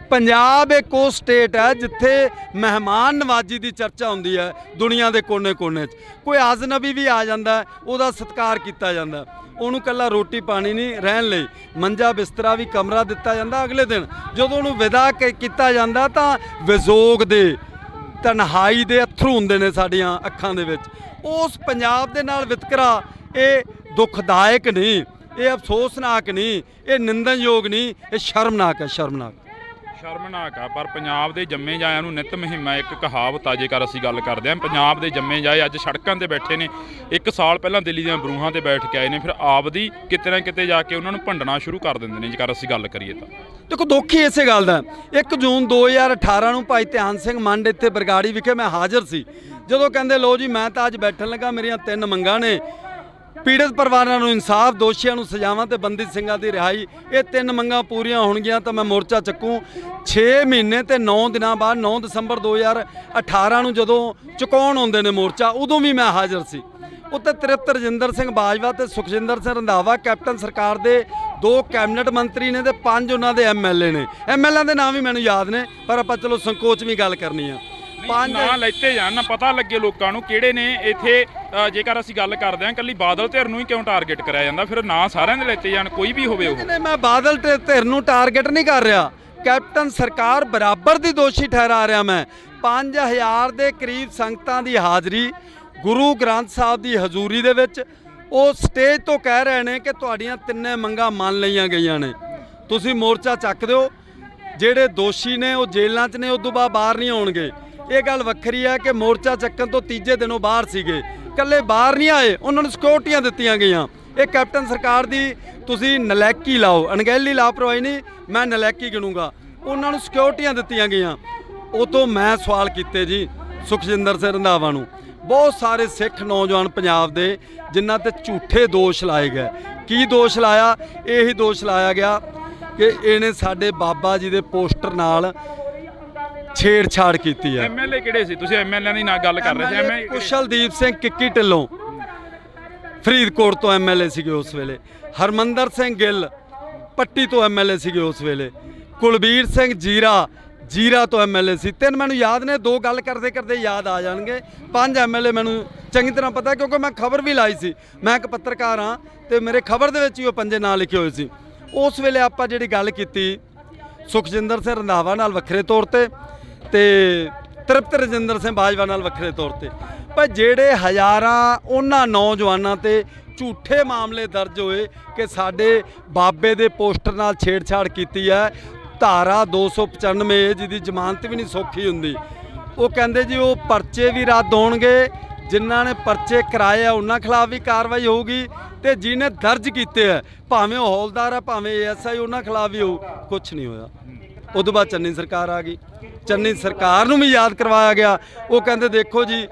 ਪੰਜਾਬ ਇੱਕ ਉਹ ਸਟੇਟ ਹੈ ਜਿੱਥੇ ਮਹਿਮਾਨ ਨਵਾਜੀ ਦੀ ਚਰਚਾ ਹੁੰਦੀ ਹੈ। ਦੁਨੀਆ ਦੇ ਕੋਨੇ-ਕੋਨੇ 'ਚ ਕੋਈ ਅਜਨਬੀ ਵੀ ਆ ਜਾਂਦਾ, ਉਹਦਾ ਸਤਿਕਾਰ ਕੀਤਾ ਜਾਂਦਾ, ਉਹਨੂੰ ਇਕੱਲਾ ਰੋਟੀ ਪਾਣੀ ਨਹੀਂ, ਰਹਿਣ ਲਈ ਮੰਜਾ ਬਿਸਤਰਾ ਵੀ ਕਮਰਾ ਦਿੱਤਾ ਜਾਂਦਾ। ਅਗਲੇ ਦਿਨ ਜਦੋਂ ਉਹਨੂੰ ਵਿਦਾ ਕੀਤਾ ਜਾਂਦਾ ਤਾਂ ਵਿਜੋਗ ਦੇ, ਤਨਹਾਈ ਦੇ ਅਥਰੂ ਹੁੰਦੇ ਨੇ ਸਾਡੀਆਂ ਅੱਖਾਂ ਦੇ ਵਿੱਚ। ਉਸ ਪੰਜਾਬ ਦੇ ਨਾਲ ਵਿਤਕਰਾ ਇਹ ਦੁਖਦਾਇਕ ਨਹੀਂ, ਇਹ ਅਫਸੋਸਨਾਕ ਨਹੀਂ, ਇਹ ਨਿੰਦਣਯੋਗ ਨਹੀਂ, ਇਹ ਸ਼ਰਮਨਾਕ ਹੈ, ਸ਼ਰਮਨਾਕ ਆ। ਪਰ ਪੰਜਾਬ ਦੇ ਜੰਮੇ ਜਾਇਆਂ ਨੂੰ ਨਿਤ ਮੁਹਿੰਮ ਹੈ। ਇੱਕ ਕਹਾਵਤ ਆ, ਜੇਕਰ ਅਸੀਂ ਗੱਲ ਕਰਦੇ ਹਾਂ, ਪੰਜਾਬ ਦੇ ਜੰਮੇ ਜਾਏ ਅੱਜ ਸੜਕਾਂ ਤੇ ਬੈਠੇ ਨੇ। 1 ਸਾਲ ਪਹਿਲਾਂ ਦਿੱਲੀ ਦੀਆਂ ਬਰੂਹਾਂ ਤੇ ਬੈਠ ਕੇ ਆਏ ਨੇ, ਫਿਰ ਆਪਦੀ ਕਿਤੇ ਨਾ ਕਿਤੇ ਜਾ ਕੇ ਉਹਨਾਂ ਨੂੰ ਭੰਡਣਾ ਸ਼ੁਰੂ ਕਰ ਦਿੰਦੇ ਨੇ, ਜੇਕਰ ਅਸੀਂ ਗੱਲ ਕਰੀਏ ਤਾਂ। ਦੇਖੋ ਦੁੱਖ ਹੀ ਇਸੇ ਗੱਲ ਦਾ। 1 ਜੂਨ 2018 ਨੂੰ ਭਾਈ ਧਿਆਨ ਸਿੰਘ ਮੰਡ ਇੱਥੇ ਬਰਗਾੜੀ ਵਿਖੇ ਮੈਂ ਹਾਜ਼ਰ ਸੀ, ਜਦੋਂ ਕਹਿੰਦੇ ਲੋ ਜੀ ਮੈਂ ਤਾਂ ਅੱਜ ਬੈਠਣ ਲੱਗਾ, ਮੇਰੀਆਂ 3 ਮੰਗਾਂ ਨੇ, ਪੀੜਤ ਪਰਿਵਾਰਾਂ ਨੂੰ ਇਨਸਾਫ, ਦੋਸ਼ੀਆਂ ਨੂੰ ਸਜ਼ਾਵਾਂ ਤੇ ਬੰਦੀ ਸਿੰਘਾਂ ਦੀ ਰਿਹਾਈ। ਇਹ 3 ਮੰਗਾਂ ਪੂਰੀਆਂ ਹੋਣਗੀਆਂ ਤਾਂ ਮੈਂ ਮੋਰਚਾ ਚੱਕੂ। 6 ਮਹੀਨੇ ਤੇ 9 ਦਿਨਾਂ ਬਾਅਦ 9 ਦਸੰਬਰ 2018 ਨੂੰ ਜਦੋਂ ਚੁਕਾਉਣ ਆਉਂਦੇ ਨੇ ਮੋਰਚਾ, ਉਦੋਂ ਵੀ ਮੈਂ ਹਾਜ਼ਰ ਸੀ। ਉੱਤੇ ਤ੍ਰਿਪਤ ਰਜਿੰਦਰ ਸਿੰਘ ਬਾਜਵਾ ਤੇ ਸੁਖਜਿੰਦਰ ਸਿੰਘ ਰੰਧਾਵਾ ਕੈਪਟਨ ਸਰਕਾਰ ਦੇ 2 ਕੈਬਨਿਟ ਮੰਤਰੀ ਨੇ ਤੇ 5 ਉਹਨਾਂ ਦੇ ਐਮਐਲਏ ਨੇ। ਐਮਐਲਏ ਦੇ ਨਾਮ ਵੀ ਮੈਨੂੰ ਯਾਦ ਨੇ, ਪਰ ਆਪਾਂ ਚਲੋ ਸੰਕੋਚ ਵੀ ਗੱਲ ਕਰਨੀ ਆ। 5 ਨਾਂ ਲੈਤੇ ਜਾਣ ਨਾ, ਪਤਾ ਲੱਗੇ ਲੋਕਾਂ ਨੂੰ ਕਿਹੜੇ ਨੇ ਇੱਥੇ। ਜੇਕਰ ਅਸੀਂ ਗੱਲ ਕਰਦੇ ਹਾਂ, ਇਕੱਲੀ ਬਾਦਲ ਧਿਰ ਨੂੰ ਹੀ ਕਿਉਂ ਟਾਰਗੇਟ ਕਰਿਆ ਜਾਂਦਾ? ਫਿਰ ਨਾਂ ਸਾਰਿਆਂ ਦੇ ਲੈਤੇ ਜਾਣ, ਕੋਈ ਵੀ ਹੋਵੇ ਉਹ। ਨਹੀਂ, ਮੈਂ ਬਾਦਲ ਧਿਰ ਨੂੰ ਟਾਰਗੇਟ ਨਹੀਂ ਕਰ ਰਿਹਾ, ਕੈਪਟਨ ਸਰਕਾਰ ਬਰਾਬਰ ਦੀ ਦੋਸ਼ੀ ਠਹਿਰਾ ਰਿਹਾ। ਮੈਂ 5000 ਦੇ ਕਰੀਬ ਸੰਗਤਾਂ ਦੀ ਹਾਜ਼ਰੀ, ਗੁਰੂ ਗ੍ਰੰਥ ਸਾਹਿਬ ਦੀ ਹਜ਼ੂਰੀ ਦੇ ਵਿੱਚ ਉਹ ਸਟੇਜ ਤੋਂ ਕਹਿ ਰਹੇ ਨੇ ਕਿ ਤੁਹਾਡੀਆਂ 3 ਮੰਗਾਂ ਮੰਨ ਲਈਆਂ ਗਈਆਂ ਨੇ, ਤੁਸੀਂ ਮੋਰਚਾ ਚੱਕ ਦਿਓ। ਜਿਹੜੇ ਦੋਸ਼ੀ ਨੇ ਉਹ ਜੇਲ੍ਹਾਂ 'ਚ ਨੇ, ਉਦੋਂ ਬਾਅਦ ਬਾਹਰ ਨਹੀਂ ਆਉਣਗੇ। ਇਹ ਗੱਲ ਵੱਖਰੀ ਹੈ ਕਿ ਮੋਰਚਾ ਚੱਕਣ ਤੋਂ ਤੀਜੇ ਦਿਨੋਂ ਬਾਹਰ ਸੀਗੇ, ਇਕੱਲੇ ਬਾਹਰ ਨਹੀਂ ਆਏ, ਉਹਨਾਂ ਨੂੰ ਸਿਕਿਉਰਟੀਆਂ ਦਿੱਤੀਆਂ ਗਈਆਂ। ਇਹ ਕੈਪਟਨ ਸਰਕਾਰ ਦੀ ਤੁਸੀਂ ਨਲਾਇਕੀ ਲਾਓ, ਅਣਗਹਿਲੀ ਲਾਪਰਵਾਹੀ ਨਹੀਂ, ਮੈਂ ਨਲਾਇਕੀ ਗਿਣੂੰਗਾ। ਉਹਨਾਂ ਨੂੰ ਸਿਕਿਉਰਟੀਆਂ ਦਿੱਤੀਆਂ ਗਈਆਂ। ਉਹ ਤੋਂ ਮੈਂ ਸਵਾਲ ਕੀਤੇ ਜੀ ਸੁਖਜਿੰਦਰ ਸਿੰਘ ਰੰਧਾਵਾ ਨੂੰ, ਬਹੁਤ ਸਾਰੇ ਸਿੱਖ ਨੌਜਵਾਨ ਪੰਜਾਬ ਦੇ ਜਿਨ੍ਹਾਂ ਤੇ ਝੂਠੇ ਦੋਸ਼ ਲਾਏ ਗਏ। ਕੀ ਦੋਸ਼ ਲਾਇਆ? ਇਹੀ ਦੋਸ਼ ਲਾਇਆ ਗਿਆ ਕਿ ਇਹਨੇ ਸਾਡੇ ਬਾਬਾ ਜੀ ਦੇ ਪੋਸਟਰ ਨਾਲ ਛੇੜਛਾੜ ਕੀਤੀ ਹੈ। ਐਮਐਲਏ ਕਿਹੜੇ ਸੀ? ਤੁਸੀਂ ਐਮਐਲਏ ਦੀ ਨਾਲ ਗੱਲ ਕਰ ਰਹੇ ਸੀ। ਐਮਐਲਏ ਕੁਸ਼ਲਦੀਪ ਸਿੰਘ ਕਿੱਕੀ ਢਿੱਲੋਂ ਫਰੀਦਕੋਟ ਤੋਂ ਐਮਐਲਏ ਸੀਗੇ ਉਸ ਵੇਲੇ। ਹਰਮੰਦਰ ਸਿੰਘ ਗਿੱਲ ਪੱਟੀ ਤੋਂ ਐਮਐਲਏ ਸੀਗੇ ਉਸ ਵੇਲੇ। ਕੁਲਬੀਰ ਸਿੰਘ ਜੀਰਾ ਤੋਂ ਐਮਐਲਏ ਸੀ। 3 ਮੈਨੂੰ ਯਾਦ ਨੇ, 2 ਗੱਲ ਕਰਦੇ ਕਰਦੇ ਯਾਦ ਆ ਜਾਣਗੇ। 5 ਐਮਐਲਏ ਮੈਨੂੰ ਚੰਗੀ ਤਰ੍ਹਾਂ ਪਤਾ, ਕਿਉਂਕਿ ਮੈਂ ਖਬਰ ਵੀ ਲਾਈ ਸੀ। ਮੈਂ ਇੱਕ ਪੱਤਰਕਾਰ ਹਾਂ ਤੇ ਮੇਰੇ ਖਬਰ ਦੇ ਵਿੱਚ ਹੀ ਉਹ 5 ਨਾਂ ਲਿਖੇ ਹੋਏ ਸੀ। ਉਸ ਵੇਲੇ ਆਪਾਂ ਜਿਹੜੀ ਗੱਲ ਕੀਤੀ ਸੁਖਜਿੰਦਰ ਸਿੰਘ ਰੰਧਾਵਾ ਨਾਲ ਵੱਖਰੇ ਤੌਰ ਤੇ ਤ੍ਰਿਪਤ ਰਜਿੰਦਰ ਸਿੰਘ ਬਾਜਵਾ ਨਾਲ ਵੱਖਰੇ ਤੌਰ ਤੇ, ਪਰ ਜਿਹੜੇ ਹਜ਼ਾਰਾਂ ਉਹਨਾਂ ਨੌਜਵਾਨਾਂ ਤੇ ਝੂਠੇ ਮਾਮਲੇ ਦਰਜ ਹੋਏ ਕਿ ਸਾਡੇ ਬਾਬੇ ਦੇ ਪੋਸਟਰ ਨਾਲ ਛੇੜਛਾੜ ਕੀਤੀ ਹੈ। ਧਾਰਾ 295 ਜਿਹਦੀ ਜ਼ਮਾਨਤ ਵੀ ਨਹੀਂ ਸੌਖੀ ਹੁੰਦੀ, ਉਹ ਕਹਿੰਦੇ ਜੀ ਉਹ ਪਰਚੇ ਵੀ ਰੱਦ ਹੋਣਗੇ, ਜਿਨ੍ਹਾਂ ਨੇ ਪਰਚੇ ਕਰਾਏ ਆ ਉਹਨਾਂ ਖਿਲਾਫ ਵੀ ਕਾਰਵਾਈ ਹੋਊਗੀ, ਤੇ ਜਿਹਨੇ ਦਰਜ ਕੀਤੇ ਆ ਭਾਵੇਂ ਉਹ ਹੌਲਦਾਰ ਆ ਭਾਵੇਂ ਏਐਸਆਈ, ਉਹਨਾਂ ਖਿਲਾਫ ਵੀ ਹੋਊ। ਕੁਛ ਨਹੀਂ ਹੋਇਆ। ਉਦੋਂ ਬਾਅਦ ਚੰਨੀ ਸਰਕਾਰ ਆ ਗਈ, ਚੰਨੀ ਸਰਕਾਰ ਨੂੰ ਵੀ ਯਾਦ ਕਰਵਾਇਆ ਗਿਆ। ਉਹ ਕਹਿੰਦੇ ਦੇਖੋ ਜੀ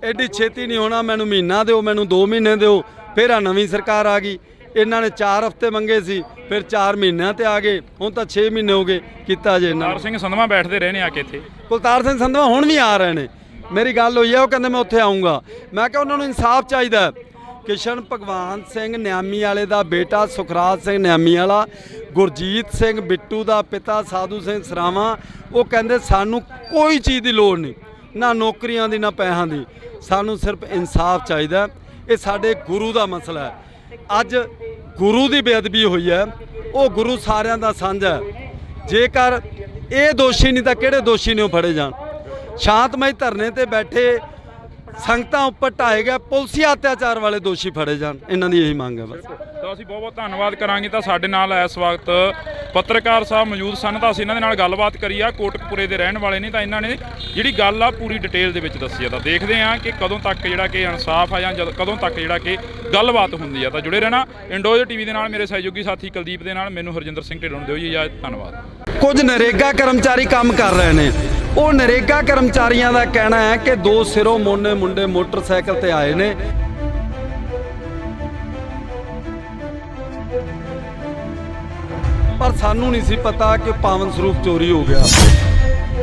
ਐਡੀ ਛੇਤੀ ਨਹੀਂ ਹੋਣਾ, ਮੈਨੂੰ ਮਹੀਨਾ ਦਿਓ, ਮੈਨੂੰ 2 ਮਹੀਨੇ ਦਿਓ। ਫਿਰ ਆ ਨਵੀਂ ਸਰਕਾਰ ਆ ਗਈ, ਇਹਨਾਂ ਨੇ 4 ਹਫ਼ਤੇ ਮੰਗੇ ਸੀ, ਫਿਰ 4 ਮਹੀਨਿਆਂ ਤੇ ਆ ਗਏ, ਹੁਣ ਤਾਂ 6 ਮਹੀਨੇ ਹੋ ਗਏ ਕੀਤਾ ਜੇ। ਕੁਲਤਾਰ ਸਿੰਘ ਸੰਧਵਾ ਬੈਠਦੇ ਰਹੇ ਨੇ ਆ ਕੇ ਇੱਥੇ। ਕੁਲਤਾਰ ਸਿੰਘ ਸੰਧਵਾ ਹੁਣ ਵੀ ਆ ਰਹੇ ਨੇ, ਮੇਰੀ ਗੱਲ ਹੋਈ ਹੈ, ਉਹ ਕਹਿੰਦੇ ਮੈਂ ਉੱਥੇ ਆਊਂਗਾ। ਮੈਂ ਕਿਹਾ ਉਹਨਾਂ ਨੂੰ ਇਨਸਾਫ ਚਾਹੀਦਾ। ਕਿਸ਼ਨ ਭਗਵਾਨ ਸਿੰਘ ਨਿਆਮੀ ਵਾਲੇ ਦਾ ਬੇਟਾ ਸੁਖਰਾਜ ਸਿੰਘ ਨਿਆਮੀ ਵਾਲਾ, ਗੁਰਜੀਤ ਸਿੰਘ ਬਿੱਟੂ ਦਾ ਪਿਤਾ ਸਾਧੂ ਸਿੰਘ ਸਰਾਵਾਂ, ਉਹ ਕਹਿੰਦੇ ਸਾਨੂੰ ਕੋਈ ਚੀਜ਼ ਦੀ ਲੋੜ ਨਹੀਂ, ਨਾ ਨੌਕਰੀਆਂ ਦੀ ਨਾ ਪੈਸਿਆਂ ਦੀ, ਸਾਨੂੰ ਸਿਰਫ ਇਨਸਾਫ ਚਾਹੀਦਾ। ਇਹ ਸਾਡੇ ਗੁਰੂ ਦਾ ਮਸਲਾ ਹੈ। ਅੱਜ ਗੁਰੂ ਦੀ ਬੇਅਦਬੀ ਹੋਈ ਹੈ, ਉਹ ਗੁਰੂ ਸਾਰਿਆਂ ਦਾ ਸਾਂਝਾ ਹੈ। ਜੇਕਰ ਇਹ ਦੋਸ਼ੀ ਨਹੀਂ ਤਾਂ ਕਿਹੜੇ ਦੋਸ਼ੀ ਨੇ ਉਹ ਫੜੇ ਜਾਣ। ਸ਼ਾਂਤਮਈ ਧਰਨੇ ਤੇ ਬੈਠੇ ਸੰਗਤਾਂ ਉੱਪਰ ਢਾਏ ਗਏ ਪੁਲਸੀ ਅਤਿਆਚਾਰ ਵਾਲੇ ਦੋਸ਼ੀ ਫੜੇ ਜਾਣ, ਇਹਨਾਂ ਦੀ ਇਹੀ ਮੰਗ ਹੈ ਬਸ। ਤਾਂ ਅਸੀਂ ਬਹੁਤ ਬਹੁਤ ਧੰਨਵਾਦ ਕਰਾਂਗੇ। ਤਾਂ ਸਾਡੇ ਨਾਲ ਇਸ ਵਕਤ ਪੱਤਰਕਾਰ ਸਾਹਿਬ ਮੌਜੂਦ ਸਨ ਤਾਂ ਅਸੀਂ ਇਹਨਾਂ ਦੇ ਨਾਲ ਗੱਲਬਾਤ ਕਰੀ ਆ। ਕੋਟਕਪੂਰੇ ਦੇ ਰਹਿਣ ਵਾਲੇ ਨੇ ਤਾਂ ਇਹਨਾਂ ਨੇ ਜਿਹੜੀ ਗੱਲ ਆ ਪੂਰੀ ਡਿਟੇਲ ਦੇ ਵਿੱਚ ਦੱਸੀ ਆ। ਤਾਂ ਦੇਖਦੇ ਆ ਕਿ ਕਦੋਂ ਤੱਕ ਜਿਹੜਾ ਕਿ ਇਨਸਾਫ ਆ ਜਾਂ ਕਦੋਂ ਤੱਕ ਜਿਹੜਾ ਕਿ ਗੱਲਬਾਤ ਹੁੰਦੀ ਆ। ਤਾਂ ਜੁੜੇ ਰਹਿਣਾ ਇੰਡੋਜ਼ ਟੀਵੀ ਦੇ ਨਾਲ। ਮੇਰੇ ਸਹਿਯੋਗੀ ਸਾਥੀ ਕੁਲਦੀਪ ਦੇ ਨਾਲ ਮੈਨੂੰ ਹਰਜਿੰਦਰ ਸਿੰਘ ਢਿੱਲੋਂ ਨੂੰ ਦਿਓ ਜੀ ਇਜਾਜ਼ਤ। ਧੰਨਵਾਦ। ਕੁਝ ਨਰੇਗਾ ਕਰਮਚਾਰੀ ਕੰਮ ਕਰ ਰਹੇ ਨੇ। ਉਹ ਨਰੇਗਾ ਕਰਮਚਾਰੀਆਂ ਦਾ ਕਹਿਣਾ ਹੈ ਕਿ ਦੋ ਸਿਰੋਂ ਮੋਨੇ ਮੁੰਡੇ ਮੋਟਰਸਾਈਕਲ ਤੇ ਆਏ ਨੇ। ਪਰ ਸਾਨੂੰ ਨਹੀਂ ਸੀ ਪਤਾ ਕਿ ਪਾਵਨ ਸਰੂਪ ਚੋਰੀ ਹੋ ਗਿਆ।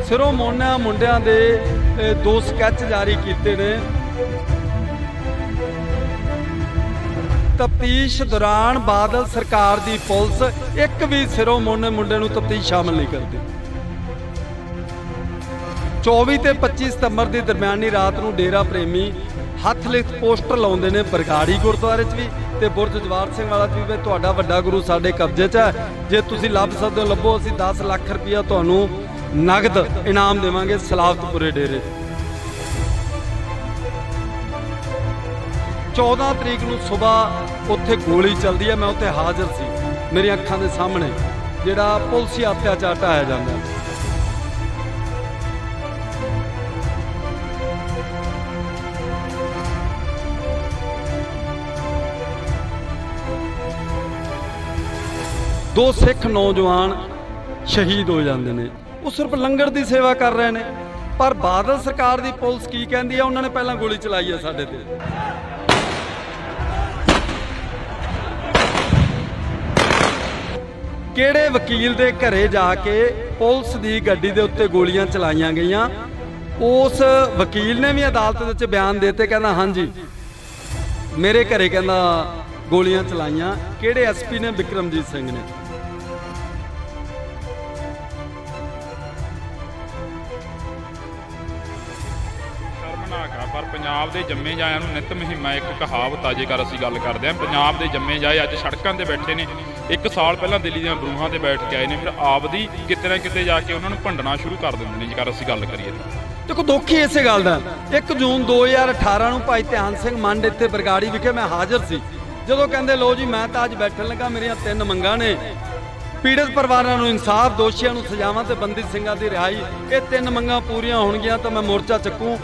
ਸਿਰੋਂ ਮੋਨਾ ਮੁੰਡਿਆਂ ਦੇ ਦੋ ਸਕੈਚ ਜਾਰੀ ਕੀਤੇ ਨੇ। ਤਫਤੀਸ਼ ਦੌਰਾਨ ਬਾਦਲ ਸਰਕਾਰ ਦੀ ਪੁਲਿਸ ਇੱਕ ਵੀ ਸਿਰੋਂ ਮੋਨੇ ਮੁੰਡੇ ਨੂੰ ਤਫਤੀਸ਼ ਸ਼ਾਮਲ ਨਹੀਂ ਕਰਦੀ। 24 ਤੇ 25 ਸਤੰਬਰ ਦੀ ਦਰਮਿਆਨੀ ਰਾਤ ਨੂੰ ਡੇਰਾ ਪ੍ਰੇਮੀ ਹੱਥ ਲਿਖਤ ਪੋਸਟਰ ਲਾਉਂਦੇ ਨੇ ਬਰਗਾੜੀ ਗੁਰਦੁਆਰੇ 'ਚ ਵੀ ਤੇ ਬੁਰਜ ਜਵਾਰ ਸਿੰਘ ਵਾਲਾ 'ਚ ਵੀ। ਤੁਹਾਡਾ ਵੱਡਾ ਗੁਰੂ ਸਾਡੇ ਕਬਜ਼ੇ 'ਚ ਹੈ, ਜੇ ਤੁਸੀਂ ਲੱਭ ਸਕਦੇ ਹੋ ਲੱਭੋ। ਅਸੀਂ 10 ਲੱਖ ਰੁਪਇਆ ਤੁਹਾਨੂੰ ਨਗਦ ਇਨਾਮ ਦੇਵਾਂਗੇ ਸਲਾਵਤਪੁਰੇ ਡੇਰੇ 'ਚ। 14 ਤਰੀਕ ਨੂੰ ਸਵੇਰ ਉੱਥੇ ਗੋਲੀ ਚੱਲਦੀ ਹੈ। ਮੈਂ ਉੱਥੇ ਹਾਜ਼ਰ ਸੀ, ਮੇਰੀਆਂ ਅੱਖਾਂ ਦੇ ਸਾਹਮਣੇ ਜਿਹੜਾ ਪੁਲਸੀ ਅਤਿਆਚਾਰ ਢਾਇਆ ਜਾਂਦਾ। ਦੋ ਸਿੱਖ ਨੌਜਵਾਨ ਸ਼ਹੀਦ ਹੋ ਜਾਂਦੇ ਨੇ। ਉਹ ਸਿਰਫ ਲੰਗਰ ਦੀ ਸੇਵਾ ਕਰ ਰਹੇ ਨੇ। ਪਰ ਬਾਦਲ ਸਰਕਾਰ ਦੀ ਪੁਲਿਸ ਕੀ ਕਹਿੰਦੀ ਹੈ? ਉਹਨਾਂ ਨੇ ਪਹਿਲਾਂ ਗੋਲੀ ਚਲਾਈ ਹੈ ਸਾਡੇ ਤੇ। ਕਿਹੜੇ ਵਕੀਲ ਦੇ ਘਰੇ ਜਾ ਕੇ ਪੁਲਿਸ ਦੀ ਗੱਡੀ ਦੇ ਉੱਤੇ ਗੋਲੀਆਂ ਚਲਾਈਆਂ ਗਈਆਂ? ਉਸ ਵਕੀਲ ਨੇ ਵੀ ਅਦਾਲਤ ਵਿੱਚ ਬਿਆਨ ਦਿੱਤੇ, ਕਹਿੰਦਾ ਹਾਂਜੀ ਮੇਰੇ ਘਰੇ ਕਹਿੰਦਾ ਗੋਲੀਆਂ ਚਲਾਈਆਂ। ਕਿਹੜੇ ਐਸਪੀ ਨੇ? ਬਿਕਰਮਜੀਤ ਸਿੰਘ ਨੇ। ਪਰ ਪੰਜਾਬ ਦੇ ਜੰਮੇ ਜਾਇਆਂ ਨੂੰ ਨਿਤ ਮੁਹਿੰਮਾਂ ਇੱਕ ਕਹਾਵਤ ਆ। ਜੇਕਰ ਅਸੀਂ ਗੱਲ ਕਰਦੇ ਹਾਂ ਪੰਜਾਬ ਦੇ ਜੰਮੇ ਜਾਏ ਅੱਜ ਸੜਕਾਂ ਤੇ ਬੈਠੇ ਨੇ। 1 ਸਾਲ ਪਹਿਲਾਂ ਦਿੱਲੀ ਦੀਆਂ ਬਰੂਹਾਂ ਤੇ ਬੈਠ ਕੇ ਆਏ ਨੇ, ਫਿਰ ਆਪਦੀ ਕਿਤੇ ਨਾ ਕਿਤੇ ਜਾ ਕੇ ਉਹਨਾਂ ਨੂੰ ਭੰਡਣਾ ਸ਼ੁਰੂ ਕਰ ਦਿੰਦੇ ਨੇ। ਜੇਕਰ ਅਸੀਂ ਗੱਲ ਕਰੀਏ ਦੇਖੋ ਦੁੱਖ ਹੀ ਇਸੇ ਗੱਲ ਦਾ। 1 ਜੂਨ 2018 ਨੂੰ ਭਾਈ ਧਿਆਨ ਸਿੰਘ ਮੰਡ ਇੱਥੇ ਬਰਗਾੜੀ ਵਿਖੇ ਮੈਂ ਹਾਜ਼ਰ ਸੀ। ਜਦੋਂ ਕਹਿੰਦੇ ਲੋ ਜੀ ਮੈਂ ਤਾਂ ਅੱਜ ਬੈਠਣ ਲੱਗਾ, ਮੇਰੀਆਂ 3 ਮੰਗਾਂ ਨੇ। ਪੀੜਤ ਪਰਿਵਾਰਾਂ ਨੂੰ ਇਨਸਾਫ, ਦੋਸ਼ੀਆਂ ਨੂੰ ਸਜ਼ਾਵਾਂ ਤੇ ਬੰਦੀ ਸਿੰਘਾਂ ਦੀ ਰਿਹਾਈ। ਇਹ 3 ਮੰਗਾਂ ਪੂਰੀਆਂ ਹੋਣਗੀਆਂ ਤਾਂ ਮੈਂ ਮੋਰਚਾ ਚੱਕੂ।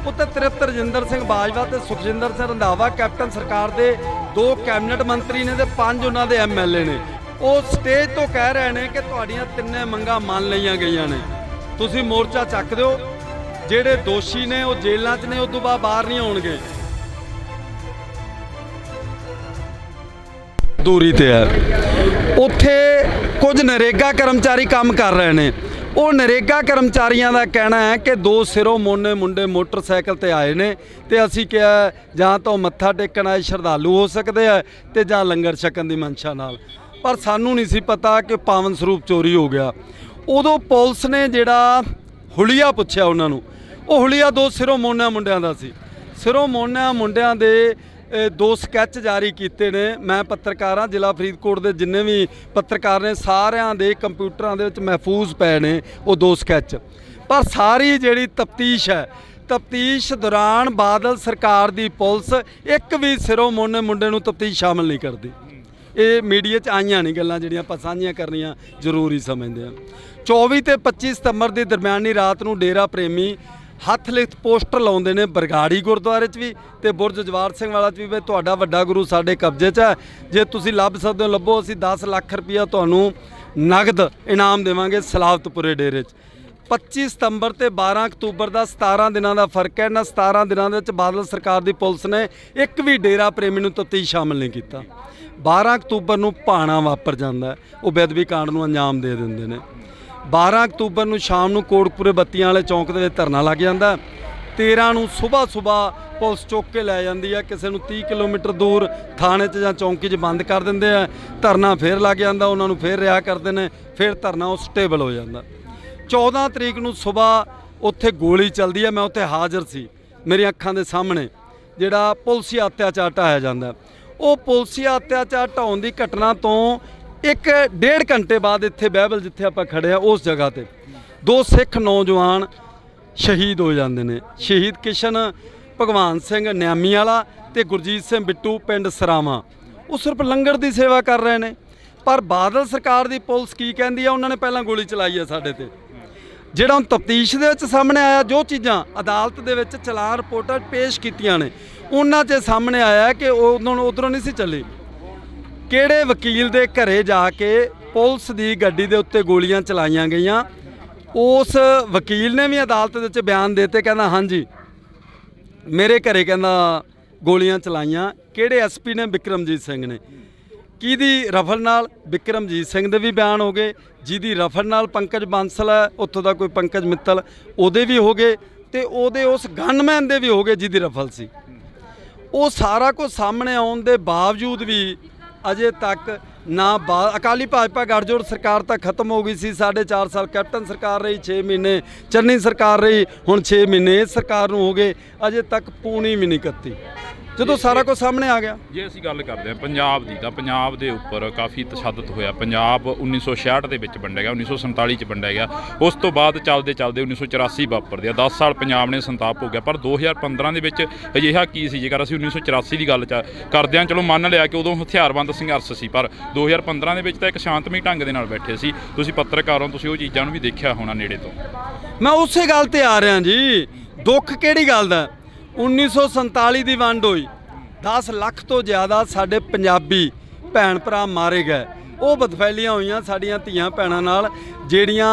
ਉੱਤੇ ਤ੍ਰਿਪਤ ਰਜਿੰਦਰ ਸਿੰਘ ਬਾਜਵਾ ਤੇ ਸੁਖਜਿੰਦਰ ਸਿੰਘ ਰੰਧਾਵਾ ਕੈਪਟਨ ਸਰਕਾਰ ਦੇ 2 ਕੈਬਨਿਟ ਮੰਤਰੀ ਨੇ ਤੇ 5 ਉਹਨਾਂ ਦੇ ਐਮਐਲਏ ਨੇ। ਉਹ ਸਟੇਜ ਤੋਂ ਕਹਿ ਰਹੇ ਨੇ ਕਿ ਤੁਹਾਡੀਆਂ 3 ਮੰਗਾਂ ਮੰਨ ਲਈਆਂ ਗਈਆਂ ਨੇ, ਤੁਸੀਂ ਮੋਰਚਾ ਚੱਕ ਦਿਓ। ਜਿਹੜੇ ਦੋਸ਼ੀ ਨੇ ਉਹ ਜੇਲ੍ਹਾਂ 'ਚ ਨੇ, ਉਸ ਤੋਂ ਬਾਅਦ ਬਾਹਰ ਨਹੀਂ ਆਉਣਗੇ। ਦੂਰੀ ਤੇ ਹੈ। ਉੱਥੇ ਕੁਝ ਨਰੇਗਾ ਕਰਮਚਾਰੀ ਕੰਮ ਕਰ ਰਹੇ ਨੇ। ਉਹ ਨਰੇਗਾ ਕਰਮਚਾਰੀਆਂ ਦਾ ਕਹਿਣਾ ਹੈ ਕਿ ਦੋ ਸਿਰੋਂ ਮੋਨੇ ਮੁੰਡੇ ਮੋਟਰਸਾਈਕਲ ਤੇ ਆਏ ਨੇ ਤੇ ਅਸੀਂ ਕਿਹਾ ਜਾਂ ਤਾਂ ਮੱਥਾ ਟੇਕਣ ਆਏ ਸ਼ਰਧਾਲੂ ਹੋ ਸਕਦੇ ਆ ਤੇ ਜਾਂ ਲੰਗਰ ਛਕਣ ਦੀ ਮਨਸ਼ਾ ਨਾਲ। ਪਰ ਸਾਨੂੰ ਨਹੀਂ ਸੀ ਪਤਾ ਕਿ ਪਾਵਨ ਸਰੂਪ ਚੋਰੀ ਹੋ ਗਿਆ। ਉਦੋਂ ਪੁਲਿਸ ਨੇ ਜਿਹੜਾ ਹੁਲੀਆ ਪੁੱਛਿਆ ਉਹਨਾਂ ਨੂੰ, ਉਹ ਹੁਲੀਆ ਦੋ ਸਿਰੋਂ ਮੋਨਾ ਮੁੰਡਿਆਂ ਦਾ ਸੀ। ਸਿਰੋਂ ਮੋਨਾ ਮੁੰਡਿਆਂ ਦੇ 2 ਸਕੈਚ ਜਾਰੀ ਕੀਤੇ ਨੇ। ਮੈਂ ਪੱਤਰਕਾਰ ਹਾਂ, ਜ਼ਿਲ੍ਹਾ ਫਰੀਦਕੋਟ ਦੇ ਜਿੰਨੇ ਵੀ ਪੱਤਰਕਾਰ ਨੇ ਸਾਰਿਆਂ ਦੇ ਕੰਪਿਊਟਰਾਂ ਦੇ ਵਿੱਚ ਮਹਿਫੂਜ਼ ਪਏ ਨੇ ਉਹ 2 ਸਕੈਚ। ਪਰ ਸਾਰੀ ਜਿਹੜੀ ਤਫਤੀਸ਼ ਹੈ, ਤਫਤੀਸ਼ ਦੌਰਾਨ ਬਾਦਲ ਸਰਕਾਰ ਦੀ ਪੁਲਿਸ ਇੱਕ ਵੀ ਸਿਰੋਂ ਮੋਨੇ ਮੁੰਡੇ ਨੂੰ ਤਫਤੀਸ਼ ਸ਼ਾਮਲ ਨਹੀਂ ਕਰਦੀ। ਇਹ ਮੀਡੀਆ 'ਚ ਆਈਆਂ ਨਹੀਂ ਗੱਲਾਂ ਜਿਹੜੀਆਂ ਆਪਾਂ ਸਾਂਝੀਆਂ ਕਰਨੀਆਂ ਜ਼ਰੂਰੀ ਸਮਝਦੇ ਹਾਂ। 24 ਤੇ 25 ਸਤੰਬਰ ਦੀ ਦਰਮਿਆਨੀ ਰਾਤ ਨੂੰ ਡੇਰਾ ਪ੍ਰੇਮੀ ਹੱਥ ਲਿਖਤ ਪੋਸਟਰ ਲਾਉਂਦੇ ਨੇ ਬਰਗਾੜੀ ਗੁਰਦੁਆਰੇ 'ਚ ਵੀ ਤੇ ਬੁਰਜ ਜਵਾਰ ਸਿੰਘ ਵਾਲਾ 'ਚ ਵੀ। ਤੁਹਾਡਾ ਵੱਡਾ ਗੁਰੂ ਸਾਡੇ ਕਬਜ਼ੇ 'ਚ ਹੈ, ਜੇ ਤੁਸੀਂ ਲੱਭ ਸਕਦੇ ਹੋ ਲੱਭੋ। ਅਸੀਂ 10 ਲੱਖ ਰੁਪਇਆ ਤੁਹਾਨੂੰ ਨਗਦ ਇਨਾਮ ਦੇਵਾਂਗੇ ਸਲਾਵਤਪੁਰੇ ਡੇਰੇ 'ਚ। 25 ਸਤੰਬਰ ਤੇ 12 ਅਕਤੂਬਰ ਦਾ 17 ਦਿਨਾਂ ਦਾ ਫਰਕ ਹੈ। ਇਹਨਾਂ 17 ਦਿਨਾਂ ਦੇ ਵਿੱਚ ਬਾਦਲ ਸਰਕਾਰ ਦੀ ਪੁਲਿਸ ਨੇ ਇੱਕ ਵੀ ਡੇਰਾ ਪ੍ਰੇਮੀ ਨੂੰ ਤਫਤੀਸ਼ ਸ਼ਾਮਲ ਨਹੀਂ ਕੀਤਾ। 12 ਅਕਤੂਬਰ ਨੂੰ ਭਾਣਾ ਵਾਪਰ ਜਾਂਦਾ, ਉਹ ਬੇਅਦਬੀ ਕਾਂਡ ਨੂੰ ਅੰਜਾਮ ਦੇ ਦਿੰਦੇ ਨੇ। 12 ਅਕਤੂਬਰ ਨੂੰ ਸ਼ਾਮ ਨੂੰ ਕੋਟਕਪੂਰੇ ਬੱਤੀਆਂ ਵਾਲੇ ਚੌਂਕ ਦੇ ਵਿੱਚ ਧਰਨਾ ਲੱਗ ਜਾਂਦਾ। 13 ਨੂੰ ਸਵੇਰ ਪੁਲਿਸ ਚੁੱਕ ਕੇ ਲੈ ਜਾਂਦੀ ਹੈ, ਕਿਸੇ ਨੂੰ 30 ਕਿਲੋਮੀਟਰ ਦੂਰ ਥਾਣੇ 'ਚ ਜਾਂ ਚੌਂਕੀ 'ਚ ਬੰਦ ਕਰ ਦਿੰਦੇ ਆ। ਧਰਨਾ ਫੇਰ ਲੱਗ ਜਾਂਦਾ, ਉਹਨਾਂ ਨੂੰ ਫੇਰ ਰਿਹਾ ਕਰਦੇ ਨੇ, ਫਿਰ ਧਰਨਾ ਉਹ ਸਟੇਬਲ ਹੋ ਜਾਂਦਾ। 14 ਤਰੀਕ ਨੂੰ ਸਵੇਰ ਉੱਥੇ ਗੋਲੀ ਚੱਲਦੀ ਹੈ। ਮੈਂ ਉੱਥੇ ਹਾਜ਼ਰ ਸੀ, ਮੇਰੀਆਂ ਅੱਖਾਂ ਦੇ ਸਾਹਮਣੇ ਜਿਹੜਾ ਪੁਲਸੀ ਅਤਿਆਚਾਰ ਢਾਇਆ ਜਾਂਦਾ। ਉਹ ਪੁਲਸੀ ਅਤਿਆਚਾਰ ਢਾਉਣ ਦੀ ਘਟਨਾ ਤੋਂ 1.5 ਘੰਟੇ ਬਾਅਦ ਇੱਥੇ ਬਹਿਬਲ ਜਿੱਥੇ ਆਪਾਂ ਖੜੇ ਆ ਉਸ ਜਗ੍ਹਾ ਤੇ 2 ਸਿੱਖ ਨੌਜਵਾਨ ਸ਼ਹੀਦ ਹੋ ਜਾਂਦੇ ਨੇ। ਸ਼ਹੀਦ ਕਿਸ਼ਨ ਭਗਵਾਨ ਸਿੰਘ ਨਿਆਮੀ ਵਾਲਾ ਤੇ ਗੁਰਜੀਤ ਸਿੰਘ ਬਿੱਟੂ ਪਿੰਡ ਸਰਾਵਾਂ, ਉਹ ਸਿਰਫ ਲੰਗਰ ਦੀ ਸੇਵਾ ਕਰ ਰਹੇ ਨੇ। ਪਰ ਬਾਦਲ ਸਰਕਾਰ ਦੀ ਪੁਲਿਸ ਕੀ ਕਹਿੰਦੀ ਆ, ਉਹਨਾਂ ਨੇ ਪਹਿਲਾਂ ਗੋਲੀ ਚਲਾਈ ਹੈ ਸਾਡੇ ਤੇ। ਜਿਹੜਾ ਹੁਣ ਤਫਤੀਸ਼ ਦੇ ਵਿੱਚ ਸਾਹਮਣੇ ਆਇਆ, ਜੋ ਚੀਜ਼ਾਂ ਅਦਾਲਤ ਦੇ ਵਿੱਚ ਚਲਾਨ ਰਿਪੋਰਟਾਂ ਪੇਸ਼ ਕੀਤੀਆਂ ਨੇ, ਉਹਨਾਂ 'ਚ ਸਾਹਮਣੇ ਆਇਆ ਕਿ ਉਧਰੋਂ ਨਹੀਂ ਸੀ ਚੱਲੀ। ਕਿਹੜੇ ਵਕੀਲ ਦੇ ਘਰੇ ਜਾ ਕੇ ਪੁਲਿਸ ਦੀ ਗੱਡੀ ਦੇ ਉੱਤੇ ਗੋਲੀਆਂ ਚਲਾਈਆਂ ਗਈਆਂ, ਉਸ ਵਕੀਲ ਨੇ ਵੀ ਅਦਾਲਤ ਦੇ ਵਿੱਚ ਬਿਆਨ ਦਿੱਤੇ, ਕਹਿੰਦਾ ਹਾਂਜੀ ਮੇਰੇ ਘਰੇ ਕਹਿੰਦਾ ਗੋਲੀਆਂ ਚਲਾਈਆਂ। ਕਿਹੜੇ ਐਸਪੀ ਨੇ? ਬਿਕਰਮਜੀਤ ਸਿੰਘ ਨੇ। ਕਿਹਦੀ ਰਫਲ ਨਾਲ? ਬਿਕਰਮਜੀਤ ਸਿੰਘ ਦੇ ਵੀ ਬਿਆਨ ਹੋ ਗਏ। ਜਿਹਦੀ ਰਫਲ ਨਾਲ ਪੰਕਜ ਬਾਂਸਲ ਹੈ, ਉੱਥੋਂ ਦਾ ਕੋਈ ਪੰਕਜ ਮਿੱਤਲ, ਉਹਦੇ ਵੀ ਹੋ ਗਏ, ਤੇ ਉਹਦੇ ਉਸ ਗਨਮੈਨ ਦੇ ਵੀ ਹੋ ਗਏ ਜਿਹਦੀ ਰਫਲ ਸੀ। ਉਹ ਸਾਰਾ ਕੁਝ ਸਾਹਮਣੇ ਆਉਣ ਦੇ ਬਾਵਜੂਦ ਵੀ ਅਜੇ ਤੱਕ ਨਾ ਅਕਾਲੀ ਭਾਜਪਾ ਗੱਠਜੋੜ ਸਰਕਾਰ ਤਾਂ ਖਤਮ ਹੋ ਗਈ ਸੀ। 4.5 ਸਾਲ ਕੈਪਟਨ ਸਰਕਾਰ ਰਹੀ, 6 ਮਹੀਨੇ ਚੰਨੀ ਸਰਕਾਰ ਰਹੀ, ਹੁਣ 6 ਮਹੀਨੇ ਇਸ ਸਰਕਾਰ ਨੂੰ ਹੋ ਗਏ, ਅਜੇ ਤੱਕ ਪੂਣੀ ਵੀ ਨਹੀਂ ਕੱਤੀ, ਜਦੋਂ ਸਾਰਾ ਕੁਝ ਸਾਹਮਣੇ ਆ ਗਿਆ। ਜੇ ਅਸੀਂ ਗੱਲ ਕਰਦੇ ਹਾਂ ਪੰਜਾਬ ਦੀ, ਤਾਂ ਪੰਜਾਬ ਦੇ ਉੱਪਰ ਕਾਫੀ ਤਸ਼ੱਦਦ ਹੋਇਆ। ਪੰਜਾਬ 1966 ਦੇ ਵਿੱਚ ਵੰਡਿਆ ਗਿਆ, 1947 ਚ ਵੰਡਿਆ ਗਿਆ। ਉਸ ਤੋਂ ਬਾਅਦ ਚੱਲਦੇ 1984 ਵਾਪਰਦੇ ਆ। 10 ਸਾਲ ਪੰਜਾਬ ਨੇ ਸੰਤਾਪ ਹੋ ਗਿਆ। ਪਰ 2015 ਦੇ ਵਿੱਚ ਅਜਿਹਾ ਕੀ ਸੀ? ਜੇਕਰ ਅਸੀਂ 1984 ਦੀ ਗੱਲ ਕਰਦੇ ਹਾਂ, ਚਲੋ ਮੰਨ ਲਿਆ ਕਿ ਉਦੋਂ ਹਥਿਆਰਬੰਦ ਸੰਘਰਸ਼ ਸੀ, ਪਰ 2015 ਦੇ ਵਿੱਚ ਤਾਂ ਇੱਕ ਸ਼ਾਂਤਮਈ ਢੰਗ ਦੇ ਨਾਲ ਬੈਠੇ ਸੀ। ਤੁਸੀਂ ਪੱਤਰਕਾਰ ਹੋ, ਤੁਸੀਂ ਉਹ ਚੀਜ਼ਾਂ ਨੂੰ ਵੀ ਦੇਖਿਆ ਹੋਣਾ ਨੇੜੇ ਤੋਂ। ਮੈਂ ਉਸੇ ਗੱਲ ਤੇ ਆ ਰਿਹਾ ਜੀ। ਦੁੱਖ ਕਿਹੜੀ ਗੱਲ ਦਾ? 1947 ਦੀ ਵੰਡ ਹੋਈ, 10 ਲੱਖ ਤੋਂ ਜ਼ਿਆਦਾ ਸਾਡੇ ਪੰਜਾਬੀ ਭੈਣ ਭਰਾ ਮਾਰੇ ਗਏ। ਉਹ ਬਦਫੈਲੀਆਂ ਹੋਈਆਂ ਸਾਡੀਆਂ ਧੀਆਂ ਭੈਣਾਂ ਨਾਲ, ਜਿਹੜੀਆਂ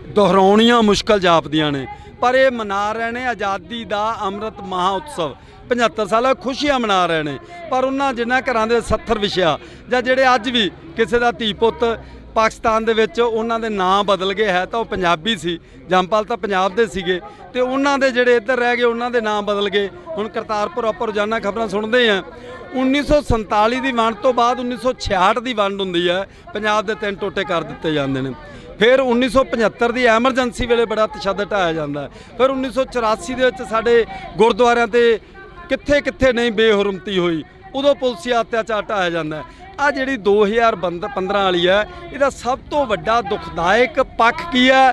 ਦੁਹਰਾਉਣੀਆਂ ਮੁਸ਼ਕਲ ਜਾਪਦੀਆਂ ਨੇ। ਪਰ ਇਹ ਮਨਾ ਰਹੇ ਨੇ ਆਜ਼ਾਦੀ ਦਾ ਅੰਮ੍ਰਿਤ ਮਹਾ ਉਤਸਵ, 75 ਸਾਲਾ ਖੁਸ਼ੀਆਂ ਮਨਾ ਰਹੇ ਨੇ। ਪਰ ਉਹਨਾਂ ਜਿਨ੍ਹਾਂ ਘਰਾਂ ਦੇ 70 ਵਿਛਿਆ, ਜਾਂ ਜਿਹੜੇ ਅੱਜ ਵੀ ਕਿਸੇ ਦਾ ਧੀ ਪੁੱਤ ਪਾਕਿਸਤਾਨ ਦੇ ਵਿੱਚ ਉਹਨਾਂ ਦੇ ਨਾਂ ਬਦਲ ਗਏ, ਹੈ ਤਾਂ ਉਹ ਪੰਜਾਬੀ ਸੀ, ਜੰਮਪਲ ਤਾਂ ਪੰਜਾਬ ਦੇ ਸੀਗੇ, ਤੇ ਉਹਨਾਂ ਦੇ ਜਿਹੜੇ ਇੱਧਰ ਰਹਿ ਗਏ ਉਹਨਾਂ ਦੇ ਨਾਂ ਬਦਲ ਗਏ। ਹੁਣ ਕਰਤਾਰਪੁਰ ਆਪਾਂ ਰੋਜ਼ਾਨਾ ਖਬਰਾਂ ਸੁਣਦੇ ਹਾਂ। 1947 ਦੀ ਵੰਡ ਤੋਂ ਬਾਅਦ 1966 ਦੀ ਵੰਡ ਹੁੰਦੀ ਹੈ, ਪੰਜਾਬ ਦੇ 3 ਟੋਟੇ ਕਰ ਦਿੱਤੇ ਜਾਂਦੇ ਨੇ। ਫਿਰ 1975 ਦੀ ਐਮਰਜੈਂਸੀ ਵੇਲੇ ਬੜਾ ਤਸ਼ੱਦਦ ਢਾਇਆ ਜਾਂਦਾ। ਫਿਰ 1984 ਦੇ ਵਿੱਚ ਸਾਡੇ ਗੁਰਦੁਆਰਿਆਂ ਤੇ ਕਿੱਥੇ ਕਿੱਥੇ ਨਹੀਂ ਬੇਹੁਰਮਤੀ ਹੋਈ, ਉਦੋਂ ਪੁਲਸੀ ਅਤਿਆਚਾਰ ਢਾਇਆ ਜਾਂਦਾ। ਆ ਜਿਹੜੀ 2015 ਵਾਲੀ ਹੈ, ਇਹਦਾ ਸਭ ਤੋਂ ਵੱਡਾ ਦੁਖਦਾਇਕ ਪੱਖ ਕੀ ਹੈ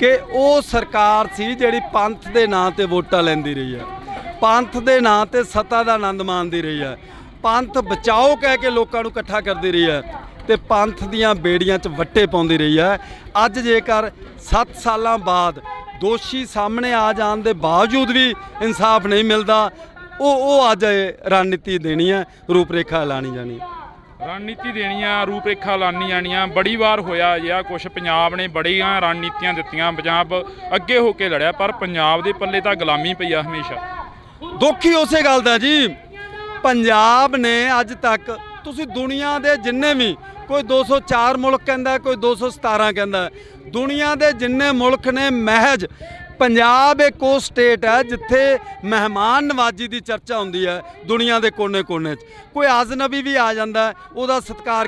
ਕਿ ਉਹ ਸਰਕਾਰ ਸੀ ਜਿਹੜੀ ਪੰਥ ਦੇ ਨਾਂ ਤੇ ਵੋਟਾਂ ਲੈਂਦੀ ਰਹੀ ਹੈ, ਪੰਥ ਦੇ ਨਾਂ ਤੇ ਸੱਤਾ ਦਾ ਆਨੰਦ ਮਾਣਦੀ ਰਹੀ ਹੈ, ਪੰਥ ਬਚਾਓ ਕਹਿ ਕੇ ਲੋਕਾਂ ਨੂੰ ਇਕੱਠਾ ਕਰਦੀ ਰਹੀ ਹੈ, ਤੇ ਪੰਥ ਦੀਆਂ ਬੇੜੀਆਂ 'ਚ ਵੱਟੇ ਪਾਉਂਦੀ ਰਹੀ ਹੈ। ਅੱਜ ਜੇਕਰ 7 ਸਾਲਾਂ ਬਾਅਦ ਦੋਸ਼ੀ ਸਾਹਮਣੇ ਆ ਜਾਣ ਦੇ ਬਾਵਜੂਦ ਵੀ ਇਨਸਾਫ ਨਹੀਂ ਮਿਲਦਾ, ਉਹ ਅੱਜ ਰਣਨੀਤੀ ਦੇਣੀ ਹੈ, ਰੂਪਰੇਖਾ ਐਲਾਨੀ ਜਾਣੀ ਹੈ। ਰਣਨੀਤੀ ਦੇਣੀਆਂ, ਰੂਪਰੇਖਾ ਲਾਣੀ ਜਾਣੀਆਂ। ਬੜੀ ਵਾਰ ਹੋਇਆ ਜਾਂ ਕੁਛ ਪੰਜਾਬ ਨੇ ਬੜੀਆਂ ਰਣਨੀਤੀਆਂ ਦਿੱਤੀਆਂ, ਪੰਜਾਬ ਅੱਗੇ ਹੋ ਕੇ ਲੜਿਆ, ਪਰ ਪੰਜਾਬ ਦੇ ਪੱਲੇ ਤਾਂ ਗੁਲਾਮੀ ਪਈ ਆ ਹਮੇਸ਼ਾ। ਦੁੱਖ ਹੀ ਉਸੇ ਗੱਲ ਦਾ ਜੀ। ਪੰਜਾਬ ਨੇ ਅੱਜ ਤੱਕ, ਤੁਸੀਂ ਦੁਨੀਆ ਦੇ ਜਿੰਨੇ ਵੀ, ਕੋਈ 204 ਮੁਲਕ ਕਹਿੰਦਾ, ਕੋਈ 217 ਕਹਿੰਦਾ, ਦੁਨੀਆ ਦੇ ਜਿੰਨੇ ਮੁਲਕ ਨੇ, ਮਹਿਜ ਪੰਜਾਬ ਇੱਕ ਉਹ ਸਟੇਟ ਹੈ ਜਿੱਥੇ ਮਹਿਮਾਨ ਨਵਾਜੀ ਦੀ ਚਰਚਾ ਹੁੰਦੀ ਹੈ ਦੁਨੀਆ ਦੇ ਕੋਨੇ-ਕੋਨੇ 'ਚ। ਕੋਈ ਅਜਨਬੀ ਵੀ ਆ ਜਾਂਦਾ, ਉਹਦਾ ਸਤਿਕਾਰ